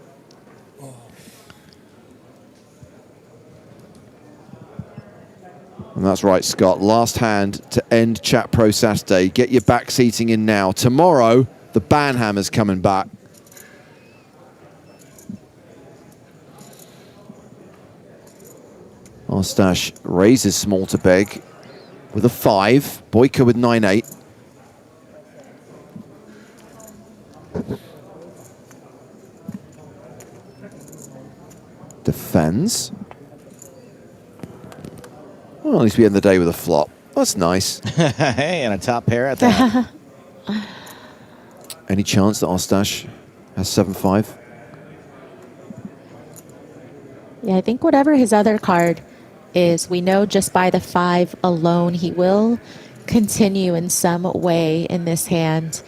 And that's right, Scott. Last hand to end Chat Pro Saturday. Get your back seating in now. Tomorrow, the Banhammer's coming back. Ostash raises small to big with a 5. Boyka with 9-8. Defends. Well, at least we end the day with a flop. That's nice. Hey, and a top pair at that. Any chance that Ostash has 7-5? Yeah, I think whatever his other card is, we know just by the 5 alone, he will continue in some way in this hand.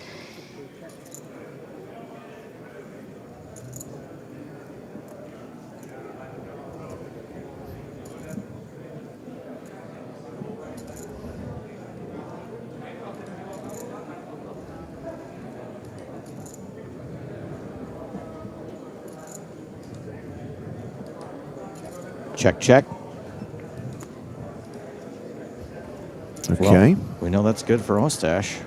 Check, check. Okay. Well, we know that's good for Ostash.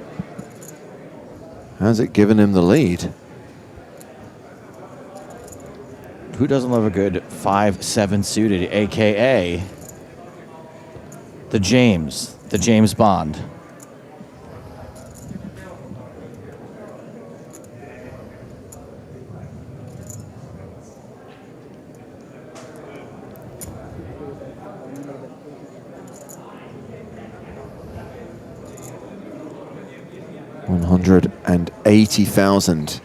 Has it given him the lead? Who doesn't love a good 5-7 suited, a.k.a. the James Bond. $180,000.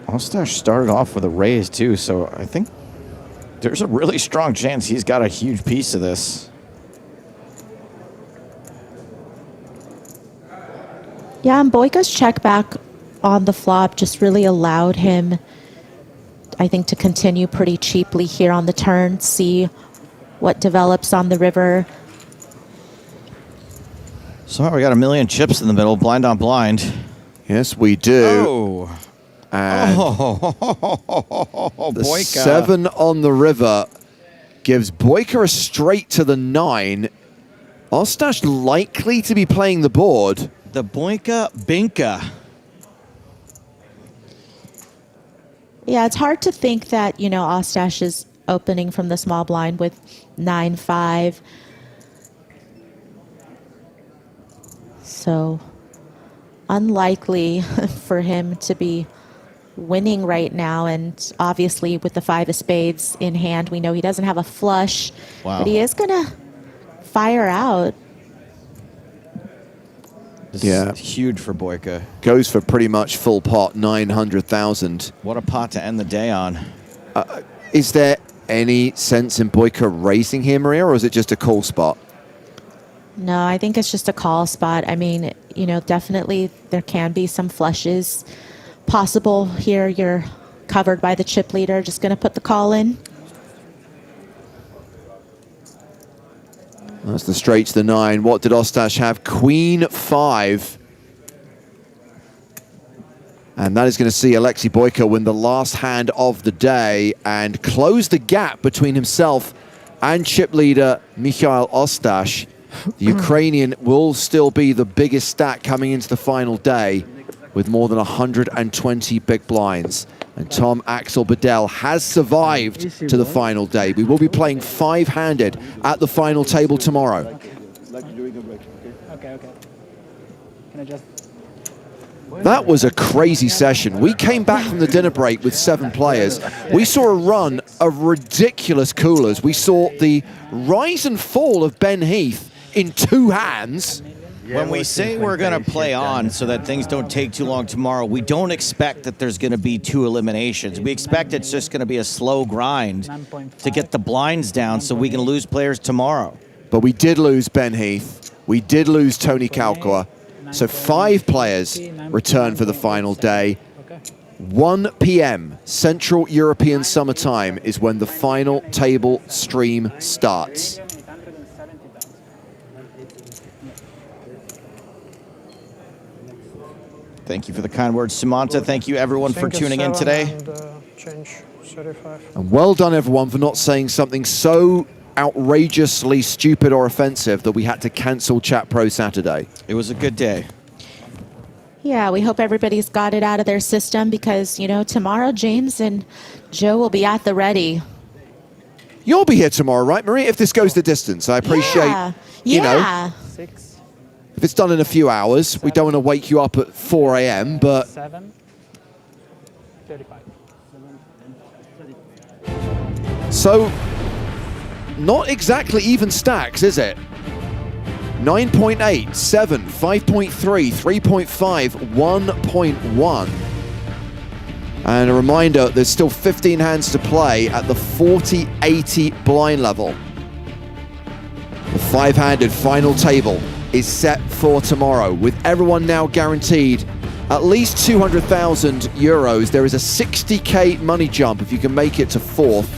Ostash started off with a raise too, so I think there's a really strong chance he's got a huge piece of this. Yeah, and Boyka's check back on the flop just really allowed him, I think, to continue pretty cheaply here on the turn, see what develops on the river. So we got a million chips in the middle, blind on blind. Yes, we do. Oh. And the Boyka. 7 on the river gives Boyka a straight to the 9. Ostash likely to be playing the board. The Boyka Binka. Yeah, it's hard to think that, you know, Ostash is opening from the small blind with 9-5. So unlikely for him to be winning right now. And obviously with the 5 of spades in hand, we know he doesn't have a flush. Wow. But he is going to fire out. This Yeah. is huge for Boyka. Goes for pretty much full pot, 900,000. What a pot to end the day on. Is there any sense in Boyka raising here, Maria, or is it just a call spot? No, I think it's just a call spot. I mean, you know, definitely there can be some flushes possible here. You're covered by the chip leader. Just going to put the call in. That's the straight to the 9. What did Ostash have? Queen 5. And that is going to see Alexei Boyko win the last hand of the day and close the gap between himself and chip leader Mikhail Ostash. The Ukrainian will still be the biggest stack coming into the final day with more than 120 big blinds. And Tom Axel Bedell has survived to the final day. We will be playing 5-handed at the final table tomorrow. Okay. Can I just... That was a crazy session. We came back from the dinner break with 7 players. We saw a run of ridiculous coolers. We saw the rise and fall of Ben Heath in 2 hands. When we say we're going to play on so that things don't take too long tomorrow, we don't expect that there's going to be 2 eliminations. We expect it's just going to be a slow grind to get the blinds down so we can lose players tomorrow. But we did lose Ben Heath. We did lose Tony Kalkwa. So 5 players return for the final day. 1 p.m. Central European Summer Time is when the final table stream starts. Thank you for the kind words, Samantha. Thank you, everyone, for tuning in today. And well done, everyone, for not saying something so outrageously stupid or offensive that we had to cancel Chat Pro Saturday. It was a good day. Yeah, we hope everybody's got it out of their system because, you know, tomorrow James and Joe will be at the ready. You'll be here tomorrow, right, Marie? If this goes the distance, I appreciate, you know, if it's done in a few hours, we don't want to wake you up at 4 a.m., but... 7:35. So, not exactly even stacks, is it? 9.8, 7, 5.3, 3.5, 1.1. And a reminder, there's still 15 hands to play at the 40-80 blind level. The 5-handed final table is set for tomorrow, with everyone now guaranteed at least 200,000 euros. There is a 60k money jump if you can make it to 4th.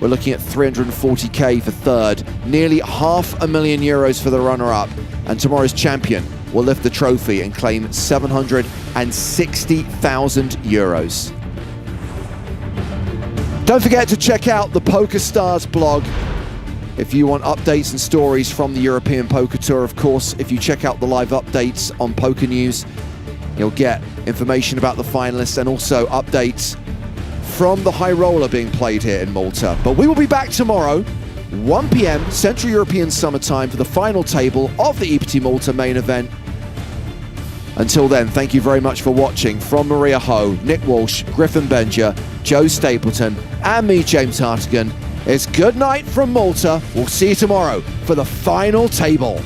We're looking at 340k for 3rd, nearly €500,000 euros for the runner-up, and tomorrow's champion will lift the trophy and claim 760,000 euros. Don't forget to check out the PokerStars blog if you want updates and stories from the European Poker Tour. Of course, if you check out the live updates on Poker News, you'll get information about the finalists and also updates from the high roller being played here in Malta. But we will be back tomorrow, 1 p.m. Central European Summer Time for the final table of the EPT Malta main event. Until then, thank you very much for watching. From Maria Ho, Nick Walsh, Griffin Benja, Joe Stapleton, and me, James Hartigan, it's good night from Malta. We'll see you tomorrow for the final table.